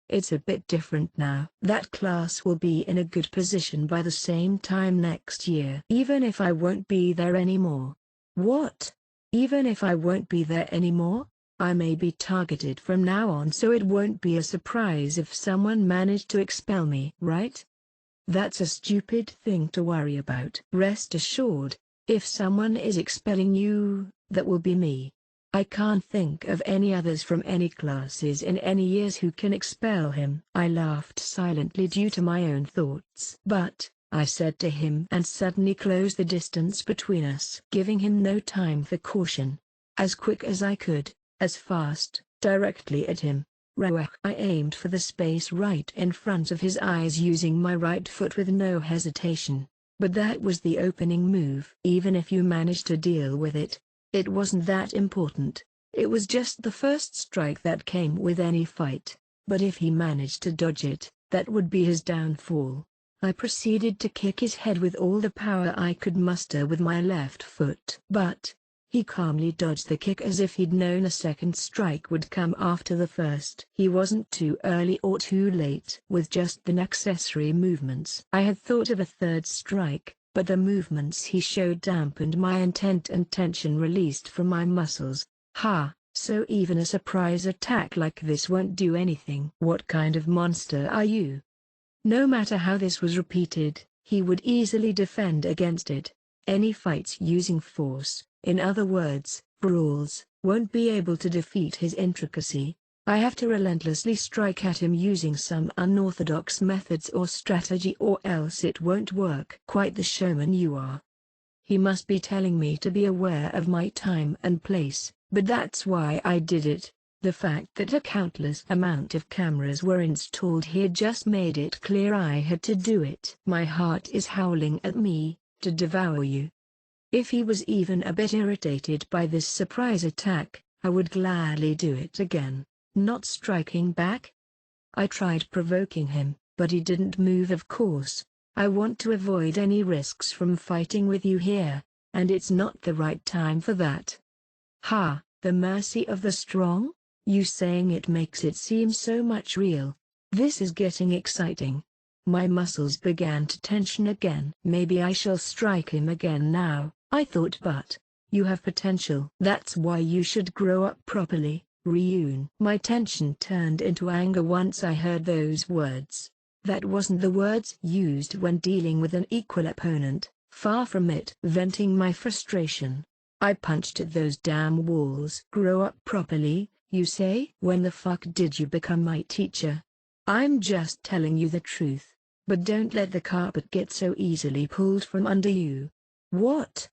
Speaker 1: It's a bit different now. That class will be in a good position by the same time next year. Even if I won't be there anymore. What? Even if I won't be there anymore? I may be targeted from now on, so it won't be a surprise if someone managed to expel me, right? That's a stupid thing to worry about. Rest assured, if someone is expelling you, that will be me. I can't think of any others from any classes in any years who can expel him. I laughed silently due to my own thoughts. But, I said to him, and suddenly closed the distance between us, giving him no time for caution. As quick as I could, as fast, directly at him. I aimed for the space right in front of his eyes using my right foot with no hesitation. But that was the opening move. Even if you managed to deal with it, it wasn't that important. It was just the first strike that came with any fight. But if he managed to dodge it, that would be his downfall. I proceeded to kick his head with all the power I could muster with my left foot. But he calmly dodged the kick as if he'd known a second strike would come after the first. He wasn't too early or too late. With just the necessary movements, I had thought of a third strike, but the movements he showed dampened my intent and tension released from my muscles. So even a surprise attack like this won't do anything. What kind of monster are you? No matter how this was repeated, he would easily defend against it. Any fights using force, in other words, brawls, won't be able to defeat his intricacy. I have to relentlessly strike at him using some unorthodox methods or strategy, or else it won't work. Quite the showman you are. He must be telling me to be aware of my time and place, but that's why I did it. The fact that a countless amount of cameras were installed here just made it clear I had to do it. My heart is howling at me, to devour you. If he was even a bit irritated by this surprise attack, I would gladly do it again. Not striking back? I tried provoking him, but he didn't move. Of course, I want to avoid any risks from fighting with you here, and it's not the right time for that. The mercy of the strong? You saying it makes it seem so much real. This is getting exciting. My muscles began to tension again. Maybe I shall strike him again now, I thought, but you have potential. That's why you should grow up properly. Ryun. My tension turned into anger once I heard those words. That wasn't the words used when dealing with an equal opponent, far from it. Venting my frustration, I punched at those damn walls. Grow up properly, you say? When the fuck did you become my teacher? I'm just telling you the truth, but don't let the carpet get so easily pulled from under you. What?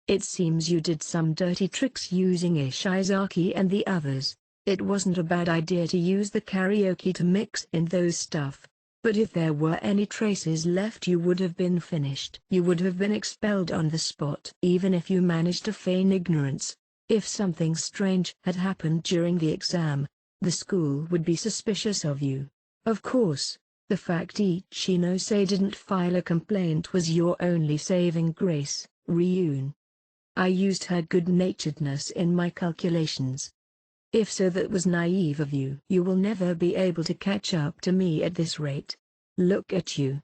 Speaker 1: It seems you did some dirty tricks using Ishizaki and the others. It wasn't a bad idea to use the karaoke to mix in those stuff. But if there were any traces left, you would have been finished. You would have been expelled on the spot. Even if you managed to feign ignorance, if something strange had happened during the exam, the school would be suspicious of you. Of course, the fact Ichinose didn't file a complaint was your only saving grace, Ryun. I used her good-naturedness in my calculations. If so, that was naive of you. You will never be able to catch up to me at this rate. Look at you.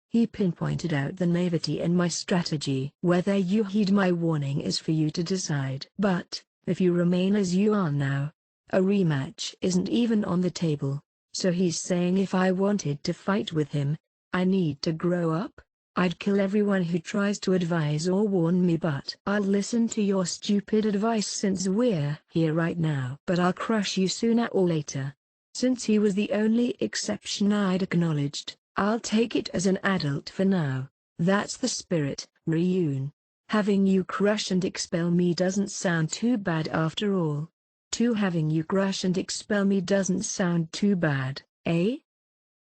Speaker 1: He pinpointed out the naivety in my strategy. Whether you heed my warning is for you to decide. But, if you remain as you are now, a rematch isn't even on the table. So he's saying if I wanted to fight with him, I need to grow up? I'd kill everyone who tries to advise or warn me, but I'll listen to your stupid advice since we're here right now. But I'll crush you sooner or later. Since he was the only exception I'd acknowledged, I'll take it as an adult for now. That's the spirit, Ryun. Having you crush and expel me doesn't sound too bad after all. Having you crush and expel me doesn't sound too bad, eh?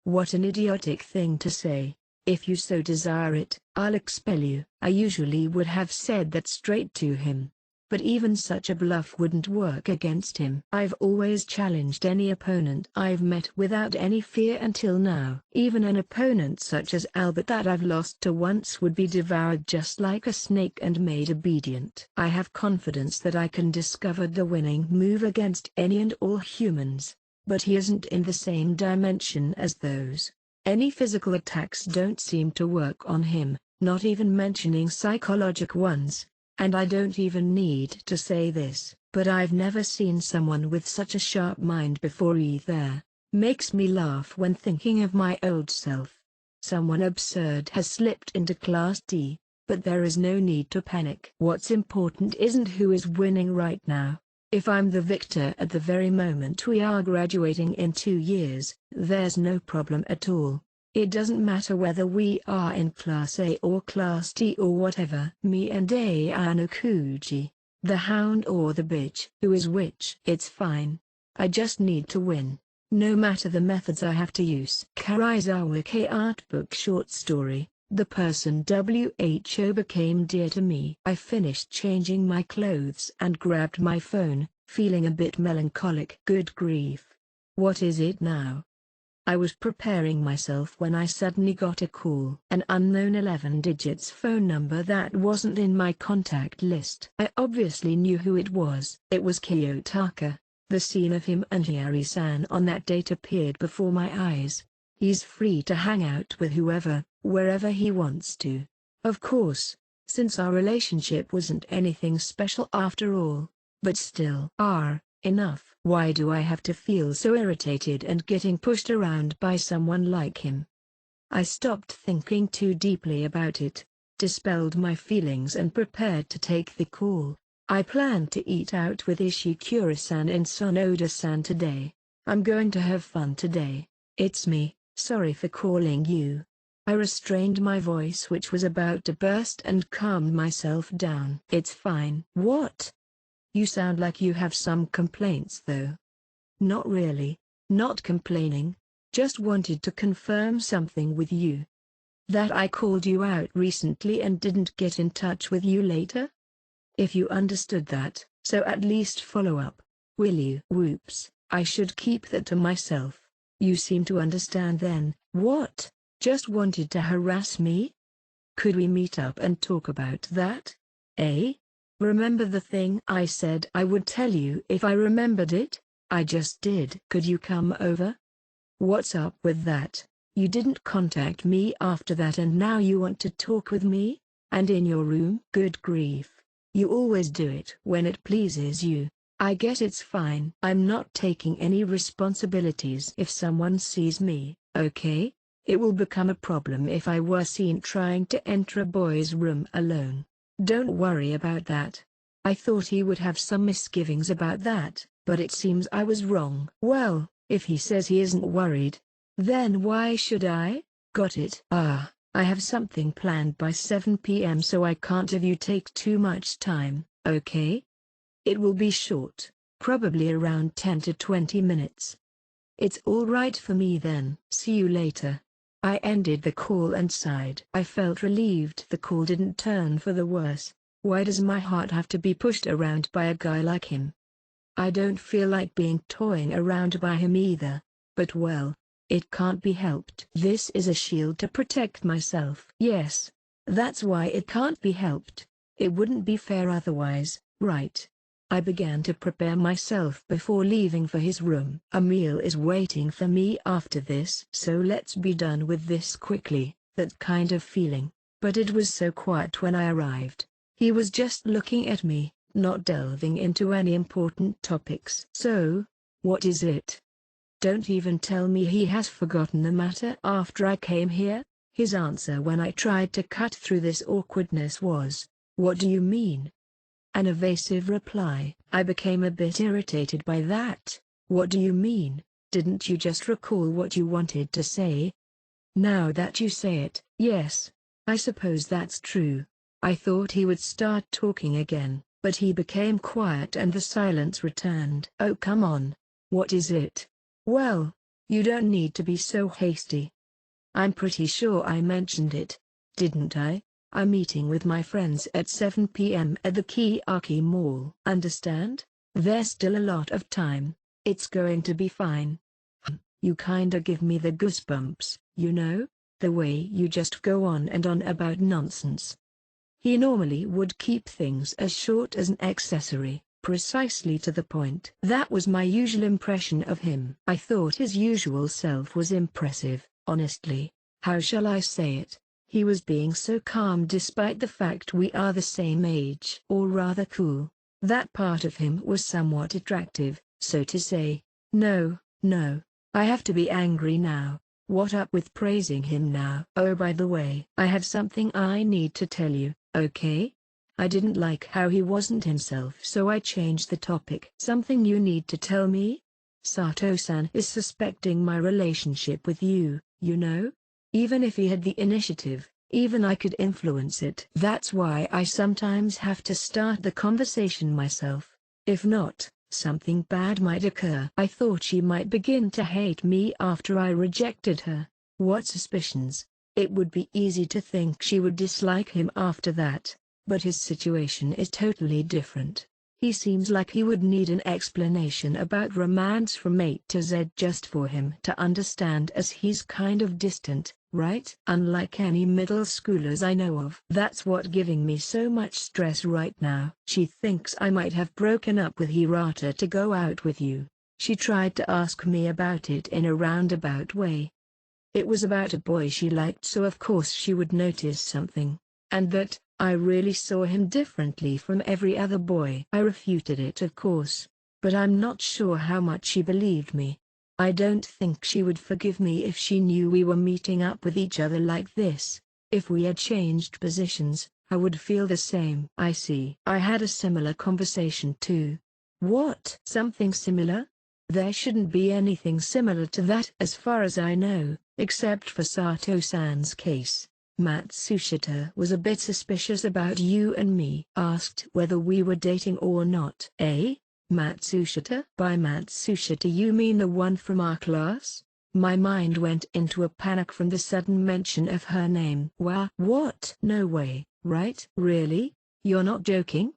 Speaker 1: What an idiotic thing to say. If you so desire it, I'll expel you. I usually would have said that straight to him. but even such a bluff wouldn't work against him. I've always challenged any opponent I've met without any fear until now. Even an opponent such as Albert that I've lost to once would be devoured just like a snake and made obedient. I have confidence that I can discover the winning move against any and all humans, but he isn't in the same dimension as those. Any physical attacks don't seem to work on him, not even mentioning psychological ones. And I don't even need to say this, but I've never seen someone with such a sharp mind before either. Makes me laugh when thinking of my old self. Someone absurd has slipped into Class D, but there is no need to panic. What's important isn't who is winning right now. If I'm the victor at the very moment we are graduating in 2 years, there's no problem at all. It doesn't matter whether we are in Class A or Class D or whatever. Me and Ayano-kuji, the hound or the bitch. Who is which? It's fine. I just need to win, no matter the methods I have to use. Karaizawa K. Art Book Short Story. The person WHO became dear to me. I finished changing my clothes and grabbed my phone, feeling a bit melancholic. Good grief. What is it now? I was preparing myself when I suddenly got a call. An unknown 11 digits phone number that wasn't in my contact list. I obviously knew who it was. It was Kiyotaka. The scene of him and Hiyari-san on that date appeared before my eyes. He's free to hang out with whoever, wherever he wants to. Of course, since our relationship wasn't anything special after all. But still. Enough. Why do I have to feel so irritated and getting pushed around by someone like him? I stopped thinking too deeply about it, dispelled my feelings and prepared to take the call. I planned to eat out with Ishikura-san and Sonoda-san today. I'm going to have fun today. It's me, sorry for calling you. I restrained my voice which was about to burst and calmed myself down. It's fine. What? You sound like you have some complaints though. Not really, not complaining, just wanted to confirm something with you. That I called you out recently and didn't get in touch with you later? If you understood that, so at least follow up, will you? Whoops, I should keep that to myself. You seem to understand then. What? Just wanted to harass me? Could we meet up and talk about that? Eh? Remember the thing I said I would tell you if I remembered it? I just did. Could you come over? What's up with that? You didn't contact me after that and now you want to talk with me? And in your room? Good grief. You always do it when it pleases you. I guess it's fine. I'm not taking any responsibilities if someone sees me, okay? It will become a problem if I were seen trying to enter a boy's room alone. Don't worry about that. I thought he would have some misgivings about that, but it seems I was wrong. Well, if he says he isn't worried, then why should I? Got it. I have something planned by 7 p.m. so I can't have you take too much time, okay? It will be short, probably around 10 to 20 minutes. It's all right for me then. See you later. I ended the call and sighed. I felt relieved the call didn't turn for the worse. Why does my heart have to be pushed around by a guy like him? I don't feel like being toying around by him either, but well, it can't be helped. This is a shield to protect myself. Yes, that's why it can't be helped. It wouldn't be fair otherwise, right? I began to prepare myself before leaving for his room. A meal is waiting for me after this, so let's be done with this quickly. That kind of feeling. But it was so quiet when I arrived. He was just looking at me, not delving into any important topics. So, what is it? Don't even tell me he has forgotten the matter after I came here. His answer when I tried to cut through this awkwardness was, "What do you mean?" An evasive reply. I became a bit irritated by that. What do you mean? Didn't you just recall what you wanted to say? Now that you say it, yes, I suppose that's true. I thought he would start talking again, but he became quiet and the silence returned. Oh come on. What is it? Well, you don't need to be so hasty. I'm pretty sure I mentioned it, didn't I? I'm meeting with my friends at 7 p.m. at the Kiyaki Mall. Understand? There's still a lot of time. It's going to be fine. You kinda give me the goosebumps, you know? The way you just go on and on about nonsense. He normally would keep things as short as an accessory, precisely to the point. That was my usual impression of him. I thought his usual self was impressive, honestly. How shall I say it? He was being so calm despite the fact we are the same age. Or rather cool. That part of him was somewhat attractive, so to say. No, I have to be angry now. What up with praising him now? Oh, by the way, I have something I need to tell you, okay? I didn't like how he wasn't himself, so I changed the topic. Something you need to tell me? Sato-san is suspecting my relationship with you, you know? Even if he had the initiative, even I could influence it. That's why I sometimes have to start the conversation myself. If not, something bad might occur. I thought she might begin to hate me after I rejected her. What suspicions? It would be easy to think she would dislike him after that, but his situation is totally different. He seems like he would need an explanation about romance from A to Z just for him to understand, as he's kind of distant, right? Unlike any middle schoolers I know of. That's what's giving me so much stress right now. She thinks I might have broken up with Hirata to go out with you. She tried to ask me about it in a roundabout way. It was about a boy she liked, so of course she would notice something. And that I really saw him differently from every other boy. I refuted it, of course, but I'm not sure how much she believed me. I don't think she would forgive me if she knew we were meeting up with each other like this. If we had changed positions, I would feel the same. I see. I had a similar conversation too. What? Something similar? There shouldn't be anything similar to that as far as I know, except for Sato-san's case. Matsushita was a bit suspicious about you and me. Asked whether we were dating or not. Eh? Matsushita? By Matsushita you mean the one from our class? My mind went into a panic from the sudden mention of her name. What? No way, right? Really? You're not joking?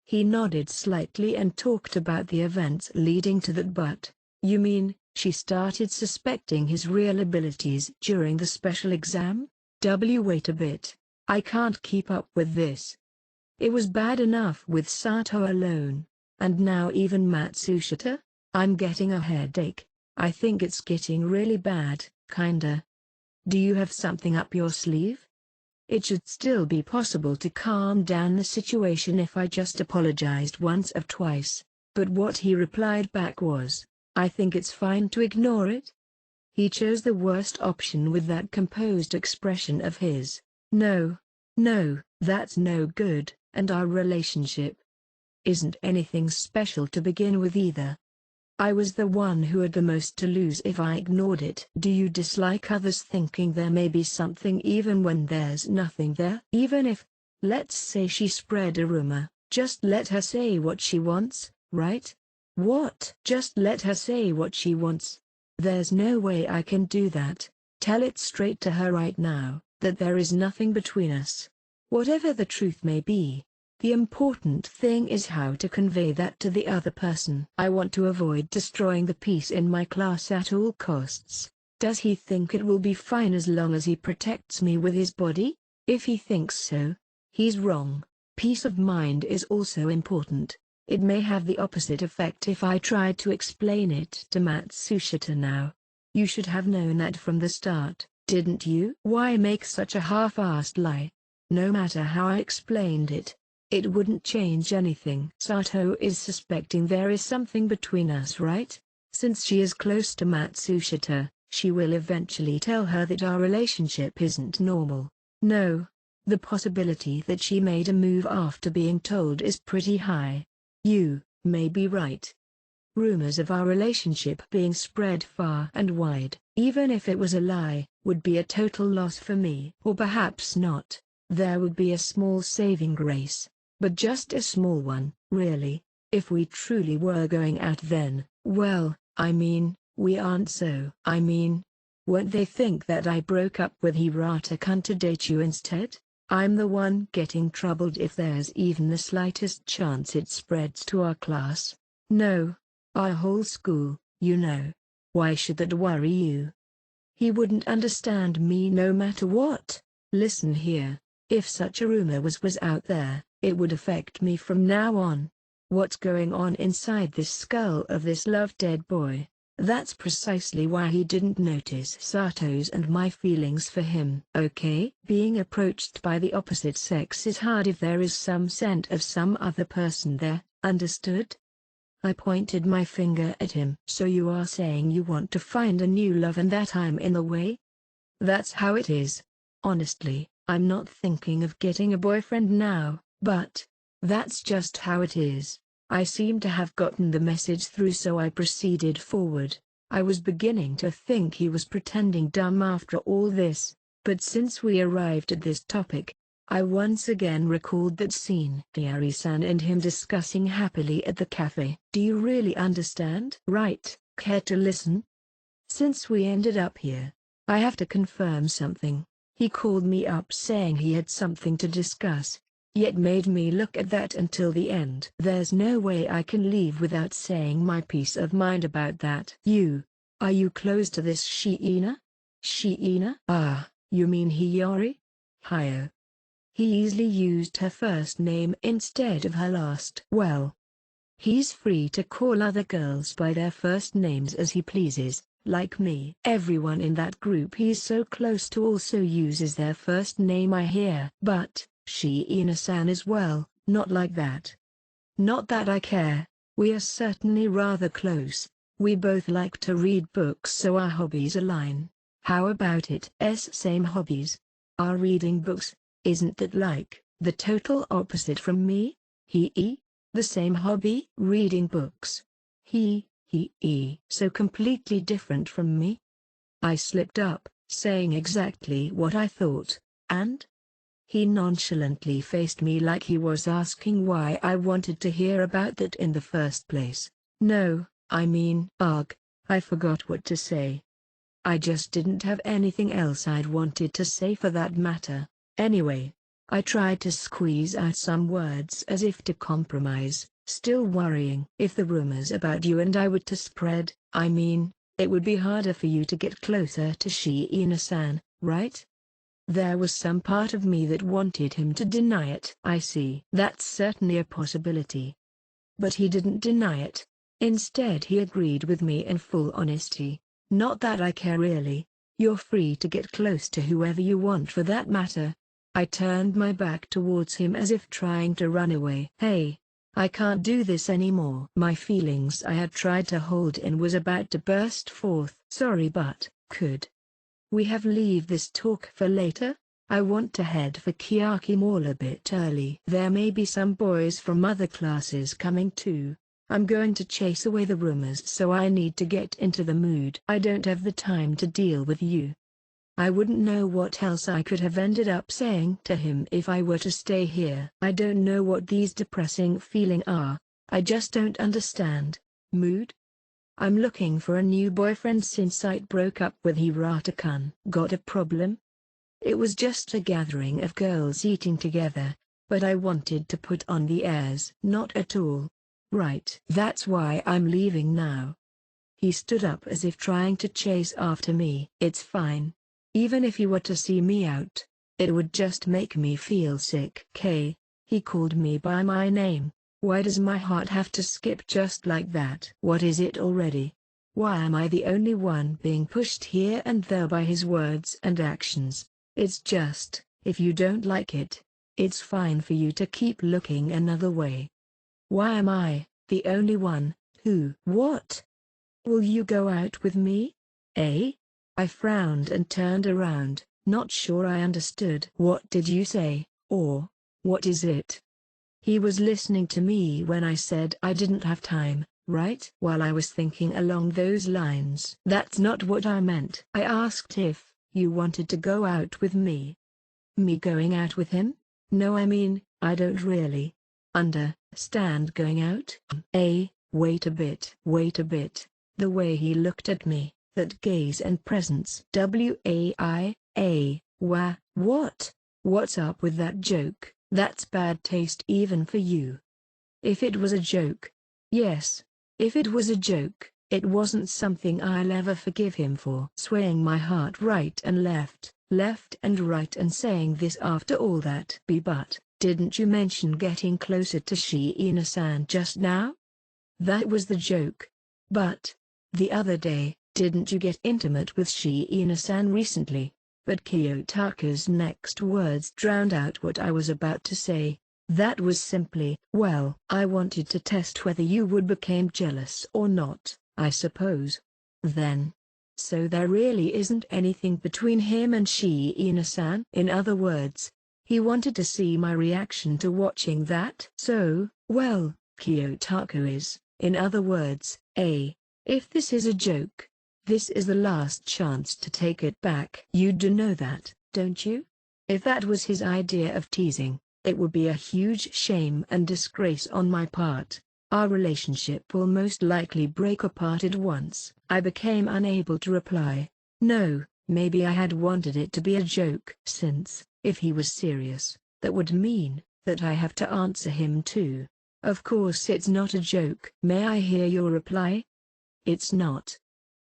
Speaker 1: He nodded slightly and talked about the events leading to that. But, you mean, she started suspecting his real abilities during the special exam? Wait a bit. I can't keep up with this. It was bad enough with Sato alone, and now even Matsushita? I'm getting a headache. I think it's getting really bad, kinda. Do you have something up your sleeve? It should still be possible to calm down the situation if I just apologized once or twice, but what he replied back was, I think it's fine to ignore it. He chose the worst option with that composed expression of his. No, that's no good, and our relationship isn't anything special to begin with either. I was the one who had the most to lose if I ignored it. Do you dislike others thinking there may be something even when there's nothing there? Even if, let's say she spread a rumor, just let her say what she wants, right? What? Just let her say what she wants? There's no way I can do that. Tell it straight to her right now, that there is nothing between us. Whatever the truth may be, the important thing is how to convey that to the other person. I want to avoid destroying the peace in my class at all costs. Does he think it will be fine as long as he protects me with his body? If he thinks so, he's wrong. Peace of mind is also important. It may have the opposite effect if I tried to explain it to Matsushita now. You should have known that from the start, didn't you? Why make such a half-assed lie? No matter how I explained it, it wouldn't change anything. Sato is suspecting there is something between us, right? Since she is close to Matsushita, she will eventually tell her that our relationship isn't normal. No, the possibility that she made a move after being told is pretty high. You may be right. Rumors of our relationship being spread far and wide, even if it was a lie, would be a total loss for me. Or perhaps not. There would be a small saving grace, but just a small one, really. If we truly were going out then, well, I mean, we aren't, so I mean, won't they think that I broke up with Hirata-kun to date you instead? I'm the one getting troubled if there's even the slightest chance it spreads to our class. No. Our whole school, you know. Why should that worry you? He wouldn't understand me no matter what. Listen here. If such a rumor was out there, it would affect me from now on. What's going on inside this skull of this love-dead boy? That's precisely why he didn't notice Sato's and my feelings for him. Okay? Being approached by the opposite sex is hard if there is some scent of some other person there, understood? I pointed my finger at him. So you are saying you want to find a new love and that I'm in the way? That's how it is. Honestly, I'm not thinking of getting a boyfriend now, but that's just how it is. I seem to have gotten the message through, so I proceeded forward. I was beginning to think he was pretending dumb after all this, but since we arrived at this topic, I once again recalled that scene. Diary-san and him discussing happily at the cafe. Do you really understand? Right. Care to listen? Since we ended up here, I have to confirm something. He called me up saying he had something to discuss, yet made me look at that until the end. There's no way I can leave without saying my peace of mind about that. Are you close to this Shiina? Shiina? Ah, you mean Hiyori? Hio. He easily used her first name instead of her last. Well, he's free to call other girls by their first names as he pleases, like me. Everyone in that group he's so close to also uses their first name, I hear. But Shiina-san as well, not like that. Not that I care, we are certainly rather close. We both like to read books, so our hobbies align. How about it? Same hobbies. Our reading books. Isn't that like the total opposite from me? The same hobby? Reading books. So completely different from me? I slipped up, saying exactly what I thought, and he nonchalantly faced me like he was asking why I wanted to hear about that in the first place. No, I mean, ugh, I forgot what to say. I just didn't have anything else I'd wanted to say for that matter. Anyway, I tried to squeeze out some words as if to compromise, still worrying. If the rumors about you and I were to spread, I mean, it would be harder for you to get closer to Shiina-san, right? There was some part of me that wanted him to deny it. I see. That's certainly a possibility. But he didn't deny it. Instead he agreed with me in full honesty. Not that I care really. You're free to get close to whoever you want for that matter. I turned my back towards him as if trying to run away. Hey, I can't do this anymore. My feelings I had tried to hold in was about to burst forth. Sorry, but could we have leave this talk for later? I want to head for Kiyaki Mall a bit early. There may be some boys from other classes coming too. I'm going to chase away the rumors, so I need to get into the mood. I don't have the time to deal with you. I wouldn't know what else I could have ended up saying to him if I were to stay here. I don't know what these depressing feelings are. I just don't understand. Mood? I'm looking for a new boyfriend since I broke up with Hirata-kun. Got a problem? It was just a gathering of girls eating together, but I wanted to put on the airs. Not at all. Right. That's why I'm leaving now. He stood up as if trying to chase after me. It's fine. Even if he were to see me out, it would just make me feel sick. K. He called me by my name. Why does my heart have to skip just like that? What is it already? Why am I the only one being pushed here and there by his words and actions? It's just, if you don't like it, it's fine for you to keep looking another way. Why am I the only one who? What? Will you go out with me? Eh? I frowned and turned around, not sure I understood. What did you say, or what is it? He was listening to me when I said I didn't have time, right? While I was thinking along those lines. That's not what I meant. I asked if you wanted to go out with me. Me going out with him? No, I mean, I don't really understand going out. Wait a bit. The way he looked at me, that gaze and presence. What? What's up with that joke? That's bad taste even for you. If it was a joke. Yes. If it was a joke, it wasn't something I'll ever forgive him for. Swaying my heart right and left and right, and saying this after all that. But, didn't you mention getting closer to Shiina-san just now? That was the joke. But, the other day, didn't you get intimate with Shiina-san recently? But Kiyotaka's next words drowned out what I was about to say. That was simply, well, I wanted to test whether you would become jealous or not, I suppose. Then. So there really isn't anything between him and Shiina-san? In other words, he wanted to see my reaction to watching that? So, well, Kiyotaka is, in other words, if this is a joke, this is the last chance to take it back. You do know that, don't you? If that was his idea of teasing, it would be a huge shame and disgrace on my part. Our relationship will most likely break apart at once. I became unable to reply. No, maybe I had wanted it to be a joke. Since, if he was serious, that would mean that I have to answer him too. Of course it's not a joke. May I hear your reply? It's not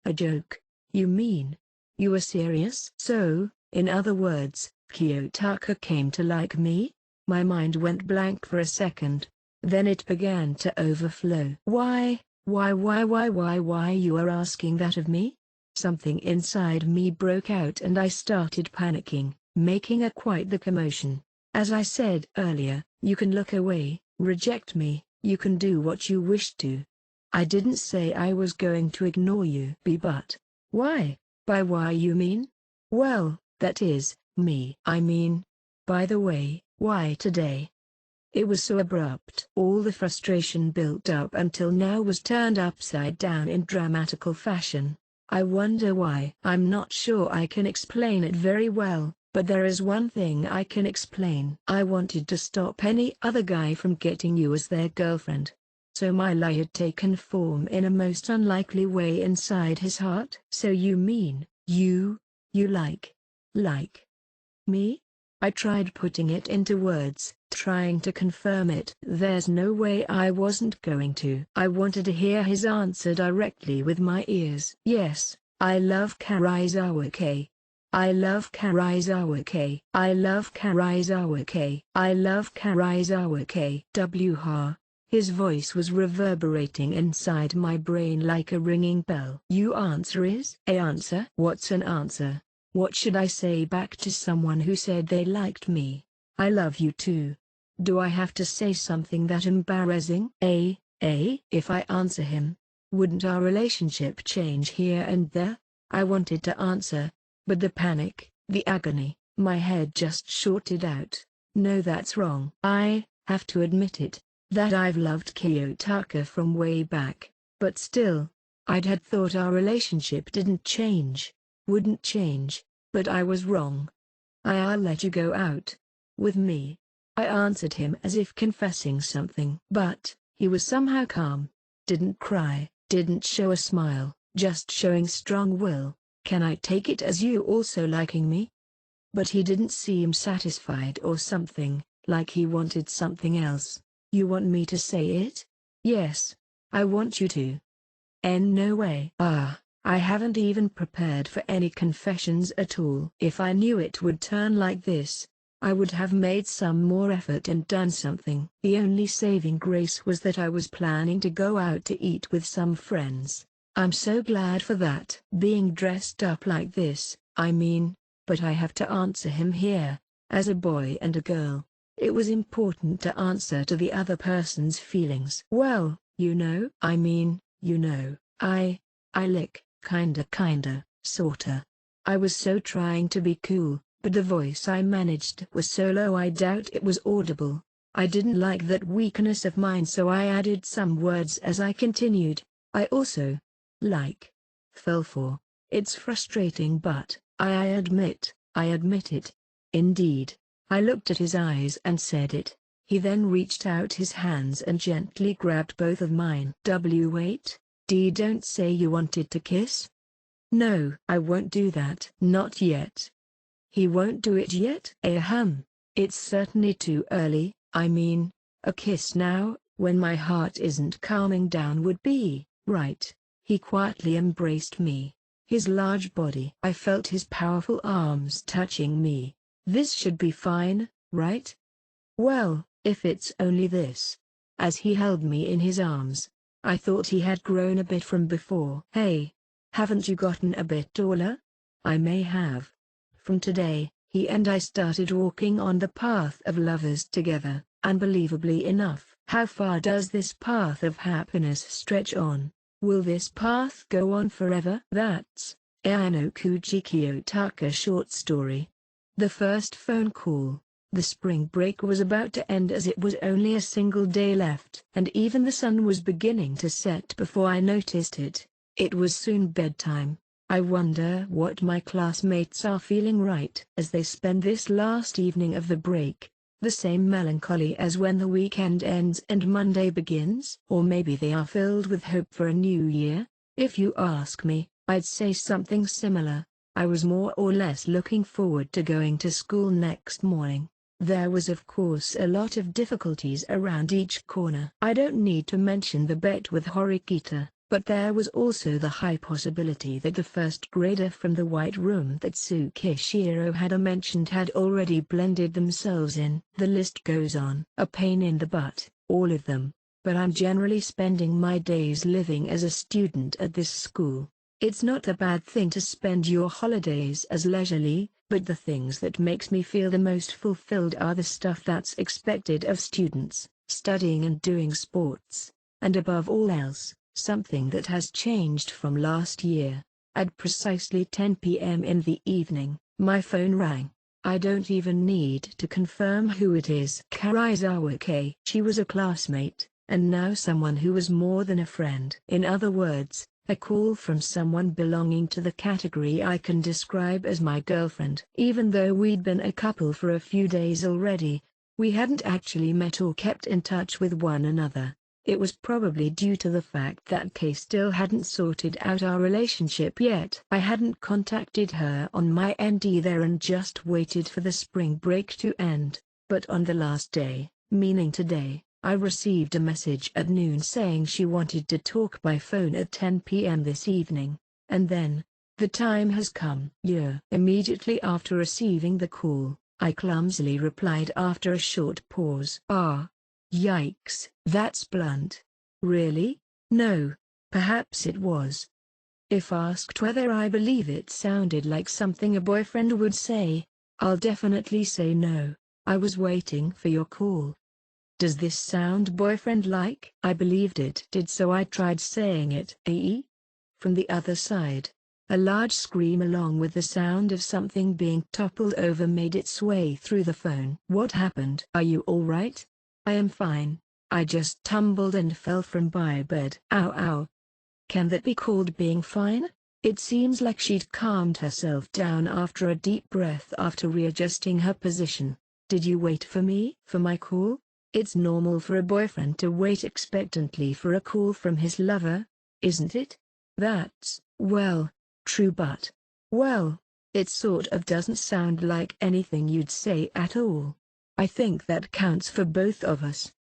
Speaker 1: a joke. You mean, you are serious? So, in other words, Kiyotaka came to like me? My mind went blank for a second. Then it began to overflow. Why you are asking that of me? Something inside me broke out and I started panicking, making quite the commotion. As I said earlier, you can look away, reject me, you can do what you wish to. I didn't say I was going to ignore you. But, why? By why you mean? Well, that is, me. I mean, by the way, why today? It was so abrupt. All the frustration built up until now was turned upside down in dramatical fashion. I wonder why. I'm not sure I can explain it very well, but there is one thing I can explain. I wanted to stop any other guy from getting you as their girlfriend. So my lie had taken form in a most unlikely way inside his heart. So you mean, you like me? I tried putting it into words, trying to confirm it. There's no way I wasn't going to. I wanted to hear his answer directly with my ears. Yes, I love Karizawake. I love Karizawake. I love Karizawake. I love Karizawake. WH. His voice was reverberating inside my brain like a ringing bell. Your answer is? A answer? What's an answer? What should I say back to someone who said they liked me? I love you too. Do I have to say something that embarrassing? If I answer him, wouldn't our relationship change here and there? I wanted to answer, but the panic, the agony, my head just shorted out. No, that's wrong. I have to admit it, that I've loved Kiyotaka from way back, but still, I'd had thought our relationship didn't change, wouldn't change, but I was wrong. I'll let you go out with me. I answered him as if confessing something. But, he was somehow calm, didn't cry, didn't show a smile, just showing strong will. Can I take it as you also liking me? But he didn't seem satisfied or something, like he wanted something else. You want me to say it? Yes, I want you to. No way. I haven't even prepared for any confessions at all. If I knew it would turn like this, I would have made some more effort and done something. The only saving grace was that I was planning to go out to eat with some friends. I'm so glad for that. Being dressed up like this, I mean, but I have to answer him here, as a boy and a girl. It was important to answer to the other person's feelings. Well, I lick, kinda, sorta. I was so trying to be cool, but the voice I managed was so low I doubt it was audible. I didn't like that weakness of mine, so I added some words as I continued. I also fell for. It's frustrating, but I admit it. Indeed. I looked at his eyes and said it. He then reached out his hands and gently grabbed both of mine. Wait, don't say you wanted to kiss? No, I won't do that. Not yet. He won't do it yet? Ahem. It's certainly too early. I mean, a kiss now, when my heart isn't calming down would be, right? He quietly embraced me. His large body. I felt his powerful arms touching me. This should be fine, right? Well, if it's only this. As he held me in his arms, I thought he had grown a bit from before. Hey, haven't you gotten a bit taller? I may have. From today, he and I started walking on the path of lovers together. Unbelievably enough, how far does this path of happiness stretch on? Will this path go on forever? That's Aino Kuji Kiyotaka short story. The first phone call. The spring break was about to end as it was only a single day left, and even the sun was beginning to set before I noticed it. It was soon bedtime. I wonder what my classmates are feeling right as they spend this last evening of the break. The same melancholy as when the weekend ends and Monday begins? Or maybe they are filled with hope for a new year? If you ask me, I'd say something similar. I was more or less looking forward to going to school next morning. There was of course a lot of difficulties around each corner. I don't need to mention the bet with Horikita, but there was also the high possibility that the first grader from the white room that Tsukishiro had mentioned had already blended themselves in. The list goes on. A pain in the butt, all of them, but I'm generally spending my days living as a student at this school. It's not a bad thing to spend your holidays as leisurely, but the things that makes me feel the most fulfilled are the stuff that's expected of students, studying and doing sports, and above all else, something that has changed from last year. At precisely 10 p.m. in the evening, my phone rang. I don't even need to confirm who it is. Karaizawa K. She was a classmate, and now someone who was more than a friend. In other words, a call from someone belonging to the category I can describe as my girlfriend. Even though we'd been a couple for a few days already, we hadn't actually met or kept in touch with one another. It was probably due to the fact that Kay still hadn't sorted out our relationship yet. I hadn't contacted her on my end either and just waited for the spring break to end. But on the last day, meaning today, I received a message at noon saying she wanted to talk by phone at 10 p.m. this evening, and then, the time has come. Yeah. Immediately after receiving the call, I clumsily replied after a short pause. Yikes, that's blunt. Really? No. Perhaps it was. If asked whether I believe it sounded like something a boyfriend would say, I'll definitely say no. I was waiting for your call. Does this sound boyfriend-like? I believed it did, so I tried saying it. From the other side, a large scream along with the sound of something being toppled over made its way through the phone. What happened? Are you all right? I am fine. I just tumbled and fell from my bed. Ow ow. Can that be called being fine? It seems like she'd calmed herself down after a deep breath after readjusting her position. Did you wait for me? For my call? It's normal for a boyfriend to wait expectantly for a call from his lover, isn't it? That's, well, true, but, well, it sort of doesn't sound like anything you'd say at all. I think that counts for both of us.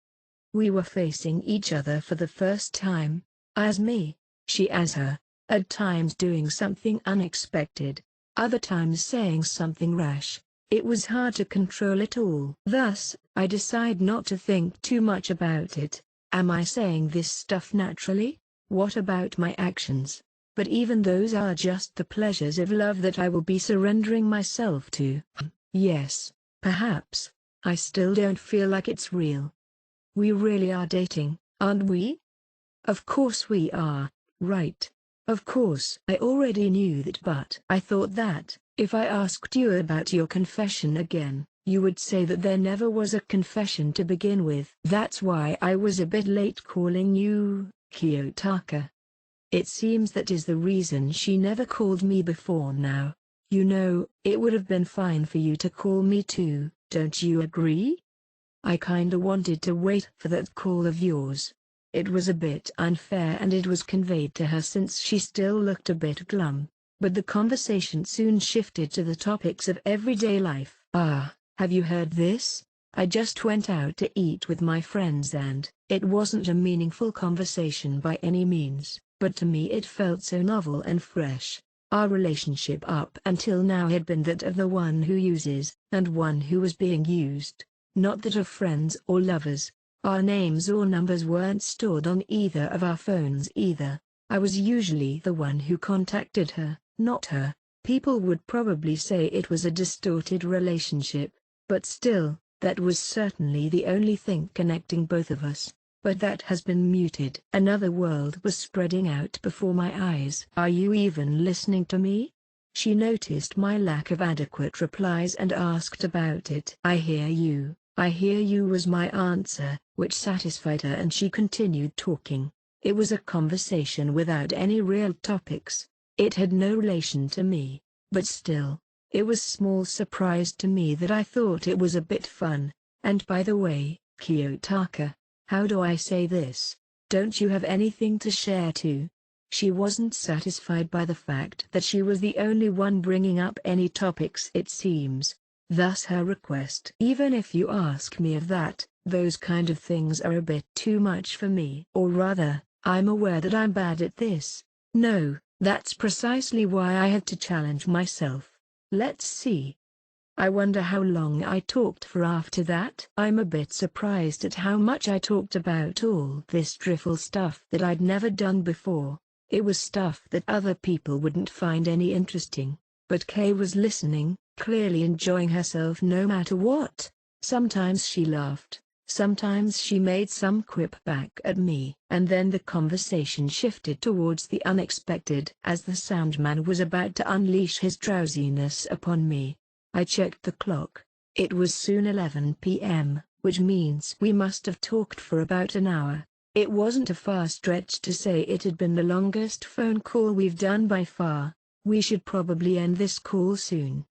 Speaker 1: We were facing each other for the first time, as me, she as her, at times doing something unexpected, other times saying something rash. It was hard to control it all. Thus, I decide not to think too much about it. Am I saying this stuff naturally? What about my actions? But even those are just the pleasures of love that I will be surrendering myself to. Yes, perhaps. I still don't feel like it's real. We really are dating, aren't we? Of course we are, right? Of course. I already knew that, but I thought that, if I asked you about your confession again, you would say that there never was a confession to begin with. That's why I was a bit late calling you, Kiyotaka. It seems that is the reason she never called me before now. You know, it would have been fine for you to call me too, don't you agree? I kinda wanted to wait for that call of yours. It was a bit unfair and it was conveyed to her since she still looked a bit glum. but the conversation soon shifted to the topics of everyday life. "Ah, have you heard this? I just went out to eat with my friends and..." It wasn't a meaningful conversation by any means, but to me it felt so novel and fresh. Our relationship up until now had been that of the one who uses, and one who was being used, not that of friends or lovers. Our names or numbers weren't stored on either of our phones either. I was usually the one who contacted her, not her. People would probably say it was a distorted relationship, but still, that was certainly the only thing connecting both of us. But that has been muted. Another world was spreading out before my eyes. "Are you even listening to me?" She noticed my lack of adequate replies and asked about it. I hear you," was my answer, which satisfied her, and she continued talking. It was a conversation without any real topics. It had no relation to me, but still, it was small surprise to me that I thought it was a bit fun. "And by the way, Kiyotaka, how do I say this? Don't you have anything to share too?" She wasn't satisfied by the fact that she was the only one bringing up any topics, it seems. Thus her request. "Even if you ask me of that, those kind of things are a bit too much for me. Or rather, I'm aware that I'm bad at this." "No, that's precisely why I had to challenge myself. Let's see. I wonder how long I talked for after that." I'm a bit surprised at how much I talked about all this drivel stuff that I'd never done before. It was stuff that other people wouldn't find any interesting, but Kay was listening, clearly enjoying herself no matter what. Sometimes she laughed, sometimes she made some quip back at me. And then the conversation shifted towards the unexpected. As the soundman was about to unleash his drowsiness upon me, I checked the clock. It was soon 11 p.m., which means we must have talked for about an hour. It wasn't a far stretch to say it had been the longest phone call we've done by far. We should probably end this call soon.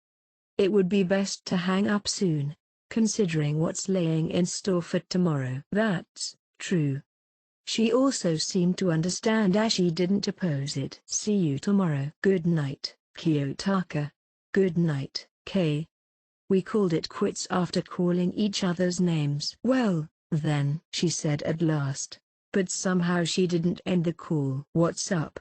Speaker 1: It would be best to hang up soon, considering what's laying in store for tomorrow. That's true. She also seemed to understand as she didn't oppose it. "See you tomorrow." "Good night, Kiyotaka." "Good night, Kay." We called it quits after calling each other's names. "Well, then," she said at last, but somehow she didn't end the call. "What's up?"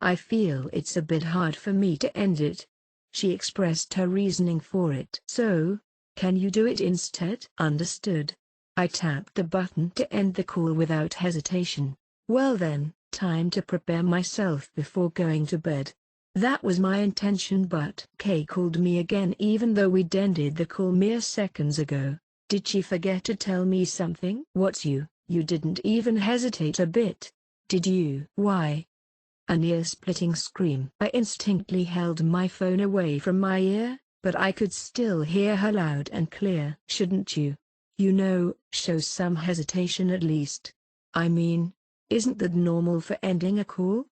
Speaker 1: I feel it's a bit hard for me to end it." She expressed her reasoning for it. "So, can you do it instead?" "Understood." I tapped the button to end the call without hesitation. "Well then, time to prepare myself before going to bed." That was my intention, but Kay called me again even though we'd ended the call mere seconds ago. Did she forget to tell me something? "What, you didn't even hesitate a bit, did you?" "Why?" A ear-splitting scream. I instinctively held my phone away from my ear, but I could still hear her loud and clear. "Shouldn't you, show some hesitation at least? I mean, isn't that normal for ending a call?"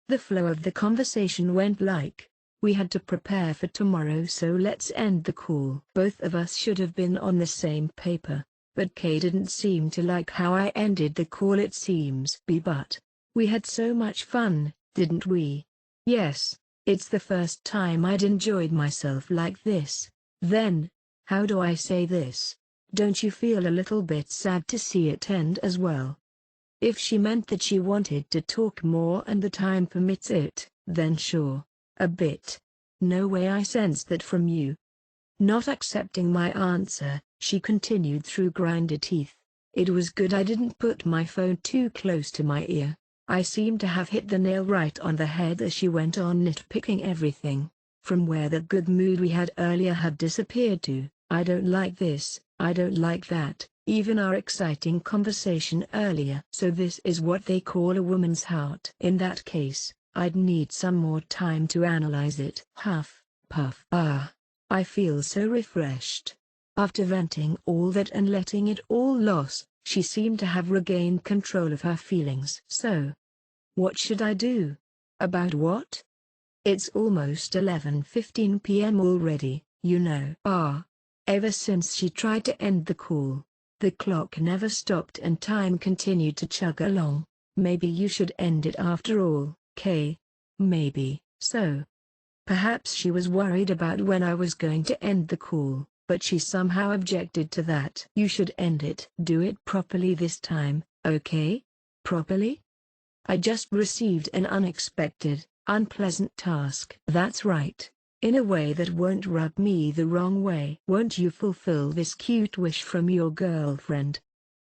Speaker 1: The flow of the conversation went like, "We had to prepare for tomorrow, so let's end the call." Both of us should have been on the same paper, but Kay didn't seem to like how I ended the call, it seems. But we had so much fun, didn't we? "Yes, it's the first time I'd enjoyed myself like this." "Then, how do I say this? Don't you feel a little bit sad to see it end as well?" If she meant that she wanted to talk more and the time permits it, then sure, a bit. "No way, I sensed that from you." Not accepting my answer, she continued through grinded teeth. "It was good I didn't put my phone too close to my ear." I seemed to have hit the nail right on the head as she went on nitpicking everything, from where the good mood we had earlier had disappeared to, "I don't like this, I don't like that." Even our exciting conversation earlier. "So this is what they call a woman's heart." In that case, I'd need some more time to analyze it. Huff, puff. "Ah, I feel so refreshed." After venting all that and letting it all loose, she seemed to have regained control of her feelings. "So, what should I do?" "About what?" "It's almost 11:15 p.m. already, you know." Ever since she tried to end the call, the clock never stopped and time continued to chug along. "Maybe you should end it after all, Kay. Maybe." So, perhaps she was worried about when I was going to end the call, but she somehow objected to that. You should end it. Do it properly this time, okay? Properly? I just received an unexpected, unpleasant task. That's right. In a way that won't rub me the wrong way. Won't you fulfill this cute wish from your girlfriend?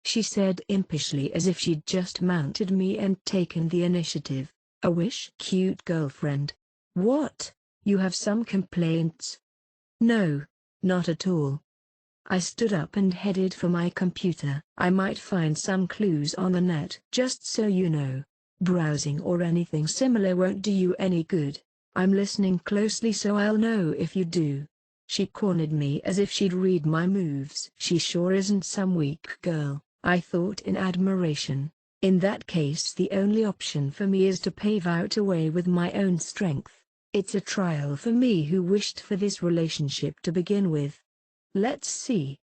Speaker 1: She said impishly, as if she'd just mounted me and taken the initiative. A wish? Cute girlfriend? What? You have some complaints? No, not at all. I stood up and headed for my computer. I might find some clues on the net. Just so you know, browsing or anything similar won't do you any good. I'm listening closely so I'll know if you do. She cornered me as if she'd read my moves. She sure isn't some weak girl, I thought in admiration. In that case the only option for me is to pave out a way with my own strength. It's a trial for me who wished for this relationship to begin with. Let's see.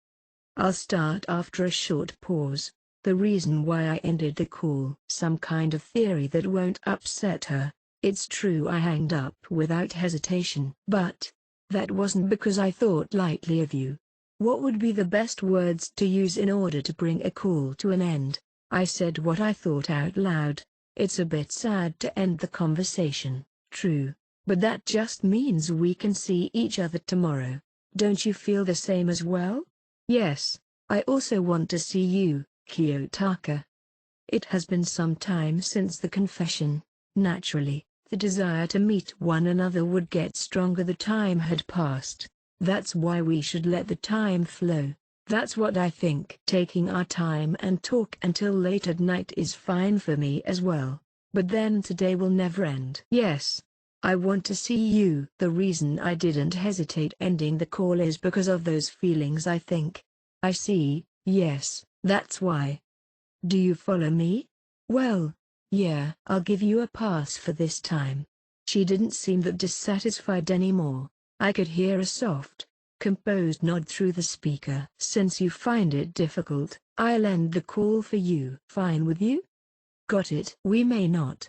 Speaker 1: I'll start after a short pause. The reason why I ended the call. Some kind of theory that won't upset her. It's true I hanged up without hesitation. But that wasn't because I thought lightly of you. What would be the best words to use in order to bring a call to an end? I said what I thought out loud. It's a bit sad to end the conversation, true. But that just means we can see each other tomorrow. Don't you feel the same as well? Yes, I also want to see you, Kiyotaka. It has been some time since the confession. Naturally, the desire to meet one another would get stronger the time had passed. That's why we should let the time flow. That's what I think. Taking our time and talk until late at night is fine for me as well. But then today will never end. Yes. I want to see you. The reason I didn't hesitate ending the call is because of those feelings, I think. I see, yes, that's why. Do you follow me? Well, yeah, I'll give you a pass for this time. She didn't seem that dissatisfied anymore. I could hear a soft, composed nod through the speaker. Since you find it difficult, I'll end the call for you. Fine with you? Got it. We may not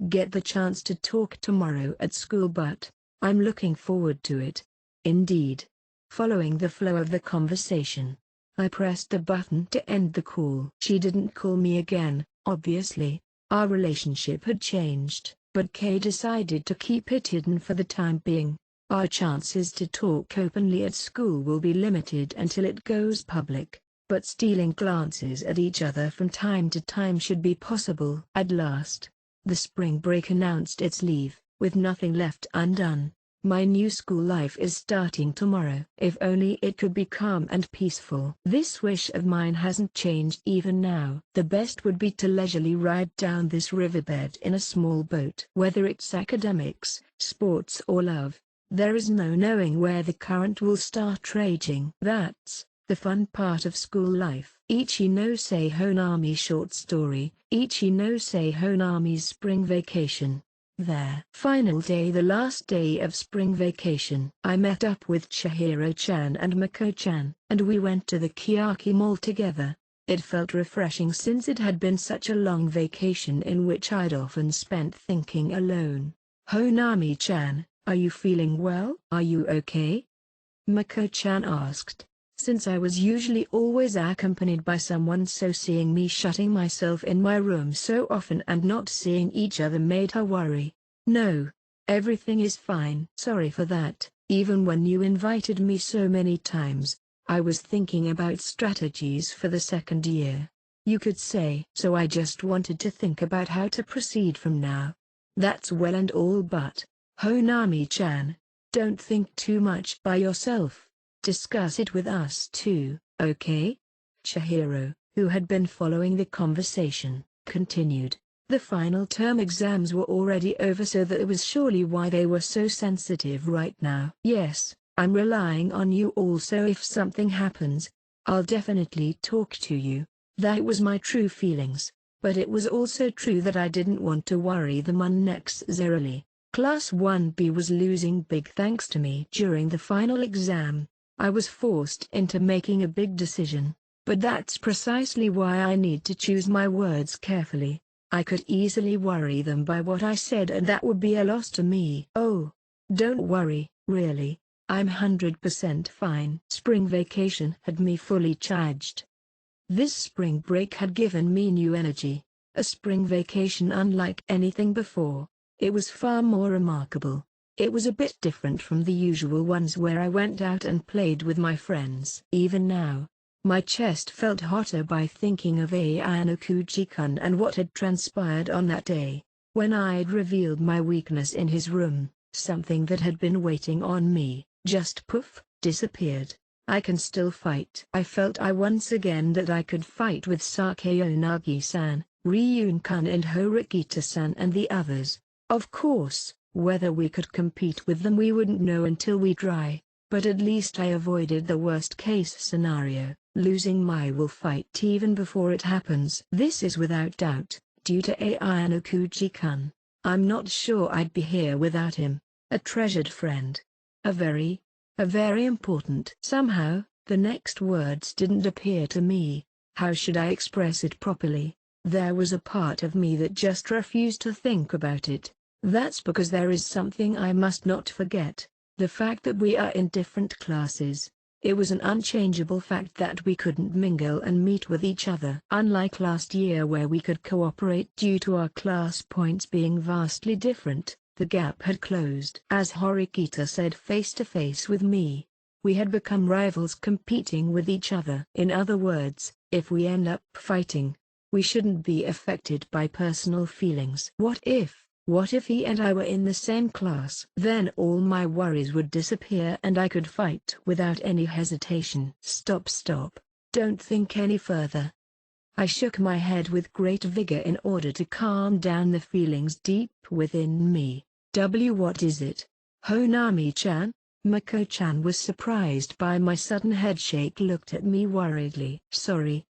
Speaker 1: get the chance to talk tomorrow at school, but I'm looking forward to it. Indeed. Following the flow of the conversation, I pressed a button to end the call. She didn't call me again, obviously. Our relationship had changed, but Kay decided to keep it hidden for the time being. Our chances to talk openly at school will be limited until it goes public, but stealing glances at each other from time to time should be possible. At last, the spring break announced its leave, with nothing left undone. My new school life is starting tomorrow. If only it could be calm and peaceful. This wish of mine hasn't changed even now. The best would be to leisurely ride down this riverbed in a small boat. Whether it's academics, sports or love, there is no knowing where the current will start raging. That's the fun part of school life. Ichi no Sei Honami short story, Ichi no Sei Honami's spring vacation. There. Final day, the last day of spring vacation. I met up with Chihiro-chan and Mako-chan, and we went to the Kiyaki Mall together. It felt refreshing since it had been such a long vacation in which I'd often spent thinking alone. Honami-chan, are you feeling well? Are you okay? Mako-chan asked. Since I was usually always accompanied by someone, so seeing me shutting myself in my room so often and not seeing each other made her worry. No, everything is fine. Sorry for that. Even when you invited me so many times, I was thinking about strategies for the second year, you could say. So I just wanted to think about how to proceed from now. That's well and all, but, Honami-chan, don't think too much by yourself. Discuss it with us too, okay? Chihiro, who had been following the conversation, continued. The final term exams were already over, so that was surely why they were so sensitive right now. Yes, I'm relying on you also. If something happens, I'll definitely talk to you. That was my true feelings, but it was also true that I didn't want to worry them unnecessarily. Class 1B was losing big thanks to me during the final exam. I was forced into making a big decision, but that's precisely why I need to choose my words carefully. I could easily worry them by what I said, and that would be a loss to me. Oh, don't worry, really. I'm 100% fine. Spring vacation had me fully charged. This spring break had given me new energy. A spring vacation unlike anything before. It was far more remarkable. It was a bit different from the usual ones where I went out and played with my friends. Even now, my chest felt hotter by thinking of Ayano-Kuji-kun and what had transpired on that day, when I'd revealed my weakness in his room. Something that had been waiting on me, just poof, disappeared. I can still fight. I felt once again that I could fight with Sakayonagi-san, Ryun-kun and Horikita-san and the others. Of course, whether we could compete with them we wouldn't know until we try, but at least I avoided the worst-case scenario, losing my will fight even before it happens. This is without doubt due to Ayano-Kuji-kun. I'm not sure I'd be here without him. A treasured friend. A very important. Somehow, the next words didn't appear to me. How should I express it properly? There was a part of me that just refused to think about it. That's because there is something I must not forget. The fact that we are in different classes. It was an unchangeable fact that we couldn't mingle and meet with each other. Unlike last year where we could cooperate due to our class points being vastly different, the gap had closed. As Horikita said face to face with me, we had become rivals competing with each other. In other words, if we end up fighting, we shouldn't be affected by personal feelings. What if he and I were in the same class? Then all my worries would disappear and I could fight without any hesitation. Stop. Don't think any further. I shook my head with great vigor in order to calm down the feelings deep within me. What is it? Honami-chan? Mako-chan was surprised by my sudden headshake, looked at me worriedly. Sorry,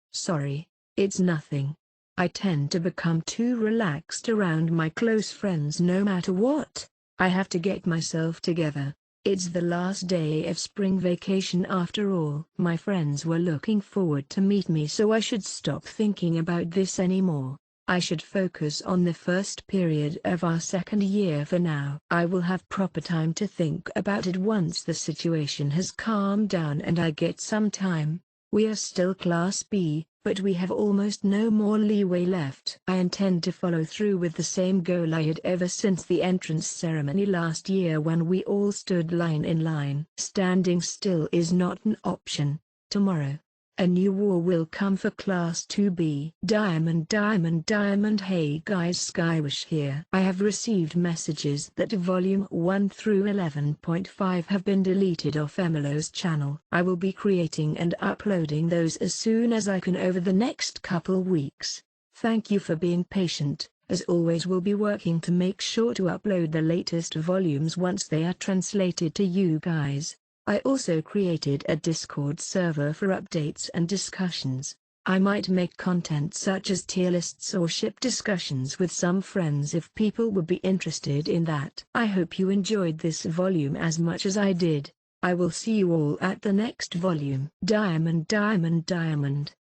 Speaker 1: it's nothing. I tend to become too relaxed around my close friends no matter what. I have to get myself together. It's the last day of spring vacation after all. My friends were looking forward to meet me, so I should stop thinking about this anymore. I should focus on the first period of our second year for now. I will have proper time to think about it once the situation has calmed down and I get some time. We are still Class B, but we have almost no more leeway left. I intend to follow through with the same goal I had ever since the entrance ceremony last year when we all stood line in line. Standing still is not an option. Tomorrow, a new war will come for Class 2B. Diamond. Hey guys, Skywish here. I have received messages that Volume 1 through 11.5 have been deleted off Emilo's channel. I will be creating and uploading those as soon as I can over the next couple weeks. Thank you for being patient. As always, we'll be working to make sure to upload the latest volumes once they are translated to you guys. I also created a Discord server for updates and discussions. I might make content such as tier lists or ship discussions with some friends if people would be interested in that. I hope you enjoyed this volume as much as I did. I will see you all at the next volume. Diamond.